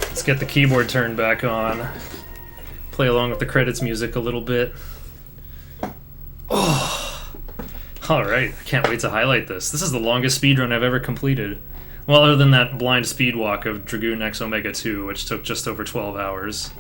Let's get the keyboard turned back on. Play along with the credits music a little bit. Oh! Alright, I can't wait to highlight this. This is the longest speedrun I've ever completed. Well, other than that blind speed walk of Dragoon X Omega 2, which took just over 12 hours.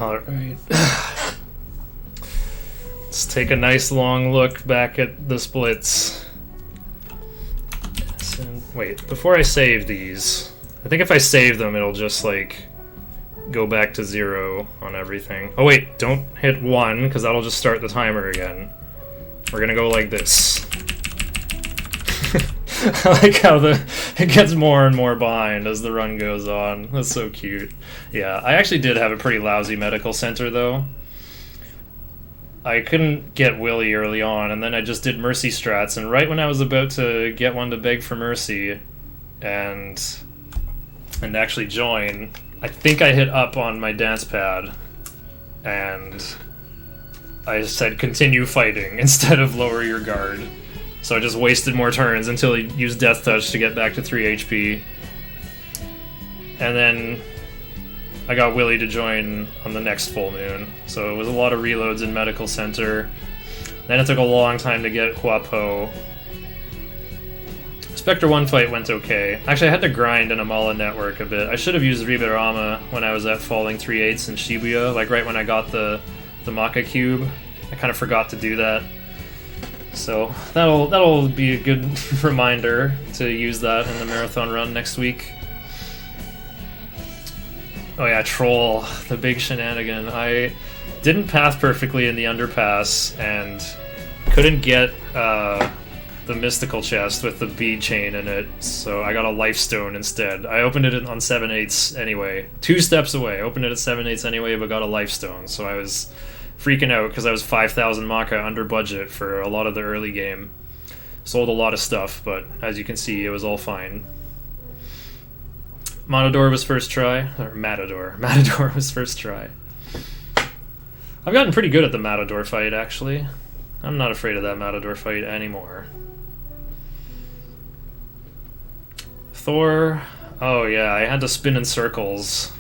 Alright. Let's take a nice long look back at the splits. Wait, before I save these, I think if I save them, it'll just, like, go back to 0 on everything. Oh wait, don't hit 1, because that'll just start the timer again. We're gonna go like this. I like how it gets more and more behind as the run goes on. That's so cute. Yeah, I actually did have a pretty lousy medical center, though. I couldn't get Willy early on, and then I just did mercy strats, and right when I was about to get one to beg for mercy and actually join, I think I hit up on my dance pad, and I said continue fighting instead of lower your guard. So I just wasted more turns until he used Death Touch to get back to 3 HP. And then I got Willy to join on the next full moon. So it was a lot of reloads in Medical Center. Then it took a long time to get Huapo. Spectre 1 fight went okay. Actually, I had to grind in Amala Network a bit. I should have used Riberama when I was at Falling 3/8 in Shibuya, like right when I got the Maka Cube. I kind of forgot to do that. So that'll be a good reminder to use that in the marathon run next week. Oh yeah, Troll, the big shenanigan. I didn't path perfectly in the underpass and couldn't get the mystical chest with the bead chain in it, so I got a life stone instead. I opened it on 7/8 anyway. 2 steps away, opened it at 7/8 anyway, but got a life stone, so I was freaking out because I was 5,000 Maka under budget for a lot of the early game. Sold a lot of stuff, but as you can see, it was all fine. Matador was first try. Or Matador. Matador was first try. I've gotten pretty good at the Matador fight, actually. I'm not afraid of that Matador fight anymore. Thor. Oh yeah, I had to spin in circles.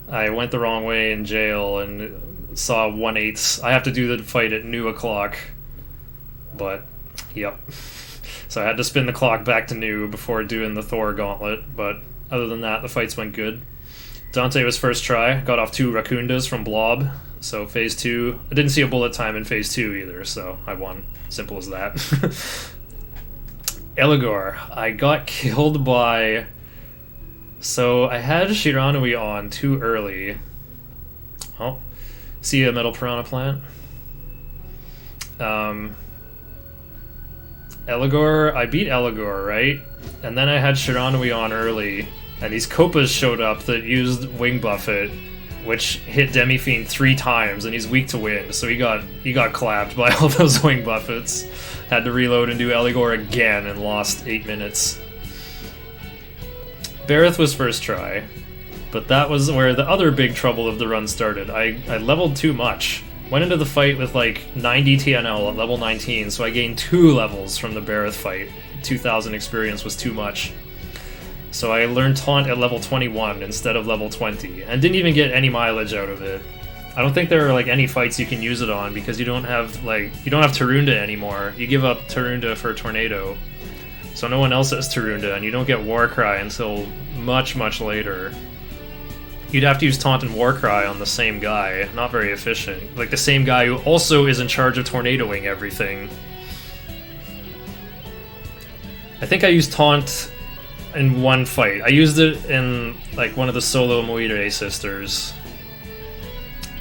I went the wrong way in jail and saw 1/8. I have to do the fight at new o'clock. But, yep. So I had to spin the clock back to new before doing the Thor gauntlet, but other than that, the fights went good. Dante was first try, got off 2 Raccoondas from Blob, so phase 2. I didn't see a bullet time in phase 2 either, so I won. Simple as that. Eligor, I got killed by... So I had Shiranui on too early. Oh, see a Metal Piranha Plant. Eligor, I beat Eligor, right? And then I had Shiranui on early, and these Copas showed up that used Wing Buffet, which hit Demi-Fiend 3 times, and he's weak to wind, so he got clapped by all those Wing Buffets. Had to reload and do Eligor again, and lost 8 minutes. Bareth was first try, but that was where the other big trouble of the run started. I leveled too much. Went into the fight with like 90 TNL at level 19, so I gained 2 levels from the Bareth fight. 2,000 experience was too much. So I learned Taunt at level 21 instead of level 20, and didn't even get any mileage out of it. I don't think there are like any fights you can use it on because you don't have Tarunda anymore. You give up Tarunda for Tornado. So no one else has Tarunda, and you don't get Warcry until much, much later. You'd have to use Taunt and Warcry on the same guy. Not very efficient. Like the same guy who also is in charge of tornadoing everything. I think I used Taunt in one fight. I used it in like one of the solo Moire sisters.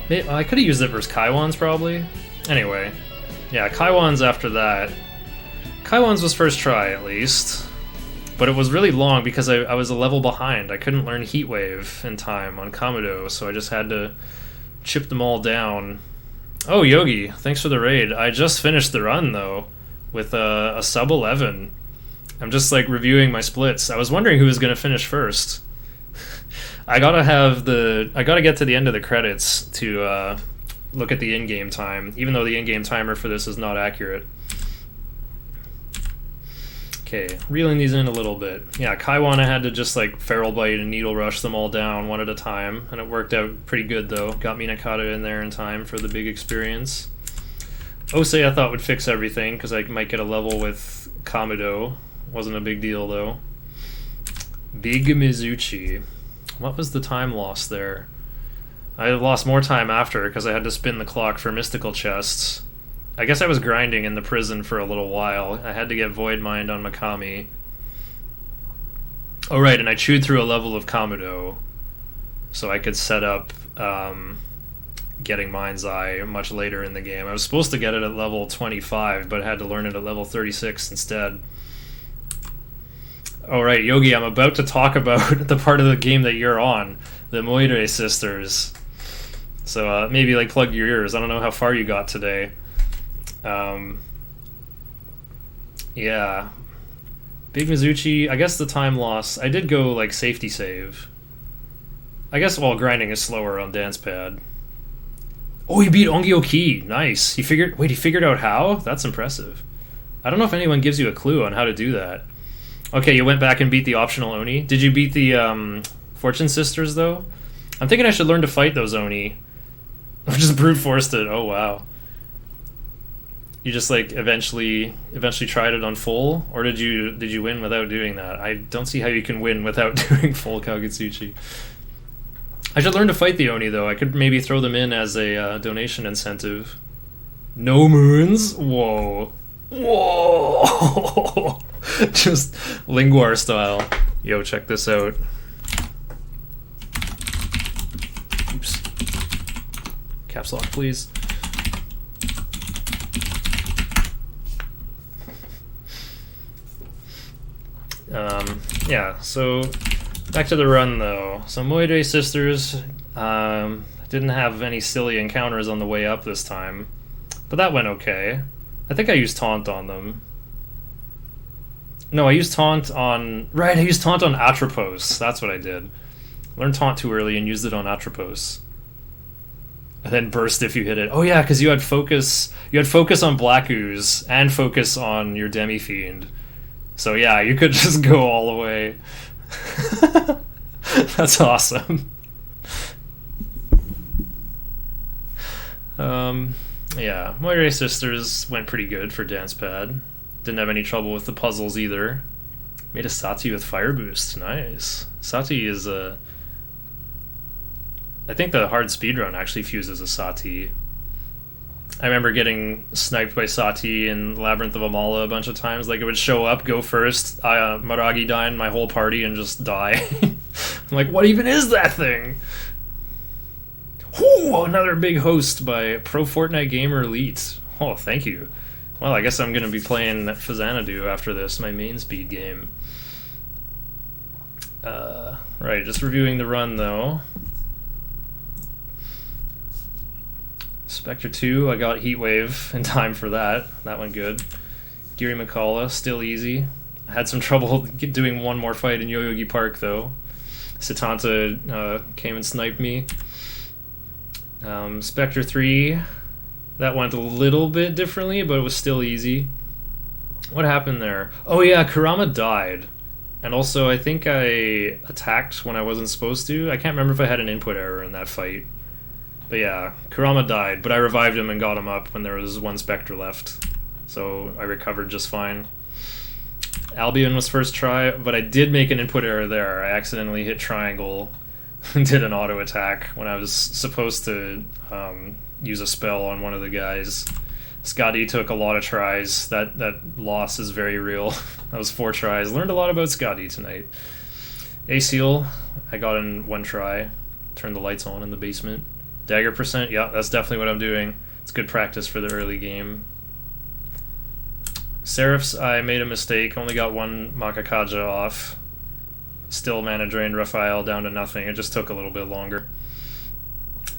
Maybe, I could have used it versus Kaiwan's probably. Anyway. Yeah, Kaiwan's after that. Kaiwan's was first try, at least. But it was really long because I was a level behind. I couldn't learn Heatwave in time on Komodo, so I just had to chip them all down. Oh, Yogi, thanks for the raid. I just finished the run, though, with a sub 11. I'm just, like, reviewing my splits. I was wondering who was going to finish first. I gotta get to the end of the credits to look at the in-game time, even though the in-game timer for this is not accurate. Okay, reeling these in a little bit. Yeah, Kaiwan I had to just like Feral Bite and Needle Rush them all down one at a time, and it worked out pretty good though. Got Minakata in there in time for the big experience. Ose I thought would fix everything because I might get a level with Komodo. Wasn't a big deal though. Big Mizuchi. What was the time loss there? I lost more time after because I had to spin the clock for mystical chests. I guess I was grinding in the prison for a little while. I had to get Void Mind on Mikami. Oh right, and I chewed through a level of Kamudo, so I could set up getting Mind's Eye much later in the game. I was supposed to get it at level 25, but I had to learn it at level 36 instead. Oh right, Yogi, I'm about to talk about the part of the game that you're on, the Moire sisters. So maybe like plug your ears. I don't know how far you got today. Yeah. Big Mizuchi, I guess the time loss. I did go like safety save. I guess grinding is slower on dance pad. Oh, he beat Ongyoki. Nice. He figured out how? That's impressive. I don't know if anyone gives you a clue on how to do that. Okay, you went back and beat the optional Oni. Did you beat the Fortune Sisters though? I'm thinking I should learn to fight those Oni. I just brute forced it. Oh wow. You just like eventually tried it on full, or did you win without doing that? I don't see how you can win without doing full Kagutsuchi. I should learn to fight the Oni though. I could maybe throw them in as a donation incentive. No moons? Whoa. Whoa. Just Linguar style. Yo, check this out. Oops. Caps lock, please. Yeah, so back to the run though. So Moire sisters didn't have any silly encounters on the way up this time, but that went okay. I think I used taunt on them. No, I used taunt on... Right, I used taunt on Atropos. That's what I did. Learned taunt too early and used it on Atropos. And then burst if you hit it. Oh yeah, because you had focus on Black Ooze and focus on your Demi-Fiend. So yeah, you could just go all the way. That's awesome. Yeah, Moire Sisters went pretty good for Dance Pad. Didn't have any trouble with the puzzles either. Made a Sati with Fire Boost. Nice. Sati is I think the hard speedrun actually fuses a Sati. I remember getting sniped by Sati in Labyrinth of Amala a bunch of times. Like, it would show up, go first, Maragi die in my whole party, and just die. I'm like, what even is that thing? Ooh, another big host by Pro Fortnite Gamer Elite. Oh, thank you. Well, I guess I'm going to be playing Fazanadu after this, my main speed game. Right, just reviewing the run, though. Spectre 2, I got Heatwave in time for that. That went good. Giri McCullough, still easy. I had some trouble doing one more fight in Yoyogi Park, though. Satanta came and sniped me. Spectre 3, that went a little bit differently, but it was still easy. What happened there? Oh yeah, Kurama died. And also, I think I attacked when I wasn't supposed to. I can't remember if I had an input error in that fight. But yeah, Kurama died, but I revived him and got him up when there was one Spectre left. So I recovered just fine. Albion was first try, but I did make an input error there. I accidentally hit triangle and did an auto attack when I was supposed to use a spell on one of the guys. Scotty took a lot of tries. That loss is very real. That was 4 tries. Learned a lot about Scotty tonight. A-Seal, I got in 1 try. Turned the lights on in the basement. Dagger percent, yeah, that's definitely what I'm doing. It's good practice for the early game. Seraphs, I made a mistake. Only got 1 Makakaja off. Still mana drained Raphael down to nothing. It just took a little bit longer.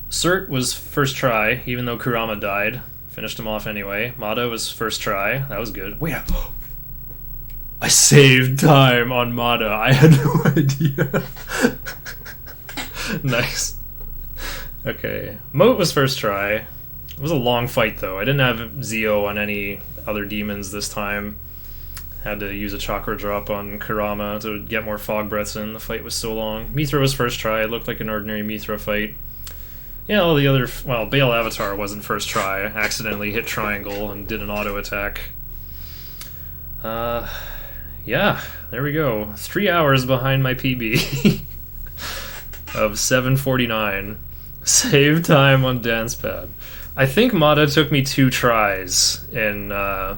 Cert was first try, even though Kurama died. Finished him off anyway. Mada was first try. That was good. Wait, I saved time on Mada. I had no idea. Nice. Okay. Moat was first try. It was a long fight, though. I didn't have Zio on any other demons this time. Had to use a chakra drop on Kurama to get more fog breaths in. The fight was so long. Mithra was first try. It looked like an ordinary Mithra fight. Yeah, all the other... Well, Bale Avatar wasn't first try. I accidentally hit triangle and did an auto attack. Yeah, there we go. 3 hours behind my PB of 7:49. Save time on dance pad. I think Mata took me 2 tries in my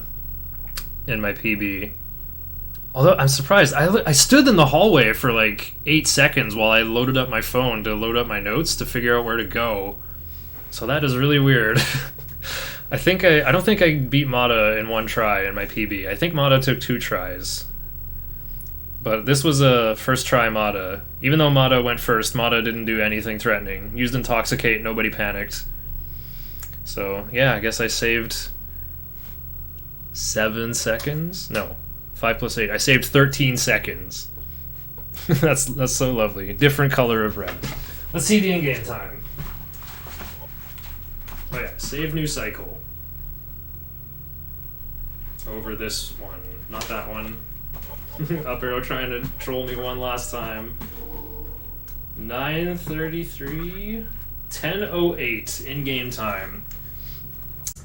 PB. Although I'm surprised, I stood in the hallway for like 8 seconds while I loaded up my phone to load up my notes to figure out where to go. So that is really weird. I don't think I beat Mata in 1 try in my PB. I think Mata took 2 tries. But this was a first try Mata. Even though Mata went first, Mata didn't do anything threatening. Used Intoxicate, nobody panicked. So yeah, I guess I saved 7 seconds? No, 5 plus 8. I saved 13 seconds. That's so lovely. Different color of red. Let's see the in-game time. Oh yeah, save new cycle. Over this one, not that one. Up arrow trying to troll me one last time. 9:33, 10:08 in-game time.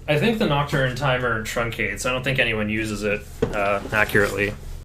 I think the Nocturne timer truncates. I don't think anyone uses it accurately.